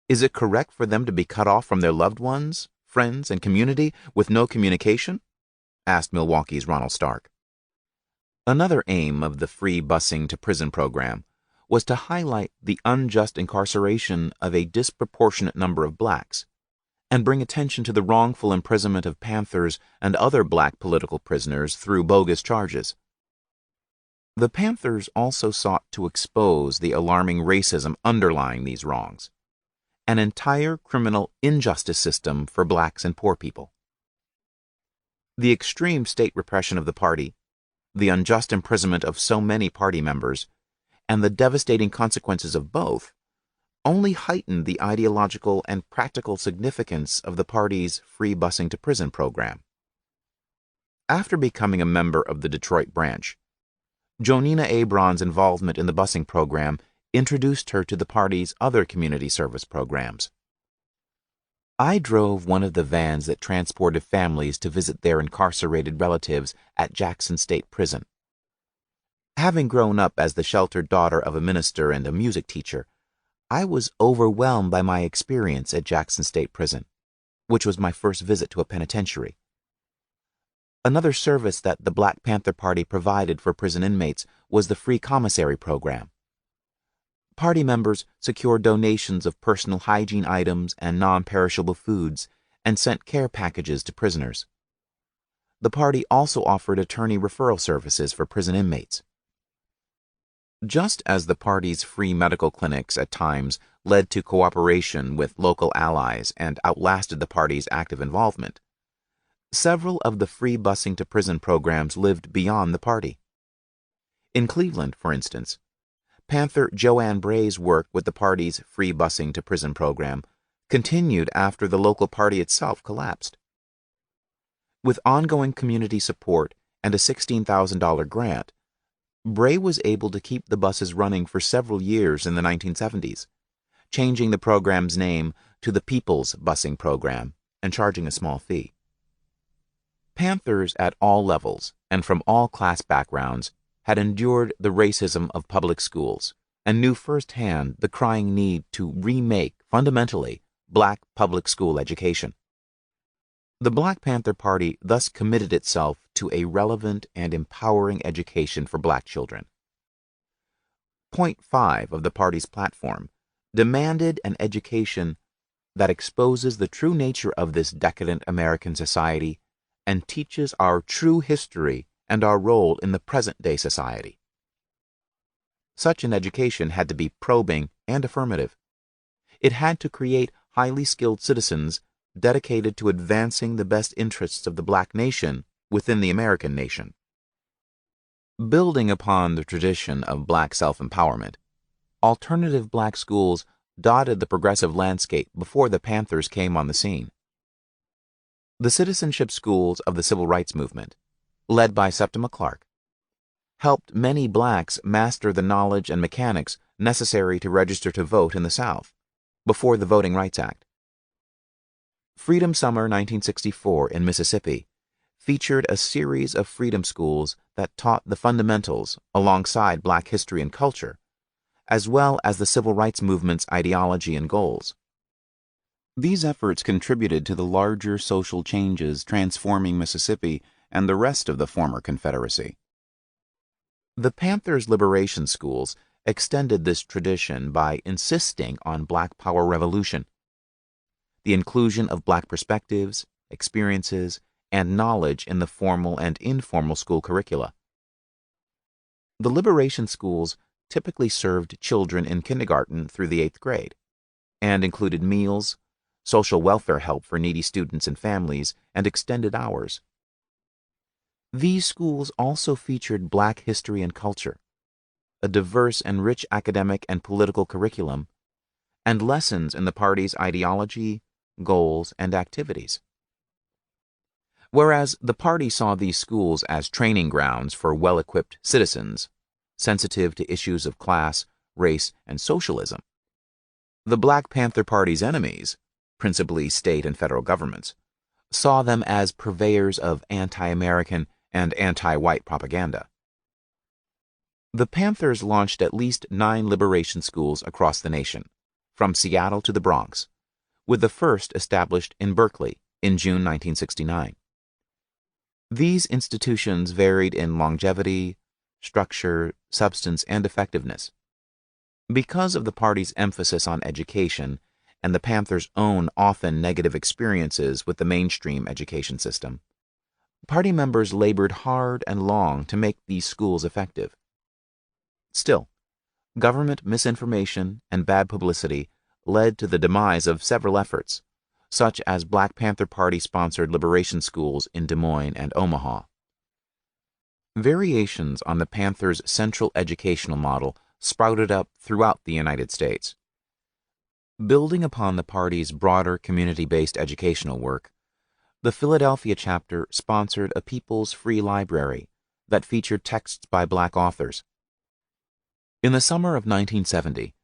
is it correct for them to be cut off from their loved ones, friends, and community with no communication? Asked Milwaukee's Ronald Stark. Another aim of the Free Busing to Prison program was to highlight the unjust incarceration of a disproportionate number of blacks and bring attention to the wrongful imprisonment of Panthers and other black political prisoners through bogus charges. The Panthers also sought to expose the alarming racism underlying these wrongs, an entire criminal injustice system for blacks and poor people. The extreme state repression of the party, the unjust imprisonment of so many party members, and the devastating consequences of both only heightened the ideological and practical significance of the party's Free Busing to Prison program. After becoming a member of the Detroit branch, Jonina A. Braun's involvement in the busing program introduced her to the party's other community service programs. I drove one of the vans that transported families to visit their incarcerated relatives at Jackson State Prison. Having grown up as the sheltered daughter of a minister and a music teacher, I was overwhelmed by my experience at Jackson State Prison, which was my first visit to a penitentiary. Another service that the Black Panther Party provided for prison inmates was the free commissary program. Party members secured donations of personal hygiene items and non-perishable foods and sent care packages to prisoners. The party also offered attorney referral services for prison inmates. Just as the party's free medical clinics at times led to cooperation with local allies and outlasted the party's active involvement, several of the free busing to prison programs lived beyond the party. In Cleveland, for instance, Panther Joanne Bray's work with the party's free busing to prison program continued after the local party itself collapsed. With ongoing community support and a $16,000 grant, Bray was able to keep the buses running for several years in the 1970s, changing the program's name to the People's Busing Program and charging a small fee. Panthers at all levels and from all class backgrounds had endured the racism of public schools and knew firsthand the crying need to remake, fundamentally, black public school education. The Black Panther Party thus committed itself to a relevant and empowering education for black children. Point 5 of the party's platform demanded an education that exposes the true nature of this decadent American society and teaches our true history and our role in the present-day society. Such an education had to be probing and affirmative. It had to create highly skilled citizens dedicated to advancing the best interests of the black nation within the American nation. Building upon the tradition of black self-empowerment, alternative black schools dotted the progressive landscape before the Panthers came on the scene. The citizenship schools of the civil rights movement, led by Septima Clark, helped many blacks master the knowledge and mechanics necessary to register to vote in the South, before the Voting Rights Act. Freedom Summer 1964 in Mississippi featured a series of freedom schools that taught the fundamentals alongside black history and culture, as well as the civil rights movement's ideology and goals. These efforts contributed to the larger social changes transforming Mississippi and the rest of the former Confederacy. The Panthers' liberation schools extended this tradition by insisting on Black Power revolution, the inclusion of black perspectives, experiences, and knowledge in the formal and informal school curricula. The liberation schools typically served children in kindergarten through the 8th grade and included meals, social welfare help for needy students and families, and extended hours. These schools also featured black history and culture, a diverse and rich academic and political curriculum, and lessons in the party's ideology, goals, and activities. Whereas the party saw these schools as training grounds for well-equipped citizens, sensitive to issues of class, race, and socialism, the Black Panther Party's enemies, principally state and federal governments, saw them as purveyors of anti-American and anti-white propaganda. The Panthers launched at least 9 liberation schools across the nation, from Seattle to the Bronx, with the first established in Berkeley in June 1969. These institutions varied in longevity, structure, substance, and effectiveness. Because of the party's emphasis on education and the Panthers' own often negative experiences with the mainstream education system, party members labored hard and long to make these schools effective. Still, government misinformation and bad publicity led to the demise of several efforts, such as Black Panther Party-sponsored liberation schools in Des Moines and Omaha. Variations on the Panthers' central educational model sprouted up throughout the United States. Building upon the party's broader community-based educational work, the Philadelphia chapter sponsored a People's Free Library that featured texts by black authors. In the summer of 1970,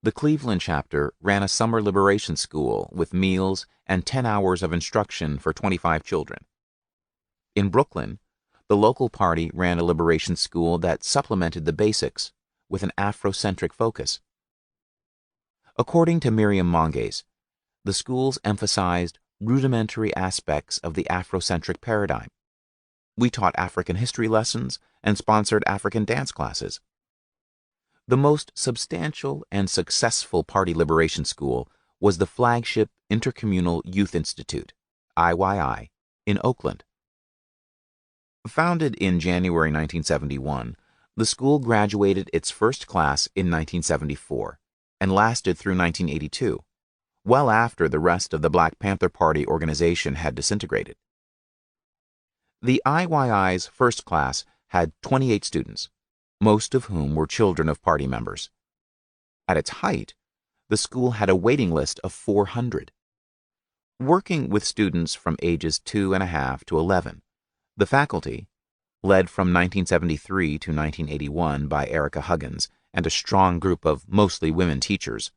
the Cleveland chapter ran a summer liberation school with meals and 10 hours of instruction for 25 children. In Brooklyn, the local party ran a liberation school that supplemented the basics with an Afrocentric focus. According to Miriam Monges, the schools emphasized rudimentary aspects of the Afrocentric paradigm. We taught African history lessons and sponsored African dance classes. The most substantial and successful party liberation school was the flagship Intercommunal Youth Institute, IYI, in Oakland. Founded in January 1971, the school graduated its first class in 1974 and lasted through 1982, well after the rest of the Black Panther Party organization had disintegrated. The IYI's first class had 28 students, most of whom were children of party members. At its height, the school had a waiting list of 400. Working with students from ages 2.5 to 11, the faculty, led from 1973 to 1981 by Erica Huggins and a strong group of mostly women teachers,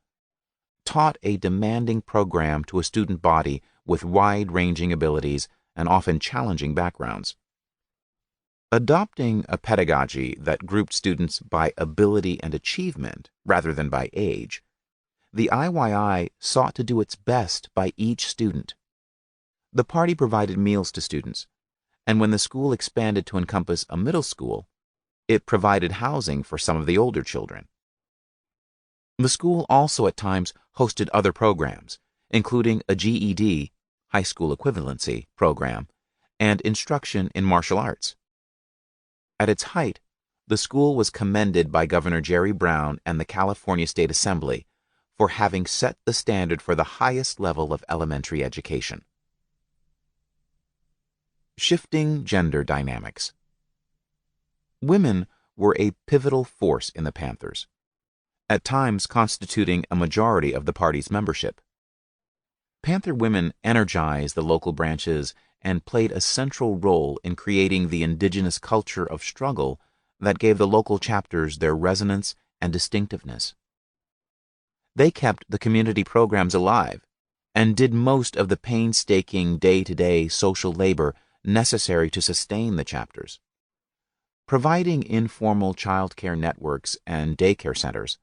taught a demanding program to a student body with wide-ranging abilities and often challenging backgrounds. Adopting a pedagogy that grouped students by ability and achievement rather than by age, the IYI sought to do its best by each student. The party provided meals to students, and when the school expanded to encompass a middle school, it provided housing for some of the older children. The school also at times hosted other programs, including a GED, high school equivalency, program, and instruction in martial arts. At its height, the school was commended by Governor Jerry Brown and the California State Assembly for having set the standard for the highest level of elementary education. Shifting gender dynamics. Women were a pivotal force in the Panthers, at times constituting a majority of the party's membership. Panther women energized the local branches and played a central role in creating the indigenous culture of struggle that gave the local chapters their resonance and distinctiveness. They kept the community programs alive and did most of the painstaking day-to-day social labor necessary to sustain the chapters. Providing informal child care networks and daycare centers,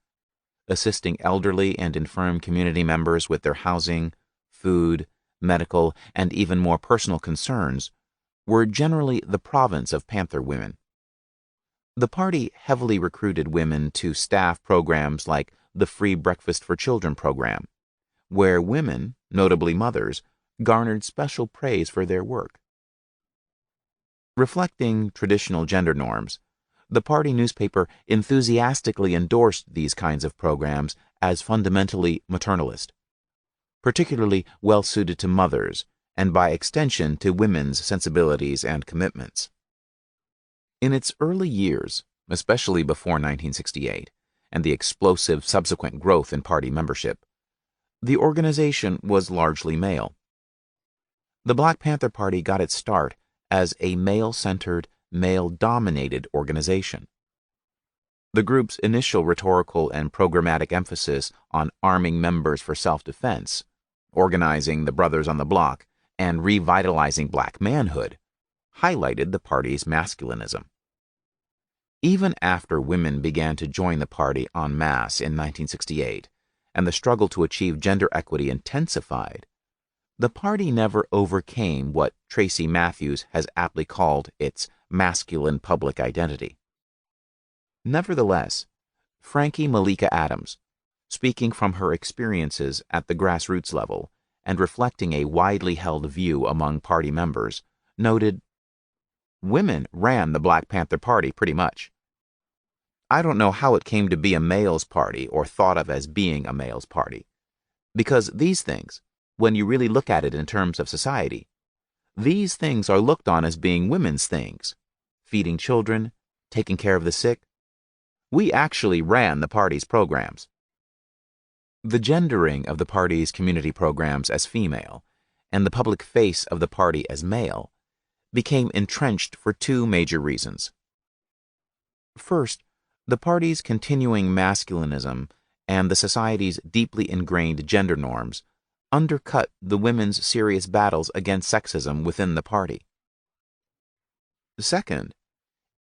assisting elderly and infirm community members with their housing, food, medical, and even more personal concerns, were generally the province of Panther women. The party heavily recruited women to staff programs like the Free Breakfast for Children program, where women, notably mothers, garnered special praise for their work. Reflecting traditional gender norms, the party newspaper enthusiastically endorsed these kinds of programs as fundamentally maternalist, particularly well-suited to mothers and by extension to women's sensibilities and commitments. In its early years, especially before 1968, and the explosive subsequent growth in party membership, the organization was largely male. The Black Panther Party got its start as a male-centered, male-dominated organization. The group's initial rhetorical and programmatic emphasis on arming members for self-defense, organizing the Brothers on the Block, and revitalizing black manhood highlighted the party's masculinism. Even after women began to join the party en masse in 1968, and the struggle to achieve gender equity intensified, the party never overcame what Tracy Matthews has aptly called its masculine public identity. Nevertheless, Frankie Malika Adams, speaking from her experiences at the grassroots level and reflecting a widely held view among party members, noted, "Women ran the Black Panther Party pretty much. I don't know how it came to be a male's party or thought of as being a male's party, because these things, when you really look at it in terms of society, these things are looked on as being women's things, feeding children, taking care of the sick. We actually ran the party's programs." The gendering of the party's community programs as female and the public face of the party as male, became entrenched for two major reasons. First, the party's continuing masculinism and the society's deeply ingrained gender norms undercut the women's serious battles against sexism within the party. Second,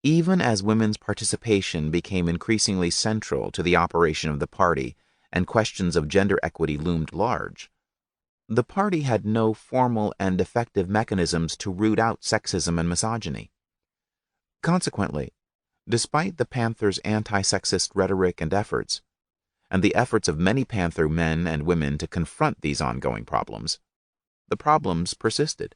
even as women's participation became increasingly central to the operation of the party and questions of gender equity loomed large, the party had no formal and effective mechanisms to root out sexism and misogyny. Consequently, despite the Panther's anti-sexist rhetoric and efforts, and the efforts of many Panther men and women to confront these ongoing problems, the problems persisted.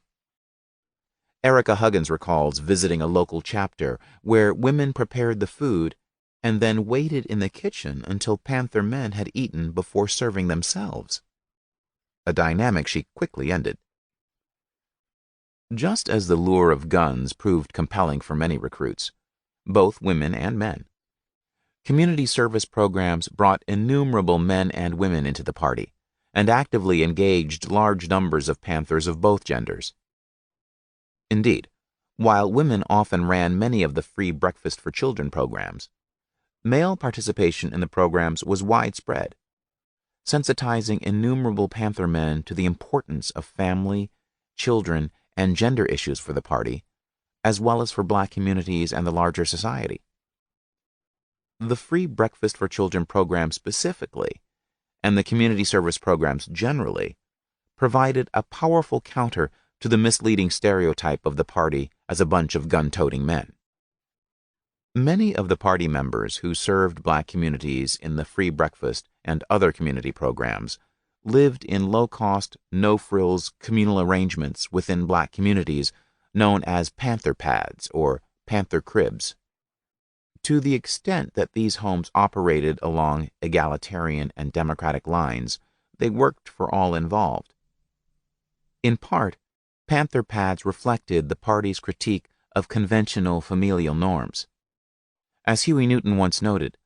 Erica Huggins recalls visiting a local chapter where women prepared the food and then waited in the kitchen until Panther men had eaten before serving themselves, a dynamic she quickly ended. Just as the lure of guns proved compelling for many recruits, both women and men, community service programs brought innumerable men and women into the party and actively engaged large numbers of Panthers of both genders. Indeed, while women often ran many of the free breakfast for children programs, male participation in the programs was widespread, sensitizing innumerable Panther men to the importance of family, children, and gender issues for the party, as well as for Black communities and the larger society. The free breakfast for children program specifically, and the community service programs generally, provided a powerful counter to the misleading stereotype of the party as a bunch of gun-toting men. Many of the party members who served Black communities in the free breakfast and other community programs lived in low-cost, no-frills communal arrangements within Black communities known as Panther pads or Panther cribs. To the extent that these homes operated along egalitarian and democratic lines, they worked for all involved. In part, Panther pads reflected the party's critique of conventional familial norms. As Huey Newton once noted,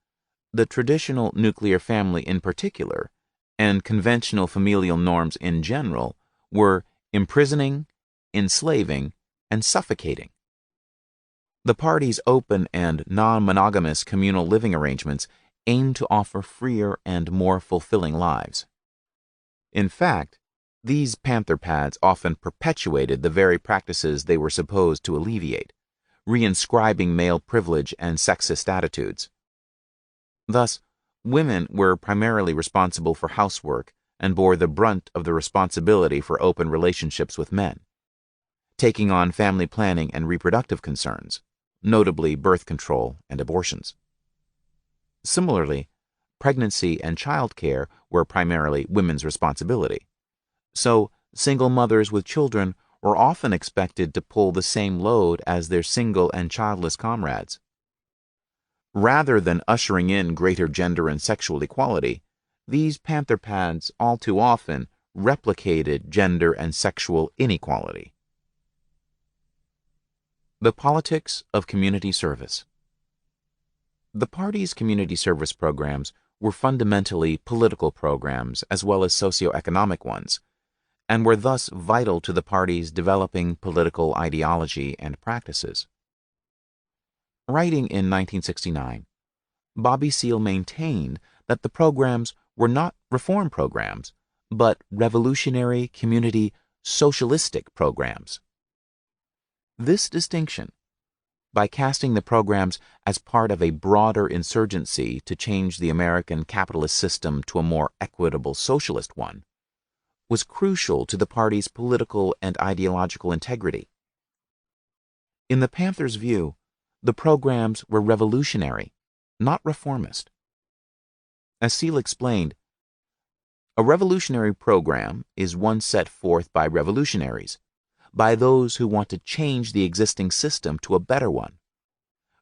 the traditional nuclear family in particular, and conventional familial norms in general, were imprisoning, enslaving, and suffocating. The party's open and non-monogamous communal living arrangements aimed to offer freer and more fulfilling lives. In fact, these Panther pads often perpetuated the very practices they were supposed to alleviate, reinscribing male privilege and sexist attitudes. Thus, women were primarily responsible for housework and bore the brunt of the responsibility for open relationships with men, taking on family planning and reproductive concerns, notably birth control and abortions. Similarly, pregnancy and child care were primarily women's responsibility, so single mothers with children were often expected to pull the same load as their single and childless comrades. Rather than ushering in greater gender and sexual equality, these Panther pads all too often replicated gender and sexual inequality. The politics of community service. The party's community service programs were fundamentally political programs as well as socioeconomic ones, and were thus vital to the party's developing political ideology and practices. Writing in 1969, Bobby Seale maintained that the programs were not reform programs, but revolutionary, community, socialistic programs. This distinction, by casting the programs as part of a broader insurgency to change the American capitalist system to a more equitable socialist one, was crucial to the party's political and ideological integrity. In the Panthers' view, the programs were revolutionary, not reformist. As Seale explained, a revolutionary program is one set forth by revolutionaries, by those who want to change the existing system to a better one,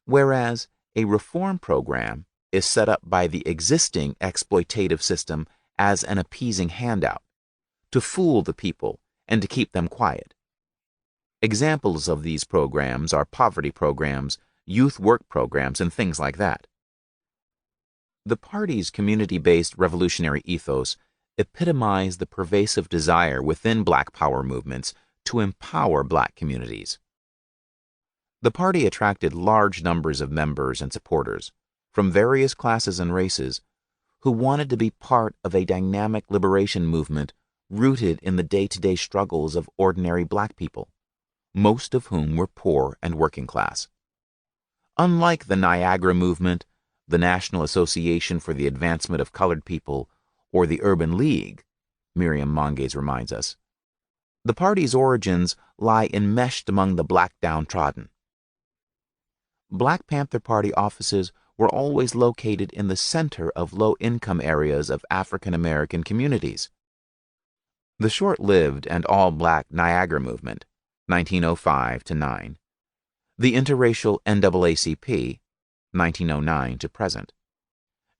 whereas a reform program is set up by the existing exploitative system as an appeasing handout, to fool the people and to keep them quiet. Examples of these programs are poverty programs, youth work programs, and things like that. The party's community-based revolutionary ethos epitomize the pervasive desire within Black power movements to empower Black communities. The party attracted large numbers of members and supporters from various classes and races who wanted to be part of a dynamic liberation movement rooted in the day-to-day struggles of ordinary Black people, most of whom were poor and working class. Unlike the Niagara Movement, the National Association for the Advancement of Colored People, or the Urban League, Miriam Monges reminds us, the party's origins lie enmeshed among the Black downtrodden. Black Panther Party offices were always located in the center of low-income areas of African American communities. The short-lived and all-Black Niagara Movement, 1905-9, the interracial NAACP, 1909 to present,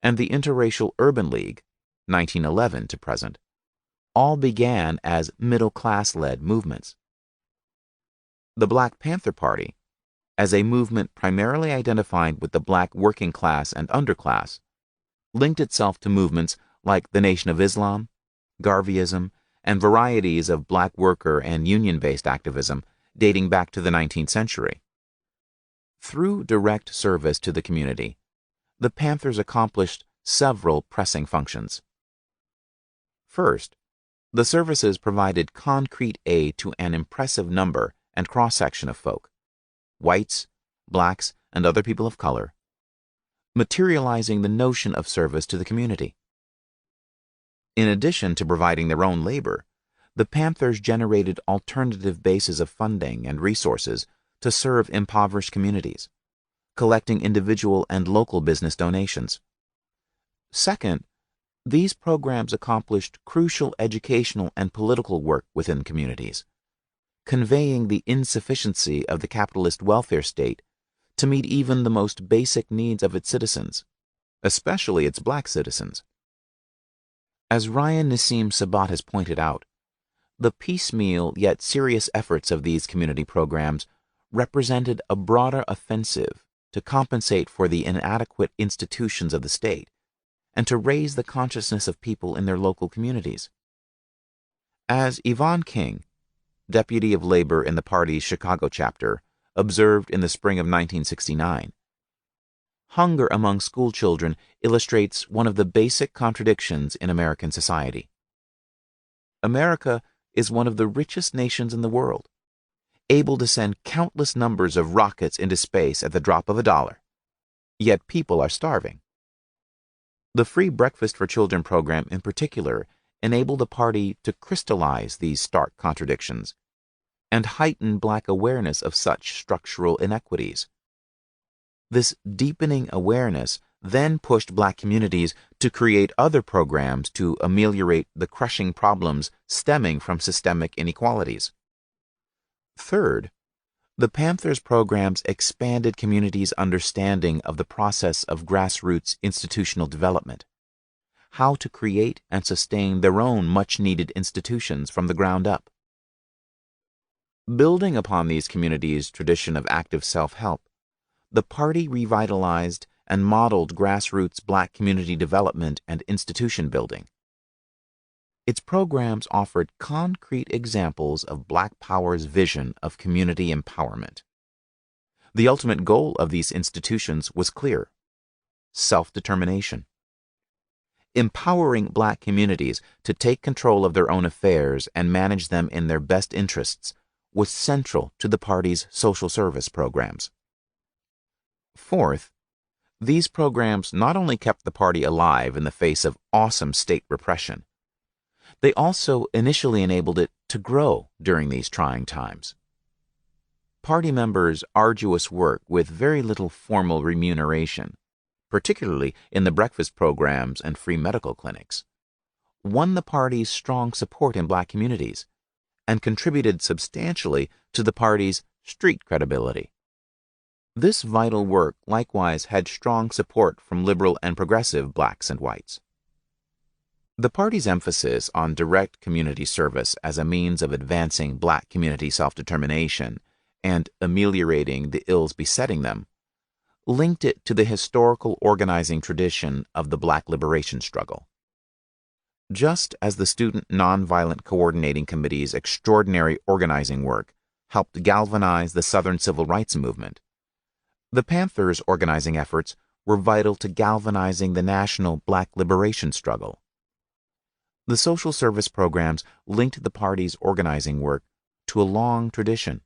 and the interracial Urban League, 1911 to present, all began as middle-class-led movements. The Black Panther Party, as a movement primarily identified with the Black working class and underclass, linked itself to movements like the Nation of Islam, Garveyism, and varieties of Black worker and union-based activism dating back to the 19th century. Through direct service to the community, the Panthers accomplished several pressing functions. First, the services provided concrete aid to an impressive number and cross-section of folk, whites, Blacks, and other people of color, materializing the notion of service to the community. In addition to providing their own labor, the Panthers generated alternative bases of funding and resources to serve impoverished communities, collecting individual and local business donations. Second, these programs accomplished crucial educational and political work within communities, conveying the insufficiency of the capitalist welfare state to meet even the most basic needs of its citizens, especially its Black citizens. As Ryan Nassim Sabat has pointed out, the piecemeal yet serious efforts of these community programs represented a broader offensive to compensate for the inadequate institutions of the state and to raise the consciousness of people in their local communities. As Yvonne King, Deputy of Labor in the party's Chicago chapter, observed in the spring of 1969, hunger among school children illustrates one of the basic contradictions in American society. America is one of the richest nations in the world, able to send countless numbers of rockets into space at the drop of a dollar, yet people are starving. The Free Breakfast for Children program in particular enabled the party to crystallize these stark contradictions and heighten Black awareness of such structural inequities. This deepening awareness then pushed Black communities to create other programs to ameliorate the crushing problems stemming from systemic inequalities. Third, the Panthers programs expanded communities' understanding of the process of grassroots institutional development, how to create and sustain their own much-needed institutions from the ground up. Building upon these communities' tradition of active self-help, the party revitalized and modeled grassroots Black community development and institution building. Its programs offered concrete examples of Black Power's vision of community empowerment. The ultimate goal of these institutions was clear: self-determination. Empowering Black communities to take control of their own affairs and manage them in their best interests was central to the party's social service programs. Fourth, these programs not only kept the party alive in the face of awesome state repression, they also initially enabled it to grow during these trying times. Party members' arduous work with very little formal remuneration, particularly in the breakfast programs and free medical clinics, won the party's strong support in Black communities and contributed substantially to the party's street credibility. This vital work likewise had strong support from liberal and progressive Blacks and whites. The party's emphasis on direct community service as a means of advancing Black community self-determination and ameliorating the ills besetting them linked it to the historical organizing tradition of the Black liberation struggle. Just as the Student Nonviolent Coordinating Committee's extraordinary organizing work helped galvanize the Southern Civil Rights Movement, the Panthers' organizing efforts were vital to galvanizing the national Black liberation struggle. The social service programs linked the party's organizing work to a long tradition,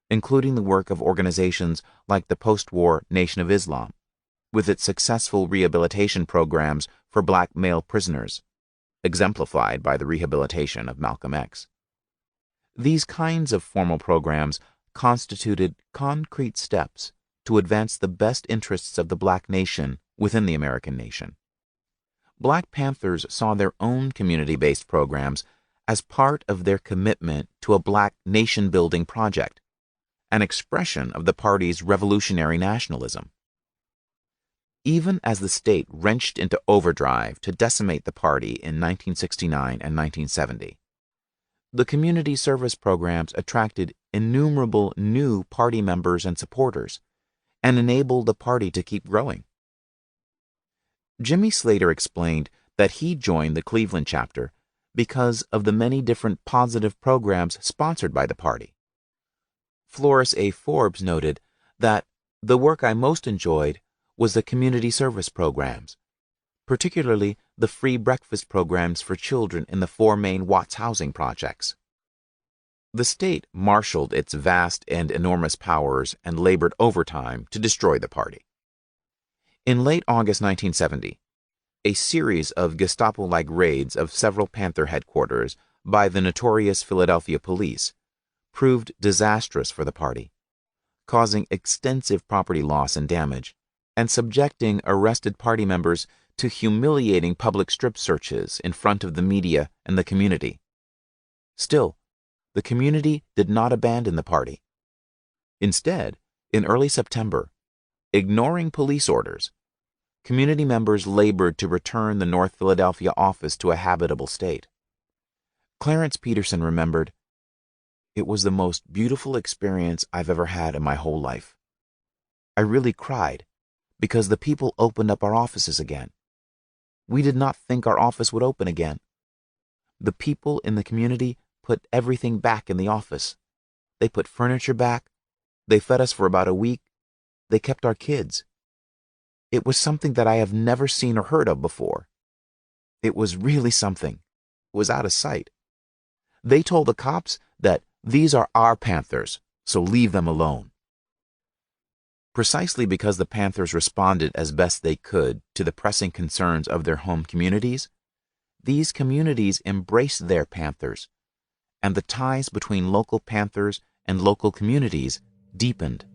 including the work of organizations like the post-war Nation of Islam, with its successful rehabilitation programs for Black male prisoners, exemplified by the rehabilitation of Malcolm X. These kinds of formal programs constituted concrete steps to advance the best interests of the Black nation within the American nation. Black Panthers saw their own community-based programs as part of their commitment to a Black nation-building project, an expression of the party's revolutionary nationalism. Even as the state wrenched into overdrive to decimate the party in 1969 and 1970, the community service programs attracted innumerable new party members and supporters and enabled the party to keep growing. Jimmy Slater explained that he joined the Cleveland chapter because of the many different positive programs sponsored by the party. Florence A. Forbes noted that the work I most enjoyed was the community service programs, particularly the free breakfast programs for children in the 4 main Watts housing projects. The state marshaled its vast and enormous powers and labored overtime to destroy the party. In late August 1970, a series of Gestapo-like raids of several Panther headquarters by the notorious Philadelphia police proved disastrous for the party, causing extensive property loss and damage, and subjecting arrested party members to humiliating public strip searches in front of the media and the community. Still, the community did not abandon the party. Instead, in early September, ignoring police orders, community members labored to return the North Philadelphia office to a habitable state. Clarence Peterson remembered, "It was the most beautiful experience I've ever had in my whole life. I really cried because the people opened up our offices again. We did not think our office would open again. The people in the community put everything back in the office. They put furniture back. They fed us for about a week. They kept our kids. It was something that I have never seen or heard of before. It was really something. It was out of sight. They told the cops that these are our Panthers, so leave them alone." Precisely because the Panthers responded as best they could to the pressing concerns of their home communities, these communities embraced their Panthers, and the ties between local Panthers and local communities deepened.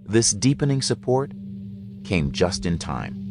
This deepening support came just in time.